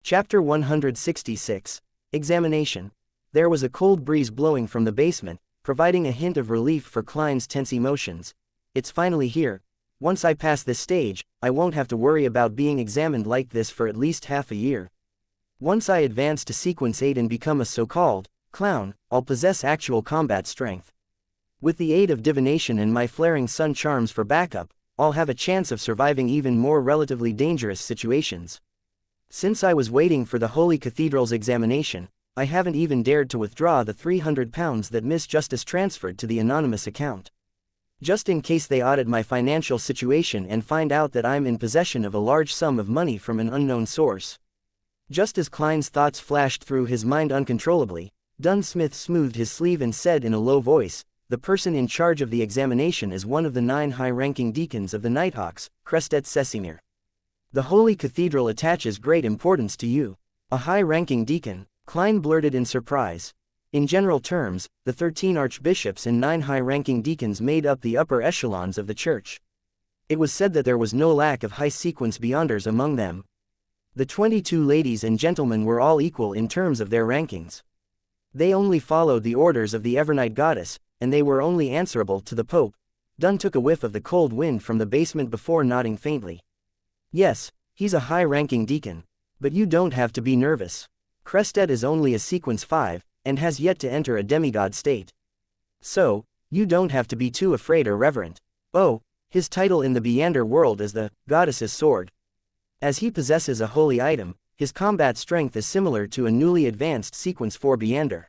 Chapter 166. Examination. There was a cold breeze blowing from the basement, providing a hint of relief for Klein's tense emotions. It's finally here. Once I pass this stage, I won't have to worry about being examined like this for at least half a year. Once I advance to Sequence 8 and become a so-called clown, I'll possess actual combat strength. With the aid of divination and my flaring sun charms for backup, I'll have a chance of surviving even more relatively dangerous situations. Since I was waiting for the Holy Cathedral's examination, I haven't even dared to withdraw the 300 pounds that Miss Justice transferred to the anonymous account. Just in case they audit my financial situation and find out that I'm in possession of a large sum of money from an unknown source. Just as Klein's thoughts flashed through his mind uncontrollably, Dunsmith smoothed his sleeve and said in a low voice, "The person in charge of the examination is one of the 9 high-ranking deacons of the Nighthawks, Crestet Sesimir. The Holy Cathedral attaches great importance to you." "A high-ranking deacon?" Klein blurted in surprise. In general terms, the 13 archbishops and 9 high-ranking deacons made up the upper echelons of the church. It was said that there was no lack of high-sequence beyonders among them. The 22 ladies and gentlemen were all equal in terms of their rankings. They only followed the orders of the Evernight goddess, and they were only answerable to the Pope. Dunn took a whiff of the cold wind from the basement before nodding faintly. "Yes, he's a high-ranking deacon. But you don't have to be nervous. Crestet is only a Sequence 5, and has yet to enter a demigod state. So, you don't have to be too afraid or reverent. Oh, his title in the Beander world is the Goddess's Sword. As he possesses a holy item, his combat strength is similar to a newly advanced Sequence 4 Beander.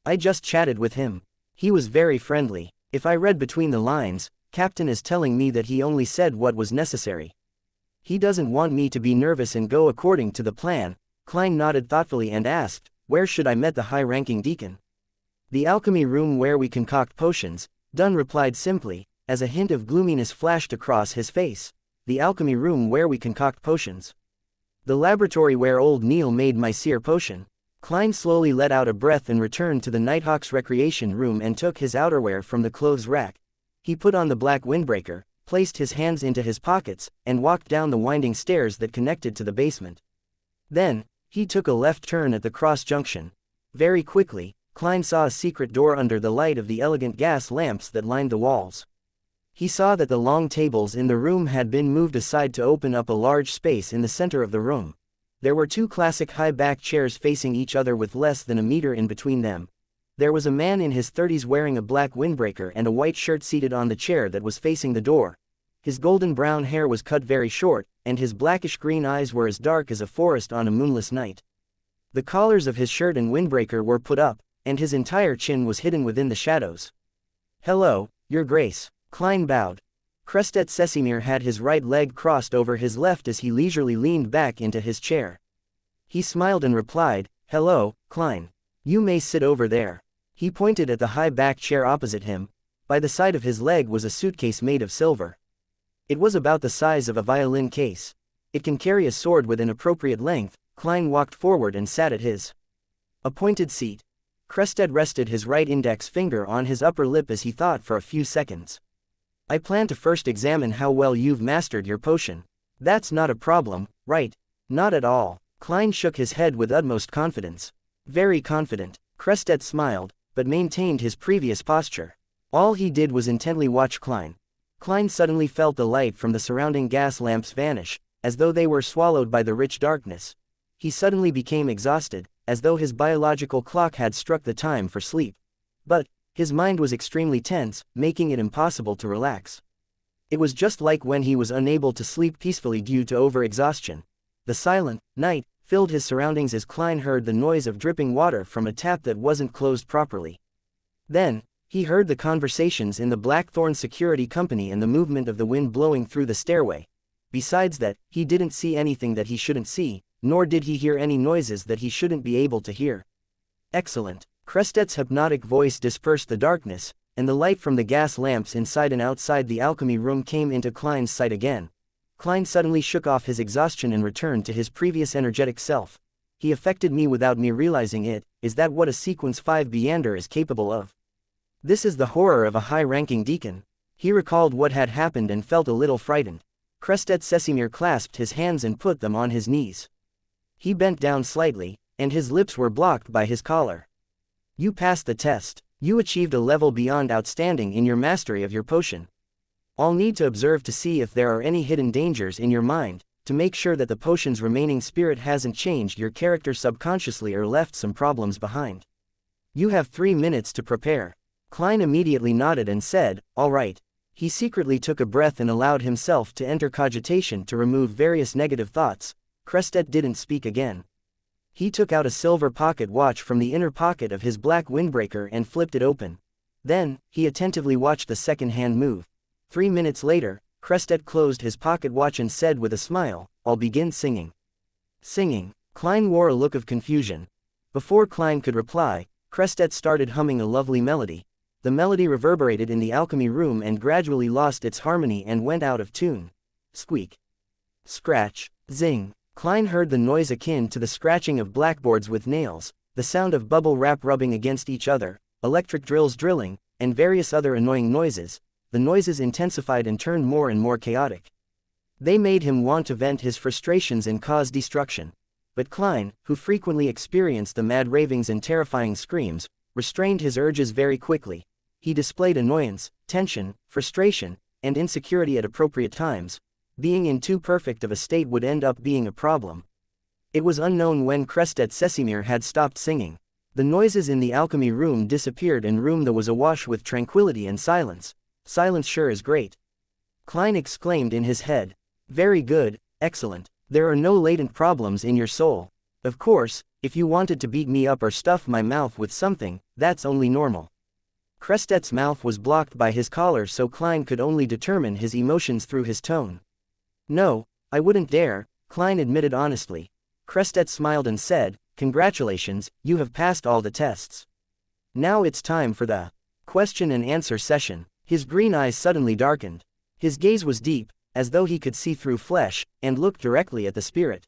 I just chatted with him. He was very friendly. If I read between the lines, Captain is telling me that he only said what was necessary. He doesn't want me to be nervous and go according to the plan." Klein nodded thoughtfully and asked, "Where should I meet the high-ranking deacon?" "The alchemy room where we concoct potions," Dunn replied simply, as a hint of gloominess flashed across his face. "The alchemy room where we concoct potions." "The laboratory where old Neil made my seer potion." Klein slowly let out a breath and returned to the Nighthawk's recreation room and took his outerwear from the clothes rack. He put on the black windbreaker, placed his hands into his pockets, and walked down the winding stairs that connected to the basement. Then, he took a left turn at the cross junction. Very quickly, Klein saw a secret door under the light of the elegant gas lamps that lined the walls. He saw that the long tables in the room had been moved aside to open up a large space in the center of the room. There were 2 classic high-back chairs facing each other with less than a meter in between them. There was a man in his 30s wearing a black windbreaker and a white shirt seated on the chair that was facing the door. His golden brown hair was cut very short, and his blackish-green eyes were as dark as a forest on a moonless night. The collars of his shirt and windbreaker were put up, and his entire chin was hidden within the shadows. "Hello, Your Grace." Klein bowed. Crestet Sesimir had his right leg crossed over his left as he leisurely leaned back into his chair. He smiled and replied, "Hello, Klein. You may sit over there." He pointed at the high back chair opposite him. By the side of his leg was a suitcase made of silver. It was about the size of a violin case. "It can carry a sword with an appropriate length." Klein walked forward and sat at his appointed seat. Crestet rested his right index finger on his upper lip as he thought for a few seconds. "I plan to first examine how well you've mastered your potion." "That's not a problem, right?" "Not at all." Klein shook his head with utmost confidence. "Very confident." Crestet smiled, but maintained his previous posture. All he did was intently watch Klein. Klein suddenly felt the light from the surrounding gas lamps vanish, as though they were swallowed by the rich darkness. He suddenly became exhausted, as though his biological clock had struck the time for sleep. But, his mind was extremely tense, making it impossible to relax. It was just like when he was unable to sleep peacefully due to overexhaustion. The silent night filled his surroundings as Klein heard the noise of dripping water from a tap that wasn't closed properly. Then, he heard the conversations in the Blackthorn Security Company and the movement of the wind blowing through the stairway. Besides that, he didn't see anything that he shouldn't see, nor did he hear any noises that he shouldn't be able to hear. "Excellent." Crestet's hypnotic voice dispersed the darkness, and the light from the gas lamps inside and outside the alchemy room came into Klein's sight again. Klein suddenly shook off his exhaustion and returned to his previous energetic self. "He affected me without me realizing it. Is that what a Sequence 5 Beander is capable of? This is the horror of a high-ranking deacon." He recalled what had happened and felt a little frightened. Crestet Sesimir clasped his hands and put them on his knees. He bent down slightly, and his lips were blocked by his collar. You passed the test. You achieved a level beyond outstanding in your mastery of your potion. I'll need to observe to see if there are any hidden dangers in your mind, to make sure that the potion's remaining spirit hasn't changed your character subconsciously or left some problems behind. You have 3 minutes to prepare. Klein immediately nodded and said, all right. He secretly took a breath and allowed himself to enter cogitation to remove various negative thoughts. Crestet didn't speak again. He took out a silver pocket watch from the inner pocket of his black windbreaker and flipped it open. Then, he attentively watched the second hand move. 3 minutes later, Crestet closed his pocket watch and said with a smile, I'll begin singing. Singing. Klein wore a look of confusion. Before Klein could reply, Crestet started humming a lovely melody. The melody reverberated in the alchemy room and gradually lost its harmony and went out of tune. Squeak. Scratch. Zing. Klein heard the noise akin to the scratching of blackboards with nails, the sound of bubble wrap rubbing against each other, electric drills drilling, and various other annoying noises. The noises intensified and turned more and more chaotic. They made him want to vent his frustrations and cause destruction. But Klein, who frequently experienced the mad ravings and terrifying screams, restrained his urges very quickly. He displayed annoyance, tension, frustration, and insecurity at appropriate times. Being in too perfect of a state would end up being a problem. It was unknown when Crestet Sesimir had stopped singing. The noises in the alchemy room disappeared and room that was awash with tranquility and silence. Silence sure is great. Klein exclaimed in his head. Very good, excellent. There are no latent problems in your soul. Of course, if you wanted to beat me up or stuff my mouth with something, that's only normal. Crestet's mouth was blocked by his collar, so Klein could only determine his emotions through his tone. No, I wouldn't dare, Klein admitted honestly. Crestet smiled and said, congratulations, you have passed all the tests. Now it's time for the question and answer session. His green eyes suddenly darkened. His gaze was deep, as though he could see through flesh, and looked directly at the spirit.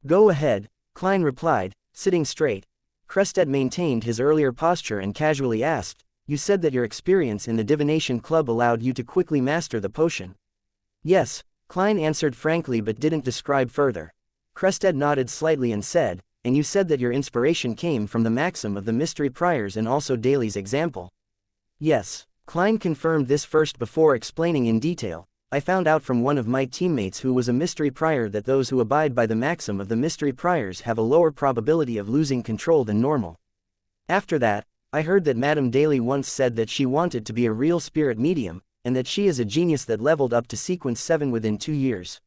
Go ahead, Klein replied, sitting straight. Crestet maintained his earlier posture and casually asked, you said that your experience in the divination club allowed you to quickly master the potion. Yes, Klein answered frankly but didn't describe further. Crestet nodded slightly and said, and you said that your inspiration came from the maxim of the mystery priors and also Daly's example. Yes, Klein confirmed this first before explaining in detail. I found out from one of my teammates who was a mystery prior that those who abide by the maxim of the mystery priors have a lower probability of losing control than normal. After that, I heard that Madame Daly once said that she wanted to be a real spirit medium, and that she is a genius that leveled up to sequence 7 within 2 years.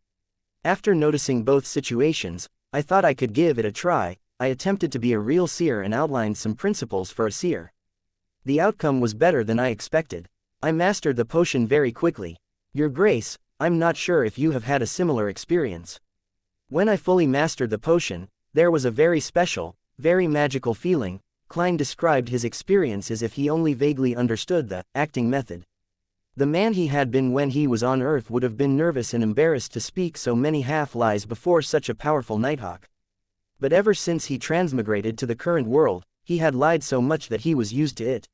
After noticing both situations, I thought I could give it a try. I attempted to be a real seer and outlined some principles for a seer. The outcome was better than I expected. I mastered the potion very quickly. Your Grace, I'm not sure if you have had a similar experience. When I fully mastered the potion, there was a very special, very magical feeling. Klein described his experience as if he only vaguely understood the acting method. The man he had been when he was on Earth would have been nervous and embarrassed to speak so many half-lies before such a powerful Nighthawk. But ever since he transmigrated to the current world, he had lied so much that he was used to it.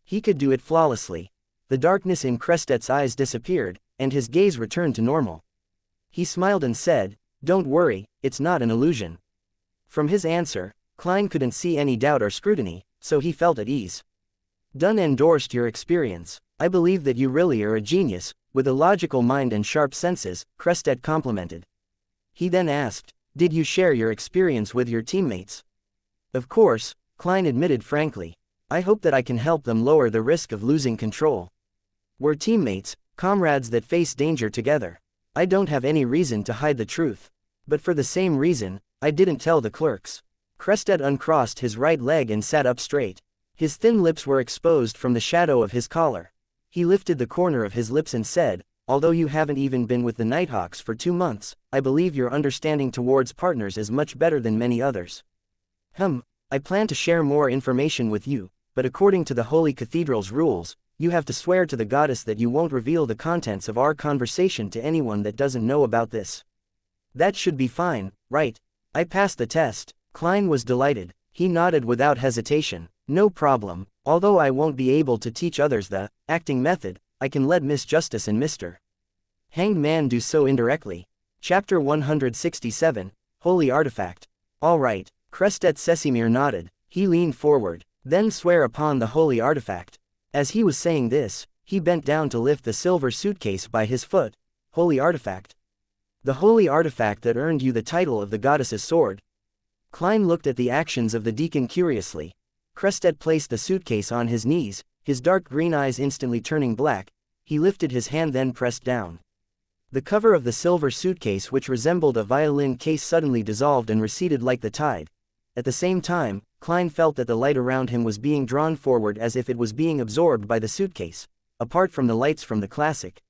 He could do it flawlessly. The darkness in Crestet's eyes disappeared, and his gaze returned to normal. He smiled and said, don't worry, it's not an illusion. From his answer, Klein couldn't see any doubt or scrutiny, so he felt at ease. Dunn endorsed your experience. I believe that you really are a genius, with a logical mind and sharp senses, Crestet complimented. He then asked, did you share your experience with your teammates? Of course, Klein admitted frankly. I hope that I can help them lower the risk of losing control. We're teammates, comrades that face danger together. I don't have any reason to hide the truth. But for the same reason, I didn't tell the clerks. Crestet uncrossed his right leg and sat up straight. His thin lips were exposed from the shadow of his collar. He lifted the corner of his lips and said, although you haven't even been with the Nighthawks for 2 months, I believe your understanding towards partners is much better than many others. I plan to share more information with you, but according to the Holy Cathedral's rules, you have to swear to the goddess that you won't reveal the contents of our conversation to anyone that doesn't know about this. That should be fine, right? I passed the test. Klein was delighted. He nodded without hesitation. No problem. Although I won't be able to teach others the acting method, I can let Miss Justice and Mr. Hanged Man do so indirectly. Chapter 167, Holy Artifact. All right, Crestet Sesimir nodded. He leaned forward. Then swear upon the holy artifact. As he was saying this, he bent down to lift the silver suitcase by his foot. Holy artifact. The holy artifact that earned you the title of the goddess's sword. Klein looked at the actions of the deacon curiously. Crestet placed the suitcase on his knees, his dark green eyes instantly turning black. He lifted his hand, then pressed down. The cover of the silver suitcase, which resembled a violin case, suddenly dissolved and receded like the tide. At the same time, Klein felt that the light around him was being drawn forward as if it was being absorbed by the suitcase, apart from the lights from the classic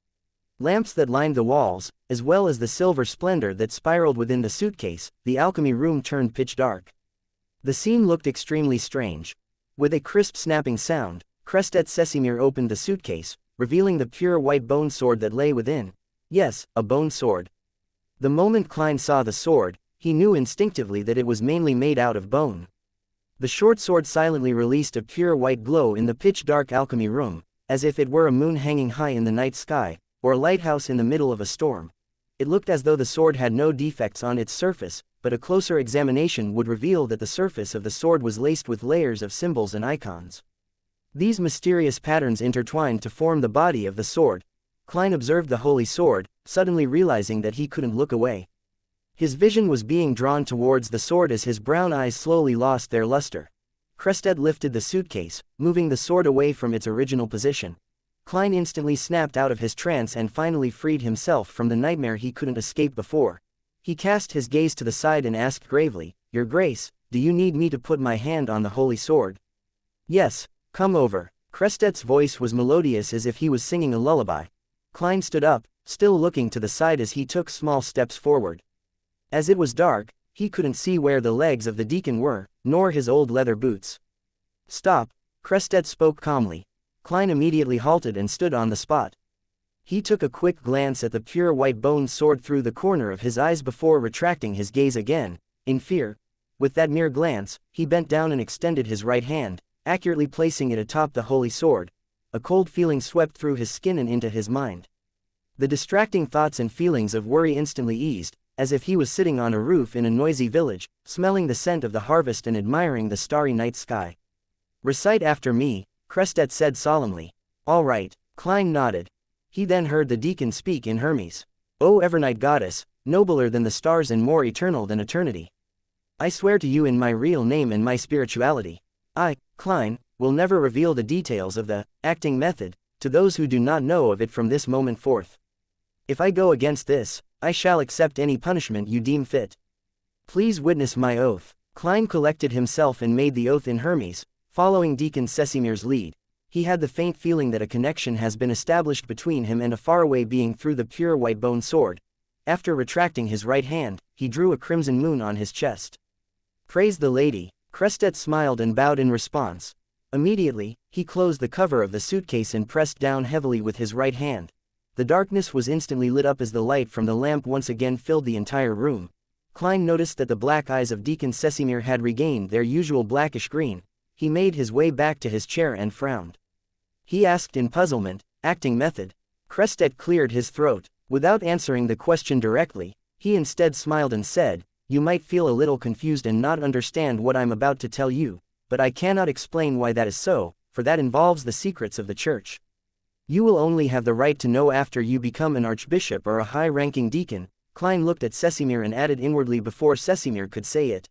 lamps that lined the walls, as well as the silver splendor that spiraled within the suitcase. The alchemy room turned pitch dark. The scene looked extremely strange. With a crisp snapping sound, Crestet Sesimir opened the suitcase, revealing the pure white bone sword that lay within. Yes, a bone sword. The moment Klein saw the sword, he knew instinctively that it was mainly made out of bone. The short sword silently released a pure white glow in the pitch-dark alchemy room, as if it were a moon hanging high in the night sky, or a lighthouse in the middle of a storm. It looked as though the sword had no defects on its surface, but a closer examination would reveal that the surface of the sword was laced with layers of symbols and icons. These mysterious patterns intertwined to form the body of the sword. Klein observed the holy sword, suddenly realizing that he couldn't look away. His vision was being drawn towards the sword as his brown eyes slowly lost their luster. Crestet lifted the suitcase, moving the sword away from its original position. Klein instantly snapped out of his trance and finally freed himself from the nightmare he couldn't escape before. He cast his gaze to the side and asked gravely, "Your Grace, do you need me to put my hand on the holy sword?" "Yes, come over." Crestet's voice was melodious as if he was singing a lullaby. Klein stood up, still looking to the side as he took small steps forward. As it was dark, he couldn't see where the legs of the deacon were, nor his old leather boots. "Stop," Crestet spoke calmly. Klein immediately halted and stood on the spot. He took a quick glance at the pure white bone sword through the corner of his eyes before retracting his gaze again, in fear. With that mere glance, he bent down and extended his right hand, accurately placing it atop the holy sword. A cold feeling swept through his skin and into his mind. The distracting thoughts and feelings of worry instantly eased, as if he was sitting on a roof in a noisy village, smelling the scent of the harvest and admiring the starry night sky. "Recite after me," Crestet said solemnly. "All right," Klein nodded. He then heard the deacon speak in Hermes. "O Evernight goddess, nobler than the stars and more eternal than eternity. I swear to you in my real name and my spirituality. I, Klein, will never reveal the details of the acting method to those who do not know of it from this moment forth. If I go against this, I shall accept any punishment you deem fit. Please witness my oath." Klein collected himself and made the oath in Hermes, following Deacon Sesimir's lead. He had the faint feeling that a connection has been established between him and a faraway being through the pure white bone sword. After retracting his right hand, he drew a crimson moon on his chest. "Praise the lady," Crestet smiled and bowed in response. Immediately, he closed the cover of the suitcase and pressed down heavily with his right hand. The darkness was instantly lit up as the light from the lamp once again filled the entire room. Klein noticed that the black eyes of Deacon Sesimir had regained their usual blackish green. He made his way back to his chair and frowned. He asked in puzzlement, "Acting method?" Crestet cleared his throat. Without answering the question directly, he instead smiled and said, "You might feel a little confused and not understand what I'm about to tell you, but I cannot explain why that is so, for that involves the secrets of the church. You will only have the right to know after you become an archbishop or a high-ranking deacon." Klein looked at Sesimir and added inwardly before Sesimir could say it.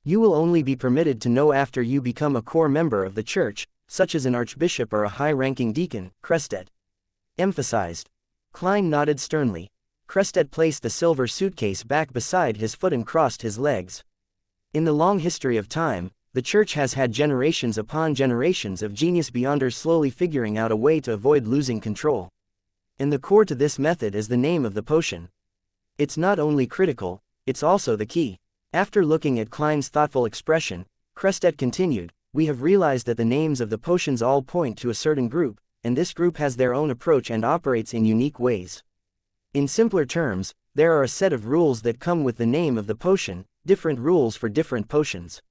"You will only be permitted to know after you become a core member of the church, such as an archbishop or a high-ranking deacon," Crestet emphasized. Klein nodded sternly. Crestet placed the silver suitcase back beside his foot and crossed his legs. In the long history of time, the church has had generations upon generations of genius beyonders slowly figuring out a way to avoid losing control. And the core to this method is the name of the potion. It's not only critical, it's also the key. After looking at Klein's thoughtful expression, Crestet continued, "We have realized that the names of the potions all point to a certain group, and this group has their own approach and operates in unique ways. In simpler terms, there are a set of rules that come with the name of the potion, different rules for different potions.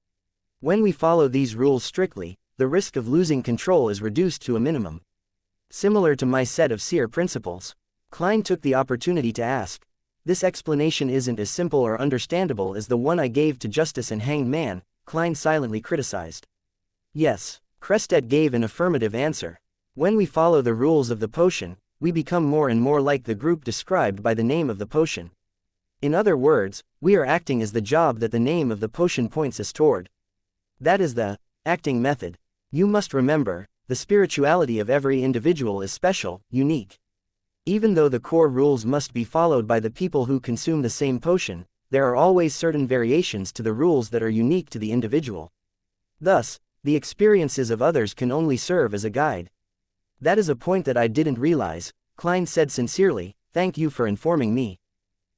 When we follow these rules strictly, the risk of losing control is reduced to a minimum. Similar to my set of seer principles." Klein took the opportunity to ask, This explanation isn't as simple or understandable as the one I gave to Justice and Hanged Man, Klein silently criticized. Yes, Crested gave an affirmative answer. When we follow the rules of the potion, we become more and more like the group described by the name of the potion. In other words, we are acting as the job that the name of the potion points us toward. That is the acting method. You must remember, the spirituality of every individual is special, unique. Even though the core rules must be followed by the people who consume the same potion, there are always certain variations to the rules that are unique to the individual. Thus, the experiences of others can only serve as a guide. That is a point that I didn't realize, Klein said sincerely. Thank you for informing me.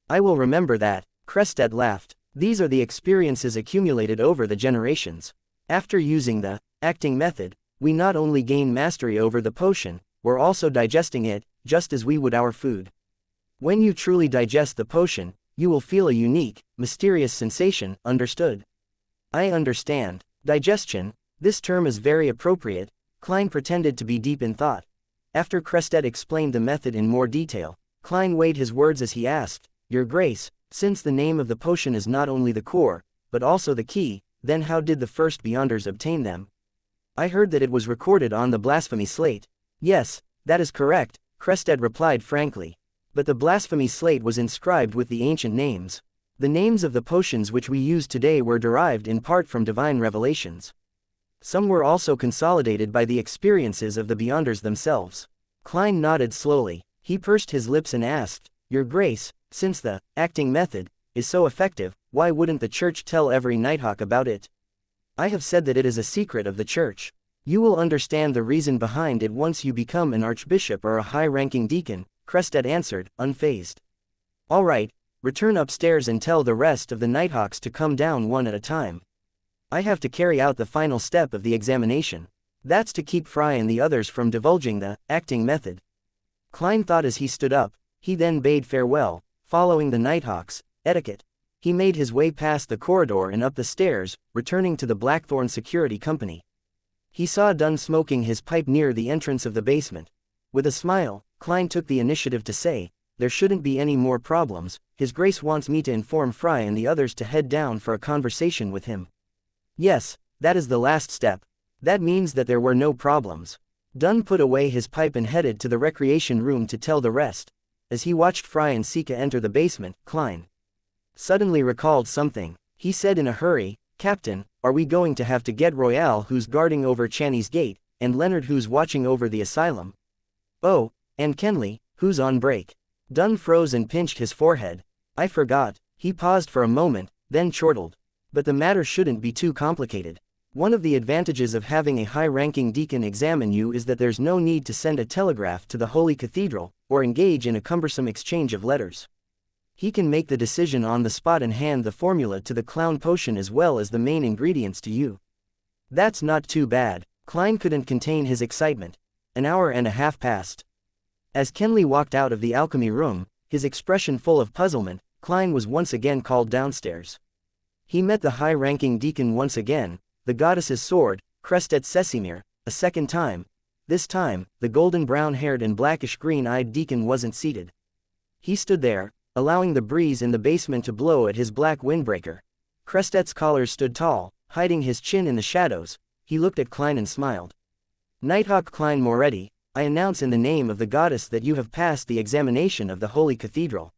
I will remember that, Crested laughed. These are the experiences accumulated over the generations. After using the acting method, we not only gain mastery over the potion, we're also digesting it, just as we would our food. When you truly digest the potion, you will feel a unique, mysterious sensation. Understood? I understand. Digestion, this term is very appropriate. Klein pretended to be deep in thought. After Crested explained the method in more detail, Klein weighed his words as he asked, Your Grace, since the name of the potion is not only the core, but also the key, then how did the first Beyonders obtain them? I heard that it was recorded on the blasphemy slate. Yes, that is correct, Crested replied frankly. But the blasphemy slate was inscribed with the ancient names. The names of the potions which we use today were derived in part from divine revelations. Some were also consolidated by the experiences of the Beyonders themselves. Klein nodded slowly. He pursed his lips and asked, Your Grace, since the acting method is so effective, why wouldn't the Church tell every Nighthawk about it? I have said that it is a secret of the Church. You will understand the reason behind it once you become an archbishop or a high-ranking deacon, Crested answered, unfazed. All right, return upstairs and tell the rest of the Nighthawks to come down one at a time. I have to carry out the final step of the examination. That's to keep Fry and the others from divulging the acting method. Klein thought as he stood up. He then bade farewell, following the Nighthawks' etiquette. He made his way past the corridor and up the stairs, returning to the Blackthorn Security Company. He saw Dunn smoking his pipe near the entrance of the basement. With a smile, Klein took the initiative to say, There shouldn't be any more problems. His Grace wants me to inform Fry and the others to head down for a conversation with him. Yes, that is the last step. That means that there were no problems. Dunn put away his pipe and headed to the recreation room to tell the rest. As he watched Fry and Sika enter the basement, Klein suddenly recalled something. He said in a hurry, Captain, are we going to have to get Royale who's guarding over Channy's gate, and Leonard who's watching over the asylum? Oh, and Kenley, who's on break? Dunn froze and pinched his forehead. I forgot. He paused for a moment, then chortled. But the matter shouldn't be too complicated. One of the advantages of having a high-ranking deacon examine you is that there's no need to send a telegraph to the Holy Cathedral, or engage in a cumbersome exchange of letters. He can make the decision on the spot and hand the formula to the clown potion as well as the main ingredients to you. That's not too bad. Klein couldn't contain his excitement. An hour and a half passed. As Kenley walked out of the alchemy room, his expression full of puzzlement, Klein was once again called downstairs. He met the high-ranking deacon once again, the goddess's sword, Crested Sesimir, a second time. This time, the golden brown-haired and blackish-green-eyed deacon wasn't seated. He stood there, allowing the breeze in the basement to blow at his black windbreaker. Crestet's collar stood tall, hiding his chin in the shadows. He looked at Klein and smiled. Nighthawk Klein Moretti, I announce in the name of the goddess that you have passed the examination of the Holy Cathedral.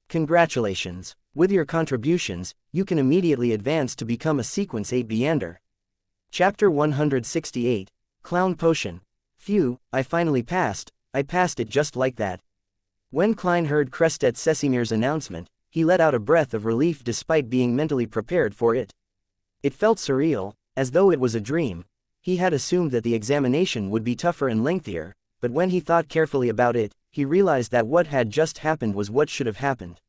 Congratulations. With your contributions, you can immediately advance to become a Sequence 8 Beyander. Chapter 168, Clown Potion. Phew, I finally passed. I passed it just like that. When Klein heard Crested Sesimir's announcement, he let out a breath of relief despite being mentally prepared for it. It felt surreal, as though it was a dream. He had assumed that the examination would be tougher and lengthier, but when he thought carefully about it, he realized that what had just happened was what should have happened.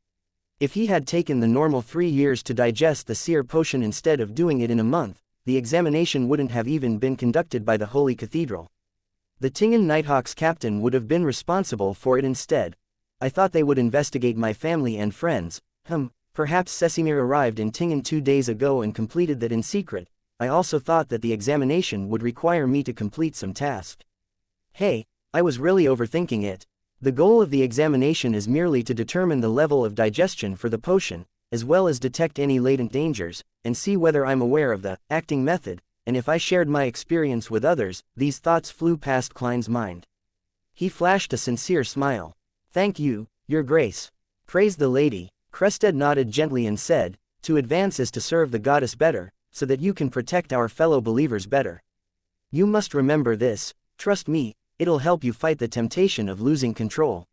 If he had taken the normal 3 years to digest the seer potion instead of doing it in a month, the examination wouldn't have even been conducted by the Holy Cathedral. The Tingen Nighthawks captain would have been responsible for it instead. I thought they would investigate my family and friends. Perhaps Sesimir arrived in Tingen 2 days ago and completed that in secret. I also thought that the examination would require me to complete some task. Hey, I was really overthinking it. The goal of the examination is merely to determine the level of digestion for the potion, as well as detect any latent dangers, and see whether I'm aware of the acting method, and if I shared my experience with others. These thoughts flew past Klein's mind. He flashed a sincere smile. "Thank you, Your Grace." "Praise the lady." Crested nodded gently and said, "To advance is to serve the goddess better, so that you can protect our fellow believers better. You must remember this. Trust me, it'll help you fight the temptation of losing control."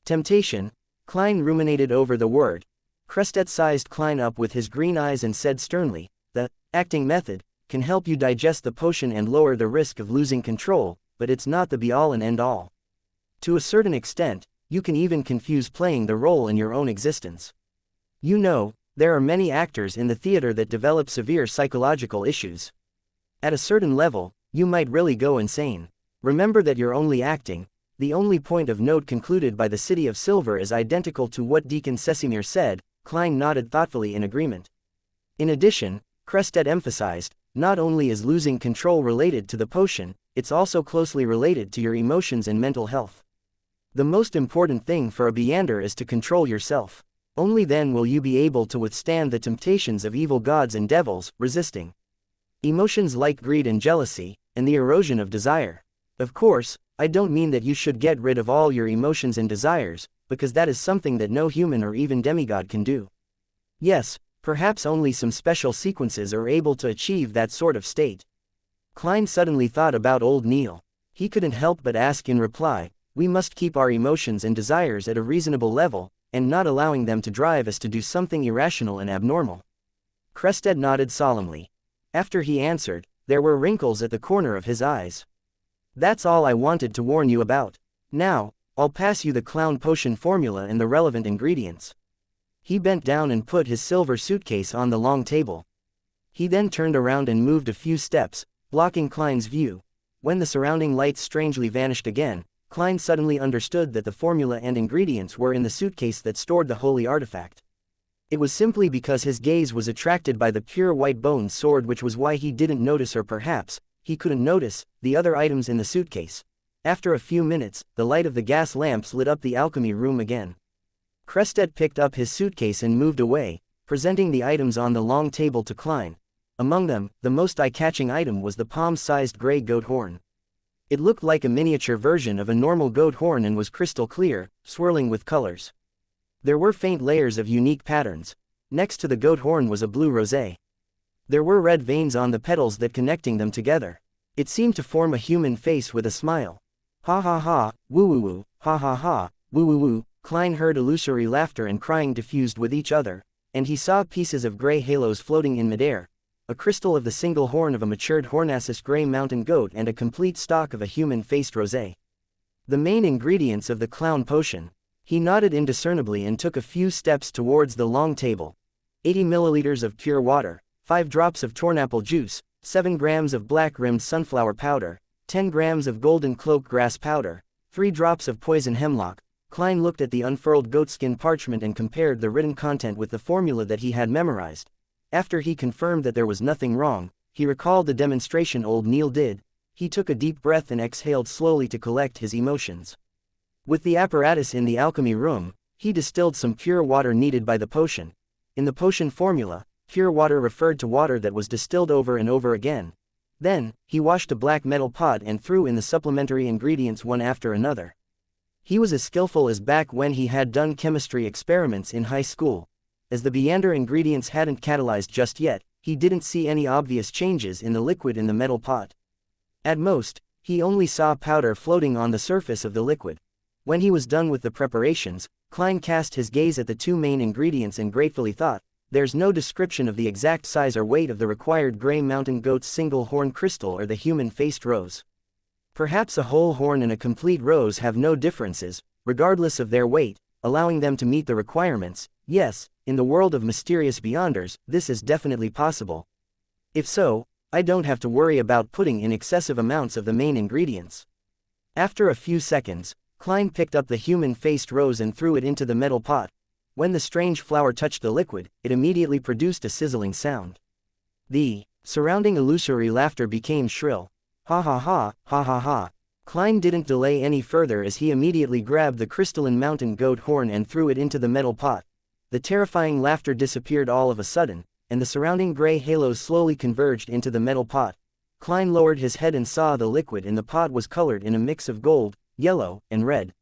Temptation? Klein ruminated over the word. Crested sized Klein up with his green eyes and said sternly, "The acting method can help you digest the potion and lower the risk of losing control, but it's not the be-all and end-all. To a certain extent, you can even confuse playing the role in your own existence. You know, there are many actors in the theater that develop severe psychological issues. At a certain level, you might really go insane. Remember that you're only acting." The only point of note concluded by the City of Silver is identical to what Deacon Sesimir said. Klein nodded thoughtfully in agreement. In addition, Crested emphasized, not only is losing control related to the potion, it's also closely related to your emotions and mental health. The most important thing for a Beander is to control yourself. Only then will you be able to withstand the temptations of evil gods and devils, resisting emotions like greed and jealousy, and the erosion of desire. Of course, I don't mean that you should get rid of all your emotions and desires, because that is something that no human or even demigod can do. Yes, perhaps only some special sequences are able to achieve that sort of state." Klein suddenly thought about old Neil. He couldn't help but ask in reply, "We must keep our emotions and desires at a reasonable level, and not allowing them to drive us to do something irrational and abnormal." Crested nodded solemnly. After he answered, there were wrinkles at the corner of his eyes. "That's all I wanted to warn you about. Now, I'll pass you the clown potion formula and the relevant ingredients." He bent down and put his silver suitcase on the long table. He then turned around and moved a few steps, blocking Klein's view. When the surrounding lights strangely vanished again, Klein suddenly understood that the formula and ingredients were in the suitcase that stored the holy artifact. It was simply because his gaze was attracted by the pure white bone sword, which was why he didn't notice, or perhaps he couldn't notice, the other items in the suitcase. After a few minutes, the light of the gas lamps lit up the alchemy room again. Crested picked up his suitcase and moved away, presenting the items on the long table to Klein. Among them, the most eye-catching item was the palm-sized gray goat horn. It looked like a miniature version of a normal goat horn and was crystal clear, swirling with colors. There were faint layers of unique patterns. Next to the goat horn was a blue rosé. There were red veins on the petals that connecting them together. It seemed to form a human face with a smile. "Ha ha ha, woo woo woo, ha ha ha, woo woo woo." Klein heard illusory laughter and crying diffused with each other, and he saw pieces of gray halos floating in midair, a crystal of the single horn of a matured Hornassus gray mountain goat and a complete stalk of a human-faced rosé. The main ingredients of the clown potion. He nodded indiscernibly and took a few steps towards the long table. 80 milliliters of pure water, 5 drops of tornapple juice, 7 grams of black-rimmed sunflower powder, 10 grams of golden cloak grass powder, 3 drops of poison hemlock. Klein looked at the unfurled goatskin parchment and compared the written content with the formula that he had memorized. After he confirmed that there was nothing wrong, he recalled the demonstration old Neil did. He took a deep breath and exhaled slowly to collect his emotions. With the apparatus in the alchemy room, he distilled some pure water needed by the potion. In the potion formula, pure water referred to water that was distilled over and over again. Then, he washed a black metal pot and threw in the supplementary ingredients one after another. He was as skillful as back when he had done chemistry experiments in high school. As the Beander ingredients hadn't catalyzed just yet, he didn't see any obvious changes in the liquid in the metal pot. At most, he only saw powder floating on the surface of the liquid. When he was done with the preparations, Klein cast his gaze at the 2 main ingredients and gratefully thought, "There's no description of the exact size or weight of the required gray mountain goat's single horn crystal or the human-faced rose. Perhaps a whole horn and a complete rose have no differences, regardless of their weight, allowing them to meet the requirements. Yes, in the world of mysterious Beyonders, this is definitely possible. If so, I don't have to worry about putting in excessive amounts of the main ingredients." After a few seconds, Klein picked up the human-faced rose and threw it into the metal pot. When the strange flower touched the liquid, it immediately produced a sizzling sound. The surrounding illusory laughter became shrill. "Ha ha ha, ha ha ha." Klein didn't delay any further as he immediately grabbed the crystalline mountain goat horn and threw it into the metal pot. The terrifying laughter disappeared all of a sudden, and the surrounding gray halos slowly converged into the metal pot. Klein lowered his head and saw the liquid in the pot was colored in a mix of gold, yellow, and red.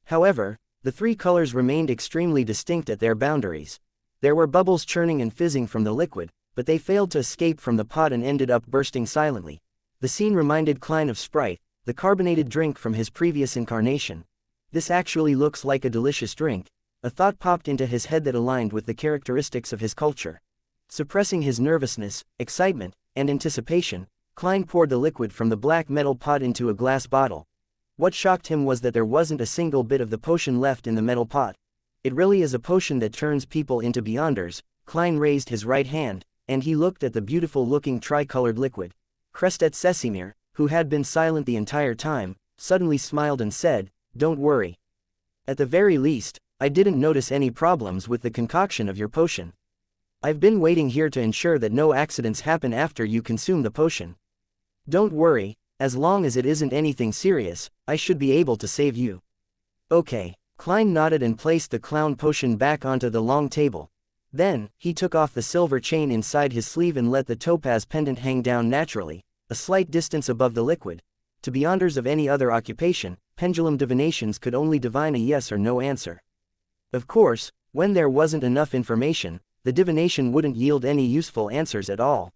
However, the three colors remained extremely distinct at their boundaries. There were bubbles churning and fizzing from the liquid, but they failed to escape from the pot and ended up bursting silently. The scene reminded Klein of Sprite, the carbonated drink from his previous incarnation. This actually looks like a delicious drink. A thought popped into his head that aligned with the characteristics of his culture. Suppressing his nervousness, excitement, and anticipation, Klein poured the liquid from the black metal pot into a glass bottle. What shocked him was that there wasn't a single bit of the potion left in the metal pot. It really is a potion that turns people into beyonders. Klein raised his right hand, and he looked at the beautiful-looking tri-colored liquid. Krestet Sesimir, who had been silent the entire time, suddenly smiled and said, "Don't worry. At the very least, I didn't notice any problems with the concoction of your potion. I've been waiting here to ensure that no accidents happen after you consume the potion. Don't worry, as long as it isn't anything serious, I should be able to save you." Okay. Klein nodded and placed the clown potion back onto the long table. Then, he took off the silver chain inside his sleeve and let the topaz pendant hang down naturally, a slight distance above the liquid. To beyonders of any other occupation, pendulum divinations could only divine a yes or no answer. Of course, when there wasn't enough information, the divination wouldn't yield any useful answers at all.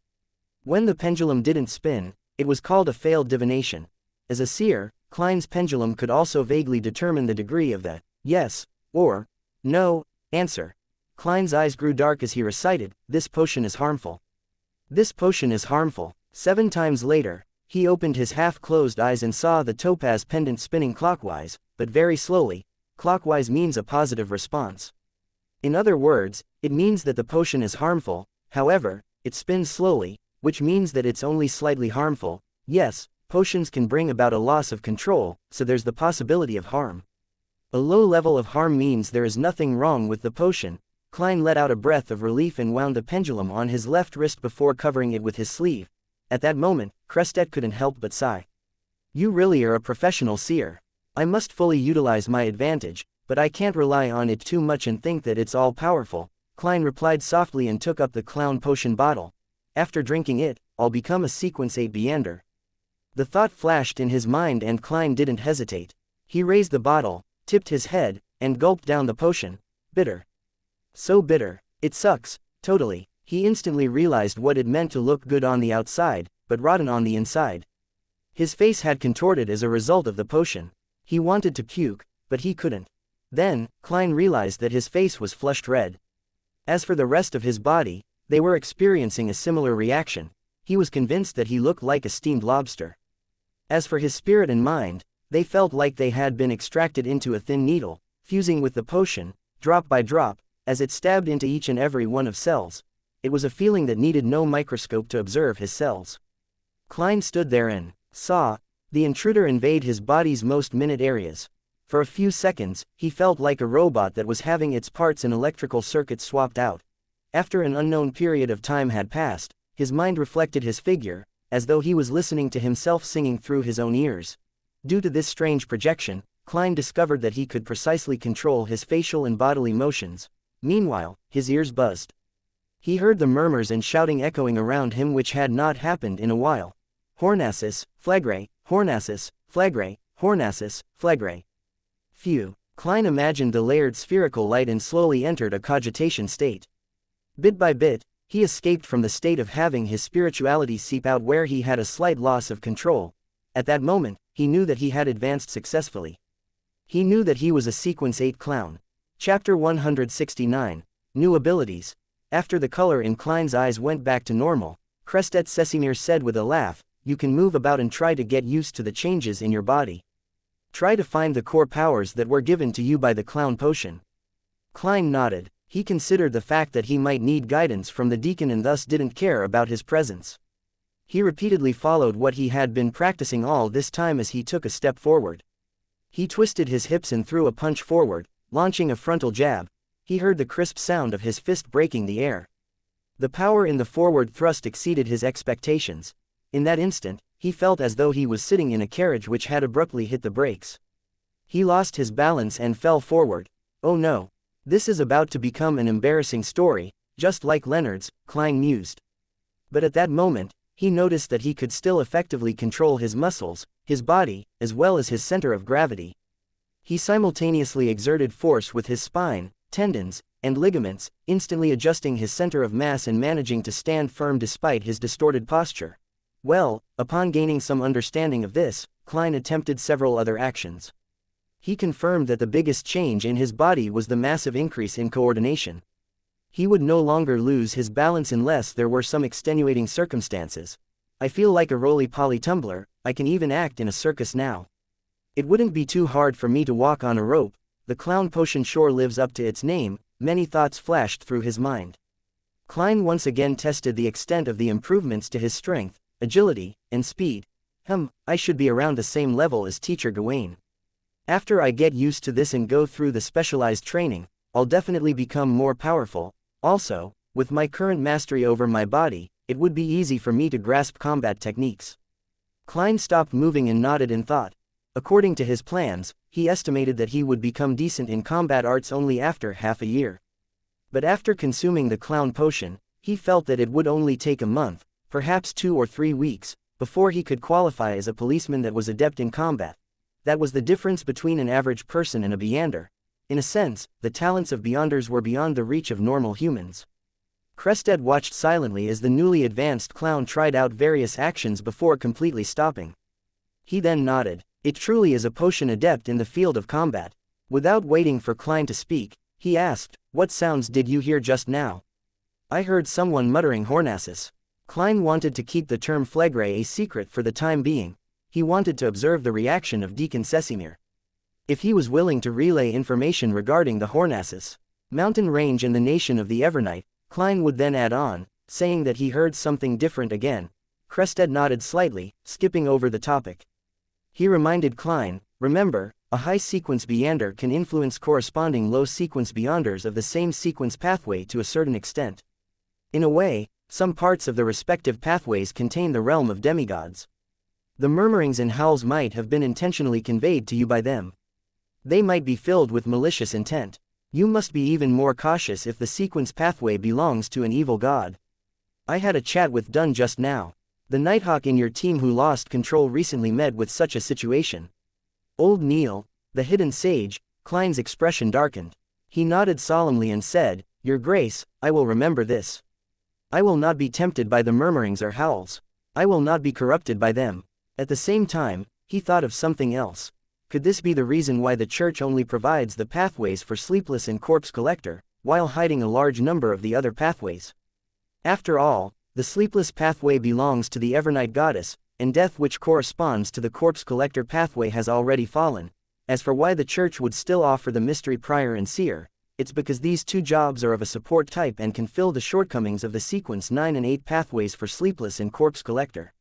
When the pendulum didn't spin, it was called a failed divination. As a seer, Klein's pendulum could also vaguely determine the degree of the yes or no answer. Klein's eyes grew dark as he recited, "This potion is harmful. This potion is harmful." 7 times later, he opened his half-closed eyes and saw the topaz pendant spinning clockwise, but very slowly. Clockwise means a positive response. In other words, it means that the potion is harmful. However, it spins slowly, which means that it's only slightly harmful. Yes, potions can bring about a loss of control, so there's the possibility of harm. A low level of harm means there is nothing wrong with the potion. Klein let out a breath of relief and wound the pendulum on his left wrist before covering it with his sleeve. At that moment, Krestet couldn't help but sigh. "You really are a professional seer. I must fully utilize my advantage, but I can't rely on it too much and think that it's all-powerful," Klein replied softly and took up the clown potion bottle. "After drinking it, I'll become a sequence 8 Beander." The thought flashed in his mind and Klein didn't hesitate. He raised the bottle, tipped his head, and gulped down the potion. Bitter. So bitter. It sucks, totally. He instantly realized what it meant to look good on the outside, but rotten on the inside. His face had contorted as a result of the potion. He wanted to puke, but he couldn't. Then, Klein realized that his face was flushed red. As for the rest of his body, they were experiencing a similar reaction. He was convinced that he looked like a steamed lobster. As for his spirit and mind, they felt like they had been extracted into a thin needle, fusing with the potion, drop by drop, as it stabbed into each and every one of cells. It was a feeling that needed no microscope to observe his cells. Klein stood there and saw the intruder invade his body's most minute areas. For a few seconds, he felt like a robot that was having its parts and electrical circuits swapped out. After an unknown period of time had passed, his mind reflected his figure, as though he was listening to himself singing through his own ears. Due to this strange projection, Klein discovered that he could precisely control his facial and bodily motions. Meanwhile, his ears buzzed. He heard the murmurs and shouting echoing around him which had not happened in a while. Hornassus, Flagray, Hornassus, Flagray, Hornassus, Flagray. Phew. Klein imagined the layered spherical light and slowly entered a cogitation state. Bit by bit, he escaped from the state of having his spirituality seep out where he had a slight loss of control. At that moment, he knew that he had advanced successfully. He knew that he was a Sequence 8 clown. Chapter 169. New Abilities. After the color in Klein's eyes went back to normal, Krestet Sesimir said with a laugh, "You can move about and try to get used to the changes in your body. Try to find the core powers that were given to you by the clown potion." Klein nodded. He considered the fact that he might need guidance from the deacon and thus didn't care about his presence. He repeatedly followed what he had been practicing all this time as he took a step forward. He twisted his hips and threw a punch forward, launching a frontal jab. He heard the crisp sound of his fist breaking the air. The power in the forward thrust exceeded his expectations. In that instant, he felt as though he was sitting in a carriage which had abruptly hit the brakes. He lost his balance and fell forward. Oh no. This is about to become an embarrassing story, just like Leonard's, Klein mused. But at that moment, he noticed that he could still effectively control his muscles, his body, as well as his center of gravity. He simultaneously exerted force with his spine, tendons, and ligaments, instantly adjusting his center of mass and managing to stand firm despite his distorted posture. Well, upon gaining some understanding of this, Klein attempted several other actions. He confirmed that the biggest change in his body was the massive increase in coordination. He would no longer lose his balance unless there were some extenuating circumstances. I feel like a roly-poly tumbler, I can even act in a circus now. It wouldn't be too hard for me to walk on a rope, the clown potion sure lives up to its name, many thoughts flashed through his mind. Klein once again tested the extent of the improvements to his strength, agility, and speed. I should be around the same level as Teacher Gawain. After I get used to this and go through the specialized training, I'll definitely become more powerful. Also, with my current mastery over my body, it would be easy for me to grasp combat techniques. Klein stopped moving and nodded in thought. According to his plans, he estimated that he would become decent in combat arts only after half a year. But after consuming the clown potion, he felt that it would only take a month, perhaps 2 or 3 weeks, before he could qualify as a policeman that was adept in combat. That was the difference between an average person and a beyonder. In a sense, the talents of beyonders were beyond the reach of normal humans. Crested watched silently as the newly advanced clown tried out various actions before completely stopping. He then nodded. It truly is a potion adept in the field of combat. Without waiting for Klein to speak, he asked, "What sounds did you hear just now?" "I heard someone muttering Hornassus." Klein wanted to keep the term Flegre a secret for the time being. He wanted to observe the reaction of Deacon Sesimir. If he was willing to relay information regarding the Hornassus mountain range and the nation of the Evernight, Klein would then add on, saying that he heard something different again. Crested nodded slightly, skipping over the topic. He reminded Klein, "Remember, a high-sequence beyonder can influence corresponding low-sequence beyonders of the same sequence pathway to a certain extent. In a way, some parts of the respective pathways contain the realm of demigods. The murmurings and howls might have been intentionally conveyed to you by them. They might be filled with malicious intent. You must be even more cautious if the sequence pathway belongs to an evil god. I had a chat with Dunn just now. The Nighthawk in your team who lost control recently met with such a situation." Old Neil, the hidden sage, Klein's expression darkened. He nodded solemnly and said, "Your Grace, I will remember this. I will not be tempted by the murmurings or howls. I will not be corrupted by them." At the same time, he thought of something else. Could this be the reason why the church only provides the pathways for Sleepless and Corpse Collector, while hiding a large number of the other pathways? After all, the Sleepless pathway belongs to the Evernight goddess, and death which corresponds to the Corpse Collector pathway has already fallen. As for why the church would still offer the Mystery Prior and Seer, it's because these two jobs are of a support type and can fill the shortcomings of the sequence 9 and 8 pathways for Sleepless and Corpse Collector.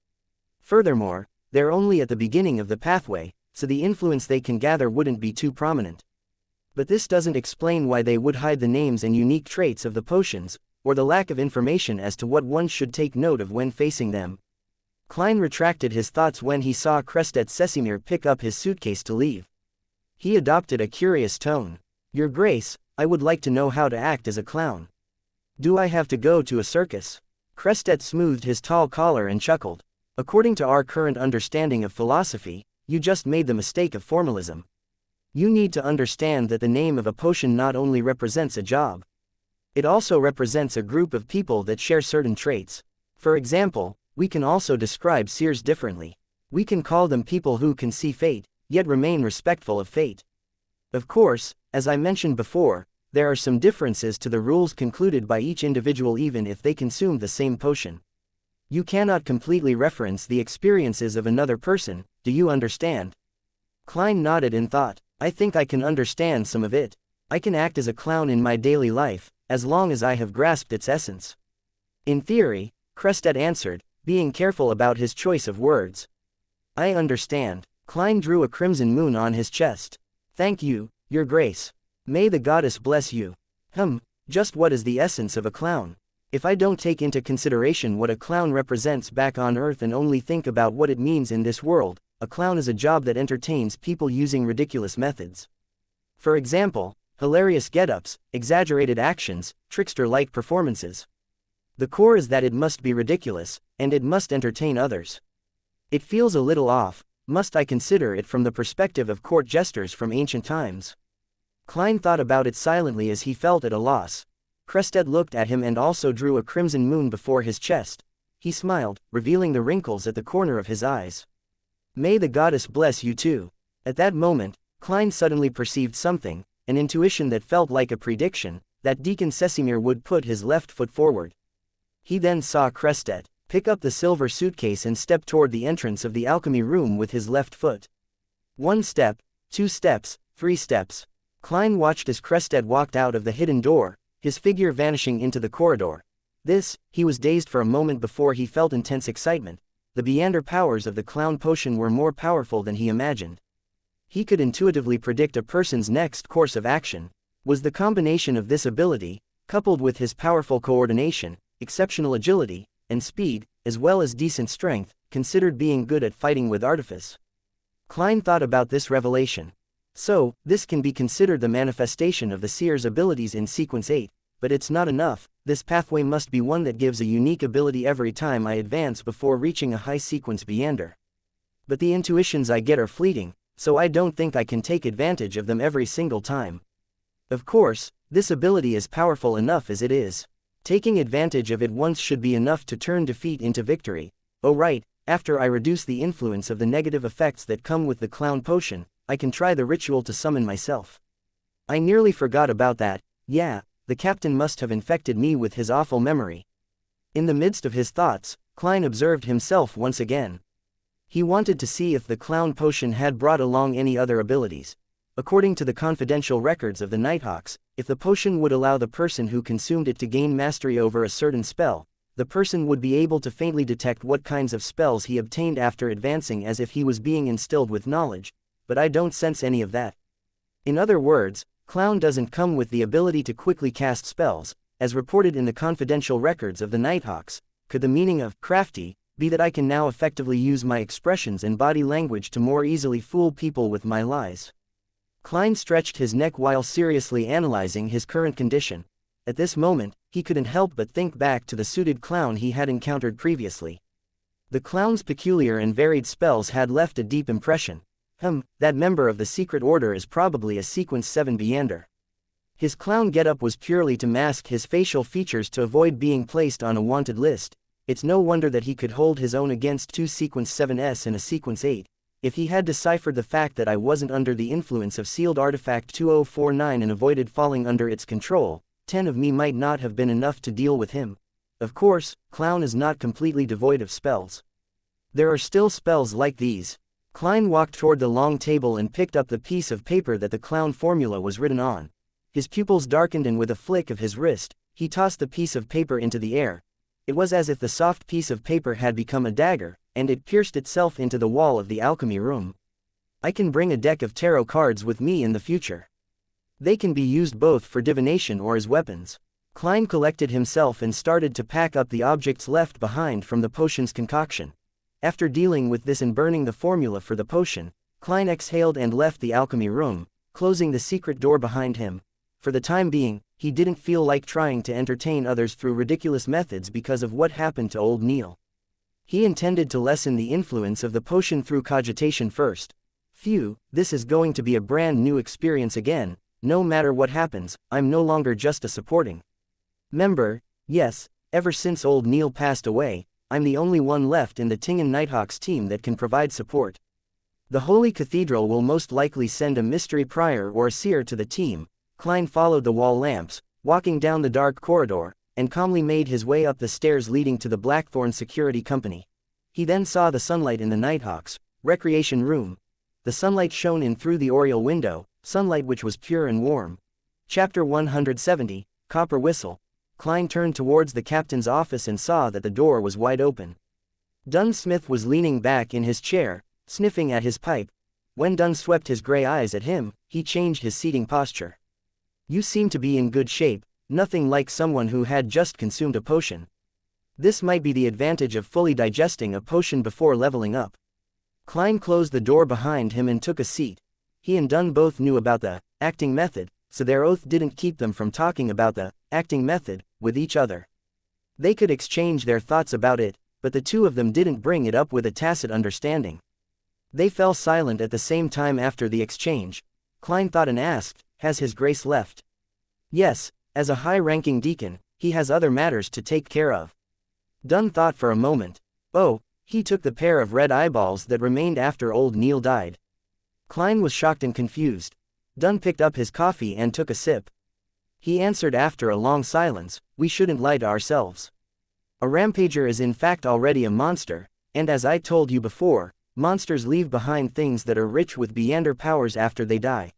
Furthermore, they're only at the beginning of the pathway, so the influence they can gather wouldn't be too prominent. But this doesn't explain why they would hide the names and unique traits of the potions, or the lack of information as to what one should take note of when facing them. Klein retracted his thoughts when he saw Crested Sesimir pick up his suitcase to leave. He adopted a curious tone. "Your Grace, I would like to know how to act as a clown. Do I have to go to a circus?" Crested smoothed his tall collar and chuckled. "According to our current understanding of philosophy, you just made the mistake of formalism. You need to understand that the name of a potion not only represents a job. It also represents a group of people that share certain traits. For example, we can also describe seers differently. We can call them people who can see fate, yet remain respectful of fate. Of course, as I mentioned before, there are some differences to the rules concluded by each individual even if they consume the same potion. You cannot completely reference the experiences of another person, do you understand?" Klein nodded in thought. "I think I can understand some of it. I can act as a clown in my daily life, as long as I have grasped its essence." "In theory," Crested answered, being careful about his choice of words. "I understand." Klein drew a crimson moon on his chest. "Thank you, Your Grace. May the goddess bless you." Just what is the essence of a clown?" If I don't take into consideration what a clown represents back on Earth and only think about what it means in this world, a clown is a job that entertains people using ridiculous methods. For example, hilarious get-ups, exaggerated actions, trickster-like performances. The core is that it must be ridiculous, and it must entertain others. It feels a little off. Must I consider it from the perspective of court jesters from ancient times? Klein thought about it silently as he felt at a loss. Crested looked at him and also drew a crimson moon before his chest. He smiled, revealing the wrinkles at the corner of his eyes. May the goddess bless you too. At that moment, Klein suddenly perceived something, an intuition that felt like a prediction, that Deacon Sesimir would put his left foot forward. He then saw Crested pick up the silver suitcase and step toward the entrance of the alchemy room with his left foot. 1 step, 2 steps, 3 steps. Klein watched as Crested walked out of the hidden door, his figure vanishing into the corridor. He was dazed for a moment before he felt intense excitement. The Beander powers of the clown potion were more powerful than he imagined. He could intuitively predict a person's next course of action. Was the combination of this ability, coupled with his powerful coordination, exceptional agility, and speed, as well as decent strength, considered being good at fighting with artifice? Klein thought about this revelation. So, this can be considered the manifestation of the seer's abilities in Sequence 8, but it's not enough. This pathway must be one that gives a unique ability every time I advance before reaching a high sequence Beander. But the intuitions I get are fleeting, so I don't think I can take advantage of them every single time. Of course, this ability is powerful enough as it is. Taking advantage of it once should be enough to turn defeat into victory. Oh right, after I reduce the influence of the negative effects that come with the clown potion, I can try the ritual to summon myself. I nearly forgot about that. Yeah, the captain must have infected me with his awful memory. In the midst of his thoughts, Klein observed himself once again. He wanted to see if the clown potion had brought along any other abilities. According to the confidential records of the Nighthawks, if the potion would allow the person who consumed it to gain mastery over a certain spell, the person would be able to faintly detect what kinds of spells he obtained after advancing as if he was being instilled with knowledge. But I don't sense any of that. In other words, Clown doesn't come with the ability to quickly cast spells, as reported in the confidential records of the Nighthawks. Could the meaning of crafty be that I can now effectively use my expressions and body language to more easily fool people with my lies? Klein stretched his neck while seriously analyzing his current condition. At this moment, he couldn't help but think back to the suited clown he had encountered previously. The clown's peculiar and varied spells had left a deep impression. That member of the secret order is probably a Sequence 7 Beander. His clown getup was purely to mask his facial features to avoid being placed on a wanted list. It's no wonder that he could hold his own against 2 Sequence 7s and a Sequence 8. If he had deciphered the fact that I wasn't under the influence of sealed artifact 2049 and avoided falling under its control, 10 of me might not have been enough to deal with him. Of course, Clown is not completely devoid of spells. There are still spells like these. Klein walked toward the long table and picked up the piece of paper that the clown formula was written on. His pupils darkened and with a flick of his wrist, he tossed the piece of paper into the air. It was as if the soft piece of paper had become a dagger, and it pierced itself into the wall of the alchemy room. I can bring a deck of tarot cards with me in the future. They can be used both for divination or as weapons. Klein collected himself and started to pack up the objects left behind from the potion's concoction. After dealing with this and burning the formula for the potion, Klein exhaled and left the alchemy room, closing the secret door behind him. For the time being, he didn't feel like trying to entertain others through ridiculous methods because of what happened to old Neil. He intended to lessen the influence of the potion through cogitation first. Phew, this is going to be a brand new experience again. No matter what happens, I'm no longer just a supporting member. Yes, ever since old Neil passed away, I'm the only one left in the Tingen Nighthawks team that can provide support. The Holy Cathedral will most likely send a mystery prior or a seer to the team. Klein followed the wall lamps, walking down the dark corridor, and calmly made his way up the stairs leading to the Blackthorn Security Company. He then saw the sunlight in the Nighthawks' recreation room. The sunlight shone in through the oriel window, sunlight which was pure and warm. Chapter 170, Copper Whistle. Klein turned towards the captain's office and saw that the door was wide open. Dunn Smith was leaning back in his chair, sniffing at his pipe. When Dunn swept his gray eyes at him, he changed his seating posture. You seem to be in good shape. nothing like someone who had just consumed a potion. This might be the advantage of fully digesting a potion before leveling up. Klein closed the door behind him and took a seat. He and Dunn both knew about the acting method, so their oath didn't keep them from talking about the acting method with each other. They could exchange their thoughts about it, but the two of them didn't bring it up with a tacit understanding. They fell silent at the same time after the exchange. Klein thought and asked, "Has His Grace left?" "Yes, as a high-ranking deacon, he has other matters to take care of." Dunn thought for a moment. "Oh, he took the pair of red eyeballs that remained after old Neil died." Klein was shocked and confused. Dunn picked up his coffee and took a sip. He answered after a long silence, "We shouldn't lie to ourselves. A rampager is in fact already a monster, and as I told you before, monsters leave behind things that are rich with beyonder powers after they die.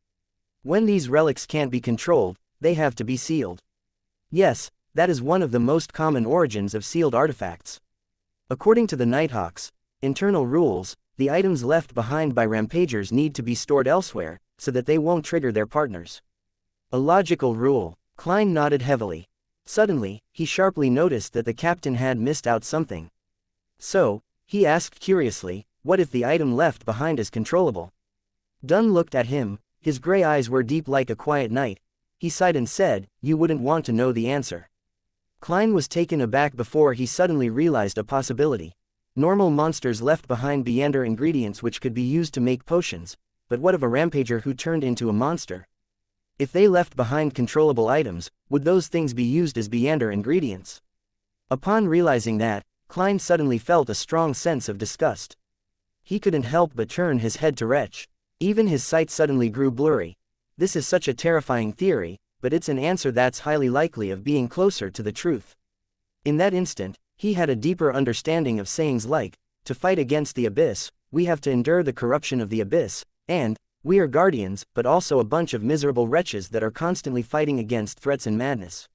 When these relics can't be controlled, they have to be sealed. Yes, that is one of the most common origins of sealed artifacts. According to the Nighthawks' internal rules, the items left behind by rampagers need to be stored elsewhere, so that they won't trigger their partners. A logical rule. Klein nodded heavily. Suddenly, he sharply noticed that the captain had missed out something. So, he asked curiously, what if the item left behind is controllable? Dunn looked at him, his gray eyes were deep like a quiet night. He sighed and said, "You wouldn't want to know the answer." Klein was taken aback before he suddenly realized a possibility. Normal monsters left behind beyonder ingredients which could be used to make potions, but what of a rampager who turned into a monster? If they left behind controllable items, would those things be used as beyonder ingredients? Upon realizing that, Klein suddenly felt a strong sense of disgust. He couldn't help but turn his head to retch. Even his sight suddenly grew blurry. This is such a terrifying theory, but it's an answer that's highly likely of being closer to the truth. In that instant, he had a deeper understanding of sayings like, "To fight against the abyss, we have to endure the corruption of the abyss," and, "We are guardians, but also a bunch of miserable wretches that are constantly fighting against threats and madness."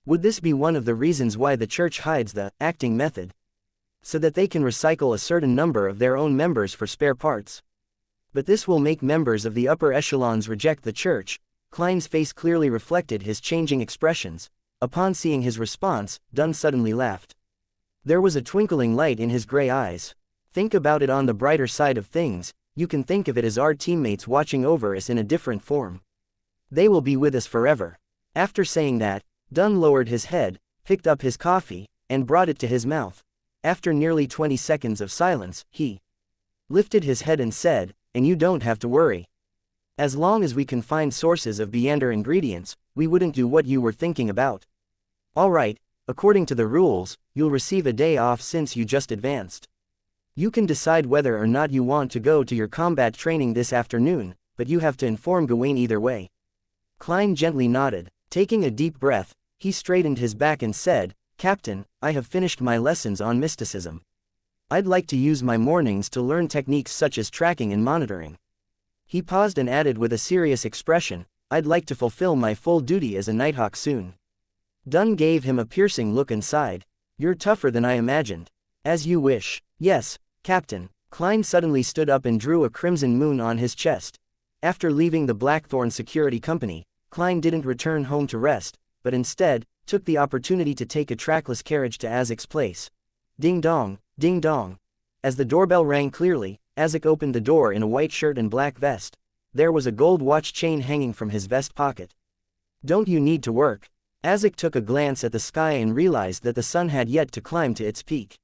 Would this be one of the reasons why the church hides the acting method? So that they can recycle a certain number of their own members for spare parts. But this will make members of the upper echelons reject the church. Klein's face clearly reflected his changing expressions. Upon seeing his response, Dunn suddenly laughed. There was a twinkling light in his gray eyes. "Think about it on the brighter side of things. You can think of it as our teammates watching over us in a different form. They will be with us forever." After saying that, Dunn lowered his head, picked up his coffee, and brought it to his mouth. After nearly 20 seconds of silence, he lifted his head and said, "And you don't have to worry. As long as we can find sources of beyonder ingredients, we wouldn't do what you were thinking about. All right, according to the rules, you'll receive a day off since you just advanced. You can decide whether or not you want to go to your combat training this afternoon, but you have to inform Gawain either way." Klein gently nodded. Taking a deep breath, he straightened his back and said, "Captain, I have finished my lessons on mysticism. I'd like to use my mornings to learn techniques such as tracking and monitoring." He paused and added with a serious expression, "I'd like to fulfill my full duty as a Nighthawk soon." Dunn gave him a piercing look and sighed. "You're tougher than I imagined." "As you wish." "Yes, Captain." Klein suddenly stood up and drew a crimson moon on his chest. After leaving the Blackthorn Security Company, Klein didn't return home to rest, but instead, took the opportunity to take a trackless carriage to Azek's place. Ding dong, ding dong. As the doorbell rang clearly, Azek opened the door in a white shirt and black vest. There was a gold watch chain hanging from his vest pocket. "Don't you need to work?" Azek took a glance at the sky and realized that the sun had yet to climb to its peak.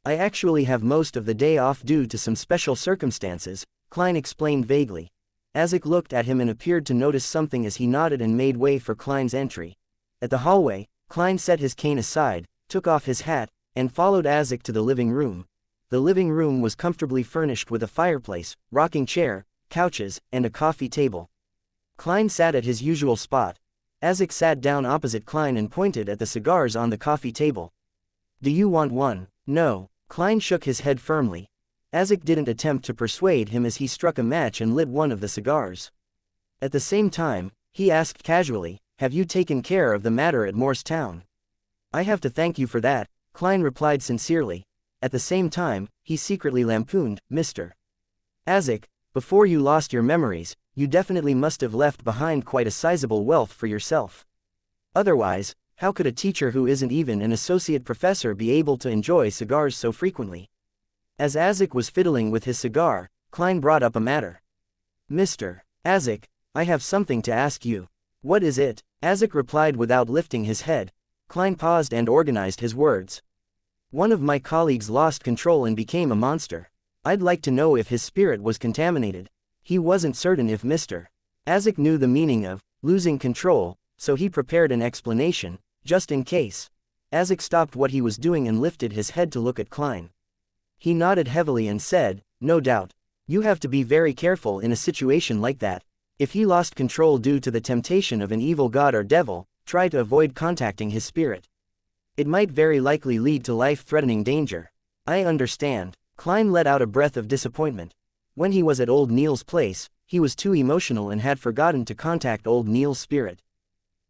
"I actually have most of the day off due to some special circumstances," Klein explained vaguely. Azek looked at him and appeared to notice something as he nodded and made way for Klein's entry. At the hallway, Klein set his cane aside, took off his hat, and followed Azek to the living room. The living room was comfortably furnished with a fireplace, rocking chair, couches, and a coffee table. Klein sat at his usual spot. Azek sat down opposite Klein and pointed at the cigars on the coffee table. "Do you want one?" "No." Klein shook his head firmly. Azek didn't attempt to persuade him as he struck a match and lit one of the cigars. At the same time, he asked casually, "Have you taken care of the matter at Morristown?" "I have to thank you for that," Klein replied sincerely. At the same time, he secretly lampooned, "Mr. Azek, before you lost your memories, you definitely must have left behind quite a sizable wealth for yourself." Otherwise, how could a teacher who isn't even an associate professor be able to enjoy cigars so frequently? As Azek was fiddling with his cigar, Klein brought up a matter. "Mr. Azek, I have something to ask you." "What is it?" Azek replied without lifting his head. Klein paused and organized his words. "One of my colleagues lost control and became a monster. I'd like to know if his spirit was contaminated." He wasn't certain if Mr. Azek knew the meaning of losing control, so he prepared an explanation, just in case. Azek stopped what he was doing and lifted his head to look at Klein. He nodded heavily and said, "No doubt. You have to be very careful in a situation like that. If he lost control due to the temptation of an evil god or devil, try to avoid contacting his spirit. It might very likely lead to life-threatening danger." "I understand." Klein let out a breath of disappointment. When he was at old Neil's place, he was too emotional and had forgotten to contact old Neil's spirit.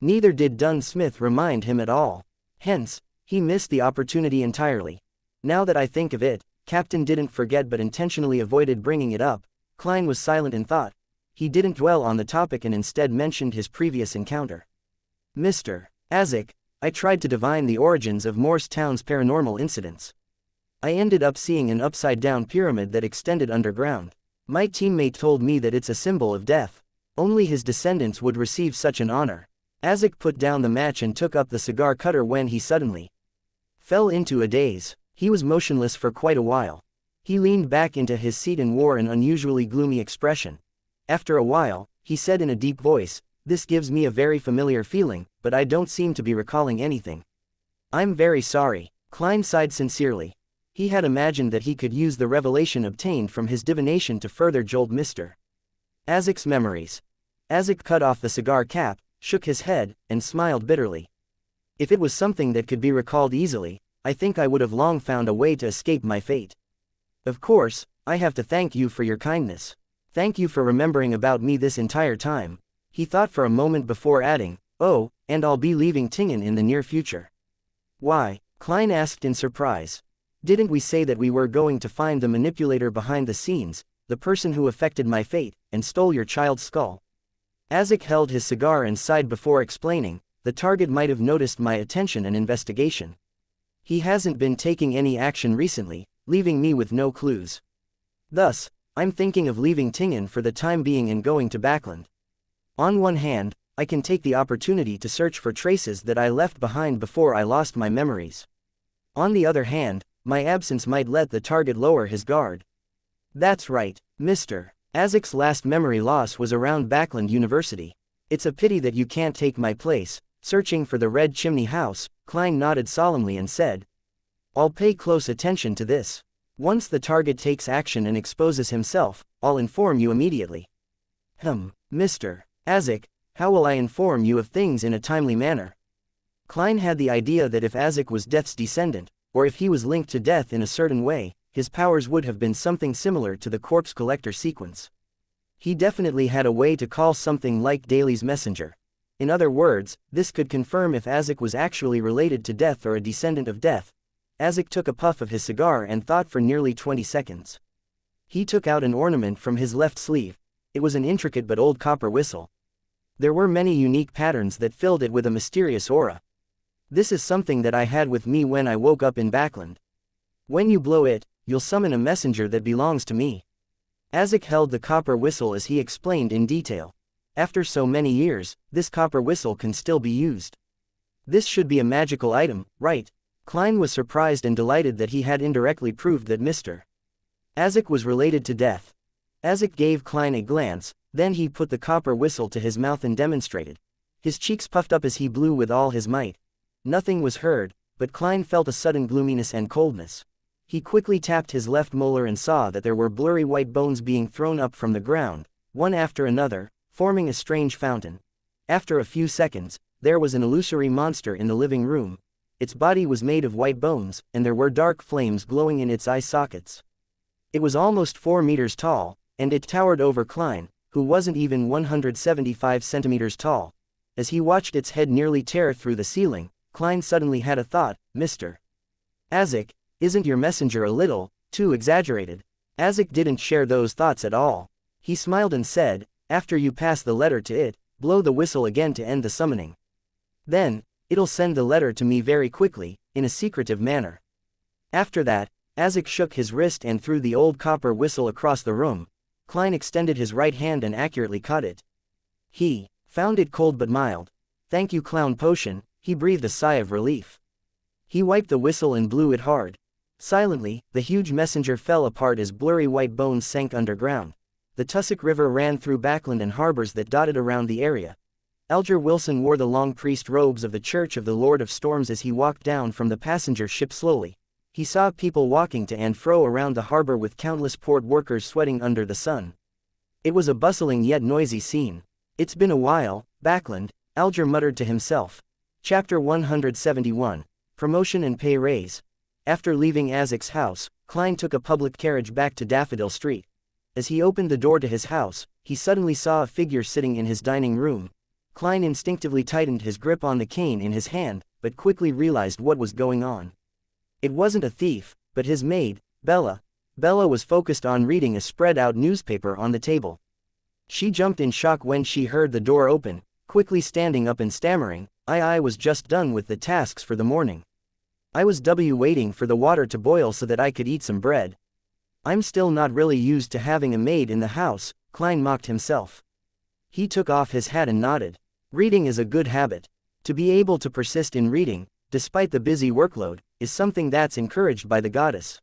Neither did Dunn Smith remind him at all. Hence, he missed the opportunity entirely. Now that I think of it, Captain didn't forget but intentionally avoided bringing it up. Klein was silent in thought. He didn't dwell on the topic and instead mentioned his previous encounter. "Mr. Azek, I tried to divine the origins of Morristown's paranormal incidents. I ended up seeing an upside-down pyramid that extended underground. My teammate told me that it's a symbol of death. Only his descendants would receive such an honor." Azek put down the match and took up the cigar cutter when he suddenly fell into a daze. He was motionless for quite a while. He leaned back into his seat and wore an unusually gloomy expression. After a while, he said in a deep voice, "This gives me a very familiar feeling, but I don't seem to be recalling anything." "I'm very sorry." Klein sighed sincerely. He had imagined that he could use the revelation obtained from his divination to further jolt Mr. Azek's memories. Azek cut off the cigar cap, shook his head, and smiled bitterly. "If it was something that could be recalled easily, I think I would have long found a way to escape my fate. Of course, I have to thank you for your kindness. Thank you for remembering about me this entire time." He thought for a moment before adding, "Oh, and I'll be leaving Tingen in the near future." "Why?" Klein asked in surprise. "Didn't we say that we were going to find the manipulator behind the scenes, the person who affected my fate, and stole your child's skull?" Azek held his cigar and sighed before explaining, "The target might have noticed my attention and investigation. He hasn't been taking any action recently, leaving me with no clues. Thus, I'm thinking of leaving Tingen for the time being and going to Backland. On one hand, I can take the opportunity to search for traces that I left behind before I lost my memories. On the other hand, my absence might let the target lower his guard." "That's right, Mr. Azek's last memory loss was around Backland University. It's a pity that you can't take my place, searching for the Red Chimney House." Klein nodded solemnly and said, "I'll pay close attention to this. Once the target takes action and exposes himself, I'll inform you immediately." Mr. Azek, how will I inform you of things in a timely manner?" Klein had the idea that if Azek was Death's descendant, or if he was linked to Death in a certain way, his powers would have been something similar to the corpse collector sequence. He definitely had a way to call something like Daly's messenger. In other words, this could confirm if Azek was actually related to Death or a descendant of Death. Azek took a puff of his cigar and thought for nearly 20 seconds. He took out an ornament from his left sleeve. It was an intricate but old copper whistle. There were many unique patterns that filled it with a mysterious aura. "This is something that I had with me when I woke up in Backland. When you blow it, you'll summon a messenger that belongs to me." Azek held the copper whistle as he explained in detail. "After so many years, this copper whistle can still be used. This should be a magical item, right?" Klein was surprised and delighted that he had indirectly proved that Mr. Azek was related to Death. Azek gave Klein a glance, then he put the copper whistle to his mouth and demonstrated. His cheeks puffed up as he blew with all his might. Nothing was heard, but Klein felt a sudden gloominess and coldness. He quickly tapped his left molar and saw that there were blurry white bones being thrown up from the ground, one after another, forming a strange fountain. After a few seconds, there was an illusory monster in the living room. Its body was made of white bones, and there were dark flames glowing in its eye sockets. It was almost 4 meters tall, and it towered over Klein, who wasn't even 175 centimeters tall. As he watched its head nearly tear through the ceiling, Klein suddenly had a thought, "Mr. Azek, isn't your messenger a little too exaggerated?" Azek didn't share those thoughts at all. He smiled and said, "After you pass the letter to it, blow the whistle again to end the summoning." Then, it'll send the letter to me very quickly, in a secretive manner. After that, Isaac shook his wrist and threw the old copper whistle across the room. Klein extended his right hand and accurately caught it. He found it cold but mild. Thank you, clown potion, he breathed a sigh of relief. He wiped the whistle and blew it hard. Silently, the huge messenger fell apart as blurry white bones sank underground. The Tussock River ran through backland and harbors that dotted around the area. Alger Wilson wore the long priest robes of the Church of the Lord of Storms as he walked down from the passenger ship slowly. He saw people walking to and fro around the harbor with countless port workers sweating under the sun. It was a bustling yet noisy scene. It's been a while, Backland, Alger muttered to himself. Chapter 171. Promotion and Pay Raise. After leaving Isaac's house, Klein took a public carriage back to Daffodil Street. As he opened the door to his house, he suddenly saw a figure sitting in his dining room. Klein instinctively tightened his grip on the cane in his hand, but quickly realized what was going on. It wasn't a thief, but his maid, Bella. Bella was focused on reading a spread-out newspaper on the table. She jumped in shock when she heard the door open, quickly standing up and stammering, I was just done with the tasks for the morning. I was waiting for the water to boil so that I could eat some bread. I'm still not really used to having a maid in the house, Klein mocked himself. He took off his hat and nodded. Reading is a good habit. To be able to persist in reading, despite the busy workload, is something that's encouraged by the goddess.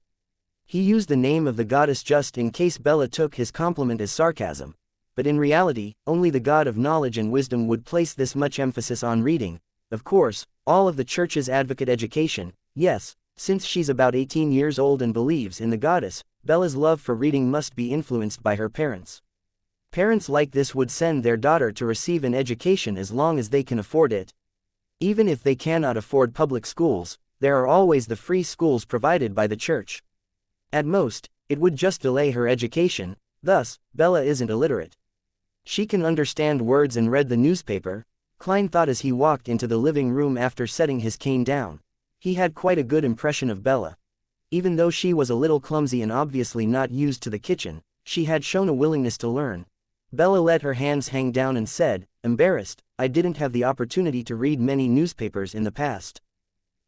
He used the name of the goddess just in case Bella took his compliment as sarcasm. But in reality, only the god of knowledge and wisdom would place this much emphasis on reading. Of course, all of the church's advocate education, yes, since she's about 18 years old and believes in the goddess, Bella's love for reading must be influenced by her parents. Parents like this would send their daughter to receive an education as long as they can afford it. Even if they cannot afford public schools, there are always the free schools provided by the church. At most, it would just delay her education, thus, Bella isn't illiterate. She can understand words and read the newspaper, Klein thought as he walked into the living room after setting his cane down. He had quite a good impression of Bella. Even though she was a little clumsy and obviously not used to the kitchen, she had shown a willingness to learn. Bella let her hands hang down and said, embarrassed, I didn't have the opportunity to read many newspapers in the past.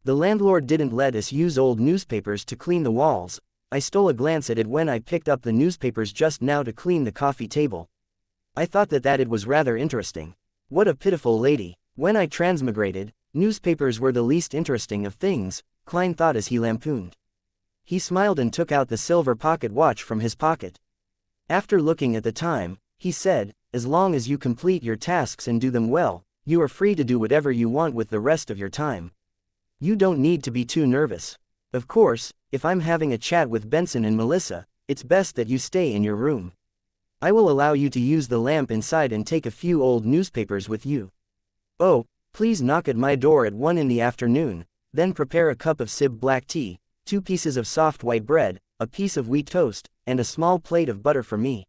The landlord didn't let us use old newspapers to clean the walls. I stole a glance at it when I picked up the newspapers just now to clean the coffee table. I thought that it was rather interesting. What a pitiful lady. When I transmigrated, newspapers were the least interesting of things, Klein thought as he lampooned. He smiled and took out the silver pocket watch from his pocket. After looking at the time, he said, as long as you complete your tasks and do them well, you are free to do whatever you want with the rest of your time. You don't need to be too nervous. Of course, if I'm having a chat with Benson and Melissa, it's best that you stay in your room. I will allow you to use the lamp inside and take a few old newspapers with you. Oh, please knock at my door at 1 in the afternoon, then prepare a cup of Sib black tea, 2 pieces of soft white bread, a piece of wheat toast, and a small plate of butter for me.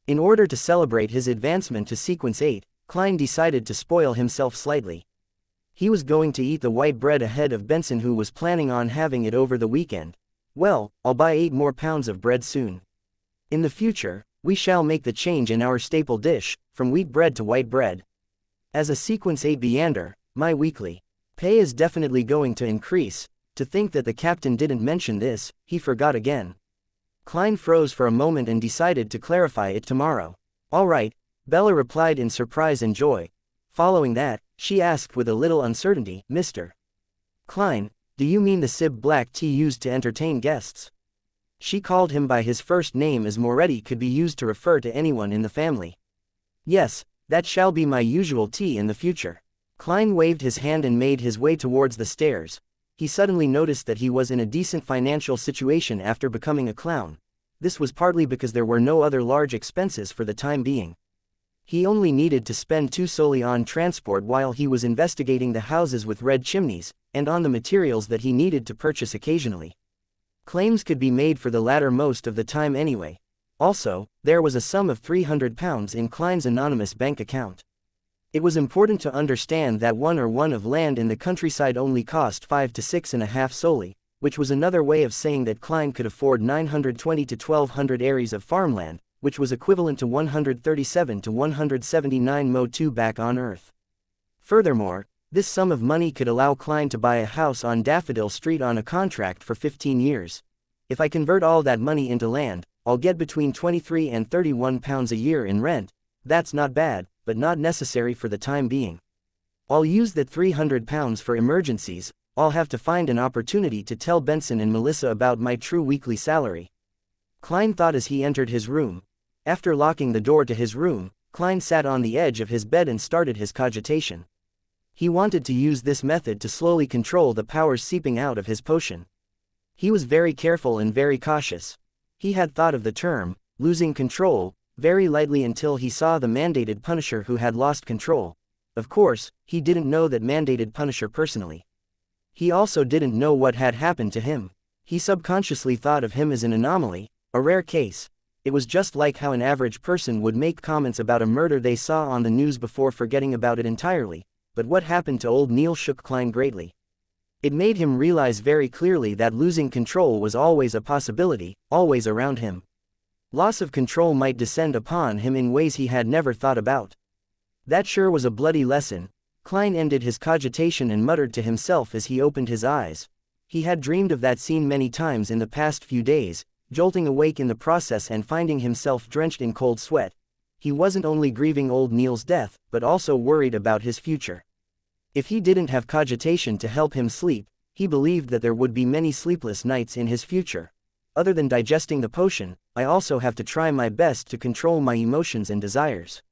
In order to celebrate his advancement to Sequence 8, Klein decided to spoil himself slightly. He was going to eat the white bread ahead of Benson, who was planning on having it over the weekend. Well, I'll buy 8 more pounds of bread soon. In the future, we shall make the change in our staple dish, from wheat bread to white bread. As a Sequence 8 Beander, my weekly pay is definitely going to increase. To think that the captain didn't mention this, he forgot again. Klein froze for a moment and decided to clarify it tomorrow. All right, Bella replied in surprise and joy. Following that, she asked with a little uncertainty, Mr. Klein, do you mean the Sib black tea used to entertain guests? She called him by his first name as Moretti could be used to refer to anyone in the family. Yes, that shall be my usual tea in the future. Klein waved his hand and made his way towards the stairs. He suddenly noticed that he was in a decent financial situation after becoming a clown. This was partly because there were no other large expenses for the time being. He only needed to spend 2 solely on transport while he was investigating the houses with red chimneys, and on the materials that he needed to purchase occasionally. Claims could be made for the latter most of the time anyway. Also, there was a sum of £300 in Klein's anonymous bank account. It was important to understand that 1 or of land in the countryside only cost 5 to 6.5 solely, which was another way of saying that Klein could afford 920 to 1200 ares of farmland, which was equivalent to 137 to 179 mo2 back on Earth. Furthermore, This sum of money could allow Klein to buy a house on Daffodil Street on a contract for 15 years. If I convert all that money into land, I'll get between £23 and £31 a year in rent. That's not bad, but not necessary for the time being. I'll use that £300 for emergencies. I'll have to find an opportunity to tell Benson and Melissa about my true weekly salary. Klein thought as he entered his room. After locking the door to his room, Klein sat on the edge of his bed and started his cogitation. He wanted to use this method to slowly control the powers seeping out of his potion. He was very careful and very cautious. He had thought of the term, losing control, very lightly until he saw the mandated Punisher who had lost control. Of course, he didn't know that mandated Punisher personally. He also didn't know what had happened to him. He subconsciously thought of him as an anomaly, a rare case. It was just like how an average person would make comments about a murder they saw on the news before forgetting about it entirely. But what happened to old Neil shook Klein greatly. It made him realize very clearly that losing control was always a possibility, always around him. Loss of control might descend upon him in ways he had never thought about. That sure was a bloody lesson. Klein ended his cogitation and muttered to himself as he opened his eyes. He had dreamed of that scene many times in the past few days, jolting awake in the process and finding himself drenched in cold sweat. He wasn't only grieving old Neil's death, but also worried about his future. If he didn't have cogitation to help him sleep, he believed that there would be many sleepless nights in his future. Other than digesting the potion, I also have to try my best to control my emotions and desires.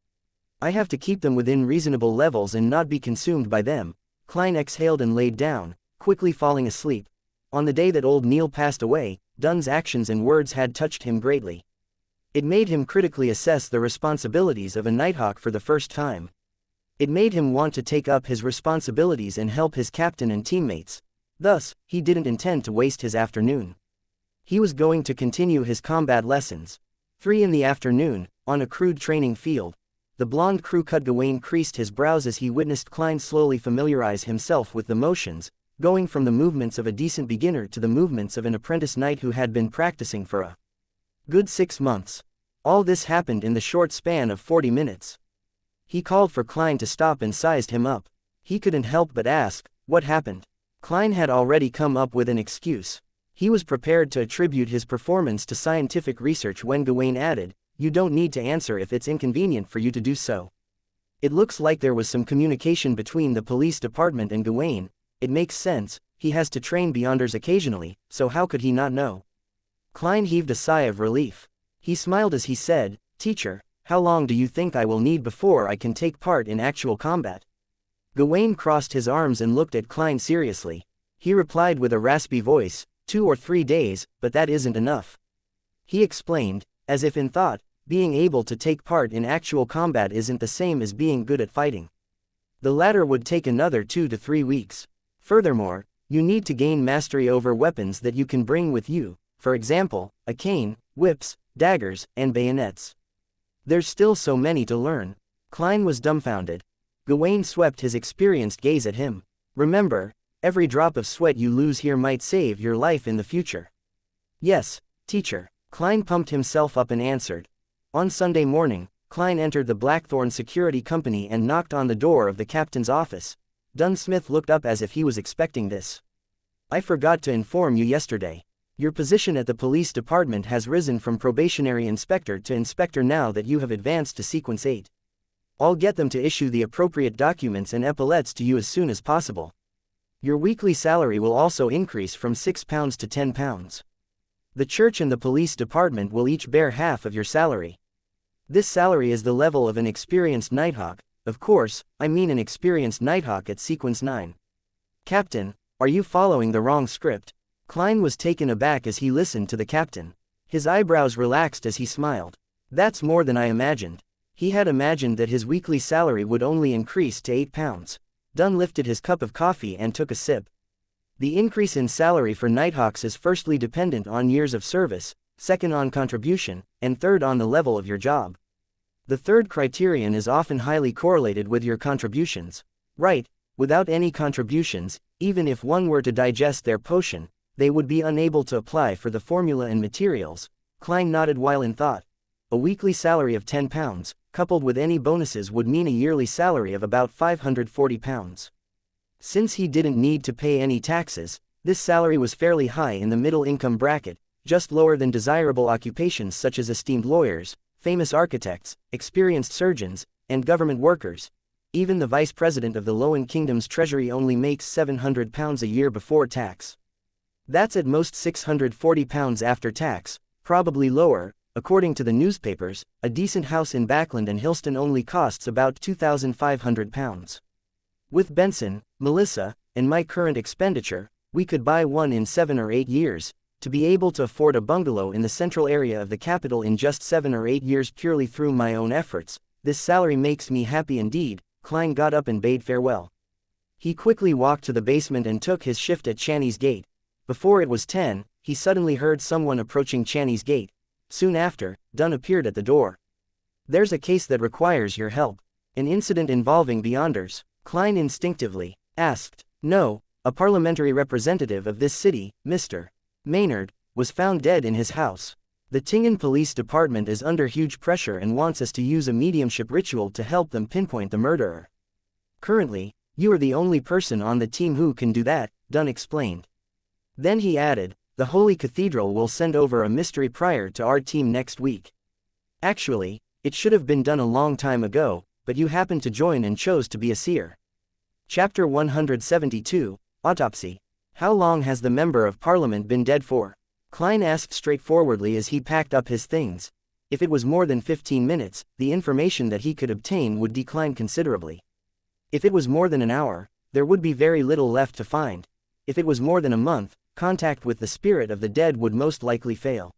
I have to keep them within reasonable levels and not be consumed by them. Klein exhaled and laid down, quickly falling asleep. On the day that old Neil passed away, Dunn's actions and words had touched him greatly. It made him critically assess the responsibilities of a Nighthawk for the first time. It made him want to take up his responsibilities and help his captain and teammates. Thus, he didn't intend to waste his afternoon. He was going to continue his combat lessons. 3 in the afternoon, on a crude training field. The blonde crew cut Gawain creased his brows as he witnessed Klein slowly familiarize himself with the motions, going from the movements of a decent beginner to the movements of an apprentice knight who had been practicing for a good 6 months. All this happened in the short span of 40 minutes. He called for Klein to stop and sized him up. He couldn't help but ask, what happened? Klein had already come up with an excuse. He was prepared to attribute his performance to scientific research when Gawain added, you don't need to answer if it's inconvenient for you to do so. It looks like there was some communication between the police department and Gawain. It makes sense, he has to train Beyonders occasionally, so how could he not know? Klein heaved a sigh of relief. He smiled as he said, Teacher, how long do you think I will need before I can take part in actual combat? Gawain crossed his arms and looked at Klein seriously. He replied with a raspy voice, 2 or 3 days, but that isn't enough. He explained, as if in thought, being able to take part in actual combat isn't the same as being good at fighting. The latter would take another 2 to 3 weeks. Furthermore, you need to gain mastery over weapons that you can bring with you, for example, a cane, whips, daggers, and bayonets. There's still so many to learn. Klein was dumbfounded. Gawain swept his experienced gaze at him. Remember, every drop of sweat you lose here might save your life in the future. Yes, teacher. Klein pumped himself up and answered. On Sunday morning, Klein entered the Blackthorn Security Company and knocked on the door of the captain's office. Dunn Smith looked up as if he was expecting this. I forgot to inform you yesterday. Your position at the police department has risen from probationary inspector to inspector now that you have advanced to sequence 8. I'll get them to issue the appropriate documents and epaulets to you as soon as possible. Your weekly salary will also increase from £6 to £10. The church and the police department will each bear half of your salary. This salary is the level of an experienced Nighthawk, of course, I mean an experienced Nighthawk at sequence 9. Captain, are you following the wrong script? Klein was taken aback as he listened to the captain. His eyebrows relaxed as he smiled. That's more than I imagined. He had imagined that his weekly salary would only increase to £8. Dunn lifted his cup of coffee and took a sip. The increase in salary for Nighthawks is firstly dependent on years of service, second on contribution, and third on the level of your job. The third criterion is often highly correlated with your contributions. Right, without any contributions, even if one were to digest their potion, they would be unable to apply for the formula and materials. Klein nodded while in thought. A weekly salary of £10, coupled with any bonuses would mean a yearly salary of about £540. Since he didn't need to pay any taxes, this salary was fairly high in the middle income bracket, just lower than desirable occupations such as esteemed lawyers, famous architects, experienced surgeons, and government workers. Even the vice president of the Lowen Kingdom's treasury only makes £700 a year before tax. That's at most £640 after tax, probably lower. According to the newspapers, a decent house in Backland and Hillston only costs about £2,500. With Benson, Melissa, and my current expenditure, we could buy one in 7 or 8 years. To be able to afford a bungalow in the central area of the capital in just 7 or 8 years purely through my own efforts, this salary makes me happy indeed. Klein got up and bade farewell. He quickly walked to the basement and took his shift at Channy's gate. Before it was 10, he suddenly heard someone approaching Channy's gate. Soon after, Dunn appeared at the door. "There's a case that requires your help. An incident involving Beyonders," Klein instinctively asked. "No, a parliamentary representative of this city, Mr. Maynard, was found dead in his house. The Tingen Police Department is under huge pressure and wants us to use a mediumship ritual to help them pinpoint the murderer. Currently, you are the only person on the team who can do that," Dunn explained. Then he added, "The Holy Cathedral will send over a mystery prior to our team next week. Actually, it should have been done a long time ago, but you happened to join and chose to be a seer." Chapter 172, Autopsy. "How long has the Member of Parliament been dead for?" Klein asked straightforwardly as he packed up his things. If it was more than 15 minutes, the information that he could obtain would decline considerably. If it was more than an hour, there would be very little left to find. If it was more than a month, contact with the spirit of the dead would most likely fail.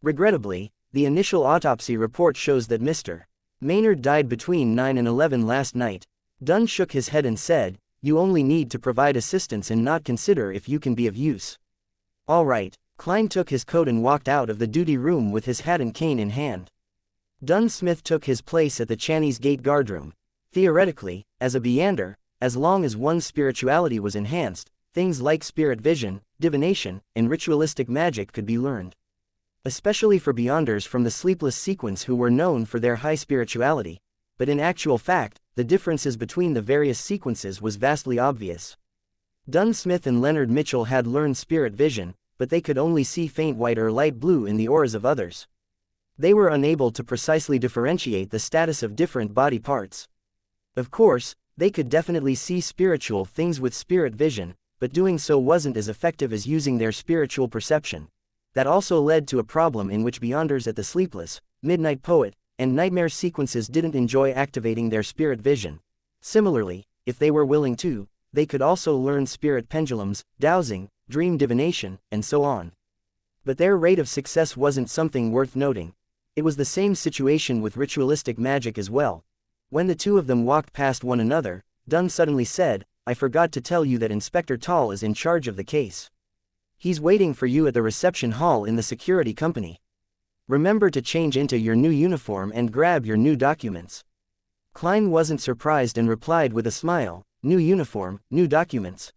Regrettably, the initial autopsy report shows that Mr. Maynard died between 9 and 11 last night. Dunn shook his head and said, "You only need to provide assistance and not consider if you can be of use." "All right." Klein took his coat and walked out of the duty room with his hat and cane in hand. Dunn Smith took his place at the Channy's Gate guardroom. Theoretically, as a Beyander, as long as one's spirituality was enhanced, things like spirit vision, divination, and ritualistic magic could be learned. Especially for Beyonders from the Sleepless Sequence who were known for their high spirituality, but in actual fact, the differences between the various sequences was vastly obvious. Dunn Smith and Leonard Mitchell had learned spirit vision, but they could only see faint white or light blue in the auras of others. They were unable to precisely differentiate the status of different body parts. Of course, they could definitely see spiritual things with spirit vision, but doing so wasn't as effective as using their spiritual perception. That also led to a problem in which Beyonders at the Sleepless, Midnight Poet, and Nightmare sequences didn't enjoy activating their spirit vision. Similarly, if they were willing to, they could also learn spirit pendulums, dowsing, dream divination, and so on. But their rate of success wasn't something worth noting. It was the same situation with ritualistic magic as well. When the two of them walked past one another, Dunn suddenly said, "I forgot to tell you that Inspector Tall is in charge of the case. He's waiting for you at the reception hall in the security company. Remember to change into your new uniform and grab your new documents." Klein wasn't surprised and replied with a smile, "New uniform, new documents.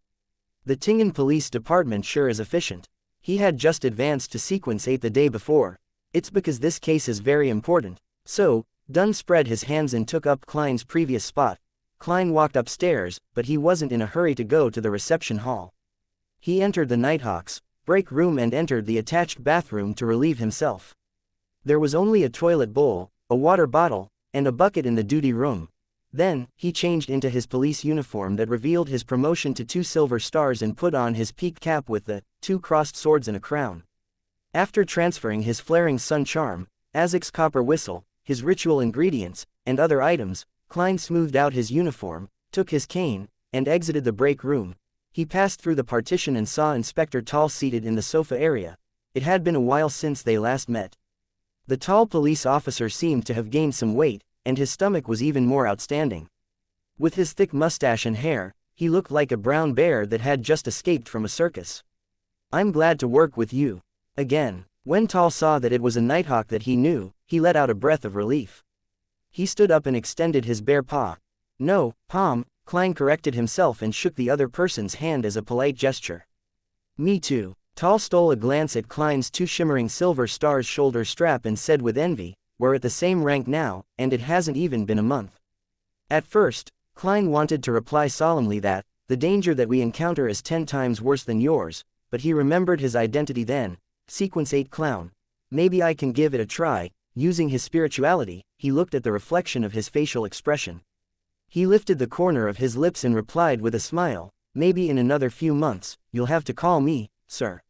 The Tingen Police Department sure is efficient." He had just advanced to Sequence 8 the day before. "It's because this case is very important." So, Dunn spread his hands and took up Klein's previous spot. Klein walked upstairs, but he wasn't in a hurry to go to the reception hall. He entered the Nighthawk's break room and entered the attached bathroom to relieve himself. There was only a toilet bowl, a water bottle, and a bucket in the duty room. Then, he changed into his police uniform that revealed his promotion to 2 silver stars and put on his peaked cap with the 2 crossed swords and a crown. After transferring his flaring sun charm, Azek's copper whistle, his ritual ingredients, and other items, Klein smoothed out his uniform, took his cane, and exited the break room. He passed through the partition and saw Inspector Tall seated in the sofa area. It had been a while since they last met. The tall police officer seemed to have gained some weight, and his stomach was even more outstanding. With his thick mustache and hair, he looked like a brown bear that had just escaped from a circus. "I'm glad to work with you again." When Tall saw that it was a Nighthawk that he knew, he let out a breath of relief. He stood up and extended his bare paw. "No, palm," Klein corrected himself and shook the other person's hand as a polite gesture. "Me too." Tall stole a glance at Klein's 2 shimmering silver stars shoulder strap and said with envy, "We're at the same rank now, and it hasn't even been a month." At first, Klein wanted to reply solemnly that, The danger that we encounter is 10 times worse than yours, but he remembered his identity then. Sequence 8 clown. Maybe I can give it a try. Using his spirituality, he looked at the reflection of his facial expression. He lifted the corner of his lips and replied with a smile, maybe in another few months, you'll have to call me, sir.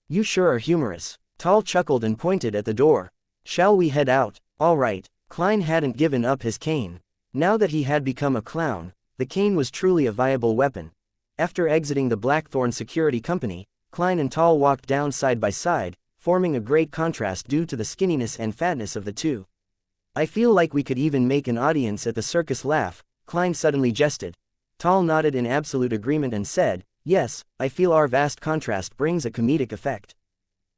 You sure are humorous. Tal chuckled and pointed at the door. Shall we head out? All right. Klein hadn't given up his cane. Now that he had become a clown, the cane was truly a viable weapon. After exiting the Blackthorn Security Company, Klein and Tal walked down side by side, forming a great contrast due to the skinniness and fatness of the two. I feel like we could even make an audience at the circus laugh, Klein suddenly jested. Tal nodded in absolute agreement and said, yes, I feel our vast contrast brings a comedic effect.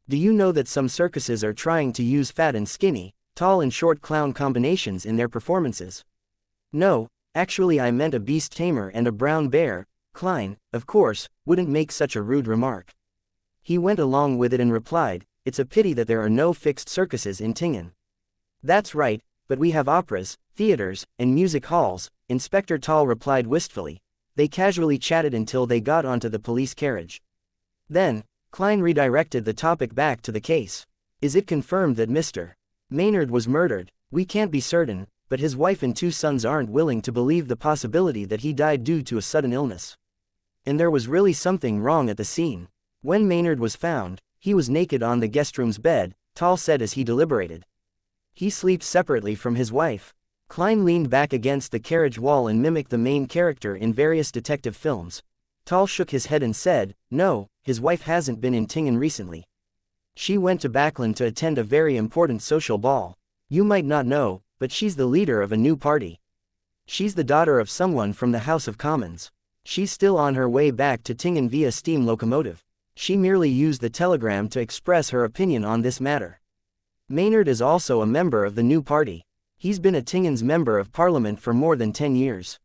Do you know that some circuses are trying to use fat and skinny, tall and short clown combinations in their performances? No, actually I meant a beast tamer and a brown bear. Klein, of course, wouldn't make such a rude remark. He went along with it and replied, it's a pity that there are no fixed circuses in Tingen. That's right, but we have operas, theaters, and music halls, Inspector Tal replied wistfully. They casually chatted until they got onto the police carriage. Then, Klein redirected the topic back to the case. Is it confirmed that Mr. Maynard was murdered? We can't be certain, but his wife and 2 sons aren't willing to believe the possibility that he died due to a sudden illness. And there was really something wrong at the scene. When Maynard was found, he was naked on the guest room's bed, Tal said as he deliberated. He sleeps separately from his wife. Klein leaned back against the carriage wall and mimicked the main character in various detective films. Tal shook his head and said, no, his wife hasn't been in Tingen recently. She went to Backlund to attend a very important social ball. You might not know, but she's the leader of a new party. She's the daughter of someone from the House of Commons. She's still on her way back to Tingen via steam locomotive. She merely used the telegram to express her opinion on this matter. Maynard is also a member of the new party. He's been a Tingen's member of parliament for more than 10 years.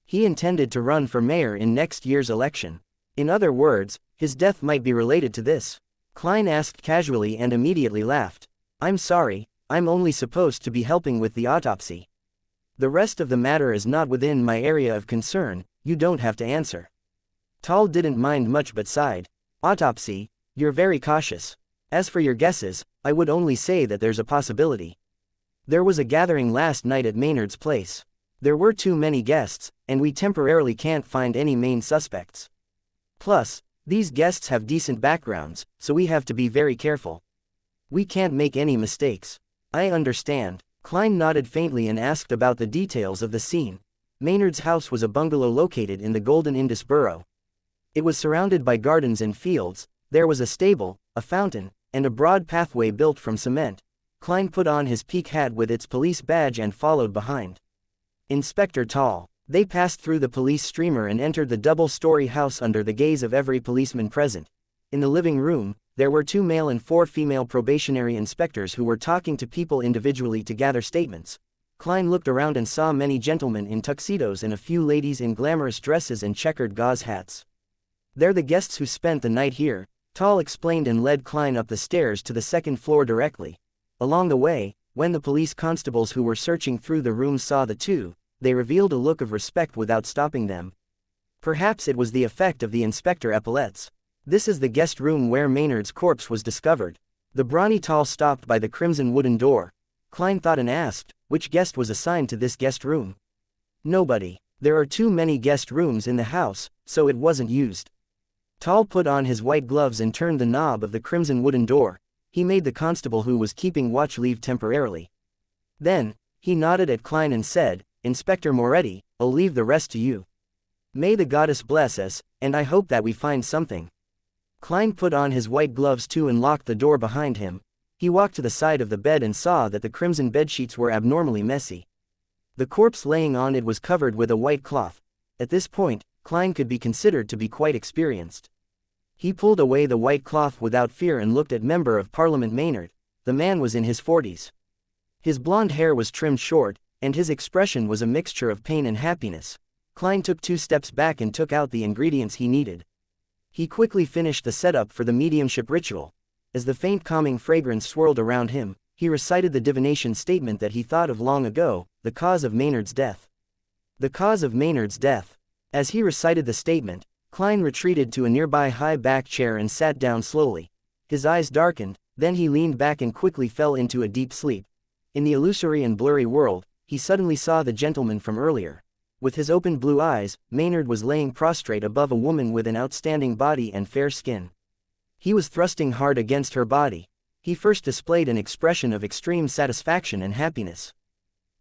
He intended to run for mayor in next year's election. In other words, his death might be related to this. Klein asked casually and immediately laughed. I'm sorry, I'm only supposed to be helping with the autopsy. The rest of the matter is not within my area of concern, you don't have to answer. Tal didn't mind much but sighed. Autopsy, you're very cautious. As for your guesses, I would only say that there's a possibility. There was a gathering last night at Maynard's place. There were too many guests, and we temporarily can't find any main suspects. Plus, these guests have decent backgrounds, so we have to be very careful. We can't make any mistakes. I understand. Klein nodded faintly and asked about the details of the scene. Maynard's house was a bungalow located in the Golden Indus borough. It was surrounded by gardens and fields. There was a stable, a fountain, and a broad pathway built from cement. Klein put on his peak hat with its police badge and followed behind Inspector Tal. They passed through the police streamer and entered the double-story house under the gaze of every policeman present. In the living room, there were 2 male and 4 female probationary inspectors who were talking to people individually to gather statements. Klein looked around and saw many gentlemen in tuxedos and a few ladies in glamorous dresses and checkered gauze hats. They're the guests who spent the night here, Tal explained and led Klein up the stairs to the 2nd floor directly. Along the way, when the police constables who were searching through the room saw the two, they revealed a look of respect without stopping them. Perhaps it was the effect of the inspector epaulets. This is the guest room where Maynard's corpse was discovered. The brawny Tal stopped by the crimson wooden door. Klein thought and asked, which guest was assigned to this guest room? Nobody. There are too many guest rooms in the house, so it wasn't used. Tal put on his white gloves and turned the knob of the crimson wooden door. He made the constable who was keeping watch leave temporarily. Then, he nodded at Klein and said, Inspector Moretti, I'll leave the rest to you. May the goddess bless us, and I hope that we find something. Klein put on his white gloves too and locked the door behind him. He walked to the side of the bed and saw that the crimson bedsheets were abnormally messy. The corpse laying on it was covered with a white cloth. At this point, Klein could be considered to be quite experienced. He pulled away the white cloth without fear and looked at Member of Parliament Maynard. The man was in his 40s. His blonde hair was trimmed short, and his expression was a mixture of pain and happiness. Klein took 2 steps back and took out the ingredients he needed. He quickly finished the setup for the mediumship ritual. As the faint calming fragrance swirled around him, he recited the divination statement that he thought of long ago, the cause of Maynard's death. The cause of Maynard's death. As he recited the statement, Klein retreated to a nearby high-back chair and sat down slowly. His eyes darkened, then he leaned back and quickly fell into a deep sleep. In the illusory and blurry world, he suddenly saw the gentleman from earlier. With his open blue eyes, Maynard was laying prostrate above a woman with an outstanding body and fair skin. He was thrusting hard against her body. He first displayed an expression of extreme satisfaction and happiness.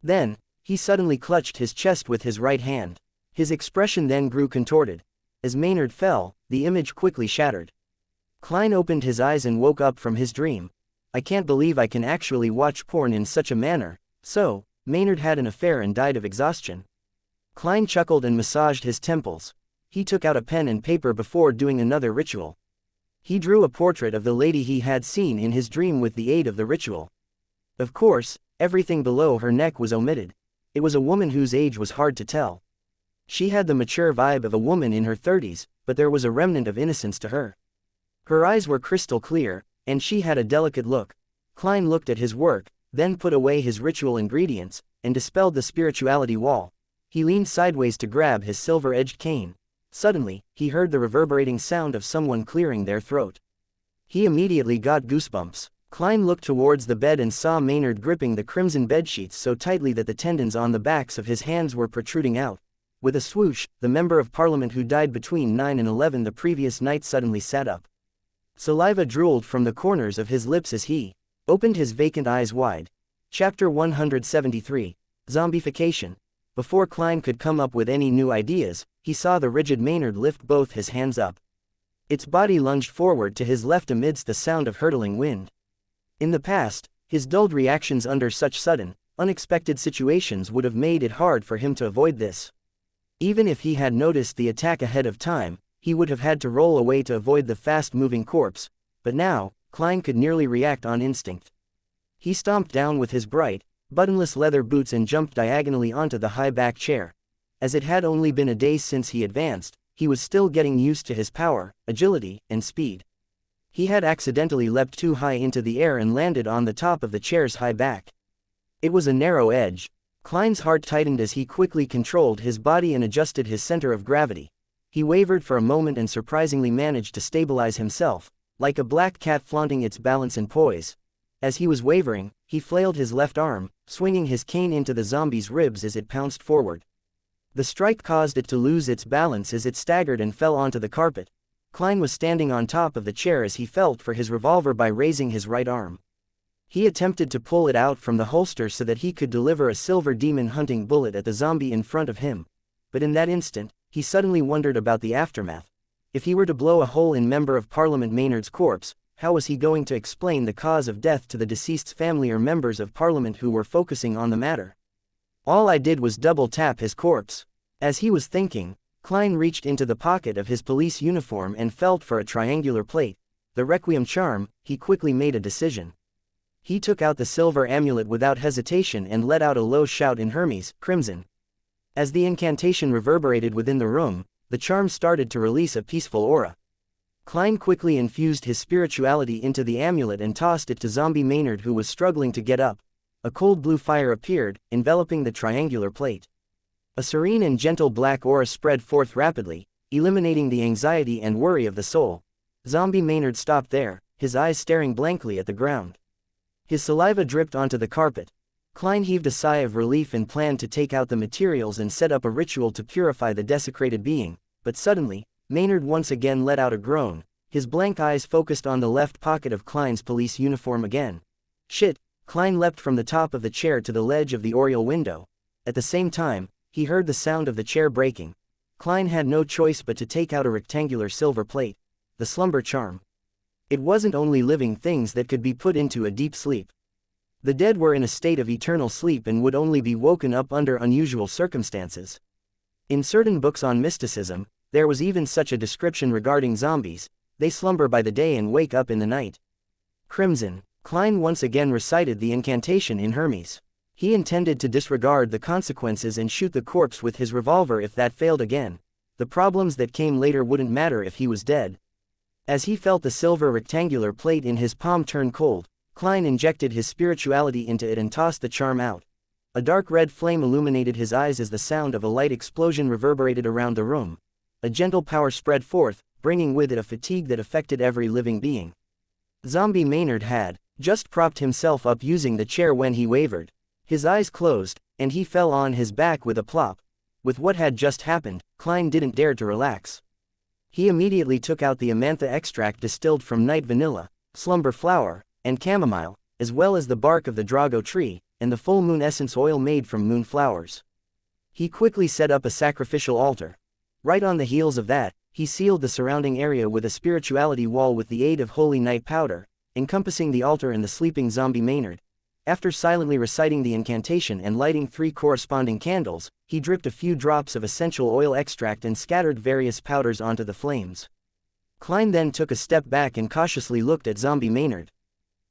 Then, he suddenly clutched his chest with his right hand. His expression then grew contorted. As Maynard fell, the image quickly shattered. Klein opened his eyes and woke up from his dream. I can't believe I can actually watch porn in such a manner. So, Maynard had an affair and died of exhaustion. Klein chuckled and massaged his temples. He took out a pen and paper before doing another ritual. He drew a portrait of the lady he had seen in his dream with the aid of the ritual. Of course, everything below her neck was omitted. It was a woman whose age was hard to tell. She had the mature vibe of a woman in her 30s, but there was a remnant of innocence to her. Her eyes were crystal clear, and she had a delicate look. Klein looked at his work, then put away his ritual ingredients, and dispelled the spirituality wall. He leaned sideways to grab his silver-edged cane. Suddenly, he heard the reverberating sound of someone clearing their throat. He immediately got goosebumps. Klein looked towards the bed and saw Maynard gripping the crimson bedsheets so tightly that the tendons on the backs of his hands were protruding out. With a swoosh, the member of parliament who died between 9 and 11 the previous night suddenly sat up. Saliva drooled from the corners of his lips as he opened his vacant eyes wide. Chapter 173. Zombification. Before Klein could come up with any new ideas, he saw the rigid Maynard lift both his hands up. Its body lunged forward to his left amidst the sound of hurtling wind. In the past, his dulled reactions under such sudden, unexpected situations would have made it hard for him to avoid this. Even if he had noticed the attack ahead of time, he would have had to roll away to avoid the fast-moving corpse, but now, Klein could nearly react on instinct. He stomped down with his bright, buttonless leather boots and jumped diagonally onto the high-back chair. As it had only been a day since he advanced, he was still getting used to his power, agility, and speed. He had accidentally leapt too high into the air and landed on the top of the chair's high back. It was a narrow edge. Klein's heart tightened as he quickly controlled his body and adjusted his center of gravity. He wavered for a moment and surprisingly managed to stabilize himself, like a black cat flaunting its balance and poise. As he was wavering, he flailed his left arm, swinging his cane into the zombie's ribs as it pounced forward. The strike caused it to lose its balance as it staggered and fell onto the carpet. Klein was standing on top of the chair as he felt for his revolver by raising his right arm. He attempted to pull it out from the holster so that he could deliver a silver demon hunting bullet at the zombie in front of him. But in that instant, he suddenly wondered about the aftermath. If he were to blow a hole in Member of Parliament Maynard's corpse, how was he going to explain the cause of death to the deceased's family or members of Parliament who were focusing on the matter? All I did was double-tap his corpse. As he was thinking, Klein reached into the pocket of his police uniform and felt for a triangular plate. The Requiem charm. He quickly made a decision. He took out the silver amulet without hesitation and let out a low shout in Hermes, Crimson. As the incantation reverberated within the room, the charm started to release a peaceful aura. Klein quickly infused his spirituality into the amulet and tossed it to zombie Maynard who was struggling to get up. A cold blue fire appeared, enveloping the triangular plate. A serene and gentle black aura spread forth rapidly, eliminating the anxiety and worry of the soul. Zombie Maynard stopped there, his eyes staring blankly at the ground. His saliva dripped onto the carpet. Klein heaved a sigh of relief and planned to take out the materials and set up a ritual to purify the desecrated being, but suddenly, Maynard once again let out a groan. His blank eyes focused on the left pocket of Klein's police uniform again. Shit! Klein leapt from the top of the chair to the ledge of the oriel window. At the same time, he heard the sound of the chair breaking. Klein had no choice but to take out a rectangular silver plate. The slumber charm. It wasn't only living things that could be put into a deep sleep. The dead were in a state of eternal sleep and would only be woken up under unusual circumstances. In certain books on mysticism, there was even such a description regarding zombies. They slumber by the day and wake up in the night. Crimson. Klein once again recited the incantation in Hermes. He intended to disregard the consequences and shoot the corpse with his revolver if that failed again. The problems that came later wouldn't matter if he was dead. As he felt the silver rectangular plate in his palm turn cold, Klein injected his spirituality into it and tossed the charm out. A dark red flame illuminated his eyes as the sound of a light explosion reverberated around the room. A gentle power spread forth, bringing with it a fatigue that affected every living being. Zombie Maynard had just propped himself up using the chair when he wavered. His eyes closed, and he fell on his back with a plop. With what had just happened, Klein didn't dare to relax. He immediately took out the amantha extract distilled from night vanilla, slumber flower, and chamomile, as well as the bark of the drago tree, and the full moon essence oil made from moon flowers. He quickly set up a sacrificial altar. Right on the heels of that, he sealed the surrounding area with a spirituality wall with the aid of holy night powder, encompassing the altar and the sleeping zombie Maynard. After silently reciting the incantation and lighting 3 corresponding candles, he dripped a few drops of essential oil extract and scattered various powders onto the flames. Klein then took a step back and cautiously looked at zombie Maynard.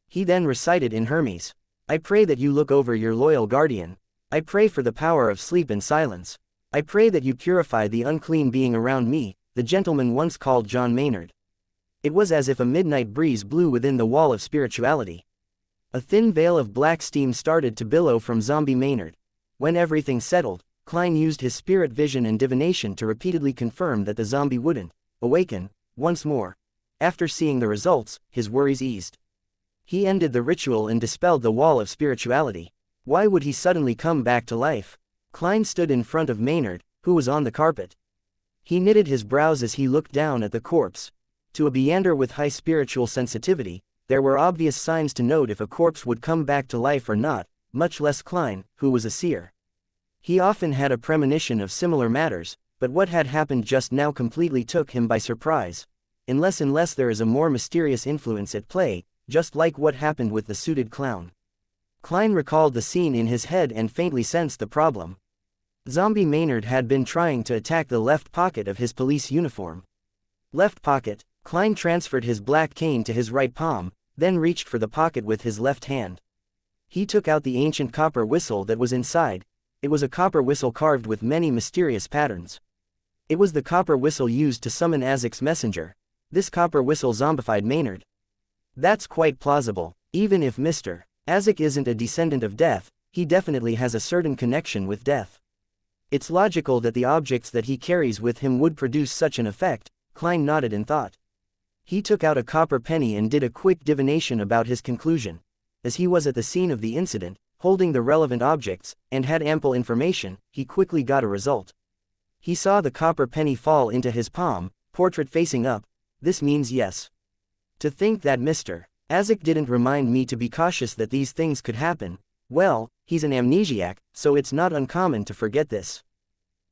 He then recited in Hermes, "I pray that you look over your loyal guardian. I pray for the power of sleep and silence. I pray that you purify the unclean being around me," the gentleman once called John Maynard. It was as if a midnight breeze blew within the wall of spirituality. A thin veil of black steam started to billow from zombie Maynard. When everything settled, Klein used his spirit vision and divination to repeatedly confirm that the zombie wouldn't awaken once more. After seeing the results, his worries eased. He ended the ritual and dispelled the wall of spirituality. Why would he suddenly come back to life? Klein stood in front of Maynard, who was on the carpet. He knitted his brows as he looked down at the corpse. To a Beander with high spiritual sensitivity, there were obvious signs to note if a corpse would come back to life or not, much less Klein, who was a seer. He often had a premonition of similar matters, but what had happened just now completely took him by surprise. Unless there is a more mysterious influence at play, just like what happened with the suited clown. Klein recalled the scene in his head and faintly sensed the problem. Zombie Maynard had been trying to attack the left pocket of his police uniform. Left pocket. Klein transferred his black cane to his right palm, then reached for the pocket with his left hand. He took out the ancient copper whistle that was inside. It was a copper whistle carved with many mysterious patterns. It was the copper whistle used to summon Azek's messenger. This copper whistle zombified Maynard. That's quite plausible. Even if Mr. Azek isn't a descendant of death, he definitely has a certain connection with death. It's logical that the objects that he carries with him would produce such an effect. Klein nodded in thought. He took out a copper penny and did a quick divination about his conclusion. As he was at the scene of the incident, holding the relevant objects, and had ample information, he quickly got a result. He saw the copper penny fall into his palm, portrait facing up. This means yes. To think that Mr. Azek didn't remind me to be cautious that these things could happen, well, he's an amnesiac, so it's not uncommon to forget this.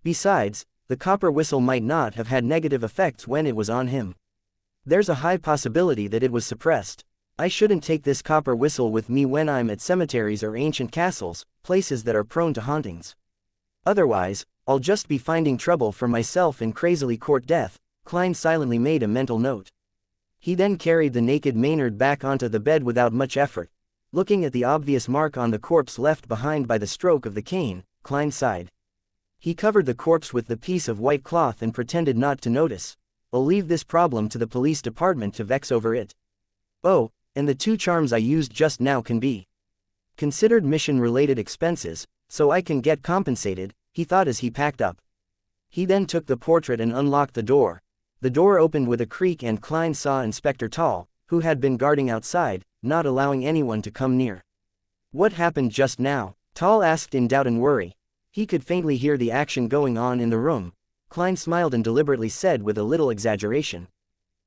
Besides, the copper whistle might not have had negative effects when it was on him. There's a high possibility that it was suppressed. I shouldn't take this copper whistle with me when I'm at cemeteries or ancient castles, places that are prone to hauntings. Otherwise, I'll just be finding trouble for myself and crazily court death. Klein silently made a mental note. He then carried the naked Maynard back onto the bed without much effort. Looking at the obvious mark on the corpse left behind by the stroke of the cane, Klein sighed. He covered the corpse with the piece of white cloth and pretended not to notice. I'll leave this problem to the police department to vex over it. Oh, and the 2 charms I used just now can be considered mission-related expenses, so I can get compensated, he thought as he packed up. He then took the portrait and unlocked the door. The door opened with a creak and Klein saw Inspector Tall, who had been guarding outside, not allowing anyone to come near. What happened just now? Tall asked in doubt and worry. He could faintly hear the action going on in the room. Klein smiled and deliberately said with a little exaggeration.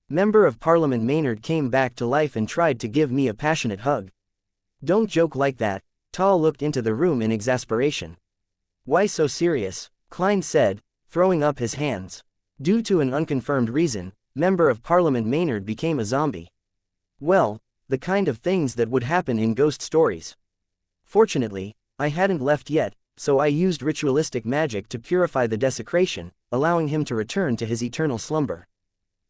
Member of Parliament Maynard came back to life and tried to give me a passionate hug. Don't joke like that. Tall looked into the room in exasperation. Why so serious? Klein said, throwing up his hands. Due to an unconfirmed reason, Member of Parliament Maynard became a zombie. Well, the kind of things that would happen in ghost stories. Fortunately, I hadn't left yet, so I used ritualistic magic to purify the desecration, allowing him to return to his eternal slumber.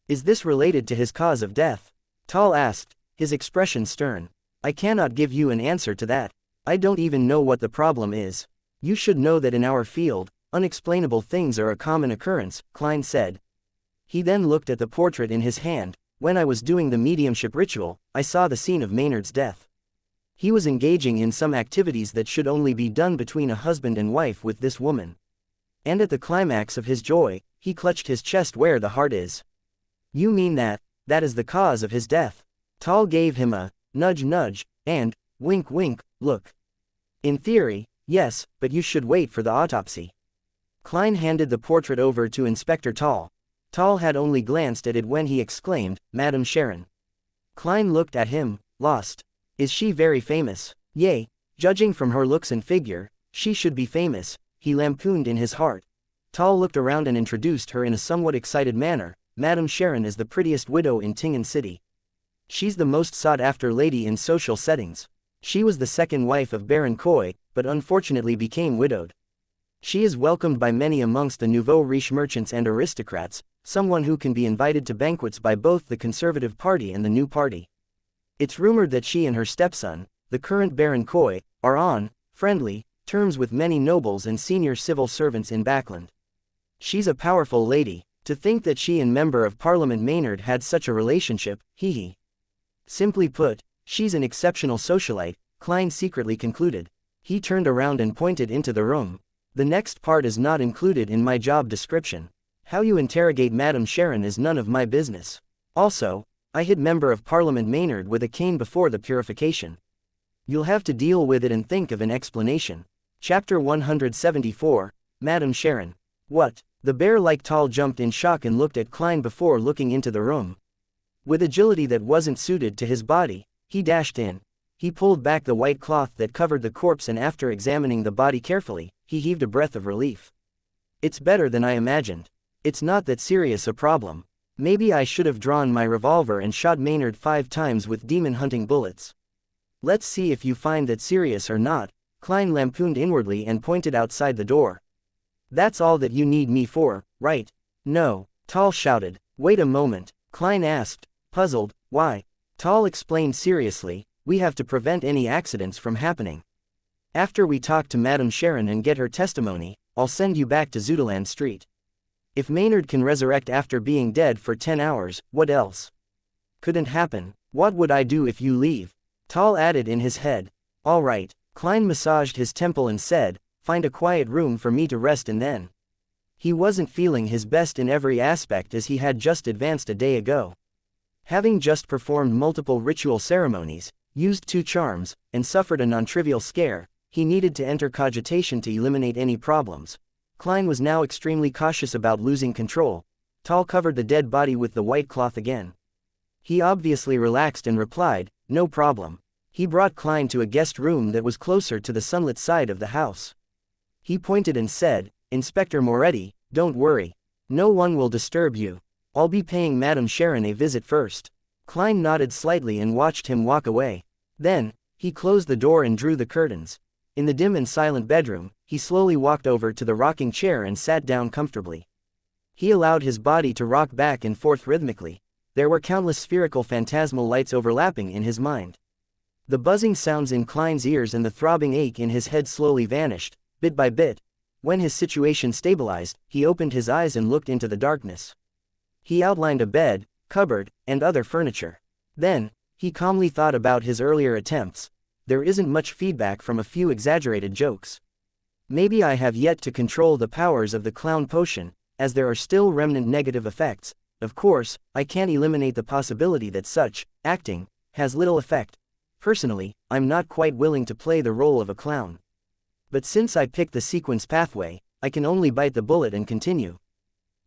Is this related to his cause of death? Tall asked, his expression stern. I cannot give you an answer to that. I don't even know what the problem is. You should know that in our field, unexplainable things are a common occurrence, Klein said. He then looked at the portrait in his hand. When I was doing the mediumship ritual, I saw the scene of Maynard's death. He was engaging in some activities that should only be done between a husband and wife with this woman. And at the climax of his joy, he clutched his chest where the heart is. You mean that is the cause of his death? Tal gave him a nudge nudge, and wink wink look. In theory, yes, but you should wait for the autopsy. Klein handed the portrait over to Inspector Tal. Tal had only glanced at it when he exclaimed, Madame Sharon. Klein looked at him, lost. Is she very famous? Yea, judging from her looks and figure, she should be famous, he lampooned in his heart. Tal looked around and introduced her in a somewhat excited manner. Madame Sharon is the prettiest widow in Tingen City. She's the most sought-after lady in social settings. She was the second wife of Baron Koi, but unfortunately became widowed. She is welcomed by many amongst the nouveau riche merchants and aristocrats, someone who can be invited to banquets by both the Conservative Party and the New Party. It's rumored that she and her stepson, the current Baron Koi, are on friendly terms with many nobles and senior civil servants in Backland. She's a powerful lady. To think that she and Member of Parliament Maynard had such a relationship, hee. Simply put, she's an exceptional socialite, Klein secretly concluded. He turned around and pointed into the room. The next part is not included in my job description. How you interrogate Madame Sharon is none of my business. Also, I hit Member of Parliament Maynard with a cane before the purification. You'll have to deal with it and think of an explanation. Chapter 174, Madame Sharon. What? The bear-like Tal jumped in shock and looked at Klein before looking into the room. With agility that wasn't suited to his body, he dashed in. He pulled back the white cloth that covered the corpse and after examining the body carefully, he heaved a breath of relief. It's better than I imagined. It's not that serious a problem. Maybe I should have drawn my revolver and shot Maynard 5 times with demon-hunting bullets. Let's see if you find that serious or not, Klein lampooned inwardly and pointed outside the door. That's all that you need me for, right? No, Tal shouted. Wait a moment, Klein asked, puzzled. Why? Tal explained seriously, we have to prevent any accidents from happening. After we talk to Madame Sharon and get her testimony, I'll send you back to Zudaland Street. If Maynard can resurrect after being dead for 10 hours, what else? Couldn't happen. What would I do if you leave? Tal added in his head. All right, Klein massaged his temple and said, find a quiet room for me to rest in then. He wasn't feeling his best in every aspect as he had just advanced a day ago. Having just performed multiple ritual ceremonies, used 2 charms, and suffered a non-trivial scare, he needed to enter cogitation to eliminate any problems. Klein was now extremely cautious about losing control. Tal covered the dead body with the white cloth again. He obviously relaxed and replied, no problem. He brought Klein to a guest room that was closer to the sunlit side of the house. He pointed and said, Inspector Moretti, don't worry. No one will disturb you. I'll be paying Madame Sharon a visit first. Klein nodded slightly and watched him walk away. Then, he closed the door and drew the curtains. In the dim and silent bedroom, he slowly walked over to the rocking chair and sat down comfortably. He allowed his body to rock back and forth rhythmically. There were countless spherical phantasmal lights overlapping in his mind. The buzzing sounds in Klein's ears and the throbbing ache in his head slowly vanished. Bit by bit. When his situation stabilized, he opened his eyes and looked into the darkness. He outlined a bed, cupboard, and other furniture. Then, he calmly thought about his earlier attempts. There isn't much feedback from a few exaggerated jokes. Maybe I have yet to control the powers of the clown potion, as there are still remnant negative effects. Of course, I can't eliminate the possibility that such acting has little effect. Personally, I'm not quite willing to play the role of a clown. But since I picked the sequence pathway, I can only bite the bullet and continue.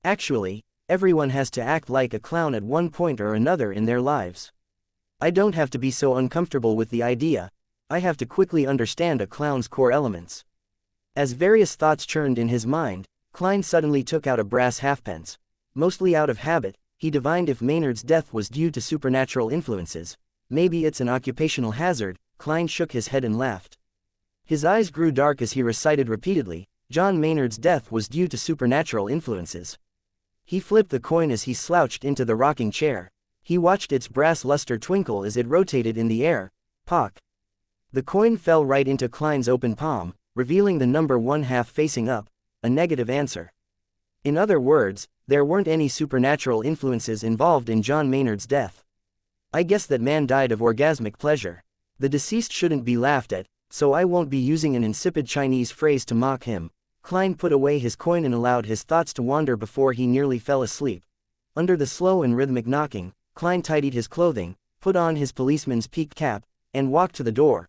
Actually, everyone has to act like a clown at one point or another in their lives. I don't have to be so uncomfortable with the idea. I have to quickly understand a clown's core elements. As various thoughts churned in his mind, Klein suddenly took out a brass halfpence. Mostly out of habit, he divined if Maynard's death was due to supernatural influences. Maybe it's an occupational hazard. Klein shook his head and laughed. His eyes grew dark as he recited repeatedly, John Maynard's death was due to supernatural influences. He flipped the coin as he slouched into the rocking chair. He watched its brass luster twinkle as it rotated in the air. Pock. The coin fell right into Klein's open palm, revealing the number 1/2 facing up, a negative answer. In other words, there weren't any supernatural influences involved in John Maynard's death. I guess that man died of orgasmic pleasure. The deceased shouldn't be laughed at, so I won't be using an insipid Chinese phrase to mock him. Klein put away his coin and allowed his thoughts to wander before he nearly fell asleep. Under the slow and rhythmic knocking, Klein tidied his clothing, put on his policeman's peaked cap, and walked to the door.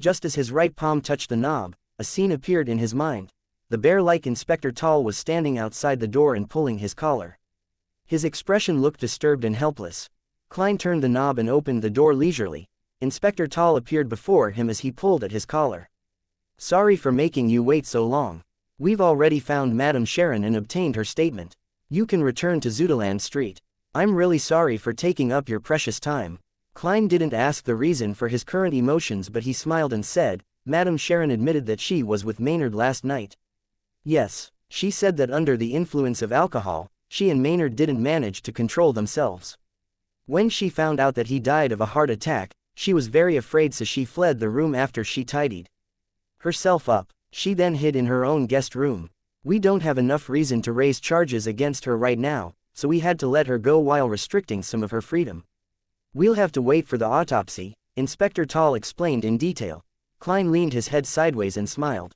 Just as his right palm touched the knob, a scene appeared in his mind. The bear-like Inspector Tall was standing outside the door and pulling his collar. His expression looked disturbed and helpless. Klein turned the knob and opened the door leisurely. Inspector Tall appeared before him as he pulled at his collar. "Sorry for making you wait so long. We've already found Madame Sharon and obtained her statement. You can return to Zudaland Street. I'm really sorry for taking up your precious time." Klein didn't ask the reason for his current emotions, but he smiled and said, "Madame Sharon admitted that she was with Maynard last night." "Yes, she said that under the influence of alcohol, she and Maynard didn't manage to control themselves. When she found out that he died of a heart attack, she was very afraid, so she fled the room after she tidied herself up. She then hid in her own guest room. We don't have enough reason to raise charges against her right now, so we had to let her go while restricting some of her freedom. We'll have to wait for the autopsy," Inspector Tall explained in detail. Klein leaned his head sideways and smiled.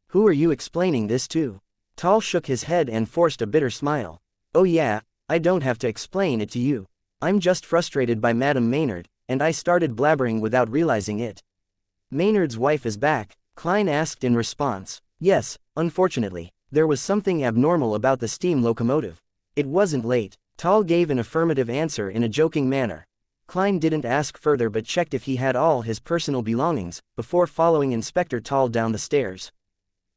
"Who are you explaining this to?" Tall shook his head and forced a bitter smile. "Oh yeah, I don't have to explain it to you. I'm just frustrated by Madame Maynard, and I started blabbering without realizing it." "Maynard's wife is back?" Klein asked in response. "Yes, unfortunately. There was something abnormal about the steam locomotive. It wasn't late." Tall gave an affirmative answer in a joking manner. Klein didn't ask further but checked if he had all his personal belongings, before following Inspector Tall down the stairs.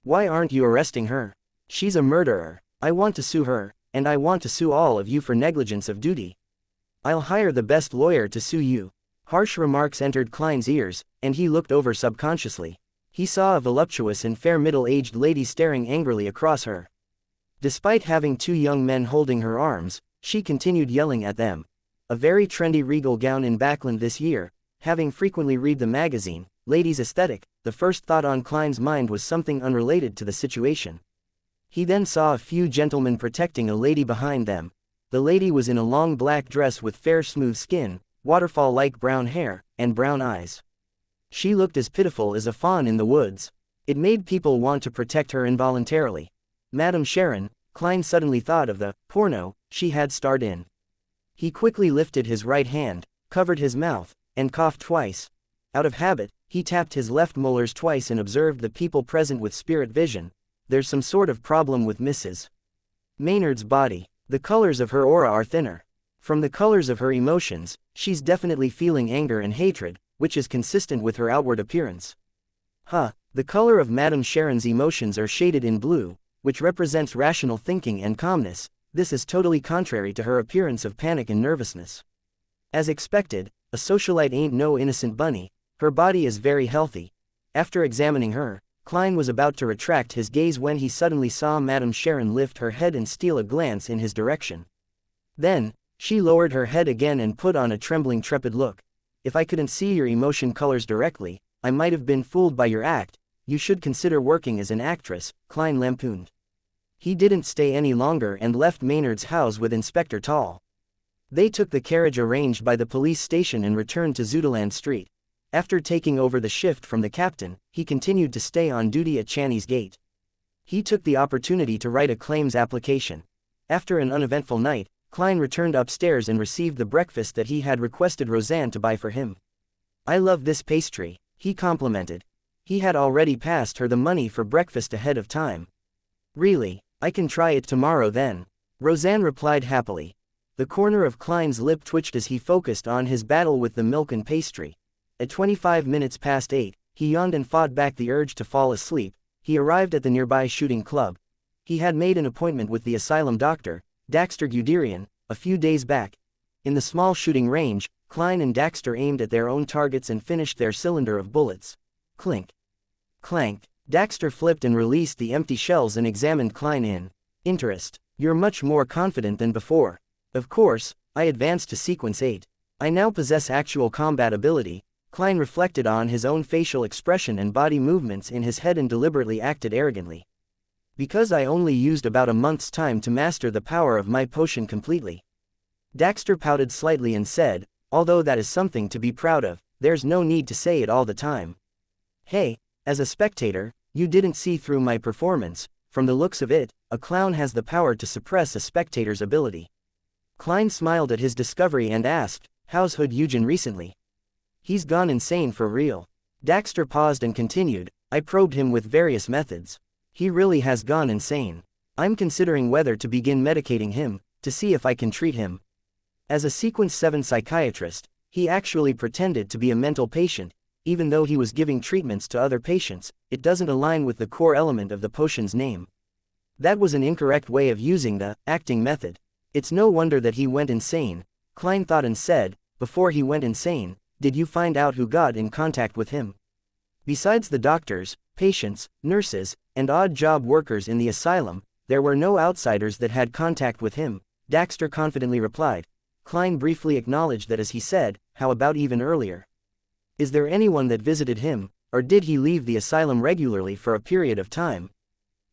"Why aren't you arresting her? She's a murderer. I want to sue her, and I want to sue all of you for negligence of duty. I'll hire the best lawyer to sue you." Harsh remarks entered Klein's ears, and he looked over subconsciously. He saw a voluptuous and fair middle-aged lady staring angrily across her. Despite having two young men holding her arms, she continued yelling at them. A very trendy regal gown in Backland this year. Having frequently read the magazine, Ladies' Aesthetic, the first thought on Klein's mind was something unrelated to the situation. He then saw a few gentlemen protecting a lady behind them. The lady was in a long black dress with fair smooth skin, waterfall-like brown hair, and brown eyes. She looked as pitiful as a fawn in the woods. It made people want to protect her involuntarily. Madame Sharon, Klein suddenly thought of the porno she had starred in. He quickly lifted his right hand, covered his mouth, and coughed twice. Out of habit, he tapped his left molars twice and observed the people present with spirit vision. There's some sort of problem with Mrs. Maynard's body. The colors of her aura are thinner. From the colors of her emotions, she's definitely feeling anger and hatred, which is consistent with her outward appearance. The color of Madame Sharon's emotions are shaded in blue, which represents rational thinking and calmness. This is totally contrary to her appearance of panic and nervousness. As expected, a socialite ain't no innocent bunny. Her body is very healthy. After examining her, Klein was about to retract his gaze when he suddenly saw Madame Sharon lift her head and steal a glance in his direction. Then, she lowered her head again and put on a trembling, trepid look. "If I couldn't see your emotion colors directly, I might have been fooled by your act. You should consider working as an actress," Klein lampooned. He didn't stay any longer and left Maynard's house with Inspector Tall. They took the carriage arranged by the police station and returned to Zudaland Street. After taking over the shift from the captain, he continued to stay on duty at Channy's Gate. He took the opportunity to write a claims application. After an uneventful night, Klein returned upstairs and received the breakfast that he had requested Roseanne to buy for him. "I love this pastry," he complimented. He had already passed her the money for breakfast ahead of time. "Really? I can try it tomorrow then," Roseanne replied happily. The corner of Klein's lip twitched as he focused on his battle with the milk and pastry. At 25 minutes past 8, he yawned and fought back the urge to fall asleep. He arrived at the nearby shooting club. He had made an appointment with the asylum doctor, Daxter Guderian, a few days back. In the small shooting range, Klein and Daxter aimed at their own targets and finished their cylinder of bullets. Clink. Clank. Daxter flipped and released the empty shells and examined Klein in interest. "You're much more confident than before." "Of course, I advanced to sequence 8. I now possess actual combat ability." Klein reflected on his own facial expression and body movements in his head and deliberately acted arrogantly. "Because I only used about a month's time to master the power of my potion completely." Daxter pouted slightly and said, "Although that is something to be proud of, there's no need to say it all the time. Hey, as a spectator, you didn't see through my performance. From the looks of it, a clown has the power to suppress a spectator's ability. Klein smiled at his discovery and asked, how's Hood Eugen recently? He's gone insane for real. Daxter paused and continued, I probed him with various methods. He really has gone insane. I'm considering whether to begin medicating him, to see if I can treat him. As a Sequence 7 psychiatrist, he actually pretended to be a mental patient, even though he was giving treatments to other patients. It doesn't align with the core element of the potion's name. That was an incorrect way of using the acting method. It's no wonder that he went insane, Klein thought and said, before he went insane, did you find out who got in contact with him? Besides the doctors, patients, nurses, and odd job workers in the asylum, there were no outsiders that had contact with him, Daxter confidently replied. Klein briefly acknowledged that as he said, how about even earlier? Is there anyone that visited him, or did he leave the asylum regularly for a period of time?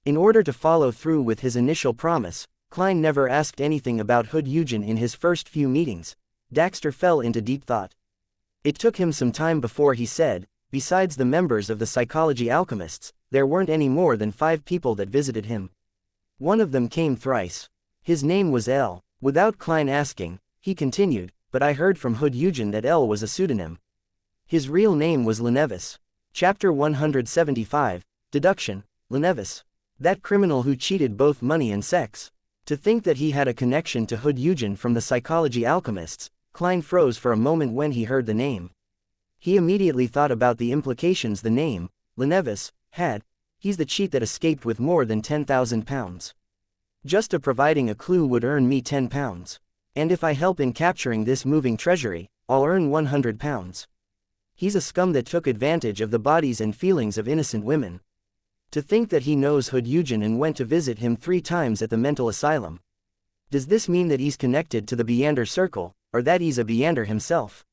In order to follow through with his initial promise, Klein never asked anything about Hood Eugen in his first few meetings. Daxter fell into deep thought. It took him some time before he said, besides the members of the psychology alchemists, there weren't any more than 5 people that visited him. One of them came thrice. His name was L. Without Klein asking, he continued, but I heard from Hood Eugen that L was a pseudonym. His real name was Lenevis. Chapter 175, Deduction, Lenevis. That criminal who cheated both money and sex. To think that he had a connection to Hood Eugen from the psychology alchemists, Klein froze for a moment when he heard the name. He immediately thought about the implications the name, Lenevis, had. He's the cheat that escaped with more than 10,000 pounds. Just providing a clue would earn me 10 pounds. And if I help in capturing this moving treasury, I'll earn 100 pounds. He's a scum that took advantage of the bodies and feelings of innocent women. To think that he knows Hood Eugen and went to visit him 3 times at the mental asylum. Does this mean that he's connected to the Beander Circle, or that he's a Beander himself?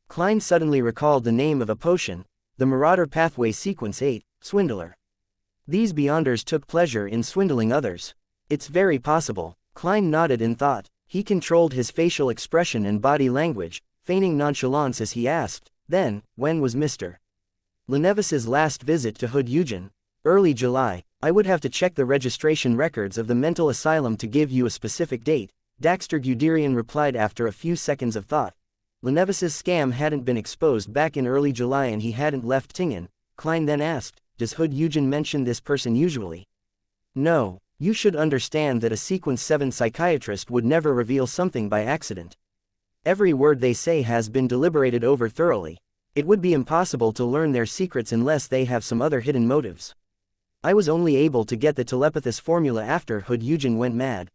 Klein suddenly recalled the name of a potion, the Marauder Pathway Sequence 8, Swindler. These Beanders took pleasure in swindling others. It's very possible. Klein nodded in thought. He controlled his facial expression and body language, feigning nonchalance as he asked, then, when was Mr. Lenevis's last visit to Hood Eugen? Early July. I would have to check the registration records of the mental asylum to give you a specific date, Daxter Guderian replied after a few seconds of thought. Lenevis's scam hadn't been exposed back in early July and he hadn't left Tingen. Klein then asked, does Hood Eugen mention this person usually? No, you should understand that a Sequence 7 psychiatrist would never reveal something by accident. Every word they say has been deliberated over thoroughly. It would be impossible to learn their secrets unless they have some other hidden motives. I was only able to get the telepathist formula after Hood Eugen went mad.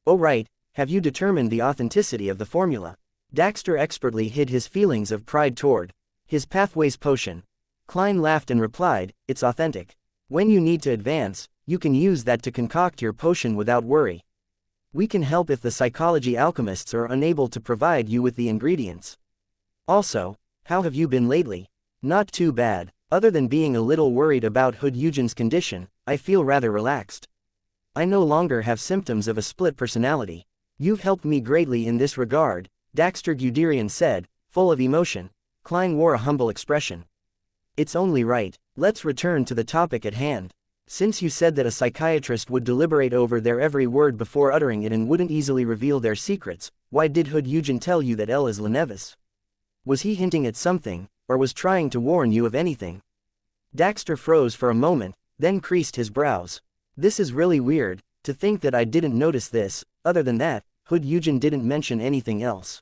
Oh right, have you determined the authenticity of the formula? Daxter expertly hid his feelings of pride toward his pathways potion. Klein laughed and replied, it's authentic. When you need to advance, you can use that to concoct your potion without worry. We can help if the psychology alchemists are unable to provide you with the ingredients. Also, how have you been lately? Not too bad. Other than being a little worried about Hood Eugen's condition, I feel rather relaxed. I no longer have symptoms of a split personality. You've helped me greatly in this regard, Daxter Guderian said, full of emotion. Klein wore a humble expression. It's only right. Let's return to the topic at hand. Since you said that a psychiatrist would deliberate over their every word before uttering it and wouldn't easily reveal their secrets, why did Hood Eugen tell you that L is Lenevis? Was he hinting at something, or was trying to warn you of anything? Daxter froze for a moment, then creased his brows. This is really weird, to think that I didn't notice this. Other than that, Hood Eugen didn't mention anything else.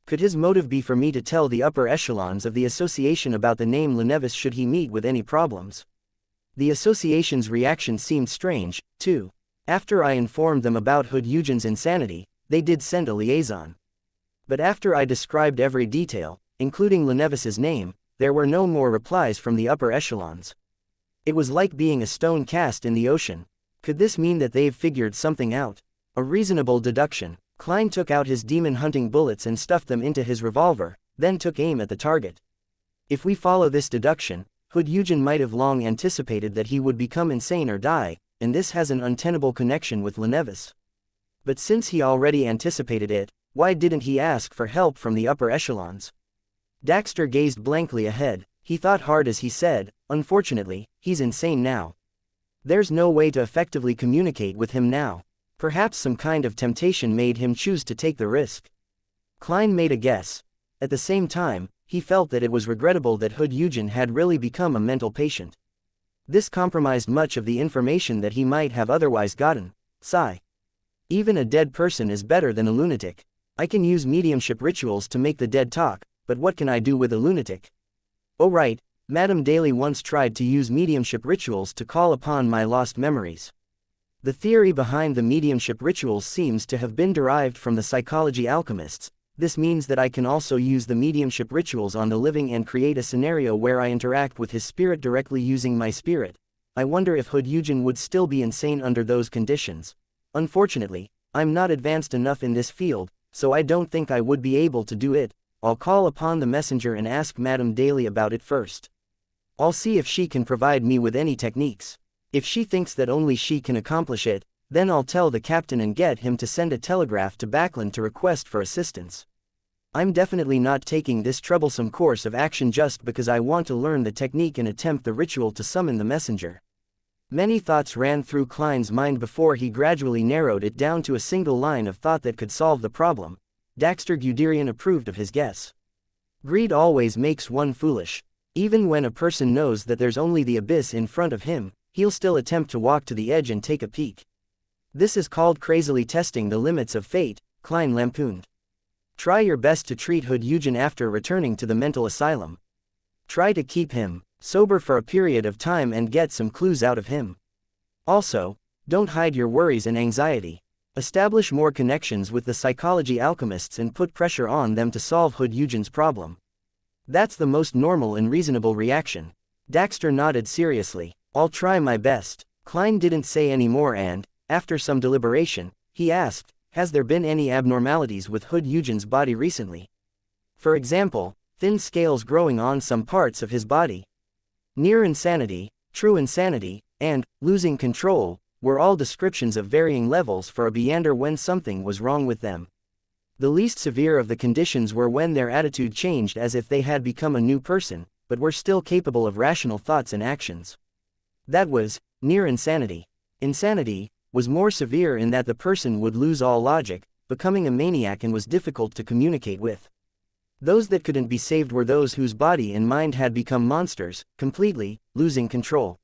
Could his motive be for me to tell the upper echelons of the association about the name Lenevis should he meet with any problems? The association's reaction seemed strange, too. After I informed them about Hood Eugen's insanity, they did send a liaison. But after I described every detail, including Lenevis's name, there were no more replies from the upper echelons. It was like being a stone cast in the ocean. Could this mean that they've figured something out? A reasonable deduction. Klein took out his demon-hunting bullets and stuffed them into his revolver, then took aim at the target. If we follow this deduction, Hood Eugen might have long anticipated that he would become insane or die, and this has an untenable connection with Lenevis. But since he already anticipated it, why didn't he ask for help from the upper echelons? Daxter gazed blankly ahead. He thought hard as he said, "Unfortunately, he's insane now. There's no way to effectively communicate with him now. Perhaps some kind of temptation made him choose to take the risk." Klein made a guess. At the same time, he felt that it was regrettable that Hood Eugen had really become a mental patient. This compromised much of the information that he might have otherwise gotten. Sigh. Even a dead person is better than a lunatic. I can use mediumship rituals to make the dead talk, but what can I do with a lunatic? Oh right, Madame Daly once tried to use mediumship rituals to call upon my lost memories. The theory behind the mediumship rituals seems to have been derived from the psychology alchemists. This means that I can also use the mediumship rituals on the living and create a scenario where I interact with his spirit directly using my spirit. I wonder if Hood Eugen would still be insane under those conditions. Unfortunately, I'm not advanced enough in this field, so I don't think I would be able to do it. I'll call upon the messenger and ask Madame Daly about it first. I'll see if she can provide me with any techniques. If she thinks that only she can accomplish it, then I'll tell the captain and get him to send a telegraph to Backlund to request for assistance. I'm definitely not taking this troublesome course of action just because I want to learn the technique and attempt the ritual to summon the messenger. Many thoughts ran through Klein's mind before he gradually narrowed it down to a single line of thought that could solve the problem. Daxter Guderian approved of his guess. Greed always makes one foolish. Even when a person knows that there's only the abyss in front of him, he'll still attempt to walk to the edge and take a peek. This is called crazily testing the limits of fate, Klein lampooned. Try your best to treat Hood Eugen after returning to the mental asylum. Try to keep him sober for a period of time and get some clues out of him. Also, don't hide your worries and anxiety. Establish more connections with the psychology alchemists and put pressure on them to solve Hood Eugen's problem. That's the most normal and reasonable reaction. Daxter nodded seriously. I'll try my best. Klein didn't say any more and, after some deliberation, he asked, has there been any abnormalities with Hood Eugen's body recently? For example, thin scales growing on some parts of his body. Near insanity, true insanity, and losing control were all descriptions of varying levels for a Beander when something was wrong with them. The least severe of the conditions were when their attitude changed as if they had become a new person, but were still capable of rational thoughts and actions. That was near insanity. Insanity was more severe in that the person would lose all logic, becoming a maniac and was difficult to communicate with. Those that couldn't be saved were those whose body and mind had become monsters, completely losing control.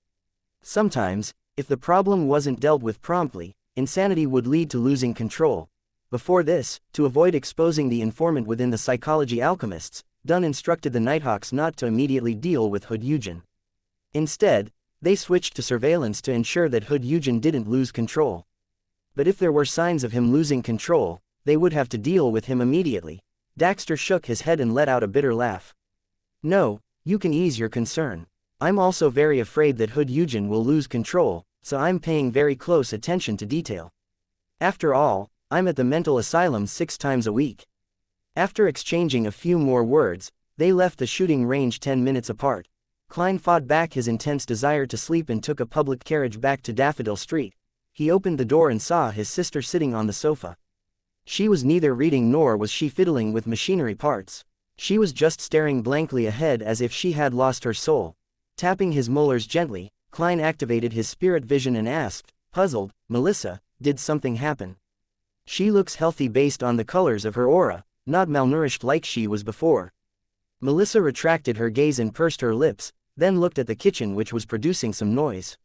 Sometimes, if the problem wasn't dealt with promptly, insanity would lead to losing control. Before this, to avoid exposing the informant within the psychology alchemists, Dunn instructed the Nighthawks not to immediately deal with Hood Eugen. Instead, they switched to surveillance to ensure that Hood Eugen didn't lose control. But if there were signs of him losing control, they would have to deal with him immediately. Daxter shook his head and let out a bitter laugh. No, you can ease your concern. I'm also very afraid that Hood Eugen will lose control, so I'm paying very close attention to detail. After all, I'm at the mental asylum 6 times a week. After exchanging a few more words, they left the shooting range 10 minutes apart. Klein fought back his intense desire to sleep and took a public carriage back to Daffodil Street. He opened the door and saw his sister sitting on the sofa. She was neither reading nor was she fiddling with machinery parts. She was just staring blankly ahead as if she had lost her soul. Tapping his molars gently, Klein activated his spirit vision and asked, puzzled, Melissa, did something happen? She looks healthy based on the colors of her aura, not malnourished like she was before. Melissa retracted her gaze and pursed her lips, then looked at the kitchen which was producing some noise.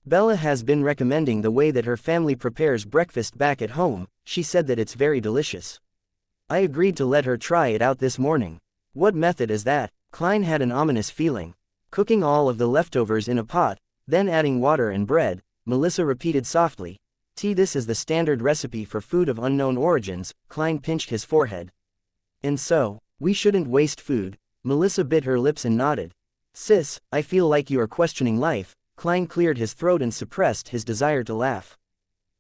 Bella has been recommending the way that her family prepares breakfast back at home. She said that it's very delicious. I agreed to let her try it out this morning. What method is that? Klein had an ominous feeling. Cooking all of the leftovers in a pot, then adding water and bread, Melissa repeated softly. This is the standard recipe for food of unknown origins. Klein pinched his forehead. And so, we shouldn't waste food. Melissa bit her lips and nodded. Sis, I feel like you are questioning life. Klein cleared his throat and suppressed his desire to laugh.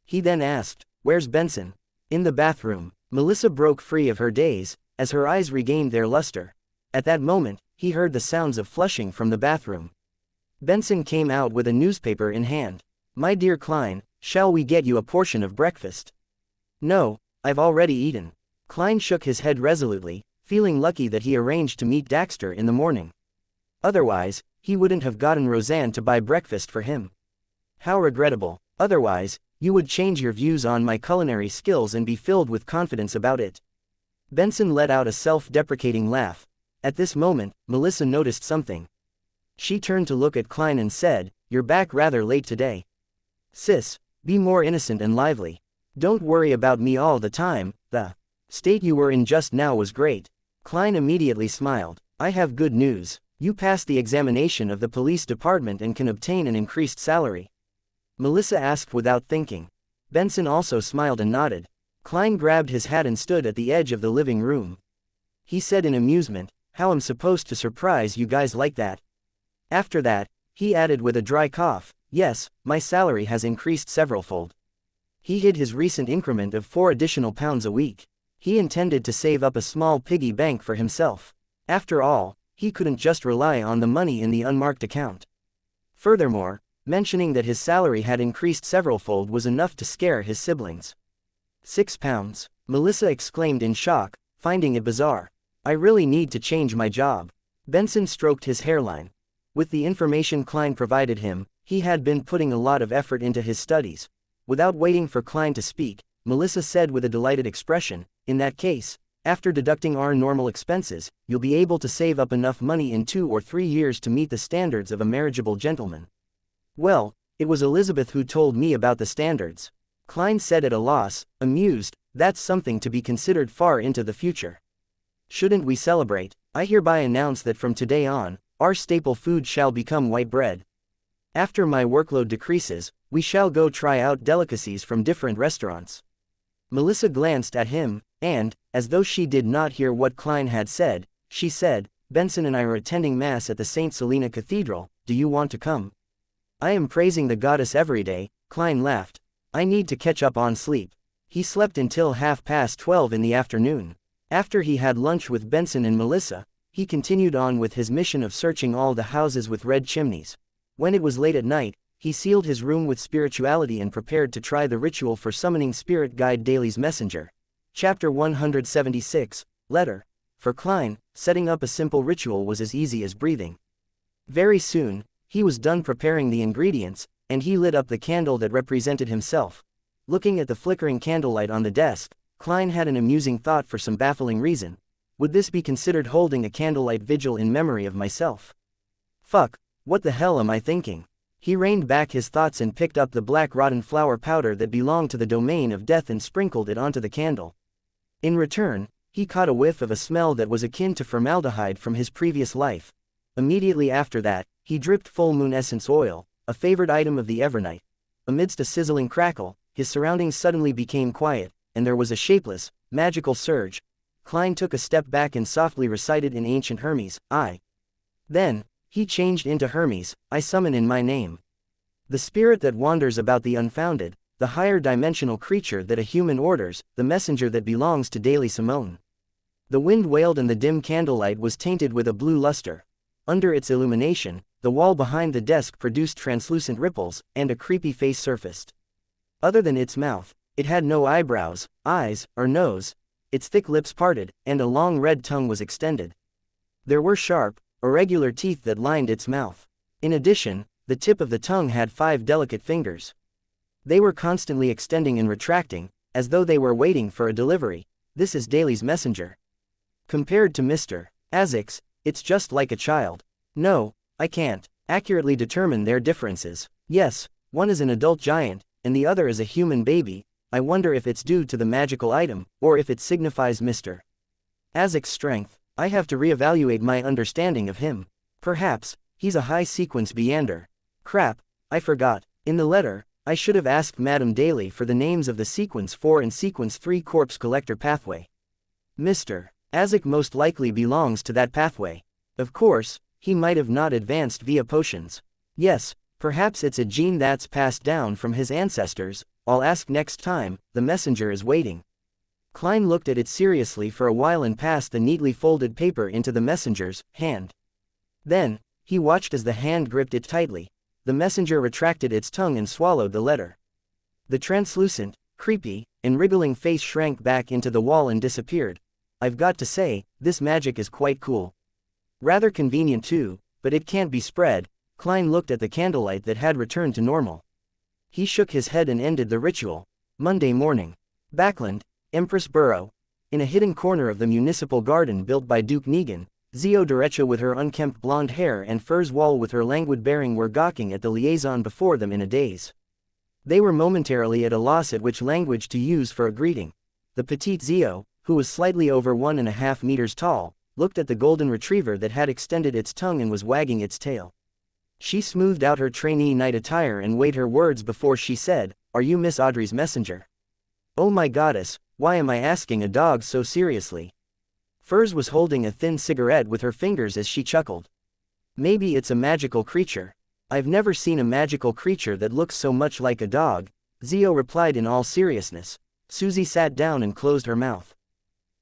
He then asked, where's Benson? In the bathroom. Melissa broke free of her daze, as her eyes regained their luster. At that moment, he heard the sounds of flushing from the bathroom. Benson came out with a newspaper in hand. My dear Klein, shall we get you a portion of breakfast? No, I've already eaten. Klein shook his head resolutely, feeling lucky that he arranged to meet Daxter in the morning. Otherwise, he wouldn't have gotten Roseanne to buy breakfast for him. How regrettable. Otherwise, you would change your views on my culinary skills and be filled with confidence about it. Benson let out a self-deprecating laugh. At this moment, Melissa noticed something. She turned to look at Klein and said, "You're back rather late today. Sis, be more innocent and lively. Don't worry about me all the time. The state you were in just now was great." Klein immediately smiled. "I have good news. You passed the examination of the police department and can obtain an increased salary." Melissa asked without thinking. Benson also smiled and nodded. Klein grabbed his hat and stood at the edge of the living room. He said in amusement, "How I'm supposed to surprise you guys like that?" After that, he added with a dry cough, "Yes, my salary has increased severalfold." He hid his recent increment of 4 additional pounds a week. He intended to save up a small piggy bank for himself. After all, he couldn't just rely on the money in the unmarked account. Furthermore, mentioning that his salary had increased severalfold was enough to scare his siblings. 6 pounds, Melissa exclaimed in shock, finding it bizarre. "I really need to change my job." Benson stroked his hairline. With the information Klein provided him, he had been putting a lot of effort into his studies. Without waiting for Klein to speak, Melissa said with a delighted expression, "In that case, after deducting our normal expenses, you'll be able to save up enough money in 2 or 3 years to meet the standards of a marriageable gentleman." "Well, it was Elizabeth who told me about the standards," Klein said at a loss, amused. "That's something to be considered far into the future. Shouldn't we celebrate? I hereby announce that from today on, our staple food shall become white bread. After my workload decreases, we shall go try out delicacies from different restaurants." Melissa glanced at him, and, as though she did not hear what Klein had said, she said, "Benson and I are attending Mass at the St. Selena Cathedral. Do you want to come?" "I am praising the goddess every day," Klein laughed. "I need to catch up on sleep." He slept until 12:30 in the afternoon. After he had lunch with Benson and Melissa, he continued on with his mission of searching all the houses with red chimneys. When it was late at night, he sealed his room with spirituality and prepared to try the ritual for summoning spirit guide Daly's messenger. Chapter 176, Letter. For Klein, setting up a simple ritual was as easy as breathing. Very soon, he was done preparing the ingredients, and he lit up the candle that represented himself. Looking at the flickering candlelight on the desk, Klein had an amusing thought for some baffling reason. Would this be considered holding a candlelight vigil in memory of myself? Fuck, what the hell am I thinking? He reined back his thoughts and picked up the black rotten flower powder that belonged to the domain of death and sprinkled it onto the candle. In return, he caught a whiff of a smell that was akin to formaldehyde from his previous life. Immediately after that, he dripped full moon essence oil, a favorite item of the Evernight. Amidst a sizzling crackle, his surroundings suddenly became quiet, and there was a shapeless, magical surge. Klein took a step back and softly recited in ancient Hermes, "I." Then, he changed into Hermes, "I summon in my name." The spirit that wanders about the unfounded, the higher dimensional creature that a human orders, the messenger that belongs to Daily Simone. The wind wailed and the dim candlelight was tainted with a blue luster. Under its illumination, the wall behind the desk produced translucent ripples, and a creepy face surfaced. Other than its mouth, it had no eyebrows, eyes, or nose. Its thick lips parted, and a long red tongue was extended. There were sharp, irregular teeth that lined its mouth. In addition, the tip of the tongue had 5 delicate fingers. They were constantly extending and retracting, as though they were waiting for a delivery. "This is Daly's messenger. Compared to Mr. Azek's, it's just like a child. No, I can't accurately determine their differences. Yes, one is an adult giant, and the other is a human baby. I wonder if it's due to the magical item, or if it signifies Mr. Azek's strength. I have to reevaluate my understanding of him. Perhaps, he's a high-sequence Beander. Crap, I forgot. In the letter, I should have asked Madame Daly for the names of the Sequence 4 and Sequence 3 corpse collector pathway. Mr. Azek most likely belongs to that pathway. Of course, he might have not advanced via potions. Yes, perhaps it's a gene that's passed down from his ancestors. I'll ask next time. The messenger is waiting." Klein looked at it seriously for a while and passed the neatly folded paper into the messenger's hand. Then, he watched as the hand gripped it tightly. The messenger retracted its tongue and swallowed the letter. The translucent, creepy, and wriggling face shrank back into the wall and disappeared. I've got to say, this magic is quite cool. Rather convenient too, but it can't be spread. Klein looked at the candlelight that had returned to normal. He shook his head and ended the ritual. Monday morning. Backland, Empress Borough. In a hidden corner of the municipal garden built by Duke Negan, Zio Derecha with her unkempt blonde hair and Furs Wall with her languid bearing were gawking at the liaison before them in a daze. They were momentarily at a loss at which language to use for a greeting. The petite Zio, who was slightly over 1.5 meters tall, looked at the golden retriever that had extended its tongue and was wagging its tail. She smoothed out her trainee night attire and weighed her words before she said, "Are you Miss Audrey's messenger?" "Oh my goddess, why am I asking a dog so seriously?" Furs was holding a thin cigarette with her fingers as she chuckled. "Maybe it's a magical creature. I've never seen a magical creature that looks so much like a dog," Zio replied in all seriousness. Susie sat down and closed her mouth.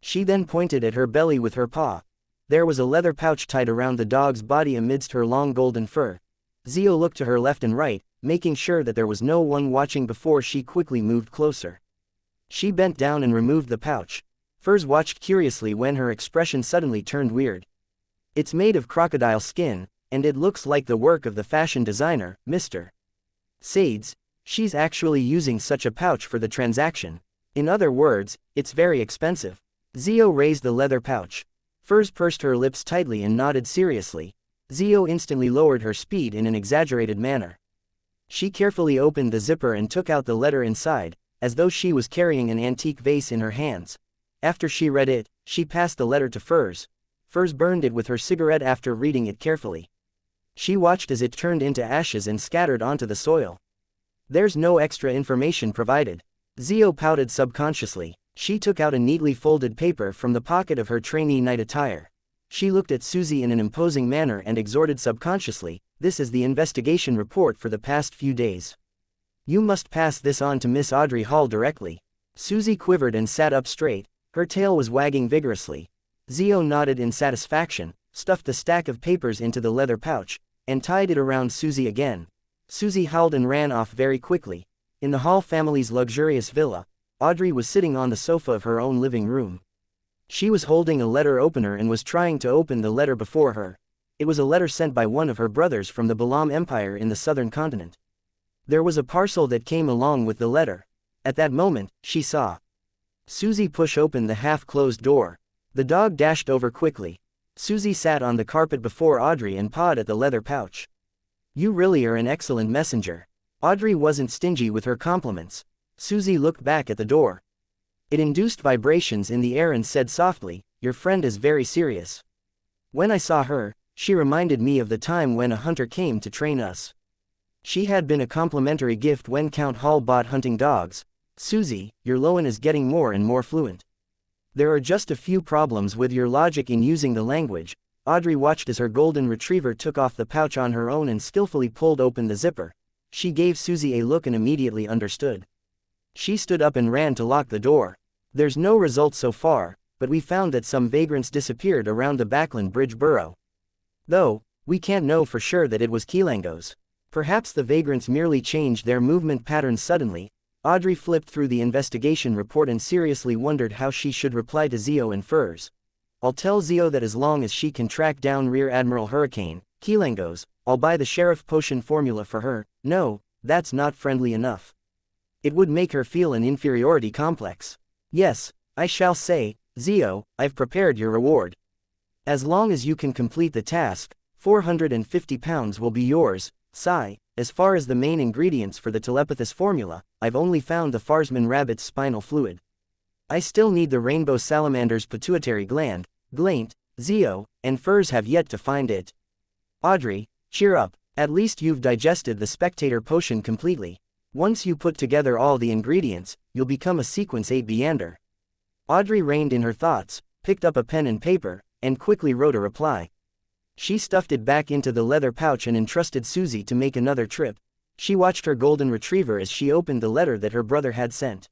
She then pointed at her belly with her paw. There was a leather pouch tied around the dog's body amidst her long golden fur. Zio looked to her left and right, making sure that there was no one watching before she quickly moved closer. She bent down and removed the pouch. Furs watched curiously when her expression suddenly turned weird. "It's made of crocodile skin, and it looks like the work of the fashion designer, Mr. Sades. She's actually using such a pouch for the transaction. In other words, it's very expensive." Zio raised the leather pouch. Furs pursed her lips tightly and nodded seriously. Zio instantly lowered her speed in an exaggerated manner. She carefully opened the zipper and took out the letter inside, as though she was carrying an antique vase in her hands. After she read it, she passed the letter to Furs. Furs burned it with her cigarette after reading it carefully. She watched as it turned into ashes and scattered onto the soil. "There's no extra information provided." Zio pouted subconsciously. She took out a neatly folded paper from the pocket of her trainee night attire. She looked at Susie in an imposing manner and exhorted subconsciously, "This is the investigation report for the past few days. You must pass this on to Miss Audrey Hall directly." Susie quivered and sat up straight. Her tail was wagging vigorously. Zio nodded in satisfaction, stuffed the stack of papers into the leather pouch, and tied it around Susie again. Susie howled and ran off very quickly. In the Hall family's luxurious villa, Audrey was sitting on the sofa of her own living room. She was holding a letter opener and was trying to open the letter before her. It was a letter sent by one of her brothers from the Balam Empire in the southern continent. There was a parcel that came along with the letter. At that moment, she saw Susie push open the half-closed door. The dog dashed over quickly. Susie sat on the carpet before Audrey and pawed at the leather pouch. "You really are an excellent messenger." Audrey wasn't stingy with her compliments. Susie looked back at the door. It induced vibrations in the air and said softly, "Your friend is very serious. When I saw her, she reminded me of the time when a hunter came to train us. She had been a complimentary gift when Count Hall bought hunting dogs." "Susie, your Loan is getting more and more fluent. There are just a few problems with your logic in using the language." Audrey watched as her golden retriever took off the pouch on her own and skillfully pulled open the zipper. She gave Susie a look and immediately understood. She stood up and ran to lock the door. "There's no result so far, but we found that some vagrants disappeared around the Backland Bridge Borough. Though, we can't know for sure that it was Kilangos. Perhaps the vagrants merely changed their movement patterns suddenly." Audrey flipped through the investigation report and seriously wondered how she should reply to Zio and Furs. "I'll tell Zio that as long as she can track down Rear Admiral Hurricane Kilangos, I'll buy the sheriff potion formula for her." No, that's not friendly enough. It would make her feel an inferiority complex. "Yes, I shall say, Zio, I've prepared your reward. As long as you can complete the task, 450 pounds will be yours." Sigh. "As far as the main ingredients for the telepathous formula, I've only found the Farsman rabbit's spinal fluid. I still need the rainbow salamander's pituitary gland, Glaint, Zio, and Furs have yet to find it." "Audrey, cheer up, at least you've digested the spectator potion completely. Once you put together all the ingredients, you'll become a sequence 8 Beander." Audrey reined in her thoughts, picked up a pen and paper, and quickly wrote a reply. She stuffed it back into the leather pouch and entrusted Susie to make another trip. She watched her golden retriever as she opened the letter that her brother had sent.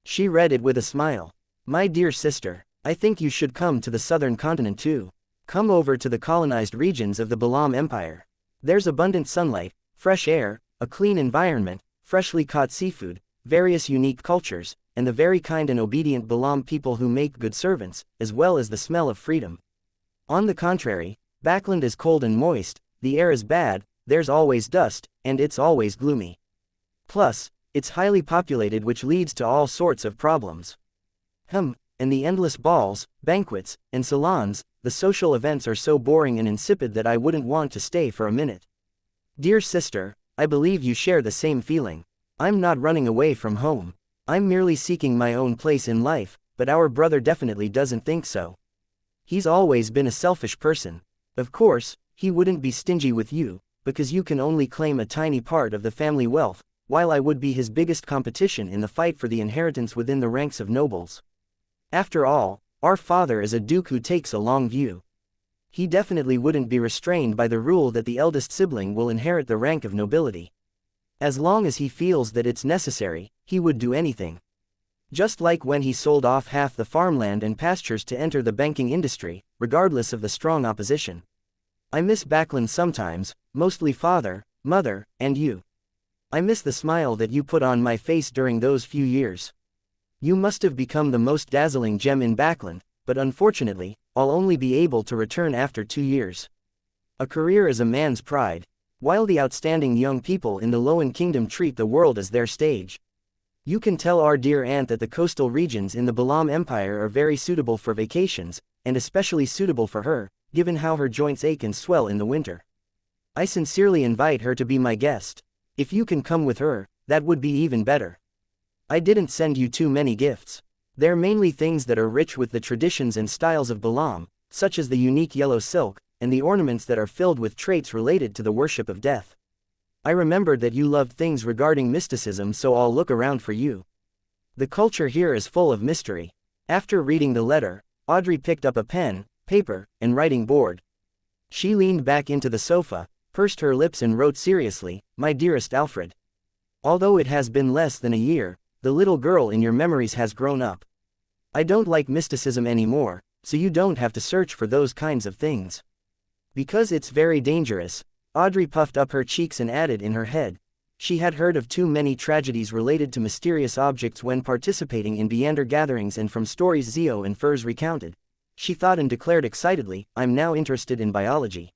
She read it with a smile. "My dear sister, I think you should come to the southern continent too. Come over to the colonized regions of the Balam Empire. There's abundant sunlight, fresh air, a clean environment, freshly caught seafood, various unique cultures, and the very kind and obedient Balam people who make good servants, as well as the smell of freedom. On the contrary, Backland is cold and moist, the air is bad, there's always dust, and it's always gloomy. Plus, it's highly populated, which leads to all sorts of problems. And the endless balls, banquets, and salons, the social events are so boring and insipid that I wouldn't want to stay for a minute. Dear sister, I believe you share the same feeling. I'm not running away from home. I'm merely seeking my own place in life, but our brother definitely doesn't think so. He's always been a selfish person. Of course, he wouldn't be stingy with you, because you can only claim a tiny part of the family wealth, while I would be his biggest competition in the fight for the inheritance within the ranks of nobles. After all, our father is a duke who takes a long view. He definitely wouldn't be restrained by the rule that the eldest sibling will inherit the rank of nobility. As long as he feels that it's necessary, he would do anything. Just like when he sold off half the farmland and pastures to enter the banking industry, regardless of the strong opposition. I miss Backland sometimes, mostly father, mother, and you. I miss the smile that you put on my face during those few years. You must have become the most dazzling gem in Backland, but unfortunately, I'll only be able to return after 2 years. A career is a man's pride. While the outstanding young people in the Loan Kingdom treat the world as their stage. You can tell our dear aunt that the coastal regions in the Balam Empire are very suitable for vacations, and especially suitable for her, given how her joints ache and swell in the winter. I sincerely invite her to be my guest. If you can come with her, that would be even better. I didn't send you too many gifts. They're mainly things that are rich with the traditions and styles of Balam, such as the unique yellow silk, and the ornaments that are filled with traits related to the worship of death. I remembered that you loved things regarding mysticism, so I'll look around for you. The culture here is full of mystery. After reading the letter, Audrey picked up a pen, paper, and writing board. She leaned back into the sofa, pursed her lips and wrote seriously, "My dearest Alfred. Although it has been less than a year, the little girl in your memories has grown up. I don't like mysticism anymore, so you don't have to search for those kinds of things. Because it's very dangerous." Audrey puffed up her cheeks and added in her head. She had heard of too many tragedies related to mysterious objects when participating in Beander gatherings and from stories Zio and Furs recounted. She thought and declared excitedly, "I'm now interested in biology.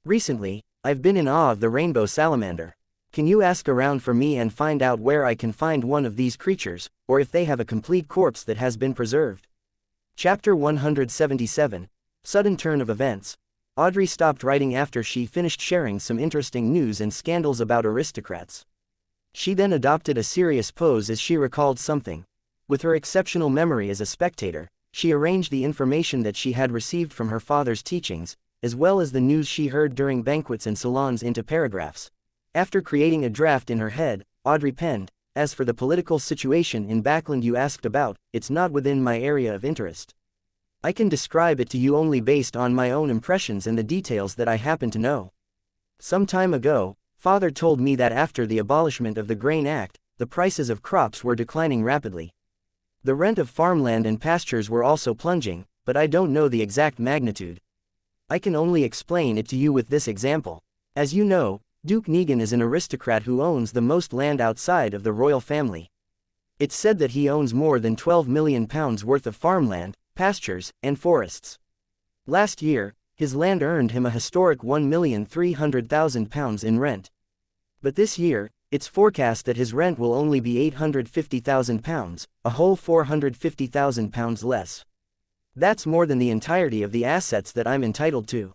Recently, I've been in awe of the rainbow salamander. Can you ask around for me and find out where I can find one of these creatures, or if they have a complete corpse that has been preserved?" Chapter 177. Sudden turn of events. Audrey stopped writing after she finished sharing some interesting news and scandals about aristocrats. She then adopted a serious pose as she recalled something. With her exceptional memory as a spectator, she arranged the information that she had received from her father's teachings, as well as the news she heard during banquets and salons, into paragraphs. After creating a draft in her head, Audrey penned, "As for the political situation in Backland you asked about, it's not within my area of interest. I can describe it to you only based on my own impressions and the details that I happen to know. Some time ago, Father told me that after the abolishment of the Grain Act, the prices of crops were declining rapidly. The rent of farmland and pastures were also plunging, but I don't know the exact magnitude. I can only explain it to you with this example. As you know, Duke Negan is an aristocrat who owns the most land outside of the royal family. It's said that he owns more than £12 million worth of farmland, pastures, and forests. Last year, his land earned him a historic £1,300,000 in rent. But this year, it's forecast that his rent will only be £850,000, a whole £450,000 less. That's more than the entirety of the assets that I'm entitled to.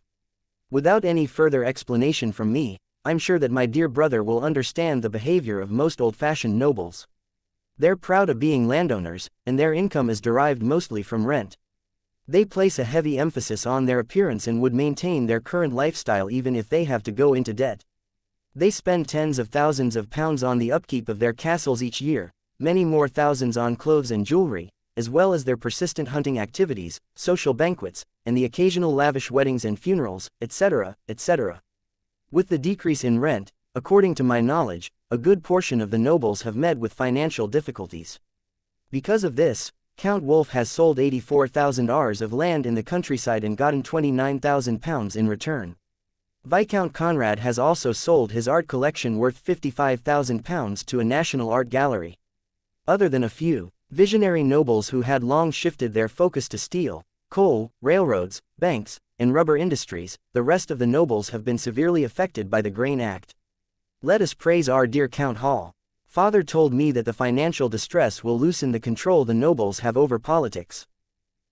Without any further explanation from me, I'm sure that my dear brother will understand the behavior of most old-fashioned nobles. They're proud of being landowners, and their income is derived mostly from rent. They place a heavy emphasis on their appearance and would maintain their current lifestyle even if they have to go into debt. They spend tens of thousands of pounds on the upkeep of their castles each year, many more thousands on clothes and jewelry, as well as their persistent hunting activities, social banquets, and the occasional lavish weddings and funerals, etc., etc. With the decrease in rent, according to my knowledge, a good portion of the nobles have met with financial difficulties. Because of this, Count Wolf has sold 84,000 ars of land in the countryside and gotten £29,000 in return. Viscount Conrad has also sold his art collection worth £55,000 to a national art gallery. Other than a few, Visionary nobles who had long shifted their focus to steel, coal, railroads, banks, and rubber industries, the rest of the nobles have been severely affected by the Grain Act. Let us praise our dear Count Hall. Father told me that the financial distress will loosen the control the nobles have over politics.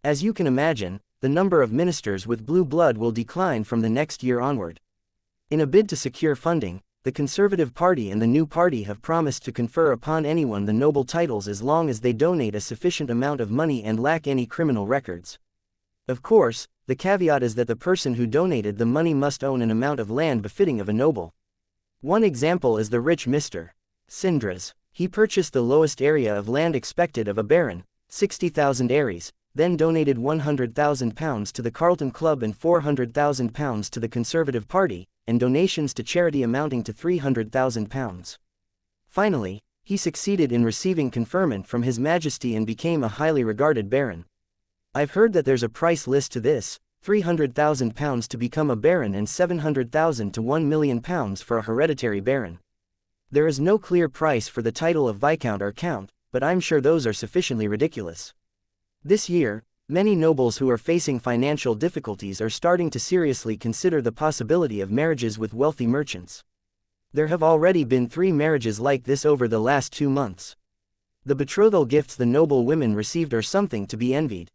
As you can imagine, the number of ministers with blue blood will decline from the next year onward. In a bid to secure funding, the Conservative Party and the New Party have promised to confer upon anyone the noble titles as long as they donate a sufficient amount of money and lack any criminal records. Of course, the caveat is that the person who donated the money must own an amount of land befitting of a noble. One example is the rich Mr. Sindras. He purchased the lowest area of land expected of a baron, 60,000 aries, then donated £100,000 to the Carlton Club and £400,000 to the Conservative Party, and donations to charity amounting to £300,000. Finally, he succeeded in receiving conferment from His Majesty and became a highly regarded baron. I've heard that there's a price list to this, £300,000 to become a baron and £700,000 to £1 million for a hereditary baron. There is no clear price for the title of Viscount or Count, but I'm sure those are sufficiently ridiculous. This year, many nobles who are facing financial difficulties are starting to seriously consider the possibility of marriages with wealthy merchants. There have already been 3 marriages like this over the last 2 months. The betrothal gifts the noble women received are something to be envied.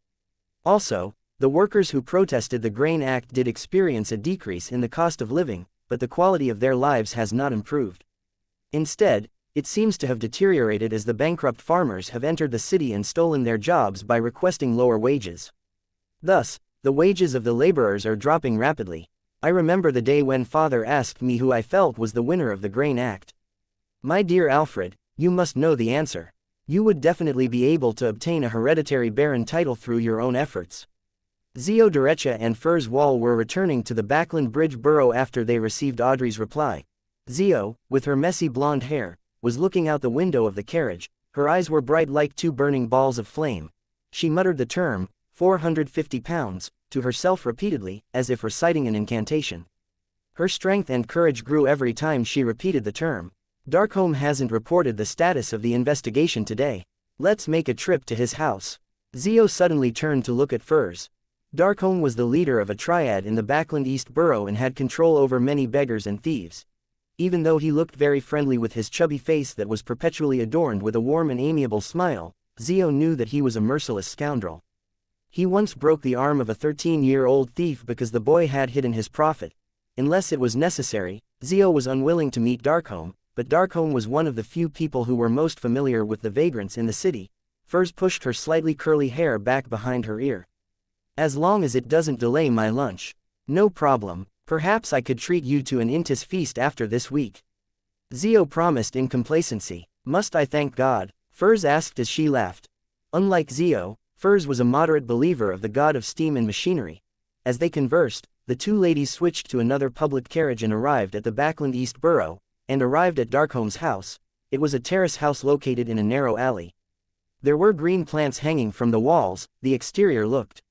Also, the workers who protested the Grain Act did experience a decrease in the cost of living, but the quality of their lives has not improved. Instead, it seems to have deteriorated as the bankrupt farmers have entered the city and stolen their jobs by requesting lower wages. Thus, the wages of the laborers are dropping rapidly. I remember the day when Father asked me who I felt was the winner of the Grain Act. My dear Alfred, you must know the answer. You would definitely be able to obtain a hereditary baron title through your own efforts. Zio Derecha and Furs Wall were returning to the Backland Bridge Borough after they received Audrey's reply. Zio, with her messy blonde hair, was looking out the window of the carriage. Her eyes were bright like 2 burning balls of flame. She muttered the term, £450, to herself repeatedly, as if reciting an incantation. Her strength and courage grew every time she repeated the term. Darkholme hasn't reported the status of the investigation today. Let's make a trip to his house. Zio suddenly turned to look at Furs. Darkholme was the leader of a triad in the Backland East Borough and had control over many beggars and thieves. Even though he looked very friendly with his chubby face that was perpetually adorned with a warm and amiable smile, Zio knew that he was a merciless scoundrel. He once broke the arm of a 13-year-old thief because the boy had hidden his profit. Unless it was necessary, Zio was unwilling to meet Darkholme, but Darkholme was one of the few people who were most familiar with the vagrants in the city. Furs pushed her slightly curly hair back behind her ear. As long as it doesn't delay my lunch. No problem. Perhaps I could treat you to an Intis feast after this week. Zio promised in complacency. Must I thank God? Furs asked as she laughed. Unlike Zio, Furs was a moderate believer of the god of steam and machinery. As they conversed, the 2 ladies switched to another public carriage and arrived at the Backland East Borough, and arrived at Darkholme's house. It was a terrace house located in a narrow alley. There were green plants hanging from the walls. The exterior looked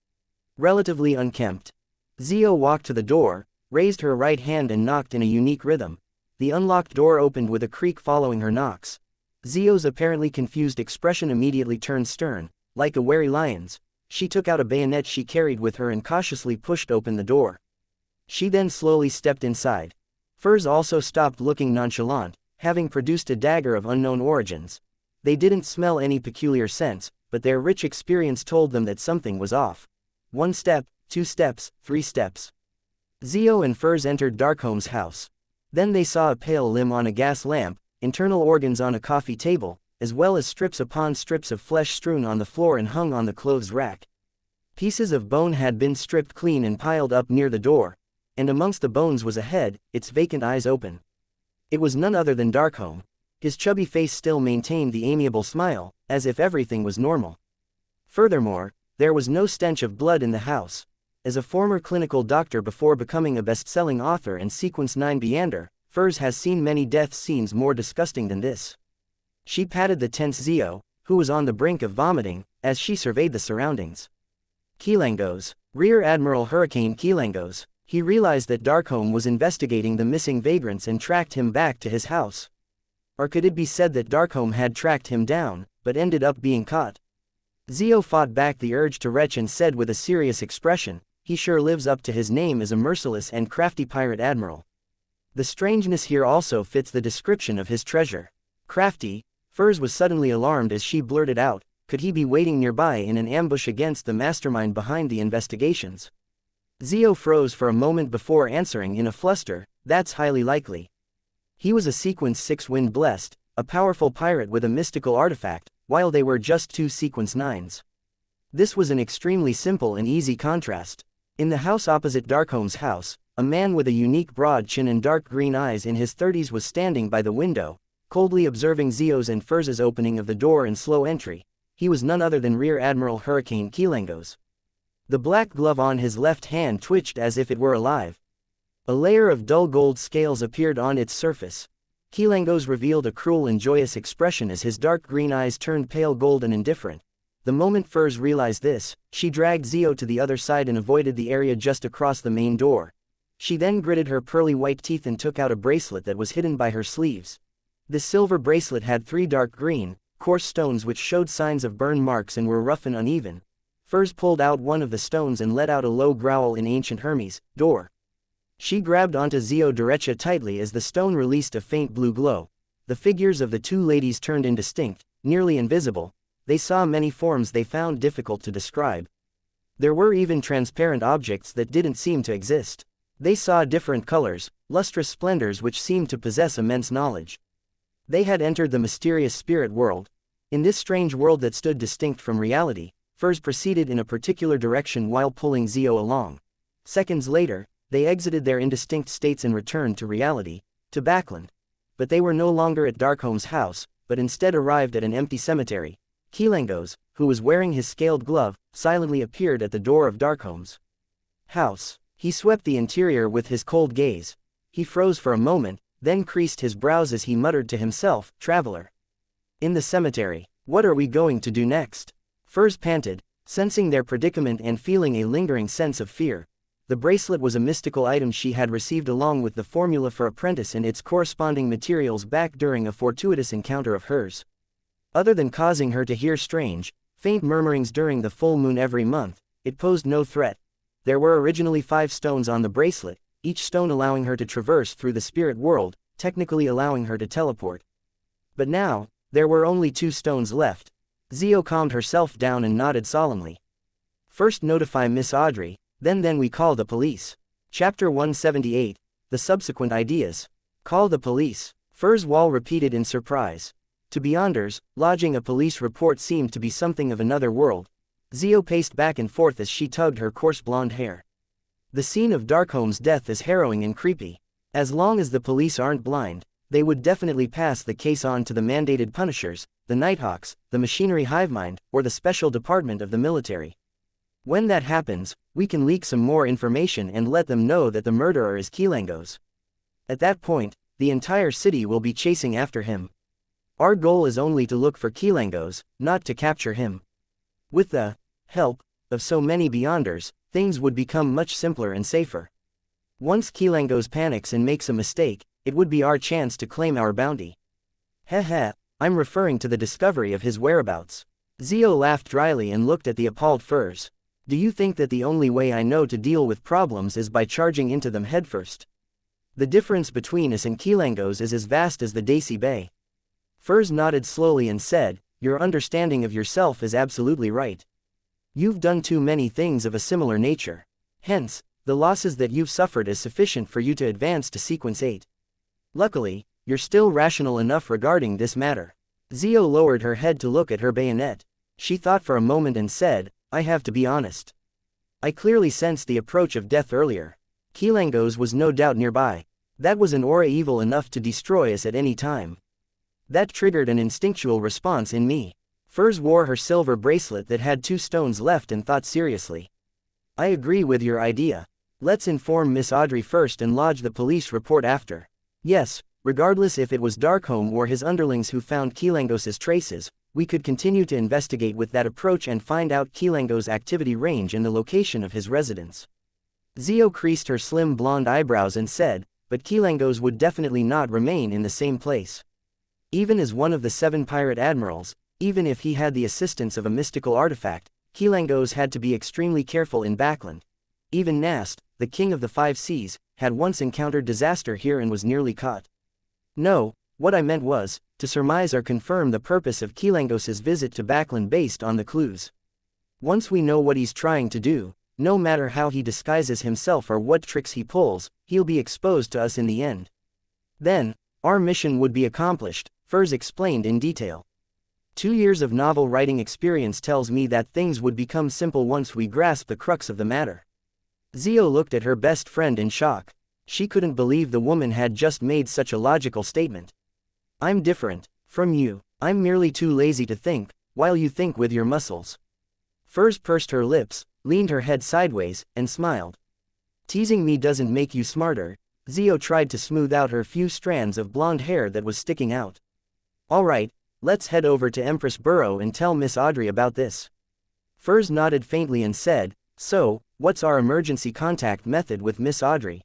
relatively unkempt. Zio walked to the door, raised her right hand and knocked in a unique rhythm. The unlocked door opened with a creak following her knocks. Zio's apparently confused expression immediately turned stern, like a wary lion's. She took out a bayonet she carried with her and cautiously pushed open the door. She then slowly stepped inside. Furs also stopped looking nonchalant, having produced a dagger of unknown origins. They didn't smell any peculiar scents, but their rich experience told them that something was off. 1 step, 2 steps, 3 steps. Zio and Furs entered Darkholme's house. Then they saw a pale limb on a gas lamp, internal organs on a coffee table, as well as strips upon strips of flesh strewn on the floor and hung on the clothes rack. Pieces of bone had been stripped clean and piled up near the door, and amongst the bones was a head, its vacant eyes open. It was none other than Darkholme. His chubby face still maintained the amiable smile, as if everything was normal. Furthermore, there was no stench of blood in the house. As a former clinical doctor before becoming a best-selling author and Sequence 9 Beander, Furs has seen many death scenes more disgusting than this. She patted the tense Zio, who was on the brink of vomiting, as she surveyed the surroundings. Kilangos. Rear Admiral Hurricane Kilangos. He realized that Darkholme was investigating the missing vagrants and tracked him back to his house. Or could it be said that Darkholme had tracked him down, but ended up being caught. Zio fought back the urge to retch and said with a serious expression, "He sure lives up to his name as a merciless and crafty pirate admiral." The strangeness here also fits the description of his treasure. Crafty. Furs was suddenly alarmed as she blurted out, could he be waiting nearby in an ambush against the mastermind behind the investigations? Zio froze for a moment before answering in a fluster, "That's highly likely." He was a Sequence 6 Wind Blessed, a powerful pirate with a mystical artifact, while they were just two Sequence 9s. This was an extremely simple and easy contrast. In the house opposite Darkholm's house, a man with a unique broad chin and dark green eyes in his 30s was standing by the window, coldly observing Zio's and Furz's opening of the door and slow entry. He was none other than Rear Admiral Hurricane Xianxia. The black glove on his left hand twitched as if it were alive. A layer of dull gold scales appeared on its surface. Xianxia revealed a cruel and joyous expression as his dark green eyes turned pale gold and indifferent. The moment Furs realized this, she dragged Zio to the other side and avoided the area just across the main door. She then gritted her pearly white teeth and took out a bracelet that was hidden by her sleeves. This silver bracelet had 3 dark green, coarse stones which showed signs of burn marks and were rough and uneven. Furs pulled out one of the stones and let out a low growl in ancient Hermes, "Door." She grabbed onto Zio Derecha tightly as the stone released a faint blue glow. The figures of the two ladies turned indistinct, nearly invisible. They saw many forms they found difficult to describe. There were even transparent objects that didn't seem to exist. They saw different colors, lustrous splendors which seemed to possess immense knowledge. They had entered the mysterious spirit world. In this strange world that stood distinct from reality, Furs proceeded in a particular direction while pulling Zio along. Seconds later, they exited their indistinct states and returned to reality, to Backland. But they were no longer at Darkholm's house, but instead arrived at an empty cemetery. Xianxia, who was wearing his scaled glove, silently appeared at the door of Darkholm's house. He swept the interior with his cold gaze. He froze for a moment, then creased his brows as he muttered to himself, "Traveler. In the cemetery. What are we going to do next?" Furs panted, sensing their predicament and feeling a lingering sense of fear. The bracelet was a mystical item she had received along with the formula for apprentice and its corresponding materials back during a fortuitous encounter of hers. Other than causing her to hear strange, faint murmurings during the full moon every month, it posed no threat. There were originally 5 stones on the bracelet, each stone allowing her to traverse through the spirit world, technically allowing her to teleport. But now, there were only 2 stones left. Zio calmed herself down and nodded solemnly. "First notify Miss Audrey, then we call the police." Chapter 178, The Subsequent Ideas. Call the police. Furs Wall repeated in surprise. To Beyonders, lodging a police report seemed to be something of another world. Zio paced back and forth as she tugged her coarse blonde hair. The scene of Darkholm's death is harrowing and creepy. As long as the police aren't blind, they would definitely pass the case on to the mandated punishers, the Nighthawks, the machinery hivemind, or the special department of the military. When that happens, we can leak some more information and let them know that the murderer is Xianxia. At that point, the entire city will be chasing after him. Our goal is only to look for Xianxia, not to capture him. With the help of so many Beyonders, things would become much simpler and safer. Once Xianxia panics and makes a mistake, it would be our chance to claim our bounty. Heh, I'm referring to the discovery of his whereabouts. Zio laughed dryly and looked at the appalled Furs. Do you think that the only way I know to deal with problems is by charging into them headfirst? The difference between us and Xianxia is as vast as the Daisy Bay. Furs nodded slowly and said, "Your understanding of yourself is absolutely right. You've done too many things of a similar nature. Hence, the losses that you've suffered is sufficient for you to advance to Sequence 8. Luckily, you're still rational enough regarding this matter." Zio lowered her head to look at her bayonet. She thought for a moment and said, "I have to be honest. I clearly sensed the approach of death earlier. Xianxia was no doubt nearby. That was an aura evil enough to destroy us at any time. That triggered an instinctual response in me." Furs wore her silver bracelet that had 2 stones left and thought seriously. "I agree with your idea. Let's inform Miss Audrey first and lodge the police report after. Yes, regardless if it was Darkholm or his underlings who found Xianxia's traces, we could continue to investigate with that approach and find out Xianxia's activity range and the location of his residence." Zio creased her slim blonde eyebrows and said, "But Xianxia would definitely not remain in the same place. Even as one of the 7 pirate admirals, Even if he had the assistance of a mystical artifact, Kilangos had to be extremely careful in Backland. Even Nast, the king of the five seas, had once encountered disaster here and was nearly caught. No, what I meant was, to surmise or confirm the purpose of Kilangos's visit to Backland based on the clues. Once we know what he's trying to do, no matter how he disguises himself or what tricks he pulls, he'll be exposed to us in the end. Then, our mission would be accomplished, Furs explained in detail. 2 years of novel writing experience tells me that things would become simple once we grasp the crux of the matter. Zio looked at her best friend in shock. She couldn't believe the woman had just made such a logical statement. I'm different from you. I'm merely too lazy to think, while you think with your muscles. Furs pursed her lips, leaned her head sideways, and smiled. Teasing me doesn't make you smarter. Zio tried to smooth out her few strands of blonde hair that was sticking out. All right, let's head over to Empress Burrow and tell Miss Audrey about this. Furs nodded faintly and said, so, what's our emergency contact method with Miss Audrey?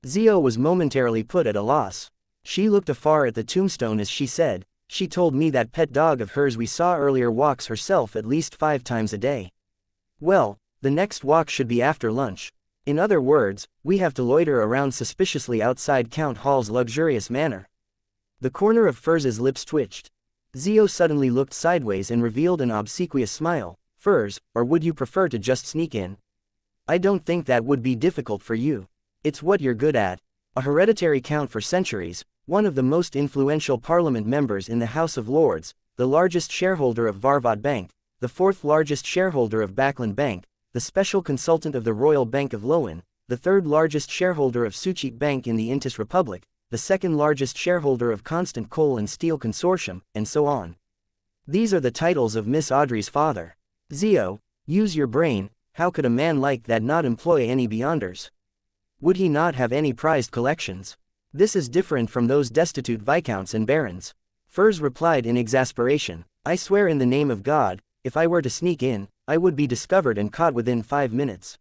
Zio was momentarily put at a loss. She looked afar at the tombstone as she said, she told me that pet dog of hers we saw earlier walks herself at least 5 times a day. Well, the next walk should be after lunch. In other words, we have to loiter around suspiciously outside Count Hall's luxurious manor. The corner of Furs's lips twitched. Zio suddenly looked sideways and revealed an obsequious smile. Furs, or would you prefer to just sneak in? I don't think that would be difficult for you. It's what you're good at. A hereditary count for centuries, one of the most influential parliament members in the House of Lords, the largest shareholder of Varvad Bank, the 4th largest shareholder of Backland Bank, the special consultant of the Royal Bank of Lowen, the 3rd largest shareholder of Suchit Bank in the Intis Republic, the 2nd largest shareholder of Constant Coal and Steel Consortium, and so on. These are the titles of Miss Audrey's father. Zio, use your brain. How could a man like that not employ any beyonders? Would he not have any prized collections? This is different from those destitute viscounts and barons. Furs replied in exasperation, I swear in the name of God, if I were to sneak in, I would be discovered and caught within 5 minutes.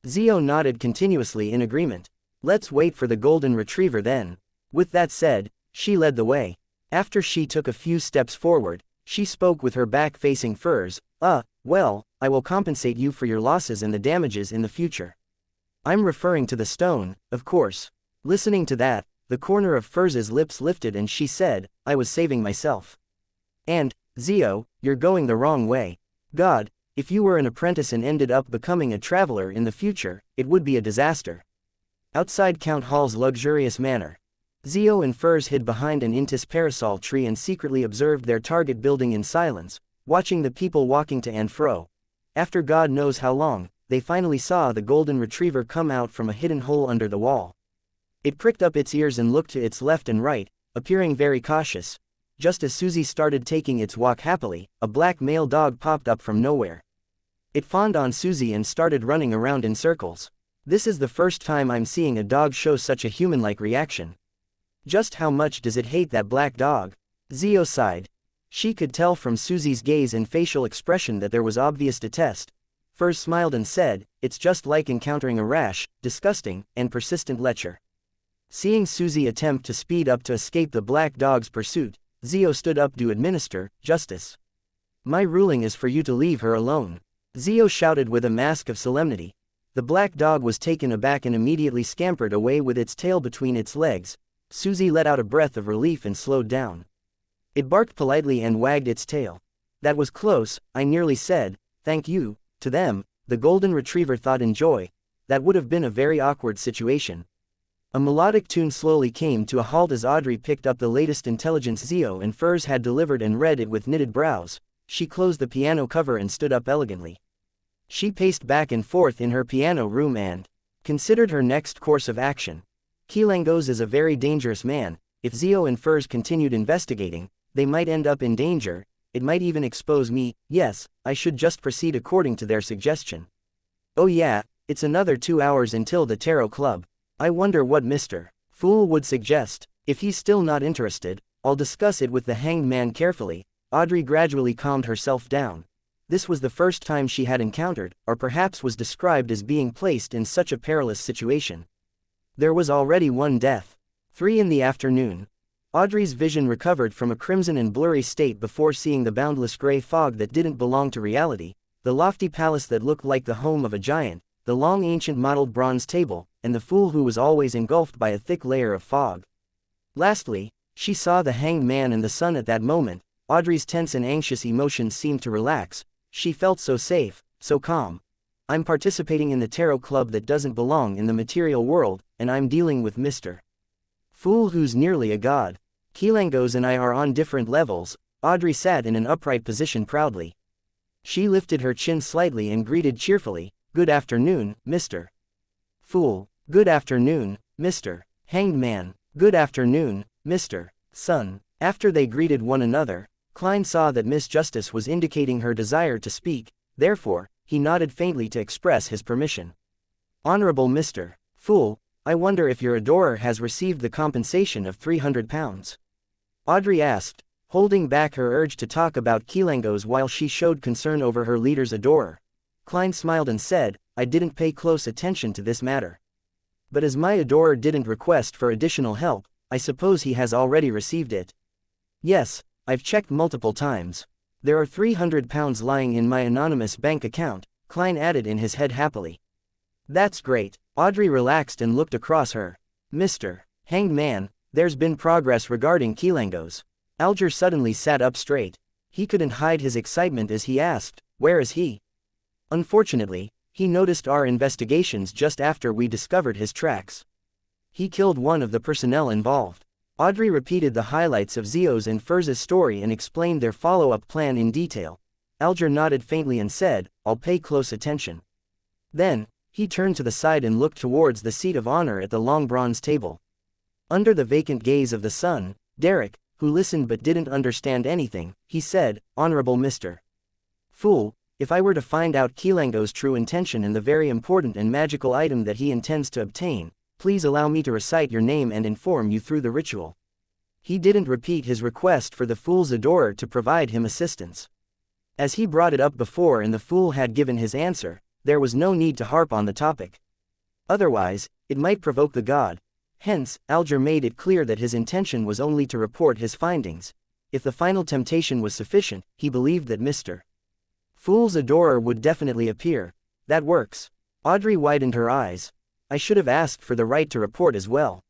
Zio nodded continuously in agreement. Let's wait for the golden retriever then. With that said, she led the way. After she took a few steps forward, she spoke with her back facing Furs, well, I will compensate you for your losses and the damages in the future. I'm referring to the stone, of course. Listening to that, the corner of Furs's lips lifted and she said, I was saving myself. And, Zio, you're going the wrong way. God, if you were an apprentice and ended up becoming a traveler in the future, it would be a disaster. Outside Count Hall's luxurious manor, Zio and Furs hid behind an Intis parasol tree and secretly observed their target building in silence, watching the people walking to and fro. After God knows how long, they finally saw the golden retriever come out from a hidden hole under the wall. It pricked up its ears and looked to its left and right, appearing very cautious. Just as Susie started taking its walk happily, a black male dog popped up from nowhere. It fawned on Susie and started running around in circles. This is the first time I'm seeing a dog show such a human-like reaction. Just how much does it hate that black dog? Zio sighed. She could tell from Susie's gaze and facial expression that there was obvious detest. Furs smiled and said, it's just like encountering a rash, disgusting, and persistent lecher. Seeing Susie attempt to speed up to escape the black dog's pursuit, Zio stood up to administer justice. My ruling is for you to leave her alone. Zio shouted with a mask of solemnity. The black dog was taken aback and immediately scampered away with its tail between its legs. Susie let out a breath of relief and slowed down. It barked politely and wagged its tail. That was close, I nearly said, thank you, to them, the golden retriever thought in joy. That would have been a very awkward situation. A melodic tune slowly came to a halt as Audrey picked up the latest intelligence Zio and Furs had delivered and read it with knitted brows. She closed the piano cover and stood up elegantly. She paced back and forth in her piano room and considered her next course of action. Kilangos is a very dangerous man. If Zio and Furs continued investigating, they might end up in danger. It might even expose me. Yes, I should just proceed according to their suggestion. Oh yeah, it's another 2 hours until the Tarot Club. I wonder what Mr. Fool would suggest. If he's still not interested, I'll discuss it with the hanged man carefully. Audrey gradually calmed herself down. This was the first time she had encountered, or perhaps was described as being placed in such a perilous situation. There was already one death. 3 in the afternoon. Audrey's vision recovered from a crimson and blurry state before seeing the boundless gray fog that didn't belong to reality, the lofty palace that looked like the home of a giant, the long ancient mottled bronze table, and the fool who was always engulfed by a thick layer of fog. Lastly, she saw the hanged man and the sun. At that moment, Audrey's tense and anxious emotions seemed to relax. She felt so safe, so calm. I'm participating in the tarot club that doesn't belong in the material world, and I'm dealing with Mr. Fool who's nearly a god. Xianxia and I are on different levels. Audrey sat in an upright position proudly. She lifted her chin slightly and greeted cheerfully, "Good afternoon, Mr. Fool. Good afternoon, Mr. Hanged Man. Good afternoon, Mr. Sun." After they greeted one another, Klein saw that Miss Justice was indicating her desire to speak, therefore, he nodded faintly to express his permission. "Honorable Mr. Fool, I wonder if your adorer has received the compensation of 300 pounds. Audrey asked, holding back her urge to talk about Xianxia while she showed concern over her leader's adorer. Klein smiled and said, "I didn't pay close attention to this matter. But as my adorer didn't request for additional help, I suppose he has already received it." "Yes, I've checked multiple times. There are 300 pounds lying in my anonymous bank account," Klein added in his head happily. "That's great." Audrey relaxed and looked across her. "Mr. Hanged Man, there's been progress regarding Xianxia." Alger suddenly sat up straight. He couldn't hide his excitement as he asked, "Where is he?" "Unfortunately, he noticed our investigations just after we discovered his tracks. He killed one of the personnel involved." Audrey repeated the highlights of Zio's and Furz's story and explained their follow-up plan in detail. Alger nodded faintly and said, "I'll pay close attention." Then, he turned to the side and looked towards the seat of honor at the long bronze table. Under the vacant gaze of the sun, Derek, who listened but didn't understand anything, he said, "Honorable Mr. Fool, if I were to find out Xianxia's true intention and the very important and magical item that he intends to obtain, please allow me to recite your name and inform you through the ritual." He didn't repeat his request for the fool's adorer to provide him assistance. As he brought it up before and the fool had given his answer, there was no need to harp on the topic. Otherwise, it might provoke the god. Hence, Alger made it clear that his intention was only to report his findings. If the final temptation was sufficient, he believed that Mr. Fool's adorer would definitely appear. "That works." Audrey widened her eyes. "I should have asked for the right to report as well.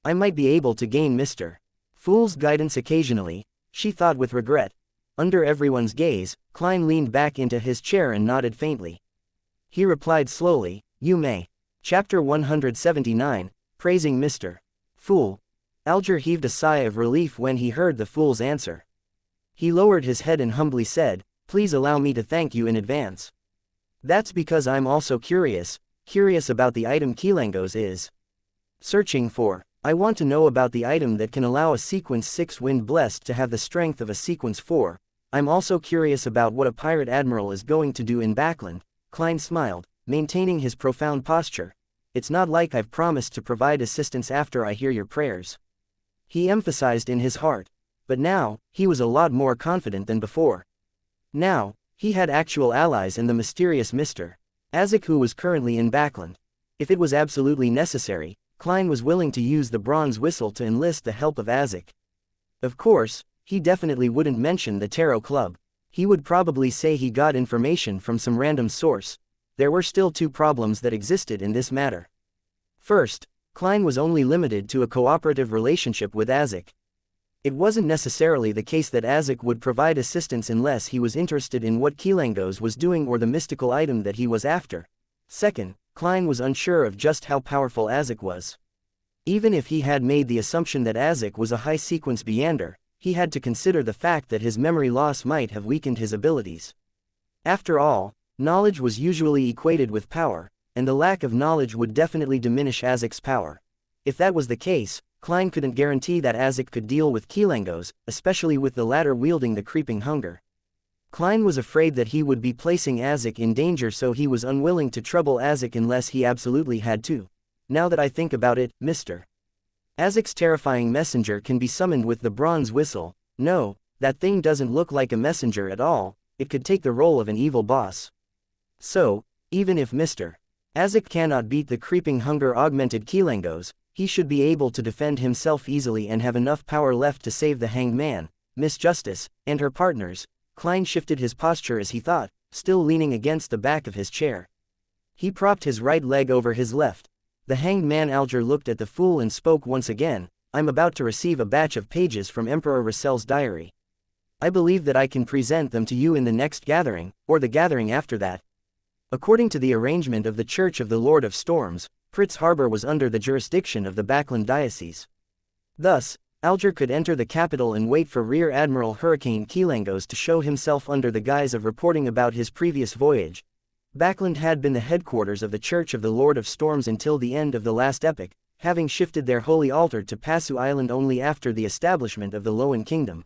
I might be able to gain Mr. Fool's guidance occasionally," she thought with regret. Under everyone's gaze, Klein leaned back into his chair and nodded faintly. He replied slowly, "You may." Chapter 179, Praising Mr. Fool. Alger heaved a sigh of relief when he heard the fool's answer. He lowered his head and humbly said, "Please allow me to thank you in advance. That's because I'm also curious about the item Xianxia is searching for. I want to know about the item that can allow a Sequence 6 Wind Blessed to have the strength of a Sequence 4. I'm also curious about what a pirate admiral is going to do in Backland." Klein smiled, maintaining his profound posture. "It's not like I've promised to provide assistance after I hear your prayers." He emphasized in his heart. But now, he was a lot more confident than before. Now, he had actual allies in the mysterious Mr. Azek who was currently in Backland. If it was absolutely necessary, Klein was willing to use the bronze whistle to enlist the help of Azek. Of course, he definitely wouldn't mention the tarot club. He would probably say he got information from some random source. There were still two problems that existed in this matter. First, Klein was only limited to a cooperative relationship with Azek. It wasn't necessarily the case that Azek would provide assistance unless he was interested in what Xianxia was doing or the mystical item that he was after. Second, Klein was unsure of just how powerful Azek was. Even if he had made the assumption that Azek was a high-sequence Beander, he had to consider the fact that his memory loss might have weakened his abilities. After all, knowledge was usually equated with power, and the lack of knowledge would definitely diminish Azek's power. If that was the case, Klein couldn't guarantee that Azek could deal with Xianxia, especially with the latter wielding the creeping hunger. Klein was afraid that he would be placing Azek in danger, so he was unwilling to trouble Azek unless he absolutely had to. Now that I think about it, Mr. Azek's terrifying messenger can be summoned with the bronze whistle. No, that thing doesn't look like a messenger at all. It could take the role of an evil boss. So, even if Mr. Azek cannot beat the creeping hunger augmented Xianxia, he should be able to defend himself easily and have enough power left to save the Hanged Man, Miss Justice, and her partners. Klein shifted his posture as he thought, still leaning against the back of his chair. He propped his right leg over his left. The Hanged Man Alger looked at the fool and spoke once again. I'm about to receive a batch of pages from Emperor Rassel's diary. I believe that I can present them to you in the next gathering, or the gathering after that. According to the arrangement of the Church of the Lord of Storms, Fritz Harbor was under the jurisdiction of the Backland Diocese. Thus, Alger could enter the capital and wait for Rear Admiral Hurricane Kilangos to show himself under the guise of reporting about his previous voyage. Backland had been the headquarters of the Church of the Lord of Storms until the end of the last epoch, having shifted their holy altar to Passu Island only after the establishment of the Loan Kingdom.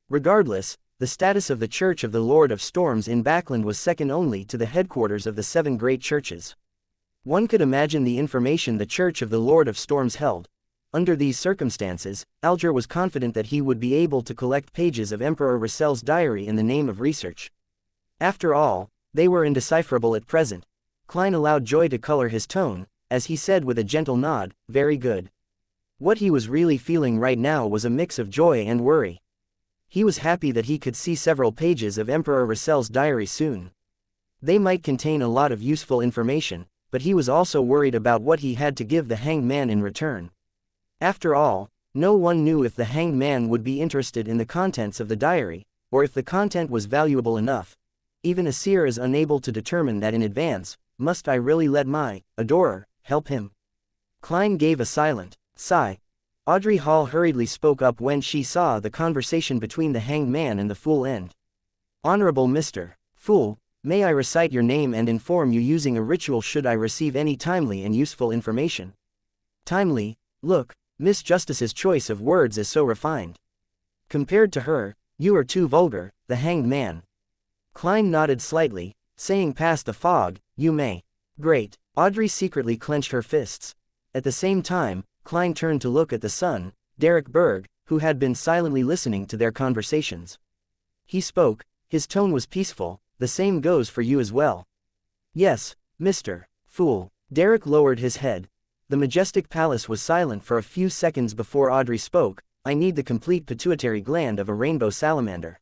Regardless, the status of the Church of the Lord of Storms in Backland was second only to the headquarters of the 7 great churches. One could imagine the information the Church of the Lord of Storms held. Under these circumstances, Alger was confident that he would be able to collect pages of Emperor Rassel's diary in the name of research. After all, they were indecipherable at present. Klein allowed joy to color his tone, as he said with a gentle nod, "Very good." What he was really feeling right now was a mix of joy and worry. He was happy that he could see several pages of Emperor Rassel's diary soon. They might contain a lot of useful information, but he was also worried about what he had to give the Hanged Man in return. After all, no one knew if the Hanged Man would be interested in the contents of the diary, or if the content was valuable enough. Even a seer is unable to determine that in advance. Must I really let my adorer help him? Klein gave a silent sigh. Audrey Hall hurriedly spoke up when she saw the conversation between the Hanged Man and the fool end. "Honorable Mr. Fool, may I recite your name and inform you using a ritual should I receive any timely and useful information?" "Timely? Look, Miss Justice's choice of words is so refined. Compared to her, you are too vulgar." The Hanged Man. Klein nodded slightly, saying past the fog, "You may." "Great." Audrey secretly clenched her fists. At the same time, Klein turned to look at the son, Derek Berg, who had been silently listening to their conversations. He spoke, his tone was peaceful. "The same goes for you as well." "Yes, Mr. Fool." Derek lowered his head. The majestic palace was silent for a few seconds before Audrey spoke. "I need the complete pituitary gland of a rainbow salamander.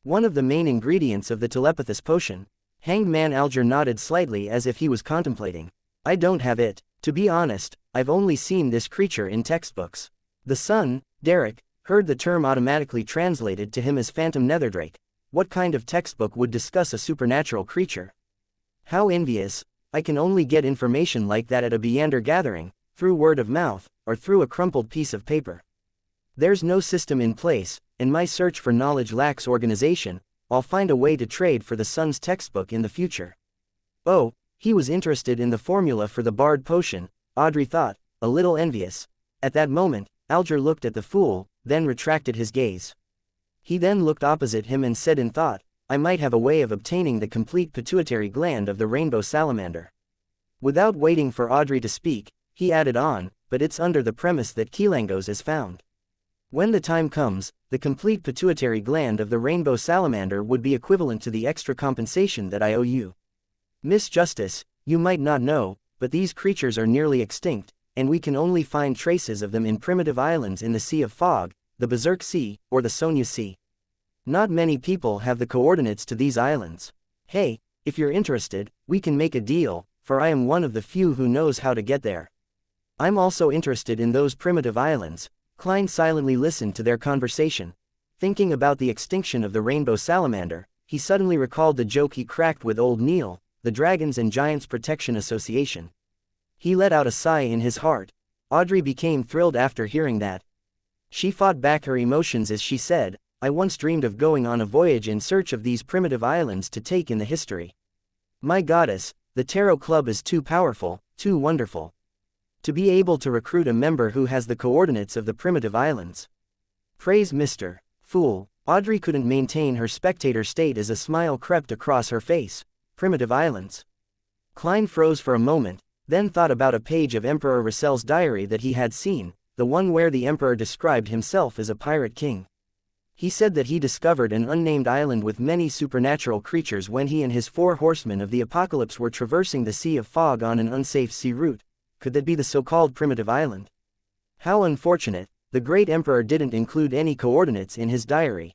One of the main ingredients of the telepathous potion." Hanged Man Alger nodded slightly as if he was contemplating. "I don't have it. To be honest, I've only seen this creature in textbooks." The son, Derek, heard the term automatically translated to him as Phantom Netherdrake. What kind of textbook would discuss a supernatural creature? How envious. I can only get information like that at a Beander gathering, through word of mouth, or through a crumpled piece of paper. There's no system in place, and my search for knowledge lacks organization. I'll find a way to trade for the son's textbook in the future. Oh, he was interested in the formula for the Bard potion, Audrey thought, a little envious. At that moment, Alger looked at the fool, then retracted his gaze. He then looked opposite him and said in thought, "I might have a way of obtaining the complete pituitary gland of the rainbow salamander." Without waiting for Audrey to speak, he added on, "But it's under the premise that Kilangos is found. When the time comes, the complete pituitary gland of the rainbow salamander would be equivalent to the extra compensation that I owe you. Miss Justice, you might not know, but these creatures are nearly extinct, and we can only find traces of them in primitive islands in the Sea of Fog, the Berserk Sea, or the Sonya Sea. Not many people have the coordinates to these islands. Hey, if you're interested, we can make a deal, for I am one of the few who knows how to get there. I'm also interested in those primitive islands." Klein silently listened to their conversation. Thinking about the extinction of the rainbow salamander, he suddenly recalled the joke he cracked with old Neil, the Dragons and Giants Protection Association. He let out a sigh in his heart. Audrey became thrilled after hearing that. She fought back her emotions as she said, "I once dreamed of going on a voyage in search of these primitive islands to take in the history. My goddess, the Tarot Club is too powerful, too wonderful. To be able to recruit a member who has the coordinates of the primitive islands. Praise Mr. Fool." Audrey couldn't maintain her spectator state as a smile crept across her face. Primitive islands. Klein froze for a moment, then thought about a page of Emperor Rassel's diary that he had seen, the one where the emperor described himself as a pirate king. He said that he discovered an unnamed island with many supernatural creatures when he and his 4 horsemen of the apocalypse were traversing the Sea of Fog on an unsafe sea route. Could that be the so-called primitive island? How unfortunate, the great emperor didn't include any coordinates in his diary.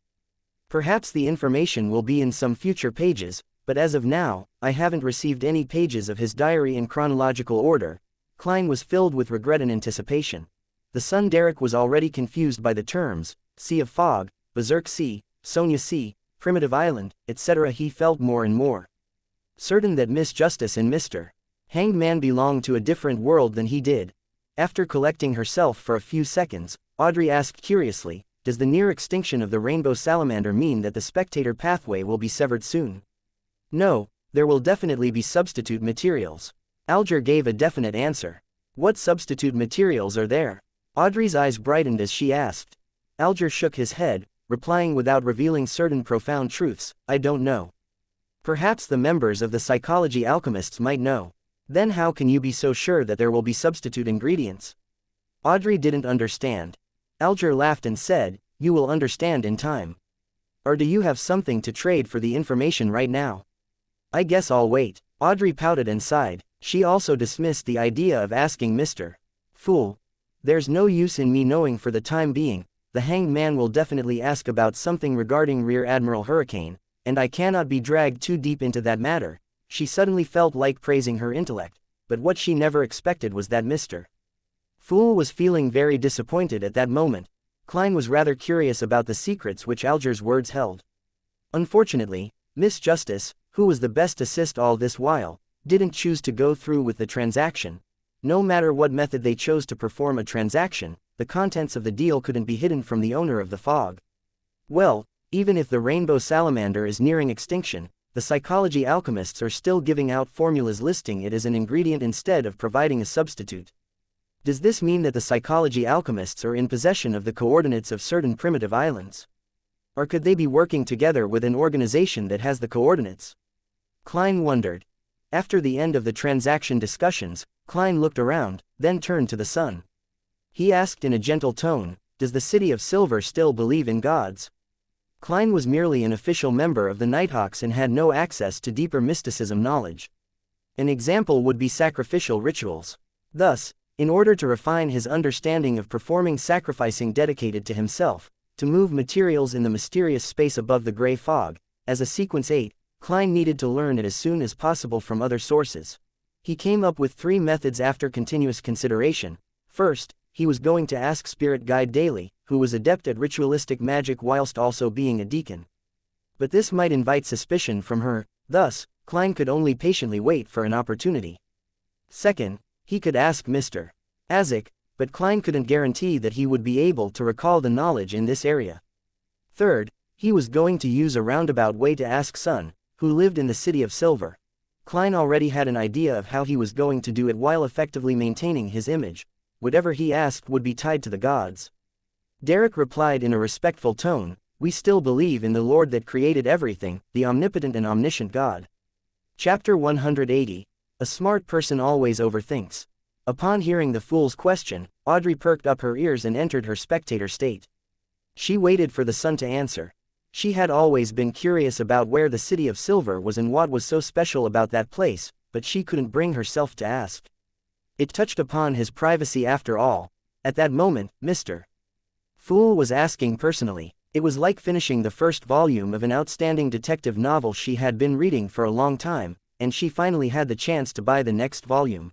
Perhaps the information will be in some future pages, but as of now, I haven't received any pages of his diary in chronological order. Klein was filled with regret and anticipation. The son Derek was already confused by the terms, Sea of Fog, Berserk Sea, Sonia Sea, Primitive Island, etc. He felt more and more certain that Miss Justice and Mr. Hanged Man belonged to a different world than he did. After collecting herself for a few seconds, Audrey asked curiously, does the near extinction of the rainbow salamander mean that the spectator pathway will be severed soon? No, there will definitely be substitute materials. Alger gave a definite answer. What substitute materials are there? Audrey's eyes brightened as she asked. Alger shook his head, replying without revealing certain profound truths, I don't know. Perhaps the members of the psychology alchemists might know. Then how can you be so sure that there will be substitute ingredients? Audrey didn't understand. Alger laughed and said, you will understand in time. Or do you have something to trade for the information right now? I guess I'll wait. Audrey pouted and sighed. She also dismissed the idea of asking Mr. Fool. There's no use in me knowing for the time being. The Hanged Man will definitely ask about something regarding Rear Admiral Hurricane, and I cannot be dragged too deep into that matter. She suddenly felt like praising her intellect, but what she never expected was that Mr. Fool was feeling very disappointed at that moment. Klein was rather curious about the secrets which Alger's words held. Unfortunately, Miss Justice, who was the best assist all this while, didn't choose to go through with the transaction. No matter what method they chose to perform a transaction, the contents of the deal couldn't be hidden from the owner of the fog. Well, even if the rainbow salamander is nearing extinction, the psychology alchemists are still giving out formulas listing it as an ingredient instead of providing a substitute. Does this mean that the psychology alchemists are in possession of the coordinates of certain primitive islands? Or could they be working together with an organization that has the coordinates? Klein wondered. After the end of the transaction discussions, Klein looked around, then turned to the sun. He asked in a gentle tone, does the City of Silver still believe in gods? Klein was merely an official member of the Nighthawks and had no access to deeper mysticism knowledge. An example would be sacrificial rituals. Thus, in order to refine his understanding of performing sacrificing dedicated to himself, to move materials in the mysterious space above the gray fog, as a sequence 8, Klein needed to learn it as soon as possible from other sources. He came up with 3 methods after continuous consideration. First, he was going to ask Spirit Guide Daly, who was adept at ritualistic magic whilst also being a deacon. But this might invite suspicion from her, thus, Klein could only patiently wait for an opportunity. Second, he could ask Mr. Azek, but Klein couldn't guarantee that he would be able to recall the knowledge in this area. Third, he was going to use a roundabout way to ask Sun, who lived in the City of Silver. Klein already had an idea of how he was going to do it while effectively maintaining his image. Whatever he asked would be tied to the gods. Derek replied in a respectful tone, we still believe in the Lord that created everything, the omnipotent and omniscient God. Chapter 180. A smart person always overthinks. Upon hearing the fool's question, Audrey perked up her ears and entered her spectator state. She waited for the sun to answer. She had always been curious about where the City of Silver was and what was so special about that place, but she couldn't bring herself to ask. It touched upon his privacy after all. At that moment, Mr. Fool was asking personally. It was like finishing the first volume of an outstanding detective novel she had been reading for a long time, and she finally had the chance to buy the next volume.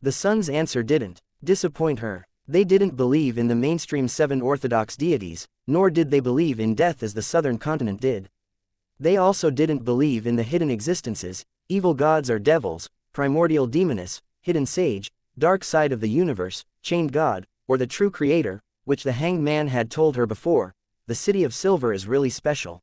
The Sun's answer didn't disappoint her. They didn't believe in the mainstream 7 orthodox deities, nor did they believe in death as the southern continent did. They also didn't believe in the hidden existences, evil gods or devils, primordial demoness, hidden sage, dark side of the universe, chained god, or the true creator, which the Hanged Man had told her before. The City of Silver is really special.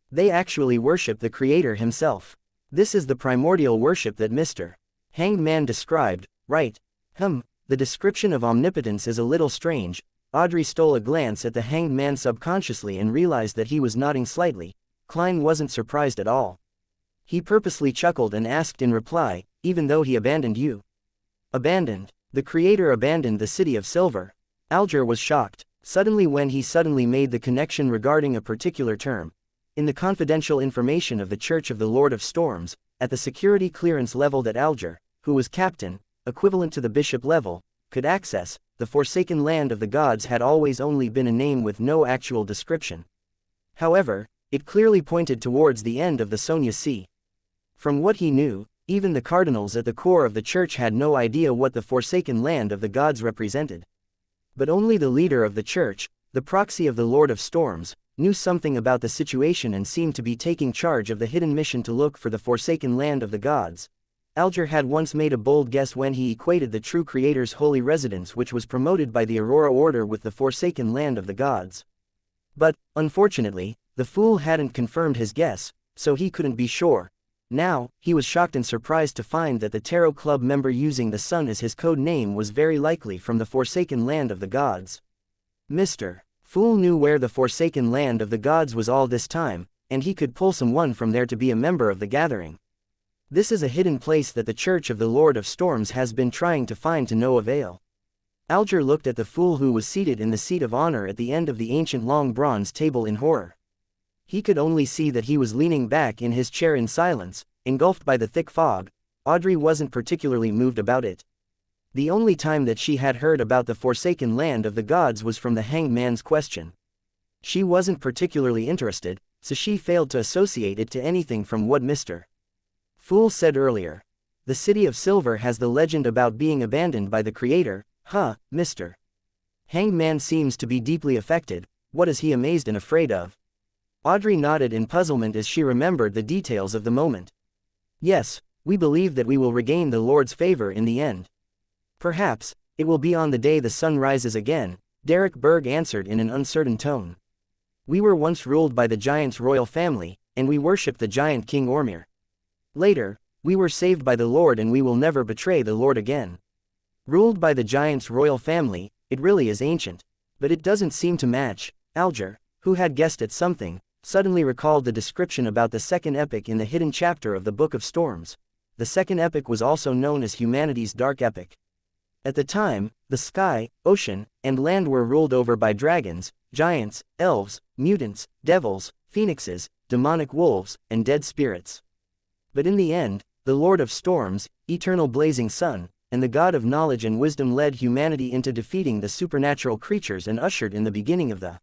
They actually worship the creator himself. This is the primordial worship that Mr. Hanged Man described, right? The description of omnipotence is a little strange. Audrey stole a glance at the Hanged Man subconsciously and realized that he was nodding slightly. Klein wasn't surprised at all. He purposely chuckled and asked in reply, even though he abandoned you. Abandoned? The creator abandoned the City of Silver? Alger was shocked. Suddenly when he suddenly made the connection regarding a particular term. In the confidential information of the Church of the Lord of Storms, at the security clearance level that Alger, who was captain, equivalent to the bishop level, could access, the the Forsaken Land of the Gods had always only been a name with no actual description. However, it clearly pointed towards the end of the Sonia Sea. From what he knew, even the cardinals at the core of the church had no idea what the Forsaken Land of the Gods represented. But only the leader of the church, the proxy of the Lord of Storms, knew something about the situation and seemed to be taking charge of the hidden mission to look for the Forsaken Land of the Gods. Alger had once made a bold guess when he equated the true Creator's holy residence, which was promoted by the Aurora Order, with the Forsaken Land of the Gods. But, unfortunately, the fool hadn't confirmed his guess, so he couldn't be sure. Now, he was shocked and surprised to find that the Tarot Club member using the sun as his code name was very likely from the Forsaken Land of the Gods. Mr. Fool knew where the Forsaken Land of the Gods was all this time, and he could pull someone from there to be a member of the gathering. This is a hidden place that the Church of the Lord of Storms has been trying to find to no avail. Alger looked at the fool who was seated in the seat of honor at the end of the ancient long bronze table in horror. He could only see that he was leaning back in his chair in silence, engulfed by the thick fog. Audrey wasn't particularly moved about it. The only time that she had heard about the Forsaken Land of the Gods was from the Hanged Man's question. She wasn't particularly interested, so she failed to associate it to anything from what Mr. Fool said earlier. The City of Silver has the legend about being abandoned by the Creator, huh, Mr. Hanged Man seems to be deeply affected. What is he amazed and afraid of? Audrey nodded in puzzlement as she remembered the details of the moment. Yes, we believe that we will regain the Lord's favor in the end. Perhaps, it will be on the day the sun rises again, Derek Berg answered in an uncertain tone. We were once ruled by the giant's royal family, and we worshipped the giant King Ormir. Later, we were saved by the Lord and we will never betray the Lord again. Ruled by the giant's royal family, it really is ancient. But it doesn't seem to match. Alger, who had guessed at something, suddenly recalled the description about the second epic in the hidden chapter of the Book of Storms. The second epic was also known as humanity's dark epic. At the time, the sky, ocean, and land were ruled over by dragons, giants, elves, mutants, devils, phoenixes, demonic wolves, and dead spirits. But in the end, the Lord of Storms, eternal blazing sun, and the God of knowledge and wisdom led humanity into defeating the supernatural creatures and ushered in the beginning of the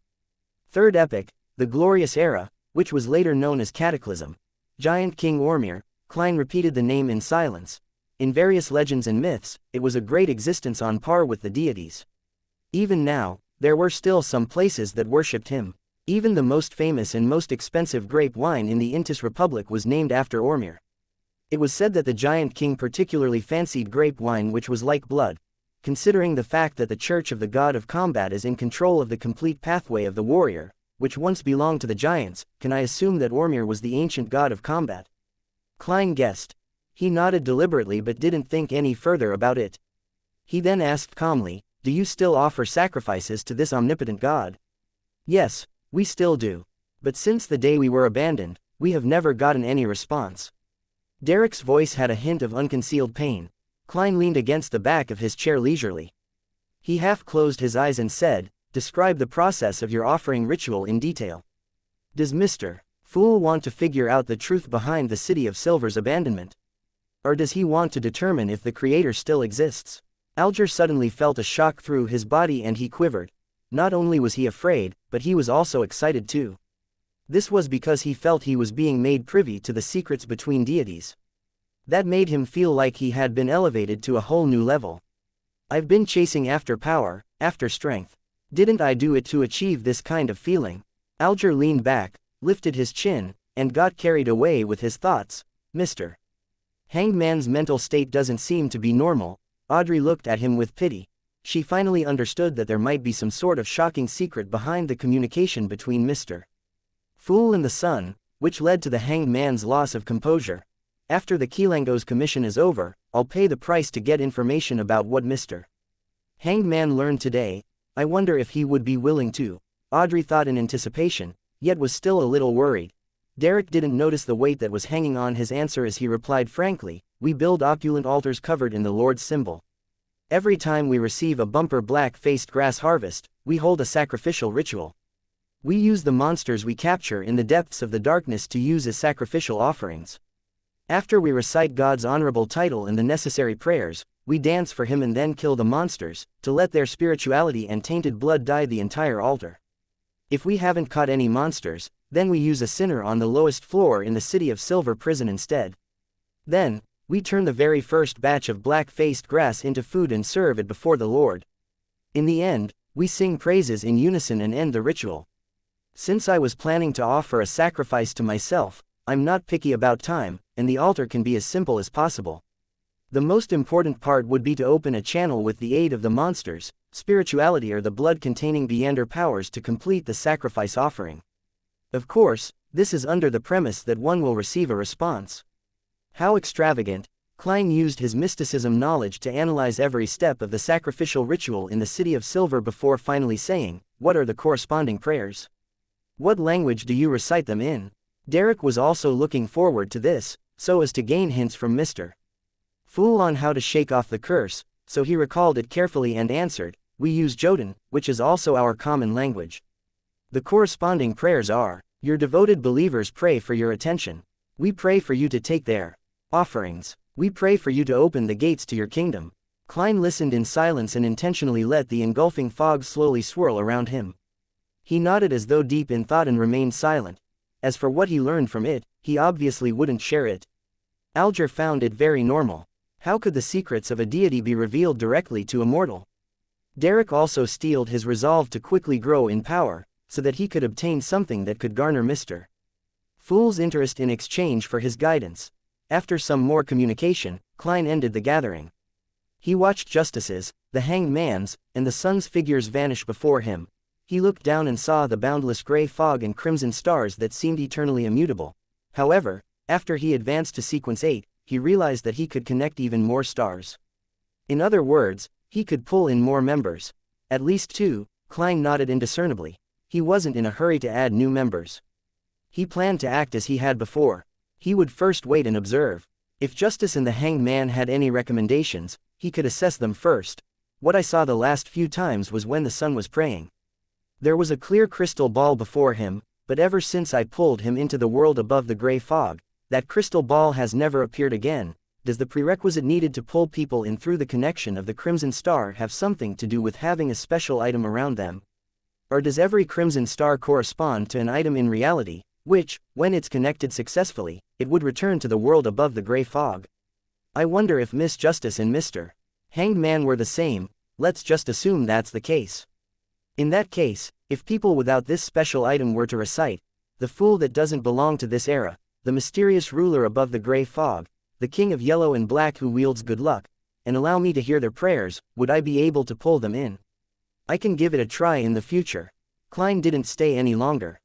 third epic, the glorious era, which was later known as Cataclysm. Giant King Ormir, Klein repeated the name in silence. In various legends and myths, it was a great existence on par with the deities. Even now, there were still some places that worshipped him. Even the most famous and most expensive grape wine in the Intis Republic was named after Ormir. It was said that the giant king particularly fancied grape wine, which was like blood. Considering the fact that the Church of the God of Combat is in control of the complete pathway of the warrior, which once belonged to the giants, can I assume that Ormir was the ancient god of combat? Klein guessed. He nodded deliberately but didn't think any further about it. He then asked calmly, "Do you still offer sacrifices to this omnipotent god?" "Yes, we still do. But since the day we were abandoned, we have never gotten any response." Derek's voice had a hint of unconcealed pain. Klein leaned against the back of his chair leisurely. He half closed his eyes and said, "Describe the process of your offering ritual in detail. Does Mr. Fool want to figure out the truth behind the City of Silver's abandonment? Or does he want to determine if the Creator still exists?" Alger suddenly felt a shock through his body and he quivered. Not only was he afraid, but he was also excited too. This was because he felt he was being made privy to the secrets between deities. That made him feel like he had been elevated to a whole new level. "I've been chasing after power, after strength. Didn't I do it to achieve this kind of feeling?" Alger leaned back, lifted his chin, and got carried away with his thoughts. Mr. Hanged Man's mental state doesn't seem to be normal. Audrey looked at him with pity. She finally understood that there might be some sort of shocking secret behind the communication between Mr. Fool and the sun, which led to the Hanged Man's loss of composure. "After the Kilango's commission is over, I'll pay the price to get information about what Mr. Hanged Man learned today. I wonder if he would be willing to." Audrey thought in anticipation, yet was still a little worried. Derek didn't notice the weight that was hanging on his answer as he replied frankly, "We build opulent altars covered in the Lord's symbol. Every time we receive a bumper black-faced grass harvest, we hold a sacrificial ritual. We use the monsters we capture in the depths of the darkness to use as sacrificial offerings. After we recite God's honorable title and the necessary prayers, we dance for him and then kill the monsters, to let their spirituality and tainted blood dye the entire altar. If we haven't caught any monsters, then we use a sinner on the lowest floor in the City of Silver prison instead. Then, we turn the very first batch of black-faced grass into food and serve it before the Lord. In the end, we sing praises in unison and end the ritual. Since I was planning to offer a sacrifice to myself, I'm not picky about time, and the altar can be as simple as possible. The most important part would be to open a channel with the aid of the monsters, spirituality or the blood-containing Beyonder powers to complete the sacrifice offering. Of course, this is under the premise that one will receive a response. How extravagant! Klein used his mysticism knowledge to analyze every step of the sacrificial ritual in the City of Silver before finally saying, "What are the corresponding prayers? What language do you recite them in?" Derek was also looking forward to this, so as to gain hints from Mr. Fool on how to shake off the curse, so he recalled it carefully and answered, "We use Jotun, which is also our common language. The corresponding prayers are, your devoted believers pray for your attention. We pray for you to take their offerings. We pray for you to open the gates to your kingdom." Klein listened in silence and intentionally let the engulfing fog slowly swirl around him. He nodded as though deep in thought and remained silent. As for what he learned from it, he obviously wouldn't share it. Alger found it very normal. How could the secrets of a deity be revealed directly to a mortal? Derek also steeled his resolve to quickly grow in power, so that he could obtain something that could garner Mr. Fool's interest in exchange for his guidance. After some more communication, Klein ended the gathering. He watched Justice's, the Hanged Man's, and the Sun's figures vanish before him. He looked down and saw the boundless gray fog and crimson stars that seemed eternally immutable. However, after he advanced to sequence 8, he realized that he could connect even more stars. In other words, he could pull in more members. At least 2, Klein nodded indiscernibly. He wasn't in a hurry to add new members. He planned to act as he had before. He would first wait and observe. If Justice and the Hanged Man had any recommendations, he could assess them first. What I saw the last few times was when the sun was praying. There was a clear crystal ball before him, but ever since I pulled him into the world above the gray fog, that crystal ball has never appeared again. Does the prerequisite needed to pull people in through the connection of the Crimson Star have something to do with having a special item around them? Or does every Crimson Star correspond to an item in reality, which, when it's connected successfully, it would return to the world above the gray fog? I wonder if Miss Justice and Mr. Hanged Man were the same. Let's just assume that's the case. In that case, if people without this special item were to recite, "The fool that doesn't belong to this era, the mysterious ruler above the gray fog, the king of yellow and black who wields good luck," and allow me to hear their prayers, would I be able to pull them in? I can give it a try in the future. Klein didn't stay any longer.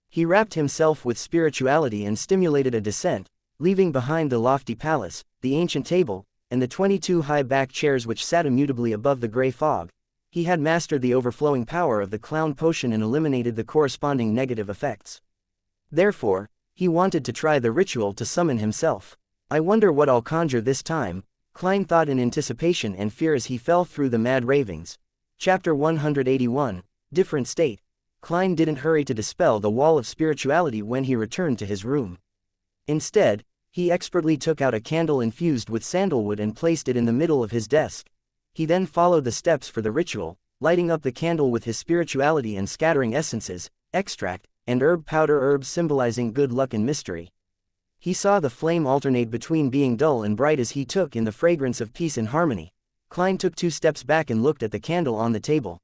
He wrapped himself with spirituality and stimulated a descent, leaving behind the lofty palace, the ancient table, and the 22 high-backed chairs which sat immutably above the gray fog. He had mastered the overflowing power of the clown potion and eliminated the corresponding negative effects. Therefore, he wanted to try the ritual to summon himself. I wonder what I'll conjure this time, Klein thought in anticipation and fear as he fell through the mad ravings. Chapter 181, Different State. Klein didn't hurry to dispel the wall of spirituality when he returned to his room. Instead, he expertly took out a candle infused with sandalwood and placed it in the middle of his desk. He then followed the steps for the ritual, lighting up the candle with his spirituality and scattering essences, extract, and herb powder herbs symbolizing good luck and mystery. He saw the flame alternate between being dull and bright as he took in the fragrance of peace and harmony. Klein took 2 steps back and looked at the candle on the table.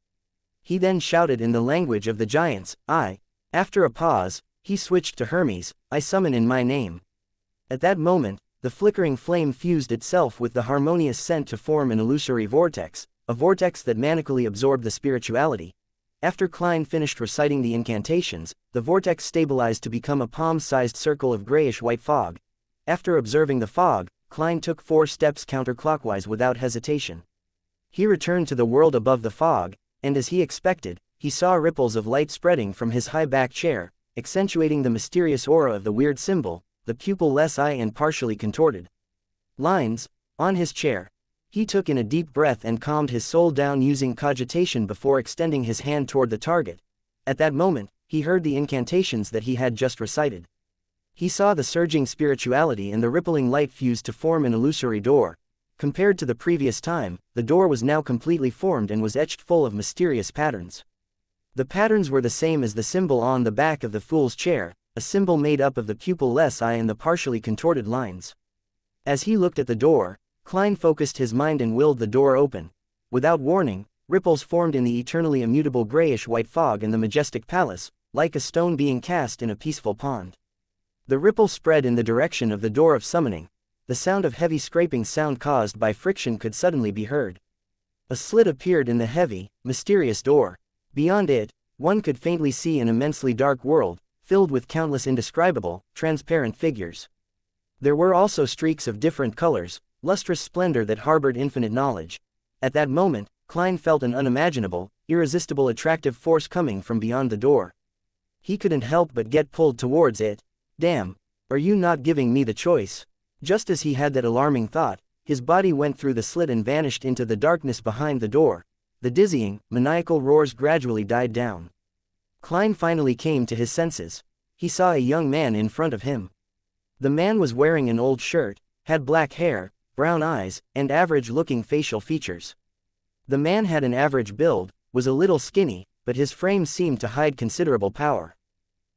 He then shouted in the language of the giants, "I." After a pause, he switched to Hermes, "I summon in my name." At that moment, the flickering flame fused itself with the harmonious scent to form an illusory vortex, a vortex that manically absorbed the spirituality. After Klein finished reciting the incantations, the vortex stabilized to become a palm-sized circle of grayish-white fog. After observing the fog, Klein took 4 steps counterclockwise without hesitation. He returned to the world above the fog, and as he expected, he saw ripples of light spreading from his high-backed chair, accentuating the mysterious aura of the weird symbol, the pupil-less eye and partially contorted lines, on his chair. He took in a deep breath and calmed his soul down using cogitation before extending his hand toward the target. At that moment, he heard the incantations that he had just recited. He saw the surging spirituality and the rippling light fuse to form an illusory door. Compared to the previous time, the door was now completely formed and was etched full of mysterious patterns. The patterns were the same as the symbol on the back of the fool's chair, a symbol made up of the pupil-less eye and the partially contorted lines. As he looked at the door, Klein focused his mind and willed the door open. Without warning, ripples formed in the eternally immutable grayish-white fog in the majestic palace, like a stone being cast in a peaceful pond. The ripple spread in the direction of the door of summoning. The sound of heavy scraping sound caused by friction could suddenly be heard. A slit appeared in the heavy, mysterious door. Beyond it, one could faintly see an immensely dark world, filled with countless indescribable, transparent figures. There were also streaks of different colors, lustrous splendor that harbored infinite knowledge. At that moment, Klein felt an unimaginable, irresistible attractive force coming from beyond the door. He couldn't help but get pulled towards it. Damn, are you not giving me the choice? Just as he had that alarming thought, his body went through the slit and vanished into the darkness behind the door. The dizzying, maniacal roars gradually died down. Klein finally came to his senses. He saw a young man in front of him. The man was wearing an old shirt, had black hair, brown eyes, and average-looking facial features. The man had an average build, was a little skinny, but his frame seemed to hide considerable power.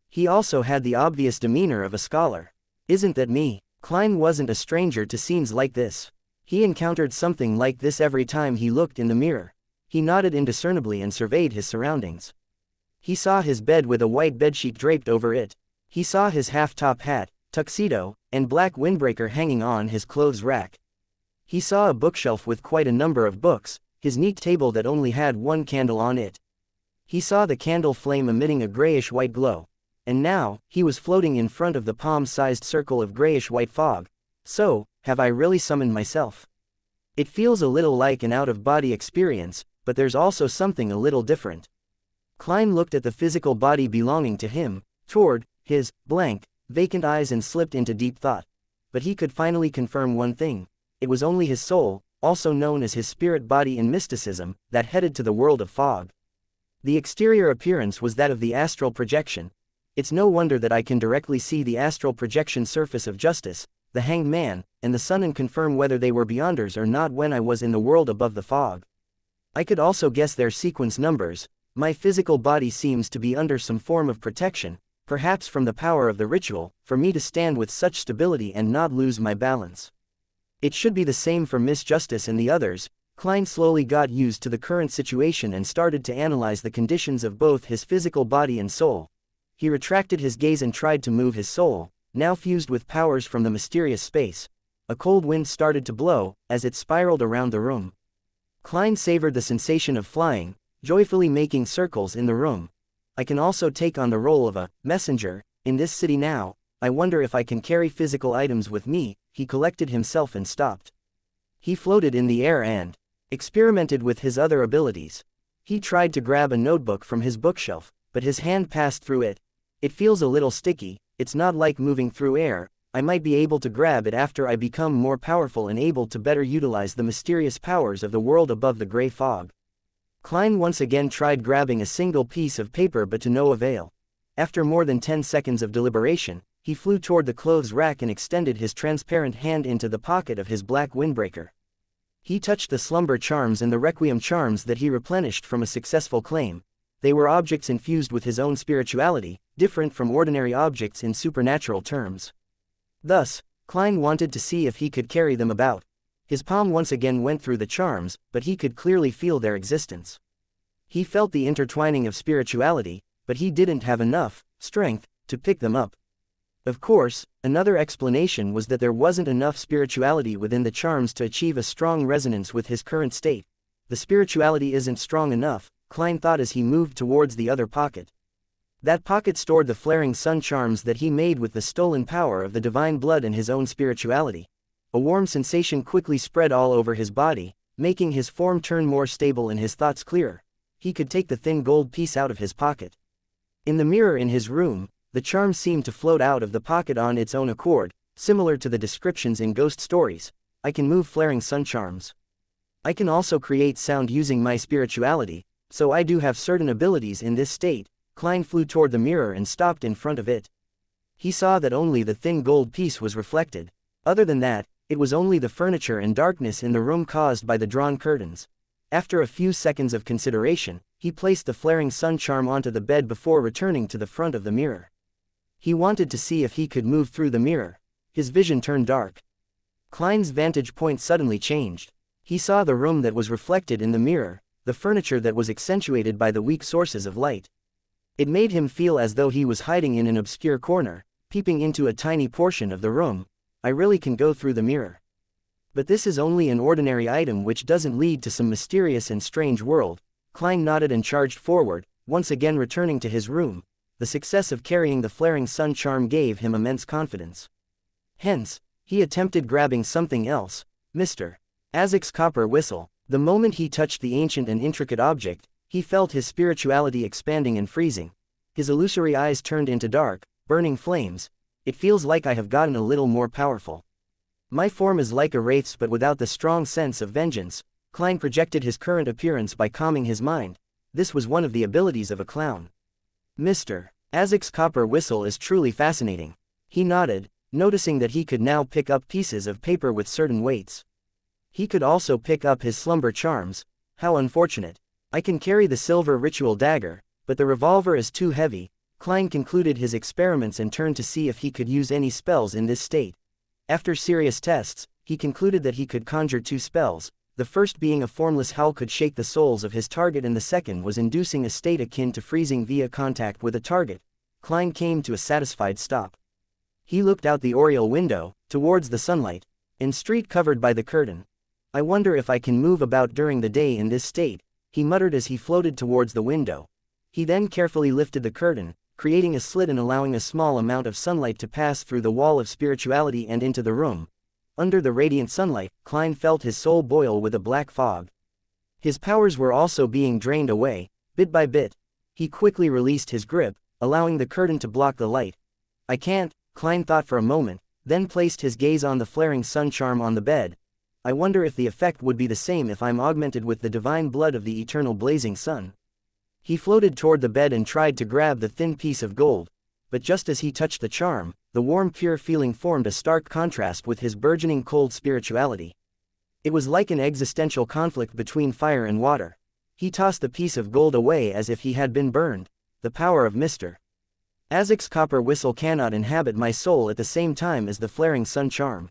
He also had the obvious demeanor of a scholar. Isn't that me? Klein wasn't a stranger to scenes like this. He encountered something like this every time he looked in the mirror. He nodded indiscernibly and surveyed his surroundings. He saw his bed with a white bedsheet draped over it. He saw his half-top hat, tuxedo, and black windbreaker hanging on his clothes rack. He saw a bookshelf with quite a number of books, his neat table that only had one candle on it. He saw the candle flame emitting a grayish-white glow. And now, he was floating in front of the palm-sized circle of grayish-white fog. So, have I really summoned myself? It feels a little like an out-of-body experience, but there's also something a little different. Klein looked at the physical body belonging to him, toward his blank, vacant eyes and slipped into deep thought. But he could finally confirm one thing. It was only his soul, also known as his spirit body in mysticism, that headed to the world of fog. The exterior appearance was that of the astral projection. It's no wonder that I can directly see the astral projection surface of Justice, the Hanged Man, and the Sun and confirm whether they were beyonders or not when I was in the world above the fog. I could also guess their sequence numbers. My physical body seems to be under some form of protection, perhaps from the power of the ritual, for me to stand with such stability and not lose my balance. It should be the same for Miss Justice and the others. Klein slowly got used to the current situation and started to analyze the conditions of both his physical body and soul. He retracted his gaze and tried to move his soul, now fused with powers from the mysterious space. A cold wind started to blow, as it spiraled around the room. Klein savored the sensation of flying, joyfully making circles in the room. I can also take on the role of a messenger in this city now. I wonder if I can carry physical items with me. He collected himself and stopped. He floated in the air and experimented with his other abilities. He tried to grab a notebook from his bookshelf, but his hand passed through it. It feels a little sticky. It's not like moving through air. I might be able to grab it after I become more powerful and able to better utilize the mysterious powers of the world above the gray fog. Klein once again tried grabbing a single piece of paper but to no avail. After more than 10 seconds of deliberation, he flew toward the clothes rack and extended his transparent hand into the pocket of his black windbreaker. He touched the slumber charms and the requiem charms that he replenished from a successful claim. They were objects infused with his own spirituality, different from ordinary objects in supernatural terms. Thus, Klein wanted to see if he could carry them about. His palm once again went through the charms, but he could clearly feel their existence. He felt the intertwining of spirituality, but he didn't have enough strength to pick them up. Of course, another explanation was that there wasn't enough spirituality within the charms to achieve a strong resonance with his current state. The spirituality isn't strong enough, Klein thought as he moved towards the other pocket. That pocket stored the flaring sun charms that he made with the stolen power of the divine blood and his own spirituality. A warm sensation quickly spread all over his body, making his form turn more stable and his thoughts clearer. He could take the thin gold piece out of his pocket. In the mirror in his room, the charm seemed to float out of the pocket on its own accord, similar to the descriptions in ghost stories. I can move flaring sun charms. I can also create sound using my spirituality, so I do have certain abilities in this state. Klein flew toward the mirror and stopped in front of it. He saw that only the thin gold piece was reflected. Other than that, It was only the furniture and darkness in the room caused by the drawn curtains. After a few seconds of consideration, he placed the flaring sun charm onto the bed before returning to the front of the mirror. He wanted to see if he could move through the mirror. His vision turned dark. Klein's vantage point suddenly changed. He saw the room that was reflected in the mirror, the furniture that was accentuated by the weak sources of light. It made him feel as though he was hiding in an obscure corner, peeping into a tiny portion of the room. I really can go through the mirror. But this is only an ordinary item which doesn't lead to some mysterious and strange world. Klein nodded and charged forward, once again returning to his room. The success of carrying the flaring sun charm gave him immense confidence. Hence, he attempted grabbing something else, Mr. Azek's copper whistle. The moment he touched the ancient and intricate object, he felt his spirituality expanding and freezing. His illusory eyes turned into dark, burning flames. It feels like I have gotten a little more powerful. My form is like a wraith's but without the strong sense of vengeance. Klein projected his current appearance by calming his mind. This was one of the abilities of a clown. Mr. Azek's copper whistle is truly fascinating. He nodded, noticing that he could now pick up pieces of paper with certain weights. He could also pick up his slumber charms. How unfortunate. I can carry the silver ritual dagger, but the revolver is too heavy. Klein concluded his experiments and turned to see if he could use any spells in this state. After serious tests, he concluded that he could conjure 2 spells, the first being a formless howl could shake the souls of his target and the second was inducing a state akin to freezing via contact with a target. Klein came to a satisfied stop. He looked out the oriel window, towards the sunlight, and street covered by the curtain. I wonder if I can move about during the day in this state, he muttered as he floated towards the window. He then carefully lifted the curtain, creating a slit and allowing a small amount of sunlight to pass through the wall of spirituality and into the room. Under the radiant sunlight, Klein felt his soul boil with a black fog. His powers were also being drained away, bit by bit. He quickly released his grip, allowing the curtain to block the light. I can't, Klein thought for a moment, then placed his gaze on the flaring sun charm on the bed. I wonder if the effect would be the same if I'm augmented with the divine blood of the eternal blazing sun. He floated toward the bed and tried to grab the thin piece of gold, but just as he touched the charm, the warm pure feeling formed a stark contrast with his burgeoning cold spirituality. It was like an existential conflict between fire and water. He tossed the piece of gold away as if he had been burned. The power of Mr. Azek's copper whistle cannot inhabit my soul at the same time as the flaring sun charm.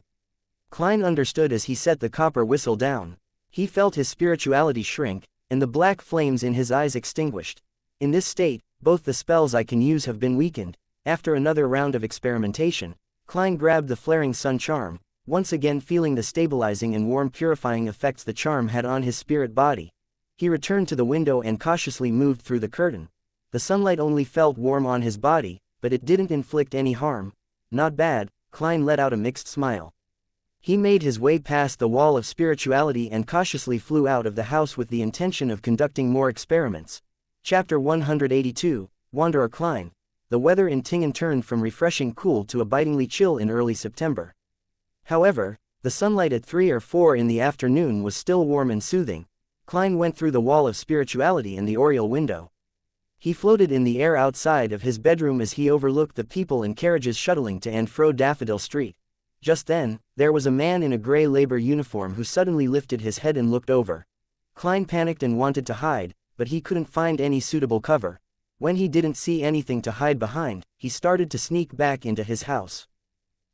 Klein understood as he set the copper whistle down. He felt his spirituality shrink, and the black flames in his eyes extinguished. In this state, both the spells I can use have been weakened. After another round of experimentation, Klein grabbed the flaring sun charm, once again feeling the stabilizing and warm purifying effects the charm had on his spirit body. He returned to the window and cautiously moved through the curtain. The sunlight only felt warm on his body, but it didn't inflict any harm. Not bad, Klein let out a mixed smile. He made his way past the wall of spirituality and cautiously flew out of the house with the intention of conducting more experiments. Chapter 182, Wanderer Klein. The weather in Tingen turned from refreshing cool to a bitingly chill in early September. However, the sunlight at 3 or 4 in the afternoon was still warm and soothing. Klein went through the wall of spirituality in the oriel window. He floated in the air outside of his bedroom as he overlooked the people and carriages shuttling to and fro Daffodil Street. Just then, there was a man in a gray labor uniform who suddenly lifted his head and looked over. Klein panicked and wanted to hide, but he couldn't find any suitable cover. When he didn't see anything to hide behind, he started to sneak back into his house.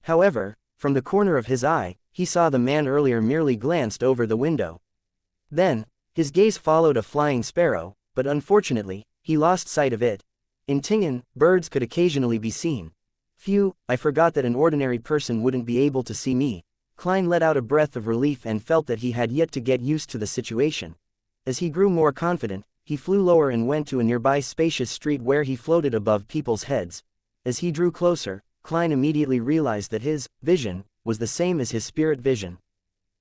However, from the corner of his eye, he saw the man earlier merely glanced over the window. Then, his gaze followed a flying sparrow, but unfortunately, he lost sight of it. In Tingen, birds could occasionally be seen. Phew, I forgot that an ordinary person wouldn't be able to see me. Klein let out a breath of relief and felt that he had yet to get used to the situation. As he grew more confident, he flew lower and went to a nearby spacious street where he floated above people's heads. As he drew closer, Klein immediately realized that his vision was the same as his spirit vision.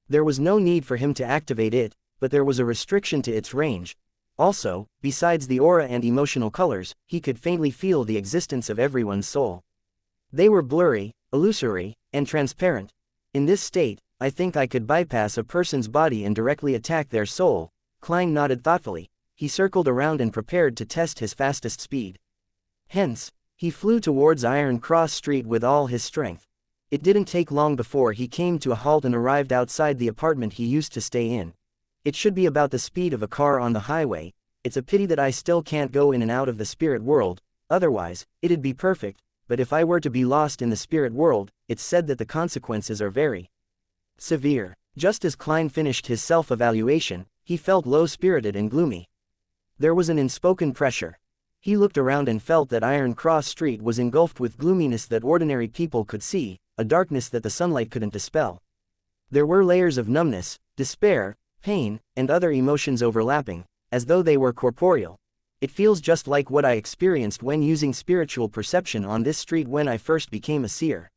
There was no need for him to activate it, but there was a restriction to its range. Also, besides the aura and emotional colors, he could faintly feel the existence of everyone's soul. They were blurry, illusory, and transparent. In this state, I think I could bypass a person's body and directly attack their soul. Klein nodded thoughtfully. He circled around and prepared to test his fastest speed. Hence, he flew towards Iron Cross Street with all his strength. It didn't take long before he came to a halt and arrived outside the apartment he used to stay in. It should be about the speed of a car on the highway. It's a pity that I still can't go in and out of the spirit world, otherwise, it'd be perfect, but if I were to be lost in the spirit world, it's said that the consequences are very severe. Just as Klein finished his self-evaluation, he felt low-spirited and gloomy. There was an unspoken pressure. He looked around and felt that Iron Cross Street was engulfed with gloominess that ordinary people could see, a darkness that the sunlight couldn't dispel. There were layers of numbness, despair, pain, and other emotions overlapping, as though they were corporeal. It feels just like what I experienced when using spiritual perception on this street when I first became a seer.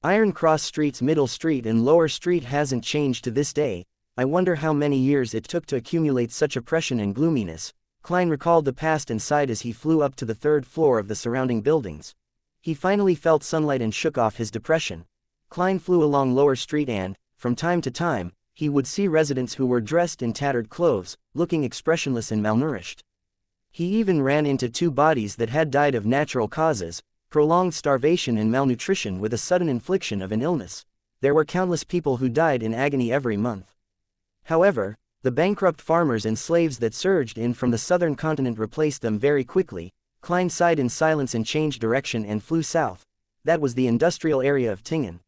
Iron Cross Street's middle street and lower street hasn't changed to this day. I wonder how many years it took to accumulate such oppression and gloominess. Klein recalled the past and sighed as he flew up to the third floor of the surrounding buildings. He finally felt sunlight and shook off his depression. Klein flew along Lower Street and, from time to time, he would see residents who were dressed in tattered clothes, looking expressionless and malnourished. He even ran into two bodies that had died of natural causes, prolonged starvation and malnutrition with a sudden infliction of an illness. There were countless people who died in agony every month. However, the bankrupt farmers and slaves that surged in from the southern continent replaced them very quickly. Klein sighed in silence and changed direction and flew south. That was the industrial area of Tingen.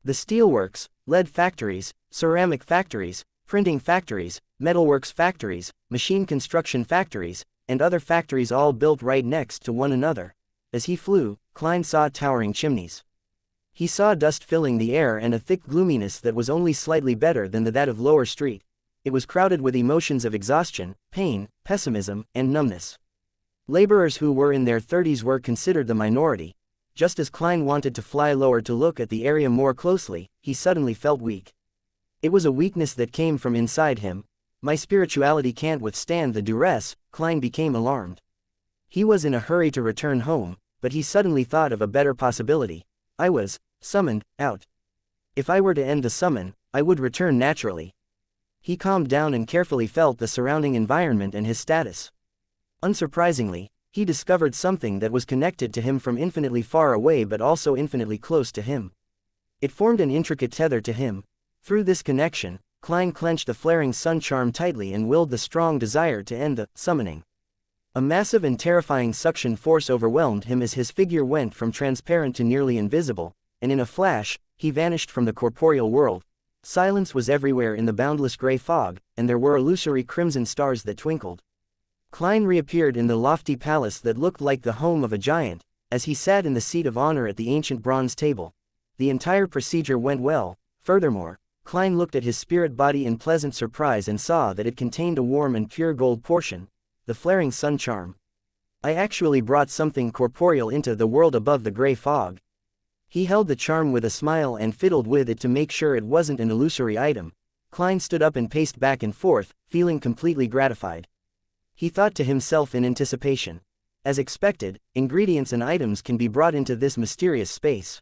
The steelworks, lead factories, ceramic factories, printing factories, metalworks factories, machine construction factories, and other factories all built right next to one another. As he flew, Klein saw towering chimneys. He saw dust filling the air and a thick gloominess that was only slightly better than that of Lower Street. It was crowded with emotions of exhaustion, pain, pessimism, and numbness. Laborers who were in their 30s were considered the minority. Just as Klein wanted to fly lower to look at the area more closely, he suddenly felt weak. It was a weakness that came from inside him. My spirituality can't withstand the duress. Klein became alarmed. He was in a hurry to return home, but he suddenly thought of a better possibility. I was summoned out. If I were to end the summon, I would return naturally. He calmed down and carefully felt the surrounding environment and his status. Unsurprisingly, he discovered something that was connected to him from infinitely far away but also infinitely close to him. It formed an intricate tether to him. Through this connection, Klein clenched the flaring sun charm tightly and willed the strong desire to end the summoning. A massive and terrifying suction force overwhelmed him as his figure went from transparent to nearly invisible, and in a flash, he vanished from the corporeal world. Silence was everywhere in the boundless gray fog, and there were illusory crimson stars that twinkled. Klein reappeared in the lofty palace that looked like the home of a giant, as he sat in the seat of honor at the ancient bronze table. The entire procedure went well. Furthermore, Klein looked at his spirit body in pleasant surprise and saw that it contained a warm and pure gold portion, the flaring sun charm. I actually brought something corporeal into the world above the gray fog. He held the charm with a smile and fiddled with it to make sure it wasn't an illusory item. Klein stood up and paced back and forth, feeling completely gratified. He thought to himself in anticipation. As expected, ingredients and items can be brought into this mysterious space.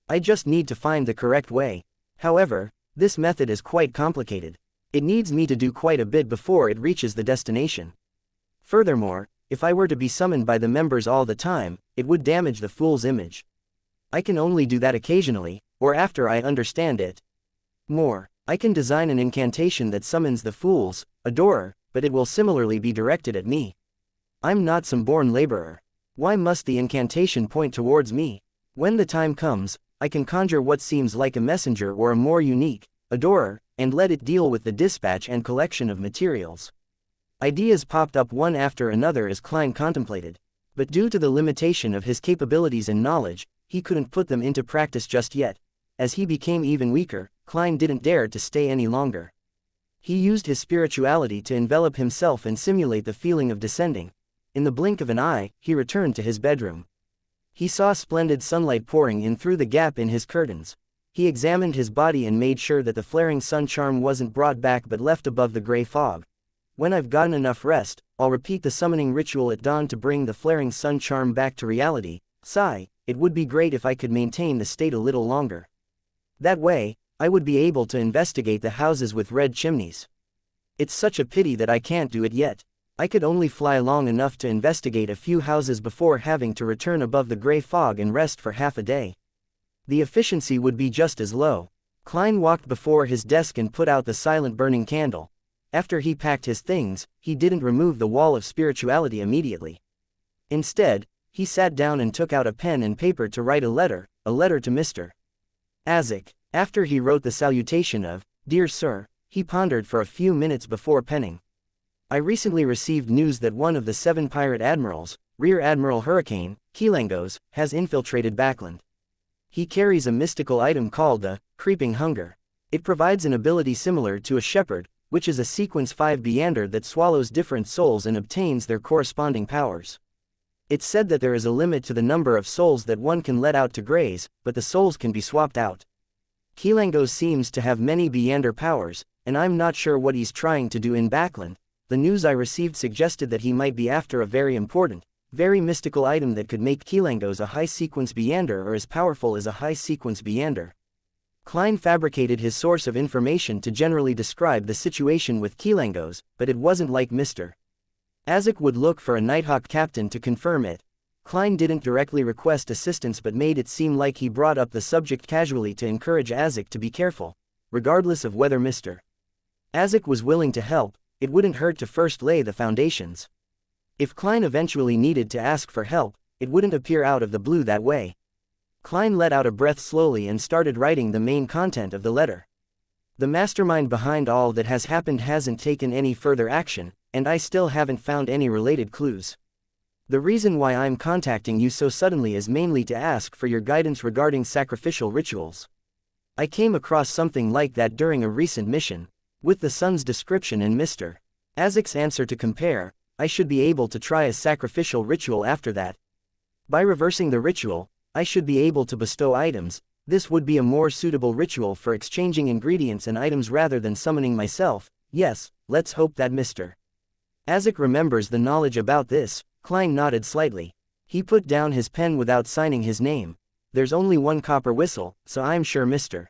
I just need to find the correct way. However, this method is quite complicated. It needs me to do quite a bit before it reaches the destination. Furthermore, if I were to be summoned by the members all the time, it would damage the fool's image. I can only do that occasionally, or after I understand it. More, I can design an incantation that summons the fool's adorer, but it will similarly be directed at me. I'm not some born laborer. Why must the incantation point towards me? When the time comes, I can conjure what seems like a messenger or a more unique adorer, and let it deal with the dispatch and collection of materials. Ideas popped up one after another as Klein contemplated, but due to the limitation of his capabilities and knowledge, he couldn't put them into practice just yet. As he became even weaker, Klein didn't dare to stay any longer. He used his spirituality to envelop himself and simulate the feeling of descending. In the blink of an eye, he returned to his bedroom. He saw splendid sunlight pouring in through the gap in his curtains. He examined his body and made sure that the flaring sun charm wasn't brought back but left above the gray fog. When I've gotten enough rest, I'll repeat the summoning ritual at dawn to bring the flaring sun charm back to reality. Sigh, it would be great if I could maintain the state a little longer. That way, I would be able to investigate the houses with red chimneys. It's such a pity that I can't do it yet. I could only fly long enough to investigate a few houses before having to return above the gray fog and rest for half a day. The efficiency would be just as low. Klein walked before his desk and put out the silent burning candle. After he packed his things, he didn't remove the wall of spirituality immediately. Instead, he sat down and took out a pen and paper to write a letter to Mr. Isaac. After he wrote the salutation of, "Dear Sir," he pondered for a few minutes before penning. I recently received news that one of the 7 pirate admirals, Rear Admiral Hurricane, Kilangos, has infiltrated Backland. He carries a mystical item called the Creeping Hunger. It provides an ability similar to a shepherd, which is a sequence 5 Beander that swallows different souls and obtains their corresponding powers. It's said that there is a limit to the number of souls that one can let out to graze, but the souls can be swapped out. Kilangos seems to have many Beander powers, and I'm not sure what he's trying to do in Backland. The news I received suggested that he might be after a very important, very mystical item that could make Kilangos a high-sequence Beander or as powerful as a high-sequence Beander. Klein fabricated his source of information to generally describe the situation with Kilangos, but it wasn't like Mr. Isaac would look for a Nighthawk captain to confirm it. Klein didn't directly request assistance but made it seem like he brought up the subject casually to encourage Isaac to be careful, regardless of whether Mr. Isaac was willing to help. It wouldn't hurt to first lay the foundations. If Klein eventually needed to ask for help, it wouldn't appear out of the blue that way. Klein let out a breath slowly and started writing the main content of the letter. The mastermind behind all that has happened hasn't taken any further action, and I still haven't found any related clues. The reason why I'm contacting you so suddenly is mainly to ask for your guidance regarding sacrificial rituals. I came across something like that during a recent mission. With the son's description and Mr. Isaac's answer to compare, I should be able to try a sacrificial ritual after that. By reversing the ritual, I should be able to bestow items. This would be a more suitable ritual for exchanging ingredients and items rather than summoning myself. Yes, let's hope that Mr. Isaac remembers the knowledge about this. Klein nodded slightly. He put down his pen without signing his name. There's only one copper whistle, so I'm sure Mr.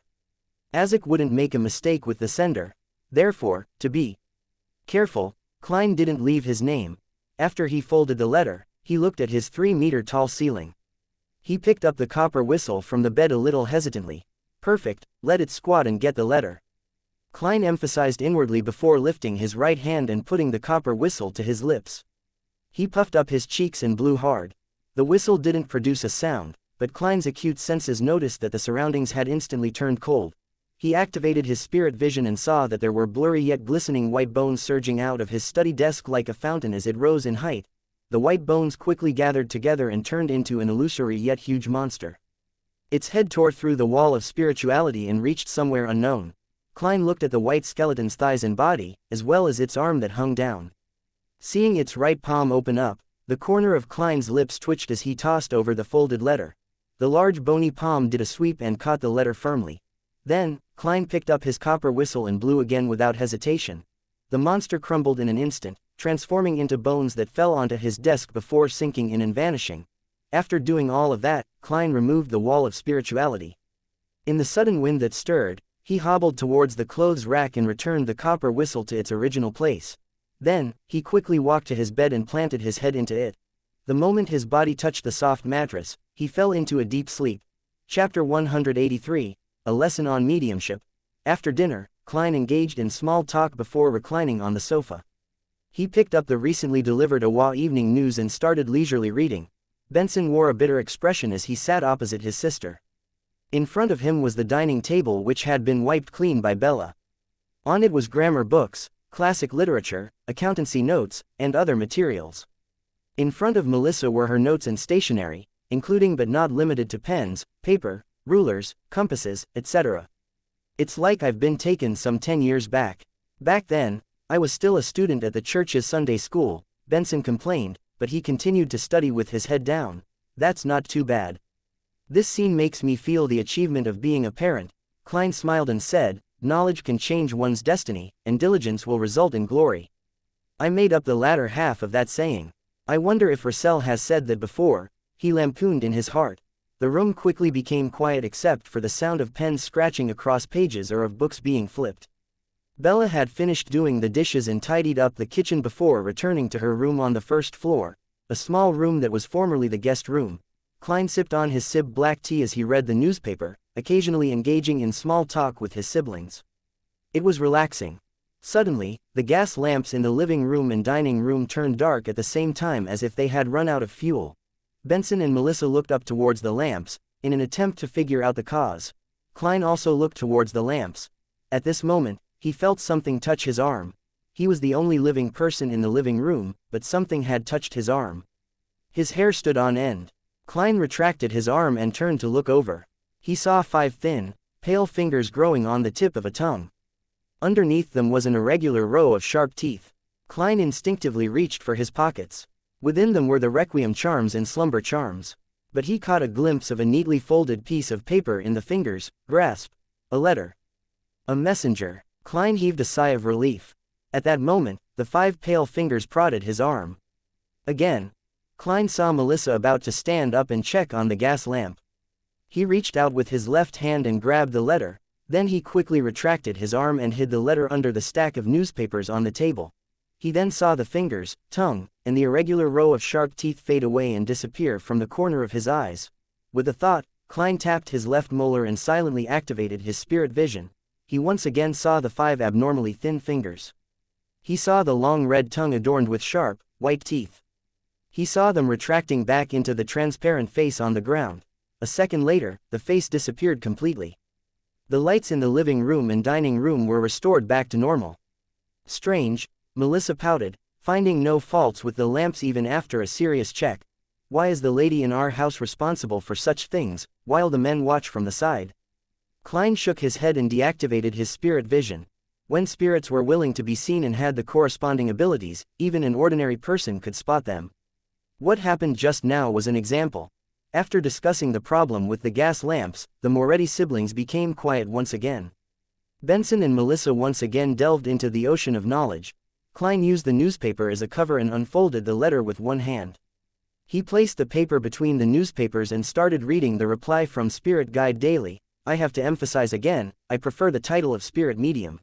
Isaac wouldn't make a mistake with the sender. Therefore, to be careful, Klein didn't leave his name. After he folded the letter, he looked at his 3-meter-tall ceiling. He picked up the copper whistle from the bed a little hesitantly. Perfect, let it squat and get the letter. Klein emphasized inwardly before lifting his right hand and putting the copper whistle to his lips. He puffed up his cheeks and blew hard. The whistle didn't produce a sound, but Klein's acute senses noticed that the surroundings had instantly turned cold. He activated his spirit vision and saw that there were blurry yet glistening white bones surging out of his study desk like a fountain as it rose in height. The white bones quickly gathered together and turned into an illusory yet huge monster. Its head tore through the wall of spirituality and reached somewhere unknown. Klein looked at the white skeleton's thighs and body, as well as its arm that hung down. Seeing its right palm open up, the corner of Klein's lips twitched as he tossed over the folded letter. The large bony palm did a sweep and caught the letter firmly. Then, Klein picked up his copper whistle and blew again without hesitation. The monster crumbled in an instant, transforming into bones that fell onto his desk before sinking in and vanishing. After doing all of that, Klein removed the wall of spirituality. In the sudden wind that stirred, he hobbled towards the clothes rack and returned the copper whistle to its original place. Then, he quickly walked to his bed and planted his head into it. The moment his body touched the soft mattress, he fell into a deep sleep. Chapter 183, A Lesson on Mediumship. After dinner, Klein engaged in small talk before reclining on the sofa. He picked up the recently delivered AWA Evening News and started leisurely reading. Benson wore a bitter expression as he sat opposite his sister. In front of him was the dining table which had been wiped clean by Bella. On it was grammar books, classic literature, accountancy notes, and other materials. In front of Melissa were her notes and stationery, including but not limited to pens, paper, rulers, compasses, etc. It's like I've been taken some 10 years back. Back then, I was still a student at the church's Sunday school, Benson complained, but he continued to study with his head down. That's not too bad. This scene makes me feel the achievement of being a parent. Klein smiled and said, knowledge can change one's destiny, and diligence will result in glory. I made up the latter half of that saying. I wonder if Russell has said that before, he lampooned in his heart. The room quickly became quiet except for the sound of pens scratching across pages or of books being flipped. Bella had finished doing the dishes and tidied up the kitchen before returning to her room on the first floor, a small room that was formerly the guest room. Klein sipped on his sip black tea as he read the newspaper, occasionally engaging in small talk with his siblings. It was relaxing. Suddenly, the gas lamps in the living room and dining room turned dark at the same time as if they had run out of fuel. Benson and Melissa looked up towards the lamps, in an attempt to figure out the cause. Klein also looked towards the lamps. At this moment, he felt something touch his arm. He was the only living person in the living room, but something had touched his arm. His hair stood on end. Klein retracted his arm and turned to look over. He saw 5 thin, pale fingers growing on the tip of a tongue. Underneath them was an irregular row of sharp teeth. Klein instinctively reached for his pockets. Within them were the requiem charms and slumber charms. But he caught a glimpse of a neatly folded piece of paper in the fingers, grasp. A letter. A messenger. Klein heaved a sigh of relief. At that moment, the 5 pale fingers prodded his arm. Again. Klein saw Melissa about to stand up and check on the gas lamp. He reached out with his left hand and grabbed the letter, then he quickly retracted his arm and hid the letter under the stack of newspapers on the table. He then saw the fingers, tongue, and the irregular row of sharp teeth fade away and disappear from the corner of his eyes. With a thought, Klein tapped his left molar and silently activated his spirit vision. He once again saw the 5 abnormally thin fingers. He saw the long red tongue adorned with sharp, white teeth. He saw them retracting back into the transparent face on the ground. A second later, the face disappeared completely. The lights in the living room and dining room were restored back to normal. Strange, Melissa pouted, finding no faults with the lamps even after a serious check. Why is the lady in our house responsible for such things, while the men watch from the side? Klein shook his head and deactivated his spirit vision. When spirits were willing to be seen and had the corresponding abilities, even an ordinary person could spot them. What happened just now was an example. After discussing the problem with the gas lamps, the Moretti siblings became quiet once again. Benson and Melissa once again delved into the ocean of knowledge. Klein used the newspaper as a cover and unfolded the letter with one hand. He placed the paper between the newspapers and started reading the reply from Spirit Guide Daily. I have to emphasize again, I prefer the title of Spirit Medium.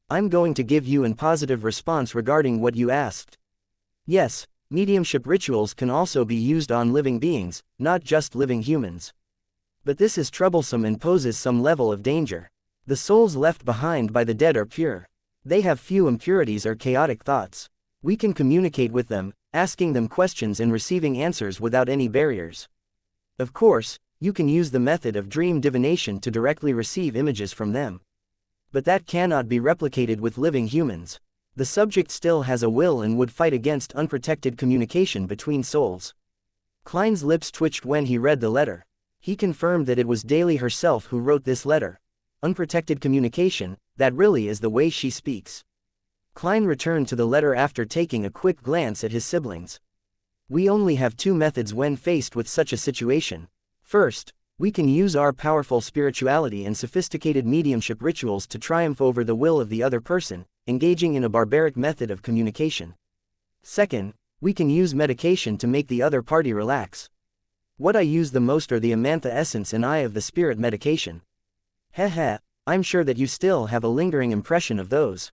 I'm going to give you a positive response regarding what you asked. Yes, mediumship rituals can also be used on living beings, not just living humans. But this is troublesome and poses some level of danger. The souls left behind by the dead are pure. They have few impurities or chaotic thoughts. We can communicate with them, asking them questions and receiving answers without any barriers. Of course, you can use the method of dream divination to directly receive images from them. But that cannot be replicated with living humans. The subject still has a will and would fight against unprotected communication between souls. Klein's lips twitched when he read the letter. He confirmed that it was Daly herself who wrote this letter. Unprotected communication, that really is the way she speaks. Klein returned to the letter after taking a quick glance at his siblings. We only have 2 methods when faced with such a situation. First, we can use our powerful spirituality and sophisticated mediumship rituals to triumph over the will of the other person, engaging in a barbaric method of communication. Second, we can use medication to make the other party relax. What I use the most are the Amantha essence and Eye of the Spirit medication. Heh, I'm sure that you still have a lingering impression of those.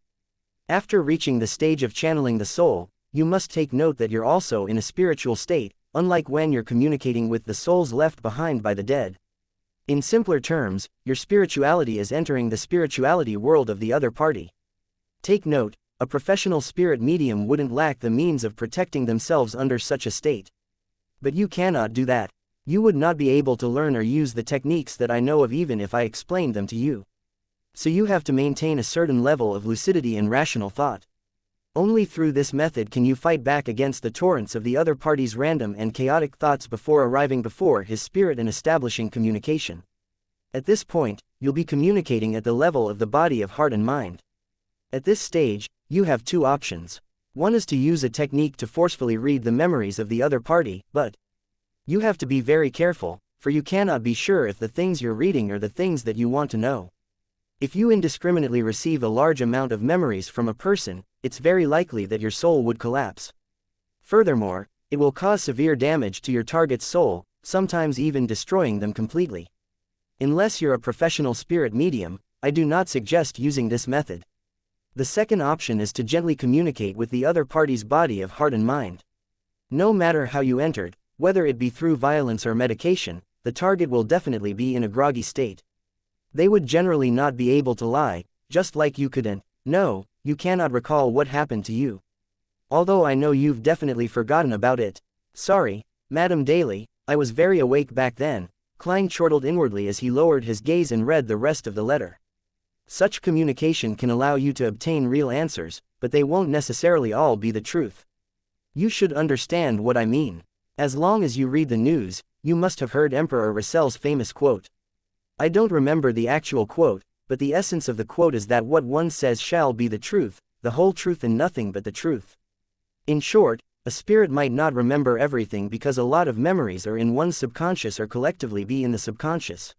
After reaching the stage of channeling the soul, you must take note that you're also in a spiritual state, unlike when you're communicating with the souls left behind by the dead. In simpler terms, your spirituality is entering the spirituality world of the other party. Take note, a professional spirit medium wouldn't lack the means of protecting themselves under such a state. But you cannot do that. You would not be able to learn or use the techniques that I know of even if I explained them to you. So you have to maintain a certain level of lucidity and rational thought. Only through this method can you fight back against the torrents of the other party's random and chaotic thoughts before arriving before his spirit and establishing communication. At this point, you'll be communicating at the level of the body of heart and mind. At this stage, you have 2 options. One is to use a technique to forcefully read the memories of the other party, but you have to be very careful, for you cannot be sure if the things you're reading are the things that you want to know. If you indiscriminately receive a large amount of memories from a person, it's very likely that your soul would collapse. Furthermore, it will cause severe damage to your target's soul, sometimes even destroying them completely. Unless you're a professional spirit medium, I do not suggest using this method. The second option is to gently communicate with the other party's body of heart and mind. No matter how you entered, Whether it be through violence or medication, the target will definitely be in a groggy state. They would generally not be able to lie, just like you couldn't. No, you cannot recall what happened to you. Although I know you've definitely forgotten about it. Sorry, Madam Daly, I was very awake back then. Klein chortled inwardly as he lowered his gaze and read the rest of the letter. Such communication can allow you to obtain real answers, but they won't necessarily all be the truth. You should understand what I mean. As long as you read the news, you must have heard Emperor Russell's famous quote. I don't remember the actual quote, but the essence of the quote is that what one says shall be the truth, the whole truth and nothing but the truth. In short, a spirit might not remember everything because a lot of memories are in one's subconscious or collectively be in the subconscious.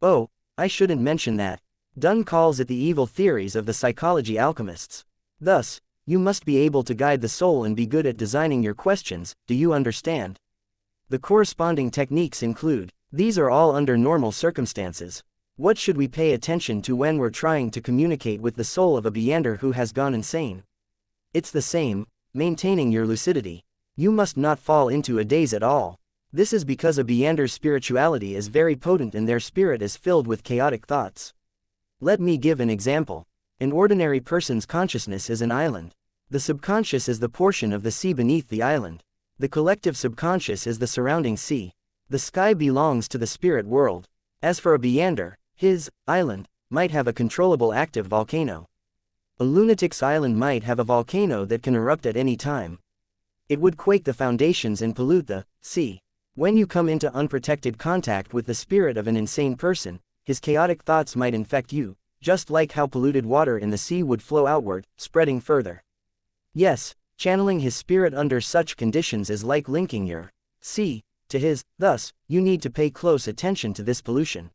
Oh, I shouldn't mention that. Dunn calls it the evil theories of the psychology alchemists. Thus, you must be able to guide the soul and be good at designing your questions, do you understand? The corresponding techniques include, these are all under normal circumstances. What should we pay attention to when we're trying to communicate with the soul of a Beander who has gone insane? It's the same. Maintaining your lucidity. You must not fall into a daze at all. This is because a Beander's spirituality is very potent and their spirit is filled with chaotic thoughts. Let me give an example. An ordinary person's consciousness is an island. The subconscious is the portion of the sea beneath the island. The collective subconscious is the surrounding sea. The sky belongs to the spirit world. As for a Beander, his island might have a controllable active volcano. A lunatic's island might have a volcano that can erupt at any time. It would quake the foundations and pollute the sea. When you come into unprotected contact with the spirit of an insane person, his chaotic thoughts might infect you, just like how polluted water in the sea would flow outward, spreading further. Yes, channeling his spirit under such conditions is like linking your sea to his, thus, you need to pay close attention to this pollution.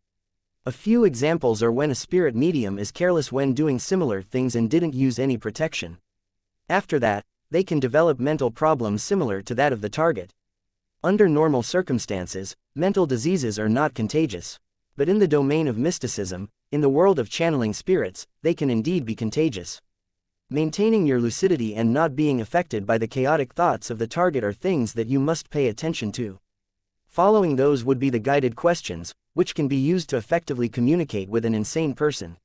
A few examples are when a spirit medium is careless when doing similar things and didn't use any protection. After that, they can develop mental problems similar to that of the target. Under normal circumstances, mental diseases are not contagious. But in the domain of mysticism, in the world of channeling spirits, they can indeed be contagious. Maintaining your lucidity and not being affected by the chaotic thoughts of the target are things that you must pay attention to. Following those would be the guided questions, which can be used to effectively communicate with an insane person.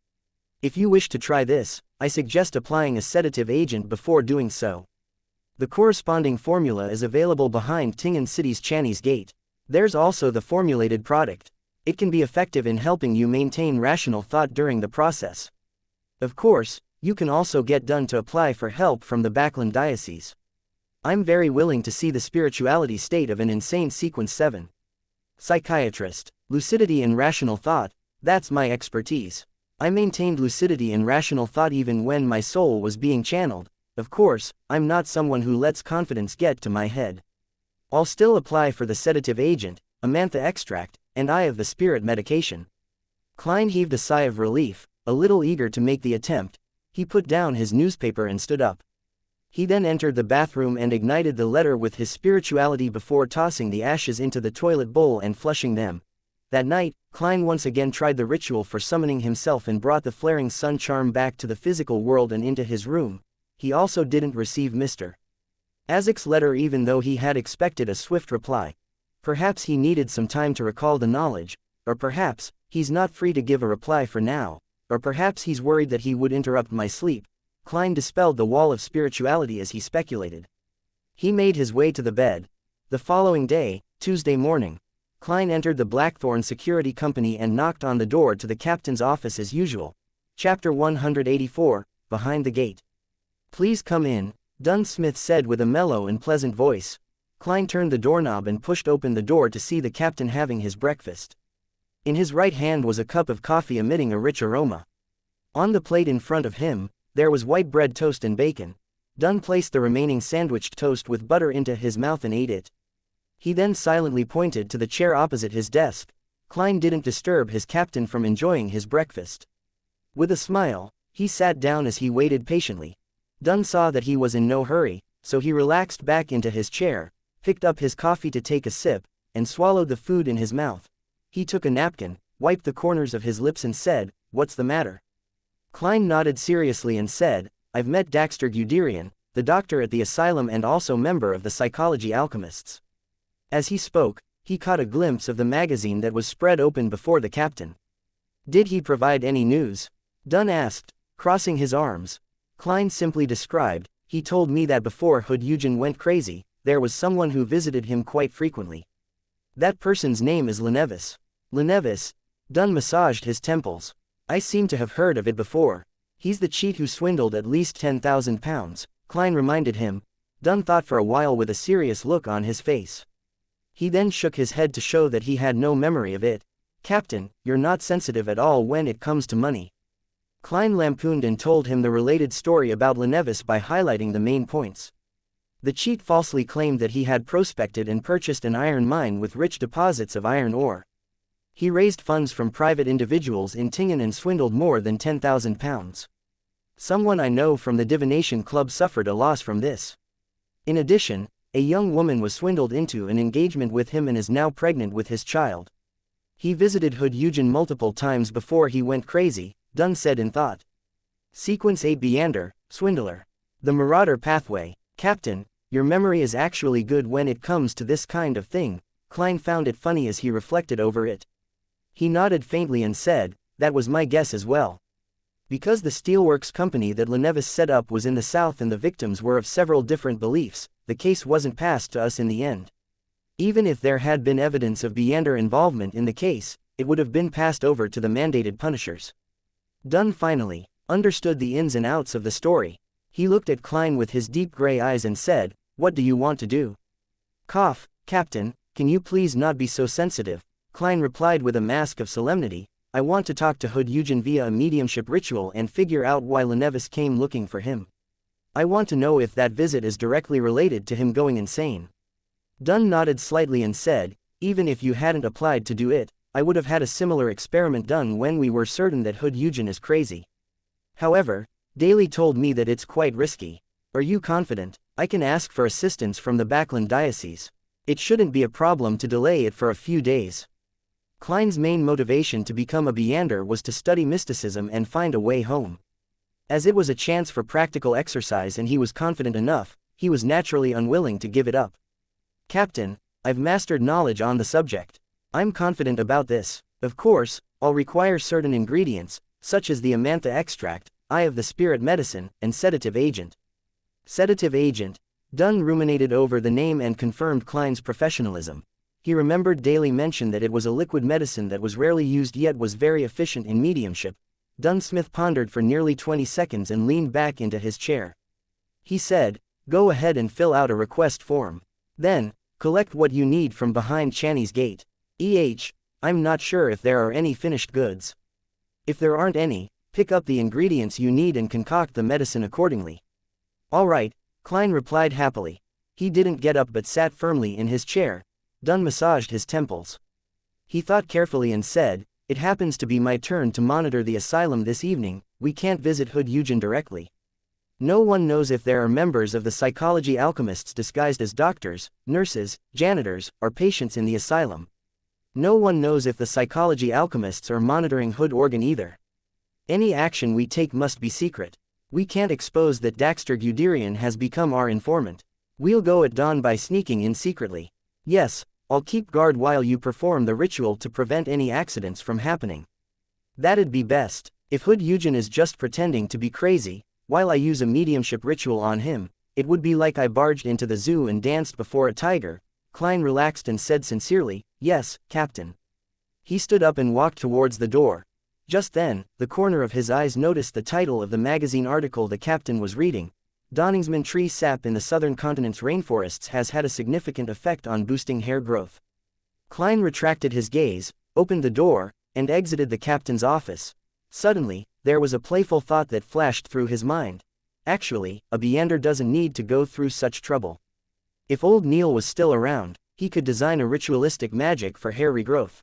If you wish to try this, I suggest applying a sedative agent before doing so. The corresponding formula is available behind Tingan City's Chinese Gate. There's also the formulated product. It can be effective in helping you maintain rational thought during the process. Of course, you can also get Dunn to apply for help from the Backland Diocese. I'm very willing to see the spirituality state of an insane sequence 7. Psychiatrist. Lucidity and rational thought, that's my expertise. I maintained lucidity and rational thought even when my soul was being channeled. Of course, I'm not someone who lets confidence get to my head. I'll still apply for the sedative agent, amantha extract, and eye of the spirit medication. Klein heaved a sigh of relief, a little eager to make the attempt. He put down his newspaper and stood up. He then entered the bathroom and ignited the letter with his spirituality before tossing the ashes into the toilet bowl and flushing them. That night, Klein once again tried the ritual for summoning himself and brought the flaring sun charm back to the physical world and into his room. He also didn't receive Mr. Azek's letter even though he had expected a swift reply. Perhaps he needed some time to recall the knowledge, or perhaps he's not free to give a reply for now, or perhaps he's worried that he would interrupt my sleep. Klein dispelled the wall of spirituality as he speculated. He made his way to the bed. The following day, Tuesday morning, Klein entered the Blackthorn Security Company and knocked on the door to the captain's office as usual. Chapter 184, Behind the Gate. Please come in, Dunn Smith said with a mellow and pleasant voice. Klein turned the doorknob and pushed open the door to see the captain having his breakfast. In his right hand was a cup of coffee emitting a rich aroma. On the plate in front of him, there was white bread toast and bacon. Dunn placed the remaining sandwiched toast with butter into his mouth and ate it. He then silently pointed to the chair opposite his desk. Klein didn't disturb his captain from enjoying his breakfast. With a smile, he sat down as he waited patiently. Dunn saw that he was in no hurry, so he relaxed back into his chair, picked up his coffee to take a sip, and swallowed the food in his mouth. He took a napkin, wiped the corners of his lips and said, "What's the matter?" Klein nodded seriously and said, "I've met Daxter Guderian, the doctor at the asylum and also member of the psychology alchemists." As he spoke, he caught a glimpse of the magazine that was spread open before the captain. Did he provide any news? Dunn asked, crossing his arms. Klein simply described, he told me that before Hood Eugen went crazy, there was someone who visited him quite frequently. That person's name is Lenevis. Lenevis? Dunn massaged his temples. I seem to have heard of it before. He's the cheat who swindled at least 10,000 pounds, Klein reminded him. Dunn thought for a while with a serious look on his face. He then shook his head to show that he had no memory of it. Captain, you're not sensitive at all when it comes to money. Klein lampooned and told him the related story about Lenevis by highlighting the main points. The cheat falsely claimed that he had prospected and purchased an iron mine with rich deposits of iron ore. He raised funds from private individuals in Tingen and swindled more than 10,000 pounds. Someone I know from the divination club suffered a loss from this. In addition, a young woman was swindled into an engagement with him and is now pregnant with his child. He visited Hood Eugen multiple times before he went crazy, Dunn said in thought. Sequence 8 Beander, Swindler. The Marauder Pathway. Captain, your memory is actually good when it comes to this kind of thing. Klein found it funny as he reflected over it. He nodded faintly and said, that was my guess as well. Because the steelworks company that Lenevis set up was in the south and the victims were of several different beliefs, the case wasn't passed to us in the end. Even if there had been evidence of Beander involvement in the case, it would have been passed over to the mandated punishers. Dunn finally understood the ins and outs of the story. He looked at Klein with his deep gray eyes and said, what do you want to do? Cough, Captain, can you please not be so sensitive? Klein replied with a mask of solemnity, I want to talk to Hood Eugen via a mediumship ritual and figure out why Lenevis came looking for him. I want to know if that visit is directly related to him going insane. Dunn nodded slightly and said, even if you hadn't applied to do it, I would have had a similar experiment done when we were certain that Hood Eugen is crazy. However, Daly told me that it's quite risky. Are you confident? I can ask for assistance from the Backland Diocese. It shouldn't be a problem to delay it for a few days. Klein's main motivation to become a Beander was to study mysticism and find a way home. As it was a chance for practical exercise and he was confident enough, he was naturally unwilling to give it up. Captain, I've mastered knowledge on the subject. I'm confident about this. Of course, I'll require certain ingredients, such as the Amantha extract, eye of the spirit medicine, and sedative agent. Sedative agent. Dunn ruminated over the name and confirmed Klein's professionalism. He remembered Daly mentioned that it was a liquid medicine that was rarely used yet was very efficient in mediumship. Dunsmith pondered for nearly 20 seconds and leaned back into his chair. He said, go ahead and fill out a request form. Then, collect what you need from behind Channy's gate. I'm not sure if there are any finished goods. If there aren't any, pick up the ingredients you need and concoct the medicine accordingly. All right, Klein replied happily. He didn't get up but sat firmly in his chair. Dunn massaged his temples. He thought carefully and said, it happens to be my turn to monitor the asylum this evening, we can't visit Hood Eugen directly. No one knows if there are members of the psychology alchemists disguised as doctors, nurses, janitors, or patients in the asylum. No one knows if the psychology alchemists are monitoring Hood Organ either. Any action we take must be secret. We can't expose that Daxter Guderian has become our informant. We'll go at dawn by sneaking in secretly. Yes, I'll keep guard while you perform the ritual to prevent any accidents from happening. That'd be best. If Hood Eugen is just pretending to be crazy, while I use a mediumship ritual on him, it would be like I barged into the zoo and danced before a tiger. Klein relaxed and said sincerely, yes, Captain. He stood up and walked towards the door. Just then, the corner of his eyes noticed the title of the magazine article the captain was reading. Donningsman tree sap in the southern continent's rainforests has had a significant effect on boosting hair growth. Klein retracted his gaze, opened the door, and exited the captain's office. Suddenly, there was a playful thought that flashed through his mind. Actually, a Beander doesn't need to go through such trouble. If old Neil was still around, he could design a ritualistic magic for hair regrowth.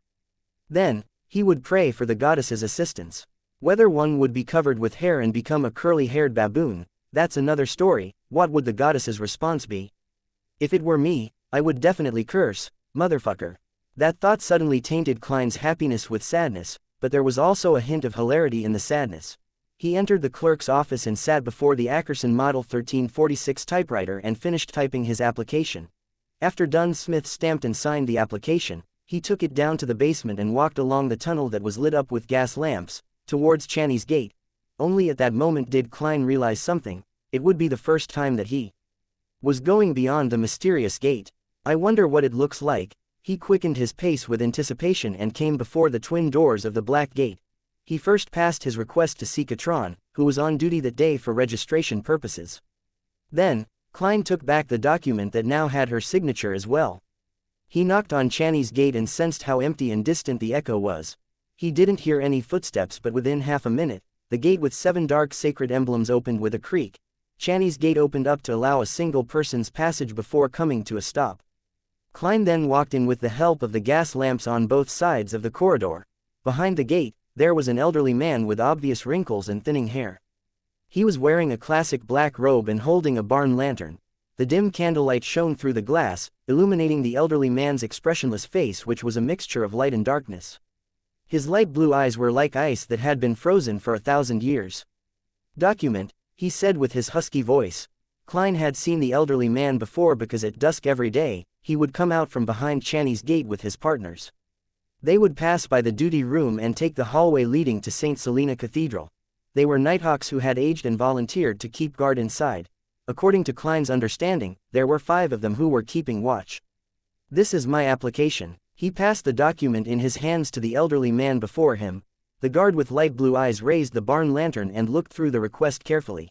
Then, he would pray for the goddess's assistance. Whether one would be covered with hair and become a curly-haired baboon, that's another story. What would the goddess's response be? If it were me, I would definitely curse, motherfucker. That thought suddenly tainted Klein's happiness with sadness, but there was also a hint of hilarity in the sadness. He entered the clerk's office and sat before the Ackerson Model 1346 typewriter and finished typing his application. After Dunn Smith stamped and signed the application, he took it down to the basement and walked along the tunnel that was lit up with gas lamps, towards Channy's gate. Only at that moment did Klein realize something. It would be the first time that he was going beyond the mysterious gate. I wonder what it looks like. He quickened his pace with anticipation and came before the twin doors of the black gate. He first passed his request to see Katron, who was on duty that day for registration purposes. Then, Klein took back the document that now had her signature as well. He knocked on Channy's gate and sensed how empty and distant the echo was. He didn't hear any footsteps, but within half a minute, the gate with 7 dark sacred emblems opened with a creak. Channy's gate opened up to allow a single person's passage before coming to a stop. Klein then walked in with the help of the gas lamps on both sides of the corridor. Behind the gate, there was an elderly man with obvious wrinkles and thinning hair. He was wearing a classic black robe and holding a barn lantern. The dim candlelight shone through the glass, illuminating the elderly man's expressionless face, which was a mixture of light and darkness. His light blue eyes were like ice that had been frozen for 1,000 years. "Document," he said with his husky voice. Klein had seen the elderly man before because at dusk every day, he would come out from behind Channy's gate with his partners. They would pass by the duty room and take the hallway leading to St. Selena Cathedral. They were Nighthawks who had aged and volunteered to keep guard inside. According to Klein's understanding, there were 5 of them who were keeping watch. "This is my application." He passed the document in his hands to the elderly man before him. The guard with light blue eyes raised the barn lantern and looked through the request carefully.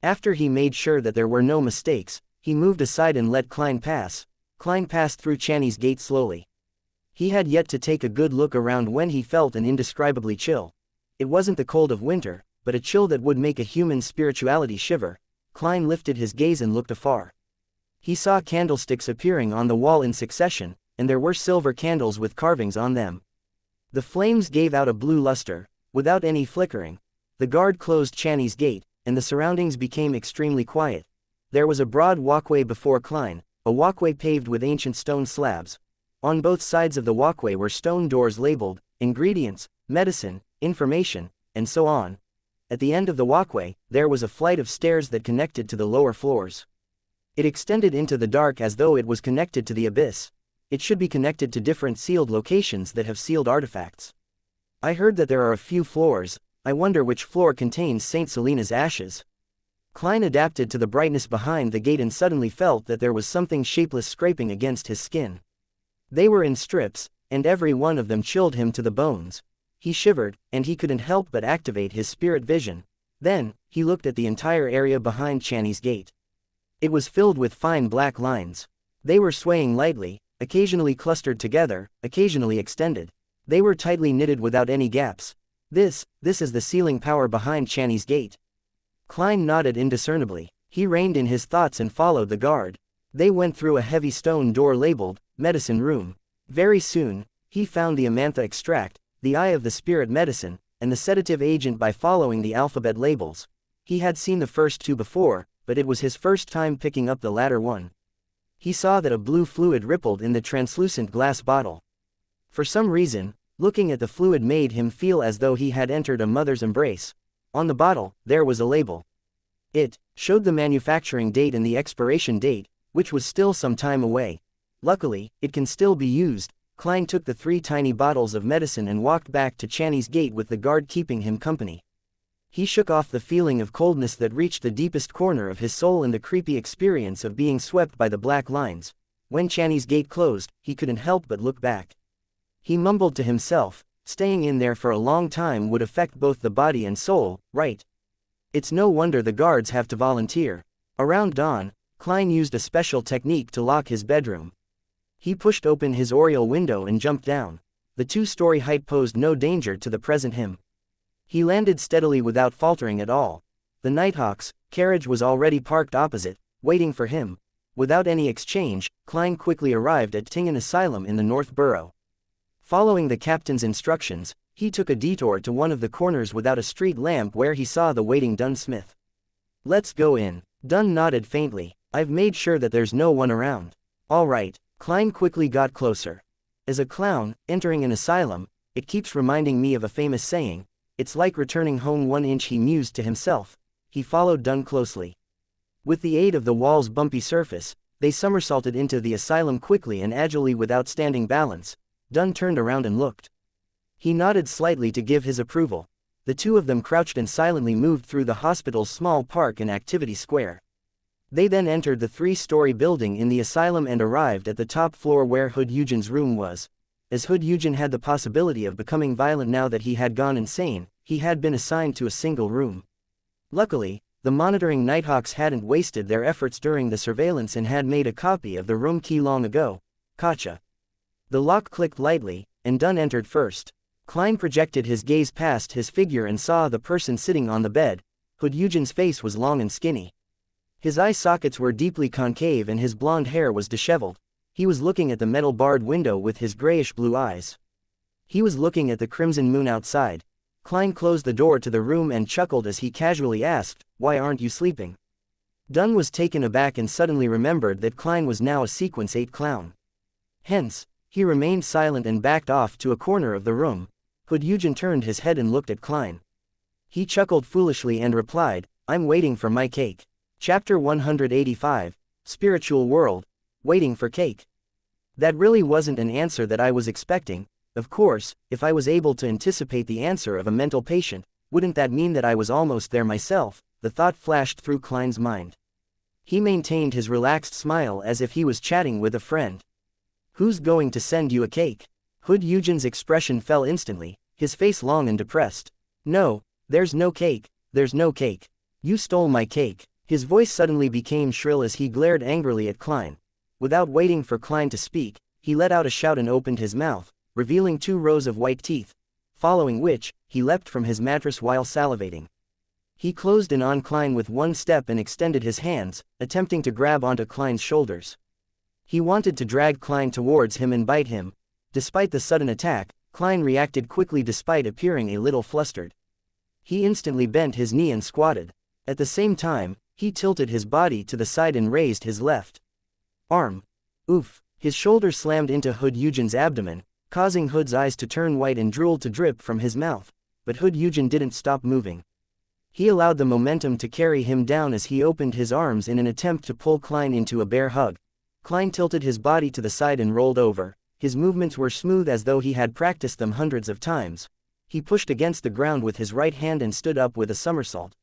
After he made sure that there were no mistakes, he moved aside and let Klein pass. Klein passed through Channy's gate slowly. He had yet to take a good look around when he felt an indescribably chill. It wasn't the cold of winter, but a chill that would make a human spirituality shiver. Klein lifted his gaze and looked afar. He saw candlesticks appearing on the wall in succession, and there were silver candles with carvings on them. The flames gave out a blue luster, without any flickering. The guard closed Channy's gate, and the surroundings became extremely quiet. There was a broad walkway before Klein, a walkway paved with ancient stone slabs. On both sides of the walkway were stone doors labeled ingredients, medicine, information, and so on. At the end of the walkway, there was a flight of stairs that connected to the lower floors. It extended into the dark as though it was connected to the abyss. It should be connected to different sealed locations that have sealed artifacts. I heard that there are a few floors. I wonder which floor contains St. Selena's ashes. Klein adapted to the brightness behind the gate and suddenly felt that there was something shapeless scraping against his skin. They were in strips, and every one of them chilled him to the bones. He shivered, and he couldn't help but activate his spirit vision. Then, he looked at the entire area behind Channy's gate. It was filled with fine black lines. They were swaying lightly, occasionally clustered together, occasionally extended. They were tightly knitted without any gaps. This is the sealing power behind Channy's gate. Klein nodded indiscernibly. He reined in his thoughts and followed the guard. They went through a heavy stone door labeled medicine room. Very soon, he found the Amantha extract, the eye of the spirit medicine, and the sedative agent by following the alphabet labels. He had seen the first 2 before, but it was his first time picking up the latter one. He saw that a blue fluid rippled in the translucent glass bottle. For some reason, looking at the fluid made him feel as though he had entered a mother's embrace. On the bottle, there was a label. It showed the manufacturing date and the expiration date, which was still some time away. Luckily, it can still be used. Klein took the 3 tiny bottles of medicine and walked back to Channy's gate with the guard keeping him company. He shook off the feeling of coldness that reached the deepest corner of his soul and the creepy experience of being swept by the black lines. When Channy's gate closed, he couldn't help but look back. He mumbled to himself, staying in there for a long time would affect both the body and soul, right? It's no wonder the guards have to volunteer. Around dawn, Klein used a special technique to lock his bedroom. He pushed open his oriel window and jumped down. The 2-story height posed no danger to the present him. He landed steadily without faltering at all. The Nighthawk's carriage was already parked opposite, waiting for him. Without any exchange, Klein quickly arrived at Tingen Asylum in the North Borough. Following the captain's instructions, he took a detour to one of the corners without a street lamp where he saw the waiting Dunn Smith. "Let's go in." Dunn nodded faintly. "I've made sure that there's no one around." "All right." Klein quickly got closer. As a clown, entering an asylum, it keeps reminding me of a famous saying. It's like returning home 1 inch, he mused to himself. He followed Dunn closely. With the aid of the wall's bumpy surface, They somersaulted into the asylum quickly and agilely without standing balance. Dunn turned around and looked. He nodded slightly to give his approval. The two of them crouched and silently moved through the hospital's small park and activity square. They then entered the 3-story building in the asylum and arrived at the top floor where Hood Eugen's room was. As Hood Eugen had the possibility of becoming violent now that he had gone insane, he had been assigned to a single room. Luckily, the monitoring Nighthawks hadn't wasted their efforts during the surveillance and had made a copy of the room key long ago. Gotcha. The lock clicked lightly, and Dunn entered first. Klein projected his gaze past his figure and saw the person sitting on the bed. Hood Eugen's face was long and skinny. His eye sockets were deeply concave and his blonde hair was disheveled. He was looking at the metal-barred window with his grayish-blue eyes. He was looking at the crimson moon outside. Klein closed the door to the room and chuckled as he casually asked, "Why aren't you sleeping?" Dunn was taken aback and suddenly remembered that Klein was now a Sequence 8 clown. Hence, he remained silent and backed off to a corner of the room. Hood Eugen turned his head and looked at Klein. He chuckled foolishly and replied, "I'm waiting for my cake." Chapter 185, Spiritual World, Waiting for Cake. That really wasn't an answer that I was expecting. Of course, if I was able to anticipate the answer of a mental patient, wouldn't that mean that I was almost there myself? The thought flashed through Klein's mind. He maintained his relaxed smile as if he was chatting with a friend. "Who's going to send you a cake?" Hood Eugen's expression fell instantly, his face long and depressed. "No, there's no cake, there's no cake. You stole my cake." His voice suddenly became shrill as he glared angrily at Klein. Without waiting for Klein to speak, he let out a shout and opened his mouth, revealing 2 rows of white teeth, following which, he leapt from his mattress while salivating. He closed in on Klein with one step and extended his hands, attempting to grab onto Klein's shoulders. He wanted to drag Klein towards him and bite him. Despite the sudden attack, Klein reacted quickly despite appearing a little flustered. He instantly bent his knee and squatted. At the same time, he tilted his body to the side and raised his left arm. Oof! His shoulder slammed into Hood Eugen's abdomen, causing Hood's eyes to turn white and drool to drip from his mouth. But Hood Eugen didn't stop moving. He allowed the momentum to carry him down as he opened his arms in an attempt to pull Klein into a bear hug. Klein tilted his body to the side and rolled over. His movements were smooth as though he had practiced them hundreds of times. He pushed against the ground with his right hand and stood up with a somersault.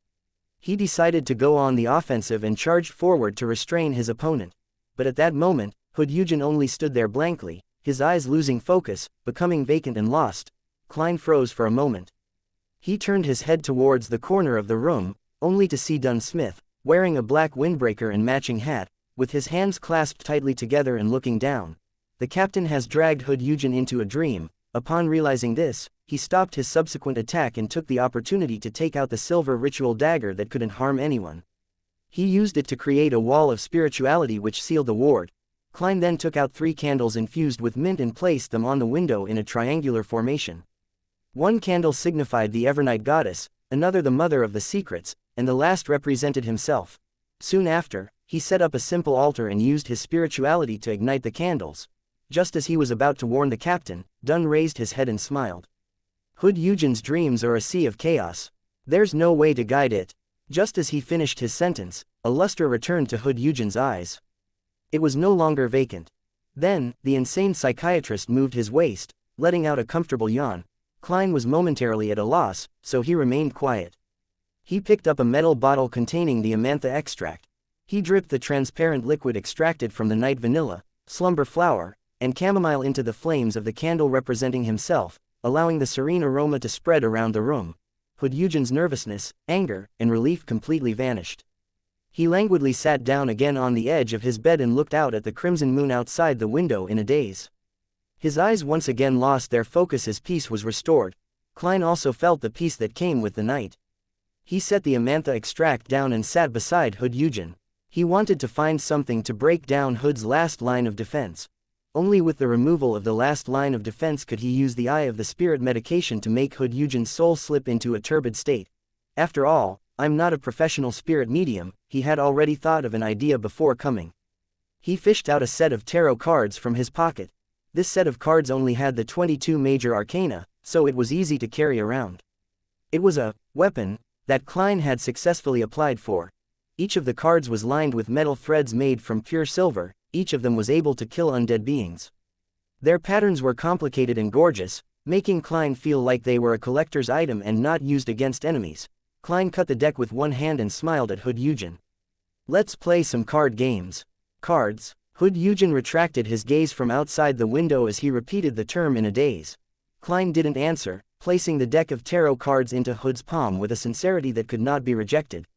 He decided to go on the offensive and charged forward to restrain his opponent. But at that moment, Hood Eugen only stood there blankly, his eyes losing focus, becoming vacant and lost. Klein froze for a moment. He turned his head towards the corner of the room, only to see Dunn Smith, wearing a black windbreaker and matching hat, with his hands clasped tightly together and looking down. The captain has dragged Hood Eugen into a dream. Upon realizing this, he stopped his subsequent attack and took the opportunity to take out the silver ritual dagger that couldn't harm anyone. He used it to create a wall of spirituality which sealed the ward. Klein then took out 3 candles infused with mint and placed them on the window in a triangular formation. One candle signified the Evernight goddess, another the mother of the secrets, and the last represented himself. Soon after, he set up a simple altar and used his spirituality to ignite the candles. Just as he was about to warn the captain, Dunn raised his head and smiled. Hood Eugen's dreams are a sea of chaos. There's no way to guide it. Just as he finished his sentence, a luster returned to Hood Eugen's eyes. It was no longer vacant. Then, the insane psychiatrist moved his waist, letting out a comfortable yawn. Klein was momentarily at a loss, so he remained quiet. He picked up a metal bottle containing the amantha extract. He dripped the transparent liquid extracted from the night vanilla, slumber flower, and chamomile into the flames of the candle representing himself, allowing the serene aroma to spread around the room. Hood Eugen's nervousness, anger, and relief completely vanished. He languidly sat down again on the edge of his bed and looked out at the crimson moon outside the window in a daze. His eyes once again lost their focus as peace was restored. Klein also felt the peace that came with the night. He set the amantha extract down and sat beside Hood Eugen. He wanted to find something to break down Hood's last line of defense. Only with the removal of the last line of defense could he use the Eye of the Spirit medication to make Hood Eugen's soul slip into a turbid state. After all, I'm not a professional spirit medium, he had already thought of an idea before coming. He fished out a set of tarot cards from his pocket. This set of cards only had the 22 major arcana, so it was easy to carry around. It was a weapon that Klein had successfully applied for. Each of the cards was lined with metal threads made from pure silver, each of them was able to kill undead beings. Their patterns were complicated and gorgeous, making Klein feel like they were a collector's item and not used against enemies. Klein cut the deck with one hand and smiled at Hood Eugen. "Let's play some card games." "Cards?" Hood Eugen retracted his gaze from outside the window as he repeated the term in a daze. Klein didn't answer, placing the deck of tarot cards into Hood's palm with a sincerity that could not be rejected.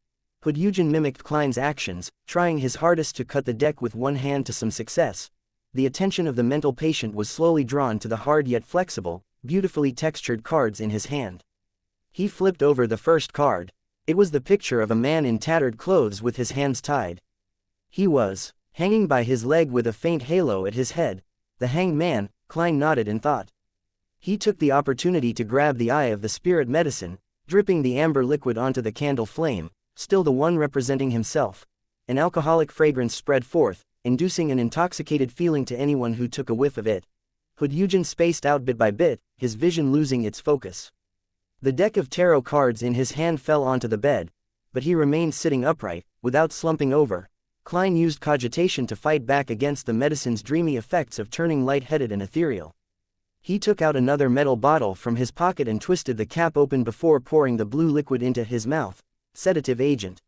Hood Eugen mimicked Klein's actions, trying his hardest to cut the deck with one hand to some success. The attention of the mental patient was slowly drawn to the hard yet flexible, beautifully textured cards in his hand. He flipped over the first card. It was the picture of a man in tattered clothes with his hands tied. He was hanging by his leg with a faint halo at his head. The hanged man, Klein nodded in thought. He took the opportunity to grab the eye of the spirit medicine, dripping the amber liquid onto the candle flame, still the one representing himself. An alcoholic fragrance spread forth, inducing an intoxicated feeling to anyone who took a whiff of it. Hood Eugen spaced out bit by bit, his vision losing its focus. The deck of tarot cards in his hand fell onto the bed, but he remained sitting upright, without slumping over. Klein used cogitation to fight back against the medicine's dreamy effects of turning light-headed and ethereal. He took out another metal bottle from his pocket and twisted the cap open before pouring the blue liquid into his mouth. Sedative agent.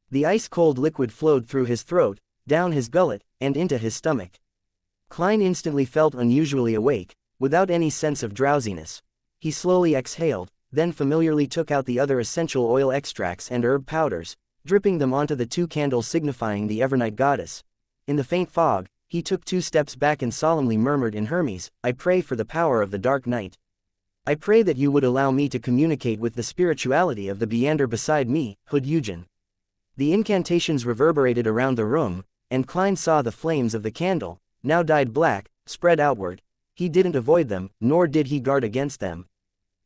The ice-cold liquid flowed through his throat, down his gullet, and into his stomach. Klein instantly felt unusually awake, without any sense of drowsiness. He slowly exhaled, then familiarly took out the other essential oil extracts and herb powders, dripping them onto the two candles signifying the Evernight goddess. In the faint fog, he took 2 steps back and solemnly murmured in Hermes, "I pray for the power of the dark night. I pray that you would allow me to communicate with the spirituality of the Beander beside me, Hood Eugen." The incantations reverberated around the room, and Klein saw the flames of the candle, now dyed black, spread outward. He didn't avoid them, nor did he guard against them.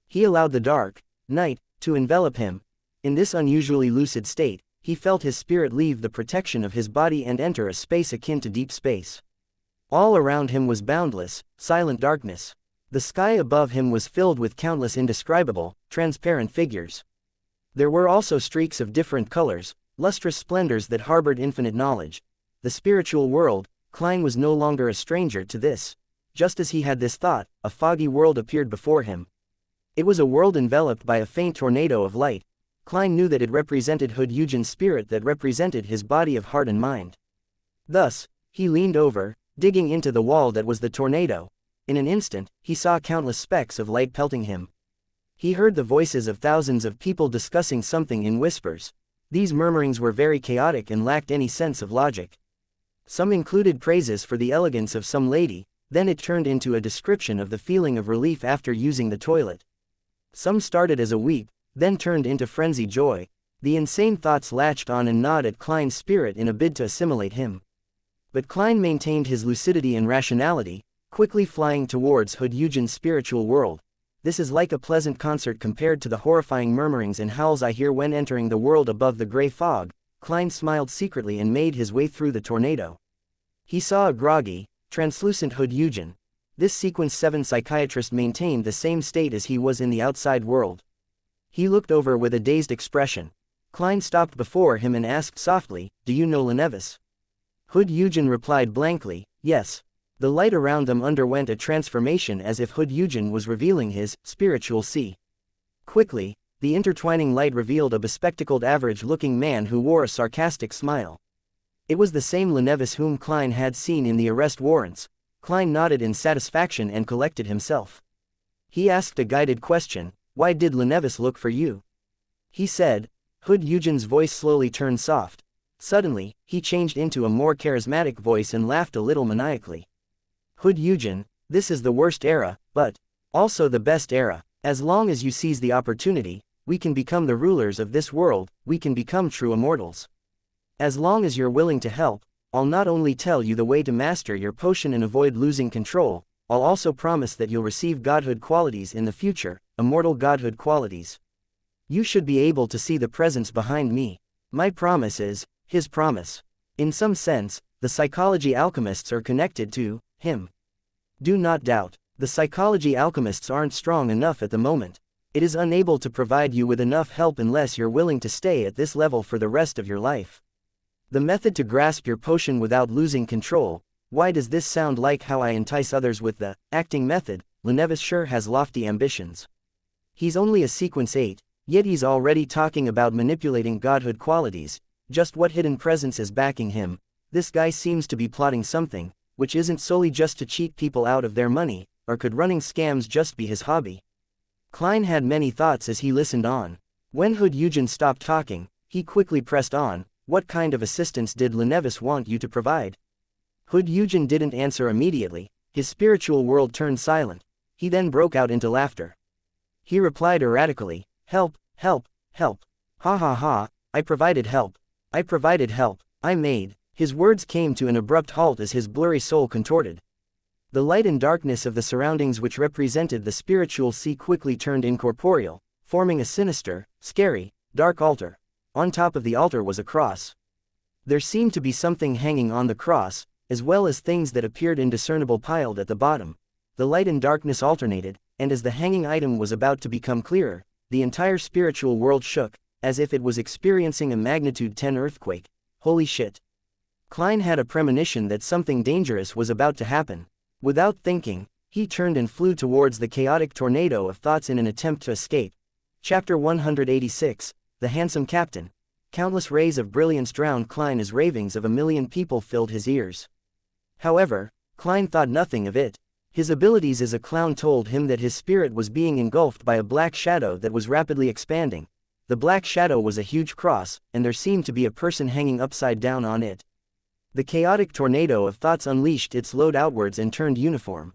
He allowed the dark night to envelop him. In this unusually lucid state, he felt his spirit leave the protection of his body and enter a space akin to deep space. All around him was boundless, silent darkness. The sky above him was filled with countless indescribable, transparent figures. There were also streaks of different colors, lustrous splendors that harbored infinite knowledge. The spiritual world. Klein was no longer a stranger to this. Just as he had this thought, a foggy world appeared before him. It was a world enveloped by a faint tornado of light. Klein knew that it represented Hood Eugen's spirit that represented his body of heart and mind. Thus, he leaned over, digging into the wall that was the tornado. In an instant, he saw countless specks of light pelting him. He heard the voices of thousands of people discussing something in whispers. These murmurings were very chaotic and lacked any sense of logic. Some included praises for the elegance of some lady, then it turned into a description of the feeling of relief after using the toilet. Some started as a weep, then turned into frenzied joy. The insane thoughts latched on and gnawed at Klein's spirit in a bid to assimilate him. But Klein maintained his lucidity and rationality, quickly flying towards Hood Eugen's spiritual world. This is like a pleasant concert compared to the horrifying murmurings and howls I hear when entering the world above the gray fog. Klein smiled secretly and made his way through the tornado. He saw a groggy, translucent Hood Eugen. This Sequence 7 psychiatrist maintained the same state as he was in the outside world. He looked over with a dazed expression. Klein stopped before him and asked softly, "Do you know Demonesses?" Hood Eugen replied blankly, "Yes." The light around them underwent a transformation as if Hood Eugen was revealing his spiritual see. Quickly, the intertwining light revealed a bespectacled average-looking man who wore a sarcastic smile. It was the same Demonesses whom Klein had seen in the arrest warrants. Klein nodded in satisfaction and collected himself. He asked a guided question, "Why did Demonesses look for you?" He said. Hood Eugen's voice slowly turned soft. Suddenly, he changed into a more charismatic voice and laughed a little maniacally. "Hood Eugen, this is the worst era, but also the best era. As long as you seize the opportunity, we can become the rulers of this world, we can become true immortals. As long as you're willing to help, I'll not only tell you the way to master your potion and avoid losing control, I'll also promise that you'll receive godhood qualities in the future, immortal godhood qualities. You should be able to see the presence behind me. My promise is his promise. In some sense, the psychology alchemists are connected to him. Do not doubt, the psychology alchemists aren't strong enough at the moment. It is unable to provide you with enough help unless you're willing to stay at this level for the rest of your life. The method to grasp your potion without losing control. Why does this sound like how I entice others with the acting method? Demonesses sure has lofty ambitions. He's only a sequence 8, yet he's already talking about manipulating godhood qualities. Just what hidden presence is backing him? This guy seems to be plotting something, which isn't solely just to cheat people out of their money, or could running scams just be his hobby? Klein had many thoughts as he listened on. When Hood Eugen stopped talking, he quickly pressed on. What kind of assistance did Demonesses want you to provide? Hood Eugen didn't answer immediately. His spiritual world turned silent. He then broke out into laughter. He replied erratically, help, help, help. Ha ha ha, I provided help. I provided help. I made. His words came to an abrupt halt as his blurry soul contorted. The light and darkness of the surroundings which represented the spiritual sea quickly turned incorporeal, forming a sinister, scary, dark altar. On top of the altar was a cross. There seemed to be something hanging on the cross, as well as things that appeared indiscernible piled at the bottom. The light and darkness alternated, and as the hanging item was about to become clearer, the entire spiritual world shook, as if it was experiencing a magnitude 10 earthquake. Holy shit. Klein had a premonition that something dangerous was about to happen. Without thinking, he turned and flew towards the chaotic tornado of thoughts in an attempt to escape. Chapter 186. The Handsome Captain. Countless rays of brilliance drowned Klein as ravings of a million people filled his ears. However, Klein thought nothing of it. His abilities as a clown told him that his spirit was being engulfed by a black shadow that was rapidly expanding. The black shadow was a huge cross, and there seemed to be a person hanging upside down on it. The chaotic tornado of thoughts unleashed its load outwards and turned uniform.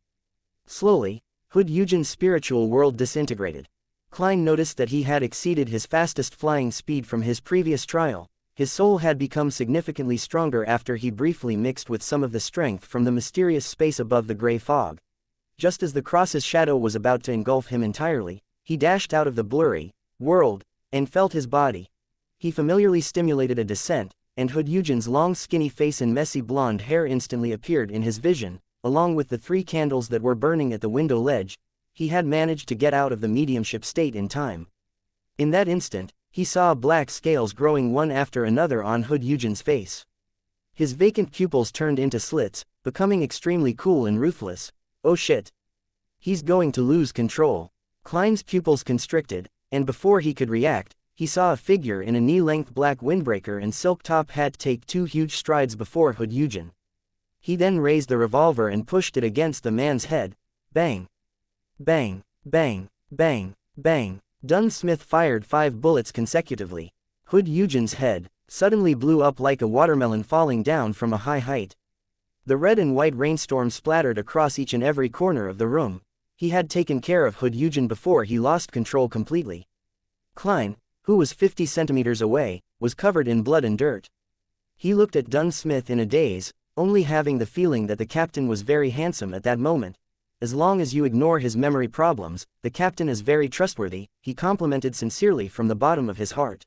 Slowly, Hood Eugen's spiritual world disintegrated. Klein noticed that he had exceeded his fastest flying speed from his previous trial. His soul had become significantly stronger after he briefly mixed with some of the strength from the mysterious space above the gray fog. Just as the cross's shadow was about to engulf him entirely, he dashed out of the blurry world and felt his body. He familiarly stimulated a descent, and Hood Eugen's long skinny face and messy blonde hair instantly appeared in his vision, along with the 3 candles that were burning at the window ledge. He had managed to get out of the mediumship state in time. In that instant, he saw black scales growing one after another on Hood Eugen's face. His vacant pupils turned into slits, becoming extremely cool and ruthless. Oh shit. He's going to lose control. Klein's pupils constricted, and before he could react, he saw a figure in a knee-length black windbreaker and silk top hat take 2 huge strides before Hood Eugen. He then raised the revolver and pushed it against the man's head. Bang. Bang, bang, bang, bang. Dunsmith fired 5 bullets consecutively. Hood Eugen's head suddenly blew up like a watermelon falling down from a high height. The red and white rainstorm splattered across each and every corner of the room. He had taken care of Hood Eugen before he lost control completely. Klein, who was 50 centimeters away, was covered in blood and dirt. He looked at Dunsmith in a daze, only having the feeling that the captain was very handsome at that moment. As long as you ignore his memory problems, the captain is very trustworthy, he complimented sincerely from the bottom of his heart.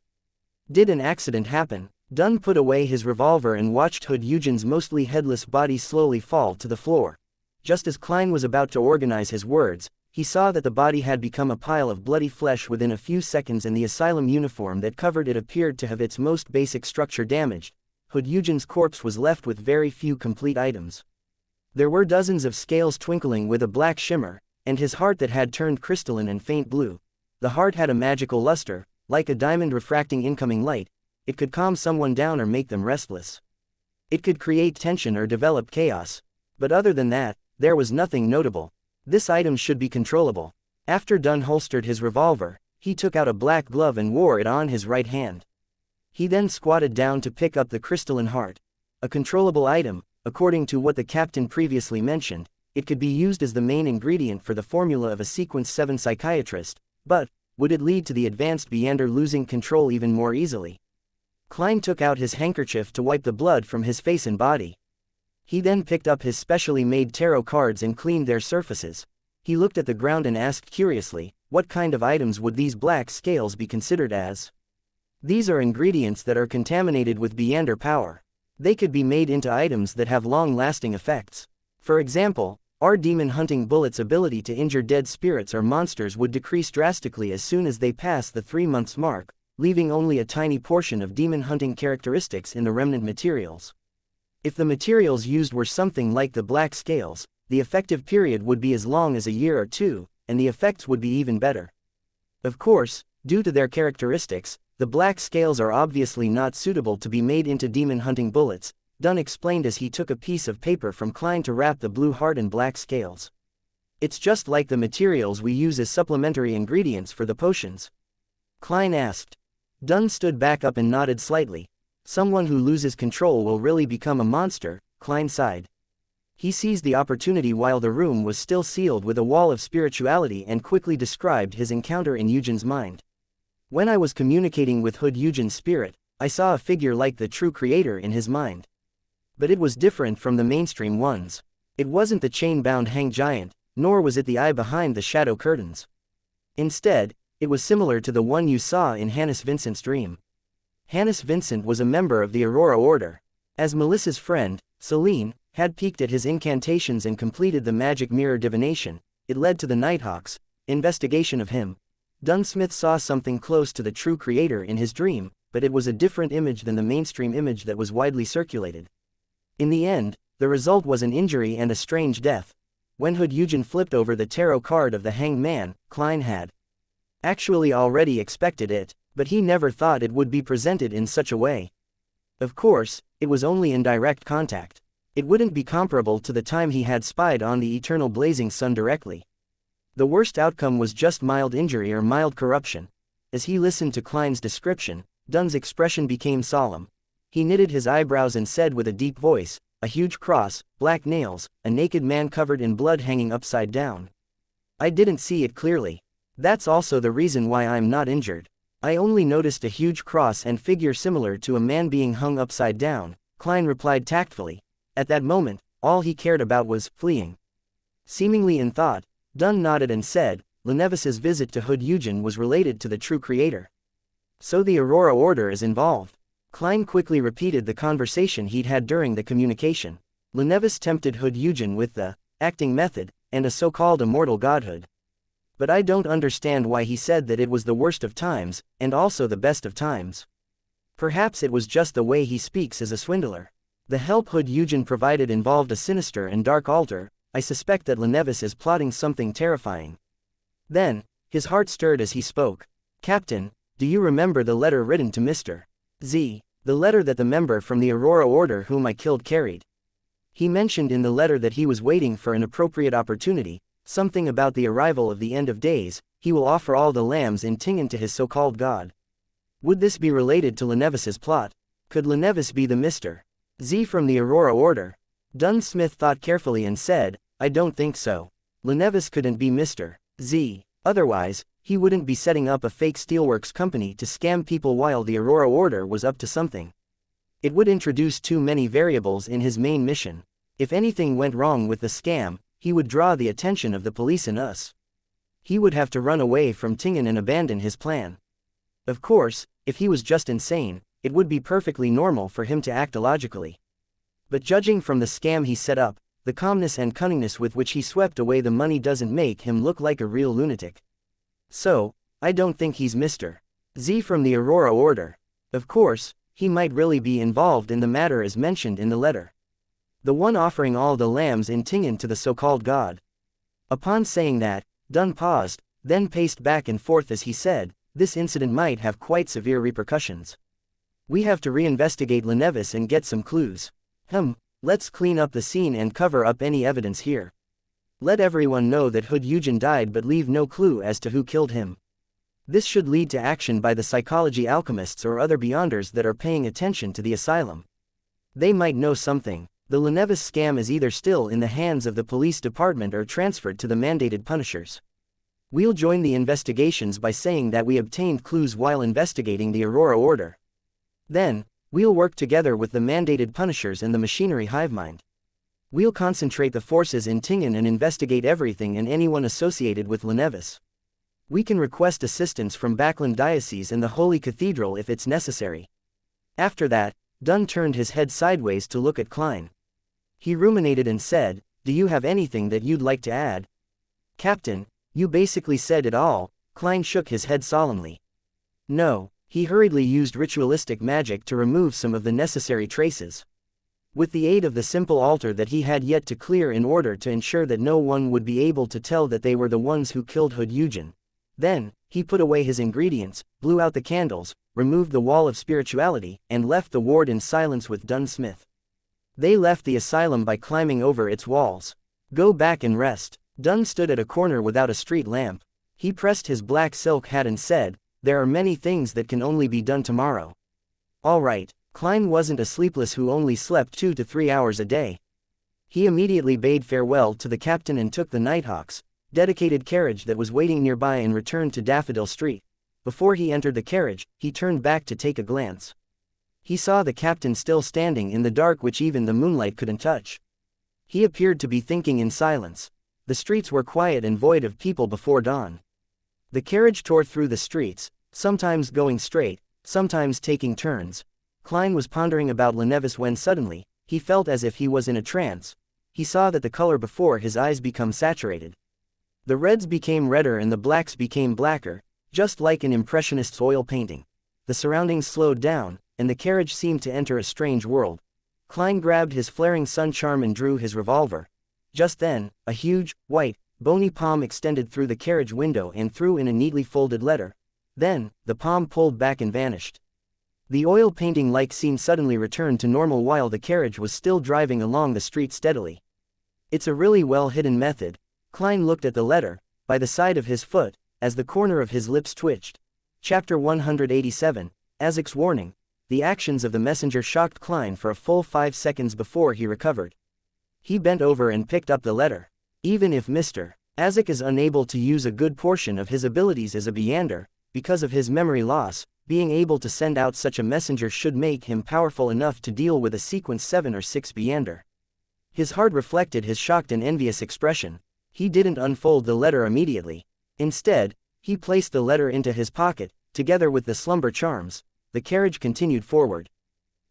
Did an accident happen? Dunn put away his revolver and watched Hood Eugen's mostly headless body slowly fall to the floor. Just as Klein was about to organize his words, he saw that the body had become a pile of bloody flesh within a few seconds, and the asylum uniform that covered it appeared to have its most basic structure damaged. Hood Eugen's corpse was left with very few complete items. There were dozens of scales twinkling with a black shimmer, and his heart that had turned crystalline and faint blue. The heart had a magical luster, like a diamond refracting incoming light. It could calm someone down or make them restless. It could create tension or develop chaos. But other than that, there was nothing notable. This item should be controllable. After Dunn holstered his revolver, he took out a black glove and wore it on his right hand. He then squatted down to pick up the crystalline heart. A controllable item. According to what the captain previously mentioned, it could be used as the main ingredient for the formula of a sequence 7 psychiatrist, but would it lead to the advanced Viander losing control even more easily? Klein took out his handkerchief to wipe the blood from his face and body. He then picked up his specially made tarot cards and cleaned their surfaces. He looked at the ground and asked curiously, what kind of items would these black scales be considered as? These are ingredients that are contaminated with Viander power. They could be made into items that have long-lasting effects. For example, our demon hunting bullet's ability to injure dead spirits or monsters would decrease drastically as soon as they pass the 3 months mark, leaving only a tiny portion of demon hunting characteristics in the remnant materials. If the materials used were something like the black scales, the effective period would be as long as a year or two, and the effects would be even better. Of course, due to their characteristics, the black scales are obviously not suitable to be made into demon hunting bullets, Dunn explained as he took a piece of paper from Klein to wrap the blue heart and black scales. It's just like the materials we use as supplementary ingredients for the potions. Klein asked. Dunn stood back up and nodded slightly. Someone who loses control will really become a monster, Klein sighed. He seized the opportunity while the room was still sealed with a wall of spirituality and quickly described his encounter in Eugen's mind. When I was communicating with Hood Eugen's spirit, I saw a figure like the true creator in his mind. But it was different from the mainstream ones. It wasn't the chain-bound hang giant, nor was it the eye behind the shadow curtains. Instead, it was similar to the one you saw in Hannes Vincent's dream. Hannes Vincent was a member of the Aurora Order. As Melissa's friend, Celine, had peeked at his incantations and completed the magic mirror divination, it led to the Nighthawk's investigation of him. Dunsmith saw something close to the true creator in his dream, but it was a different image than the mainstream image that was widely circulated. In the end, the result was an injury and a strange death. When Hood Eugen flipped over the tarot card of the Hanged Man, Klein had actually already expected it, but he never thought it would be presented in such a way. Of course, it was only in direct contact. It wouldn't be comparable to the time he had spied on the eternal blazing sun directly. The worst outcome was just mild injury or mild corruption. As he listened to Klein's description, Dunn's expression became solemn. He knitted his eyebrows and said with a deep voice, "A huge cross, black nails, a naked man covered in blood hanging upside down. I didn't see it clearly. That's also the reason why I'm not injured. I only noticed a huge cross and figure similar to a man being hung upside down," Klein replied tactfully. At that moment, all he cared about was fleeing. Seemingly in thought, Dunn nodded and said, "Lenevis's visit to Hood Eugen was related to the true creator. So the Aurora Order is involved." Klein quickly repeated the conversation he'd had during the communication. Lenevis tempted Hood Eugen with the acting method and a so-called immortal godhood. But I don't understand why he said that it was the worst of times, and also the best of times. Perhaps it was just the way he speaks as a swindler. The help Hood Eugen provided involved a sinister and dark altar. I suspect that Lenevis is plotting something terrifying. Then, his heart stirred as he spoke. "Captain, do you remember the letter written to Mr. Z, the letter that the member from the Aurora Order whom I killed carried? He mentioned in the letter that he was waiting for an appropriate opportunity, something about the arrival of the end of days. He will offer all the lambs in Tingen to his so-called god. Would this be related to Lenevis's plot? Could Lenevis be the Mr. Z from the Aurora Order?" Dunsmith thought carefully and said, "I don't think so. Lenevis couldn't be Mr. Z. Otherwise, he wouldn't be setting up a fake steelworks company to scam people while the Aurora Order was up to something. It would introduce too many variables in his main mission. If anything went wrong with the scam, he would draw the attention of the police and us. He would have to run away from Tingen and abandon his plan. Of course, if he was just insane, it would be perfectly normal for him to act illogically. But judging from the scam he set up, the calmness and cunningness with which he swept away the money doesn't make him look like a real lunatic. So, I don't think he's Mr. Z from the Aurora Order. Of course, he might really be involved in the matter as mentioned in the letter. The one offering all the lambs in Tingen to the so-called god." Upon saying that, Dunn paused, then paced back and forth as he said, "This incident might have quite severe repercussions. We have to reinvestigate Lenevis and get some clues. Let's clean up the scene and cover up any evidence here. Let everyone know that Hood Eugen died but leave no clue as to who killed him. This should lead to action by the psychology alchemists or other beyonders that are paying attention to the asylum. They might know something. The Lenevis scam is either still in the hands of the police department or transferred to the mandated punishers. We'll join the investigations by saying that we obtained clues while investigating the Aurora Order. Then, we'll work together with the mandated punishers and the machinery hivemind. We'll concentrate the forces in Tingen and investigate everything and anyone associated with Lenevis. We can request assistance from Backland Diocese and the Holy Cathedral if it's necessary." After that, Dunn turned his head sideways to look at Klein. He ruminated and said, "Do you have anything that you'd like to add?" "Captain, you basically said it all." Klein shook his head solemnly. "No," He hurriedly used ritualistic magic to remove some of the necessary traces. With the aid of the simple altar that he had yet to clear in order to ensure that no one would be able to tell that they were the ones who killed Hood Eugen. Then, he put away his ingredients, blew out the candles, removed the wall of spirituality, and left the ward in silence with Dunn Smith. They left the asylum by climbing over its walls. Go back and rest. Dunn stood at a corner without a street lamp. He pressed his black silk hat and said, "There are many things that can only be done tomorrow." All right. Klein wasn't a sleepless who only slept 2 to 3 hours a day. He immediately bade farewell to the captain and took the Nighthawk's dedicated carriage that was waiting nearby and returned to Daffodil Street. Before he entered the carriage, he turned back to take a glance. He saw the captain still standing in the dark which even the moonlight couldn't touch. He appeared to be thinking in silence. The streets were quiet and void of people before dawn. The carriage tore through the streets, sometimes going straight, sometimes taking turns. Klein was pondering about Lennevis when suddenly, he felt as if he was in a trance. He saw that the color before his eyes become saturated. The reds became redder and the blacks became blacker, just like an impressionist's oil painting. The surroundings slowed down, and the carriage seemed to enter a strange world. Klein grabbed his flaring sun charm and drew his revolver. Just then, a huge, white, bony palm extended through the carriage window and threw in a neatly folded letter. Then, the palm pulled back and vanished. The oil painting-like scene suddenly returned to normal while the carriage was still driving along the street steadily. It's a really well-hidden method. Klein looked at the letter, by the side of his foot, as the corner of his lips twitched. Chapter 187, Azek's Warning. The actions of the messenger shocked Klein for a full 5 seconds before he recovered. He bent over and picked up the letter. Even if Mr. Azek is unable to use a good portion of his abilities as a Beander, because of his memory loss, being able to send out such a messenger should make him powerful enough to deal with a sequence 7 or 6 Beander. His heart reflected his shocked and envious expression. He didn't unfold the letter immediately. Instead, he placed the letter into his pocket, together with the slumber charms. The carriage continued forward.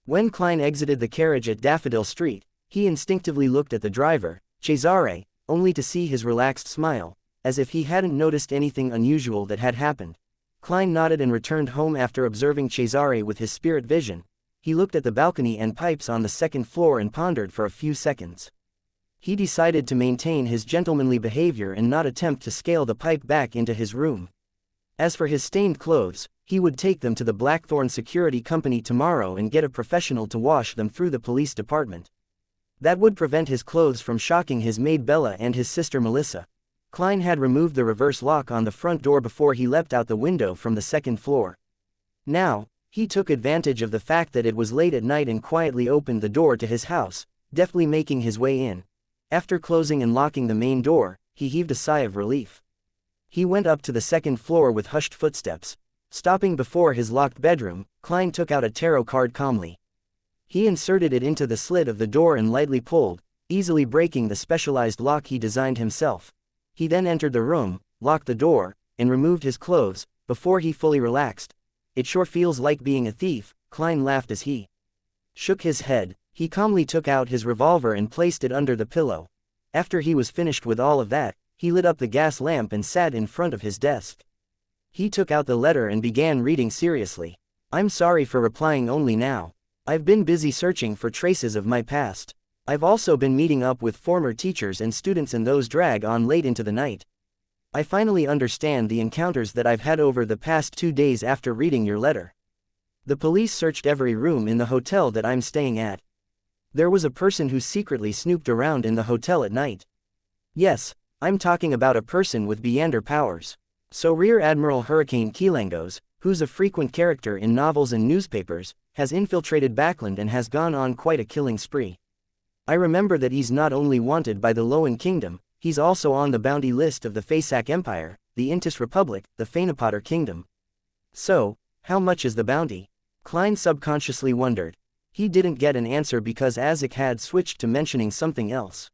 When Klein exited the carriage at Daffodil Street, he instinctively looked at the driver, Cesare, only to see his relaxed smile, as if he hadn't noticed anything unusual that had happened. Klein nodded and returned home after observing Cesare with his spirit vision. He looked at the balcony and pipes on the second floor and pondered for a few seconds. He decided to maintain his gentlemanly behavior and not attempt to scale the pipe back into his room. As for his stained clothes, he would take them to the Blackthorn Security Company tomorrow and get a professional to wash them through the police department. That would prevent his clothes from shocking his maid Bella and his sister Melissa. Klein had removed the reverse lock on the front door before he leapt out the window from the second floor. Now, he took advantage of the fact that it was late at night and quietly opened the door to his house, deftly making his way in. After closing and locking the main door, he heaved a sigh of relief. He went up to the second floor with hushed footsteps. Stopping before his locked bedroom, Klein took out a tarot card calmly. He inserted it into the slit of the door and lightly pulled, easily breaking the specialized lock he designed himself. He then entered the room, locked the door, and removed his clothes, before he fully relaxed. "It sure feels like being a thief," Klein laughed as he shook his head. He calmly took out his revolver and placed it under the pillow. After he was finished with all of that, he lit up the gas lamp and sat in front of his desk. He took out the letter and began reading seriously. "I'm sorry for replying only now. I've been busy searching for traces of my past. I've also been meeting up with former teachers and students and those drag on late into the night. I finally understand the encounters that I've had over the past 2 days after reading your letter. The police searched every room in the hotel that I'm staying at. There was a person who secretly snooped around in the hotel at night. Yes, I'm talking about a person with Beander powers. So Rear Admiral Hurricane Keelangos, who's a frequent character in novels and newspapers, has infiltrated Backland and has gone on quite a killing spree. I remember that he's not only wanted by the Loan Kingdom, he's also on the bounty list of the Faesak Empire, the Intis Republic, the Fainapotter Kingdom. So, how much is the bounty?" Klein subconsciously wondered. He didn't get an answer because Azek had switched to mentioning something else.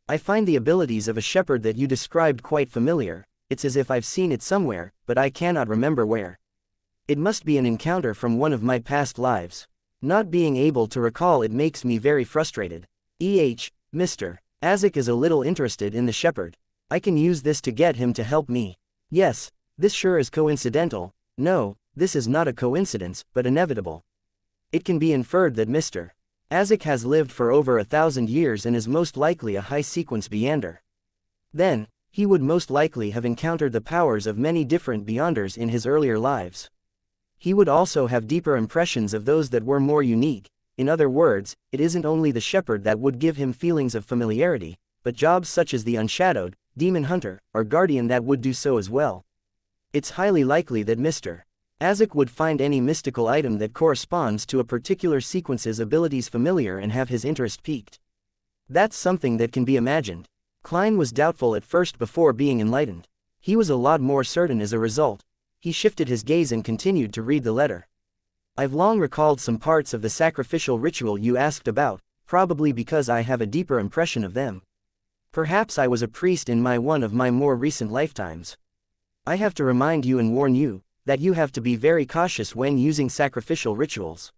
"I find the abilities of a shepherd that you described quite familiar. It's as if I've seen it somewhere, but I cannot remember where. It must be an encounter from one of my past lives. Not being able to recall it makes me very frustrated. Mr. Azek is a little interested in the shepherd. I can use this to get him to help me. Yes, this sure is coincidental. No, this is not a coincidence, but inevitable. It can be inferred that Mr. Azek has lived for over 1,000 years and is most likely a high-sequence Beyonder. Then, he would most likely have encountered the powers of many different Beyonders in his earlier lives. He would also have deeper impressions of those that were more unique. In other words, it isn't only the shepherd that would give him feelings of familiarity, but jobs such as the unshadowed, demon hunter, or guardian that would do so as well. It's highly likely that Mr. Azek would find any mystical item that corresponds to a particular sequence's abilities familiar and have his interest piqued. That's something that can be imagined. Klein was doubtful at first before being enlightened. He was a lot more certain as a result. He shifted his gaze and continued to read the letter. I've long recalled some parts of the sacrificial ritual you asked about, probably because I have a deeper impression of them. Perhaps I was a priest in one of my more recent lifetimes. I have to remind you and warn you that you have to be very cautious when using sacrificial rituals.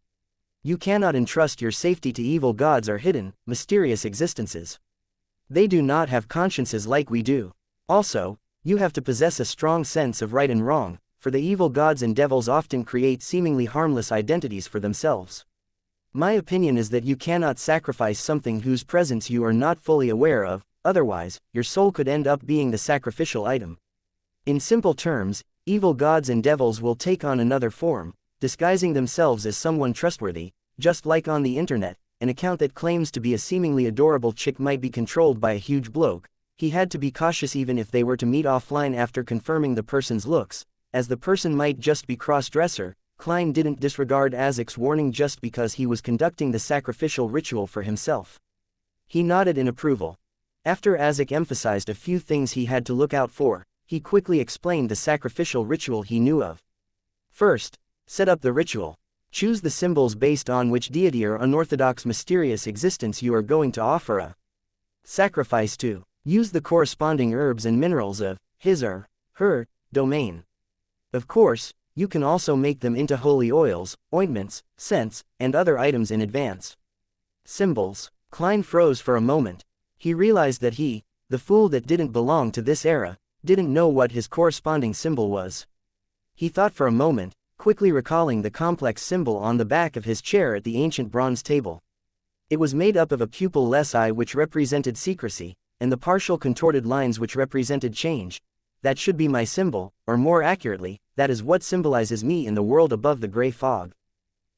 You cannot entrust your safety to evil gods or hidden, mysterious existences. They do not have consciences like we do. Also, you have to possess a strong sense of right and wrong, for the evil gods and devils often create seemingly harmless identities for themselves. My opinion is that you cannot sacrifice something whose presence you are not fully aware of, otherwise, your soul could end up being the sacrificial item. In simple terms, evil gods and devils will take on another form, disguising themselves as someone trustworthy, just like on the internet. An account that claims to be a seemingly adorable chick might be controlled by a huge bloke. He had to be cautious even if they were to meet offline after confirming the person's looks, as the person might just be cross-dresser. Klein didn't disregard Azek's warning just because he was conducting the sacrificial ritual for himself. He nodded in approval. After Azek emphasized a few things he had to look out for, he quickly explained the sacrificial ritual he knew of. First, set up the ritual. Choose the symbols based on which deity or unorthodox mysterious existence you are going to offer a sacrifice to. Use the corresponding herbs and minerals of his or her domain. Of course, you can also make them into holy oils, ointments, scents, and other items in advance. Symbols. Klein froze for a moment. He realized that he, the fool that didn't belong to this era, didn't know what his corresponding symbol was. He thought for a moment, quickly recalling the complex symbol on the back of his chair at the ancient bronze table. It was made up of a pupil-less eye which represented secrecy, and the partial contorted lines which represented change. That should be my symbol, or more accurately, that is what symbolizes me in the world above the gray fog.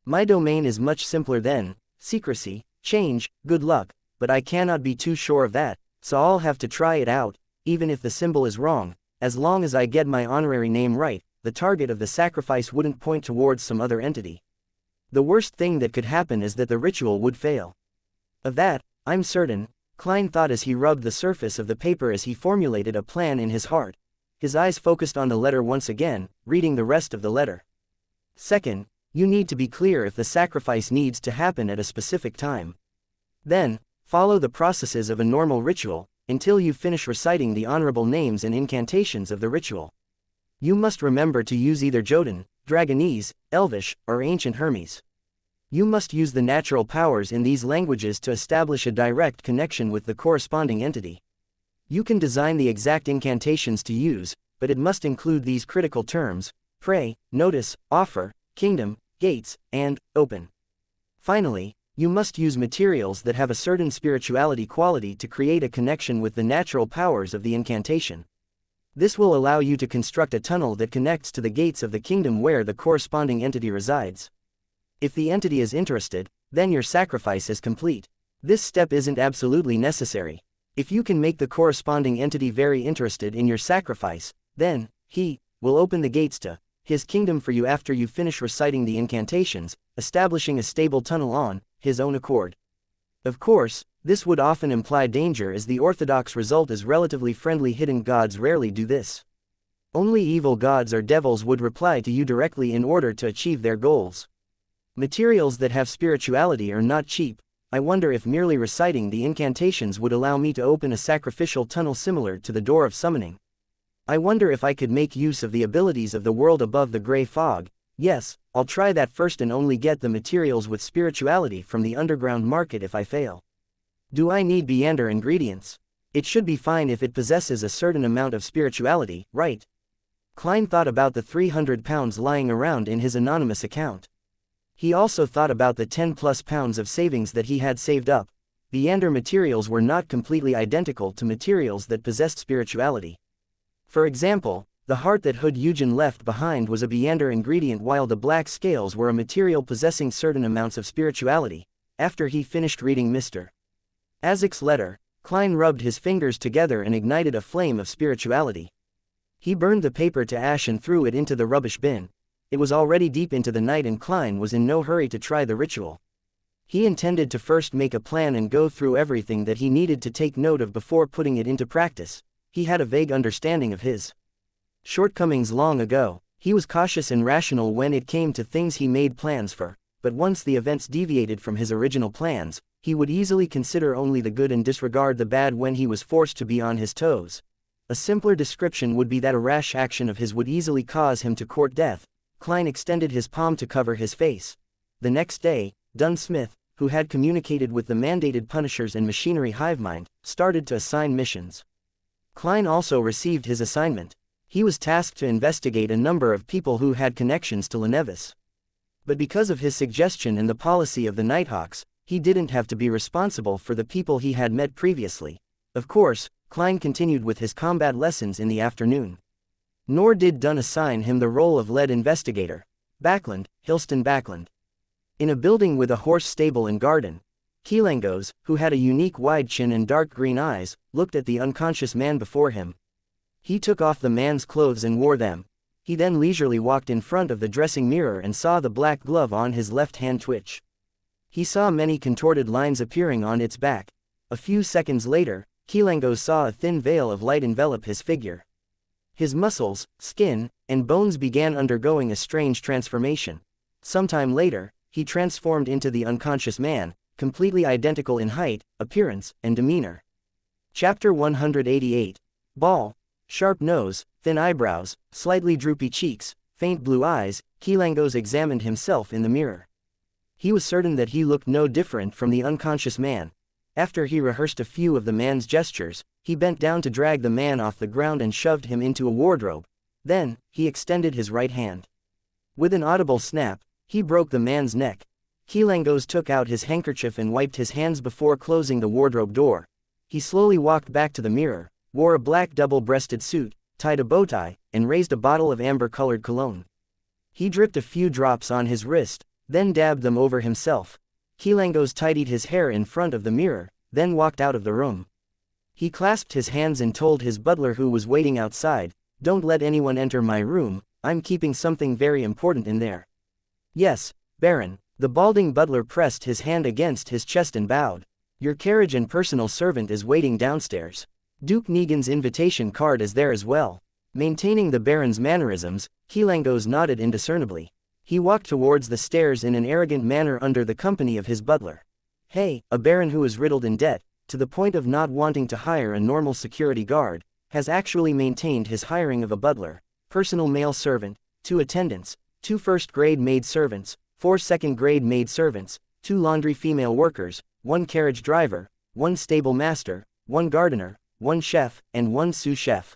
My domain is much simpler than secrecy, change, good luck, but I cannot be too sure of that, so I'll have to try it out, even if the symbol is wrong. As long as I get my honorary name right, the target of the sacrifice wouldn't point towards some other entity. The worst thing that could happen is that the ritual would fail. Of that, I'm certain, Klein thought as he rubbed the surface of the paper as he formulated a plan in his heart. His eyes focused on the letter once again, reading the rest of the letter. Second, you need to be clear if the sacrifice needs to happen at a specific time. Then, follow the processes of a normal ritual, until you finish reciting the honorable names and incantations of the ritual. You must remember to use either Jotun, Dragonese, Elvish, or Ancient Hermes. You must use the natural powers in these languages to establish a direct connection with the corresponding entity. You can design the exact incantations to use, but it must include these critical terms: pray, notice, offer, kingdom, gates, and open. Finally, you must use materials that have a certain spirituality quality to create a connection with the natural powers of the incantation. This will allow you to construct a tunnel that connects to the gates of the kingdom where the corresponding entity resides. If the entity is interested, then your sacrifice is complete. This step isn't absolutely necessary. If you can make the corresponding entity very interested in your sacrifice, then he will open the gates to his kingdom for you after you finish reciting the incantations, establishing a stable tunnel on his own accord. Of course, this would often imply danger, as the orthodox result is relatively friendly. Hidden gods rarely do this. Only evil gods or devils would reply to you directly in order to achieve their goals. Materials that have spirituality are not cheap. I wonder if merely reciting the incantations would allow me to open a sacrificial tunnel similar to the door of summoning. I wonder if I could make use of the abilities of the world above the gray fog. Yes, I'll try that first and only get the materials with spirituality from the underground market if I fail. Do I need Beyonder ingredients? It should be fine if it possesses a certain amount of spirituality, right? Klein thought about the 300 pounds lying around in his anonymous account. He also thought about the 10+ pounds of savings that he had saved up. The Yander materials were not completely identical to materials that possessed spirituality. For example, the heart that Hood Eugen left behind was a Yander ingredient, while the black scales were a material possessing certain amounts of spirituality. After he finished reading Mr. Azek's letter, Klein rubbed his fingers together and ignited a flame of spirituality. He burned the paper to ash and threw it into the rubbish bin. It was already deep into the night and Klein was in no hurry to try the ritual. He intended to first make a plan and go through everything that he needed to take note of before putting it into practice. He had a vague understanding of his shortcomings long ago. He was cautious and rational when it came to things he made plans for, but once the events deviated from his original plans, he would easily consider only the good and disregard the bad when he was forced to be on his toes. A simpler description would be that a rash action of his would easily cause him to court death. Klein extended his palm to cover his face. The next day, Dunn Smith, who had communicated with the mandated punishers and machinery hivemind, started to assign missions. Klein also received his assignment. He was tasked to investigate a number of people who had connections to Demonesses. But because of his suggestion and the policy of the Nighthawks, he didn't have to be responsible for the people he had met previously. Of course, Klein continued with his combat lessons in the afternoon. Nor did Dunn assign him the role of lead investigator. Backlund, Hilston Backlund. In a building with a horse stable and garden, Kilangos, who had a unique wide chin and dark green eyes, looked at the unconscious man before him. He took off the man's clothes and wore them. He then leisurely walked in front of the dressing mirror and saw the black glove on his left hand twitch. He saw many contorted lines appearing on its back. A few seconds later, Kilangos saw a thin veil of light envelop his figure. His muscles, skin, and bones began undergoing a strange transformation. Sometime later, he transformed into the unconscious man, completely identical in height, appearance, and demeanor. Chapter 188. Ball. Sharp nose, thin eyebrows, slightly droopy cheeks, faint blue eyes. Kilangos examined himself in the mirror. He was certain that he looked no different from the unconscious man. After he rehearsed a few of the man's gestures, he bent down to drag the man off the ground and shoved him into a wardrobe. Then, he extended his right hand. With an audible snap, he broke the man's neck. Kilangos took out his handkerchief and wiped his hands before closing the wardrobe door. He slowly walked back to the mirror, wore a black double-breasted suit, tied a bow tie, and raised a bottle of amber-colored cologne. He dripped a few drops on his wrist, then dabbed them over himself. Kilangos tidied his hair in front of the mirror, then walked out of the room. He clasped his hands and told his butler who was waiting outside, "Don't let anyone enter my room, I'm keeping something very important in there." "Yes, Baron." The balding butler pressed his hand against his chest and bowed. "Your carriage and personal servant is waiting downstairs. Duke Negan's invitation card is there as well." Maintaining the Baron's mannerisms, Kilangos nodded indiscernibly. He walked towards the stairs in an arrogant manner under the company of his butler. Hey, a Baron who is riddled in debt, to the point of not wanting to hire a normal security guard, has actually maintained his hiring of a butler, personal male servant, 2 attendants, 2 first-grade maid servants, 4 second-grade maid servants, 2 laundry female workers, 1 carriage driver, 1 stable master, 1 gardener, 1 chef, and 1 sous chef.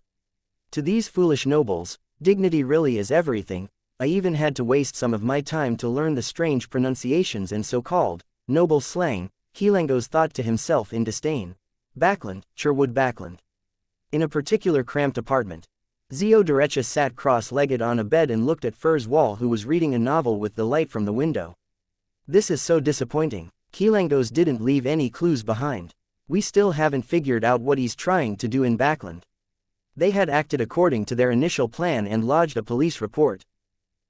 To these foolish nobles, dignity really is everything. I even had to waste some of my time to learn the strange pronunciations and so-called noble slang, Kilangos thought to himself in disdain. Backlund, Sherwood Backlund. In a particular cramped apartment, Zio Derecha sat cross-legged on a bed and looked at Furs Wall, who was reading a novel with the light from the window. "This is so disappointing. Kilangos didn't leave any clues behind. We still haven't figured out what he's trying to do in Backlund." They had acted according to their initial plan and lodged a police report.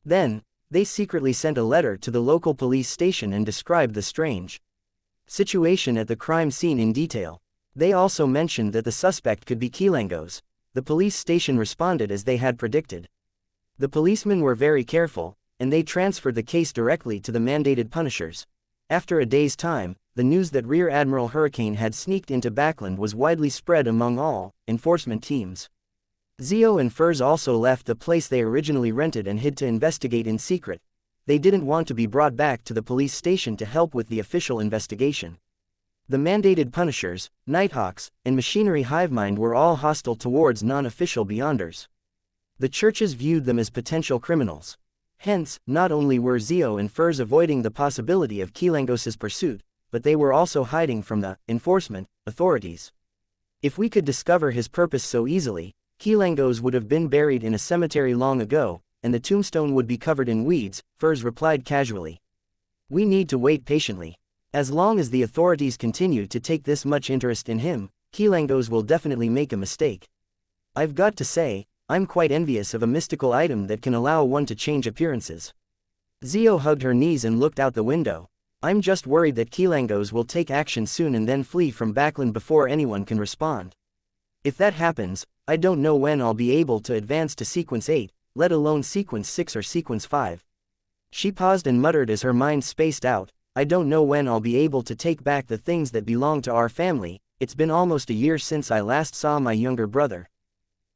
Then, they secretly sent a letter to the local police station and described the strange situation at the crime scene in detail. They also mentioned that the suspect could be Kilangos. The police station responded as they had predicted. The policemen were very careful, and they transferred the case directly to the mandated punishers. After a day's time, the news that Rear Admiral Hurricane had sneaked into Backlund was widely spread among all enforcement teams. Zio and Furs also left the place they originally rented and hid to investigate in secret. They didn't want to be brought back to the police station to help with the official investigation. The mandated punishers, Nighthawks, and machinery hivemind were all hostile towards non-official Beyonders. The churches viewed them as potential criminals. Hence, not only were Zio and Furs avoiding the possibility of Kilangos's pursuit, but they were also hiding from the enforcement authorities. If we could discover his purpose so easily, Kilangos would have been buried in a cemetery long ago, and the tombstone would be covered in weeds, Furs replied casually. We need to wait patiently. As long as the authorities continue to take this much interest in him, Kilangos will definitely make a mistake. I've got to say, I'm quite envious of a mystical item that can allow one to change appearances. Zio hugged her knees and looked out the window. I'm just worried that Kilangos will take action soon and then flee from Backland before anyone can respond. If that happens, I don't know when I'll be able to advance to Sequence 8, let alone Sequence 6 or Sequence 5. She paused and muttered as her mind spaced out, I don't know when I'll be able to take back the things that belong to our family. It's been almost a year since I last saw my younger brother.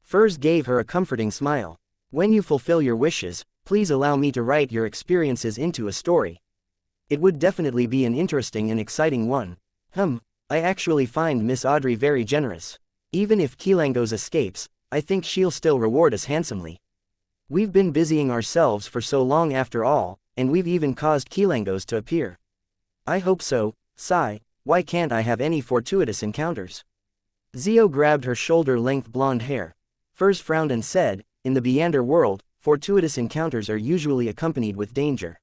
Furs gave her a comforting smile. When you fulfill your wishes, please allow me to write your experiences into a story. It would definitely be an interesting and exciting one. I actually find Miss Audrey very generous. Even if Kilangos escapes, I think she'll still reward us handsomely. We've been busying ourselves for so long after all, and we've even caused Kilangos to appear. I hope so, sigh, why can't I have any fortuitous encounters? Zio grabbed her shoulder-length blonde hair. Furs frowned and said, in the Beander world, fortuitous encounters are usually accompanied with danger.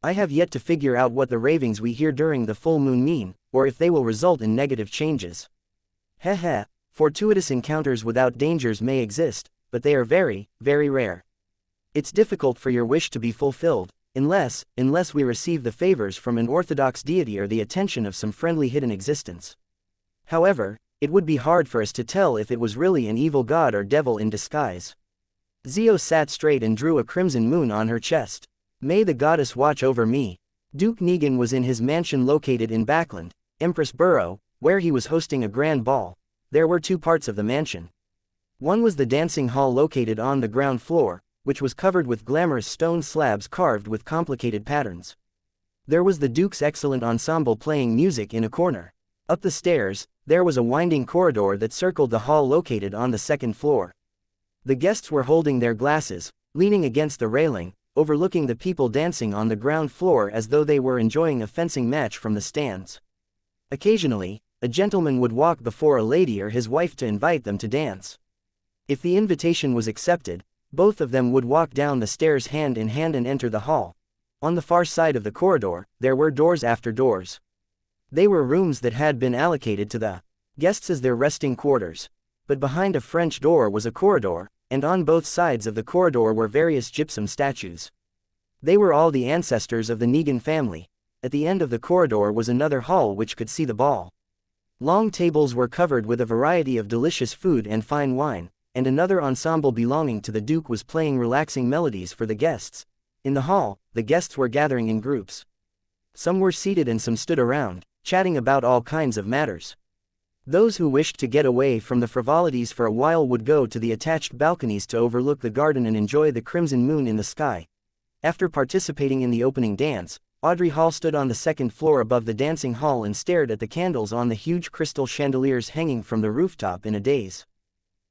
I have yet to figure out what the ravings we hear during the full moon mean, or if they will result in negative changes. Heh, fortuitous encounters without dangers may exist, but they are very, very rare. It's difficult for your wish to be fulfilled, unless we receive the favors from an orthodox deity or the attention of some friendly hidden existence. However, it would be hard for us to tell if it was really an evil god or devil in disguise. Zio sat straight and drew a crimson moon on her chest. May the goddess watch over me. Duke Negan was in his mansion located in Backland, Empress Borough, where he was hosting a grand ball. There were two parts of the mansion. One was the dancing hall located on the ground floor, which was covered with glamorous stone slabs carved with complicated patterns. There was the Duke's excellent ensemble playing music in a corner. Up the stairs, there was a winding corridor that circled the hall located on the second floor. The guests were holding their glasses, leaning against the railing, overlooking the people dancing on the ground floor as though they were enjoying a fencing match from the stands. Occasionally, a gentleman would walk before a lady or his wife to invite them to dance. If the invitation was accepted, both of them would walk down the stairs hand in hand and enter the hall. On the far side of the corridor, there were doors after doors. They were rooms that had been allocated to the guests as their resting quarters. But behind a French door was a corridor, and on both sides of the corridor were various gypsum statues. They were all the ancestors of the Negan family. At the end of the corridor was another hall which could see the ball. Long tables were covered with a variety of delicious food and fine wine, and another ensemble belonging to the Duke was playing relaxing melodies for the guests. In the hall, the guests were gathering in groups. Some were seated and some stood around, chatting about all kinds of matters. Those who wished to get away from the frivolities for a while would go to the attached balconies to overlook the garden and enjoy the crimson moon in the sky. After participating in the opening dance, Audrey Hall stood on the second floor above the dancing hall and stared at the candles on the huge crystal chandeliers hanging from the rooftop in a daze.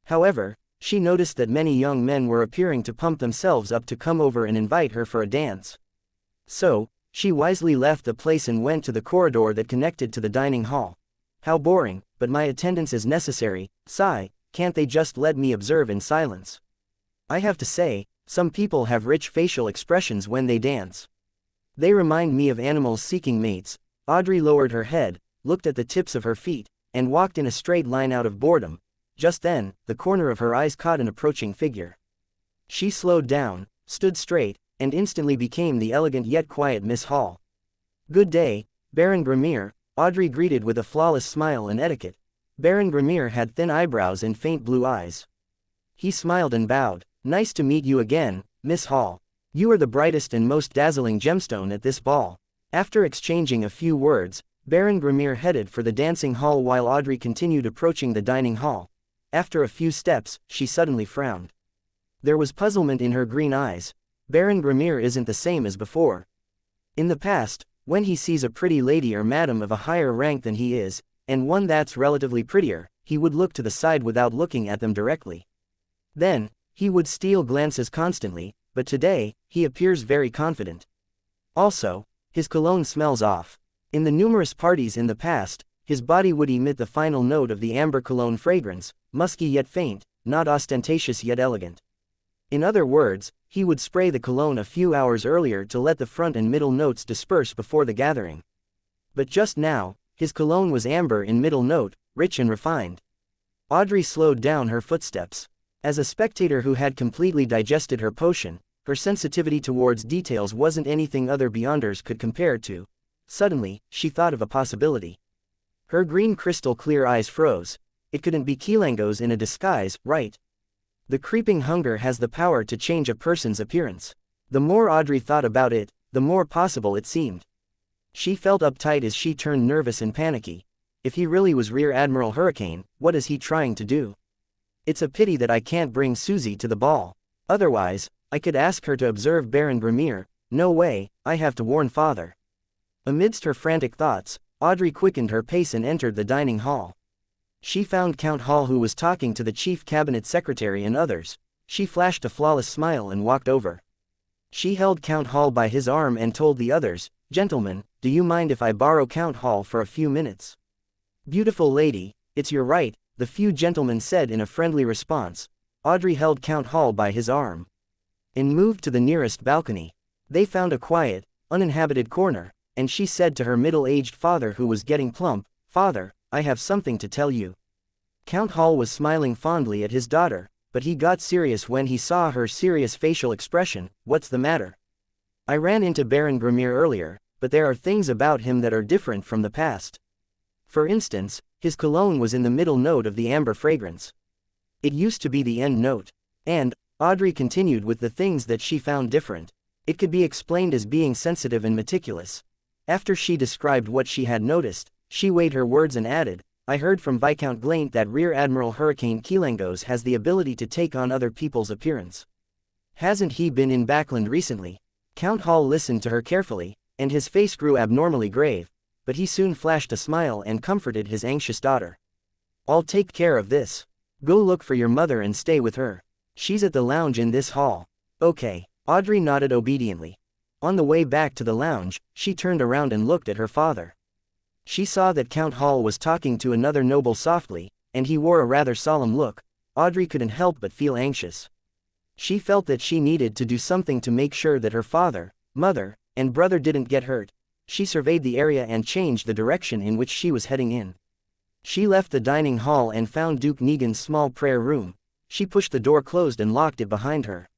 However, she noticed that many young men were appearing to pump themselves up to come over and invite her for a dance. So, she wisely left the place and went to the corridor that connected to the dining hall. How boring, but my attendance is necessary, sigh, can't they just let me observe in silence? I have to say, some people have rich facial expressions when they dance. They remind me of animals seeking mates. Audrey lowered her head, looked at the tips of her feet, and walked in a straight line out of boredom. Just then, the corner of her eyes caught an approaching figure. She slowed down, stood straight, and instantly became the elegant yet quiet Miss Hall. Good day, Baron Grimir, Audrey greeted with a flawless smile and etiquette. Baron Grimir had thin eyebrows and faint blue eyes. He smiled and bowed. Nice to meet you again, Miss Hall. You are the brightest and most dazzling gemstone at this ball. After exchanging a few words, Baron Grimir headed for the dancing hall while Audrey continued approaching the dining hall. After a few steps, she suddenly frowned. There was puzzlement in her green eyes. Baron Grimir isn't the same as before. In the past, when he sees a pretty lady or madam of a higher rank than he is, and one that's relatively prettier, he would look to the side without looking at them directly. Then, He would steal glances constantly, but today, he appears very confident. Also, his cologne smells off. In the numerous parties in the past, his body would emit the final note of the amber cologne fragrance, musky yet faint, not ostentatious yet elegant. In other words, he would spray the cologne a few hours earlier to let the front and middle notes disperse before the gathering. But just now, his cologne was amber in middle note, rich and refined. Audrey slowed down her footsteps. As a spectator who had completely digested her potion, her sensitivity towards details wasn't anything other beyonders could compare to. Suddenly, she thought of a possibility. Her green crystal clear eyes froze. It couldn't be Kilangos in a disguise, right? The creeping hunger has the power to change a person's appearance. The more Audrey thought about it, the more possible it seemed. She felt uptight as she turned nervous and panicky. If he really was Rear Admiral Hurricane, what is he trying to do? It's a pity that I can't bring Susie to the ball. Otherwise, I could ask her to observe Baron Grimir. No way, I have to warn father. Amidst her frantic thoughts, Audrey quickened her pace and entered the dining hall. She found Count Hall, who was talking to the chief cabinet secretary and others. She flashed a flawless smile and walked over. She held Count Hall by his arm and told the others, "Gentlemen, do you mind if I borrow Count Hall for a few minutes?" "Beautiful lady, it's your right," the few gentlemen said in a friendly response. Audrey held Count Hall by his arm and moved to the nearest balcony. They found a quiet, uninhabited corner, and she said to her middle-aged father, who was getting plump, "Father, I have something to tell you." Count Hall was smiling fondly at his daughter, but he got serious when he saw her serious facial expression. "What's the matter?" "I ran into Baron Grimir earlier, but there are things about him that are different from the past. For instance, his cologne was in the middle note of the amber fragrance. It used to be the end note." And Audrey continued with the things that she found different. It could be explained as being sensitive and meticulous. After she described what she had noticed, she weighed her words and added, "I heard from Viscount Glaint that Rear Admiral Hurricane Kilangos has the ability to take on other people's appearance. Hasn't he been in Backland recently?" Count Hall listened to her carefully, and his face grew abnormally grave, but he soon flashed a smile and comforted his anxious daughter. "I'll take care of this. Go look for your mother and stay with her. She's at the lounge in this hall." "Okay." Audrey nodded obediently. On the way back to the lounge, she turned around and looked at her father. She saw that Count Hall was talking to another noble softly, and he wore a rather solemn look. Audrey couldn't help but feel anxious. She felt that she needed to do something to make sure that her father, mother, and brother didn't get hurt. She surveyed the area and changed the direction in which she was heading in. She left the dining hall and found Duke Negan's small prayer room. She pushed the door closed and locked it behind her.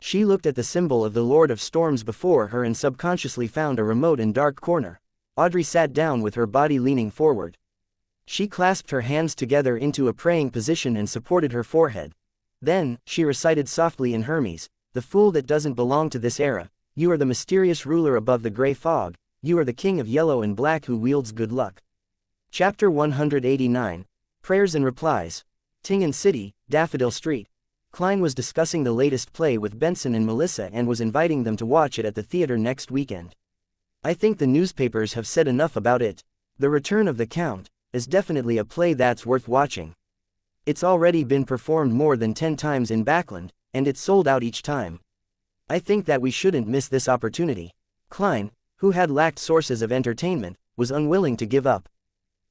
She looked at the symbol of the Lord of Storms before her and subconsciously found a remote and dark corner. Audrey sat down with her body leaning forward. She clasped her hands together into a praying position and supported her forehead. Then, she recited softly in Hermes, "The fool that doesn't belong to this era, you are the mysterious ruler above the gray fog, you are the king of yellow and black who wields good luck." Chapter 189. Prayers and Replies. Tingen City, Daffodil Street. Klein was discussing the latest play with Benson and Melissa and was inviting them to watch it at the theater next weekend. "I think the newspapers have said enough about it. The Return of the Count is definitely a play that's worth watching. It's already been performed more than 10 times in Backland, and it's sold out each time. I think that we shouldn't miss this opportunity." Klein, who had lacked sources of entertainment, was unwilling to give up.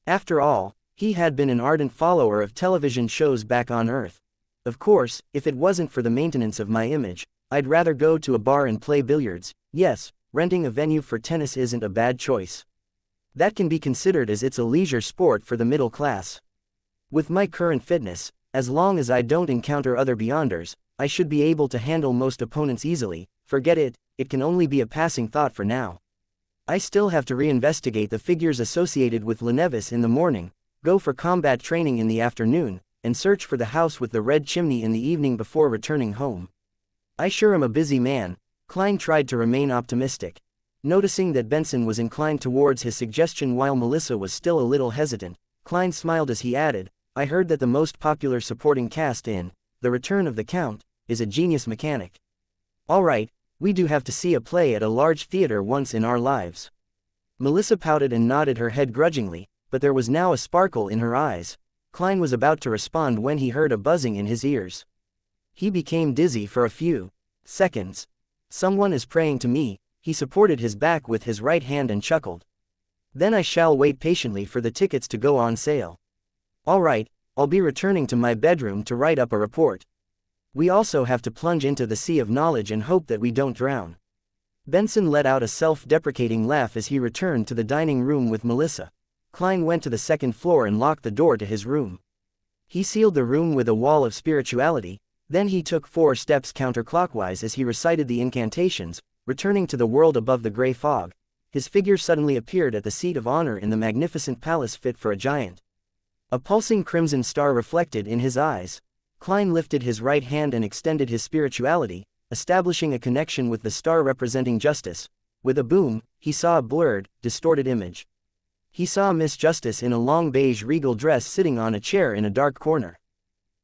After all, he had been an ardent follower of television shows back on Earth. "Of course, if it wasn't for the maintenance of my image, I'd rather go to a bar and play billiards. Yes, renting a venue for tennis isn't a bad choice. That can be considered as it's a leisure sport for the middle class. With my current fitness, as long as I don't encounter other beyonders, I should be able to handle most opponents easily. Forget it, it can only be a passing thought for now. I still have to reinvestigate the figures associated with Lenevis in the morning, go for combat training in the afternoon, and search for the house with the red chimney in the evening before returning home. I sure am a busy man." Klein tried to remain optimistic. Noticing that Benson was inclined towards his suggestion while Melissa was still a little hesitant, Klein smiled as he added, "I heard that the most popular supporting cast in The Return of the Count is a genius mechanic. All right, we do have to see a play at a large theater once in our lives." Melissa pouted and nodded her head grudgingly, but there was now a sparkle in her eyes. Klein was about to respond when he heard a buzzing in his ears. He became dizzy for a few seconds. Someone is praying to me. He supported his back with his right hand and chuckled. Then I shall wait patiently for the tickets to go on sale. All right, I'll be returning to my bedroom to write up a report. We also have to plunge into the sea of knowledge and hope that we don't drown. Benson let out a self-deprecating laugh as he returned to the dining room with Melissa. Klein went to the second floor and locked the door to his room. He sealed the room with a wall of spirituality, then he took 4 steps counterclockwise as he recited the incantations, returning to the world above the gray fog. His figure suddenly appeared at the seat of honor in the magnificent palace fit for a giant. A pulsing crimson star reflected in his eyes. Klein lifted his right hand and extended his spirituality, establishing a connection with the star representing justice. With a boom, he saw a blurred, distorted image. He saw Miss Justice in a long beige regal dress sitting on a chair in a dark corner.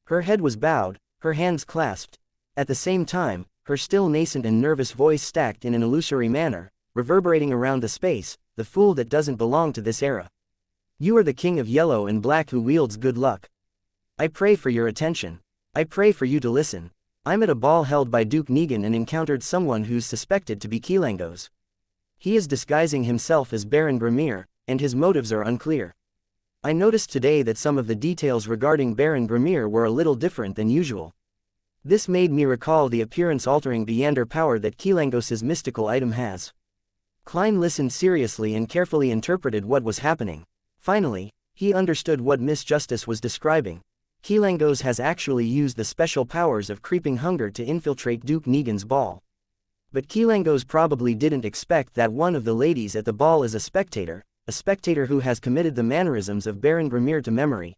Her head was bowed, her hands clasped. At the same time, her still nascent and nervous voice stacked in an illusory manner, reverberating around the space, "The fool that doesn't belong to this era. You are the king of yellow and black who wields good luck. I pray for your attention. I pray for you to listen. I'm at a ball held by Duke Negan and encountered someone who's suspected to be Kilangos. He is disguising himself as Baron Grimir, and his motives are unclear. I noticed today that some of the details regarding Baron Grimir were a little different than usual. This made me recall the appearance-altering Beyonder power that Kilangos' mystical item has." Klein listened seriously and carefully interpreted what was happening. Finally, he understood what Miss Justice was describing. Kilangos has actually used the special powers of creeping hunger to infiltrate Duke Negan's ball. But Kilangos probably didn't expect that one of the ladies at the ball is a spectator who has committed the mannerisms of Baron Grimir to memory.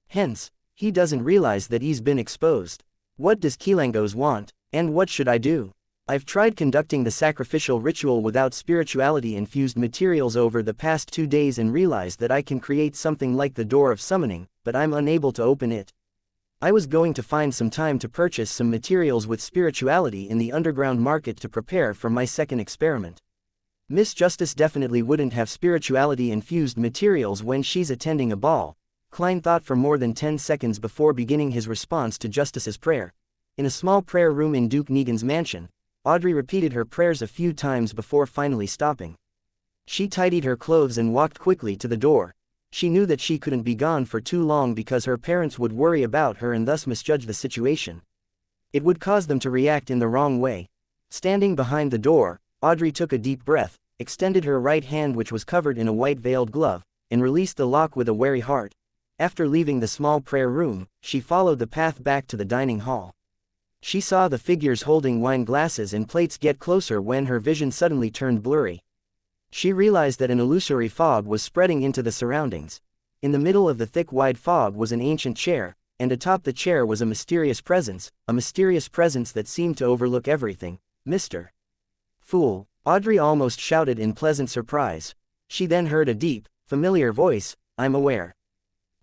Hence, he doesn't realize that he's been exposed. What does Kilangos want, and what should I do? I've tried conducting the sacrificial ritual without spirituality-infused materials over the past 2 days and realized that I can create something like the Door of Summoning, but I'm unable to open it. I was going to find some time to purchase some materials with spirituality in the underground market to prepare for my second experiment. Miss Justice definitely wouldn't have spirituality-infused materials when she's attending a ball. Klein thought for more than 10 seconds before beginning his response to Justice's prayer. In a small prayer room in Duke Negan's mansion, Audrey repeated her prayers a few times before finally stopping. She tidied her clothes and walked quickly to the door. She knew that she couldn't be gone for too long because her parents would worry about her and thus misjudge the situation. It would cause them to react in the wrong way. Standing behind the door, Audrey took a deep breath, extended her right hand which was covered in a white veiled glove, and released the lock with a wary heart. After leaving the small prayer room, she followed the path back to the dining hall. She saw the figures holding wine glasses and plates get closer when her vision suddenly turned blurry. She realized that an illusory fog was spreading into the surroundings. In the middle of the thick wide fog was an ancient chair, and atop the chair was a mysterious presence that seemed to overlook everything. "Mr. Fool," Audrey almost shouted in pleasant surprise. She then heard a deep, familiar voice, "I'm aware."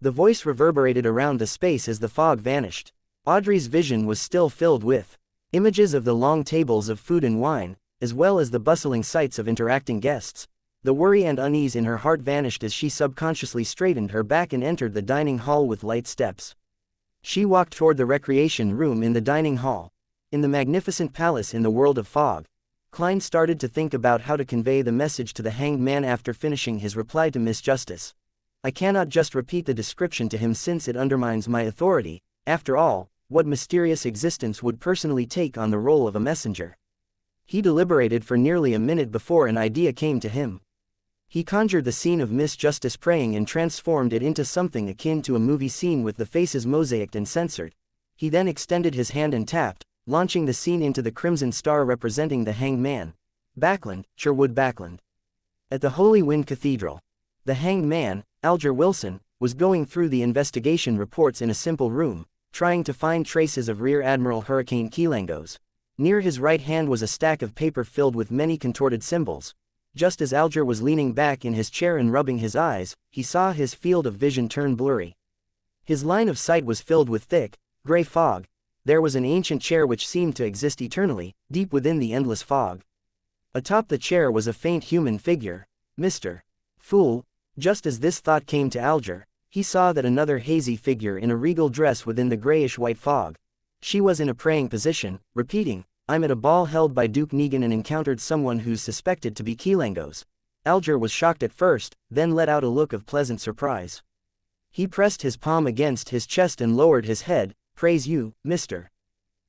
The voice reverberated around the space as the fog vanished. Audrey's vision was still filled with images of the long tables of food and wine, as well as the bustling sights of interacting guests. The worry and unease in her heart vanished as she subconsciously straightened her back and entered the dining hall with light steps. She walked toward the recreation room in the dining hall. In the magnificent palace in the world of fog, Klein started to think about how to convey the message to the hanged man after finishing his reply to Miss Justice. I cannot just repeat the description to him since it undermines my authority. After all, what mysterious existence would personally take on the role of a messenger? He deliberated for nearly a minute before an idea came to him. He conjured the scene of Miss Justice praying and transformed it into something akin to a movie scene with the faces mosaicked and censored. He then extended his hand and tapped, launching the scene into the crimson star representing the hanged man. Backland, Sherwood Backland. At the Holy Wind Cathedral. The hanged man, Alger Wilson, was going through the investigation reports in a simple room, trying to find traces of Rear Admiral Hurricane Kilangos. Near his right hand was a stack of paper filled with many contorted symbols. Just as Alger was leaning back in his chair and rubbing his eyes, he saw his field of vision turn blurry. His line of sight was filled with thick, gray fog. There was an ancient chair which seemed to exist eternally, deep within the endless fog. Atop the chair was a faint human figure. "Mr. Fool." Just as this thought came to Alger, he saw that another hazy figure in a regal dress within the grayish-white fog. She was in a praying position, repeating, "I'm at a ball held by Duke Negan and encountered someone who's suspected to be Kilangos." Alger was shocked at first, then let out a look of pleasant surprise. He pressed his palm against his chest and lowered his head. "Praise you, Mr.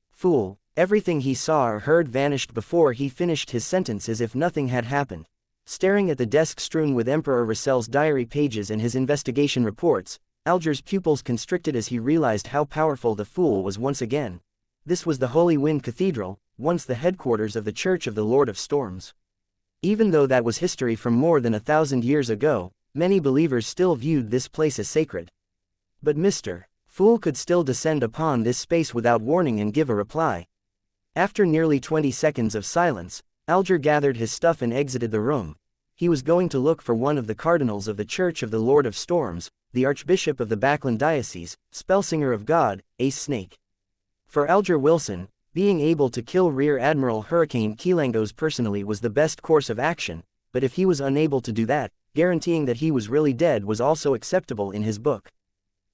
Fool." Everything he saw or heard vanished before he finished his sentence as if nothing had happened. Staring at the desk strewn with Emperor Russell's diary pages and his investigation reports, Alger's pupils constricted as he realized how powerful the Fool was once again. This was the Holy Wind Cathedral, once the headquarters of the Church of the Lord of Storms. Even though that was history from more than 1,000 years ago, many believers still viewed this place as sacred. But Mr. Fool could still descend upon this space without warning and give a reply. After nearly 20 seconds of silence, Alger gathered his stuff and exited the room. He was going to look for one of the cardinals of the Church of the Lord of Storms, the Archbishop of the Backland Diocese, Spellsinger of God, Ace Snake. For Alger Wilson, being able to kill Rear Admiral Hurricane Kilangos personally was the best course of action, but if he was unable to do that, guaranteeing that he was really dead was also acceptable in his book.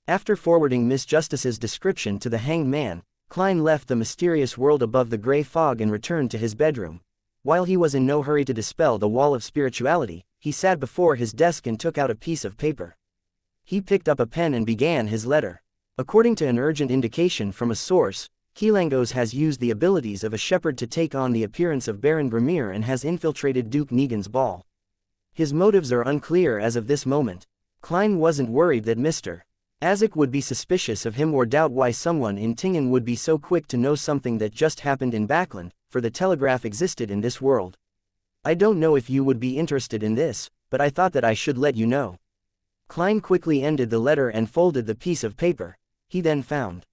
After forwarding Miss Justice's description to the hanged man, Klein left the mysterious world above the gray fog and returned to his bedroom. While he was in no hurry to dispel the wall of spirituality, he sat before his desk and took out a piece of paper. He picked up a pen and began his letter. According to an urgent indication from a source, Kilangos has used the abilities of a shepherd to take on the appearance of Baron Vermeer and has infiltrated Duke Negan's ball. His motives are unclear as of this moment. Klein wasn't worried that Mr. Azek would be suspicious of him or doubt why someone in Tingen would be so quick to know something that just happened in Backland, for the telegraph existed in this world. "I don't know if you would be interested in this, but I thought that I should let you know." Klein quickly ended the letter and folded the piece of paper. He then found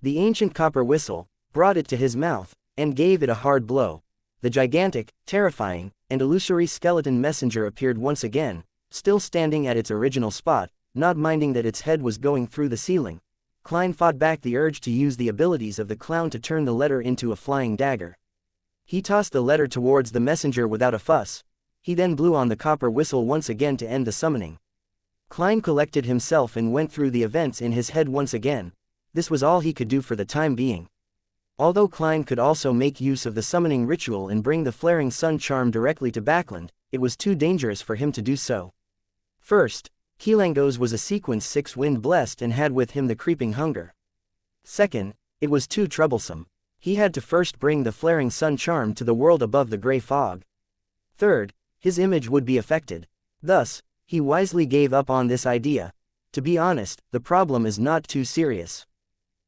the ancient copper whistle, brought it to his mouth, and gave it a hard blow. The gigantic, terrifying, and illusory skeleton messenger appeared once again, still standing at its original spot, not minding that its head was going through the ceiling. Klein fought back the urge to use the abilities of the clown to turn the letter into a flying dagger. He tossed the letter towards the messenger without a fuss. He then blew on the copper whistle once again to end the summoning. Klein collected himself and went through the events in his head once again. This was all he could do for the time being. Although Klein could also make use of the summoning ritual and bring the flaring sun charm directly to Backland, it was too dangerous for him to do so. First, Kilangos was a sequence 6 wind blessed and had with him the creeping hunger. Second, it was too troublesome. He had to first bring the flaring sun charm to the world above the gray fog. Third, his image would be affected. Thus, he wisely gave up on this idea. To be honest, the problem is not too serious.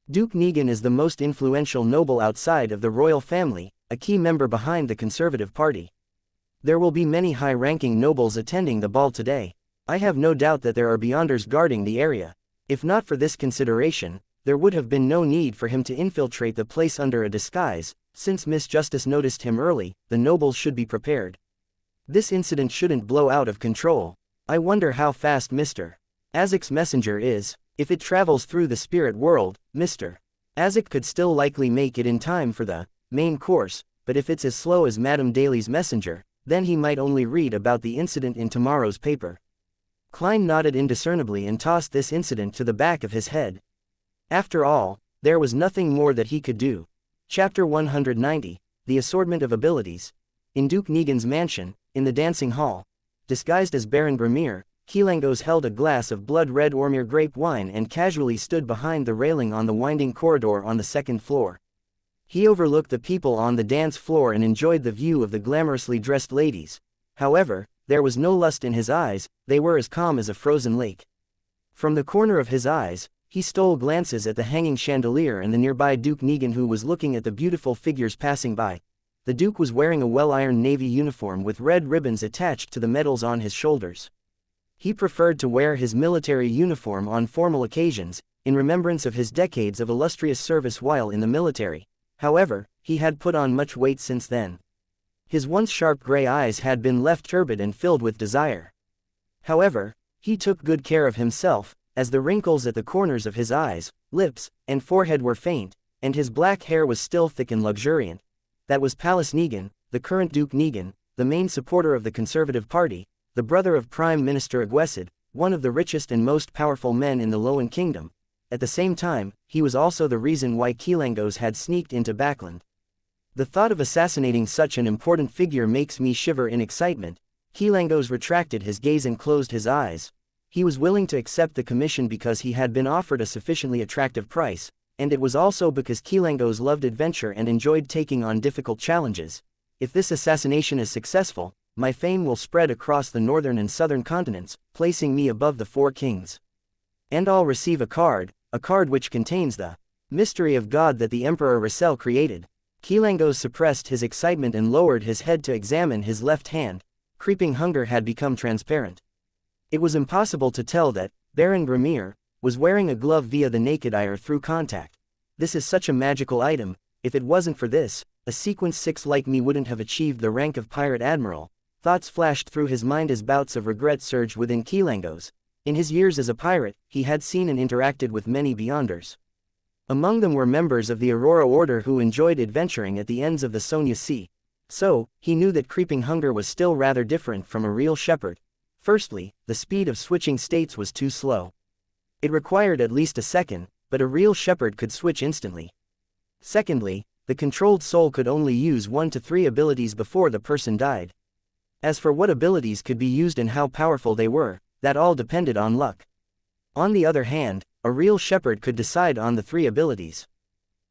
Duke Negan is the most influential noble outside of the royal family, a key member behind the Conservative Party. There will be many high-ranking nobles attending the ball today. I have no doubt that there are Beyonders guarding the area. If not for this consideration, there would have been no need for him to infiltrate the place under a disguise. Since Miss Justice noticed him early, the nobles should be prepared. This incident shouldn't blow out of control. I wonder how fast Mr. Azek's messenger is. If it travels through the spirit world, Mr. Azek could still likely make it in time for the main course, but if it's as slow as Madame Daly's messenger, then he might only read about the incident in tomorrow's paper. Klein nodded indiscernibly and tossed this incident to the back of his head. After all, there was nothing more that he could do. Chapter 190, The Assortment of Abilities. In Duke Negan's mansion, in the dancing hall, disguised as Baron Vermeer, Kilangos held a glass of blood-red Ormir grape wine and casually stood behind the railing on the winding corridor on the second floor. He overlooked the people on the dance floor and enjoyed the view of the glamorously dressed ladies. However, there was no lust in his eyes, they were as calm as a frozen lake. From the corner of his eyes, he stole glances at the hanging chandelier and the nearby Duke Negan, who was looking at the beautiful figures passing by. The Duke was wearing a well-ironed navy uniform with red ribbons attached to the medals on his shoulders. He preferred to wear his military uniform on formal occasions, in remembrance of his decades of illustrious service while in the military. However, he had put on much weight since then. His once sharp gray eyes had been left turbid and filled with desire. However, he took good care of himself, as the wrinkles at the corners of his eyes, lips, and forehead were faint, and his black hair was still thick and luxuriant. That was Palace Negan, the current Duke Negan, the main supporter of the Conservative Party, the brother of Prime Minister Aguesid, one of the richest and most powerful men in the Lowen Kingdom. at the same time, he was also the reason why Kilangos had sneaked into Backland. The thought of assassinating such an important figure makes me shiver in excitement. Kilangos retracted his gaze and closed his eyes. He was willing to accept the commission because he had been offered a sufficiently attractive price, and it was also because Kilangos loved adventure and enjoyed taking on difficult challenges. If this assassination is successful, my fame will spread across the northern and southern continents, placing me above the four kings. And I'll receive a card which contains the mystery of God that the Emperor Russell created. Kilangos suppressed his excitement and lowered his head to examine his left hand. Creeping hunger had become transparent. It was impossible to tell that Baron Grimir was wearing a glove via the naked eye or through contact. This is such a magical item. If it wasn't for this, a Sequence 6 like me wouldn't have achieved the rank of Pirate Admiral. Thoughts flashed through his mind as bouts of regret surged within Kilangos. In his years as a pirate, he had seen and interacted with many beyonders. Among them were members of the Aurora Order who enjoyed adventuring at the ends of the Sonia Sea. So, he knew that creeping hunger was still rather different from a real shepherd. Firstly, the speed of switching states was too slow. It required at least a second, but a real shepherd could switch instantly. Secondly, the controlled soul could only use 1 to 3 abilities before the person died. As for what abilities could be used and how powerful they were, that all depended on luck. On the other hand, a real shepherd could decide on the 3 abilities.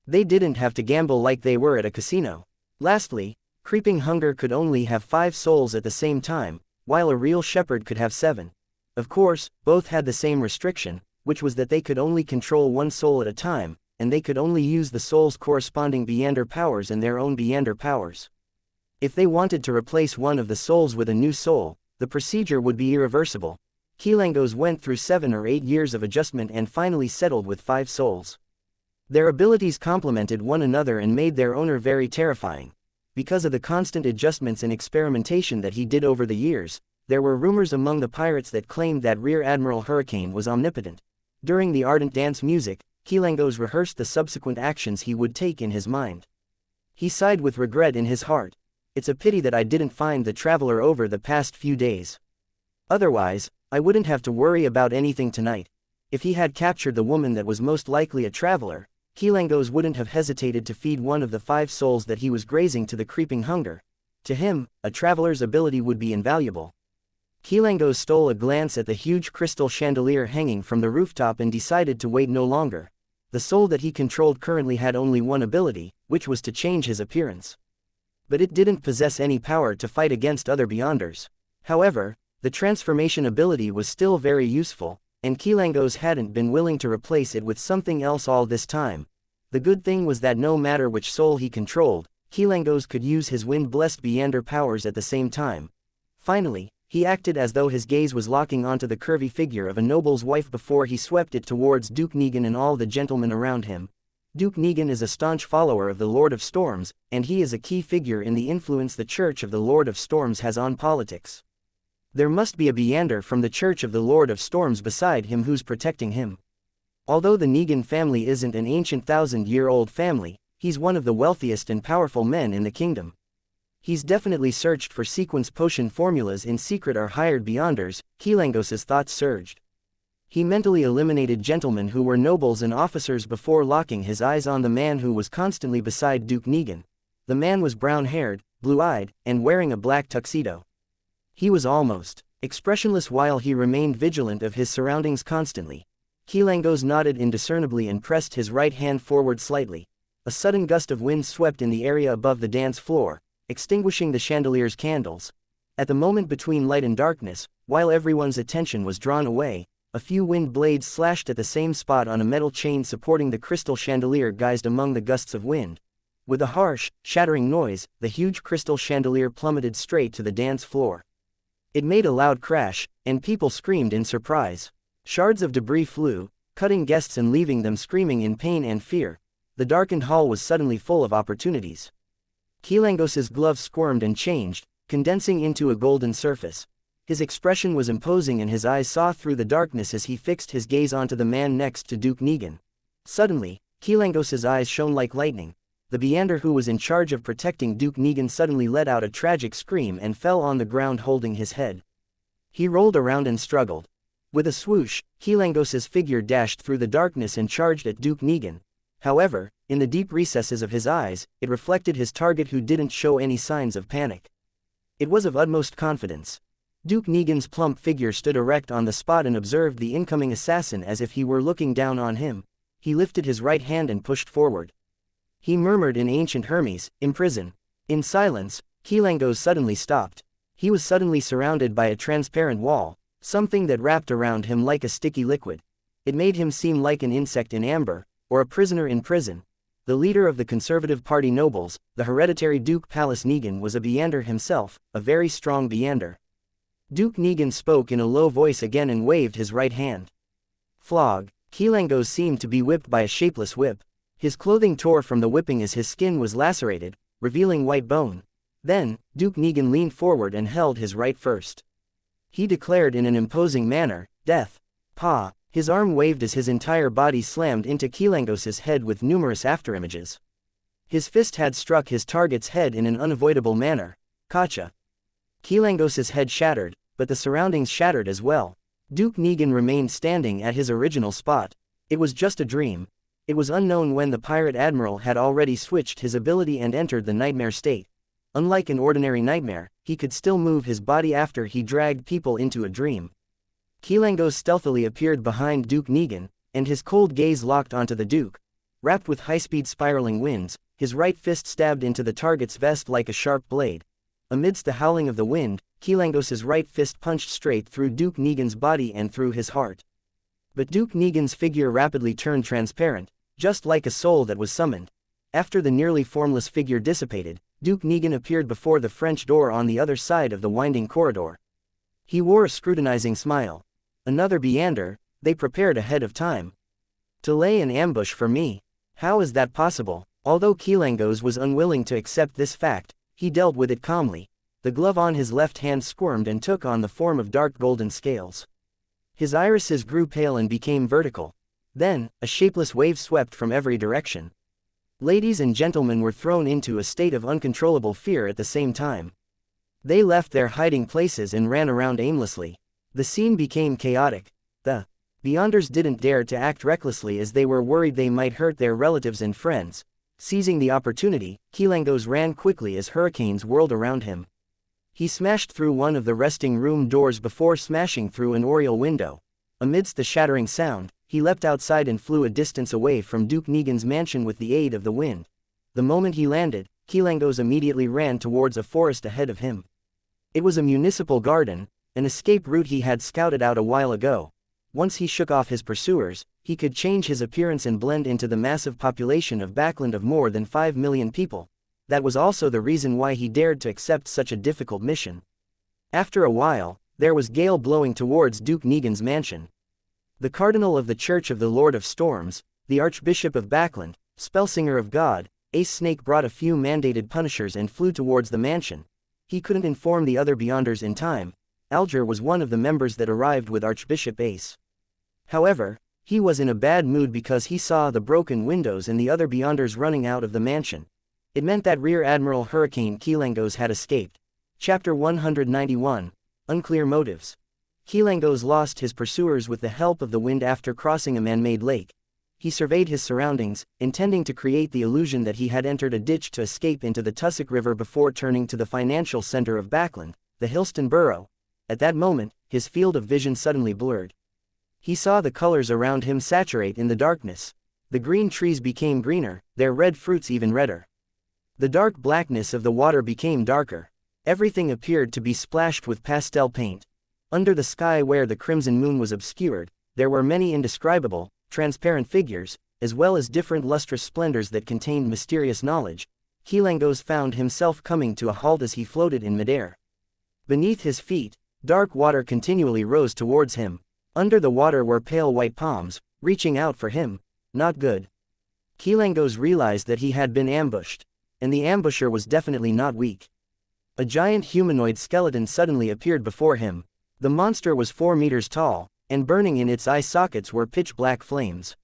They didn't have to gamble like they were at a casino. Lastly, creeping hunger could only have 5 souls at the same time, while a real shepherd could have 7. Of course, both had the same restriction, which was that they could only control 1 soul at a time, and they could only use the soul's corresponding Beander powers and their own Beander powers. If they wanted to replace one of the souls with a new soul, the procedure would be irreversible. Kilangos went through 7 or 8 years of adjustment and finally settled with 5 souls. Their abilities complemented one another and made their owner very terrifying. Because of the constant adjustments and experimentation that he did over the years, there were rumors among the pirates that claimed that Rear Admiral Hurricane was omnipotent. During the ardent dance music, Kilangos rehearsed the subsequent actions he would take in his mind. He sighed with regret in his heart. It's a pity that I didn't find the traveler over the past few days. Otherwise, I wouldn't have to worry about anything tonight. If he had captured the woman that was most likely a traveler, Kilangos wouldn't have hesitated to feed one of the 5 souls that he was grazing to the creeping hunger. To him, a traveler's ability would be invaluable. Kilangos stole a glance at the huge crystal chandelier hanging from the rooftop and decided to wait no longer. The soul that he controlled currently had only one ability, which was to change his appearance. But it didn't possess any power to fight against other Beyonders. However, the transformation ability was still very useful, and Kilangos hadn't been willing to replace it with something else all this time. The good thing was that no matter which soul he controlled, Kilangos could use his wind-blessed Beander powers at the same time. Finally, he acted as though his gaze was locking onto the curvy figure of a noble's wife before he swept it towards Duke Negan and all the gentlemen around him. Duke Negan is a staunch follower of the Lord of Storms, and he is a key figure in the influence the Church of the Lord of Storms has on politics. There must be a Beander from the Church of the Lord of Storms beside him who's protecting him. Although the Negan family isn't an ancient 1,000-year-old family, he's one of the wealthiest and powerful men in the kingdom. He's definitely searched for sequence potion formulas in secret or hired Beyonders. Kilangos's thoughts surged. He mentally eliminated gentlemen who were nobles and officers before locking his eyes on the man who was constantly beside Duke Negan. The man was brown-haired, blue-eyed, and wearing a black tuxedo. He was almost expressionless while he remained vigilant of his surroundings constantly. Kilangos nodded indiscernibly and pressed his right hand forward slightly. A sudden gust of wind swept in the area above the dance floor, extinguishing the chandelier's candles. At the moment between light and darkness, while everyone's attention was drawn away, a few wind blades slashed at the same spot on a metal chain supporting the crystal chandelier gazed among the gusts of wind. With a harsh, shattering noise, the huge crystal chandelier plummeted straight to the dance floor. It made a loud crash, and people screamed in surprise. Shards of debris flew, cutting guests and leaving them screaming in pain and fear. The darkened hall was suddenly full of opportunities. Kilangos's glove squirmed and changed, condensing into a golden surface. His expression was imposing and his eyes saw through the darkness as he fixed his gaze onto the man next to Duke Negan. Suddenly, Kilangos's eyes shone like lightning. The Beander who was in charge of protecting Duke Negan suddenly let out a tragic scream and fell on the ground holding his head. He rolled around and struggled. With a swoosh, Kilangos's figure dashed through the darkness and charged at Duke Negan. However, in the deep recesses of his eyes, it reflected his target, who didn't show any signs of panic. It was of utmost confidence. Duke Negan's plump figure stood erect on the spot and observed the incoming assassin as if he were looking down on him. He lifted his right hand and pushed forward. He murmured in ancient Hermes, "Imprison." In silence, Kilangos suddenly stopped. He was suddenly surrounded by a transparent wall, something that wrapped around him like a sticky liquid. It made him seem like an insect in amber, or a prisoner in prison. The leader of the Conservative Party nobles, the hereditary Duke Pallas Negan, was a Beander himself, a very strong Beander. Duke Negan spoke in a low voice again and waved his right hand. Flog. Kilangos seemed to be whipped by a shapeless whip. His clothing tore from the whipping as his skin was lacerated, revealing white bone. Then, Duke Negan leaned forward and held his right first. He declared in an imposing manner, "Death." Pa. His arm waved as his entire body slammed into Kilangos's head with numerous afterimages. His fist had struck his target's head in an unavoidable manner. Gotcha. Kilangos's head shattered, but the surroundings shattered as well. Duke Negan remained standing at his original spot. It was just a dream. It was unknown when the pirate admiral had already switched his ability and entered the nightmare state. Unlike an ordinary nightmare, he could still move his body after he dragged people into a dream. Kilangos stealthily appeared behind Duke Negan, and his cold gaze locked onto the Duke. Wrapped with high-speed spiraling winds, his right fist stabbed into the target's vest like a sharp blade. Amidst the howling of the wind, Kilangos's right fist punched straight through Duke Negan's body and through his heart. But Duke Negan's figure rapidly turned transparent, just like a soul that was summoned. After the nearly formless figure dissipated, Duke Negan appeared before the French door on the other side of the winding corridor. He wore a scrutinizing smile. Another Beander, they prepared ahead of time. To lay an ambush for me? How is that possible? Although Kilangos was unwilling to accept this fact, he dealt with it calmly. The glove on his left hand squirmed and took on the form of dark golden scales. His irises grew pale and became vertical. Then, a shapeless wave swept from every direction. Ladies and gentlemen were thrown into a state of uncontrollable fear at the same time. They left their hiding places and ran around aimlessly. The scene became chaotic. The Beyonders didn't dare to act recklessly as they were worried they might hurt their relatives and friends. Seizing the opportunity, Kilangos ran quickly as hurricanes whirled around him. He smashed through one of the resting room doors before smashing through an oriel window. Amidst the shattering sound, he leapt outside and flew a distance away from Duke Negan's mansion with the aid of the wind. The moment he landed, Kilangos immediately ran towards a forest ahead of him. It was a municipal garden, an escape route he had scouted out a while ago. Once he shook off his pursuers, he could change his appearance and blend into the massive population of Backland of more than 5 million people. That was also the reason why he dared to accept such a difficult mission. After a while, there was gale blowing towards Duke Negan's mansion. The Cardinal of the Church of the Lord of Storms, the Archbishop of Backland, Spellsinger of God, Ace Snake brought a few mandated punishers and flew towards the mansion. He couldn't inform the other Beyonders in time. Alger was one of the members that arrived with Archbishop Ace. However, he was in a bad mood because he saw the broken windows and the other Beyonders running out of the mansion. It meant that Rear Admiral Hurricane Kilangos had escaped. Chapter 191. Unclear Motives. Kilangos lost his pursuers with the help of the wind after crossing a man-made lake. He surveyed his surroundings, intending to create the illusion that he had entered a ditch to escape into the Tussock River before turning to the financial center of Backland, the Hillston Borough. At that moment, his field of vision suddenly blurred. He saw the colors around him saturate in the darkness. The green trees became greener, their red fruits even redder. The dark blackness of the water became darker. Everything appeared to be splashed with pastel paint. Under the sky where the crimson moon was obscured, there were many indescribable, transparent figures, as well as different lustrous splendors that contained mysterious knowledge. Kilangos found himself coming to a halt as he floated in midair. Beneath his feet, dark water continually rose towards him. Under the water were pale white palms, reaching out for him. Not good. Kilangos realized that he had been ambushed. And the ambusher was definitely not weak. A giant humanoid skeleton suddenly appeared before him. The monster was 4 meters tall, and burning in its eye sockets were pitch-black flames.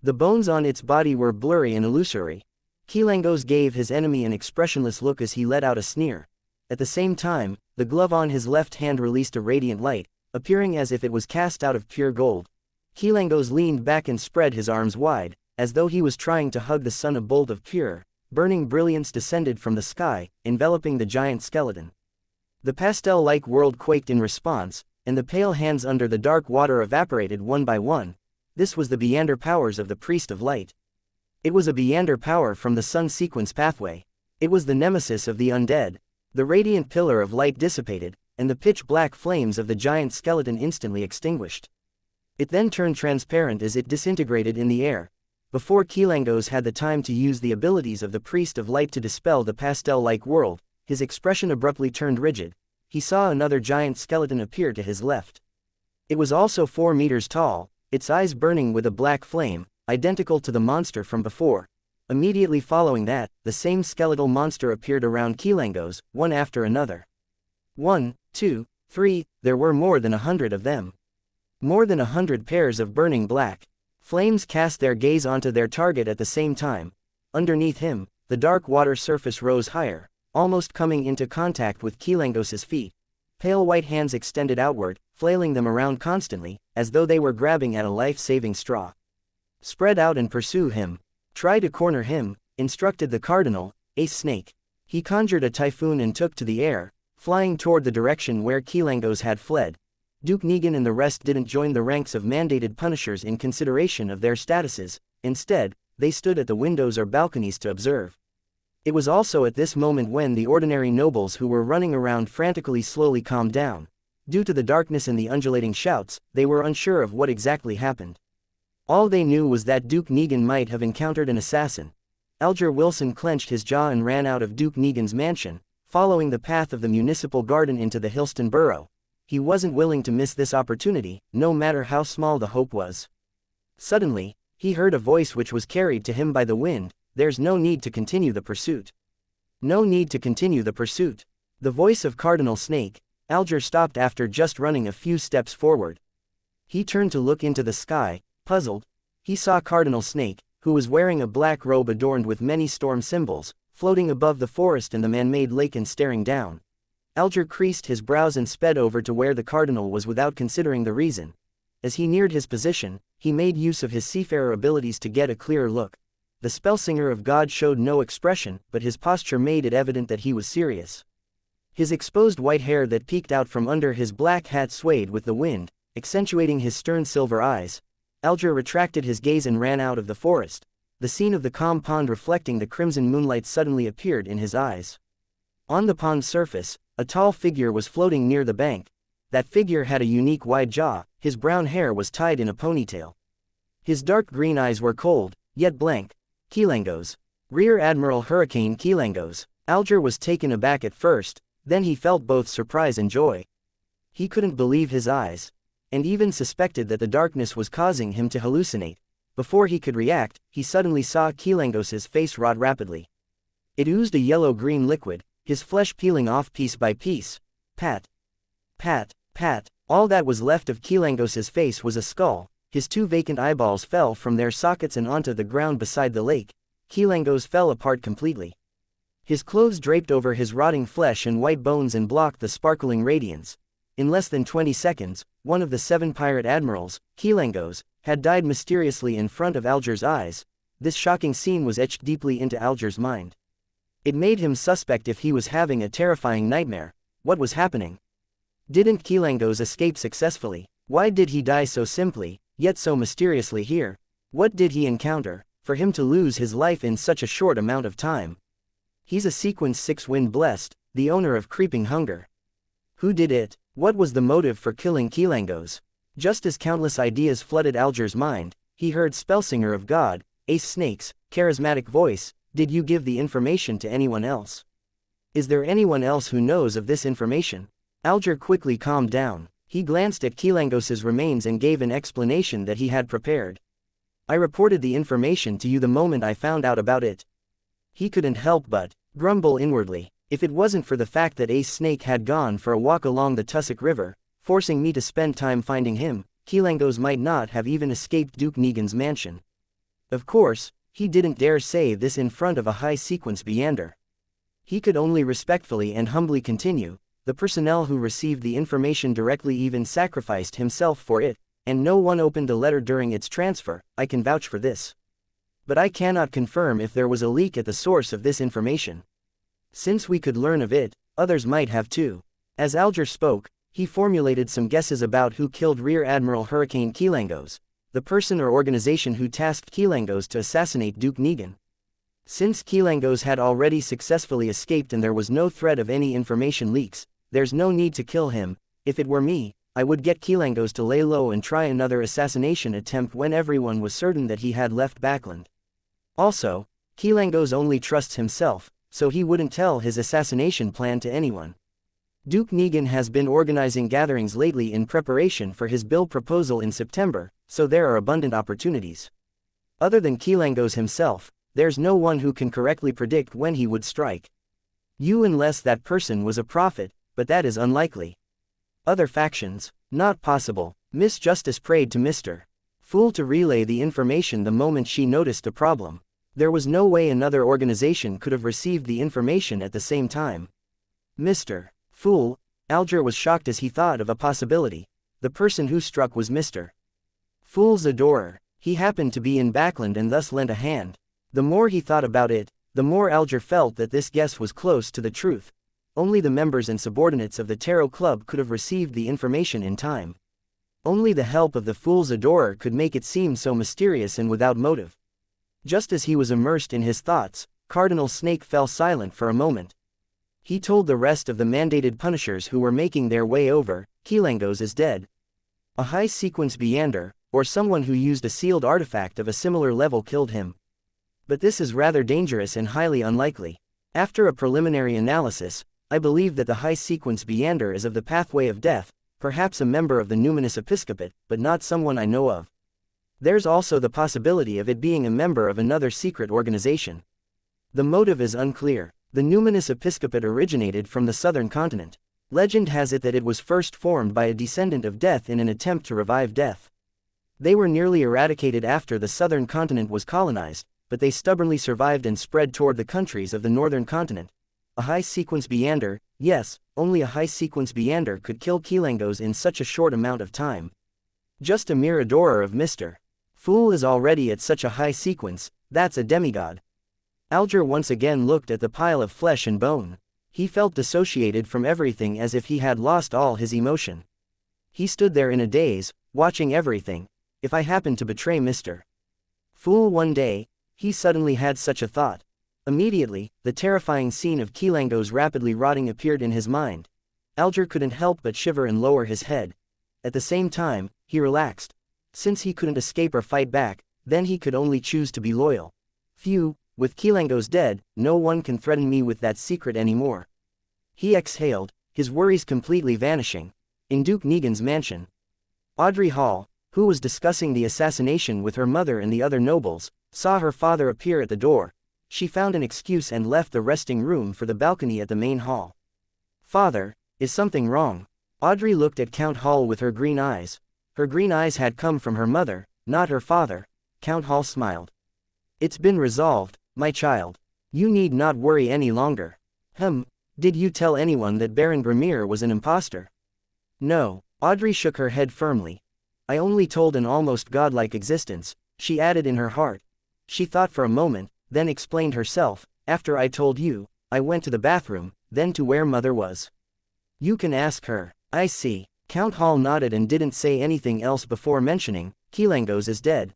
The bones on its body were blurry and illusory. Kilangos gave his enemy an expressionless look as he let out a sneer. At the same time, the glove on his left hand released a radiant light, appearing as if it was cast out of pure gold. Xianxia leaned back and spread his arms wide, as though he was trying to hug the sun. A bolt of pure, burning brilliance descended from the sky, enveloping the giant skeleton. The pastel-like world quaked in response, and the pale hands under the dark water evaporated one by one. This was the Beyonder powers of the Priest of Light. It was a Beyonder power from the sun sequence pathway. It was the nemesis of the undead. The radiant pillar of light dissipated, and the pitch-black flames of the giant skeleton instantly extinguished. It then turned transparent as it disintegrated in the air. Before Xianxia had the time to use the abilities of the Priest of Light to dispel the pastel-like world, his expression abruptly turned rigid. He saw another giant skeleton appear to his left. It was also 4 meters tall, its eyes burning with a black flame, identical to the monster from before. Immediately following that, the same skeletal monster appeared around Xianxia, one after another. 1, 2, 3, there were more than 100 of them. More than 100 pairs of burning black flames cast their gaze onto their target at the same time. Underneath him, the dark water surface rose higher, almost coming into contact with Xianxia's feet. Pale white hands extended outward, flailing them around constantly, as though they were grabbing at a life-saving straw. Spread out and pursue him. Try to corner him, instructed the cardinal, Ace Snake. He conjured a typhoon and took to the air, flying toward the direction where Xianxia had fled. Duke Negan and the rest didn't join the ranks of mandated punishers in consideration of their statuses. Instead, they stood at the windows or balconies to observe. It was also at this moment when the ordinary nobles who were running around frantically slowly calmed down. Due to the darkness and the undulating shouts, they were unsure of what exactly happened. All they knew was that Duke Negan might have encountered an assassin. Alger Wilson clenched his jaw and ran out of Duke Negan's mansion, following the path of the municipal garden into the Hillston Borough. He wasn't willing to miss this opportunity, no matter how small the hope was. Suddenly, he heard a voice which was carried to him by the wind. There's no need to continue the pursuit. No need to continue the pursuit. The voice of Cardinal Snake. Alger stopped after just running a few steps forward. He turned to look into the sky, puzzled. He saw Cardinal Snake, who was wearing a black robe adorned with many storm symbols, floating above the forest and the man-made lake and staring down. Alger creased his brows and sped over to where the cardinal was without considering the reason. As he neared his position, he made use of his seafarer abilities to get a clearer look. The spellsinger of God showed no expression, but his posture made it evident that he was serious. His exposed white hair that peeked out from under his black hat swayed with the wind, accentuating his stern silver eyes. Alger retracted his gaze and ran out of the forest. The scene of the calm pond reflecting the crimson moonlight suddenly appeared in his eyes. On the pond's surface, a tall figure was floating near the bank. That figure had a unique wide jaw, his brown hair was tied in a ponytail. His dark green eyes were cold, yet blank. Xianxia's. Rear Admiral Hurricane Xianxia's. Alger was taken aback at first, then he felt both surprise and joy. He couldn't believe his eyes, and even suspected that the darkness was causing him to hallucinate. Before he could react, he suddenly saw Xianxia's face rot rapidly. It oozed a yellow-green liquid, his flesh peeling off piece by piece. Pat. Pat. Pat. All that was left of Xianxia's face was a skull. His 2 vacant eyeballs fell from their sockets and onto the ground beside the lake. Xianxia's fell apart completely. His clothes draped over his rotting flesh and white bones and blocked the sparkling radiance. In less than 20 seconds, one of the 7 pirate admirals, Xianxia's, had died mysteriously in front of Alger's eyes. This shocking scene was etched deeply into Alger's mind. It made him suspect if he was having a terrifying nightmare. What was happening? Didn't Xianxia's escape successfully? Why did he die so simply, yet so mysteriously here? What did he encounter, for him to lose his life in such a short amount of time? He's a Sequence 6 Wind Blessed, the owner of Creeping Hunger. Who did it? What was the motive for killing Xianxia's? Just as countless ideas flooded Alger's mind, he heard Spellsinger of God, Ace Snake's charismatic voice. Did you give the information to anyone else? Is there anyone else who knows of this information? Alger quickly calmed down. He glanced at Xianxia's remains and gave an explanation that he had prepared. I reported the information to you the moment I found out about it. He couldn't help but grumble inwardly. If it wasn't for the fact that Ace Snake had gone for a walk along the Tussock River, forcing me to spend time finding him, Xianxia might not have even escaped Duke Negan's mansion. Of course, he didn't dare say this in front of a high-sequence Beyonder. He could only respectfully and humbly continue, the personnel who received the information directly even sacrificed himself for it, and no one opened a letter during its transfer. I can vouch for this. But I cannot confirm if there was a leak at the source of this information. Since we could learn of it, others might have too. As Alger spoke, he formulated some guesses about who killed Rear Admiral Hurricane Xianxia, the person or organization who tasked Xianxia to assassinate Duke Negan. Since Xianxia had already successfully escaped and there was no threat of any information leaks, there's no need to kill him. If it were me, I would get Xianxia to lay low and try another assassination attempt when everyone was certain that he had left Backland. Also, Xianxia only trusts himself, so he wouldn't tell his assassination plan to anyone. Duke Negan has been organizing gatherings lately in preparation for his bill proposal in September, so there are abundant opportunities. Other than Xianxia himself, there's no one who can correctly predict when he would strike. Unless that person was a prophet, but that is unlikely. Other factions? Not possible. Miss Justice prayed to Mr. Fool to relay the information the moment she noticed a problem. There was no way another organization could have received the information at the same time. Mr. Fool, Alger was shocked as he thought of a possibility. The person who struck was Mr. Fool's adorer. He happened to be in Backland and thus lent a hand. The more he thought about it, the more Alger felt that this guess was close to the truth. Only the members and subordinates of the Tarot Club could have received the information in time. Only the help of the Fool's adorer could make it seem so mysterious and without motive. Just as he was immersed in his thoughts, Cardinal Snake fell silent for a moment. He told the rest of the mandated punishers who were making their way over, Xianxia is dead. A high-sequence Beander, or someone who used a sealed artifact of a similar level killed him. But this is rather dangerous and highly unlikely. After a preliminary analysis, I believe that the high-sequence Beander is of the pathway of death, perhaps a member of the Numinous Episcopate, but not someone I know of. There's also the possibility of it being a member of another secret organization. The motive is unclear. The Numinous Episcopate originated from the southern continent. Legend has it that it was first formed by a descendant of Death in an attempt to revive Death. They were nearly eradicated after the southern continent was colonized, but they stubbornly survived and spread toward the countries of the northern continent. A high-sequence Beander, yes, only a high-sequence Beander could kill Xianxia in such a short amount of time. Just a mere adorer of Mr. Fool is already at such a high sequence, that's a demigod. Alger once again looked at the pile of flesh and bone. He felt dissociated from everything as if he had lost all his emotion. He stood there in a daze, watching everything. If I happened to betray Mr. Fool one day, he suddenly had such a thought. Immediately, the terrifying scene of Xianxia's rapidly rotting appeared in his mind. Alger couldn't help but shiver and lower his head. At the same time, he relaxed. Since he couldn't escape or fight back, then he could only choose to be loyal. Phew, with Xianxia dead, no one can threaten me with that secret anymore. He exhaled, his worries completely vanishing. In Duke Negan's mansion, Audrey Hall, who was discussing the assassination with her mother and the other nobles, saw her father appear at the door. She found an excuse and left the resting room for the balcony at the main hall. Father, is something wrong? Audrey looked at Count Hall with her green eyes. Her green eyes had come from her mother, not her father. Count Hall smiled. It's been resolved, my child. You need not worry any longer. Did you tell anyone that Baron Grimir was an impostor? No, Audrey shook her head firmly. I only told an almost godlike existence, she added in her heart. She thought for a moment, then explained herself. After I told you, I went to the bathroom, then to where Mother was. You can ask her. I see. Count Hall nodded and didn't say anything else before mentioning, Xianxia is dead.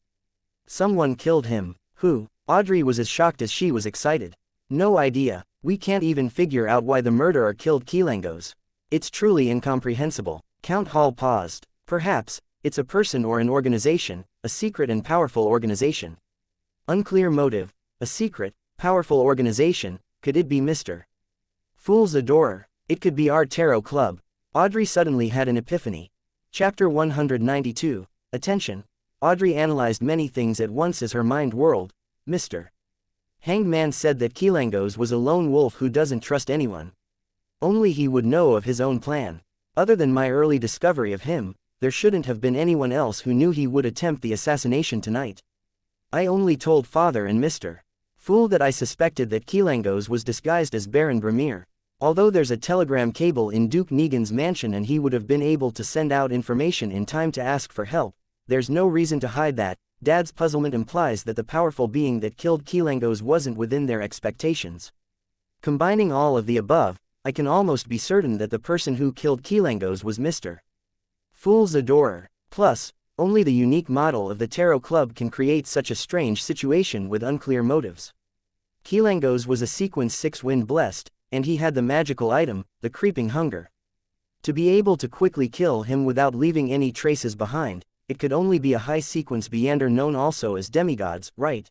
Someone killed him. Who? Audrey was as shocked as she was excited. No idea. We can't even figure out why the murderer killed Xianxia. It's truly incomprehensible. Count Hall paused. Perhaps, it's a person or an organization, a secret and powerful organization. Unclear motive. A secret, powerful organization. Could it be Mr. Fool's adorer? It could be our Tarot Club. Audrey suddenly had an epiphany. Chapter 192. Attention. Audrey analyzed many things at once as her mind whirled. Mr. Hanged Man said that Xianxia was a lone wolf who doesn't trust anyone. Only he would know of his own plan. Other than my early discovery of him, there shouldn't have been anyone else who knew he would attempt the assassination tonight. I only told Father and Mr. Fool that I suspected that Xianxia was disguised as Baron Grimir. Although there's a telegram cable in Duke Negan's mansion and he would have been able to send out information in time to ask for help, there's no reason to hide that. Dad's puzzlement implies that the powerful being that killed Kilangos wasn't within their expectations. Combining all of the above, I can almost be certain that the person who killed Kilangos was Mr. Fool's adorer. Plus, only the unique model of the Tarot Club can create such a strange situation with unclear motives. Kilangos was a sequence 6 wind blessed, and he had the magical item, the creeping hunger. To be able to quickly kill him without leaving any traces behind, it could only be a high sequence Beander known also as demigods, right?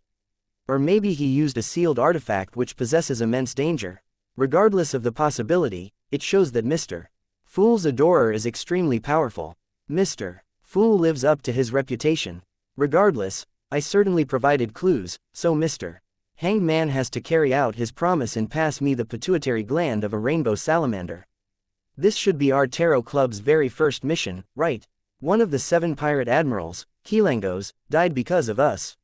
Or maybe he used a sealed artifact which possesses immense danger. Regardless of the possibility, it shows that Mr. Fool's adorer is extremely powerful. Mr. Fool lives up to his reputation. Regardless, I certainly provided clues, so Mr. Hanged Man has to carry out his promise and pass me the pituitary gland of a rainbow salamander. This should be our Tarot Club's very first mission, right? One of the 7 pirate admirals, Kilangos, died because of us.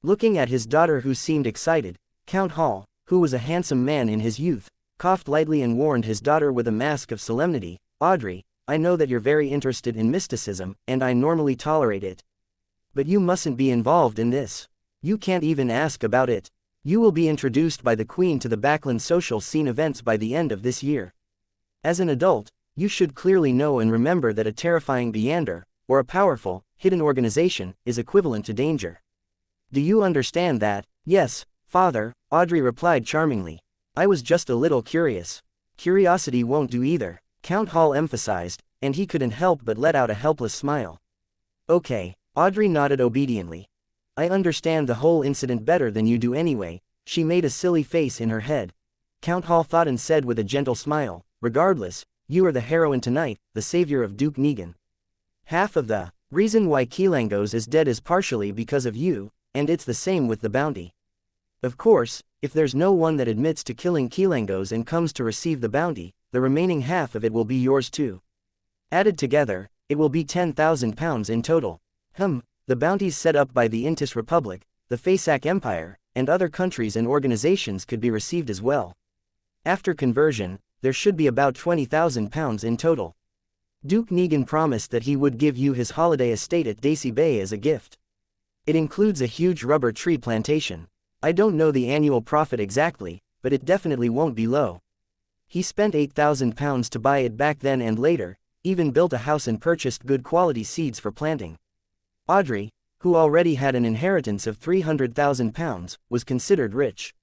Looking at his daughter who seemed excited, Count Hall, who was a handsome man in his youth, coughed lightly and warned his daughter with a mask of solemnity, Audrey, I know that you're very interested in mysticism, and I normally tolerate it. But you mustn't be involved in this. You can't even ask about it. You will be introduced by the Queen to the Backland social scene events by the end of this year. As an adult, you should clearly know and remember that a terrifying Beander, or a powerful, hidden organization, is equivalent to danger. Do you understand that? Yes, Father, Audrey replied charmingly. I was just a little curious. Curiosity won't do either, Count Hall emphasized, and he couldn't help but let out a helpless smile. Okay, Audrey nodded obediently. I understand the whole incident better than you do anyway. She made a silly face in her head. Count Hall thought and said with a gentle smile, regardless, you are the heroine tonight, the savior of Duke Negan. Half of the reason why Kilangos is dead is partially because of you, and it's the same with the bounty. Of course, if there's no one that admits to killing Kilangos and comes to receive the bounty, the remaining half of it will be yours too. Added together, it will be £10,000 in total. The bounties set up by the Intis Republic, the Fasak Empire, and other countries and organizations could be received as well. After conversion, there should be about £20,000 in total. Duke Negan promised that he would give you his holiday estate at Daisy Bay as a gift. It includes a huge rubber tree plantation. I don't know the annual profit exactly, but it definitely won't be low. He spent £8,000 to buy it back then and later, even built a house and purchased good quality seeds for planting. Audrey, who already had an inheritance of £300,000, was considered rich.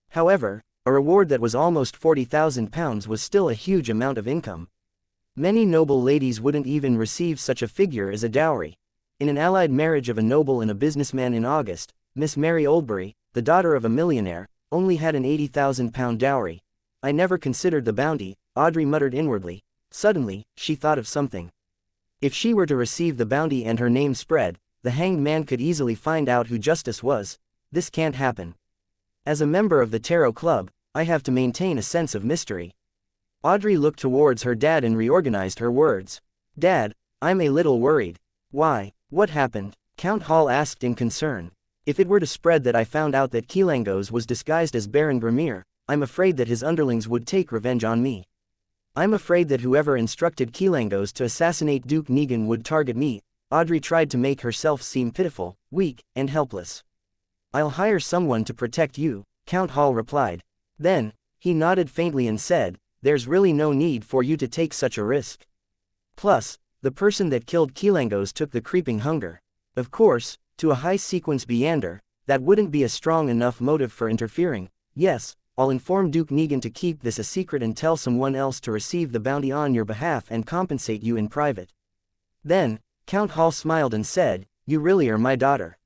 However, a reward that was almost £40,000 was still a huge amount of income. Many noble ladies wouldn't even receive such a figure as a dowry. In an allied marriage of a noble and a businessman in August, Miss Mary Oldbury, the daughter of a millionaire, only had an £80,000 dowry. I never considered the bounty, Audrey muttered inwardly. Suddenly, she thought of something. If she were to receive the bounty and her name spread, the Hanged Man could easily find out who Justice was. This can't happen. As a member of the Tarot Club, I have to maintain a sense of mystery. Audrey looked towards her dad and reorganized her words. Dad, I'm a little worried. Why? What happened? Count Hall asked in concern. If it were to spread that I found out that Kilangos was disguised as Baron Grimir, I'm afraid that his underlings would take revenge on me. I'm afraid that whoever instructed Kilangos to assassinate Duke Negan would target me. Audrey tried to make herself seem pitiful, weak, and helpless. I'll hire someone to protect you, Count Hall replied. Then, he nodded faintly and said, there's really no need for you to take such a risk. Plus, the person that killed Kilangos took the creeping hunger. Of course, to a high-sequence Beander, that wouldn't be a strong enough motive for interfering. Yes, I'll inform Duke Negan to keep this a secret and tell someone else to receive the bounty on your behalf and compensate you in private. Then, Count Hall smiled and said, you really are my daughter.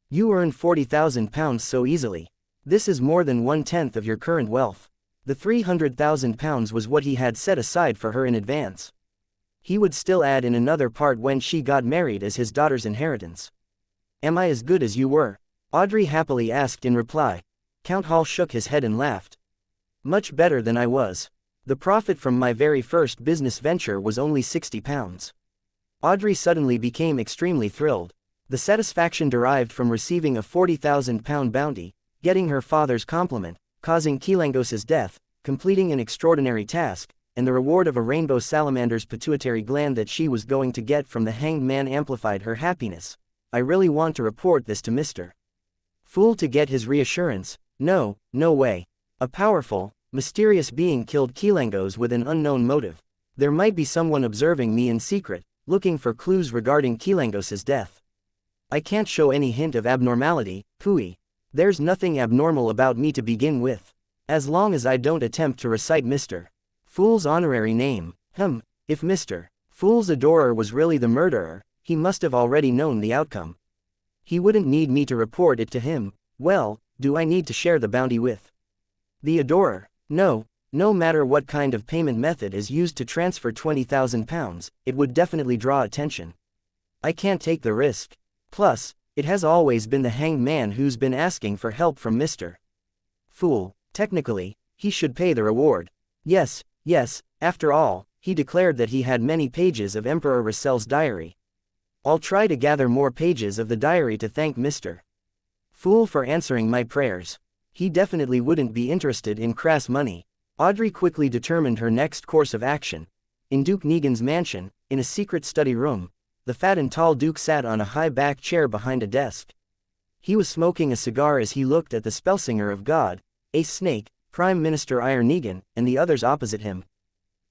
You earn £40,000 so easily. This is more than 1/10 of your current wealth. The £300,000 was what he had set aside for her in advance. He would still add in another part when she got married as his daughter's inheritance. Am I as good as you were? Audrey happily asked in reply. Count Hall shook his head and laughed. Much better than I was. The profit from my very first business venture was only £60. Audrey suddenly became extremely thrilled. The satisfaction derived from receiving a £40,000 bounty, getting her father's compliment, causing Kilangos's death, completing an extraordinary task, and the reward of a rainbow salamander's pituitary gland that she was going to get from the hanged man amplified her happiness. I really want to report this to Mr. Fool to get his reassurance. No, no way. A powerful, mysterious being killed Kilangos with an unknown motive. There might be someone observing me in secret, looking for clues regarding Kilangos's death. I can't show any hint of abnormality, Pui. There's nothing abnormal about me to begin with. As long as I don't attempt to recite Mr. Fool's honorary name. If Mr. Fool's adorer was really the murderer, he must have already known the outcome. He wouldn't need me to report it to him. Well, do I need to share the bounty with the adorer? No. No matter what kind of payment method is used to transfer £20,000, it would definitely draw attention. I can't take the risk. Plus, it has always been the hanged man who's been asking for help from Mr. Fool. Technically, he should pay the reward. Yes, after all, he declared that he had many pages of Emperor Rassel's diary. I'll try to gather more pages of the diary to thank Mr. Fool for answering my prayers. He definitely wouldn't be interested in crass money. Audrey quickly determined her next course of action. In Duke Negan's mansion, in a secret study room, the fat and tall Duke sat on a high-back chair behind a desk. He was smoking a cigar as he looked at the spellsinger of God, Ace Snake, Prime Minister Iron Negan, and the others opposite him.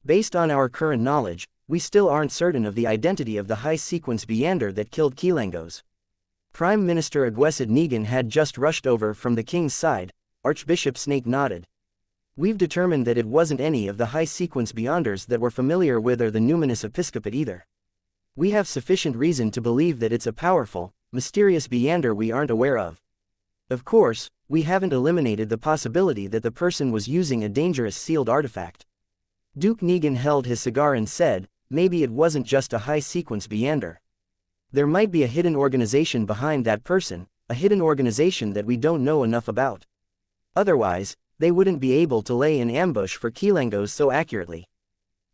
Based on our current knowledge, we still aren't certain of the identity of the high-sequence Beander that killed Kilangos. Prime Minister Agwesid Negan had just rushed over from the king's side. Archbishop Snake nodded. We've determined that it wasn't any of the high-sequence Beyonders that we're familiar with or the numinous episcopate either. We have sufficient reason to believe that it's a powerful, mysterious Beander we aren't aware of. Of course, we haven't eliminated the possibility that the person was using a dangerous sealed artifact. Duke Negan held his cigar and said, maybe it wasn't just a high-sequence Beander. There might be a hidden organization behind that person, a hidden organization that we don't know enough about. Otherwise, they wouldn't be able to lay an ambush for Kilangos so accurately.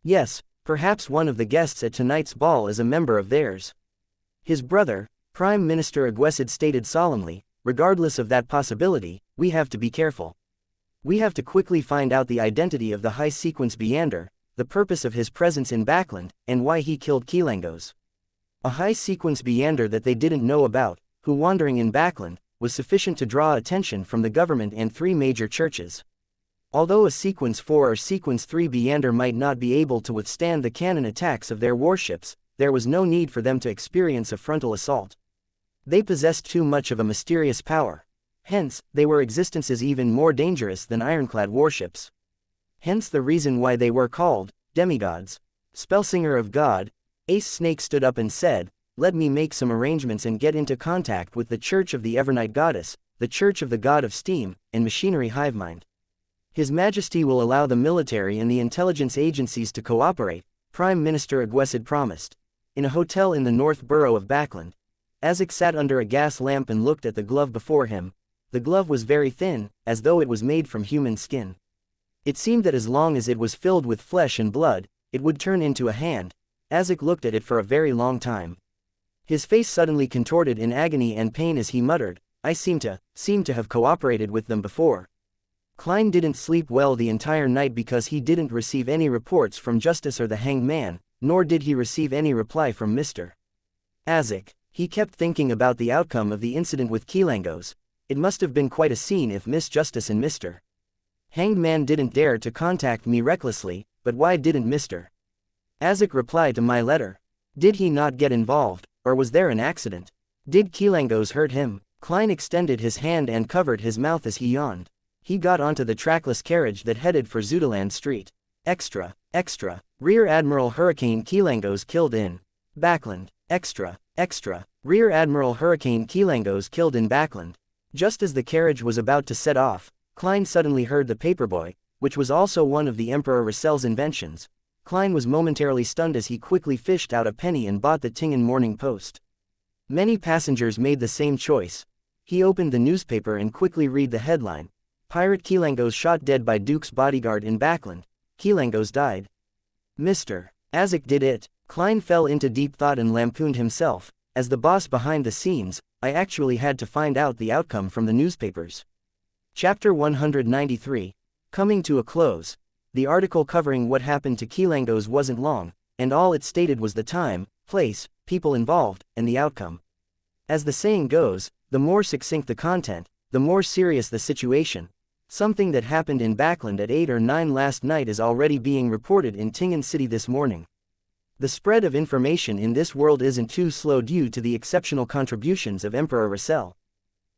Yes, perhaps one of the guests at tonight's ball is a member of theirs. His brother, Prime Minister Agwesid stated solemnly, regardless of that possibility, we have to be careful. We have to quickly find out the identity of the high-sequence Beander, the purpose of his presence in Backland, and why he killed Kilangos. A high-sequence Beander that they didn't know about, who wandering in Backland, was sufficient to draw attention from the government and 3 major churches. Although a Sequence 4 or Sequence 3 Beander might not be able to withstand the cannon attacks of their warships, there was no need for them to experience a frontal assault. They possessed too much of a mysterious power. Hence, they were existences even more dangerous than ironclad warships. Hence the reason why they were called demigods. Spellsinger of God, Ace Snake stood up and said, let me make some arrangements and get into contact with the Church of the Evernight Goddess, the Church of the God of Steam, and Machinery Hivemind. His Majesty will allow the military and the intelligence agencies to cooperate, Prime Minister Agwesid promised. In a hotel in the North Borough of Backland, Azek sat under a gas lamp and looked at the glove before him. The glove was very thin, as though it was made from human skin. It seemed that as long as it was filled with flesh and blood, it would turn into a hand. Azek looked at it for a very long time. His face suddenly contorted in agony and pain as he muttered, I seem to have cooperated with them before. Klein didn't sleep well the entire night because he didn't receive any reports from Justice or the Hanged Man, nor did he receive any reply from Mr. Azek. He kept thinking about the outcome of the incident with Kilangos. It must have been quite a scene if Miss Justice and Mr. Hanged Man didn't dare to contact me recklessly, but why didn't Mr. Azek reply to my letter? Did he not get involved, or was there an accident? Did Kilangos hurt him? Klein extended his hand and covered his mouth as he yawned. He got onto the trackless carriage that headed for Zudaland Street. Extra. Rear Admiral Hurricane Kilangos killed in Backland. Extra. Rear Admiral Hurricane Kilangos killed in Backland. Just as the carriage was about to set off, Klein suddenly heard the paperboy, which was also one of the Emperor Rassel's inventions. Klein was momentarily stunned as he quickly fished out a penny and bought the Tingen Morning Post. Many passengers made the same choice. He opened the newspaper and quickly read the headline. Pirate Kilangos shot dead by Duke's bodyguard in Backland. Kilangos died. Mr. Azek did it. Klein fell into deep thought and lampooned himself. As the boss behind the scenes, I actually had to find out the outcome from the newspapers. Chapter 193. Coming to a close. The article covering what happened to Kilangos wasn't long, and all it stated was the time, place, people involved, and the outcome. As the saying goes, the more succinct the content, the more serious the situation. Something that happened in Backland at 8 or 9 last night is already being reported in Tingen City this morning. The spread of information in this world isn't too slow due to the exceptional contributions of Emperor Russell.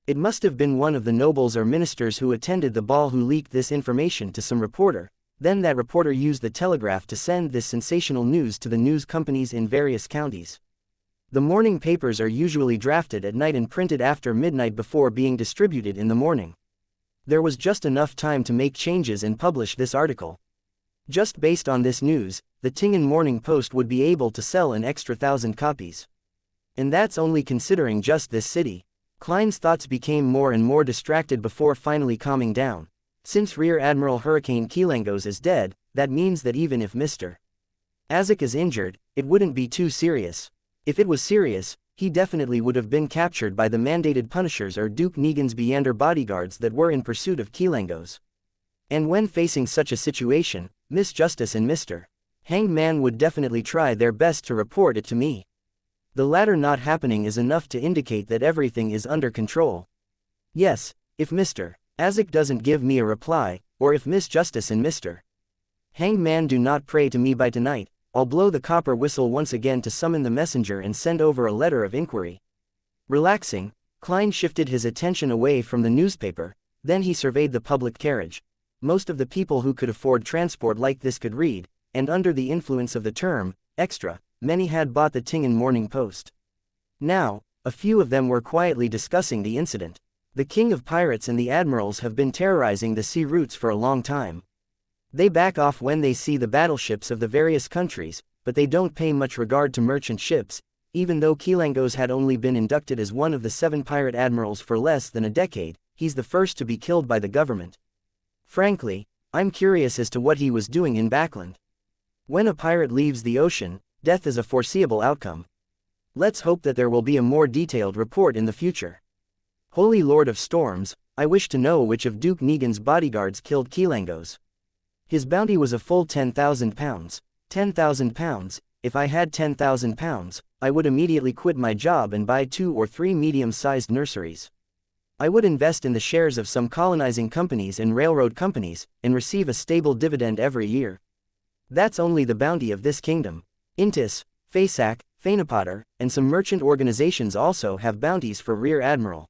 It must have been one of the nobles or ministers who attended the ball who leaked this information to some reporter. Then that reporter used the telegraph to send this sensational news to the news companies in various counties. The morning papers are usually drafted at night and printed after midnight before being distributed in the morning. There was just enough time to make changes and publish this article. Just based on this news, the Tingen Morning Post would be able to sell an extra 1,000 copies. And that's only considering just this city. Klein's thoughts became more and more distracted before finally calming down. Since Rear Admiral Hurricane Kilangos is dead, that means that even if Mr. Azek is injured, it wouldn't be too serious. If it was serious, he definitely would have been captured by the mandated punishers or Duke Negan's Beander bodyguards that were in pursuit of Kilangos. And when facing such a situation, Miss Justice and Mr. Hanged Man would definitely try their best to report it to me. The latter not happening is enough to indicate that everything is under control. Yes, if Mr. Azek doesn't give me a reply, or if Miss Justice and Mr. Hanged Man do not pray to me by tonight, I'll blow the copper whistle once again to summon the messenger and send over a letter of inquiry. Relaxing, Klein shifted his attention away from the newspaper, then he surveyed the public carriage. Most of the people who could afford transport like this could read, and under the influence of the term, extra, many had bought the Tingen Morning Post. Now, a few of them were quietly discussing the incident. The King of Pirates and the Admirals have been terrorizing the sea routes for a long time. They back off when they see the battleships of the various countries, but they don't pay much regard to merchant ships, even though Kilangos had only been inducted as one of the 7 pirate admirals for less than a decade. He's the first to be killed by the government. Frankly, I'm curious as to what he was doing in Backland. When a pirate leaves the ocean, death is a foreseeable outcome. Let's hope that there will be a more detailed report in the future. Holy Lord of Storms, I wish to know which of Duke Negan's bodyguards killed Kilangos. His bounty was a full 10,000 pounds. 10,000 pounds, if I had 10,000 pounds, I would immediately quit my job and buy 2 or 3 medium-sized nurseries. I would invest in the shares of some colonizing companies and railroad companies, and receive a stable dividend every year. That's only the bounty of this kingdom. Intis, Fasak, Fainapotter, and some merchant organizations also have bounties for Rear Admiral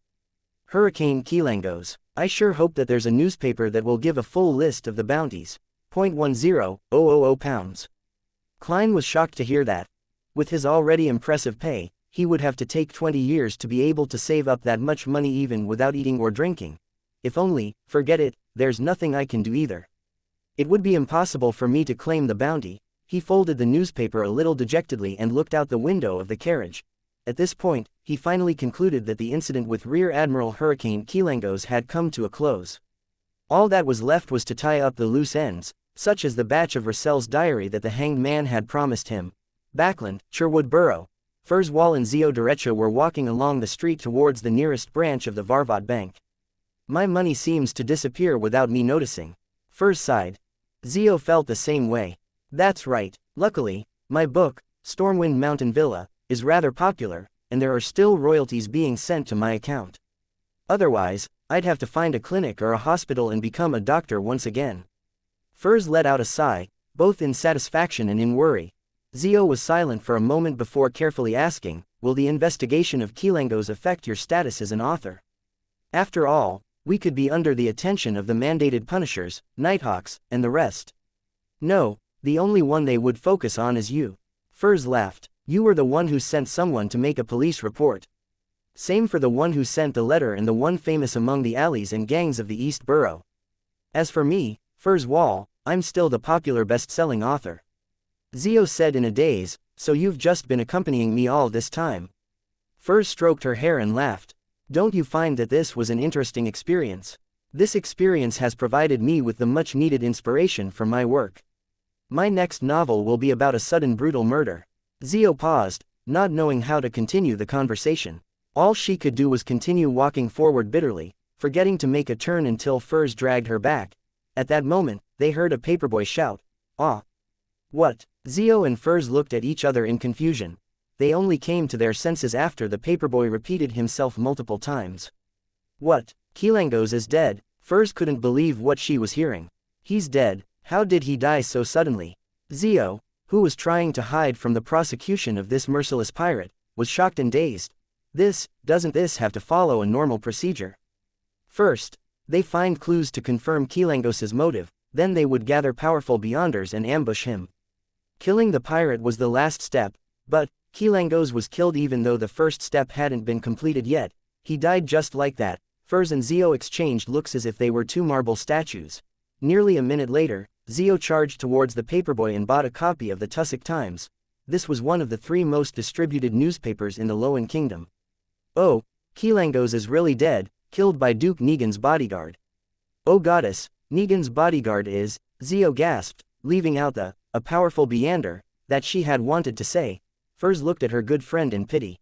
Hurricane Kilangos. I sure hope that there's a newspaper that will give a full list of the bounties. 0.10000 pounds. Klein was shocked to hear that. With his already impressive pay, he would have to take 20 years to be able to save up that much money even without eating or drinking. If only, forget it, there's nothing I can do either. It would be impossible for me to claim the bounty. He folded the newspaper a little dejectedly and looked out the window of the carriage. At this point, he finally concluded that the incident with Rear Admiral Hurricane Kilangos had come to a close. All that was left was to tie up the loose ends, such as the batch of Russell's diary that the Hanged Man had promised him. Backland, Sherwood Borough. Furzwall and Zio Derecha were walking along the street towards the nearest branch of the Varvat Bank. My money seems to disappear without me noticing. Furz sighed. Zio felt the same way. That's right. Luckily, my book, Stormwind Mountain Villa, is rather popular, and there are still royalties being sent to my account. Otherwise, I'd have to find a clinic or a hospital and become a doctor once again. Furz let out a sigh, both in satisfaction and in worry. Zio was silent for a moment before carefully asking, will the investigation of Kilangos affect your status as an author? After all, we could be under the attention of the mandated punishers, Nighthawks, and the rest. No, the only one they would focus on is you. Furz laughed. You were the one who sent someone to make a police report. Same for the one who sent the letter and the one famous among the alleys and gangs of the East Borough. As for me, Furz Wall, I'm still the popular best-selling author. Zio said in a daze, so you've just been accompanying me all this time. Furz stroked her hair and laughed. Don't you find that this was an interesting experience? This experience has provided me with the much-needed inspiration for my work. My next novel will be about a sudden brutal murder. Zio paused, not knowing how to continue the conversation. All she could do was continue walking forward bitterly, forgetting to make a turn until Furz dragged her back. At that moment, they heard a paperboy shout, "Ah!" What? Zio and Furs looked at each other in confusion. They only came to their senses after the paperboy repeated himself multiple times. What? Kilangos is dead. Furs couldn't believe what she was hearing. He's dead. How did he die so suddenly? Zio, who was trying to hide from the prosecution of this merciless pirate, was shocked and dazed. Doesn't this have to follow a normal procedure? First, they find clues to confirm Kilangos's motive, then they would gather powerful beyonders and ambush him. Killing the pirate was the last step, but Kilangos was killed even though the first step hadn't been completed yet. He died just like that. Furs and Zio exchanged looks as if they were two marble statues. Nearly a minute later, Zio charged towards the paperboy and bought a copy of the Tussock Times. This was one of the 3 most distributed newspapers in the Loan Kingdom. Oh, Kilangos is really dead, killed by Duke Negan's bodyguard. Oh goddess, Negan's bodyguard is, Zio gasped, leaving out a powerful Beander, that she had wanted to say. Furs looked at her good friend in pity.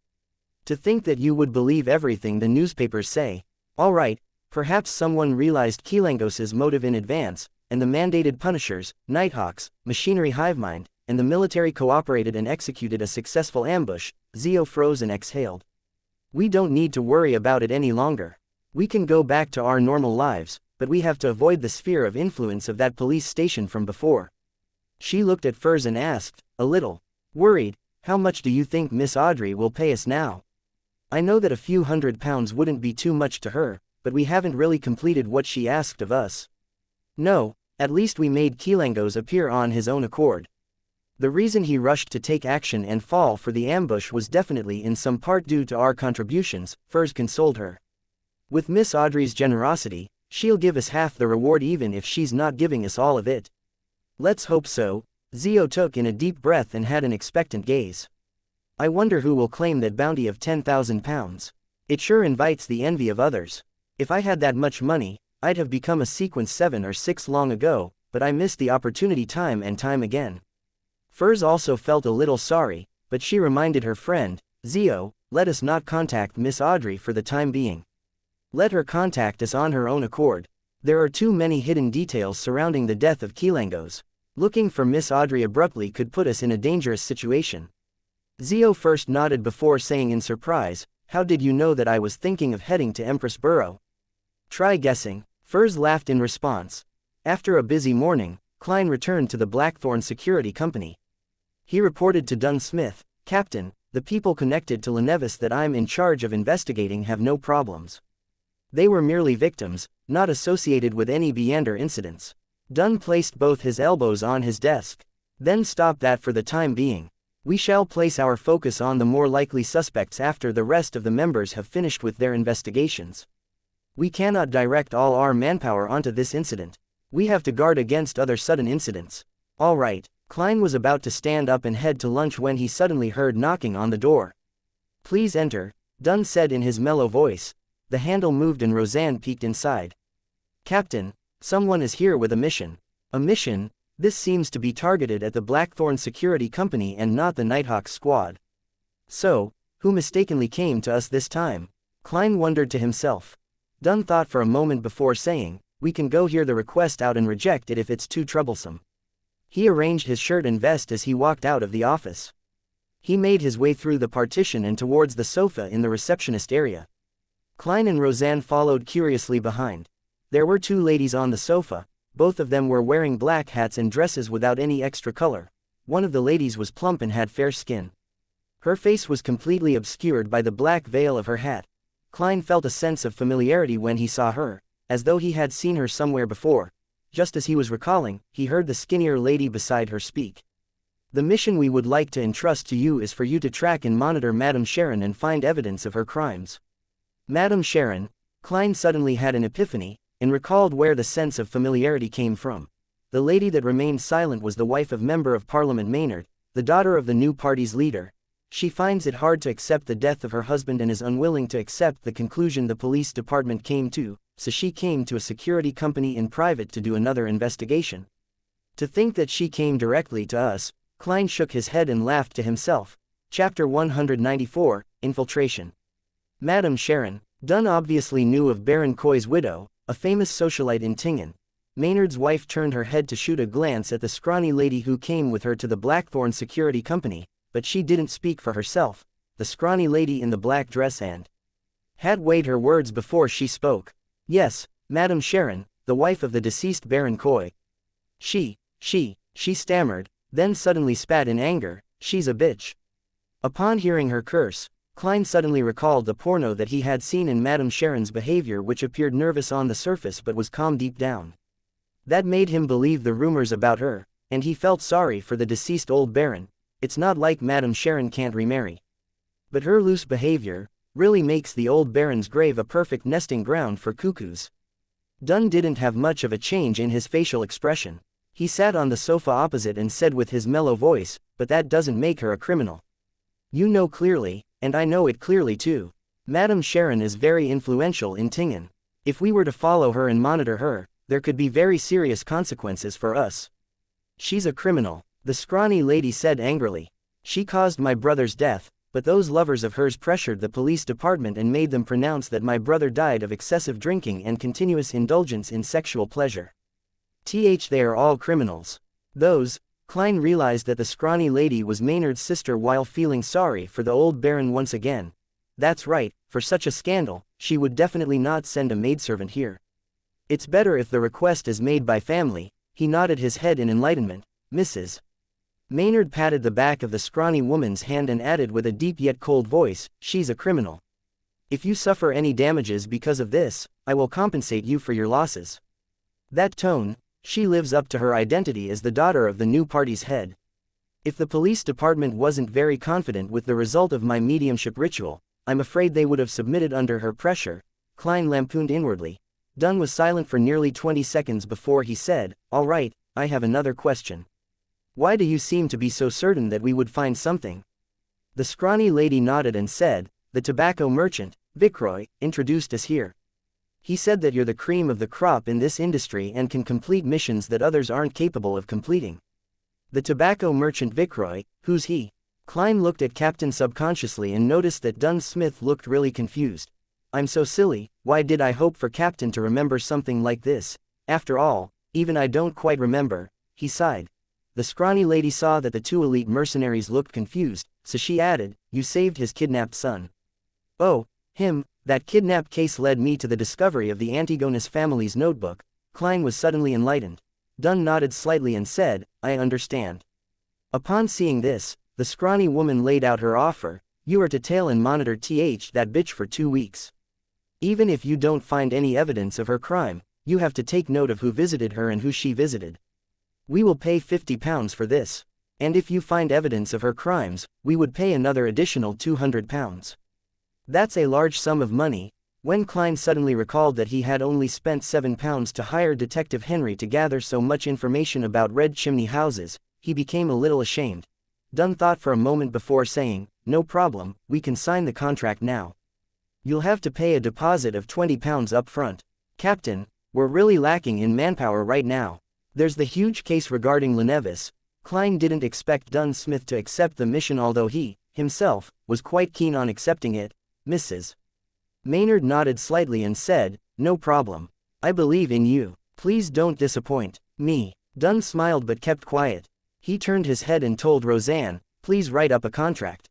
To think that you would believe everything the newspapers say. Alright, perhaps someone realized Kilangos's motive in advance, and the mandated punishers, Nighthawks, Machinery Hivemind, and the military cooperated and executed a successful ambush. Zio froze and exhaled. We don't need to worry about it any longer. We can go back to our normal lives, but we have to avoid the sphere of influence of that police station from before. She looked at Furs and asked, a little worried, how much do you think Miss Audrey will pay us now? I know that a few £100 wouldn't be too much to her, but we haven't really completed what she asked of us. No, at least we made Kilangos appear on his own accord. The reason he rushed to take action and fall for the ambush was definitely in some part due to our contributions, Furs consoled her. With Miss Audrey's generosity, she'll give us half the reward even if she's not giving us all of it. Let's hope so. Zio took in a deep breath and had an expectant gaze. I wonder who will claim that bounty of £10,000. It sure invites the envy of others. If I had that much money, I'd have become a sequence 7 or 6 long ago, but I missed the opportunity time and time again. Furs also felt a little sorry, but she reminded her friend, Zio, let us not contact Miss Audrey for the time being. Let her contact us on her own accord. There are too many hidden details surrounding the death of Kilangos. Looking for Miss Audrey abruptly could put us in a dangerous situation. Zio first nodded before saying in surprise, how did you know that I was thinking of heading to Empress Borough? Try guessing. Furs laughed in response. After a busy morning, Klein returned to the Blackthorn Security Company. He reported to Dunn Smith, Captain, the people connected to Lenevis that I'm in charge of investigating have no problems. They were merely victims, not associated with any Beander incidents. Dunn placed both his elbows on his desk. Then stop that for the time being. We shall place our focus on the more likely suspects after the rest of the members have finished with their investigations. We cannot direct all our manpower onto this incident. We have to guard against other sudden incidents. All right. Klein was about to stand up and head to lunch when he suddenly heard knocking on the door. Please enter, Dunn said in his mellow voice. The handle moved and Roseanne peeked inside. Captain, someone is here with a mission. A mission? This seems to be targeted at the Blackthorn Security Company and not the Nighthawk squad. So, who mistakenly came to us this time? Klein wondered to himself. Dunn thought for a moment before saying, we can go hear the request out and reject it if it's too troublesome. He arranged his shirt and vest as he walked out of the office. He made his way through the partition and towards the sofa in the receptionist area. Klein and Roseanne followed curiously behind. There were 2 ladies on the sofa. Both of them were wearing black hats and dresses without any extra color. One of the ladies was plump and had fair skin. Her face was completely obscured by the black veil of her hat. Klein felt a sense of familiarity when he saw her, as though he had seen her somewhere before. Just as he was recalling, he heard the skinnier lady beside her speak. The mission we would like to entrust to you is for you to track and monitor Madame Sharon and find evidence of her crimes. Madame Sharon, Klein suddenly had an epiphany, and recalled where the sense of familiarity came from. The lady that remained silent was the wife of Member of Parliament Maynard, the daughter of the new party's leader. She finds it hard to accept the death of her husband and is unwilling to accept the conclusion the police department came to, so she came to a security company in private to do another investigation. To think that she came directly to us, Klein shook his head and laughed to himself. Chapter 194, Infiltration. Madame Sharon, Dunn obviously knew of Baron Coy's widow, a famous socialite in Tingen. Maynard's wife turned her head to shoot a glance at the scrawny lady who came with her to the Blackthorn Security Company, but she didn't speak for herself. The scrawny lady in the black dress and had weighed her words before she spoke. Yes, Madame Sharon, the wife of the deceased Baron Coy. She stammered, then suddenly spat in anger. She's a bitch. Upon hearing her curse, Klein suddenly recalled the porno that he had seen in Madame Sharon's behavior, which appeared nervous on the surface but was calm deep down. That made him believe the rumors about her, and he felt sorry for the deceased old baron. It's not like Madame Sharon can't remarry. But her loose behavior really makes the old baron's grave a perfect nesting ground for cuckoos. Dunn didn't have much of a change in his facial expression. He sat on the sofa opposite and said with his mellow voice, "But that doesn't make her a criminal. You know clearly, and I know it clearly too. Madame Sharon is very influential in Tingen. If we were to follow her and monitor her, there could be very serious consequences for us." "She's a criminal," the scrawny lady said angrily. "She caused my brother's death, but those lovers of hers pressured the police department and made them pronounce that my brother died of excessive drinking and continuous indulgence in sexual pleasure. They are all criminals. Those." Klein realized that the scrawny lady was Maynard's sister while feeling sorry for the old baron once again. "That's right, for such a scandal, she would definitely not send a maidservant here. It's better if the request is made by family." He nodded his head in enlightenment. "Mrs. Maynard patted the back of the scrawny woman's hand and added with a deep yet cold voice, "She's a criminal. If you suffer any damages because of this, I will compensate you for your losses." That tone, she lives up to her identity as the daughter of the new party's head. If the police department wasn't very confident with the result of my mediumship ritual, I'm afraid they would have submitted under her pressure, Klein lampooned inwardly. Dunn was silent for nearly 20 seconds before he said, "All right, I have another question. Why do you seem to be so certain that we would find something?" The scrawny lady nodded and said, "The tobacco merchant, Vicroy, introduced us here. He said that you're the cream of the crop in this industry and can complete missions that others aren't capable of completing." The tobacco merchant Vicroy, who's he? Klein looked at Captain subconsciously and noticed that Dunn Smith looked really confused. "I'm so silly, why did I hope for Captain to remember something like this? After all, even I don't quite remember," he sighed. The scrawny lady saw that the two elite mercenaries looked confused, so she added, "You saved his kidnapped son." "Oh, him. That kidnap case led me to the discovery of the Antigonus family's notebook." Klein was suddenly enlightened. Dunn nodded slightly and said, "I understand." Upon seeing this, the scrawny woman laid out her offer. "You are to tail and monitor that bitch for 2 weeks. Even if you don't find any evidence of her crime, you have to take note of who visited her and who she visited. We will pay £50 for this. And if you find evidence of her crimes, we would pay another additional £200. That's a large sum of money." When Klein suddenly recalled that he had only spent £7 to hire Detective Henry to gather so much information about red chimney houses, he became a little ashamed. Dunn thought for a moment before saying, "No problem, we can sign the contract now. You'll have to pay a deposit of £20 up front. Captain, we're really lacking in manpower right now. There's the huge case regarding Lenevis." Klein didn't expect Dunn Smith to accept the mission, although he, himself, was quite keen on accepting it. Mrs. Maynard nodded slightly and said, "No problem. I believe in you. Please don't disappoint me." Dunn smiled but kept quiet. He turned his head and told Roseanne, "Please write up a contract."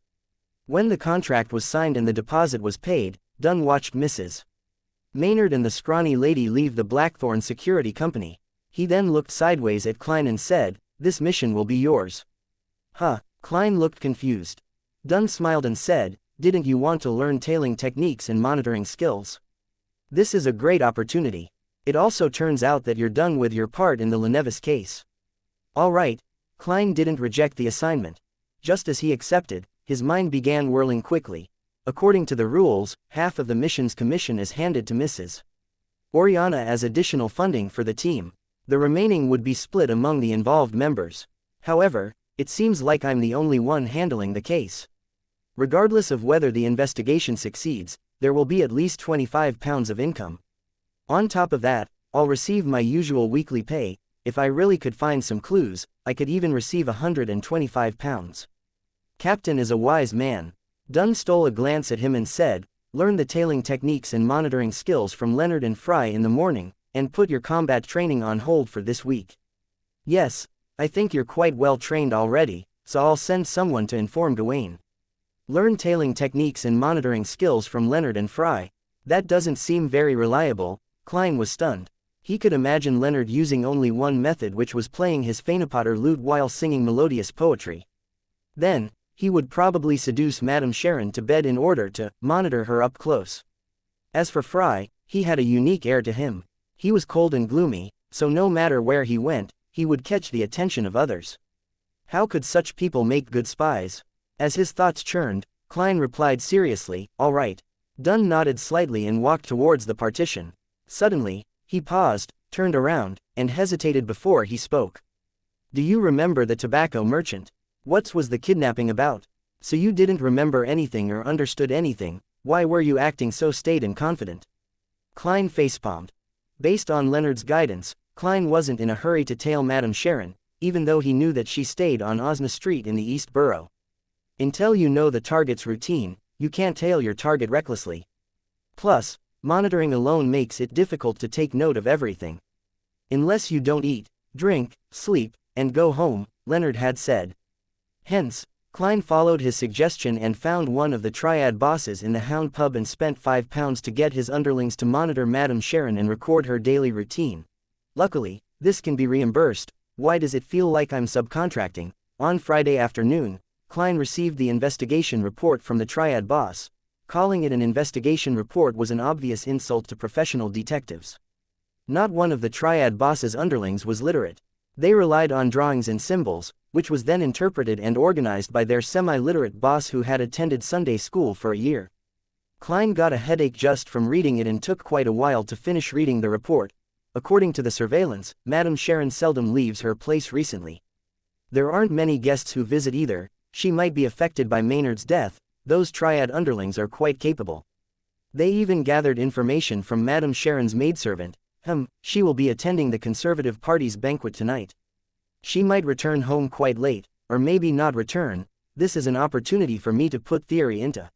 When the contract was signed and the deposit was paid, Dunn watched Mrs. Maynard and the scrawny lady leave the Blackthorn Security Company. He then looked sideways at Klein and said, "This mission will be yours." "Huh?" Klein looked confused. Dunn smiled and said, "Didn't you want to learn tailing techniques and monitoring skills? This is a great opportunity. It also turns out that you're done with your part in the Lenevis case." "All right." Klein didn't reject the assignment. Just as he accepted, his mind began whirling quickly. According to the rules, half of the mission's commission is handed to Mrs. Oriana as additional funding for the team. The remaining would be split among the involved members. However, it seems like I'm the only one handling the case. Regardless of whether the investigation succeeds, there will be at least £25 of income. On top of that, I'll receive my usual weekly pay. If I really could find some clues, I could even receive £125. Captain is a wise man. Dunn stole a glance at him and said, "Learn the tailing techniques and monitoring skills from Leonard and Fry in the morning, and put your combat training on hold for this week. Yes, I think you're quite well trained already, so I'll send someone to inform Gawain. Learn tailing techniques and monitoring skills from Leonard and Fry. That doesn't seem very reliable. Klein was stunned. He could imagine Leonard using only one method, which was playing his Phaenopotter lute while singing melodious poetry. Then, he would probably seduce Madame Sharon to bed in order to monitor her up close. As for Fry, he had a unique air to him. He was cold and gloomy, so no matter where he went, he would catch the attention of others. How could such people make good spies? As his thoughts churned, Klein replied seriously, "All right." Dunn nodded slightly and walked towards the partition. Suddenly, he paused, turned around, and hesitated before he spoke. "Do you remember the tobacco merchant? What was the kidnapping about? So you didn't remember anything or understood anything, why were you acting so staid and confident?" Klein facepalmed. Based on Leonard's guidance, Klein wasn't in a hurry to tail Madame Sharon, even though he knew that she stayed on Osna Street in the East Borough. Until you know the target's routine, you can't tail your target recklessly. Plus, monitoring alone makes it difficult to take note of everything. Unless you don't eat, drink, sleep, and go home, Leonard had said. Hence, Klein followed his suggestion and found one of the Triad bosses in the Hound pub and spent £5 to get his underlings to monitor Madame Sharon and record her daily routine. Luckily, this can be reimbursed. Why does it feel like I'm subcontracting? On Friday afternoon, Klein received the investigation report from the Triad boss. Calling it an investigation report was an obvious insult to professional detectives. Not one of the Triad boss's underlings was literate. They relied on drawings and symbols, which was then interpreted and organized by their semi-literate boss who had attended Sunday school for a year. Klein got a headache just from reading it and took quite a while to finish reading the report. According to the surveillance, Madame Sharon seldom leaves her place recently. There aren't many guests who visit either. She might be affected by Maynard's death. Those Triad underlings are quite capable. They even gathered information from Madame Sharon's maidservant. She will be attending the Conservative Party's banquet tonight. She might return home quite late, or maybe not return. This is an opportunity for me to put theory into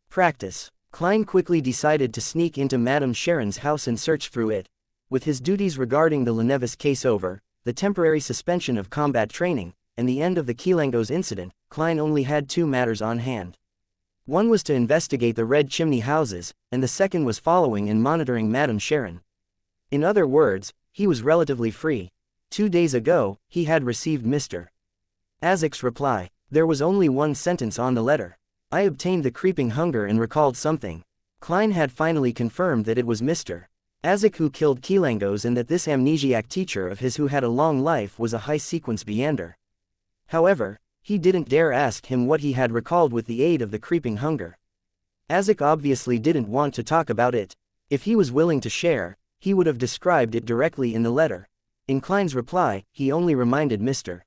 practice. Klein quickly decided to sneak into Madame Sharon's house and search through it. With his duties regarding the Demonesses case over, the temporary suspension of combat training, and the end of the Kilangos incident, Klein only had two matters on hand. One was to investigate the Red Chimney houses, and the second was following and monitoring Madame Sharon. In other words, he was relatively free. 2 days ago, he had received Mr. Azek's reply. There was only one sentence on the letter. I obtained the creeping hunger and recalled something. Klein had finally confirmed that it was Mr. Azek who killed Kilangos and that this amnesiac teacher of his who had a long life was a high-sequence Beander. However, he didn't dare ask him what he had recalled with the aid of the creeping hunger. Azek obviously didn't want to talk about it. If he was willing to share, he would have described it directly in the letter. In Klein's reply, he only reminded Mr.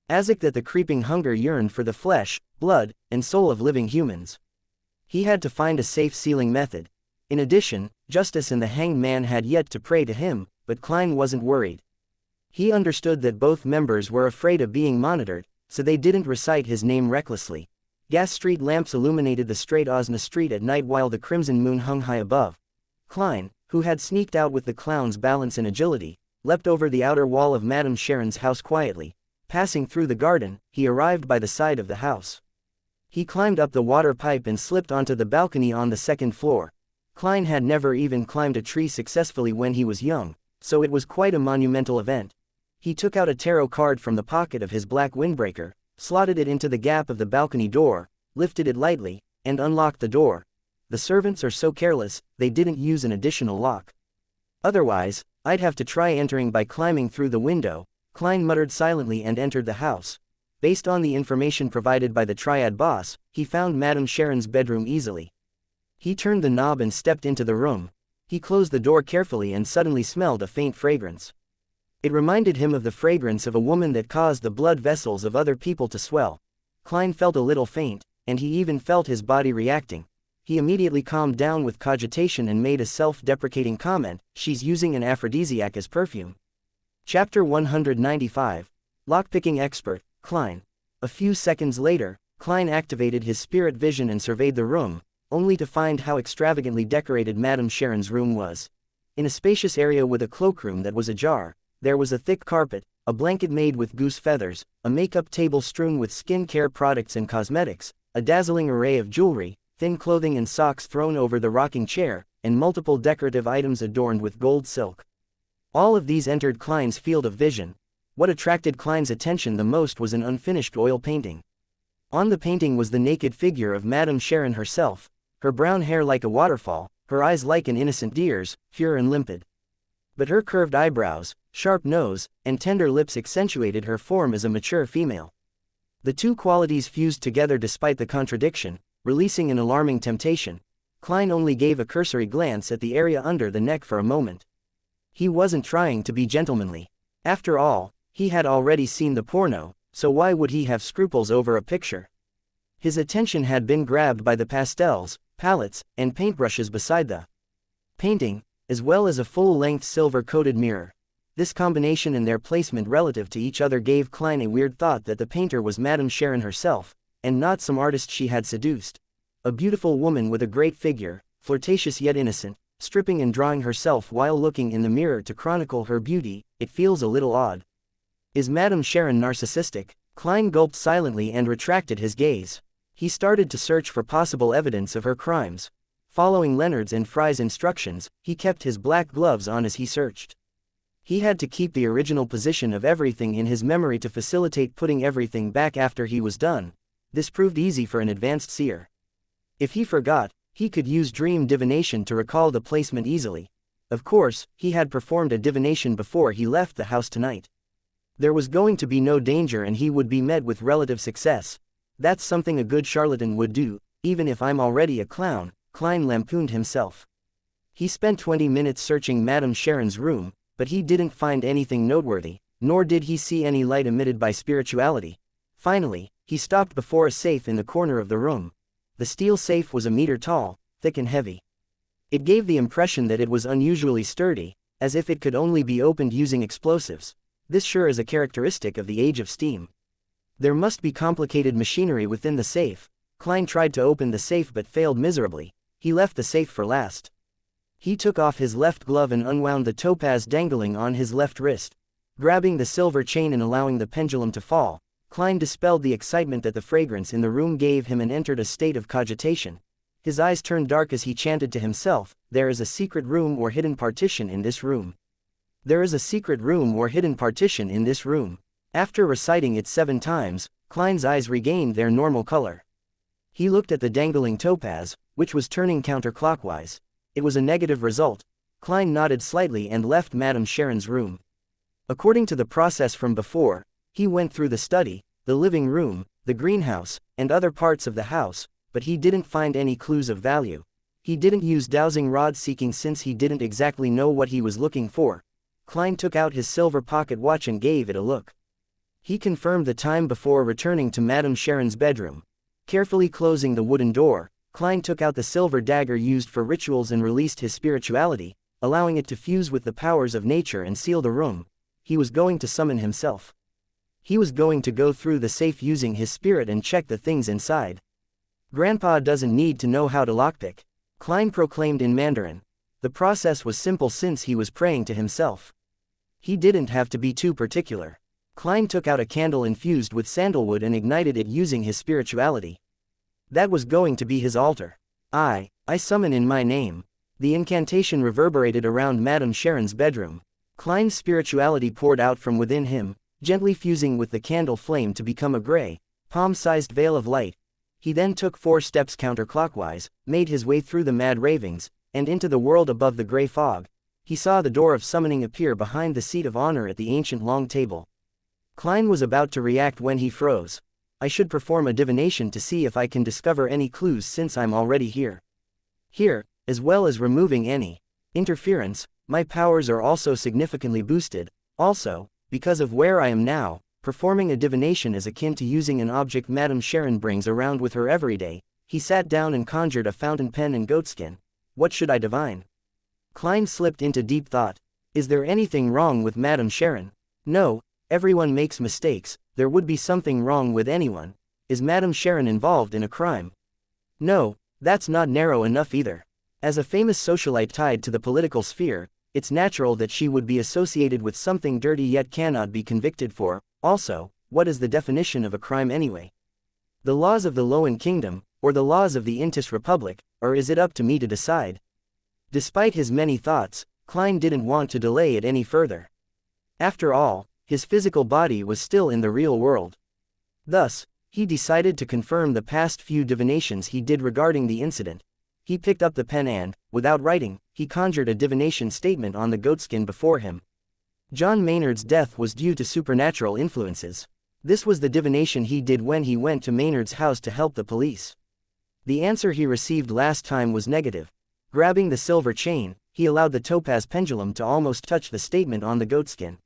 Azek that the creeping hunger yearned for the flesh, blood, and soul of living humans. He had to find a safe sealing method. In addition, Justice and the Hanged Man had yet to pray to him, but Klein wasn't worried. He understood that both members were afraid of being monitored, so they didn't recite his name recklessly. Gas street lamps illuminated the straight Osna Street at night while the crimson moon hung high above. Klein, who had sneaked out with the clown's balance and agility, leapt over the outer wall of Madame Sharon's house quietly. Passing through the garden, he arrived by the side of the house. He climbed up the water pipe and slipped onto the balcony on the second floor. Klein had never even climbed a tree successfully when he was young, so it was quite a monumental event. He took out a tarot card from the pocket of his black windbreaker, slotted it into the gap of the balcony door, lifted it lightly, and unlocked the door. The servants are so careless, they didn't use an additional lock. Otherwise, I'd have to try entering by climbing through the window. Klein muttered silently and entered the house. Based on the information provided by the Triad boss, he found Madame Sharon's bedroom easily. He turned the knob and stepped into the room. He closed the door carefully and suddenly smelled a faint fragrance. It reminded him of the fragrance of a woman that caused the blood vessels of other people to swell. Klein felt a little faint, and he even felt his body reacting. He immediately calmed down with cogitation and made a self-deprecating comment, "She's using an aphrodisiac as perfume." Chapter 195. Lockpicking Expert, Klein. A few seconds later, Klein activated his spirit vision and surveyed the room, only to find how extravagantly decorated Madame Sharon's room was. In a spacious area with a cloakroom that was ajar, there was a thick carpet, a blanket made with goose feathers, a makeup table strewn with skincare products and cosmetics, a dazzling array of jewelry, thin clothing and socks thrown over the rocking chair, and multiple decorative items adorned with gold silk. All of these entered Klein's field of vision. What attracted Klein's attention the most was an unfinished oil painting. On the painting was the naked figure of Madame Sharon herself, her brown hair like a waterfall, her eyes like an innocent deer's, pure and limpid. But her curved eyebrows, sharp nose, and tender lips accentuated her form as a mature female. The two qualities fused together despite the contradiction, releasing an alarming temptation. Klein only gave a cursory glance at the area under the neck for a moment. He wasn't trying to be gentlemanly. After all, he had already seen the porno, so why would he have scruples over a picture? His attention had been grabbed by the pastels, palettes, and paintbrushes beside the painting, as well as a full-length silver-coated mirror. This combination and their placement relative to each other gave Klein a weird thought that the painter was Madame Sharon herself, and not some artist she had seduced. A beautiful woman with a great figure, flirtatious yet innocent, stripping and drawing herself while looking in the mirror to chronicle her beauty. It feels a little odd. Is Madame Sharon narcissistic? Klein gulped silently and retracted his gaze. He started to search for possible evidence of her crimes. Following Leonard's and Fry's instructions, he kept his black gloves on as he searched. He had to keep the original position of everything in his memory to facilitate putting everything back after he was done. This proved easy for an advanced seer. If he forgot, he could use dream divination to recall the placement easily. Of course, he had performed a divination before he left the house tonight. There was going to be no danger and he would be met with relative success. That's something a good charlatan would do, even if I'm already a clown, Klein lampooned himself. He spent 20 minutes searching Madame Sharon's room, but he didn't find anything noteworthy, nor did he see any light emitted by spirituality. Finally, he stopped before a safe in the corner of the room. The steel safe was a meter tall, thick and heavy. It gave the impression that it was unusually sturdy, as if it could only be opened using explosives. This sure is a characteristic of the age of steam. There must be complicated machinery within the safe. Klein tried to open the safe but failed miserably. He left the safe for last. He took off his left glove and unwound the topaz dangling on his left wrist. Grabbing the silver chain and allowing the pendulum to fall, Klein dispelled the excitement that the fragrance in the room gave him and entered a state of cogitation. His eyes turned dark as he chanted to himself, "There is a secret room or hidden partition in this room. There is a secret room or hidden partition in this room." After reciting it 7 times, Klein's eyes regained their normal color. He looked at the dangling topaz, which was turning counterclockwise. It was a negative result. Klein nodded slightly and left Madame Sharon's room. According to the process from before, he went through the study, the living room, the greenhouse, and other parts of the house, but he didn't find any clues of value. He didn't use dowsing rod seeking since he didn't exactly know what he was looking for. Klein took out his silver pocket watch and gave it a look. He confirmed the time before returning to Madame Sharon's bedroom. Carefully closing the wooden door, Klein took out the silver dagger used for rituals and released his spirituality, allowing it to fuse with the powers of nature and seal the room. He was going to summon himself. He was going to go through the safe using his spirit and check the things inside. Grandpa doesn't need to know how to lockpick, Klein proclaimed in Mandarin. The process was simple since he was praying to himself. He didn't have to be too particular. Klein took out a candle infused with sandalwood and ignited it using his spirituality. That was going to be his altar. I summon in my name. The incantation reverberated around Madame Sharon's bedroom. Klein's spirituality poured out from within him, gently fusing with the candle flame to become a gray, palm-sized veil of light. He then took 4 steps counterclockwise, made his way through the mad ravings, and into the world above the gray fog. He saw the door of summoning appear behind the seat of honor at the ancient long table. Klein was about to react when he froze. I should perform a divination to see if I can discover any clues since I'm already here. Here, as well as removing any interference, my powers are also significantly boosted. Also, because of where I am now, performing a divination is akin to using an object Madame Sharon brings around with her every day. He sat down and conjured a fountain pen and goatskin. What should I divine? Klein slipped into deep thought. Is there anything wrong with Madame Sharon? No, everyone makes mistakes. There would be something wrong with anyone. Is Madame Sharon involved in a crime? No, that's not narrow enough either. As a famous socialite tied to the political sphere, it's natural that she would be associated with something dirty yet cannot be convicted for. Also, what is the definition of a crime anyway? The laws of the Loan Kingdom, or the laws of the Intis Republic, or is it up to me to decide? Despite his many thoughts, Klein didn't want to delay it any further. After all, his physical body was still in the real world. Thus, he decided to confirm the past few divinations he did regarding the incident. He picked up the pen and, without writing, he conjured a divination statement on the goatskin before him. John Maynard's death was due to supernatural influences. This was the divination he did when he went to Maynard's house to help the police. The answer he received last time was negative. Grabbing the silver chain, he allowed the topaz pendulum to almost touch the statement on the goatskin.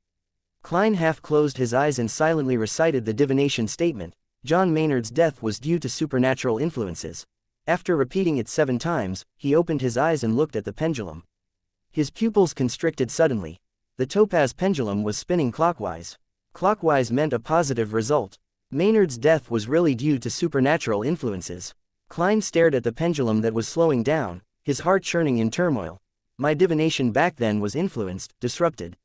Klein half closed his eyes and silently recited the divination statement. John Maynard's death was due to supernatural influences. After repeating it 7 times, he opened his eyes and looked at the pendulum. His pupils constricted suddenly. The topaz pendulum was spinning clockwise. Clockwise meant a positive result. Maynard's death was really due to supernatural influences. Klein stared at the pendulum that was slowing down, his heart churning in turmoil. My divination back then was influenced, disrupted.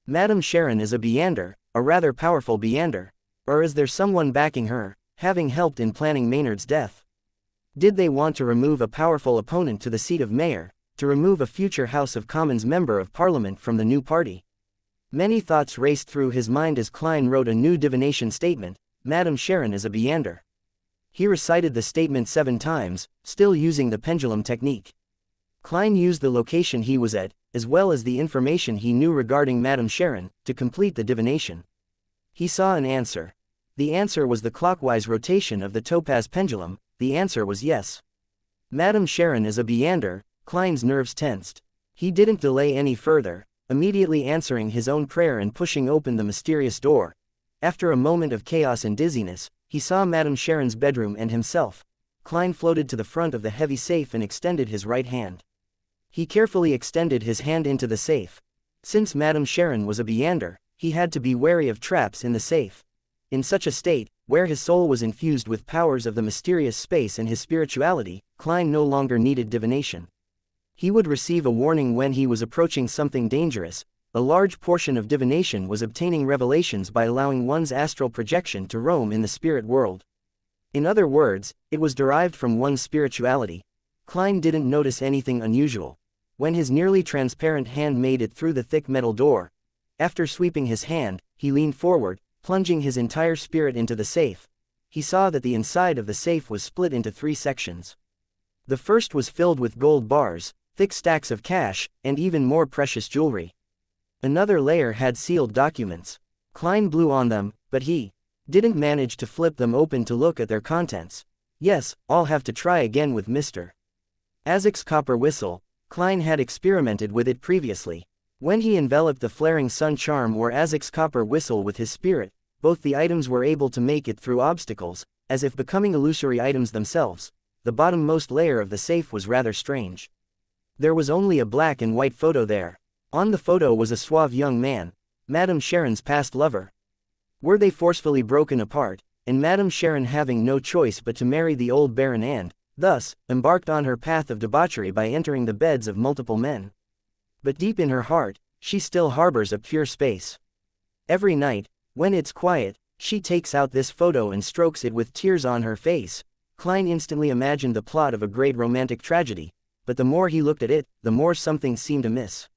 Madame Sharon is a Beander, a rather powerful Beander. Or is there someone backing her, having helped in planning Maynard's death? Did they want to remove a powerful opponent to the seat of mayor, to remove a future House of Commons member of Parliament from the new party? Many thoughts raced through his mind as Klein wrote a new divination statement. Madame Sharon is a Beander. He recited the statement 7 times, still using the pendulum technique. Klein used the location he was at, as well as the information he knew regarding Madame Sharon, to complete the divination. He saw an answer. The answer was the clockwise rotation of the topaz pendulum. The answer was yes. Madame Sharon is a Beander. Klein's nerves tensed. He didn't delay any further, immediately answering his own prayer and pushing open the mysterious door. After a moment of chaos and dizziness, he saw Madame Sharon's bedroom and himself. Klein floated to the front of the heavy safe and extended his right hand. He carefully extended his hand into the safe. Since Madame Sharon was a Beander, he had to be wary of traps in the safe. In such a state, where his soul was infused with powers of the mysterious space and his spirituality, Klein no longer needed divination. He would receive a warning when he was approaching something dangerous. A large portion of divination was obtaining revelations by allowing one's astral projection to roam in the spirit world. In other words, it was derived from one's spirituality. Klein didn't notice anything unusual. When his nearly transparent hand made it through the thick metal door, after sweeping his hand, he leaned forward, plunging his entire spirit into the safe. He saw that the inside of the safe was split into 3 sections. The first was filled with gold bars, thick stacks of cash, and even more precious jewelry. Another layer had sealed documents. Klein blew on them, but he didn't manage to flip them open to look at their contents. Yes, I'll have to try again with Mr. Azek's copper whistle. Klein had experimented with it previously. When he enveloped the flaring sun charm or Azek's copper whistle with his spirit, both the items were able to make it through obstacles, as if becoming illusory items themselves. The bottommost layer of the safe was rather strange. There was only a black and white photo there. On the photo was a suave young man, Madame Sharon's past lover. Were they forcefully broken apart, and Madame Sharon having no choice but to marry the old baron and, thus, embarked on her path of debauchery by entering the beds of multiple men? But deep in her heart, she still harbors a pure space. Every night, when it's quiet, she takes out this photo and strokes it with tears on her face. Klein instantly imagined the plot of a great romantic tragedy, but the more he looked at it, the more something seemed amiss.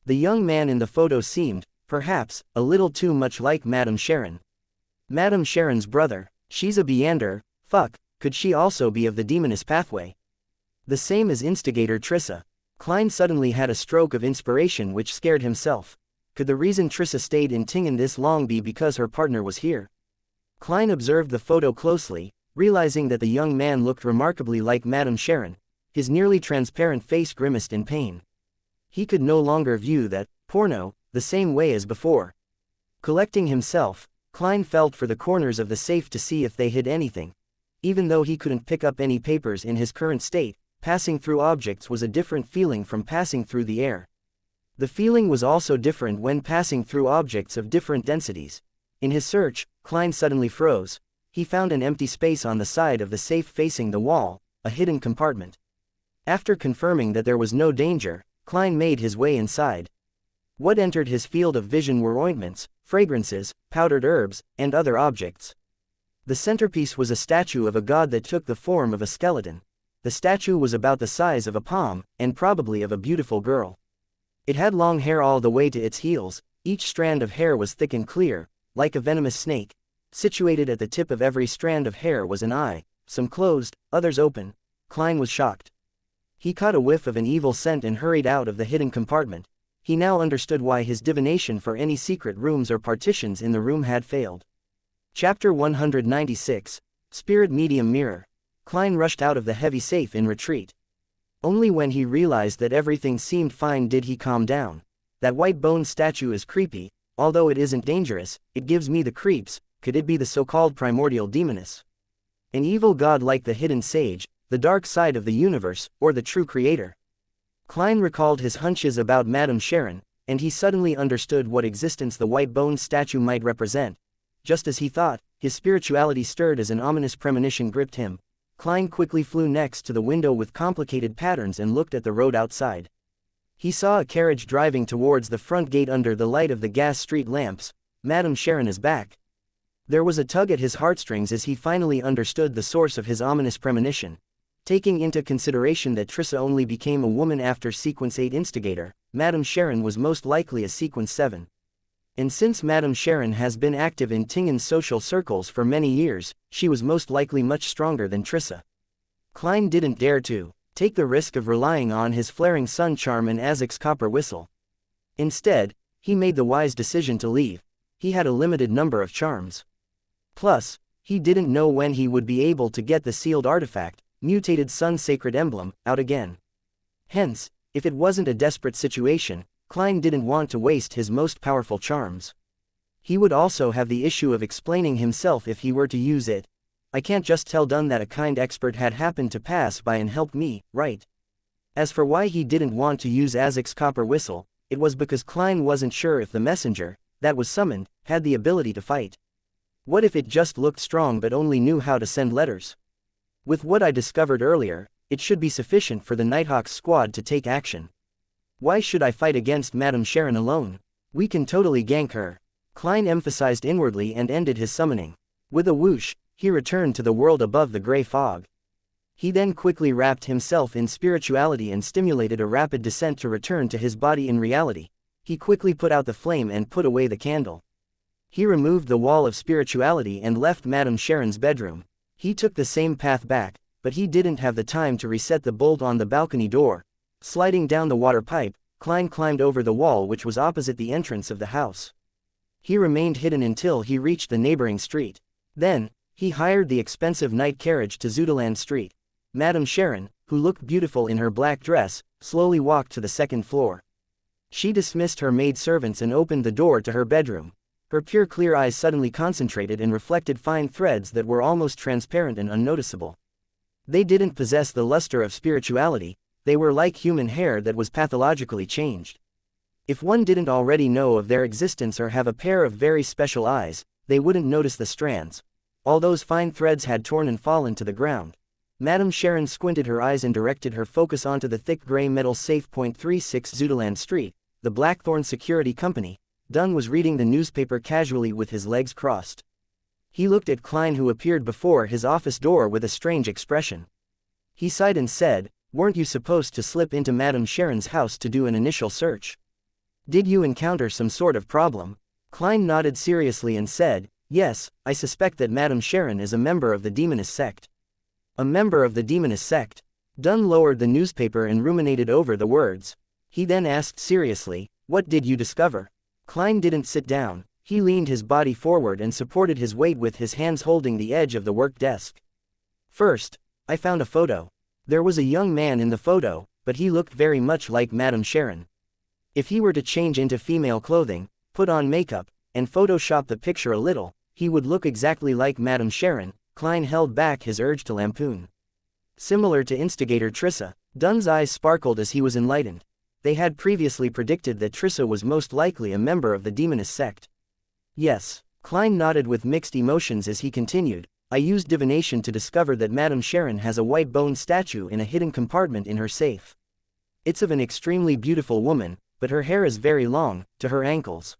The young man in the photo seemed, perhaps, a little too much like Madame Sharon. Madame Sharon's brother, she's a Beander, fuck, could she also be of the Demoness pathway? The same as instigator Trissa. Klein suddenly had a stroke of inspiration which scared himself. Could the reason Trissa stayed in Tingen this long be because her partner was here? Klein observed the photo closely, realizing that the young man looked remarkably like Madame Sharon. His nearly transparent face grimaced in pain. He could no longer view that porno the same way as before. Collecting himself, Klein felt for the corners of the safe to see if they hid anything. Even though he couldn't pick up any papers in his current state, passing through objects was a different feeling from passing through the air. The feeling was also different when passing through objects of different densities. In his search, Klein suddenly froze. He found an empty space on the side of the safe facing the wall, a hidden compartment. After confirming that there was no danger, Klein made his way inside. What entered his field of vision were ointments, fragrances, powdered herbs, and other objects. The centerpiece was a statue of a god that took the form of a skeleton. The statue was about the size of a palm, and probably of a beautiful girl. It had long hair all the way to its heels. Each strand of hair was thick and clear, like a venomous snake. Situated at the tip of every strand of hair was an eye, some closed, others open. Klein was shocked. He caught a whiff of an evil scent and hurried out of the hidden compartment. He now understood why his divination for any secret rooms or partitions in the room had failed. Chapter 196, Spirit Medium Mirror. Klein rushed out of the heavy safe in retreat. Only when he realized that everything seemed fine did he calm down. That white bone statue is creepy, although it isn't dangerous, it gives me the creeps. Could it be the so-called primordial demoness? An evil god like the hidden sage, the dark side of the universe, or the true creator? Klein recalled his hunches about Madame Sharon, and he suddenly understood what existence the white bone statue might represent. Just as he thought, his spirituality stirred as an ominous premonition gripped him. Klein quickly flew next to the window with complicated patterns and looked at the road outside. He saw a carriage driving towards the front gate under the light of the gas street lamps. Madame Sharon is back. There was a tug at his heartstrings as he finally understood the source of his ominous premonition. Taking into consideration that Trissa only became a woman after Sequence 8 instigator, Madame Sharon was most likely a Sequence 7. And since Madame Sharon has been active in Tingen's social circles for many years, she was most likely much stronger than Trissa. Klein didn't dare to take the risk of relying on his flaring sun charm and Azek's copper whistle. Instead, he made the wise decision to leave. He had a limited number of charms. Plus, he didn't know when he would be able to get the sealed artifact, mutated sun sacred emblem, out again. Hence, if it wasn't a desperate situation, Klein didn't want to waste his most powerful charms. He would also have the issue of explaining himself if he were to use it. I can't just tell Dunn that a kind expert had happened to pass by and helped me, right? As for why he didn't want to use Azek's copper whistle, it was because Klein wasn't sure if the messenger, that was summoned, had the ability to fight. What if it just looked strong but only knew how to send letters? With what I discovered earlier, it should be sufficient for the Nighthawk's squad to take action. Why should I fight against Madame Sharon alone? We can totally gank her. Klein emphasized inwardly and ended his summoning. With a whoosh, he returned to the world above the gray fog. He then quickly wrapped himself in spirituality and stimulated a rapid descent to return to his body in reality. He quickly put out the flame and put away the candle. He removed the wall of spirituality and left Madame Sharon's bedroom. He took the same path back, but he didn't have the time to reset the bolt on the balcony door. Sliding down the water pipe, Klein climbed over the wall which was opposite the entrance of the house. He remained hidden until he reached the neighboring street. Then, he hired the expensive night carriage to Zudaland Street. Madame Sharon, who looked beautiful in her black dress, slowly walked to the second floor. She dismissed her maidservants and opened the door to her bedroom. Her pure clear eyes suddenly concentrated and reflected fine threads that were almost transparent and unnoticeable. They didn't possess the luster of spirituality, they were like human hair that was pathologically changed. If one didn't already know of their existence or have a pair of very special eyes, they wouldn't notice the strands. All those fine threads had torn and fallen to the ground. Madame Sharon squinted her eyes and directed her focus onto the thick gray metal safe. 36 Zudaland Street, the Blackthorn Security Company. Dunn was reading the newspaper casually with his legs crossed. He looked at Klein, who appeared before his office door with a strange expression. He sighed and said, "Weren't you supposed to slip into Madame Sharon's house to do an initial search? Did you encounter some sort of problem?" Klein nodded seriously and said, "Yes, I suspect that Madame Sharon is a member of the Demoness sect." A member of the Demoness sect? Dunn lowered the newspaper and ruminated over the words. He then asked seriously, "What did you discover?" Klein didn't sit down. He leaned his body forward and supported his weight with his hands holding the edge of the work desk. "First, I found a photo. There was a young man in the photo, but he looked very much like Madame Sharon. If he were to change into female clothing, put on makeup, and Photoshop the picture a little, he would look exactly like Madame Sharon." Klein held back his urge to lampoon. Similar to instigator Trissa, Dunn's eyes sparkled as he was enlightened. They had previously predicted that Trissa was most likely a member of the Demoness sect. Yes. Klein nodded with mixed emotions as he continued, "I used divination to discover that Madame Sharon has a white bone statue in a hidden compartment in her safe. It's of an extremely beautiful woman, but her hair is very long, to her ankles.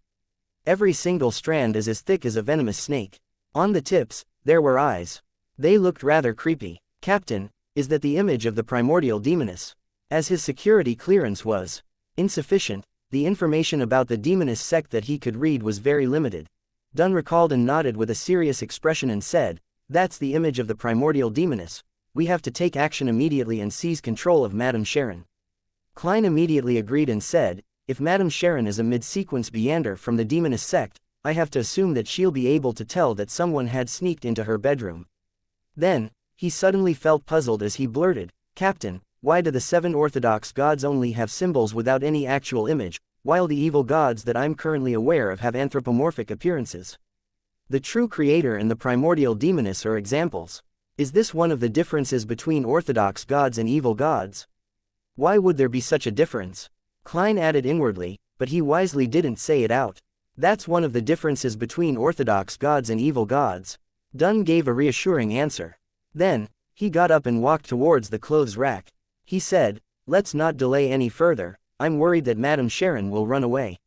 Every single strand is as thick as a venomous snake. On the tips, there were eyes. They looked rather creepy. Captain, is that the image of the primordial demoness? As his security clearance was insufficient, the information about the demoness sect that he could read was very limited. Dunn recalled and nodded with a serious expression and said, "That's the image of the primordial demoness. We have to take action immediately and seize control of Madame Sharon." Klein immediately agreed and said, "If Madame Sharon is a mid-sequence Beander from the demoness sect, I have to assume that she'll be able to tell that someone had sneaked into her bedroom." Then, he suddenly felt puzzled as he blurted, "Captain, why do the 7 Orthodox gods only have symbols without any actual image, while the evil gods that I'm currently aware of have anthropomorphic appearances? The true creator and the primordial demoness are examples. Is this one of the differences between Orthodox gods and evil gods? Why would there be such a difference?" Klein added inwardly, but he wisely didn't say it out. "That's one of the differences between Orthodox gods and evil gods." Dunn gave a reassuring answer. Then, he got up and walked towards the clothes rack. He said, "Let's not delay any further, I'm worried that Madame Sharon will run away."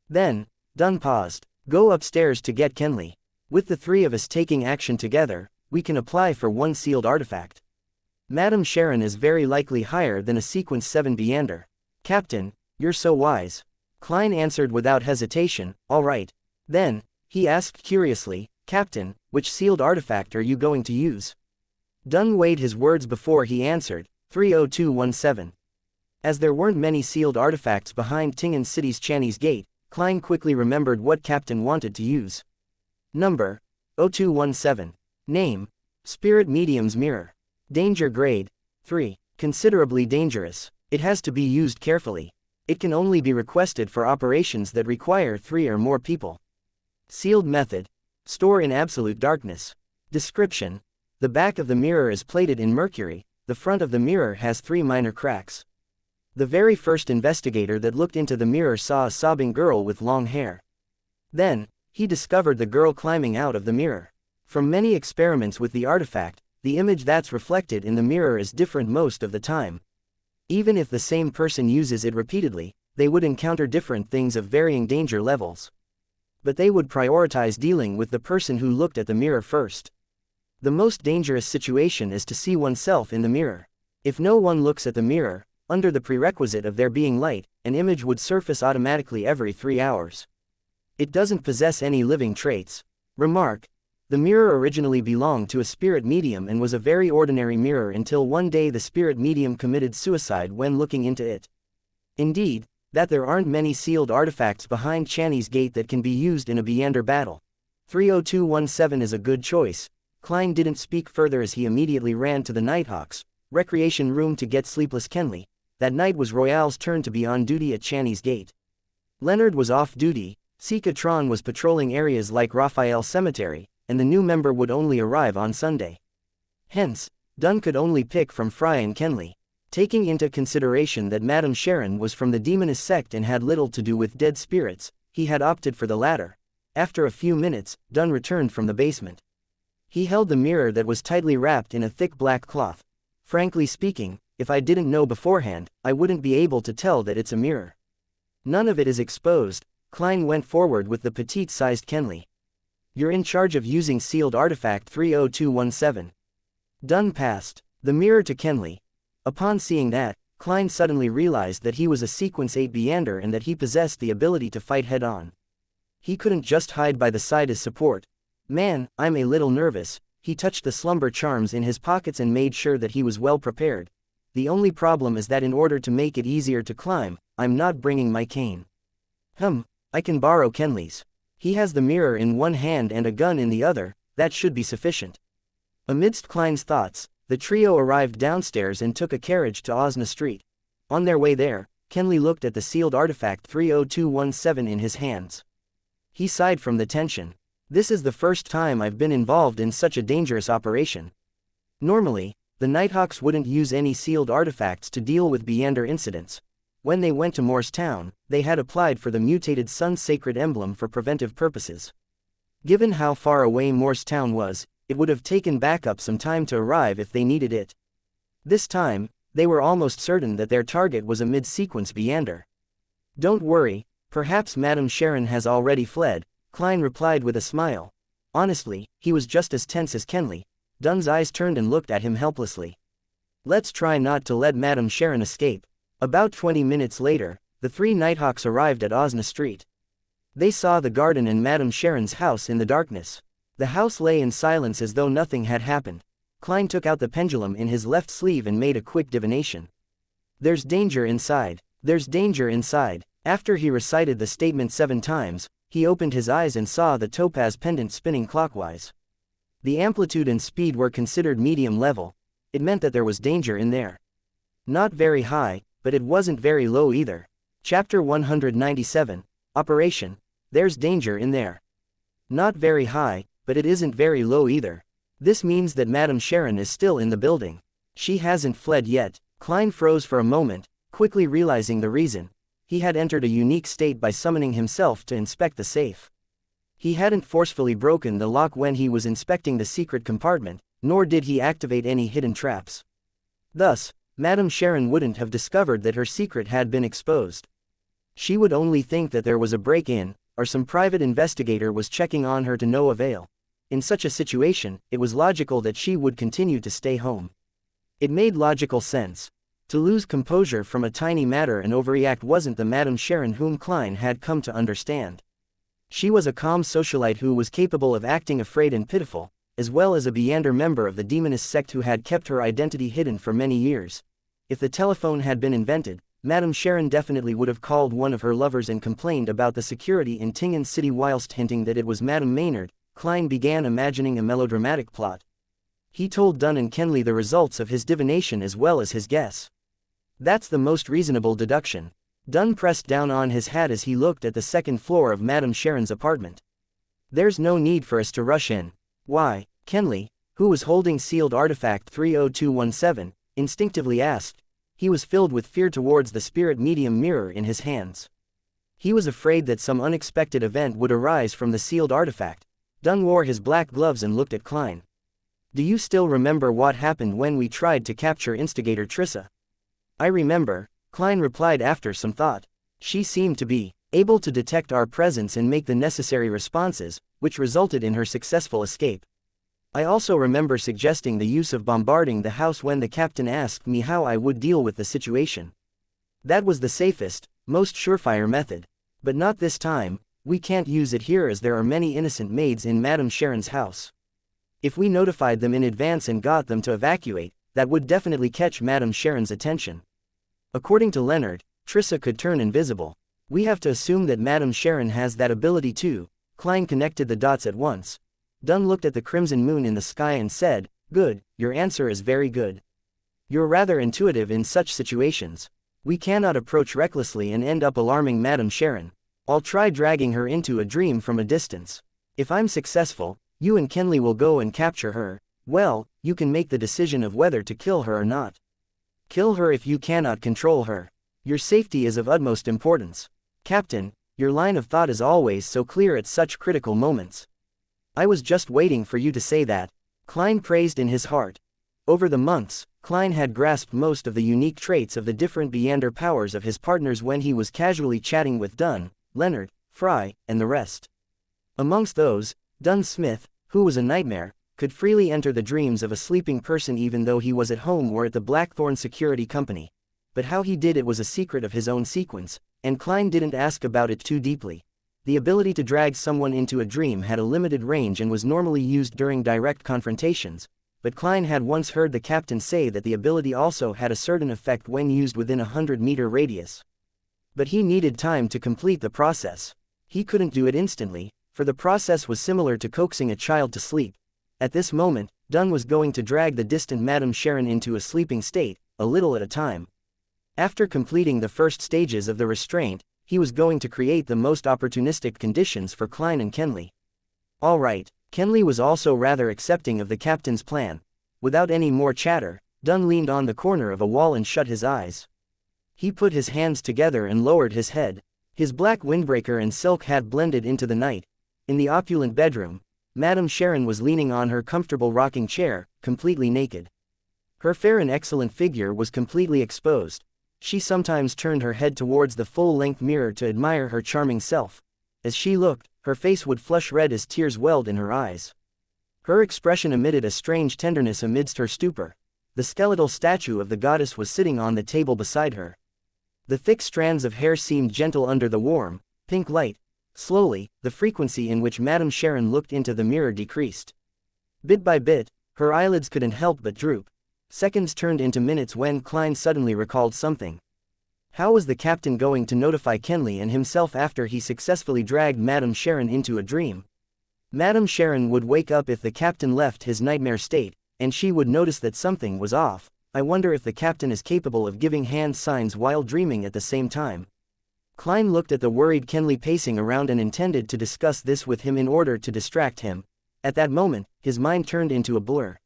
Then, Dunn paused. "Go upstairs to get Kenley. With the 3 of us taking action together, we can apply for one sealed artifact. Madame Sharon is very likely higher than a sequence 7 Beander." "Captain, you're so wise." Klein answered without hesitation, "All right." Then, he asked curiously, "Captain, which sealed artifact are you going to use?" Dunn weighed his words before he answered, 30217. As there weren't many sealed artifacts behind Tingen City's Chinese gate, Klein quickly remembered what Captain wanted to use. Number: 0217. Name: Spirit Medium's Mirror. Danger grade: 3. Considerably dangerous. It has to be used carefully. It can only be requested for operations that require 3 or more people. Sealed method: store in absolute darkness. Description: the back of the mirror is plated in mercury, the front of the mirror has 3 minor cracks. The very first investigator that looked into the mirror saw a sobbing girl with long hair. Then, he discovered the girl climbing out of the mirror. From many experiments with the artifact, the image that's reflected in the mirror is different most of the time. Even if the same person uses it repeatedly, they would encounter different things of varying danger levels. But they would prioritize dealing with the person who looked at the mirror first. The most dangerous situation is to see oneself in the mirror. If no one looks at the mirror, under the prerequisite of there being light, an image would surface automatically every 3 hours. It doesn't possess any living traits. Remark: the mirror originally belonged to a spirit medium and was a very ordinary mirror until one day the spirit medium committed suicide when looking into it. Indeed, that there aren't many sealed artifacts behind Chinese gate that can be used in a Beander battle. 30217 is a good choice. Klein didn't speak further as he immediately ran to the Nighthawk's recreation room to get sleepless Kenley. That night was Royale's turn to be on duty at Chinese gate. Leonard was off duty, Sika-tron was patrolling areas like Raphael Cemetery, and the new member would only arrive on Sunday. Hence, Dunn could only pick from Fry and Kenley. Taking into consideration that Madame Sharon was from the Demoness sect and had little to do with dead spirits, he had opted for the latter. After a few minutes, Dunn returned from the basement. He held the mirror that was tightly wrapped in a thick black cloth. "Frankly speaking, if I didn't know beforehand, I wouldn't be able to tell that it's a mirror. None of it is exposed." Klein went forward with the petite-sized Kenley. "You're in charge of using sealed artifact 30217. Dunn passed the mirror to Kenley. Upon seeing that, Klein suddenly realized that he was a sequence 8 Beander and that he possessed the ability to fight head-on. He couldn't just hide by the side as support. "Man, I'm a little nervous." He touched the slumber charms in his pockets and made sure that he was well prepared. "The only problem is that in order to make it easier to climb, I'm not bringing my cane." I can borrow Kenley's. He has the mirror in one hand and a gun in the other, that should be sufficient." Amidst Klein's thoughts, the trio arrived downstairs and took a carriage to Osna Street. On their way there, Kenley looked at the sealed artifact 30217 in his hands. He sighed from the tension. "This is the first time I've been involved in such a dangerous operation. Normally, the Nighthawks wouldn't use any sealed artifacts to deal with Beander incidents. When they went to Morristown, they had applied for the mutated Sun's sacred emblem for preventive purposes. Given how far away Morristown was, it would have taken backup some time to arrive if they needed it. This time, They were almost certain that their target was a mid-sequence Beander. "Don't worry, perhaps Madame Sharon has already fled," Klein replied with a smile. Honestly, he was just as tense as Kenley. Dunn's eyes turned and looked at him helplessly. "Let's try not to let Madame Sharon escape." About 20 minutes later, the three Nighthawks arrived at Osna Street. They saw the garden and Madame Sharon's house in the darkness. The house lay in silence as though nothing had happened. Klein took out the pendulum in his left sleeve and made a quick divination. "There's danger inside. There's danger inside." After he recited the statement 7 times, he opened his eyes and saw the topaz pendant spinning clockwise. The amplitude and speed were considered medium level. It meant that there was danger in there. Not very high, but it wasn't very low either. Chapter 197, Operation. There's danger in there. Not very high, but it isn't very low either. This means that Madame Sharon is still in the building. She hasn't fled yet. Klein froze for a moment, quickly realizing the reason. He had entered a unique state by summoning himself to inspect the safe. He hadn't forcefully broken the lock when he was inspecting the secret compartment, nor did he activate any hidden traps. Thus, Madame Sharon wouldn't have discovered that her secret had been exposed. She would only think that there was a break-in, or some private investigator was checking on her to no avail. In such a situation, it was logical that she would continue to stay home. It made logical sense. To lose composure from a tiny matter and overreact wasn't the Madame Sharon whom Klein had come to understand. She was a calm socialite who was capable of acting afraid and pitiful, as well as a Beander member of the Demoness sect who had kept her identity hidden for many years. If the telephone had been invented, Madame Sharon definitely would have called one of her lovers and complained about the security in Tingen City whilst hinting that it was Madame Maynard. Klein began imagining a melodramatic plot. He told Dunn and Kenley the results of his divination as well as his guess. "That's the most reasonable deduction." Dunn pressed down on his hat as he looked at the second floor of Madame Sharon's apartment. "There's no need for us to rush in." "Why?" Kenley, who was holding sealed artifact 30217, instinctively asked. He was filled with fear towards the spirit medium mirror in his hands. He was afraid that some unexpected event would arise from the sealed artifact. Dunn wore his black gloves and looked at Klein. "Do you still remember what happened when we tried to capture instigator Trissa?" "I remember," Klein replied after some thought. "She seemed to be able to detect our presence and make the necessary responses, which resulted in her successful escape. I also remember suggesting the use of bombarding the house when the captain asked me how I would deal with the situation. That was the safest, most surefire method. But not this time. We can't use it here as there are many innocent maids in Madame Sharon's house. If we notified them in advance and got them to evacuate, that would definitely catch Madame Sharon's attention. According to Leonard, Trissa could turn invisible. We have to assume that Madame Sharon has that ability too." Klein connected the dots at once. Dunn looked at the crimson moon in the sky and said, "Good, your answer is very good. You're rather intuitive in such situations. We cannot approach recklessly and end up alarming Madame Sharon. I'll try dragging her into a dream from a distance. If I'm successful, you and Kenley will go and capture her. Well, you can make the decision of whether to kill her or not. Kill her if you cannot control her. Your safety is of utmost importance. Captain, your line of thought is always so clear at such critical moments." "I was just waiting for you to say that," Klein praised in his heart. Over the months, Klein had grasped most of the unique traits of the different Beander powers of his partners when he was casually chatting with Dunn, Leonard, Fry, and the rest. Amongst those, Dunn Smith, who was a nightmare, could freely enter the dreams of a sleeping person even though he was at home or at the Blackthorn Security Company. But how he did it was a secret of his own sequence, and Klein didn't ask about it too deeply. The ability to drag someone into a dream had a limited range and was normally used during direct confrontations, but Klein had once heard the captain say that the ability also had a certain effect when used within a 100-meter radius. But he needed time to complete the process. He couldn't do it instantly, for the process was similar to coaxing a child to sleep. At this moment, Dunn was going to drag the distant Madame Sharon into a sleeping state, a little at a time. After completing the first stages of the restraint, he was going to create the most opportunistic conditions for Klein and Kenley. All right, Kenley was also rather accepting of the captain's plan. Without any more chatter, Dunn leaned on the corner of a wall and shut his eyes. He put his hands together and lowered his head. His black windbreaker and silk hat blended into the night. In the opulent bedroom, Madame Sharon was leaning on her comfortable rocking chair, completely naked. Her fair and excellent figure was completely exposed. She sometimes turned her head towards the full-length mirror to admire her charming self. As she looked, her face would flush red as tears welled in her eyes. Her expression emitted a strange tenderness amidst her stupor. The skeletal statue of the goddess was sitting on the table beside her. The thick strands of hair seemed gentle under the warm, pink light. Slowly, the frequency in which Madame Sharon looked into the mirror decreased. Bit by bit, her eyelids couldn't help but droop. Seconds turned into minutes when Klein suddenly recalled something. How was the captain going to notify Kenley and himself after he successfully dragged Madame Sharon into a dream? Madame Sharon would wake up if the captain left his nightmare state, and she would notice that something was off. I wonder if the captain is capable of giving hand signs while dreaming at the same time. Klein looked at the worried Kenley pacing around and intended to discuss this with him in order to distract him. At that moment, his mind turned into a blur.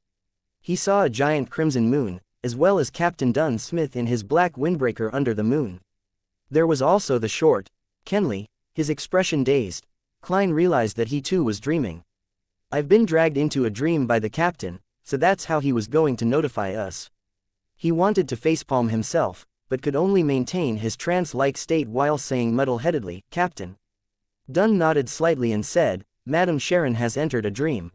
He saw a giant crimson moon, as well as Captain Dunn Smith in his black windbreaker under the moon. There was also the short Kenley, his expression dazed. Klein realized that he too was dreaming. I've been dragged into a dream by the captain, so that's how he was going to notify us. He wanted to facepalm himself, but could only maintain his trance-like state while saying muddle-headedly, "Captain." Dunn nodded slightly and said, "Madame Sharon has entered a dream.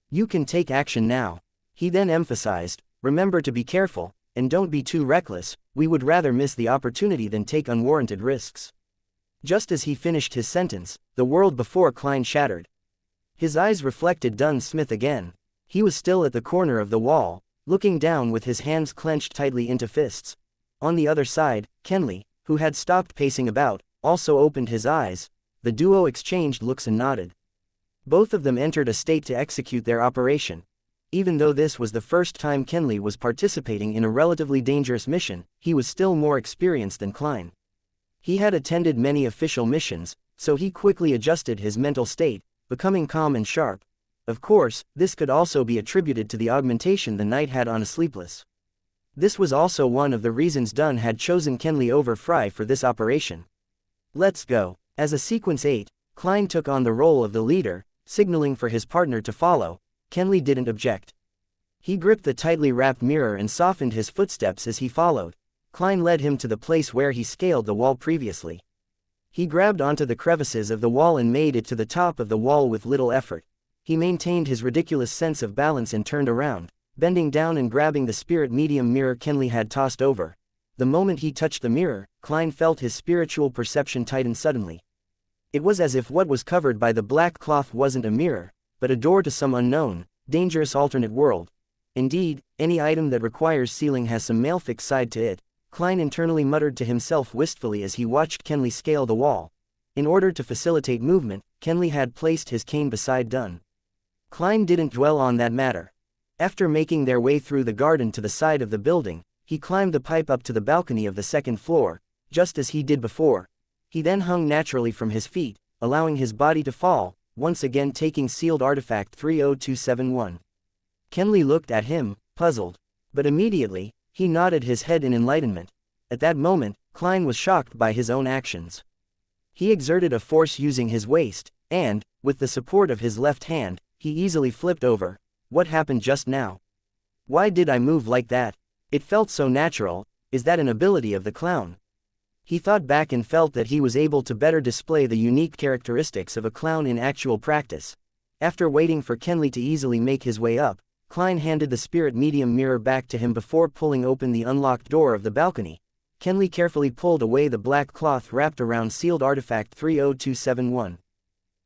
You can take action now." He then emphasized, "Remember to be careful, and don't be too reckless. We would rather miss the opportunity than take unwarranted risks." Just as he finished his sentence, the world before Klein shattered. His eyes reflected Dunn Smith again. He was still at the corner of the wall, looking down with his hands clenched tightly into fists. On the other side, Kenley, who had stopped pacing about, also opened his eyes. The duo exchanged looks and nodded. Both of them entered a state to execute their operation. Even though this was the first time Kenley was participating in a relatively dangerous mission, he was still more experienced than Klein. He had attended many official missions, so he quickly adjusted his mental state, becoming calm and sharp. Of course, this could also be attributed to the augmentation the knight had on a sleepless. This was also one of the reasons Dunn had chosen Kenley over Fry for this operation. Let's go. As a Sequence 8, Klein took on the role of the leader, signaling for his partner to follow. Kenley didn't object. He gripped the tightly wrapped mirror and softened his footsteps as he followed. Klein led him to the place where he scaled the wall previously. He grabbed onto the crevices of the wall and made it to the top of the wall with little effort. He maintained his ridiculous sense of balance and turned around, bending down and grabbing the spirit medium mirror Kenley had tossed over. The moment he touched the mirror, Klein felt his spiritual perception tighten suddenly. It was as if what was covered by the black cloth wasn't a mirror, but a door to some unknown, dangerous alternate world. Indeed, any item that requires sealing has some malefic side to it, Klein internally muttered to himself wistfully as he watched Kenley scale the wall. In order to facilitate movement, Kenley had placed his cane beside Dunn. Klein didn't dwell on that matter. After making their way through the garden to the side of the building, he climbed the pipe up to the balcony of the second floor, just as he did before. He then hung naturally from his feet, allowing his body to fall, once again taking sealed artifact 30271. Kenley looked at him, puzzled. But immediately, he nodded his head in enlightenment. At that moment, Klein was shocked by his own actions. He exerted a force using his waist, and, with the support of his left hand, he easily flipped over. What happened just now? Why did I move like that? It felt so natural. Is that an ability of the clown? He thought back and felt that he was able to better display the unique characteristics of a clown in actual practice. After waiting for Kenley to easily make his way up, Klein handed the spirit medium mirror back to him before pulling open the unlocked door of the balcony. Kenley carefully pulled away the black cloth wrapped around sealed artifact 30271.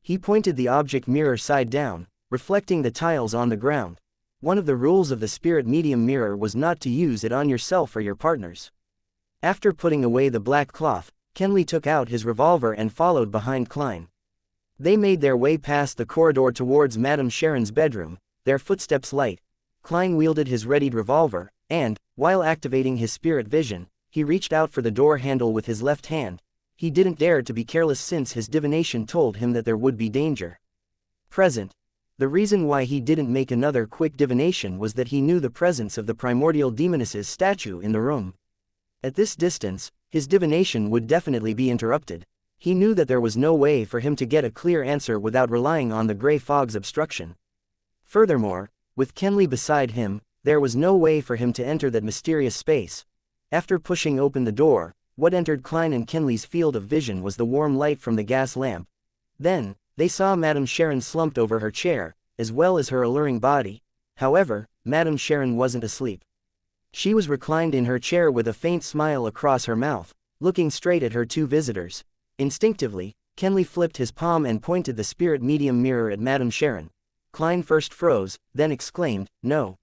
He pointed the object mirror side down, reflecting the tiles on the ground. One of the rules of the spirit medium mirror was not to use it on yourself or your partners. After putting away the black cloth, Kenley took out his revolver and followed behind Klein. They made their way past the corridor towards Madame Sharon's bedroom, their footsteps light. Klein wielded his readied revolver, and, while activating his spirit vision, he reached out for the door handle with his left hand. He didn't dare to be careless since his divination told him that there would be danger present. The reason why he didn't make another quick divination was that he knew the presence of the primordial Demonesses statue in the room. At this distance, his divination would definitely be interrupted. He knew that there was no way for him to get a clear answer without relying on the gray fog's obstruction. Furthermore, with Kenley beside him, There was no way for him to enter that mysterious space. After pushing open the door, what entered Klein and Kenley's field of vision was the warm light from the gas lamp. Then, they saw Madame Sharon slumped over her chair, as well as her alluring body. However, Madame Sharon wasn't asleep. She was reclined in her chair with a faint smile across her mouth, looking straight at her two visitors. Instinctively, Kenley flipped his palm and pointed the spirit medium mirror at Madame Sharon. Klein first froze, then exclaimed, "No."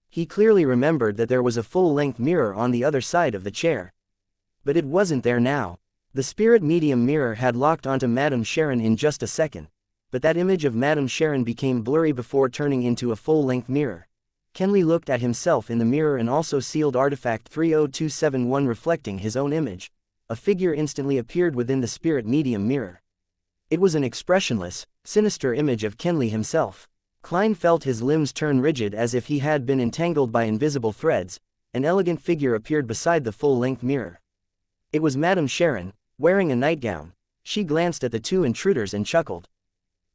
He clearly remembered that there was a full-length mirror on the other side of the chair. But it wasn't there now. The spirit medium mirror had locked onto Madame Sharon in just a second, but that image of Madame Sharon became blurry before turning into a full-length mirror. Kenley looked at himself in the mirror and also sealed artifact 30271 reflecting his own image. A figure instantly appeared within the spirit medium mirror. It was an expressionless, sinister image of Kenley himself. Klein felt his limbs turn rigid as if he had been entangled by invisible threads. An elegant figure appeared beside the full-length mirror. It was Madame Sharon, wearing a nightgown. She glanced at the two intruders and chuckled.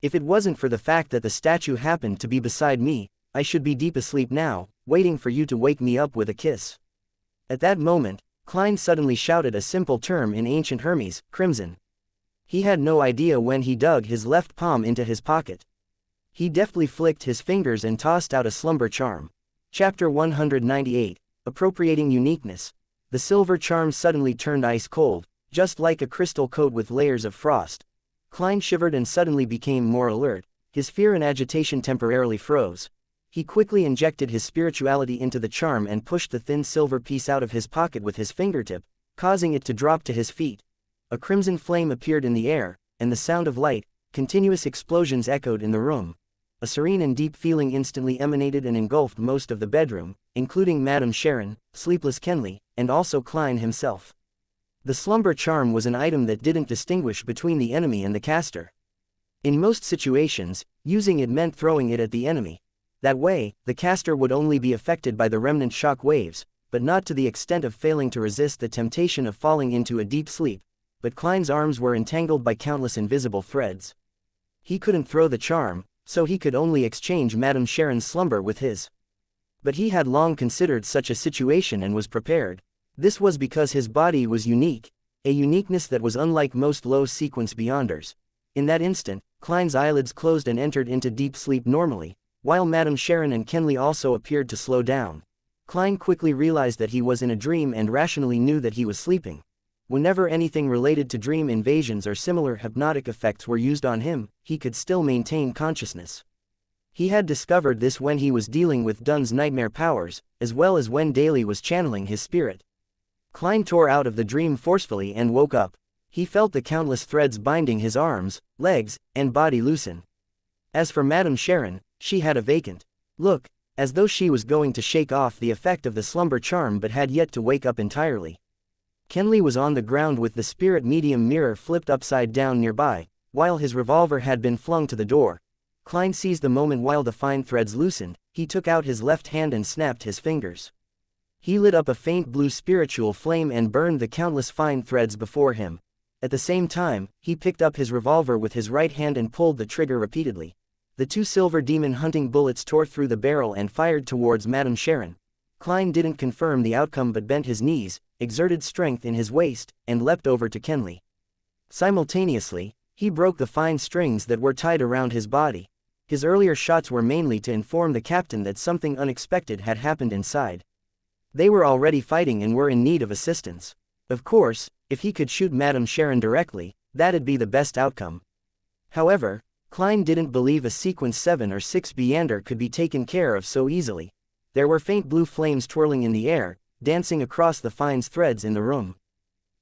"If it wasn't for the fact that the statue happened to be beside me, I should be deep asleep now, waiting for you to wake me up with a kiss." At that moment, Klein suddenly shouted a simple term in ancient Hermes, "Crimson." He had no idea when he dug his left palm into his pocket. He deftly flicked his fingers and tossed out a slumber charm. Chapter 198, Appropriating Uniqueness. The silver charm suddenly turned ice cold, just like a crystal coat with layers of frost. Klein shivered and suddenly became more alert. His fear and agitation temporarily froze. He quickly injected his spirituality into the charm and pushed the thin silver piece out of his pocket with his fingertip, causing it to drop to his feet. A crimson flame appeared in the air, and the sound of light, continuous explosions echoed in the room. A serene and deep feeling instantly emanated and engulfed most of the bedroom, including Madame Sharon, sleepless Kenley, and also Klein himself. The slumber charm was an item that didn't distinguish between the enemy and the caster. In most situations, using it meant throwing it at the enemy. That way, the caster would only be affected by the remnant shock waves, but not to the extent of failing to resist the temptation of falling into a deep sleep. But Klein's arms were entangled by countless invisible threads. He couldn't throw the charm, so he could only exchange Madame Sharon's slumber with his. But he had long considered such a situation and was prepared. This was because his body was unique, a uniqueness that was unlike most low-sequence beyonders. In that instant, Klein's eyelids closed and entered into deep sleep normally, while Madame Sharon and Kenley also appeared to slow down. Klein quickly realized that he was in a dream and rationally knew that he was sleeping. Whenever anything related to dream invasions or similar hypnotic effects were used on him, he could still maintain consciousness. He had discovered this when he was dealing with Dunn's nightmare powers, as well as when Daly was channeling his spirit. Klein tore out of the dream forcefully and woke up. He felt the countless threads binding his arms, legs, and body loosen. As for Madame Sharon, she had a vacant look, as though she was going to shake off the effect of the slumber charm but had yet to wake up entirely. Kenley was on the ground with the spirit medium mirror flipped upside down nearby, while his revolver had been flung to the door. Klein seized the moment while the fine threads loosened. He took out his left hand and snapped his fingers. He lit up a faint blue spiritual flame and burned the countless fine threads before him. At the same time, he picked up his revolver with his right hand and pulled the trigger repeatedly. The two silver demon hunting bullets tore through the barrel and fired towards Madame Sharon. Klein didn't confirm the outcome but bent his knees, exerted strength in his waist, and leapt over to Kenley. Simultaneously, he broke the fine strings that were tied around his body. His earlier shots were mainly to inform the captain that something unexpected had happened inside. They were already fighting and were in need of assistance. Of course, if he could shoot Madame Sharon directly, that'd be the best outcome. However, Klein didn't believe a sequence 7 or 6 Beander could be taken care of so easily. There were faint blue flames twirling in the air, dancing across the fine threads in the room.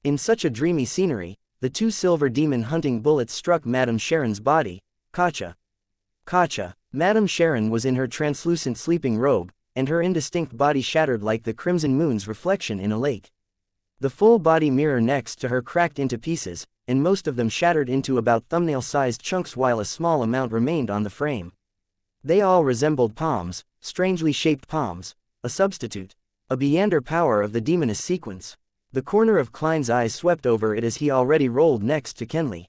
In such a dreamy scenery, the two silver demon hunting bullets struck Madame Sharon's body. Kacha. Kacha. Madame Sharon was in her translucent sleeping robe, and her indistinct body shattered like the crimson moon's reflection in a lake. The full body mirror next to her cracked into pieces, and most of them shattered into about thumbnail-sized chunks while a small amount remained on the frame. They all resembled palms, strangely shaped palms, a substitute. A Beander power of the Demoness sequence. The corner of Klein's eyes swept over it as he already rolled next to Kenley.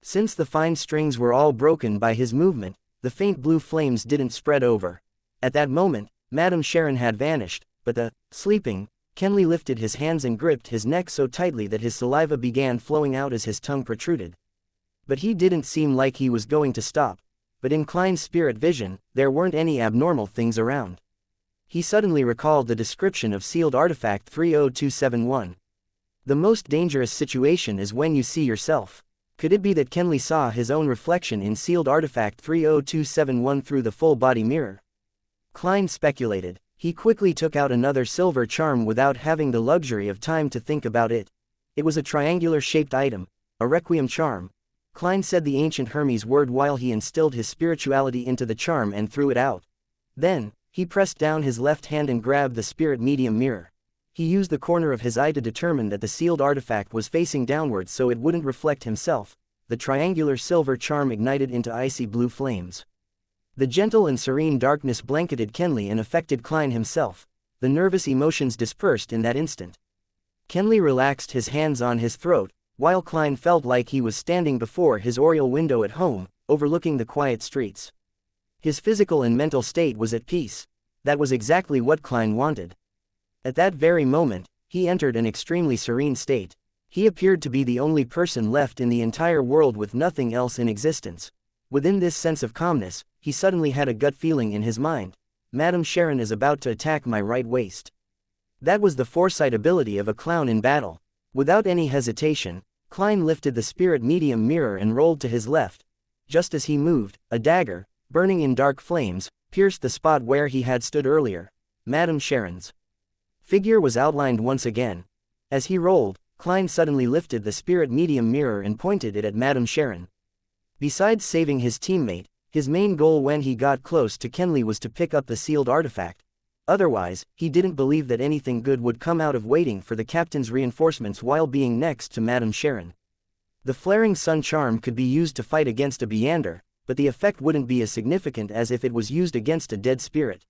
Since the fine strings were all broken by his movement, the faint blue flames didn't spread over. At that moment, Madame Sharon had vanished, but sleeping, Kenley lifted his hands and gripped his neck so tightly that his saliva began flowing out as his tongue protruded. But he didn't seem like he was going to stop. But in Klein's spirit vision, there weren't any abnormal things around. He suddenly recalled the description of sealed artifact 30271. The most dangerous situation is when you see yourself. Could it be that Kenley saw his own reflection in sealed artifact 30271 through the full-body mirror? Klein speculated. He quickly took out another silver charm without having the luxury of time to think about it. It was a triangular-shaped item, a requiem charm. Klein said the ancient Hermes word while he instilled his spirituality into the charm and threw it out. Then, he pressed down his left hand and grabbed the spirit medium mirror. He used the corner of his eye to determine that the sealed artifact was facing downwards so it wouldn't reflect himself. The triangular silver charm ignited into icy blue flames. The gentle and serene darkness blanketed Kenley and affected Klein himself. The nervous emotions dispersed in that instant. Kenley relaxed his hands on his throat, while Klein felt like he was standing before his oriel window at home, overlooking the quiet streets. His physical and mental state was at peace. That was exactly what Klein wanted. At that very moment, he entered an extremely serene state. He appeared to be the only person left in the entire world with nothing else in existence. Within this sense of calmness, he suddenly had a gut feeling in his mind. Madame Sharon is about to attack my right waist. That was the foresight ability of a clown in battle. Without any hesitation, Klein lifted the spirit medium mirror and rolled to his left. Just as he moved, a dagger, burning in dark flames, pierced the spot where he had stood earlier. Madame Sharon's figure was outlined once again. As he rolled, Klein suddenly lifted the spirit medium mirror and pointed it at Madame Sharon. Besides saving his teammate, his main goal when he got close to Kenley was to pick up the sealed artifact. Otherwise, he didn't believe that anything good would come out of waiting for the captain's reinforcements while being next to Madame Sharon. The flaring sun charm could be used to fight against a Beander, but the effect wouldn't be as significant as if it was used against a dead spirit.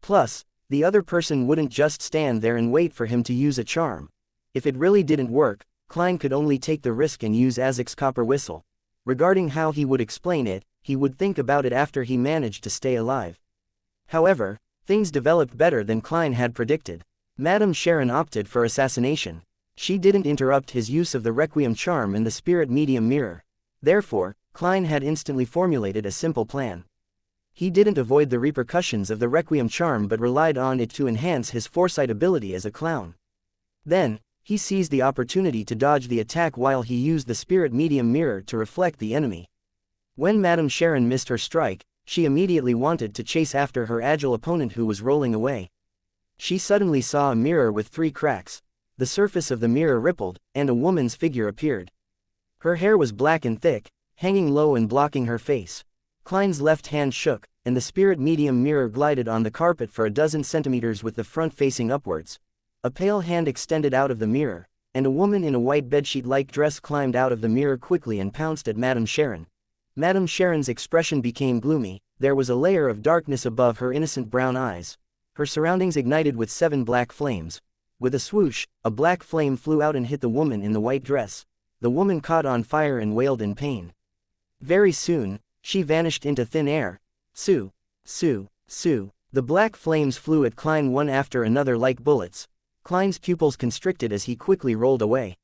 Plus, the other person wouldn't just stand there and wait for him to use a charm. If it really didn't work, Klein could only take the risk and use Azek's copper whistle. Regarding how he would explain it, he would think about it after he managed to stay alive. However, things developed better than Klein had predicted. Madame Sharon opted for assassination. She didn't interrupt his use of the requiem charm and the spirit medium mirror. Therefore, Klein had instantly formulated a simple plan. He didn't avoid the repercussions of the requiem charm but relied on it to enhance his foresight ability as a clown. Then, he seized the opportunity to dodge the attack while he used the spirit medium mirror to reflect the enemy. When Madame Sharon missed her strike, she immediately wanted to chase after her agile opponent who was rolling away. She suddenly saw a mirror with 3 cracks. The surface of the mirror rippled, and a woman's figure appeared. Her hair was black and thick, hanging low and blocking her face. Klein's left hand shook, and the spirit medium mirror glided on the carpet for a dozen centimeters with the front facing upwards. A pale hand extended out of the mirror, and a woman in a white bedsheet-like dress climbed out of the mirror quickly and pounced at Madame Sharon. Madame Sharon's expression became gloomy. There was a layer of darkness above her innocent brown eyes. Her surroundings ignited with 7 black flames. With a swoosh, a black flame flew out and hit the woman in the white dress. The woman caught on fire and wailed in pain. Very soon, she vanished into thin air. Sue, Sue, Sue. The black flames flew at Klein one after another like bullets. Klein's pupils constricted as he quickly rolled away.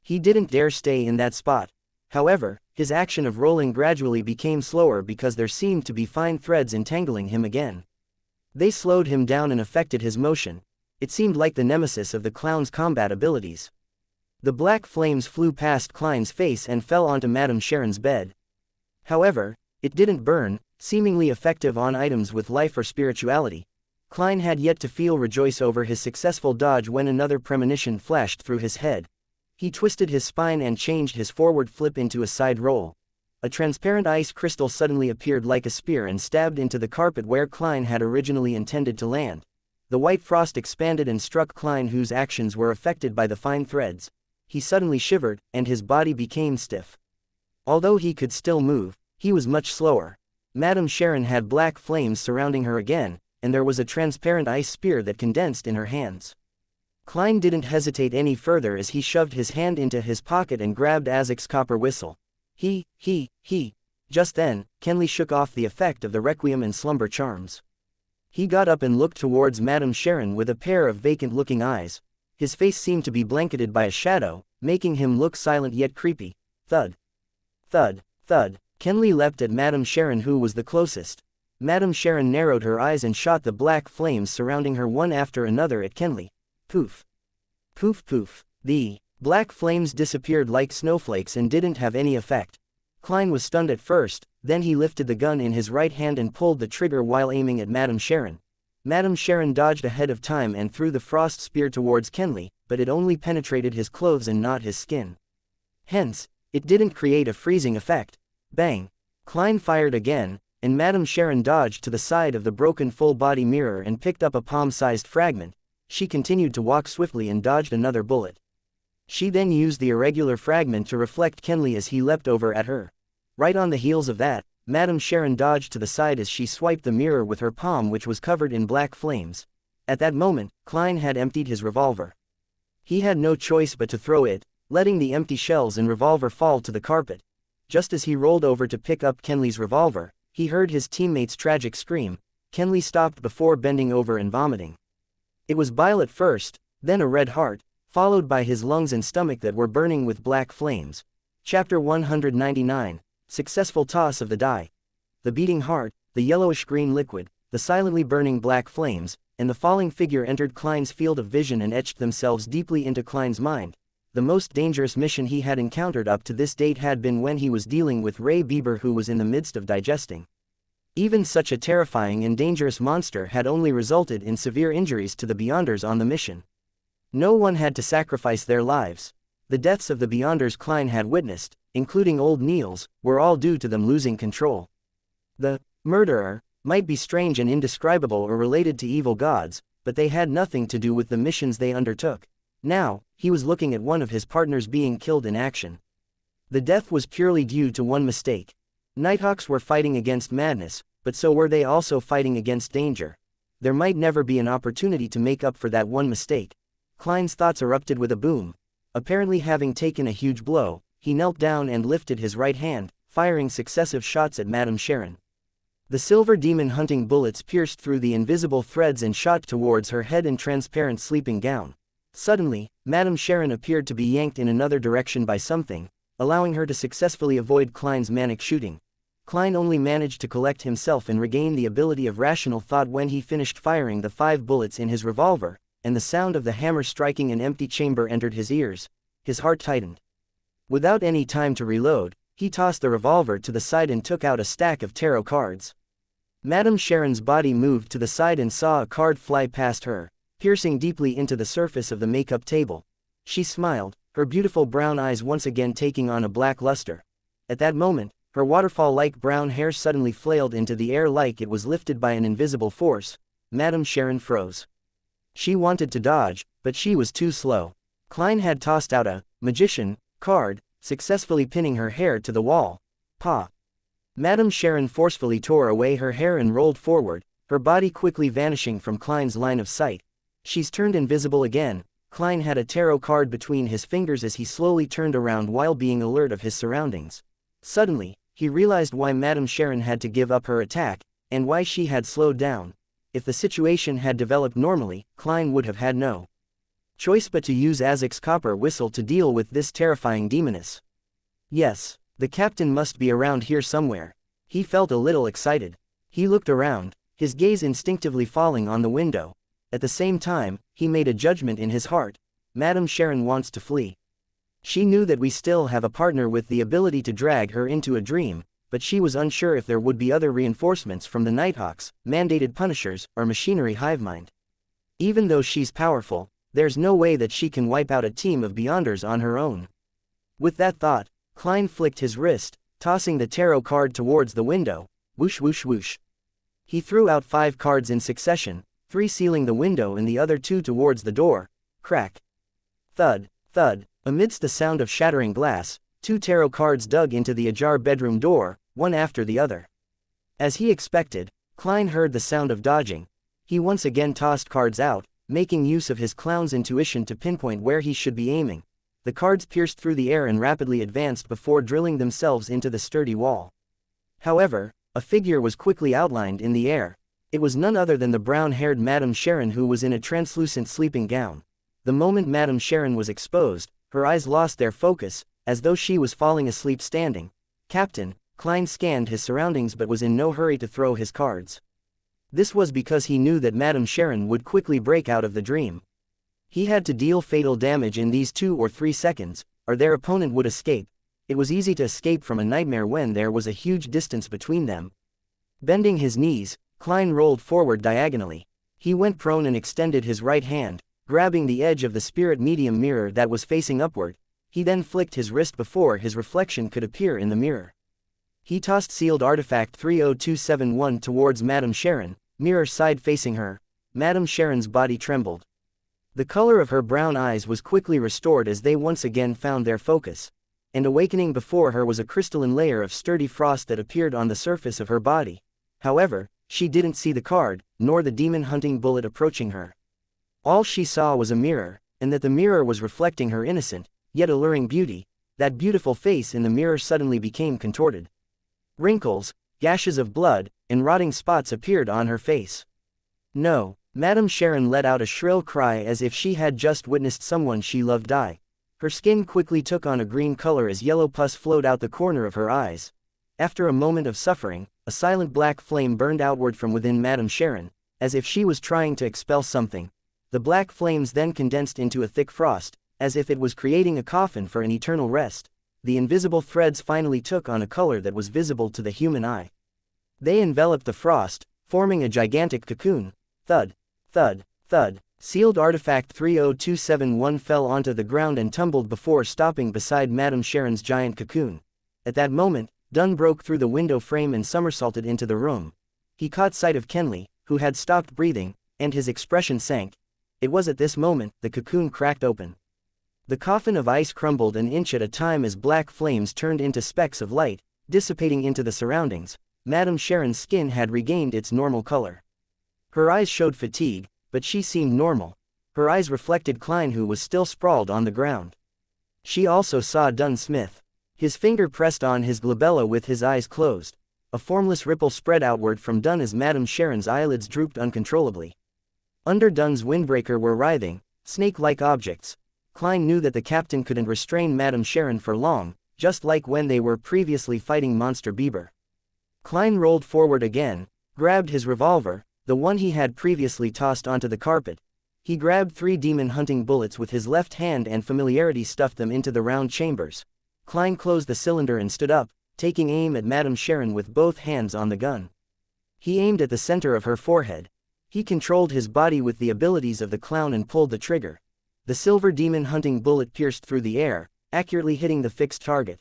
He didn't dare stay in that spot. However, his action of rolling gradually became slower because there seemed to be fine threads entangling him again. They slowed him down and affected his motion. It seemed like the nemesis of the clown's combat abilities. The black flames flew past Klein's face and fell onto Madame Sharon's bed. However, it didn't burn, seemingly effective on items with life or spirituality. Klein had yet to feel rejoice over his successful dodge when another premonition flashed through his head. He twisted his spine and changed his forward flip into a side roll. A transparent ice crystal suddenly appeared like a spear and stabbed into the carpet where Klein had originally intended to land. The white frost expanded and struck Klein, whose actions were affected by the fine threads. He suddenly shivered, and his body became stiff. Although he could still move, he was much slower. Madame Sharon had black flames surrounding her again, and there was a transparent ice spear that condensed in her hands. Klein didn't hesitate any further as he shoved his hand into his pocket and grabbed Azek's copper whistle. He. Just then, Kenley shook off the effect of the requiem and slumber charms. He got up and looked towards Madame Sharon with a pair of vacant-looking eyes. His face seemed to be blanketed by a shadow, making him look silent yet creepy. Thud. Thud. Thud. Kenley leapt at Madame Sharon, who was the closest. Madame Sharon narrowed her eyes and shot the black flames surrounding her one after another at Kenley. Poof. Poof poof. The black flames disappeared like snowflakes and didn't have any effect. Klein was stunned at first, then he lifted the gun in his right hand and pulled the trigger while aiming at Madame Sharon. Madame Sharon dodged ahead of time and threw the frost spear towards Kenley, but it only penetrated his clothes and not his skin. Hence, it didn't create a freezing effect. Bang! Klein fired again, and Madame Sharon dodged to the side of the broken full-body mirror and picked up a palm-sized fragment. She continued to walk swiftly and dodged another bullet. She then used the irregular fragment to reflect Kenley as he leapt over at her. Right on the heels of that, Madame Sharon dodged to the side as she swiped the mirror with her palm, which was covered in black flames. At that moment, Klein had emptied his revolver. He had no choice but to throw it, letting the empty shells and revolver fall to the carpet. Just as he rolled over to pick up Kenley's revolver, he heard his teammate's tragic scream. Kenley stopped before bending over and vomiting. It was bile at first, then a red heart, followed by his lungs and stomach that were burning with black flames. Chapter 199. Successful toss of the die. The beating heart, the yellowish-green liquid, the silently burning black flames, and the falling figure entered Klein's field of vision and etched themselves deeply into Klein's mind. The most dangerous mission he had encountered up to this date had been when he was dealing with Ray Bieber, who was in the midst of digesting. Even such a terrifying and dangerous monster had only resulted in severe injuries to the Beyonders on the mission. No one had to sacrifice their lives. The deaths of the Beyonders Klein had witnessed, including old Niels, were all due to them losing control. The murderer might be strange and indescribable or related to evil gods, but they had nothing to do with the missions they undertook. Now, he was looking at one of his partners being killed in action. The death was purely due to one mistake. Nighthawks were fighting against madness, but so were they also fighting against danger. There might never be an opportunity to make up for that one mistake. Klein's thoughts erupted with a boom. Apparently having taken a huge blow, he knelt down and lifted his right hand, firing successive shots at Madame Sharon. The silver demon hunting bullets pierced through the invisible threads and shot towards her head and transparent sleeping gown. Suddenly, Madame Sharon appeared to be yanked in another direction by something, allowing her to successfully avoid Klein's manic shooting. Klein only managed to collect himself and regain the ability of rational thought when he finished firing the 5 bullets in his revolver, and the sound of the hammer striking an empty chamber entered his ears. His heart tightened. Without any time to reload, he tossed the revolver to the side and took out a stack of tarot cards. Madame Sharon's body moved to the side and saw a card fly past her, piercing deeply into the surface of the makeup table. She smiled, her beautiful brown eyes once again taking on a black luster. At that moment, her waterfall-like brown hair suddenly flailed into the air like it was lifted by an invisible force. Madame Sharon froze. She wanted to dodge, but she was too slow. Klein had tossed out a magician card, successfully pinning her hair to the wall. Pa! Madame Sharon forcefully tore away her hair and rolled forward, her body quickly vanishing from Klein's line of sight. She's turned invisible again. Klein had a tarot card between his fingers as he slowly turned around while being alert of his surroundings. Suddenly, he realized why Madame Sharon had to give up her attack, and why she had slowed down. If the situation had developed normally, Klein would have had no choice but to use Azek's copper whistle to deal with this terrifying demoness. Yes, the captain must be around here somewhere. He felt a little excited. He looked around, his gaze instinctively falling on the window. At the same time, he made a judgment in his heart. Madame Sharon wants to flee. She knew that we still have a partner with the ability to drag her into a dream, but she was unsure if there would be other reinforcements from the Nighthawks, mandated punishers, or machinery hivemind. Even though she's powerful, there's no way that she can wipe out a team of Beyonders on her own. With that thought, Klein flicked his wrist, tossing the tarot card towards the window. Whoosh whoosh whoosh. He threw out 5 cards in succession, 3 sealing the window and the other 2 towards the door. Crack. Thud, thud. Amidst the sound of shattering glass, 2 tarot cards dug into the ajar bedroom door, one after the other. As he expected, Klein heard the sound of dodging. He once again tossed cards out, making use of his clown's intuition to pinpoint where he should be aiming. The cards pierced through the air and rapidly advanced before drilling themselves into the sturdy wall. However, a figure was quickly outlined in the air. It was none other than the brown-haired Madame Sharon, who was in a translucent sleeping gown. The moment Madame Sharon was exposed, her eyes lost their focus, as though she was falling asleep standing. "Captain," Klein scanned his surroundings but was in no hurry to throw his cards. This was because he knew that Madame Sharon would quickly break out of the dream. He had to deal fatal damage in these 2 or 3 seconds, or their opponent would escape. It was easy to escape from a nightmare when there was a huge distance between them. Bending his knees, Klein rolled forward diagonally. He went prone and extended his right hand, grabbing the edge of the spirit medium mirror that was facing upward. He then flicked his wrist before his reflection could appear in the mirror. He tossed sealed artifact 30271 towards Madame Sharon, mirror side facing her. Madame Sharon's body trembled. The color of her brown eyes was quickly restored as they once again found their focus, and awakening before her was a crystalline layer of sturdy frost that appeared on the surface of her body. However, she didn't see the card, nor the demon-hunting bullet approaching her. All she saw was a mirror, and that the mirror was reflecting her innocent, yet alluring beauty. That beautiful face in the mirror suddenly became contorted. Wrinkles, gashes of blood, and rotting spots appeared on her face. No, Madame Sharon let out a shrill cry as if she had just witnessed someone she loved die. Her skin quickly took on a green color as yellow pus flowed out the corner of her eyes. After a moment of suffering, a silent black flame burned outward from within Madame Sharon, as if she was trying to expel something. The black flames then condensed into a thick frost, as if it was creating a coffin for an eternal rest. The invisible threads finally took on a color that was visible to the human eye. They enveloped the frost, forming a gigantic cocoon. Thud, thud, thud. Sealed artifact 30271 fell onto the ground and tumbled before stopping beside Madame Sharon's giant cocoon. At that moment, Dunn broke through the window frame and somersaulted into the room. He caught sight of Kenley, who had stopped breathing, and his expression sank. It was at this moment the cocoon cracked open. The coffin of ice crumbled an inch at a time as black flames turned into specks of light, dissipating into the surroundings. Madame Sharon's skin had regained its normal color. Her eyes showed fatigue, but she seemed normal. Her eyes reflected Klein, who was still sprawled on the ground. She also saw Dunn Smith. His finger pressed on his glabella with his eyes closed. A formless ripple spread outward from Dunn as Madame Sharon's eyelids drooped uncontrollably. Under Dunn's windbreaker were writhing, snake-like objects. Klein knew that the captain couldn't restrain Madame Sharon for long, just like when they were previously fighting Monster Bieber. Klein rolled forward again, grabbed his revolver, the one he had previously tossed onto the carpet. He grabbed 3 demon-hunting bullets with his left hand and familiarity stuffed them into the round chambers. Klein closed the cylinder and stood up, taking aim at Madame Sharon with both hands on the gun. He aimed at the center of her forehead. He controlled his body with the abilities of the clown and pulled the trigger. The silver demon-hunting bullet pierced through the air, accurately hitting the fixed target.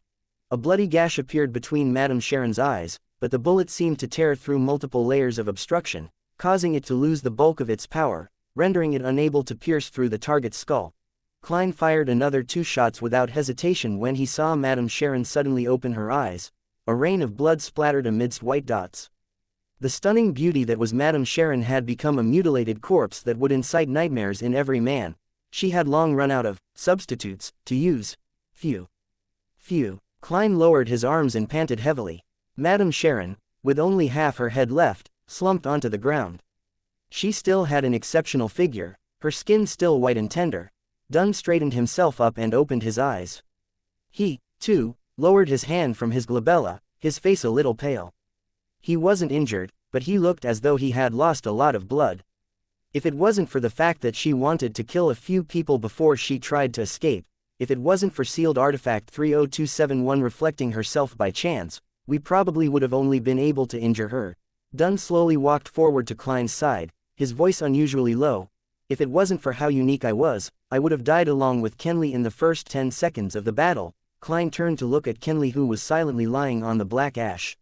A bloody gash appeared between Madame Sharon's eyes, but the bullet seemed to tear through multiple layers of obstruction, causing it to lose the bulk of its power, rendering it unable to pierce through the target's skull. Klein fired another 2 shots without hesitation when he saw Madame Sharon suddenly open her eyes. A rain of blood splattered amidst white dots. The stunning beauty that was Madame Sharon had become a mutilated corpse that would incite nightmares in every man. She had long run out of substitutes to use. Phew. Phew. Klein lowered his arms and panted heavily. Madame Sharon, with only half her head left, slumped onto the ground. She still had an exceptional figure, her skin still white and tender. Dunn straightened himself up and opened his eyes. He, too, lowered his hand from his glabella, his face a little pale. He wasn't injured, but he looked as though he had lost a lot of blood. If it wasn't for the fact that she wanted to kill a few people before she tried to escape, if it wasn't for sealed artifact 30271 reflecting herself by chance, we probably would have only been able to injure her. Dunn slowly walked forward to Klein's side, his voice unusually low. If it wasn't for how unique I was, I would have died along with Kenley in the first 10 seconds of the battle. Klein turned to look at Kenley, who was silently lying on the black ash.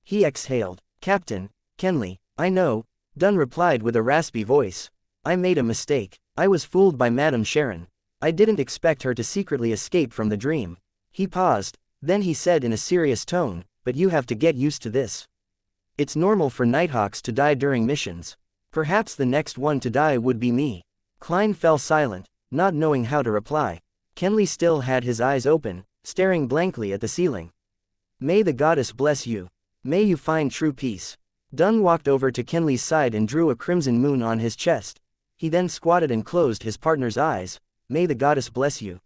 He exhaled. Captain, Kenley, I know, Dunn replied with a raspy voice. I made a mistake. I was fooled by Madame Sharon. I didn't expect her to secretly escape from the dream. He paused, then he said in a serious tone, but you have to get used to this. It's normal for Nighthawks to die during missions. Perhaps the next one to die would be me. Klein fell silent, not knowing how to reply. Kenley still had his eyes open, staring blankly at the ceiling. May the goddess bless you. May you find true peace. Dunn walked over to Kenley's side and drew a crimson moon on his chest. He then squatted and closed his partner's eyes. May the goddess bless you.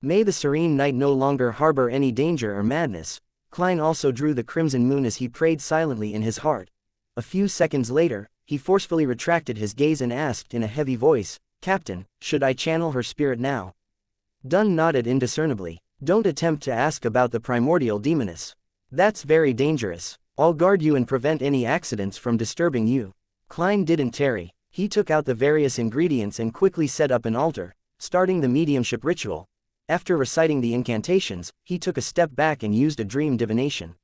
May the serene night no longer harbor any danger or madness. Klein also drew the crimson moon as he prayed silently in his heart. A few seconds later, he forcefully retracted his gaze and asked in a heavy voice, Captain, should I channel her spirit now? Dunn nodded indiscernibly. Don't attempt to ask about the primordial demoness. That's very dangerous. I'll guard you and prevent any accidents from disturbing you. Klein didn't tarry. He took out the various ingredients and quickly set up an altar, starting the mediumship ritual. After reciting the incantations, he took a step back and used a dream divination.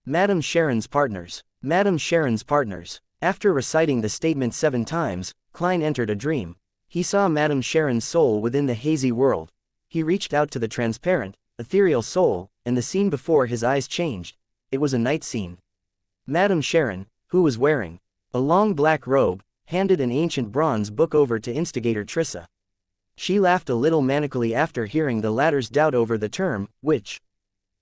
Madame Sharon's partners. Madame Sharon's partners. After reciting the statement 7 times, Klein entered a dream. He saw Madame Sharon's soul within the hazy world. He reached out to the transparent, ethereal soul, and the scene before his eyes changed. It was a night scene. Madame Sharon, who was wearing a long black robe, handed an ancient bronze book over to instigator Trissa. She laughed a little manically after hearing the latter's doubt over the term, witch.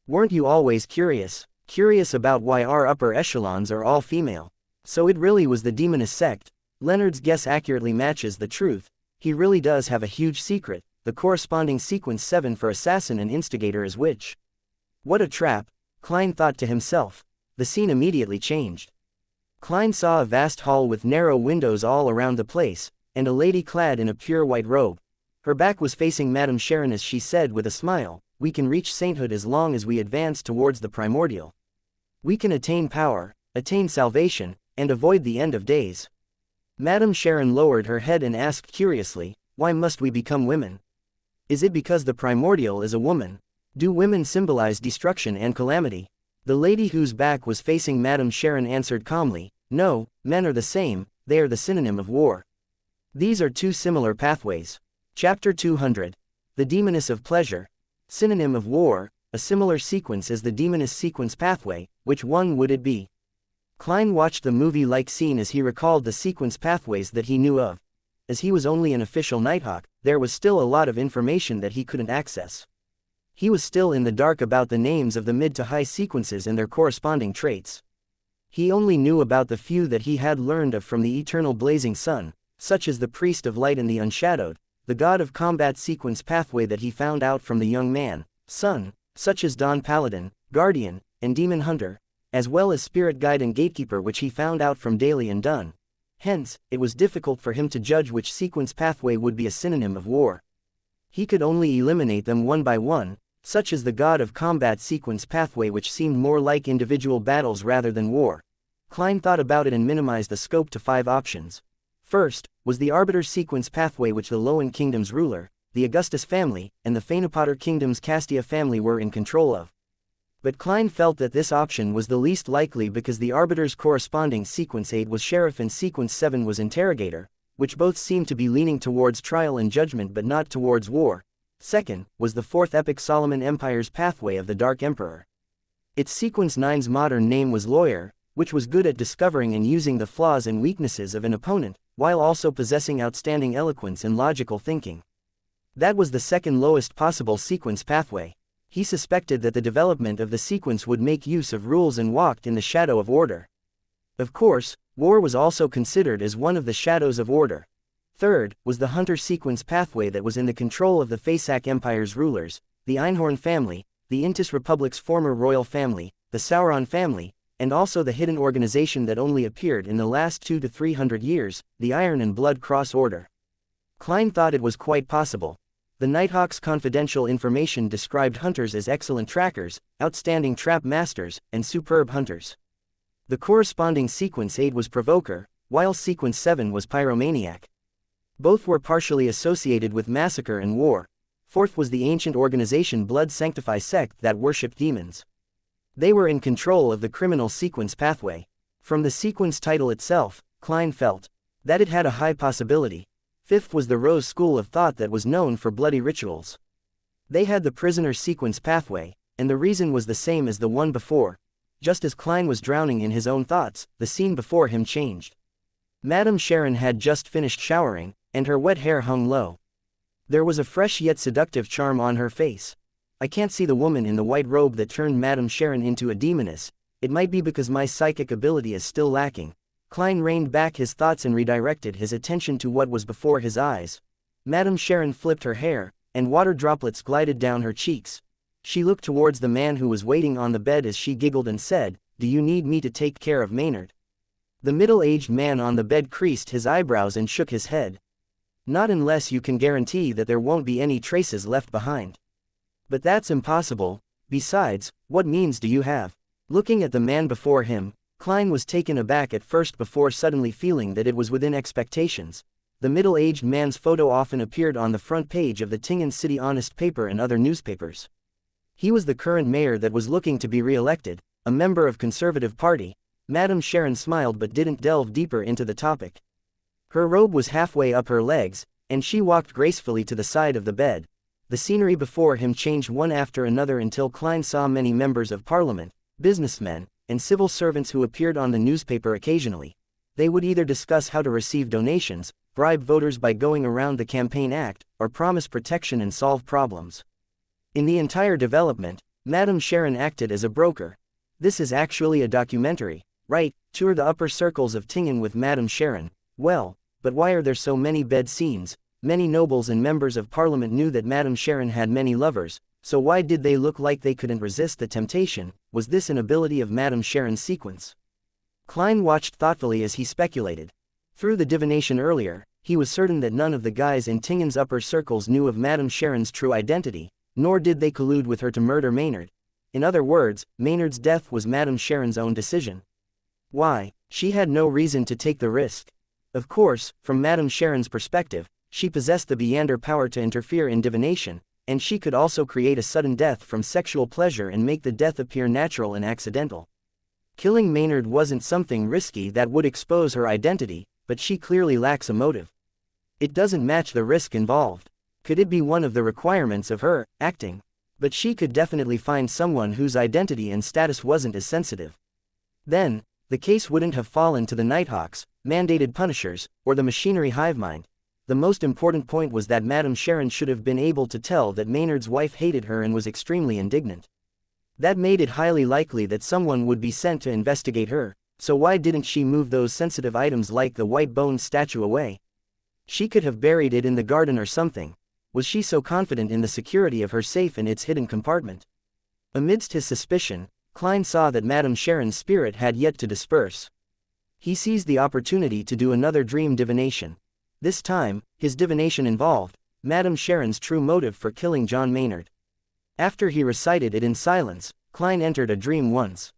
Weren't you always curious? Curious about why our upper echelons are all female? So it really was the demoness sect. Leonard's guess accurately matches the truth. He really does have a huge secret. The corresponding sequence 7 for assassin and instigator is witch. What a trap, Klein thought to himself. The scene immediately changed. Klein saw a vast hall with narrow windows all around the place, and a lady clad in a pure white robe. Her back was facing Madame Sharon as she said with a smile, we can reach sainthood as long as we advance towards the primordial. We can attain power, attain salvation, and avoid the end of days. Madame Sharon lowered her head and asked curiously, why must we become women? Is it because the primordial is a woman? Do women symbolize destruction and calamity? The lady whose back was facing Madame Sharon answered calmly, no, men are the same, they are the synonym of war. These are two similar pathways. Chapter 200. The Demoness of Pleasure. Synonym of war, a similar sequence as the demoness sequence pathway, which one would it be? Klein watched the movie-like scene as he recalled the sequence pathways that he knew of. As he was only an official Nighthawk, there was still a lot of information that he couldn't access. He was still in the dark about the names of the mid to high sequences and their corresponding traits. He only knew about the few that he had learned of from the eternal blazing sun, such as the priest of light and the unshadowed, the god of combat sequence pathway that he found out from the young man, Sun, such as Dawn Paladin, Guardian, and Demon Hunter, as well as Spirit Guide and Gatekeeper which he found out from Daly and Dunn. Hence, it was difficult for him to judge which sequence pathway would be a synonym of war. He could only eliminate them one by one, such as the god of combat sequence pathway which seemed more like individual battles rather than war. Klein thought about it and minimized the scope to 5 options. First, was the Arbiter sequence pathway which the Lowen Kingdom's ruler, the Augustus family, and the Phaenopotter Kingdom's Castia family were in control of. But Klein felt that this option was the least likely because the Arbiter's corresponding sequence 8 was Sheriff and sequence 7 was Interrogator, which both seemed to be leaning towards trial and judgment but not towards war. Second, was the 4th Epic Solomon Empire's pathway of the Dark Emperor. Its sequence 9's modern name was Lawyer, which was good at discovering and using the flaws and weaknesses of an opponent, while also possessing outstanding eloquence and logical thinking. That was the second lowest possible sequence pathway. He suspected that the development of the sequence would make use of rules and walked in the shadow of order. Of course, war was also considered as one of the shadows of order. Third, was the Hunter sequence pathway that was in the control of the Phaesac Empire's rulers, the Einhorn family, the Intis Republic's former royal family, the Sauron family, and also the hidden organization that only appeared in the last 200 to 300 years, the Iron and Blood Cross Order. Klein thought it was quite possible. The Nighthawk's confidential information described hunters as excellent trackers, outstanding trap masters, and superb hunters. The corresponding sequence 8 was Provoker, while sequence 7 was Pyromaniac. Both were partially associated with massacre and war. Fourth was the ancient organization Blood Sanctify sect that worshipped demons. They were in control of the criminal sequence pathway. From the sequence title itself, Klein felt that it had a high possibility. Fifth was the Rose School of Thought that was known for bloody rituals. They had the prisoner sequence pathway, and the reason was the same as the one before. Just as Klein was drowning in his own thoughts, the scene before him changed. Madame Sharon had just finished showering, and her wet hair hung low. There was a fresh yet seductive charm on her face. I can't see the woman in the white robe that turned Madame Sharon into a demoness, it might be because my psychic ability is still lacking. Klein reined back his thoughts and redirected his attention to what was before his eyes. Madame Sharon flipped her hair, and water droplets glided down her cheeks. She looked towards the man who was waiting on the bed as she giggled and said, "Do you need me to take care of Maynard?" The middle-aged man on the bed creased his eyebrows and shook his head. "Not unless you can guarantee that there won't be any traces left behind." "But that's impossible. Besides, what means do you have?" Looking at the man before him, Klein was taken aback at first before suddenly feeling that it was within expectations. The middle-aged man's photo often appeared on the front page of the Tingen City Honest paper and other newspapers. He was the current mayor that was looking to be re-elected, a member of Conservative Party. Madame Sharon smiled but didn't delve deeper into the topic. Her robe was halfway up her legs, and she walked gracefully to the side of the bed. The scenery before him changed one after another until Klein saw many members of parliament, businessmen, and civil servants who appeared on the newspaper occasionally. They would either discuss how to receive donations, bribe voters by going around the Campaign Act, or promise protection and solve problems. In the entire development, Madame Sharon acted as a broker. This is actually a documentary, right? Tour the upper circles of Tingen with Madame Sharon. Well, but why are there so many bed scenes? Many nobles and members of parliament knew that Madame Sharon had many lovers, so why did they look like they couldn't resist the temptation? Was this an ability of Madame Sharon's sequence? Klein watched thoughtfully as he speculated. Through the divination earlier, he was certain that none of the guys in Tingen's upper circles knew of Madame Sharon's true identity, nor did they collude with her to murder Maynard. In other words, Maynard's death was Madame Sharon's own decision. Why? She had no reason to take the risk. Of course, from Madame Sharon's perspective, she possessed the Beyonder power to interfere in divination, and she could also create a sudden death from sexual pleasure and make the death appear natural and accidental. Killing Maynard wasn't something risky that would expose her identity, but she clearly lacks a motive. It doesn't match the risk involved. Could it be one of the requirements of her acting? But she could definitely find someone whose identity and status wasn't as sensitive. Then, the case wouldn't have fallen to the Nighthawks, mandated punishers, or the machinery hive mind. The most important point was that Madame Sharon should have been able to tell that Maynard's wife hated her and was extremely indignant. That made it highly likely that someone would be sent to investigate her, so why didn't she move those sensitive items like the white bone statue away? She could have buried it in the garden or something. Was she so confident in the security of her safe and its hidden compartment? Amidst his suspicion, Klein saw that Madame Sharon's spirit had yet to disperse. He seized the opportunity to do another dream divination. This time, his divination involved Madame Sharon's true motive for killing John Maynard. After he recited it in silence, Klein entered a dream once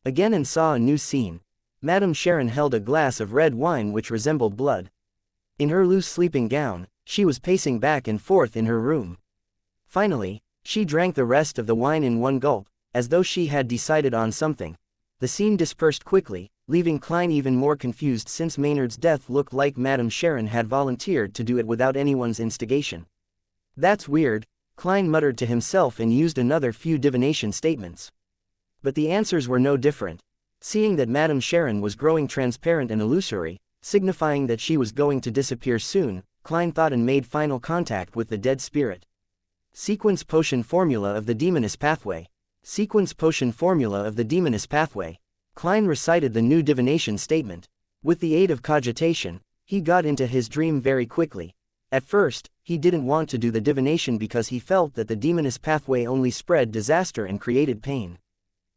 again and saw a new scene. Madame Sharon held a glass of red wine which resembled blood. In her loose sleeping gown, she was pacing back and forth in her room. Finally, she drank the rest of the wine in one gulp, as though she had decided on something. The scene dispersed quickly, leaving Klein even more confused since Maynard's death looked like Madame Sharon had volunteered to do it without anyone's instigation. "That's weird," Klein muttered to himself and used another few divination statements. But the answers were no different. Seeing that Madame Sharon was growing transparent and illusory, signifying that she was going to disappear soon, Klein thought and made final contact with the dead spirit. Sequence Potion Formula of the Demoness Pathway. Sequence Potion Formula of the Demoness Pathway. Klein recited the new divination statement. With the aid of cogitation, he got into his dream very quickly. At first, he didn't want to do the divination because he felt that the Demoness Pathway only spread disaster and created pain.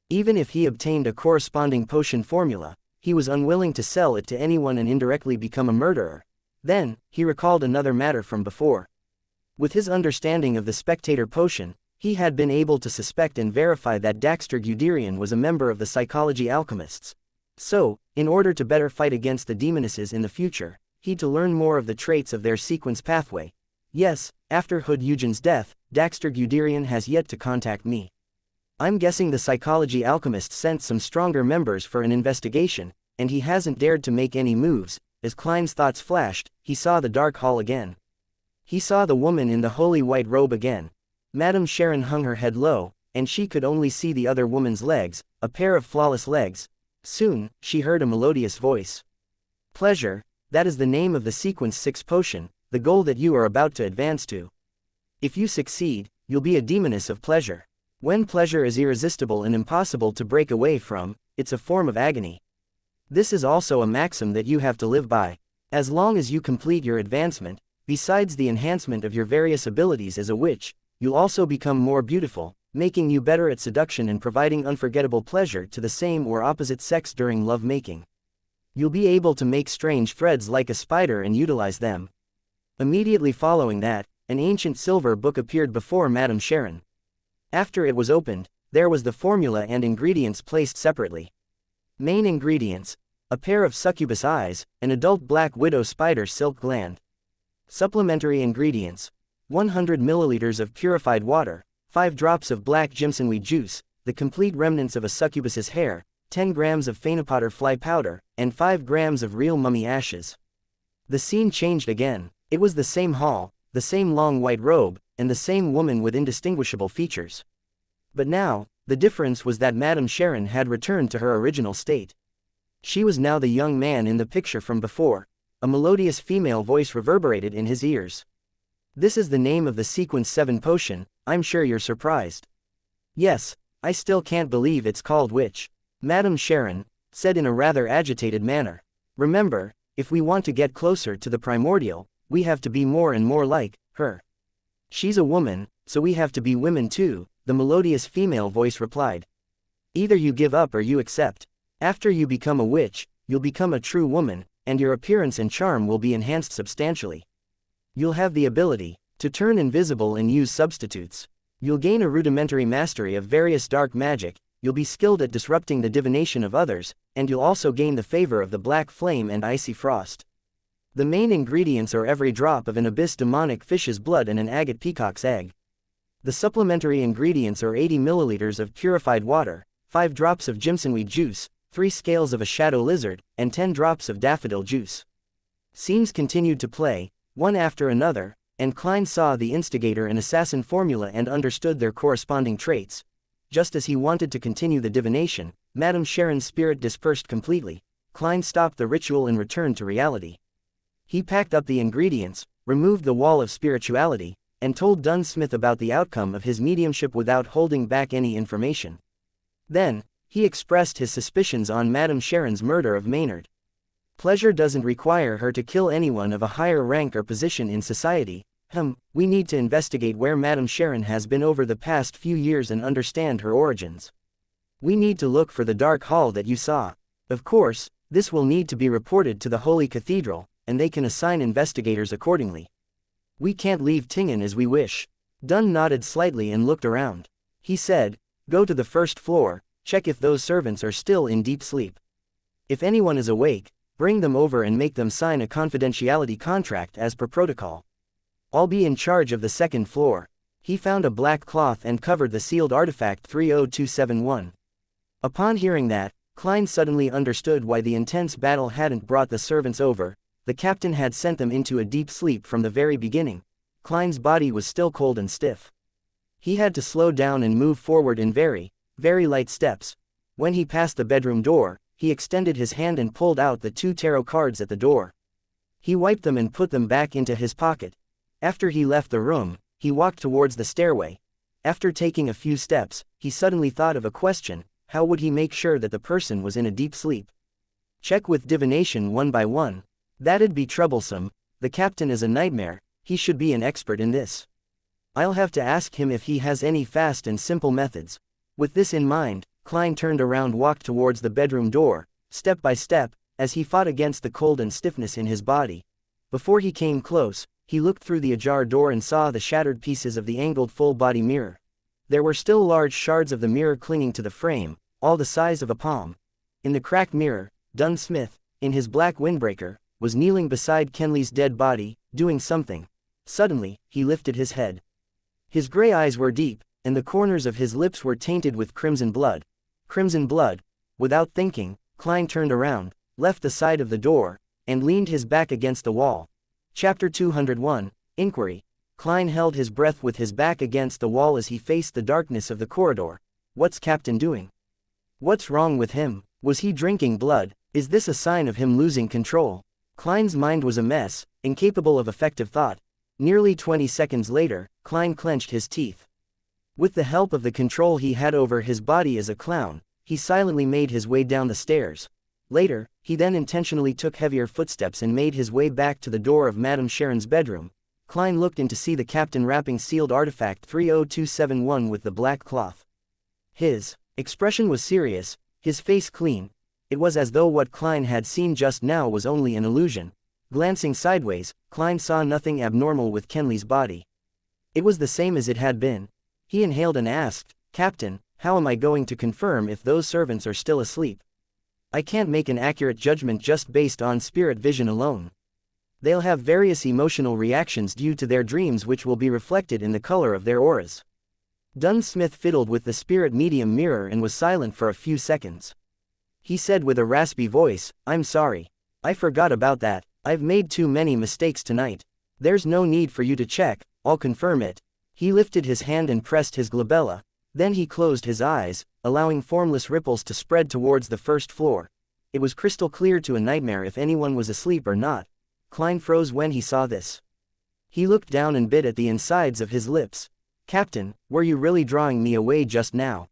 Even if he obtained a corresponding potion formula, he was unwilling to sell it to anyone and indirectly become a murderer. Then, he recalled another matter from before. With his understanding of the spectator potion, he had been able to suspect and verify that Daxter Guderian was a member of the psychology alchemists. So, in order to better fight against the Demonesses in the future, he'd to learn more of the traits of their sequence pathway. Yes, after Hood Eugen's death, Daxter Guderian has yet to contact me. I'm guessing the psychology alchemist sent some stronger members for an investigation, and he hasn't dared to make any moves. As Klein's thoughts flashed, he saw the dark hall again. He saw the woman in the holy white robe again. Madame Sharon hung her head low, and she could only see the other woman's legs, a pair of flawless legs. Soon, she heard a melodious voice. "Pleasure, that is the name of the sequence 6 potion, the goal that you are about to advance to. If you succeed, you'll be a demoness of pleasure. When pleasure is irresistible and impossible to break away from, it's a form of agony. This is also a maxim that you have to live by. As long as you complete your advancement, besides the enhancement of your various abilities as a witch, you'll also become more beautiful, making you better at seduction and providing unforgettable pleasure to the same or opposite sex during love-making. You'll be able to make strange threads like a spider and utilize them. Immediately following that, an ancient silver book appeared before Madame Sharon. After it was opened, there was the formula and ingredients placed separately. Main ingredients: a pair of succubus eyes, an adult black widow spider silk gland. Supplementary ingredients: 100 milliliters of purified water, 5 drops of black jimsonweed juice, the complete remnants of a succubus's hair, 10 grams of phanepotter fly powder, and 5 grams of real mummy ashes. The scene changed again. It was the same hall, the same long white robe, and the same woman with indistinguishable features. But now, the difference was that Madame Sharon had returned to her original state. She was now the young man in the picture from before. A melodious female voice reverberated in his ears. "This is the name of the Sequence 7 potion, I'm sure you're surprised." "Yes, I still can't believe it's called witch," Madame Sharon said in a rather agitated manner. "Remember, if we want to get closer to the primordial, we have to be more and more like her. She's a woman, so we have to be women too," the melodious female voice replied. "Either you give up or you accept. After you become a witch, you'll become a true woman, and your appearance and charm will be enhanced substantially. You'll have the ability to turn invisible and use substitutes. You'll gain a rudimentary mastery of various dark magic, you'll be skilled at disrupting the divination of others, and you'll also gain the favor of the black flame and icy frost. The main ingredients are every drop of an abyss demonic fish's blood and an agate peacock's egg. The supplementary ingredients are 80 milliliters of purified water, 5 drops of jimsonweed juice, 3 scales of a shadow lizard, and 10 drops of daffodil juice." Scenes continued to play, one after another, and Klein saw the instigator and assassin formula and understood their corresponding traits. Just as he wanted to continue the divination, Madame Sharon's spirit dispersed completely. Klein stopped the ritual and returned to reality. He packed up the ingredients, removed the wall of spirituality, and told Dunn Smith about the outcome of his mediumship without holding back any information. Then, he expressed his suspicions on Madame Sharon's murder of Maynard. "Pleasure doesn't require her to kill anyone of a higher rank or position in society. We need to investigate where Madame Sharon has been over the past few years and understand her origins. We need to look for the dark hall that you saw. Of course, this will need to be reported to the Holy Cathedral, and they can assign investigators accordingly. We can't leave Tingen as we wish." Dunn nodded slightly and looked around. He said, "Go to the first floor, check if those servants are still in deep sleep. If anyone is awake, bring them over and make them sign a confidentiality contract as per protocol. I'll be in charge of the second floor." He found a black cloth and covered the sealed artifact 30271. Upon hearing that, Klein suddenly understood why the intense battle hadn't brought the servants over. The captain had sent them into a deep sleep from the very beginning. Klein's body was still cold and stiff. He had to slow down and move forward in very, very light steps. When he passed the bedroom door, he extended his hand and pulled out the 2 tarot cards at the door. He wiped them and put them back into his pocket. After he left the room, he walked towards the stairway. After taking a few steps, he suddenly thought of a question: how would he make sure that the person was in a deep sleep? Check with divination one by one. That'd be troublesome. The captain is a nightmare, he should be an expert in this. I'll have to ask him if he has any fast and simple methods. With this in mind, Klein turned around, walked towards the bedroom door, step by step, as he fought against the cold and stiffness in his body. Before he came close, he looked through the ajar door and saw the shattered pieces of the angled full-body mirror. There were still large shards of the mirror clinging to the frame, all the size of a palm. In the cracked mirror, Dunn Smith, in his black windbreaker, was kneeling beside Kenley's dead body, doing something. Suddenly, he lifted his head. His gray eyes were deep, and the corners of his lips were tainted with crimson blood. Crimson blood. Without thinking, Klein turned around, left the side of the door, and leaned his back against the wall. Chapter 201, Inquiry. Klein held his breath with his back against the wall as he faced the darkness of the corridor. What's Captain doing? What's wrong with him? Was he drinking blood? Is this a sign of him losing control? Klein's mind was a mess, incapable of effective thought. Nearly 20 seconds later, Klein clenched his teeth. With the help of the control he had over his body as a clown, he silently made his way down the stairs. Later, he then intentionally took heavier footsteps and made his way back to the door of Madame Sharon's bedroom. Klein looked in to see the captain wrapping sealed artifact 30271 with the black cloth. His expression was serious, his face clean. It was as though what Klein had seen just now was only an illusion. Glancing sideways, Klein saw nothing abnormal with Kenley's body. It was the same as it had been. He inhaled and asked, "Captain, how am I going to confirm if those servants are still asleep? I can't make an accurate judgment just based on spirit vision alone. They'll have various emotional reactions due to their dreams which will be reflected in the color of their auras." Dunsmith fiddled with the spirit medium mirror and was silent for a few seconds. He said with a raspy voice, "I'm sorry. I forgot about that. I've made too many mistakes tonight. There's no need for you to check, I'll confirm it." He lifted his hand and pressed his glabella. Then he closed his eyes, allowing formless ripples to spread towards the first floor. It was crystal clear to a nightmare if anyone was asleep or not. Klein froze when he saw this. He looked down and bit at the insides of his lips. "Captain, were you really drawing me away just now?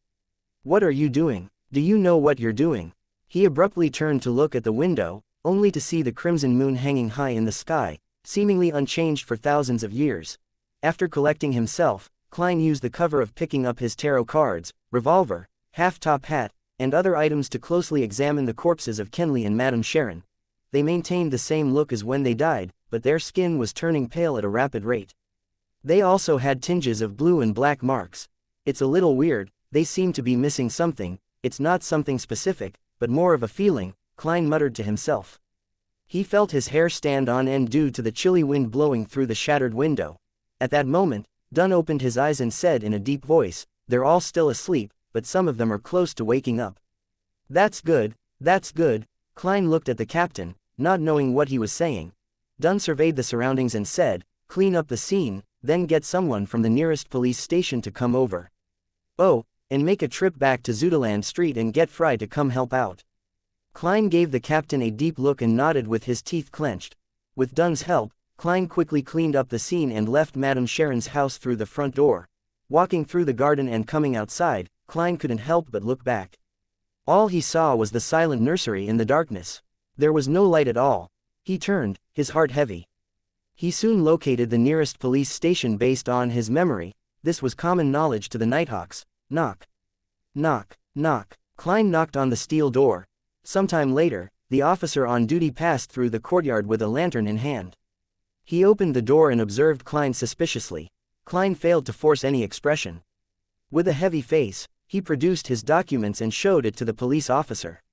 What are you doing? Do you know what you're doing?" He abruptly turned to look at the window, only to see the crimson moon hanging high in the sky, seemingly unchanged for thousands of years. After collecting himself, Klein used the cover of picking up his tarot cards, revolver, half-top hat, and other items to closely examine the corpses of Kenley and Madame Sharon. They maintained the same look as when they died, but their skin was turning pale at a rapid rate. They also had tinges of blue and black marks. "It's a little weird, they seem to be missing something. It's not something specific, but more of a feeling," Klein muttered to himself. He felt his hair stand on end due to the chilly wind blowing through the shattered window. At that moment, Dunn opened his eyes and said in a deep voice, "They're all still asleep, but some of them are close to waking up." That's good, that's good." Klein looked at the captain, not knowing what he was saying. Dunn surveyed the surroundings and said, "Clean up the scene, then get someone from the nearest police station to come over. Oh, and make a trip back to Zudaland Street and get Fry to come help out." Klein gave the captain a deep look and nodded with his teeth clenched. With Dunn's help, Klein quickly cleaned up the scene and left Madame Sharon's house through the front door. Walking through the garden and coming outside, Klein couldn't help but look back. All he saw was the silent nursery in the darkness. There was no light at all. He turned, his heart heavy. He soon located the nearest police station based on his memory. This was common knowledge to the Nighthawks. Knock. Knock, knock. Klein knocked on the steel door. Sometime later, the officer on duty passed through the courtyard with a lantern in hand. He opened the door and observed Klein suspiciously. Klein failed to force any expression. With a heavy face, he produced his documents and showed it to the police officer.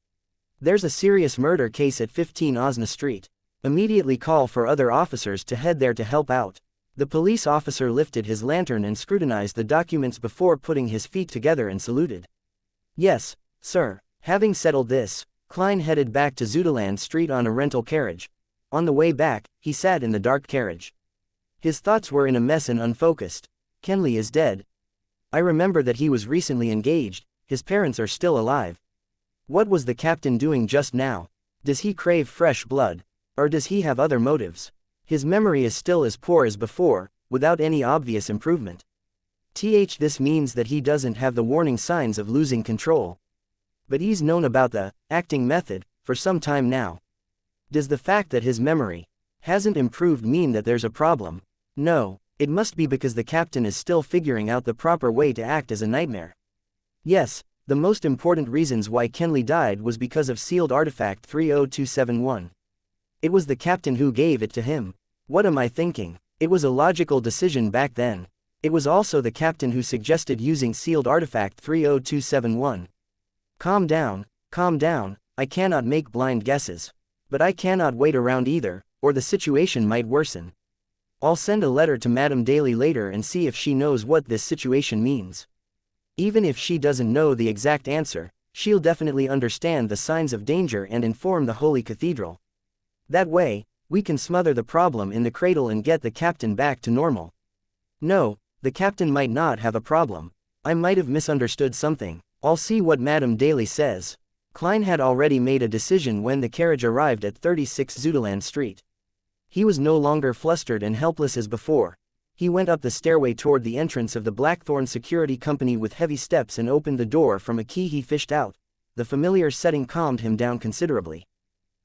"There's a serious murder case at 15 Osna Street. Immediately call for other officers to head there to help out." The police officer lifted his lantern and scrutinized the documents before putting his feet together and saluted. "Yes, sir." Having settled this, Klein headed back to Zudaland Street on a rental carriage. On the way back, he sat in the dark carriage. His thoughts were in a mess and unfocused. Kenley is dead. I remember that he was recently engaged, his parents are still alive. What was the captain doing just now? Does he crave fresh blood? Or does he have other motives? His memory is still as poor as before, without any obvious improvement. This means that he doesn't have the warning signs of losing control. But he's known about the acting method for some time now. Does the fact that his memory hasn't improved mean that there's a problem? No, it must be because the captain is still figuring out the proper way to act as a nightmare. Yes, the most important reasons why Kenley died was because of sealed artifact 30271. It was the captain who gave it to him. What am I thinking? It was a logical decision back then. It was also the captain who suggested using sealed artifact 30271. Calm down, I cannot make blind guesses. But I cannot wait around either, or the situation might worsen. I'll send a letter to Madame Daly later and see if she knows what this situation means. Even if she doesn't know the exact answer, she'll definitely understand the signs of danger and inform the Holy Cathedral. That way, we can smother the problem in the cradle and get the captain back to normal. No, the captain might not have a problem. I might have misunderstood something. I'll see what Madame Daly says. Klein had already made a decision when the carriage arrived at 36 Zudaland Street. He was no longer flustered and helpless as before. He went up the stairway toward the entrance of the Blackthorn Security Company with heavy steps and opened the door from a key he fished out. The familiar setting calmed him down considerably.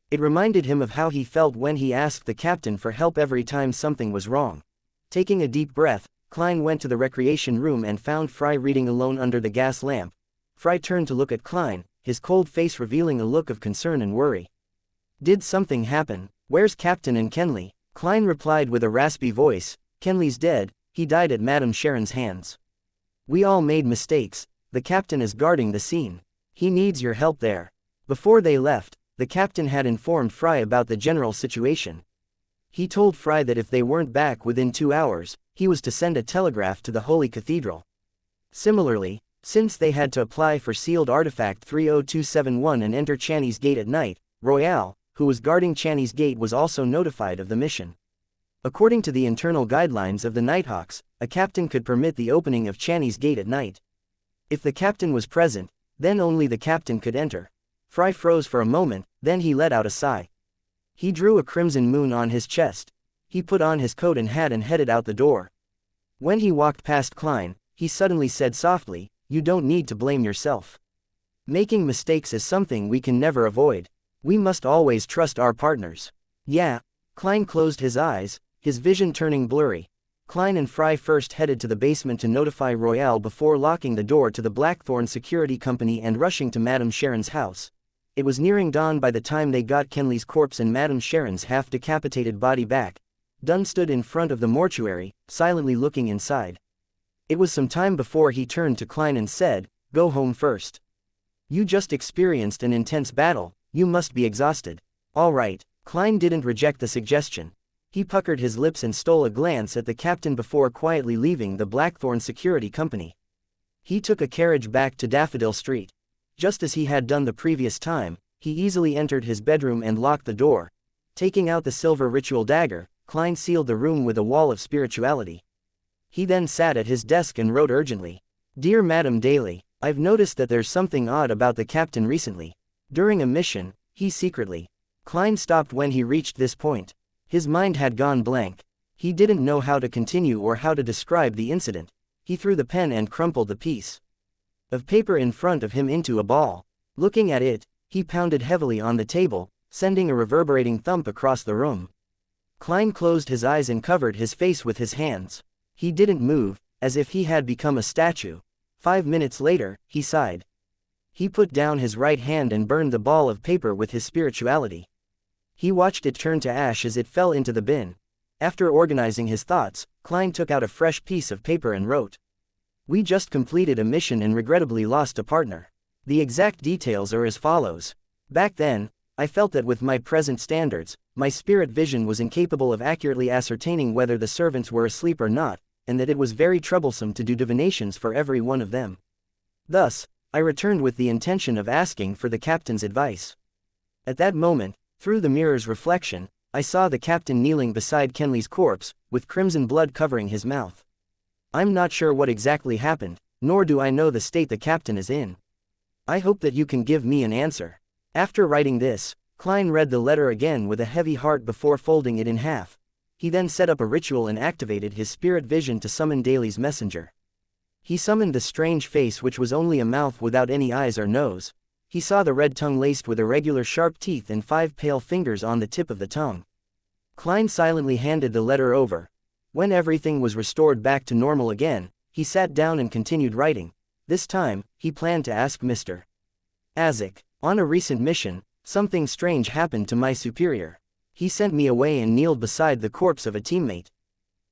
It reminded him of how he felt when he asked the captain for help every time something was wrong. Taking a deep breath, Klein went to the recreation room and found Fry reading alone under the gas lamp. Fry turned to look at Klein, his cold face revealing a look of concern and worry. "Did something happen? Where's Captain and Kenley?" Klein replied with a raspy voice, "Kenley's dead, he died at Madame Sharon's hands. We all made mistakes, the captain is guarding the scene. He needs your help there." Before they left, the captain had informed Fry about the general situation. He told Fry that if they weren't back within 2 hours, he was to send a telegraph to the Holy Cathedral. Similarly, since they had to apply for sealed artifact 30271 and enter Channy's Gate at night, Royale, who was guarding Channy's Gate, was also notified of the mission. According to the internal guidelines of the Nighthawks, a captain could permit the opening of Channy's Gate at night. If the captain was present, then only the captain could enter. Fry froze for a moment, then he let out a sigh. He drew a crimson moon on his chest. He put on his coat and hat and headed out the door. When he walked past Klein, he suddenly said softly, "You don't need to blame yourself. Making mistakes is something we can never avoid. We must always trust our partners." "Yeah." Klein closed his eyes, his vision turning blurry. Klein and Fry first headed to the basement to notify Royale before locking the door to the Blackthorn Security Company and rushing to Madame Sharon's house. It was nearing dawn by the time they got Kenley's corpse and Madame Sharon's half-decapitated body back. Dunn stood in front of the mortuary, silently looking inside. It was some time before he turned to Klein and said, "Go home first. You just experienced an intense battle, you must be exhausted." "All right." Klein didn't reject the suggestion. He puckered his lips and stole a glance at the captain before quietly leaving the Blackthorn Security Company. He took a carriage back to Daffodil Street. Just as he had done the previous time, he easily entered his bedroom and locked the door. Taking out the silver ritual dagger, Klein sealed the room with a wall of spirituality. He then sat at his desk and wrote urgently, "Dear Madame Daly, I've noticed that there's something odd about the captain recently. During a mission, he secretly..." Klein stopped when he reached this point. His mind had gone blank. He didn't know how to continue or how to describe the incident. He threw the pen and crumpled the piece of paper in front of him into a ball. Looking at it, he pounded heavily on the table, sending a reverberating thump across the room. Klein closed his eyes and covered his face with his hands. He didn't move, as if he had become a statue. 5 minutes later, he sighed. He put down his right hand and burned the ball of paper with his spirituality. He watched it turn to ash as it fell into the bin. After organizing his thoughts, Klein took out a fresh piece of paper and wrote, "We just completed a mission and regrettably lost a partner. The exact details are as follows. Back then, I felt that with my present standards, my spirit vision was incapable of accurately ascertaining whether the servants were asleep or not, and that it was very troublesome to do divinations for every one of them. Thus, I returned with the intention of asking for the captain's advice. At that moment, through the mirror's reflection, I saw the captain kneeling beside Kenley's corpse, with crimson blood covering his mouth. I'm not sure what exactly happened, nor do I know the state the captain is in. I hope that you can give me an answer." After writing this, Klein read the letter again with a heavy heart before folding it in half. He then set up a ritual and activated his spirit vision to summon Daly's messenger. He summoned the strange face, which was only a mouth without any eyes or nose. He saw the red tongue laced with irregular sharp teeth and 5 pale fingers on the tip of the tongue. Klein silently handed the letter over. When everything was restored back to normal again, he sat down and continued writing. This time, he planned to ask Mr. Azek, "On a recent mission, something strange happened to my superior. He sent me away and kneeled beside the corpse of a teammate.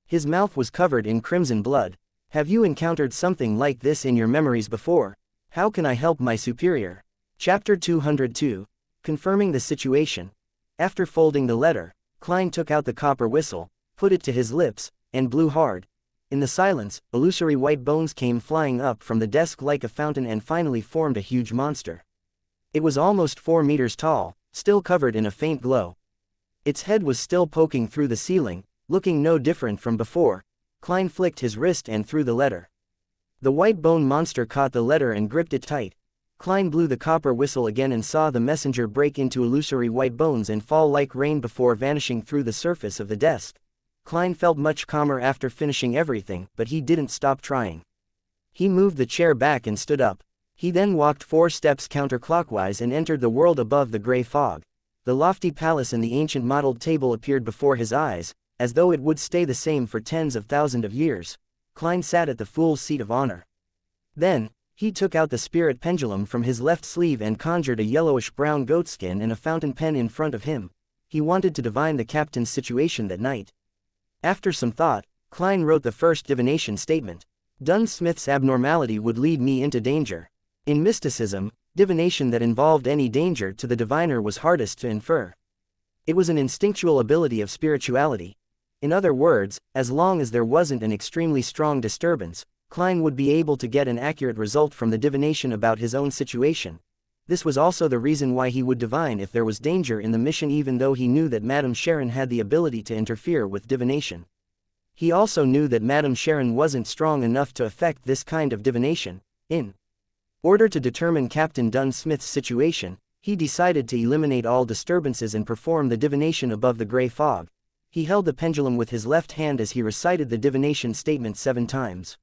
His mouth was covered in crimson blood. Have you encountered something like this in your memories before? How can I help my superior?" Chapter 202. Confirming the situation. After folding the letter, Klein took out the copper whistle, put it to his lips, and blew hard. In the silence, illusory white bones came flying up from the desk like a fountain and finally formed a huge monster. It was almost 4 meters tall, still covered in a faint glow. Its head was still poking through the ceiling, looking no different from before. Klein flicked his wrist and threw the letter. The white bone monster caught the letter and gripped it tight. Klein blew the copper whistle again and saw the messenger break into illusory white bones and fall like rain before vanishing through the surface of the desk. Klein felt much calmer after finishing everything, but he didn't stop trying. He moved the chair back and stood up. He then walked 4 steps counterclockwise and entered the world above the gray fog. The lofty palace and the ancient mottled table appeared before his eyes, as though it would stay the same for tens of thousands of years. Klein sat at the fool's seat of honor. Then, he took out the spirit pendulum from his left sleeve and conjured a yellowish-brown goatskin and a fountain pen in front of him. He wanted to divine the captain's situation that night. After some thought, Klein wrote the first divination statement. Dunn Smith's abnormality would lead me into danger. In mysticism, divination that involved any danger to the diviner was hardest to infer. It was an instinctual ability of spirituality. In other words, as long as there wasn't an extremely strong disturbance, Klein would be able to get an accurate result from the divination about his own situation. This was also the reason why he would divine if there was danger in the mission, even though he knew that Madame Sharon had the ability to interfere with divination. He also knew that Madame Sharon wasn't strong enough to affect this kind of divination. In order to determine Captain Dunn Smith's situation, he decided to eliminate all disturbances and perform the divination above the gray fog. He held the pendulum with his left hand as he recited the divination statement 7 times.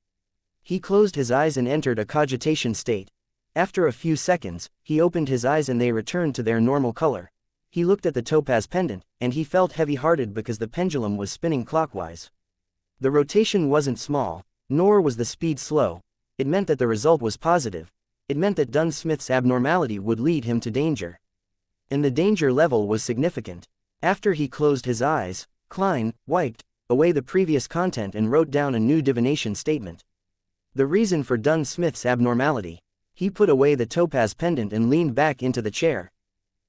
He closed his eyes and entered a cogitation state. After a few seconds, he opened his eyes and they returned to their normal color. He looked at the topaz pendant, and he felt heavy-hearted because the pendulum was spinning clockwise. The rotation wasn't small, nor was the speed slow. It meant that the result was positive. It meant that Dunn Smith's abnormality would lead him to danger. And the danger level was significant. After he closed his eyes, Klein wiped away the previous content and wrote down a new divination statement. The reason for Dunn Smith's abnormality. He put away the topaz pendant and leaned back into the chair.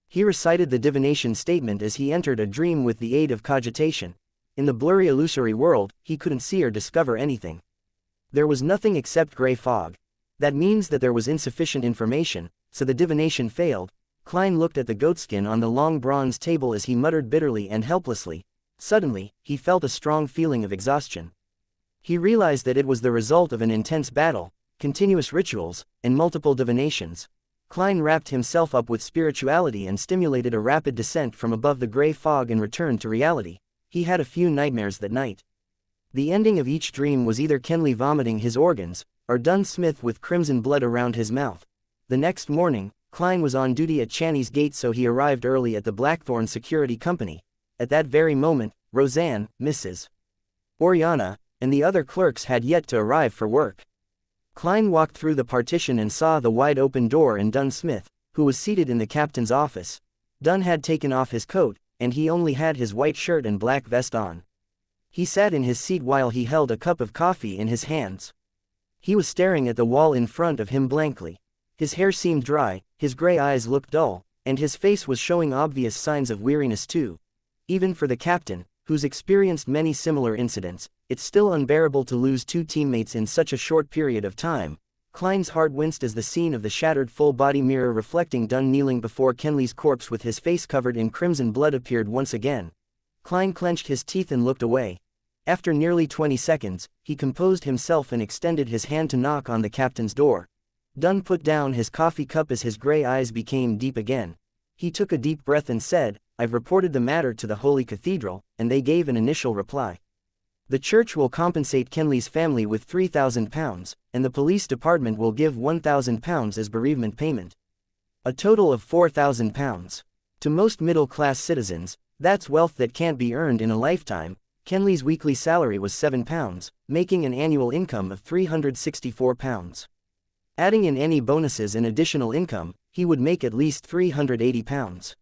He recited the divination statement as he entered a dream with the aid of cogitation. In the blurry illusory world, he couldn't see or discover anything. There was nothing except gray fog. That means that there was insufficient information, so the divination failed. Klein looked at the goatskin on the long bronze table as he muttered bitterly and helplessly. Suddenly, he felt a strong feeling of exhaustion. He realized that it was the result of an intense battle, continuous rituals, and multiple divinations. Klein wrapped himself up with spirituality and stimulated a rapid descent from above the gray fog and returned to reality. He had a few nightmares that night. The ending of each dream was either Kenley vomiting his organs, or Dunn Smith with crimson blood around his mouth. The next morning, Klein was on duty at Channy's gate, so he arrived early at the Blackthorn Security Company. At that very moment, Roseanne, Mrs. Oriana, and the other clerks had yet to arrive for work. Klein walked through the partition and saw the wide-open door and Dunn Smith, who was seated in the captain's office. Dunn had taken off his coat, and he only had his white shirt and black vest on. He sat in his seat while he held a cup of coffee in his hands. He was staring at the wall in front of him blankly. His hair seemed dry, his gray eyes looked dull, and his face was showing obvious signs of weariness too. Even for the captain, who's experienced many similar incidents, it's still unbearable to lose 2 teammates in such a short period of time. Klein's heart winced as the scene of the shattered full-body mirror reflecting Dunn kneeling before Kenley's corpse with his face covered in crimson blood appeared once again. Klein clenched his teeth and looked away. After nearly 20 seconds, he composed himself and extended his hand to knock on the captain's door. Dunn put down his coffee cup as his gray eyes became deep again. He took a deep breath and said, "I've reported the matter to the Holy Cathedral," and they gave an initial reply. The church will compensate Kenley's family with £3,000, and the police department will give £1,000 as bereavement payment. A total of £4,000. To most middle-class citizens, that's wealth that can't be earned in a lifetime. Kenley's weekly salary was £7, making an annual income of £364. Adding in any bonuses and additional income, he would make at least £380.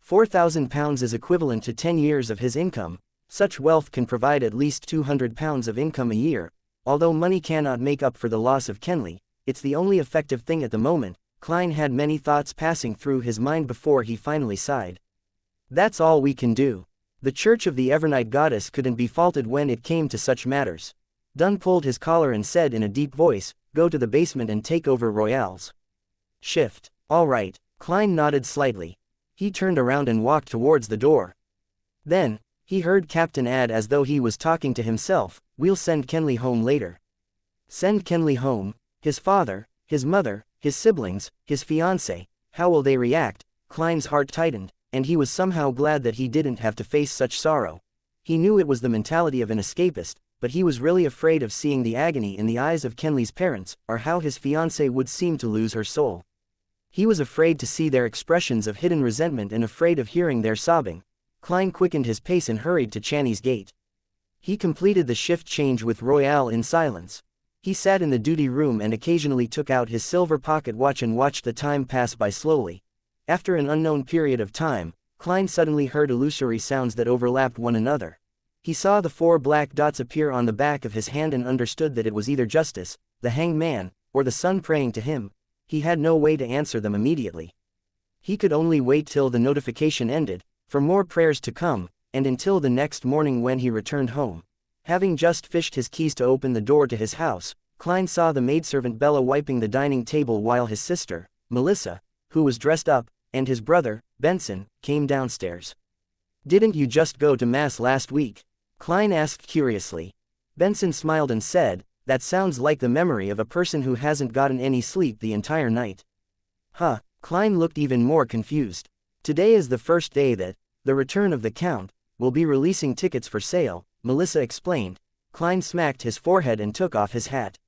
£4,000 is equivalent to 10 years of his income. Such wealth can provide at least £200 of income a year. Although money cannot make up for the loss of Kenley, it's the only effective thing at the moment. Klein had many thoughts passing through his mind before he finally sighed. That's all we can do. The Church of the Evernight Goddess couldn't be faulted when it came to such matters. Dunn pulled his collar and said in a deep voice, "Go to the basement and take over Royale's shift." "All right." Klein nodded slightly. He turned around and walked towards the door. Then, he heard Captain add as though he was talking to himself, "We'll send Kenley home later." Send Kenley home? His father, his mother, his siblings, his fiancée, how will they react? Klein's heart tightened, and he was somehow glad that he didn't have to face such sorrow. He knew it was the mentality of an escapist, but he was really afraid of seeing the agony in the eyes of Kenley's parents, or how his fiancée would seem to lose her soul. He was afraid to see their expressions of hidden resentment and afraid of hearing their sobbing. Klein quickened his pace and hurried to Channy's gate. He completed the shift change with Royale in silence. He sat in the duty room and occasionally took out his silver pocket watch and watched the time pass by slowly. After an unknown period of time, Klein suddenly heard illusory sounds that overlapped one another. He saw the 4 black dots appear on the back of his hand and understood that it was either Justice, the hanged man, or the sun praying to him. He had no way to answer them immediately. He could only wait till the notification ended, for more prayers to come, and until the next morning when he returned home. Having just fished his keys to open the door to his house, Klein saw the maidservant Bella wiping the dining table while his sister, Melissa, who was dressed up, and his brother, Benson, came downstairs. "Didn't you just go to Mass last week?" Klein asked curiously. Benson smiled and said, "That sounds like the memory of a person who hasn't gotten any sleep the entire night." Huh, Klein looked even more confused. "Today is the first day that, the return of the Count, will be releasing tickets for sale," Melissa explained. Klein smacked his forehead and took off his hat.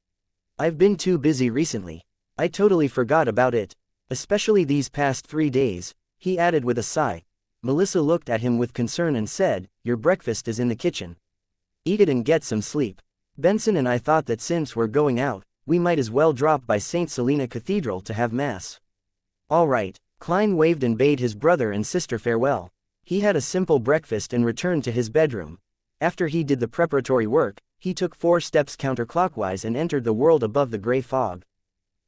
"I've been too busy recently. I totally forgot about it. Especially these past 3 days," he added with a sigh. Melissa looked at him with concern and said, "Your breakfast is in the kitchen. Eat it and get some sleep. Benson and I thought that since we're going out, we might as well drop by St. Selena Cathedral to have Mass." "All right." Klein waved and bade his brother and sister farewell. He had a simple breakfast and returned to his bedroom. After he did the preparatory work, he took 4 steps counterclockwise and entered the world above the gray fog.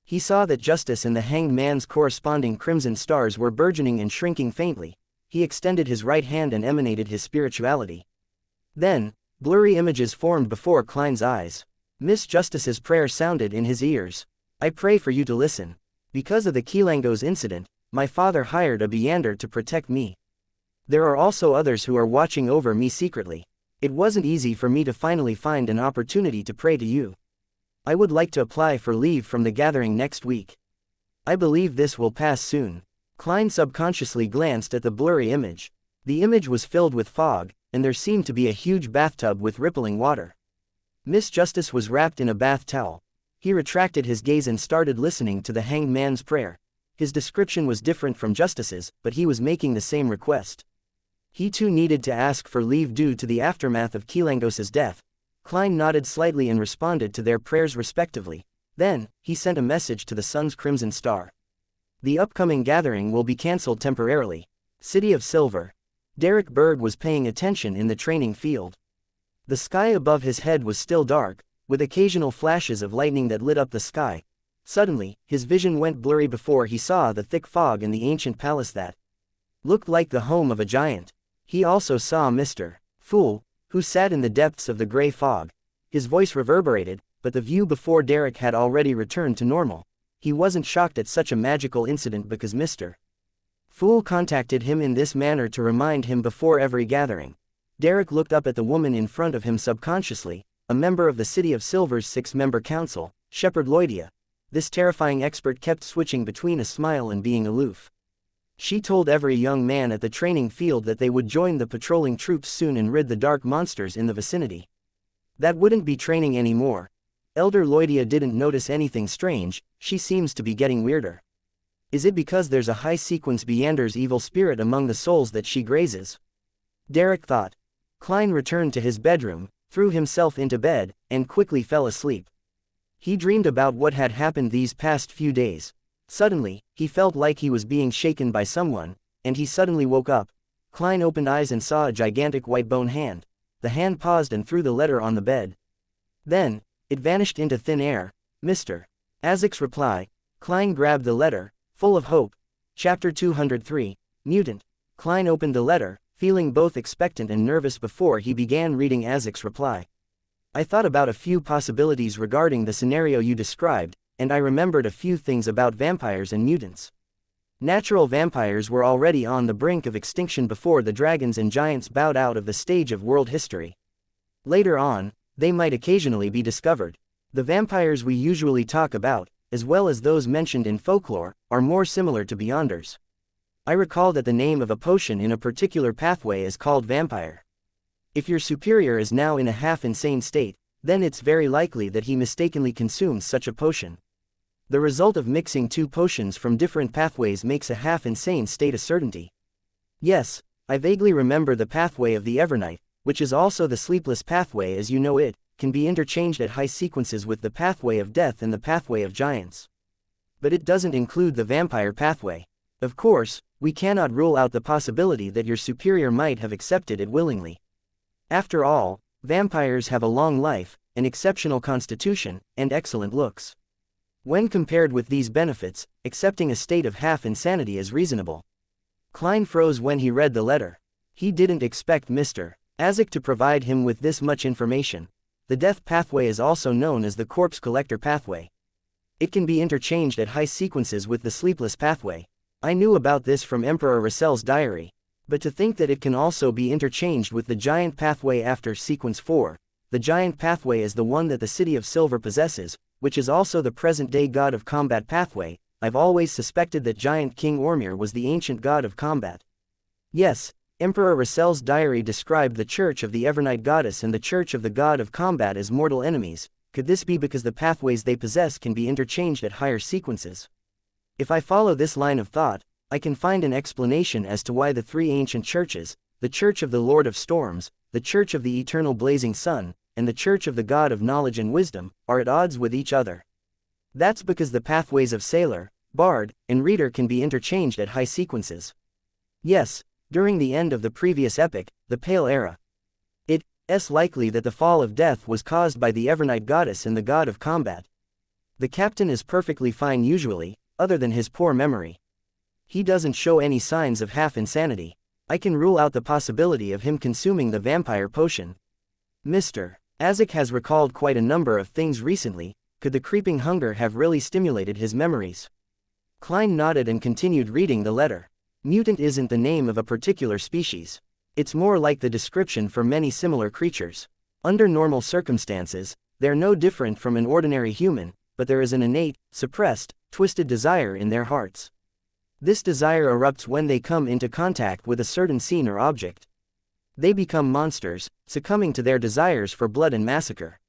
He saw that Justice and the hanged man's corresponding crimson stars were burgeoning and shrinking faintly. He extended his right hand and emanated his spirituality. Then, blurry images formed before Klein's eyes. Miss Justice's prayer sounded in his ears. "I pray for you to listen. Because of the Kilangos incident, my father hired a Beander to protect me. There are also others who are watching over me secretly. It wasn't easy for me to finally find an opportunity to pray to you. I would like to apply for leave from the gathering next week. I believe this will pass soon." Klein subconsciously glanced at the blurry image. The image was filled with fog, and there seemed to be a huge bathtub with rippling water. Miss Justice was wrapped in a bath towel. He retracted his gaze and started listening to the hanged man's prayer. His description was different from Justice's, but he was making the same request. He too needed to ask for leave due to the aftermath of Kilangos's death. Klein nodded slightly and responded to their prayers respectively. Then, he sent a message to the Sun's Crimson Star. "The upcoming gathering will be cancelled temporarily. City of Silver." Derek Berg was paying attention in the training field. The sky above his head was still dark, with occasional flashes of lightning that lit up the sky. Suddenly, his vision went blurry before he saw the thick fog in the ancient palace that looked like the home of a giant. He also saw Mr. Fool, who sat in the depths of the gray fog. His voice reverberated, but the view before Derek had already returned to normal. He wasn't shocked at such a magical incident because Mr. Fool contacted him in this manner to remind him before every gathering. Derek looked up at the woman in front of him subconsciously, a member of the City of Silver's 6-member council, Shepherd Lloydia. This terrifying expert kept switching between a smile and being aloof. She told every young man at the training field that they would join the patrolling troops soon and rid the dark monsters in the vicinity. That wouldn't be training anymore. Elder Lloydia didn't notice anything strange. She seems to be getting weirder. Is it because there's a high-sequence Beander's evil spirit among the souls that she grazes? Derek thought. Klein returned to his bedroom, threw himself into bed, and quickly fell asleep. He dreamed about what had happened these past few days. Suddenly, he felt like he was being shaken by someone, and he suddenly woke up. Klein opened eyes and saw a gigantic white bone hand. The hand paused and threw the letter on the bed. Then, it vanished into thin air. Mr. Isaac's reply. Klein grabbed the letter, full of hope. Chapter 203, Mutant. Klein opened the letter, feeling both expectant and nervous before he began reading Isaac's reply. "I thought about a few possibilities regarding the scenario you described, and I remembered a few things about vampires and mutants. Natural vampires were already on the brink of extinction before the dragons and giants bowed out of the stage of world history. Later on, they might occasionally be discovered. The vampires we usually talk about, as well as those mentioned in folklore, are more similar to Beyonders. I recall that the name of a potion in a particular pathway is called vampire. If your superior is now in a half-insane state, then it's very likely that he mistakenly consumes such a potion. The result of mixing two potions from different pathways makes a half-insane state a certainty. Yes, I vaguely remember the pathway of the Evernight, which is also the sleepless pathway as you know it, can be interchanged at high sequences with the pathway of death and the pathway of giants. But it doesn't include the vampire pathway. Of course, we cannot rule out the possibility that your superior might have accepted it willingly. After all, vampires have a long life, an exceptional constitution, and excellent looks. When compared with these benefits, accepting a state of half-insanity is reasonable. Klein froze when he read the letter. He didn't expect Mr. Isaac to provide him with this much information. The death pathway is also known as the corpse collector pathway. It can be interchanged at high sequences with the sleepless pathway. I knew about this from Emperor Rassel's diary. But to think that it can also be interchanged with the giant pathway after sequence 4, the giant pathway is the one that the City of Silver possesses, which is also the present-day god of combat pathway. I've always suspected that giant King Ormir was the ancient god of combat. Yes, Emperor Rassel's diary described the Church of the Evernight Goddess and the Church of the God of Combat as mortal enemies. Could this be because the pathways they possess can be interchanged at higher sequences? If I follow this line of thought, I can find an explanation as to why the three ancient churches, the Church of the Lord of Storms, the Church of the Eternal Blazing Sun, and the Church of the God of Knowledge and Wisdom, are at odds with each other. That's because the pathways of Sailor, Bard, and Reader can be interchanged at high sequences. Yes, during the end of the previous epoch, the Pale Era. It's likely that the fall of death was caused by the Evernight Goddess and the God of Combat. The captain is perfectly fine usually, other than his poor memory. He doesn't show any signs of half-insanity. I can rule out the possibility of him consuming the vampire potion. Mr. Isaac has recalled quite a number of things recently. Could the creeping hunger have really stimulated his memories? Klein nodded and continued reading the letter. Mutant isn't the name of a particular species. It's more like the description for many similar creatures. Under normal circumstances, they're no different from an ordinary human, but there is an innate, suppressed, twisted desire in their hearts. This desire erupts when they come into contact with a certain scene or object. They become monsters, succumbing to their desires for blood and massacre.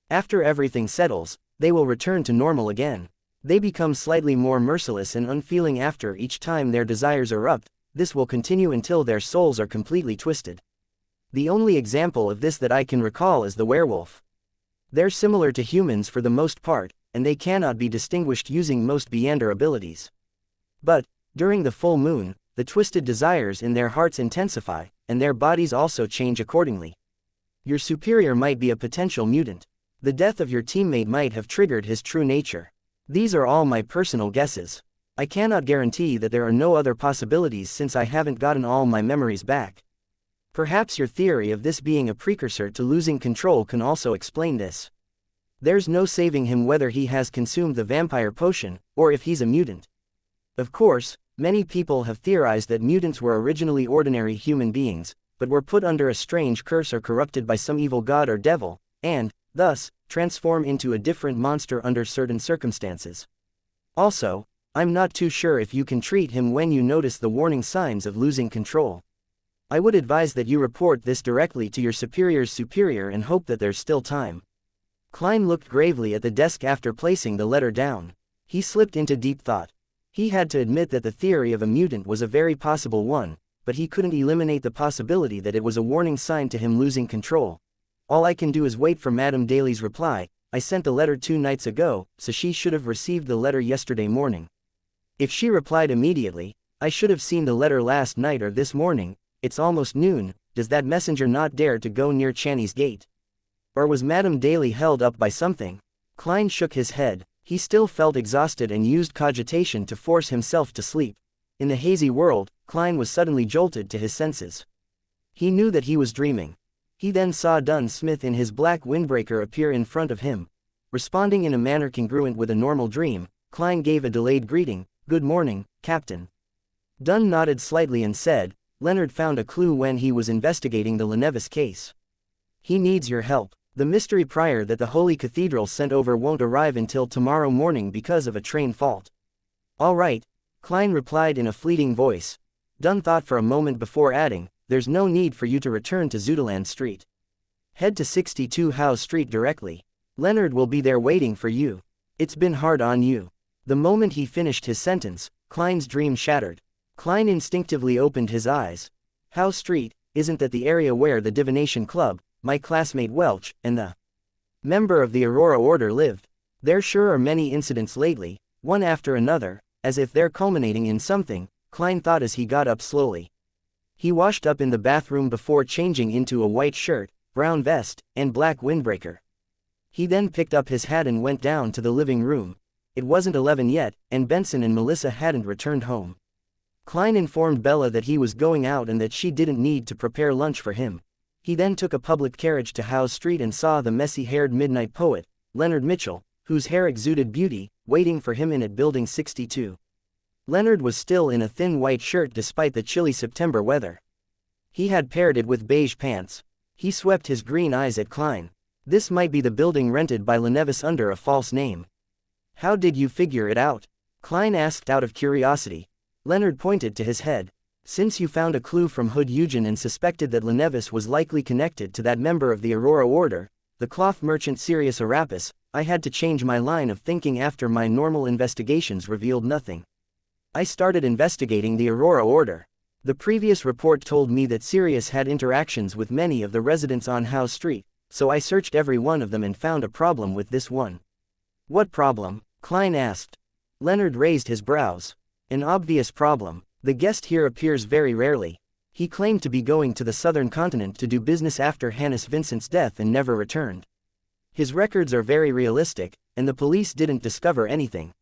After everything settles, they will return to normal again. They become slightly more merciless and unfeeling after each time their desires erupt. This will continue until their souls are completely twisted. The only example of this that I can recall is the werewolf. They're similar to humans for the most part, and they cannot be distinguished using most Beander abilities. But, during the full moon, the twisted desires in their hearts intensify, and their bodies also change accordingly. Your superior might be a potential mutant. The death of your teammate might have triggered his true nature. These are all my personal guesses. I cannot guarantee that there are no other possibilities since I haven't gotten all my memories back. Perhaps your theory of this being a precursor to losing control can also explain this. There's no saving him whether he has consumed the vampire potion, or if he's a mutant. Of course, many people have theorized that mutants were originally ordinary human beings, but were put under a strange curse or corrupted by some evil god or devil, and, thus, transform into a different monster under certain circumstances. Also, I'm not too sure if you can treat him when you notice the warning signs of losing control. I would advise that you report this directly to your superior's superior and hope that there's still time. Klein looked gravely at the desk after placing the letter down. He slipped into deep thought. He had to admit that the theory of a mutant was a very possible one, but he couldn't eliminate the possibility that it was a warning sign to him losing control. All I can do is wait for Madame Daly's reply. I sent the letter 2 nights ago, so she should have received the letter yesterday morning. If she replied immediately, I should have seen the letter last night or this morning. It's almost noon. Does that messenger not dare to go near Channy's gate? Or was Madame Daly held up by something? Klein shook his head. He still felt exhausted and used cogitation to force himself to sleep. In the hazy world, Klein was suddenly jolted to his senses. He knew that he was dreaming. He then saw Dunn Smith in his black windbreaker appear in front of him. Responding in a manner congruent with a normal dream, Klein gave a delayed greeting. "Good morning, Captain." Dunn nodded slightly and said, "Leonard found a clue when he was investigating the Lenevis case. He needs your help. The mystery prior that the Holy Cathedral sent over won't arrive until tomorrow morning because of a train fault." "All right," Klein replied in a fleeting voice. Dunn thought for a moment before adding, there's no need for you to return to Zudaland Street. Head to 62 Howe Street directly. Leonard will be there waiting for you. It's been hard on you. The moment he finished his sentence, Klein's dream shattered. Klein instinctively opened his eyes. Howe Street, isn't that the area where the Divination Club, my classmate Welch, and the member of the Aurora Order lived? There sure are many incidents lately, one after another, as if they're culminating in something, Klein thought as he got up slowly. He washed up in the bathroom before changing into a white shirt, brown vest, and black windbreaker. He then picked up his hat and went down to the living room. It wasn't 11 yet, and Benson and Melissa hadn't returned home. Klein informed Bella that he was going out and that she didn't need to prepare lunch for him. He then took a public carriage to Howe Street and saw the messy-haired midnight poet, Leonard Mitchell, whose hair exuded beauty, waiting for him in at Building 62. Leonard was still in a thin white shirt despite the chilly September weather. He had paired it with beige pants. He swept his green eyes at Klein. This might be the building rented by Lenevis under a false name. How did you figure it out? Klein asked out of curiosity. Leonard pointed to his head. Since you found a clue from Hood Eugen and suspected that Lenevis was likely connected to that member of the Aurora Order, the cloth merchant Sirius Arapis, I had to change my line of thinking after my normal investigations revealed nothing. I started investigating the Aurora Order. The previous report told me that Sirius had interactions with many of the residents on Howe Street, so I searched every one of them and found a problem with this one. What problem? Klein asked. Leonard raised his brows. An obvious problem. The guest here appears very rarely. He claimed to be going to the southern continent to do business after Hannes Vincent's death and never returned. His records are very realistic, and the police didn't discover anything.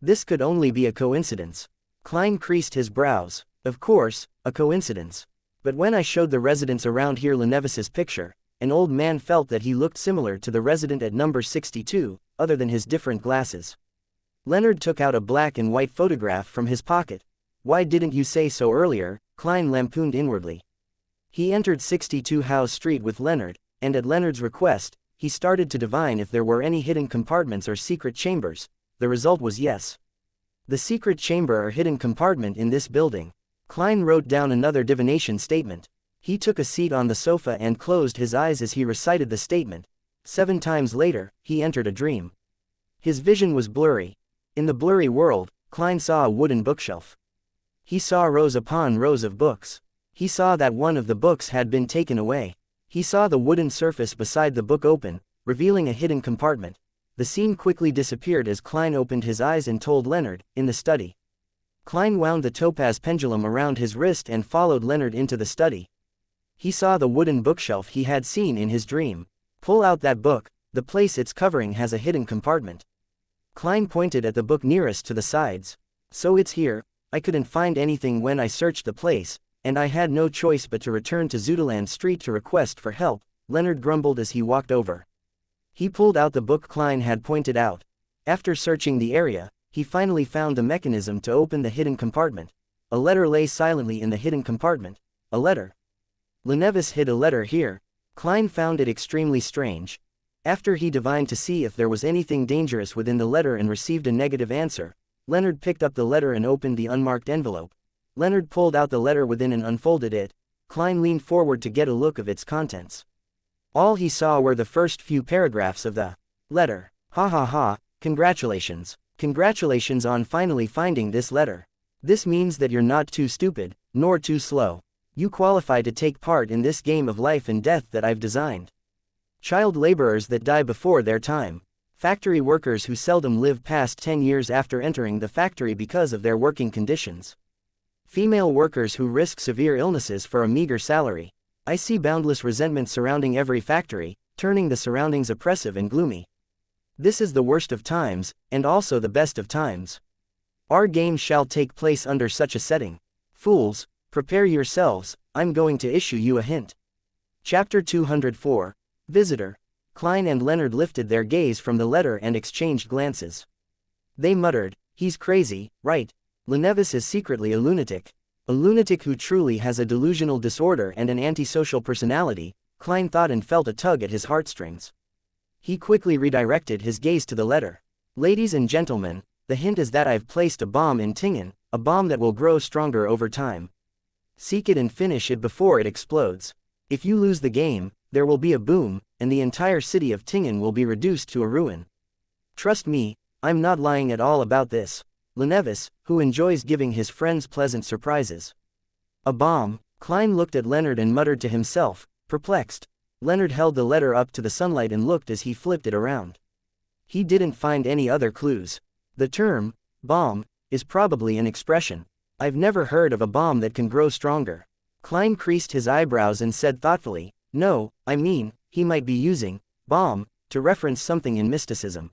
This could only be a coincidence. Klein creased his brows. Of course, a coincidence. But when I showed the residents around here Lenevis's picture, an old man felt that he looked similar to the resident at number 62, other than his different glasses. Leonard took out a black and white photograph from his pocket. Why didn't you say so earlier? Klein lampooned inwardly. He entered 62 Howe Street with Leonard, and at Leonard's request, he started to divine if there were any hidden compartments or secret chambers. The result was yes. The secret chamber or hidden compartment in this building. Klein wrote down another divination statement. He took a seat on the sofa and closed his eyes as he recited the statement. 7 times later, he entered a dream. His vision was blurry. In the blurry world, Klein saw a wooden bookshelf. He saw rows upon rows of books. He saw that one of the books had been taken away. He saw the wooden surface beside the book open, revealing a hidden compartment. The scene quickly disappeared as Klein opened his eyes and told Leonard, in the study. Klein wound the topaz pendulum around his wrist and followed Leonard into the study. He saw the wooden bookshelf he had seen in his dream. Pull out that book, the place it's covering has a hidden compartment. Klein pointed at the book nearest to the sides. So it's here. I couldn't find anything when I searched the place, and I had no choice but to return to Zudaland Street to request for help, Leonard grumbled as he walked over. He pulled out the book Klein had pointed out. After searching the area, he finally found the mechanism to open the hidden compartment. A letter lay silently in the hidden compartment. A letter. Lenevis hid a letter here. Klein found it extremely strange. After he divined to see if there was anything dangerous within the letter and received a negative answer, Leonard picked up the letter and opened the unmarked envelope. Leonard pulled out the letter within and unfolded it. Klein leaned forward to get a look of its contents. All he saw were the first few paragraphs of the letter. Ha ha ha, congratulations. Congratulations on finally finding this letter. This means that you're not too stupid, nor too slow. You qualify to take part in this game of life and death that I've designed. Child laborers that die before their time. Factory workers who seldom live past 10 years after entering the factory because of their working conditions. Female workers who risk severe illnesses for a meager salary. I see boundless resentment surrounding every factory, turning the surroundings oppressive and gloomy. This is the worst of times, and also the best of times. Our game shall take place under such a setting. Fools, prepare yourselves, I'm going to issue you a hint. Chapter 204. Visitor. Klein and Leonard lifted their gaze from the letter and exchanged glances. They muttered, he's crazy, right? Lenevis is secretly a lunatic. A lunatic who truly has a delusional disorder and an antisocial personality, Klein thought and felt a tug at his heartstrings. He quickly redirected his gaze to the letter. Ladies and gentlemen, the hint is that I've placed a bomb in Tingen, a bomb that will grow stronger over time. Seek it and finish it before it explodes. If you lose the game, there will be a boom, and the entire city of Tingen will be reduced to a ruin. Trust me, I'm not lying at all about this. Lenevis, who enjoys giving his friends pleasant surprises. A bomb. Klein looked at Leonard and muttered to himself, perplexed. Leonard held the letter up to the sunlight and looked as he flipped it around. He didn't find any other clues. The term, bomb, is probably an expression. I've never heard of a bomb that can grow stronger. Klein creased his eyebrows and said thoughtfully, no, I mean, he might be using bomb to reference something in mysticism.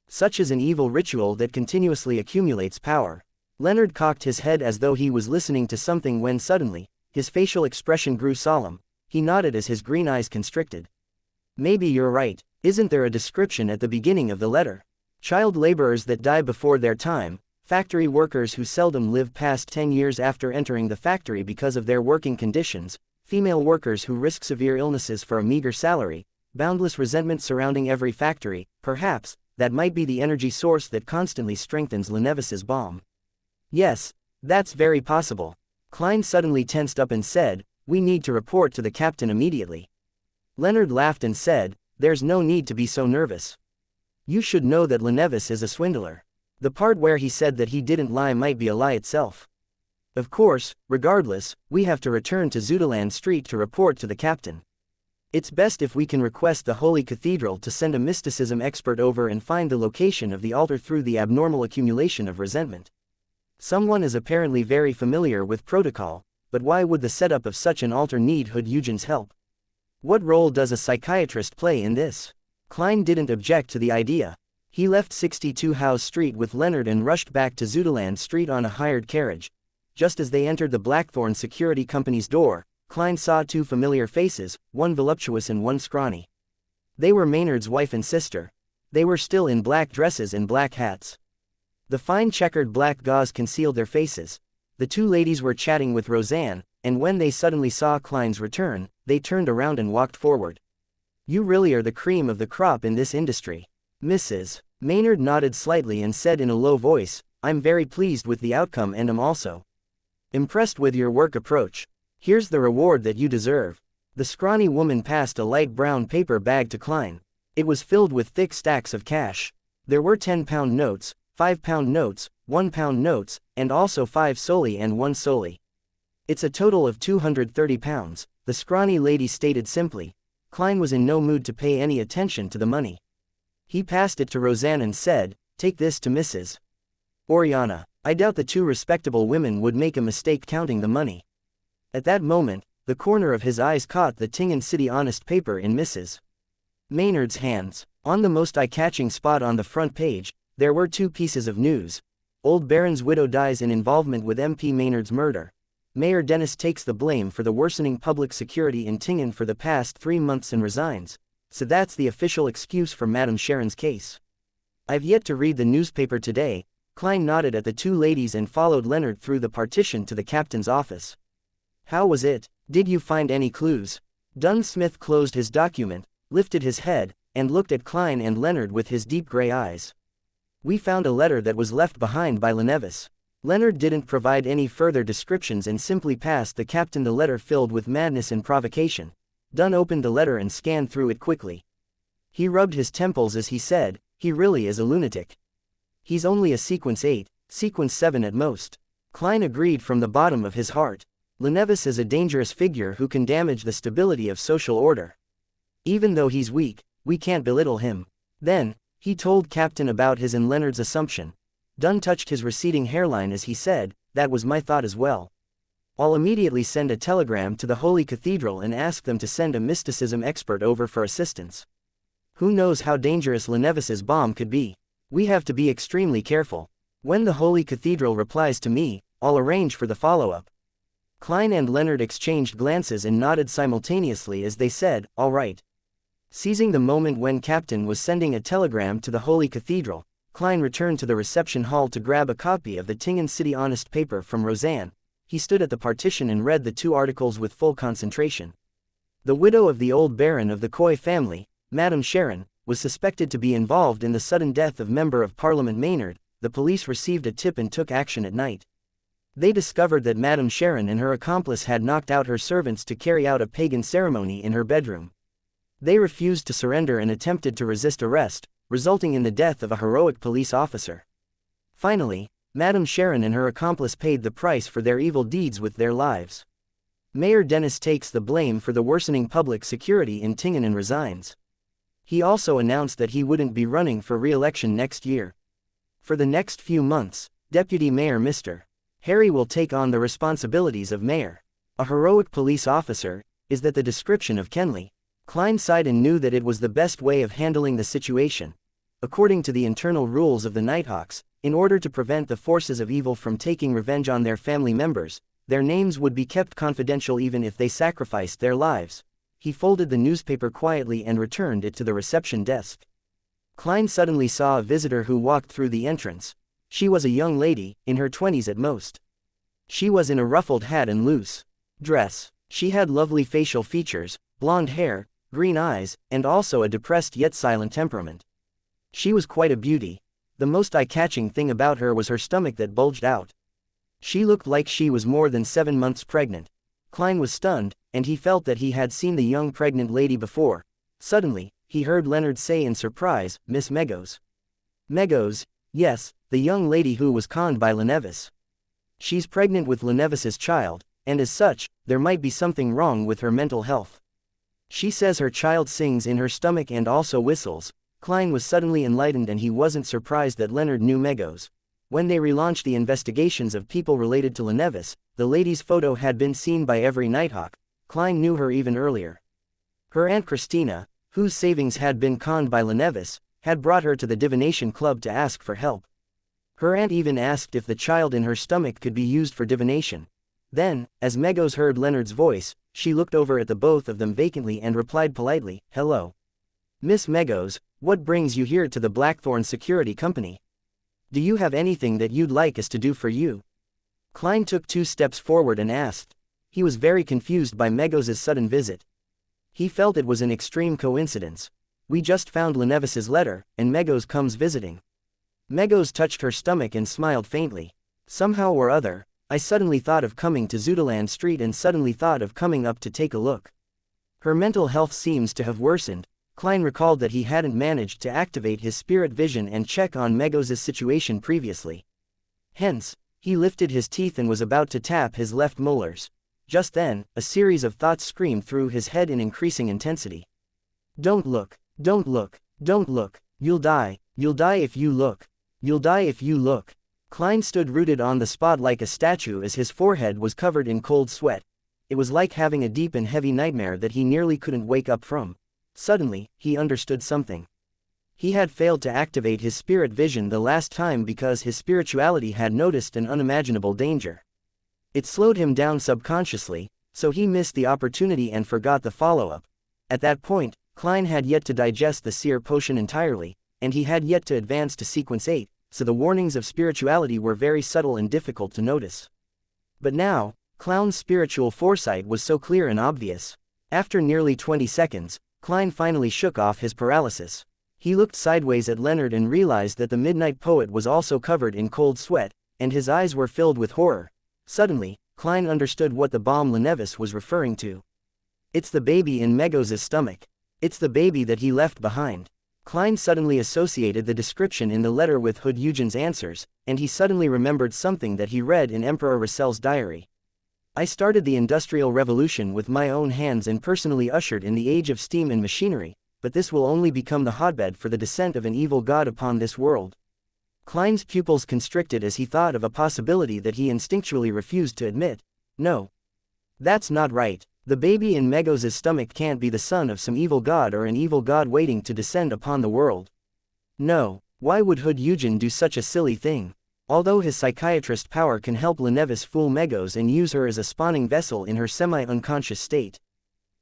Such as an evil ritual that continuously accumulates power. Leonard cocked his head as though he was listening to something when suddenly, his facial expression grew solemn. He nodded as his green eyes constricted. Maybe you're right. Isn't there a description at the beginning of the letter? Child laborers that die before their time, factory workers who seldom live past 10 years after entering the factory because of their working conditions, female workers who risk severe illnesses for a meager salary, boundless resentment surrounding every factory. Perhaps, that might be the energy source that constantly strengthens Lenevis's bomb. Yes, that's very possible. Klein suddenly tensed up and said, we need to report to the captain immediately. Leonard laughed and said, there's no need to be so nervous. You should know that Lenevis is a swindler. The part where he said that he didn't lie might be a lie itself. Of course, regardless, we have to return to Zudaland Street to report to the captain. It's best if we can request the Holy Cathedral to send a mysticism expert over and find the location of the altar through the abnormal accumulation of resentment. Someone is apparently very familiar with protocol, but why would the setup of such an altar need Hood Eugen's help? What role does a psychiatrist play in this? Klein didn't object to the idea. He left 62 House Street with Leonard and rushed back to Zudaland Street on a hired carriage. Just as they entered the Blackthorn Security Company's door, Klein saw two familiar faces, one voluptuous and one scrawny. They were Maynard's wife and sister. They were still in black dresses and black hats. The fine checkered black gauze concealed their faces. The two ladies were chatting with Roseanne, and when they suddenly saw Klein's return, they turned around and walked forward. You really are the cream of the crop in this industry. Mrs. Maynard nodded slightly and said in a low voice, I'm very pleased with the outcome and am also impressed with your work approach. Here's the reward that you deserve. The scrawny woman passed a light brown paper bag to Klein. It was filled with thick stacks of cash. There were 10-pound notes, 5-pound notes, 1-pound notes, and also 5 soldi and 1 soldi. It's a total of 230 pounds, the scrawny lady stated simply. Klein was in no mood to pay any attention to the money. He passed it to Roseanne and said, take this to Mrs. Oriana. I doubt the two respectable women would make a mistake counting the money. At that moment, the corner of his eyes caught the Tingen City Honest paper in Mrs. Maynard's hands. On the most eye-catching spot on the front page, there were two pieces of news. Old Baron's widow dies in involvement with MP Maynard's murder. Mayor Dennis takes the blame for the worsening public security in Tingen for the past 3 months and resigns. So that's the official excuse for Madame Sharon's case. I've yet to read the newspaper today. Klein nodded at the two ladies and followed Leonard through the partition to the captain's office. How was it? Did you find any clues? Dunn Smith closed his document, lifted his head, and looked at Klein and Leonard with his deep gray eyes. We found a letter that was left behind by Lenevis. Leonard didn't provide any further descriptions and simply passed the captain the letter filled with madness and provocation. Dunn opened the letter and scanned through it quickly. He rubbed his temples as he said, he really is a lunatic. He's only a sequence 8, sequence 7 at most. Klein agreed from the bottom of his heart. Lenevis is a dangerous figure who can damage the stability of social order. Even though he's weak, we can't belittle him. Then, he told Captain about his and Leonard's assumption. Dunn touched his receding hairline as he said, that was my thought as well. I'll immediately send a telegram to the Holy Cathedral and ask them to send a mysticism expert over for assistance. Who knows how dangerous Lenevis's bomb could be? We have to be extremely careful. When the Holy Cathedral replies to me, I'll arrange for the follow-up. Klein and Leonard exchanged glances and nodded simultaneously as they said, all right. Seizing the moment when Captain was sending a telegram to the Holy Cathedral, Klein returned to the reception hall to grab a copy of the Tingen City Honest paper from Roseanne. He stood at the partition and read the 2 articles with full concentration. The widow of the old baron of the Coy family, Madame Sharon, was suspected to be involved in the sudden death of Member of Parliament Maynard. The police received a tip and took action at night. They discovered that Madame Sharon and her accomplice had knocked out her servants to carry out a pagan ceremony in her bedroom. They refused to surrender and attempted to resist arrest, resulting in the death of a heroic police officer. Finally, Madame Sharon and her accomplice paid the price for their evil deeds with their lives. Mayor Dennis takes the blame for the worsening public security in Tingen and resigns. He also announced that he wouldn't be running for re-election next year. For the next few months, Deputy Mayor Mr. Harry will take on the responsibilities of mayor. A heroic police officer, is that the description of Kenley? Klein sighed and knew that it was the best way of handling the situation. According to the internal rules of the Nighthawks, in order to prevent the forces of evil from taking revenge on their family members, their names would be kept confidential even if they sacrificed their lives. He folded the newspaper quietly and returned it to the reception desk. Klein suddenly saw a visitor who walked through the entrance. She was a young lady, in her 20s at most. She was in a ruffled hat and loose dress. She had lovely facial features, blonde hair, green eyes, and also a depressed yet silent temperament. She was quite a beauty. The most eye-catching thing about her was her stomach that bulged out. She looked like she was more than 7 months pregnant. Klein was stunned, and he felt that he had seen the young pregnant lady before. Suddenly, he heard Leonard say in surprise, "Miss Megos." Megos, yes, the young lady who was conned by Lenevis. She's pregnant with Lenevis's child, and as such, there might be something wrong with her mental health. She says her child sings in her stomach and also whistles. Klein was suddenly enlightened and he wasn't surprised that Leonard knew Megos. When they relaunched the investigations of people related to Lenevis, the lady's photo had been seen by every Nighthawk. Klein knew her even earlier. Her Aunt Christina, whose savings had been conned by Lenevis, had brought her to the divination club to ask for help. Her aunt even asked if the child in her stomach could be used for divination. Then, as Megos heard Leonard's voice, she looked over at the both of them vacantly and replied politely, "Hello. Miss Megos, what brings you here to the Blackthorn Security Company? Do you have anything that you'd like us to do for you?" Klein took 2 steps forward and asked. He was very confused by Megos' sudden visit. He felt it was an extreme coincidence. "We just found Lenevis's letter, and Megos comes visiting." Megos touched her stomach and smiled faintly. "Somehow or other, I suddenly thought of coming to Zootaland Street and suddenly thought of coming up to take a look." Her mental health seems to have worsened. Klein recalled that he hadn't managed to activate his spirit vision and check on Megos' situation previously. Hence, he lifted his teeth and was about to tap his left molars. Just then, a series of thoughts screamed through his head in increasing intensity. "Don't look, don't look, don't look, you'll die if you look, you'll die if you look." Klein stood rooted on the spot like a statue as his forehead was covered in cold sweat. It was like having a deep and heavy nightmare that he nearly couldn't wake up from. Suddenly, he understood something. He had failed to activate his spirit vision the last time because his spirituality had noticed an unimaginable danger. It slowed him down subconsciously, so he missed the opportunity and forgot the follow-up. At that point, Klein had yet to digest the seer potion entirely, and he had yet to advance to sequence 8, so the warnings of spirituality were very subtle and difficult to notice. But now, Clown's spiritual foresight was so clear and obvious. After nearly 20 seconds, Klein finally shook off his paralysis. He looked sideways at Leonard and realized that the Midnight Poet was also covered in cold sweat, and his eyes were filled with horror. Suddenly, Klein understood what the bomb Lenevis was referring to. It's the baby in Megos' stomach. It's the baby that he left behind. Klein suddenly associated the description in the letter with Hood Eugen's answers, and he suddenly remembered something that he read in Emperor Rassel's diary. "I started the Industrial Revolution with my own hands and personally ushered in the age of steam and machinery, but this will only become the hotbed for the descent of an evil god upon this world." Klein's pupils constricted as he thought of a possibility that he instinctually refused to admit. No. That's not right. The baby in Megos' stomach can't be the son of some evil god or an evil god waiting to descend upon the world. No, why would Hood Eugen do such a silly thing? Although his psychiatrist power can help Lenevis fool Megos and use her as a spawning vessel in her semi-unconscious state.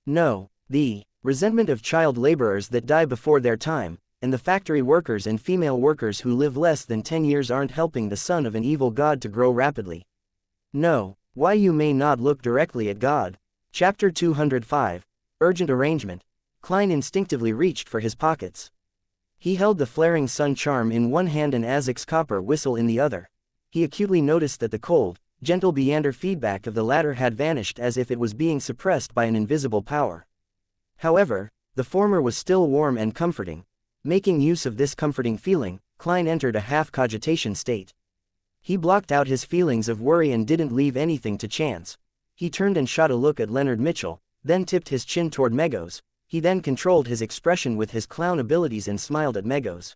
No, the resentment of child laborers that die before their time, and the factory workers and female workers who live less than 10 years aren't helping the son of an evil god to grow rapidly. No, why you may not look directly at God. Chapter 205, Urgent Arrangement. Klein instinctively reached for his pockets. He held the flaring sun charm in one hand and Azek's copper whistle in the other. He acutely noticed that the cold, gentle meander feedback of the latter had vanished as if it was being suppressed by an invisible power. However, the former was still warm and comforting. Making use of this comforting feeling, Klein entered a half-cogitation state. He blocked out his feelings of worry and didn't leave anything to chance. He turned and shot a look at Leonard Mitchell, then tipped his chin toward Megos. He then controlled his expression with his clown abilities and smiled at Megos.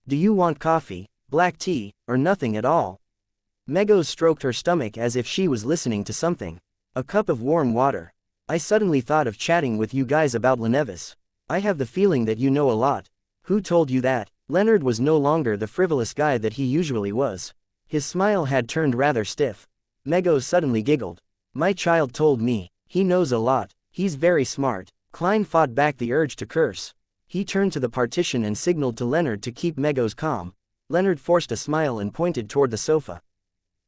"Do you want coffee, black tea, or nothing at all?" Megos stroked her stomach as if she was listening to something. "A cup of warm water. I suddenly thought of chatting with you guys about Demonesses. I have the feeling that you know a lot." "Who told you that?" Leonard was no longer the frivolous guy that he usually was. His smile had turned rather stiff. Megos suddenly giggled. "My child told me. He knows a lot. He's very smart." Klein fought back the urge to curse. He turned to the partition and signaled to Leonard to keep Megos calm. Leonard forced a smile and pointed toward the sofa.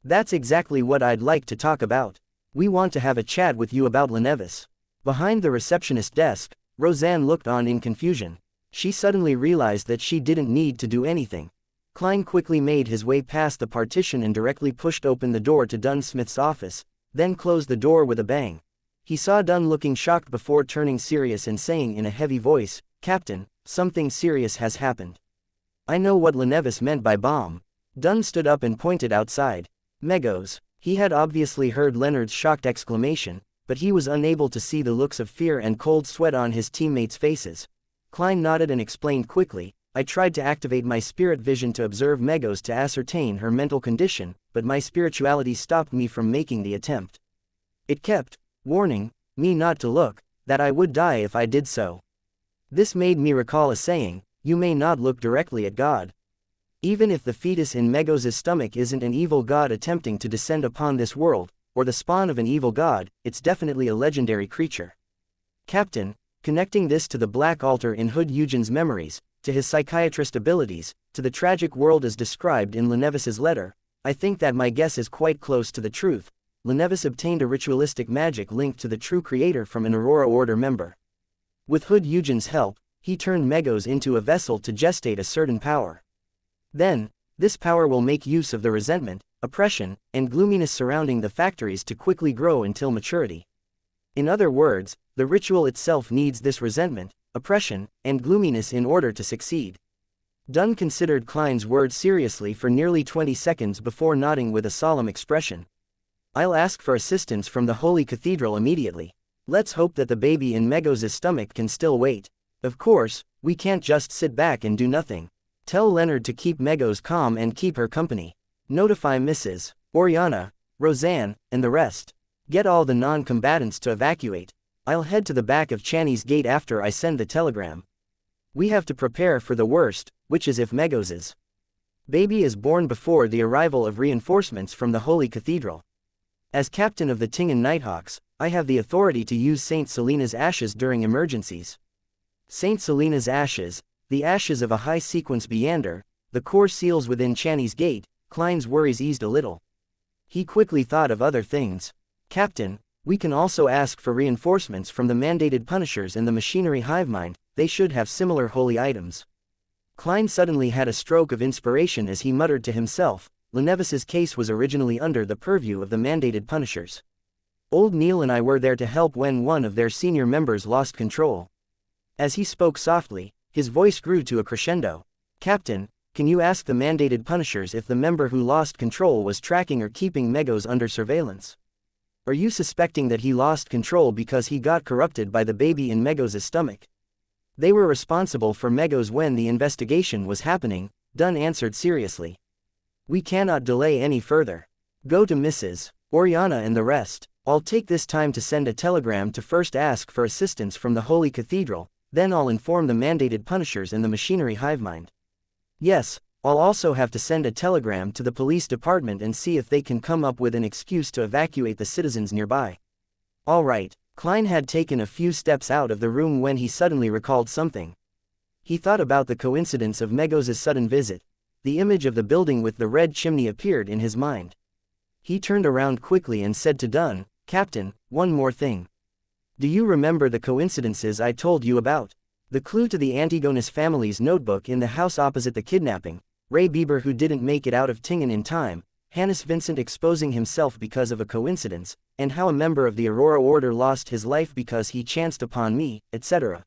"That's exactly what I'd like to talk about. We want to have a chat with you about Demonesses." Behind the receptionist desk, Roseanne looked on in confusion. She suddenly realized that she didn't need to do anything. Klein quickly made his way past the partition and directly pushed open the door to Dunn Smith's office, then closed the door with a bang. He saw Dunn looking shocked before turning serious and saying in a heavy voice, "Captain, something serious has happened." "I know what Demonesses meant by bomb." Dunn stood up and pointed outside. Megos. He had obviously heard Leonard's shocked exclamation, but he was unable to see the looks of fear and cold sweat on his teammates' faces. Klein nodded and explained quickly, "I tried to activate my spirit vision to observe Megos to ascertain her mental condition, but my spirituality stopped me from making the attempt. It kept warning me not to look, that I would die if I did so. This made me recall a saying, 'You may not look directly at God.' Even if the fetus in Megos' stomach isn't an evil god attempting to descend upon this world, or the spawn of an evil god, it's definitely a legendary creature. Captain, connecting this to the Black Altar in Hood Eugen's memories, to his psychiatrist abilities, to the tragic world as described in Demonesses' letter, I think that my guess is quite close to the truth. Demonesses obtained a ritualistic magic linked to the true creator from an Aurora Order member. With Hood Eugen's help, he turned Megos into a vessel to gestate a certain power. Then, this power will make use of the resentment, oppression, and gloominess surrounding the factories to quickly grow until maturity. In other words, the ritual itself needs this resentment, oppression, and gloominess in order to succeed." Dunn considered Klein's words seriously for nearly 20 seconds before nodding with a solemn expression. "I'll ask for assistance from the Holy Cathedral immediately. Let's hope that the baby in Megos' stomach can still wait. Of course, we can't just sit back and do nothing. Tell Leonard to keep Megos calm and keep her company. Notify Mrs. Oriana, Roseanne, and the rest. Get all the non-combatants to evacuate. I'll head to the back of Channy's gate after I send the telegram. We have to prepare for the worst, which is if Megos' baby is born before the arrival of reinforcements from the Holy Cathedral. As captain of the Tingen Nighthawks, I have the authority to use Saint Selena's ashes during emergencies." Saint Selena's ashes, the ashes of a high-sequence meander, the core seals within Channy's gate. Klein's worries eased a little. He quickly thought of other things. "Captain, we can also ask for reinforcements from the mandated punishers and the machinery hivemind, they should have similar holy items." Klein suddenly had a stroke of inspiration as he muttered to himself, Demonesses' case was originally under the purview of the mandated punishers. Old Neil and I were there to help when one of their senior members lost control. As he spoke softly, his voice grew to a crescendo. "Captain, can you ask the mandated punishers if the member who lost control was tracking or keeping Megos under surveillance? Are you suspecting that he lost control because he got corrupted by the baby in Megos' stomach? They were responsible for Megos when the investigation was happening," Dunn answered seriously. "We cannot delay any further. Go to Mrs. Oriana and the rest. I'll take this time to send a telegram to first ask for assistance from the Holy Cathedral, then I'll inform the mandated punishers and the machinery hivemind. Yes, I'll also have to send a telegram to the police department and see if they can come up with an excuse to evacuate the citizens nearby." All right. Klein had taken a few steps out of the room when he suddenly recalled something. He thought about the coincidence of Megos' sudden visit. The image of the building with the red chimney appeared in his mind. He turned around quickly and said to Dunn, "Captain, one more thing. Do you remember the coincidences I told you about? The clue to the Antigonus family's notebook in the house opposite the kidnapping, Ray Bieber who didn't make it out of Tingen in time, Hannes Vincent exposing himself because of a coincidence, and how a member of the Aurora Order lost his life because he chanced upon me, etc.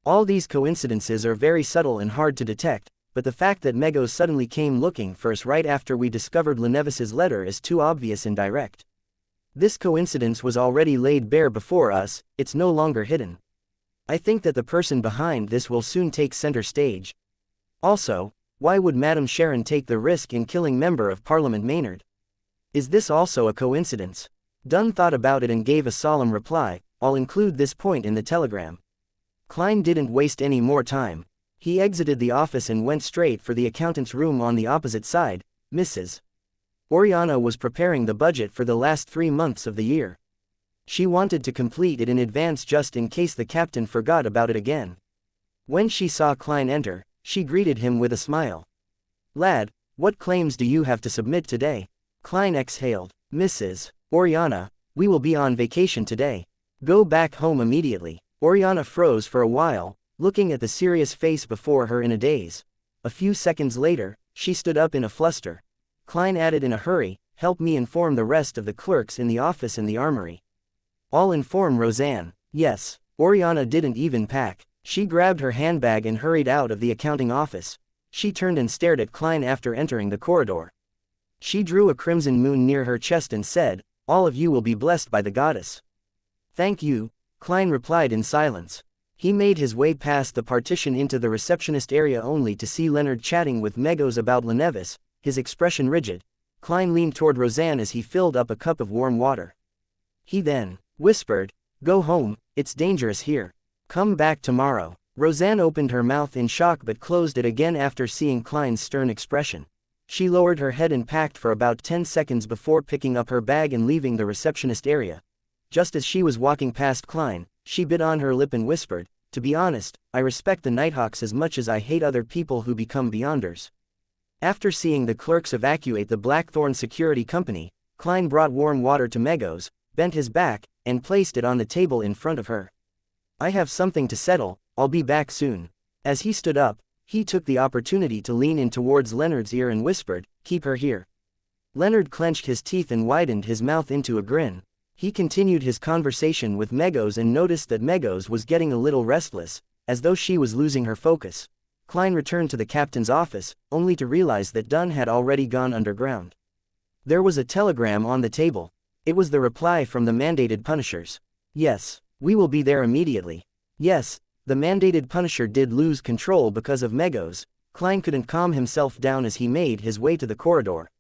All these coincidences are very subtle and hard to detect, but the fact that Megos suddenly came looking for us right after we discovered Lenevis's letter is too obvious and direct. This coincidence was already laid bare before us, it's no longer hidden. I think that the person behind this will soon take center stage. Also, why would Madame Sharon take the risk in killing Member of Parliament Maynard? Is this also a coincidence? Dunn thought about it and gave a solemn reply, I'll include this point in the telegram. Klein didn't waste any more time. He exited the office and went straight for the accountant's room on the opposite side. Mrs. Oriana was preparing the budget for the last 3 months of the year. She wanted to complete it in advance just in case the captain forgot about it again. When she saw Klein enter, she greeted him with a smile. Lad, what claims do you have to submit today? Klein exhaled. Mrs. Oriana, we will be on vacation today. Go back home immediately. Oriana froze for a while, looking at the serious face before her in a daze. A few seconds later, she stood up in a fluster. Klein added in a hurry, help me inform the rest of the clerks in the office and the armory. I'll inform Roseanne. Yes. Oriana didn't even pack. She grabbed her handbag and hurried out of the accounting office. She turned and stared at Klein after entering the corridor. She drew a crimson moon near her chest and said, all of you will be blessed by the goddess. Thank you, Klein replied in silence. He made his way past the partition into the receptionist area only to see Leonard chatting with Megos about Lenevis, his expression rigid. Klein leaned toward Roseanne as he filled up a cup of warm water. He then whispered, go home, it's dangerous here. Come back tomorrow. Roseanne opened her mouth in shock but closed it again after seeing Klein's stern expression. She lowered her head and packed for about 10 seconds before picking up her bag and leaving the receptionist area. Just as she was walking past Klein, she bit on her lip and whispered, to be honest, I respect the Nighthawks as much as I hate other people who become Beyonders. After seeing the clerks evacuate the Blackthorn Security Company, Klein brought warm water to Megos, bent his back, and placed it on the table in front of her. I have something to settle, I'll be back soon. As he stood up, he took the opportunity to lean in towards Leonard's ear and whispered, keep her here. Leonard clenched his teeth and widened his mouth into a grin. He continued his conversation with Megos and noticed that Megos was getting a little restless, as though she was losing her focus. Klein returned to the captain's office, only to realize that Dunn had already gone underground. There was a telegram on the table. It was the reply from the mandated punishers. Yes. We will be there immediately. Yes, the mandated punisher did lose control because of Megos. Klein couldn't calm himself down as he made his way to the corridor.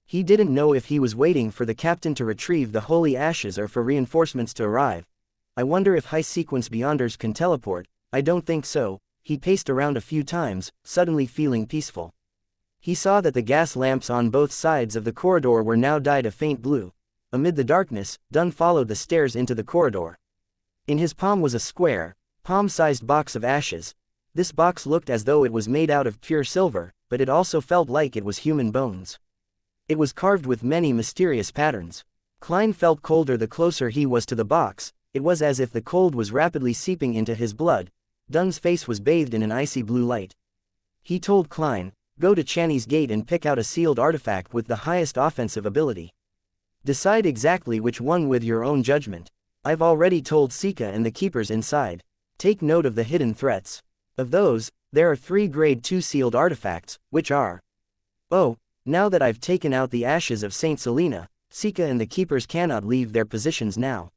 He didn't know if he was waiting for the captain to retrieve the holy ashes or for reinforcements to arrive. I wonder if high-sequence Beyonders can teleport. I don't think so. He paced around a few times, suddenly feeling peaceful. He saw that the gas lamps on both sides of the corridor were now dyed a faint blue. Amid the darkness, Dunn followed the stairs into the corridor. In his palm was a square, palm-sized box of ashes. This box looked as though it was made out of pure silver, but it also felt like it was human bones. It was carved with many mysterious patterns. Klein felt colder the closer he was to the box. It was as if the cold was rapidly seeping into his blood. Dunn's face was bathed in an icy blue light. He told Klein, go to Channy's gate and pick out a sealed artifact with the highest offensive ability. Decide exactly which one with your own judgment. I've already told Sika and the keepers inside. Take note of the hidden threats. Of those, there are 3 grade 2 sealed artifacts, which are. Oh, now that I've taken out the ashes of Saint Selena, Sika and the keepers cannot leave their positions now.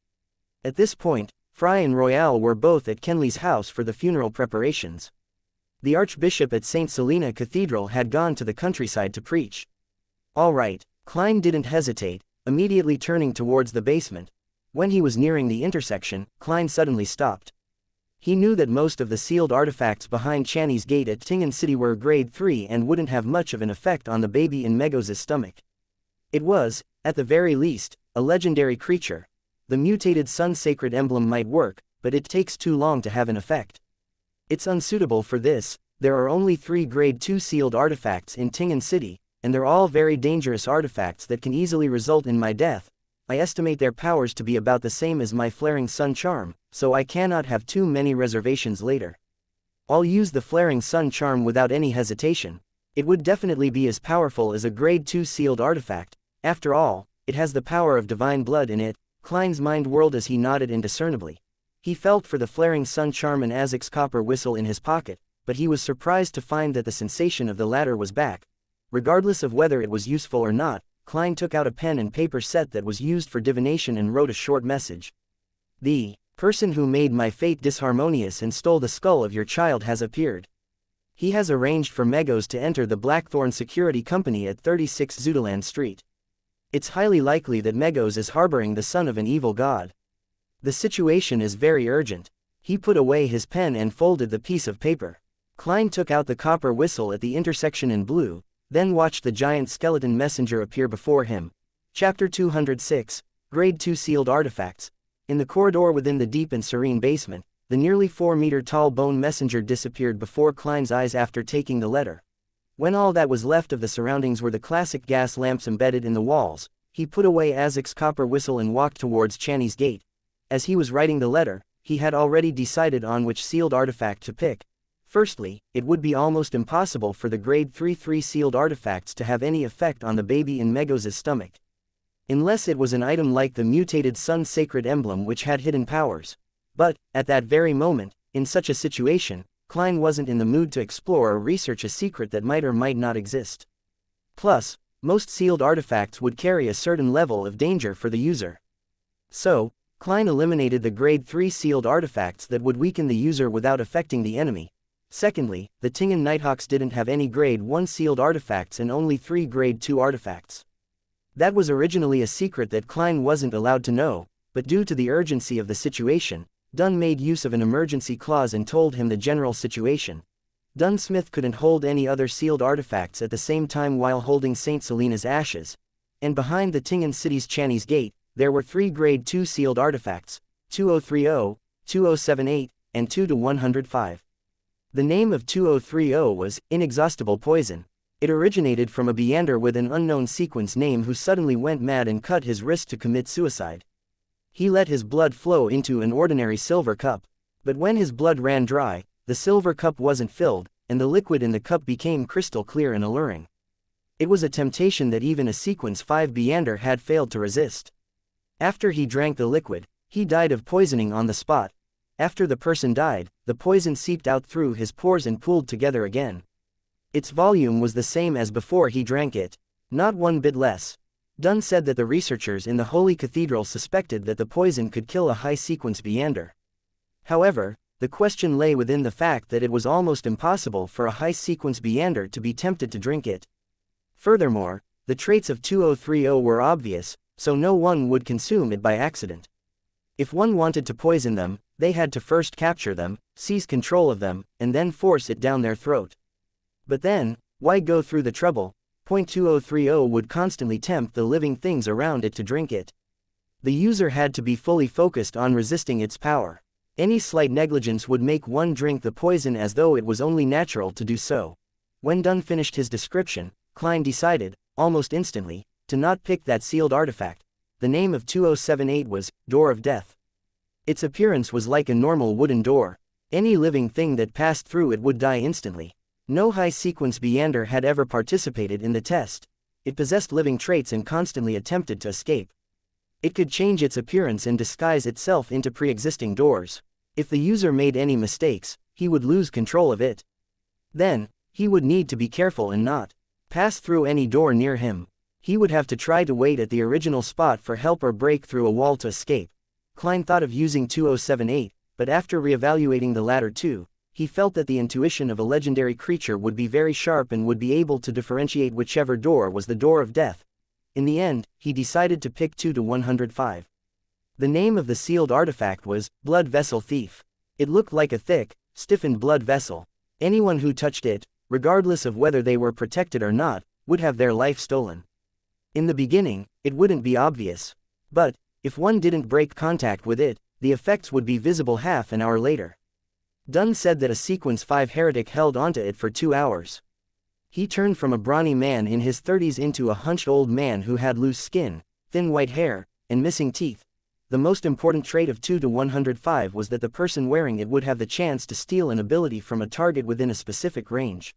At this point, Fry and Royale were both at Kenley's house for the funeral preparations. The Archbishop at Saint Selena Cathedral had gone to the countryside to preach. All right, Klein didn't hesitate, immediately turning towards the basement. When he was nearing the intersection, Klein suddenly stopped. He knew that most of the sealed artifacts behind Channy's gate at Tingen City were grade 3 and wouldn't have much of an effect on the baby in Megos' stomach. It was, at the very least, a legendary creature. The mutated sun sacred emblem might work, but it takes too long to have an effect. It's unsuitable for this. There are only 3 grade 2 sealed artifacts in Tingen City, and they're all very dangerous artifacts that can easily result in my death. I estimate their powers to be about the same as my flaring sun charm, so I cannot have too many reservations later. I'll use the flaring sun charm without any hesitation. It would definitely be as powerful as a grade 2 sealed artifact. After all, it has the power of divine blood in it. Klein's mind whirled as he nodded indiscernibly. He felt for the flaring sun charm and Azek's copper whistle in his pocket, but he was surprised to find that the sensation of the latter was back. Regardless of whether it was useful or not, Klein took out a pen and paper set that was used for divination and wrote a short message. The person who made my fate disharmonious and stole the skull of your child has appeared. He has arranged for Megos to enter the Blackthorn Security Company at 36 Zudaland Street. It's highly likely that Megos is harboring the son of an evil god. The situation is very urgent. He put away his pen and folded the piece of paper. Klein took out the copper whistle at the intersection in blue, then watched the giant skeleton messenger appear before him. Chapter 206, Grade 2 Sealed Artifacts. In the corridor within the deep and serene basement, the nearly 4-meter-tall bone messenger disappeared before Klein's eyes after taking the letter. When all that was left of the surroundings were the classic gas lamps embedded in the walls, he put away Azek's copper whistle and walked towards Channy's gate. As he was writing the letter, he had already decided on which sealed artifact to pick. Firstly, it would be almost impossible for the grade 3 sealed artifacts to have any effect on the baby in Megos' stomach. Unless it was an item like the mutated Sun Sacred Emblem which had hidden powers. But, at that very moment, in such a situation, Klein wasn't in the mood to explore or research a secret that might or might not exist. Plus, most sealed artifacts would carry a certain level of danger for the user. So, Klein eliminated the grade 3 sealed artifacts that would weaken the user without affecting the enemy. Secondly, the Tingen Nighthawks didn't have any grade 1 sealed artifacts and only 3 grade 2 artifacts. That was originally a secret that Klein wasn't allowed to know, but due to the urgency of the situation, Dunn made use of an emergency clause and told him the general situation. Dunn Smith couldn't hold any other sealed artifacts at the same time while holding St. Selena's ashes. And behind the Tingen City's Channy's Gate, there were 3 grade 2 sealed artifacts, 2030, 2078, and 2-105. The name of 2030 was Inexhaustible Poison. It originated from a Beander with an unknown sequence name who suddenly went mad and cut his wrist to commit suicide. He let his blood flow into an ordinary silver cup. But when his blood ran dry, the silver cup wasn't filled, and the liquid in the cup became crystal clear and alluring. It was a temptation that even a sequence 5 Beander had failed to resist. After he drank the liquid, he died of poisoning on the spot. After the person died, the poison seeped out through his pores and pooled together again. Its volume was the same as before he drank it, not one bit less. Dunn said that the researchers in the Holy Cathedral suspected that the poison could kill a high-sequence Beander. However, the question lay within the fact that it was almost impossible for a high-sequence Beander to be tempted to drink it. Furthermore, the traits of 2030 were obvious, so no one would consume it by accident. If one wanted to poison them, they had to first capture them, seize control of them, and then force it down their throat. But then, why go through the trouble? 2030 would constantly tempt the living things around it to drink it. The user had to be fully focused on resisting its power. Any slight negligence would make one drink the poison as though it was only natural to do so. When Dunn finished his description, Klein decided, almost instantly, to not pick that sealed artifact. The name of 2078 was Door of Death. Its appearance was like a normal wooden door. Any living thing that passed through it would die instantly. No high-sequence Beander had ever participated in the test. It possessed living traits and constantly attempted to escape. It could change its appearance and disguise itself into pre-existing doors. If the user made any mistakes, he would lose control of it. Then, he would need to be careful and not pass through any door near him. He would have to try to wait at the original spot for help or break through a wall to escape. Klein thought of using 2078, but after reevaluating the latter two, he felt that the intuition of a legendary creature would be very sharp and would be able to differentiate whichever door was the door of death. In the end, he decided to pick 2-105. The name of the sealed artifact was Blood Vessel Thief. It looked like a thick, stiffened blood vessel. Anyone who touched it, regardless of whether they were protected or not, would have their life stolen. In the beginning, it wouldn't be obvious. But, if one didn't break contact with it, the effects would be visible half an hour later. Dunn said that a Sequence 5 heretic held onto it for 2 hours. He turned from a brawny man in his 30s into a hunched old man who had loose skin, thin white hair, and missing teeth. The most important trait of 2-105 was that the person wearing it would have the chance to steal an ability from a target within a specific range.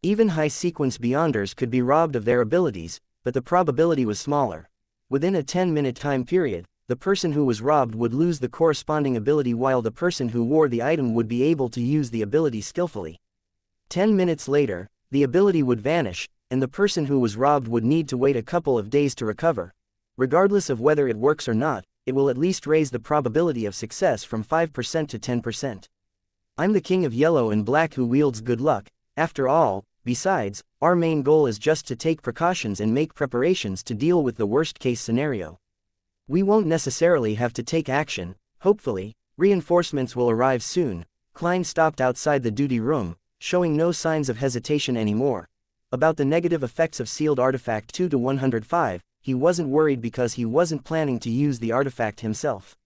Even high-sequence Beyonders could be robbed of their abilities, but the probability was smaller. Within a 10-minute time period, the person who was robbed would lose the corresponding ability while the person who wore the item would be able to use the ability skillfully. 10 minutes later, the ability would vanish, and the person who was robbed would need to wait a couple of days to recover. Regardless of whether it works or not, it will at least raise the probability of success from 5% to 10%. I'm the king of yellow and black who wields good luck. After all, besides, our main goal is just to take precautions and make preparations to deal with the worst-case scenario. We won't necessarily have to take action, hopefully. Reinforcements will arrive soon. Klein stopped outside the duty room, showing no signs of hesitation anymore. About the negative effects of sealed artifact 2-105, he wasn't worried because he wasn't planning to use the artifact himself.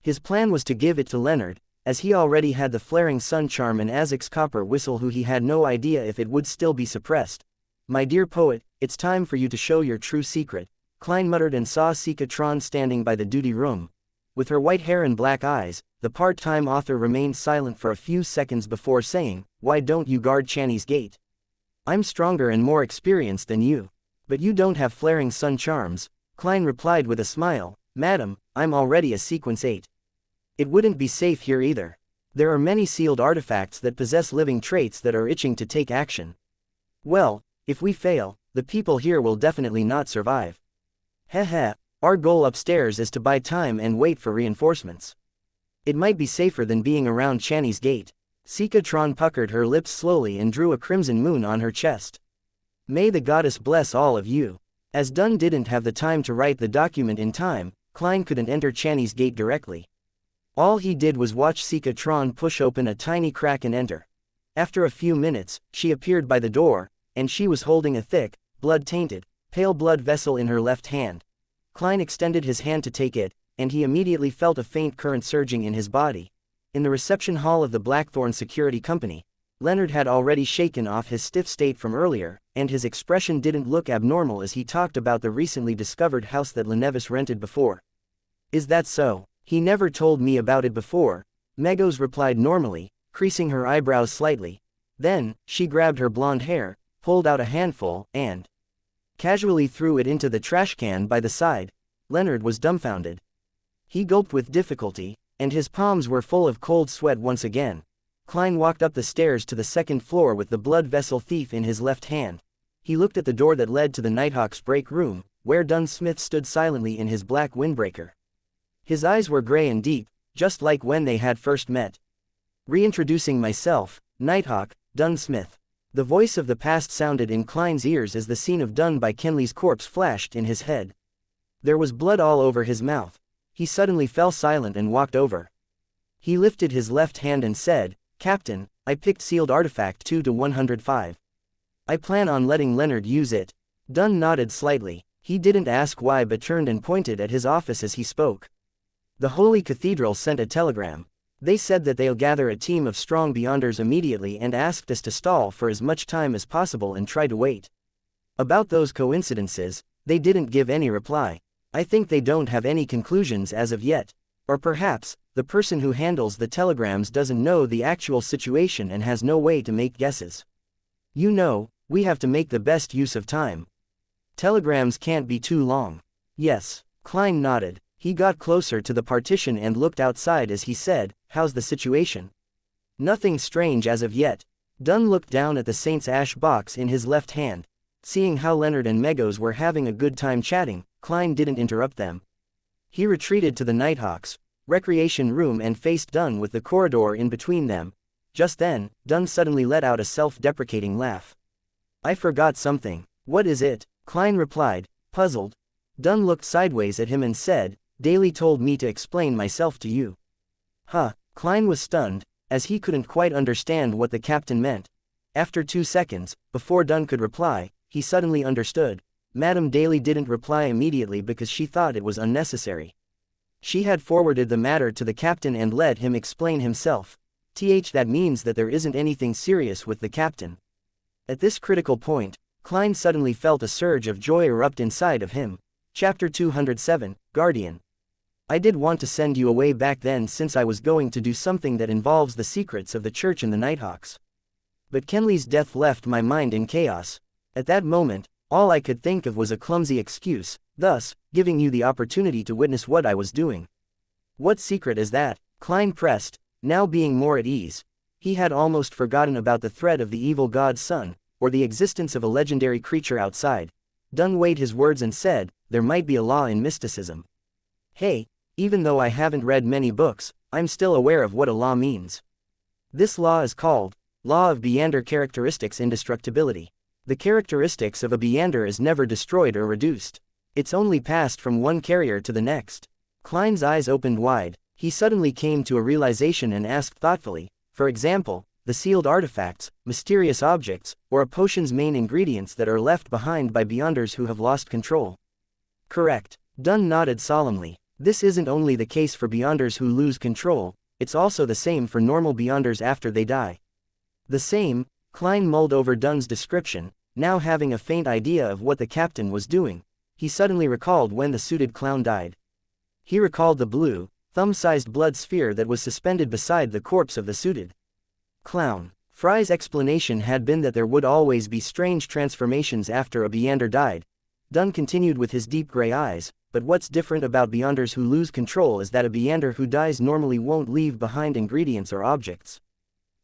His plan was to give it to Leonard, as he already had the flaring sun charm and Azek's copper whistle, who he had no idea if it would still be suppressed. My dear poet, it's time for you to show your true secret, Klein muttered and saw Tron standing by the duty room. With her white hair and black eyes, the part-time author remained silent for a few seconds before saying, "Why don't you guard Channy's gate? I'm stronger and more experienced than you. But you don't have flaring sun charms." Klein replied with a smile, "Madam, I'm already a sequence 8. It wouldn't be safe here either. There are many sealed artifacts that possess living traits that are itching to take action. Well, if we fail, the people here will definitely not survive. Heh, our goal upstairs is to buy time and wait for reinforcements. It might be safer than being around Channy's gate." Tron puckered her lips slowly and drew a crimson moon on her chest. "May the goddess bless all of you." As Dunn didn't have the time to write the document in time, Klein couldn't enter Channy's gate directly. All he did was watch Tron push open a tiny crack and enter. After a few minutes, she appeared by the door, and she was holding a thick, blood-tainted, pale blood vessel in her left hand. Klein extended his hand to take it, and he immediately felt a faint current surging in his body. In the reception hall of the Blackthorn Security Company, Leonard had already shaken off his stiff state from earlier, and his expression didn't look abnormal as he talked about the recently discovered house that Lenevis rented before. "Is that so? He never told me about it before," Megos replied normally, creasing her eyebrows slightly. Then, she grabbed her blonde hair, pulled out a handful, and casually threw it into the trash can by the side. Leonard was dumbfounded. He gulped with difficulty, and his palms were full of cold sweat once again. Klein walked up the stairs to the second floor with the blood vessel thief in his left hand. He looked at the door that led to the Nighthawk's break room, where Dunn Smith stood silently in his black windbreaker. His eyes were gray and deep, just like when they had first met. "Reintroducing myself, Nighthawk, Dunn Smith." The voice of the past sounded in Klein's ears as the scene of Dunn by Kenley's corpse flashed in his head. There was blood all over his mouth. He suddenly fell silent and walked over. He lifted his left hand and said, "Captain, I picked sealed artifact 2-105. I plan on letting Leonard use it." Dunn nodded slightly. He didn't ask why but turned and pointed at his office as he spoke. "The Holy Cathedral sent a telegram. They said that they'll gather a team of strong Beyonders immediately and asked us to stall for as much time as possible and try to wait. About those coincidences, they didn't give any reply. I think they don't have any conclusions as of yet. Or perhaps, the person who handles the telegrams doesn't know the actual situation and has no way to make guesses. You know, we have to make the best use of time. Telegrams can't be too long." "Yes." Klein nodded. He got closer to the partition and looked outside as he said, "How's the situation?" "Nothing strange as of yet." Dunn looked down at the Saint's ash box in his left hand. Seeing how Leonard and Megos were having a good time chatting, Klein didn't interrupt them. He retreated to the Nighthawk's recreation room and faced Dunn with the corridor in between them. Just then, Dunn suddenly let out a self-deprecating laugh. "I forgot something." "What is it?" Klein replied, puzzled. Dunn looked sideways at him and said, "Daly told me to explain myself to you." "Huh." Klein was stunned, as he couldn't quite understand what the captain meant. After 2 seconds, before Dunn could reply, he suddenly understood. Madame Daly didn't reply immediately because she thought it was unnecessary. She had forwarded the matter to the captain and let him explain himself. That means that there isn't anything serious with the captain. At this critical point, Klein suddenly felt a surge of joy erupt inside of him. Chapter 207, Guardian. "I did want to send you away back then since I was going to do something that involves the secrets of the church and the Nighthawks. But Kenley's death left my mind in chaos. At that moment, all I could think of was a clumsy excuse, thus, giving you the opportunity to witness what I was doing. What secret is that? Klein pressed, now being more at ease. He had almost forgotten about the threat of the evil god's son, or the existence of a legendary creature outside. Dunn weighed his words and said, there might be a law in mysticism. Hey, even though I haven't read many books, I'm still aware of what a law means. This law is called, Law of Beander Characteristics Indestructibility. The characteristics of a Beander is never destroyed or reduced. It's only passed from one carrier to the next. Klein's eyes opened wide. He suddenly came to a realization and asked thoughtfully, for example, the sealed artifacts, mysterious objects, or a potion's main ingredients that are left behind by Beanders who have lost control. Correct. Dunn nodded solemnly. This isn't only the case for Beanders who lose control, it's also the same for normal Beanders after they die. The same. Klein mulled over Dunn's description, now having a faint idea of what the captain was doing. He suddenly recalled when the suited clown died. He recalled the blue, thumb-sized blood sphere that was suspended beside the corpse of the suited clown. Fry's explanation had been that there would always be strange transformations after a Beander died. Dunn continued with his deep gray eyes, but what's different about Beanders who lose control is that a Beander who dies normally won't leave behind ingredients or objects.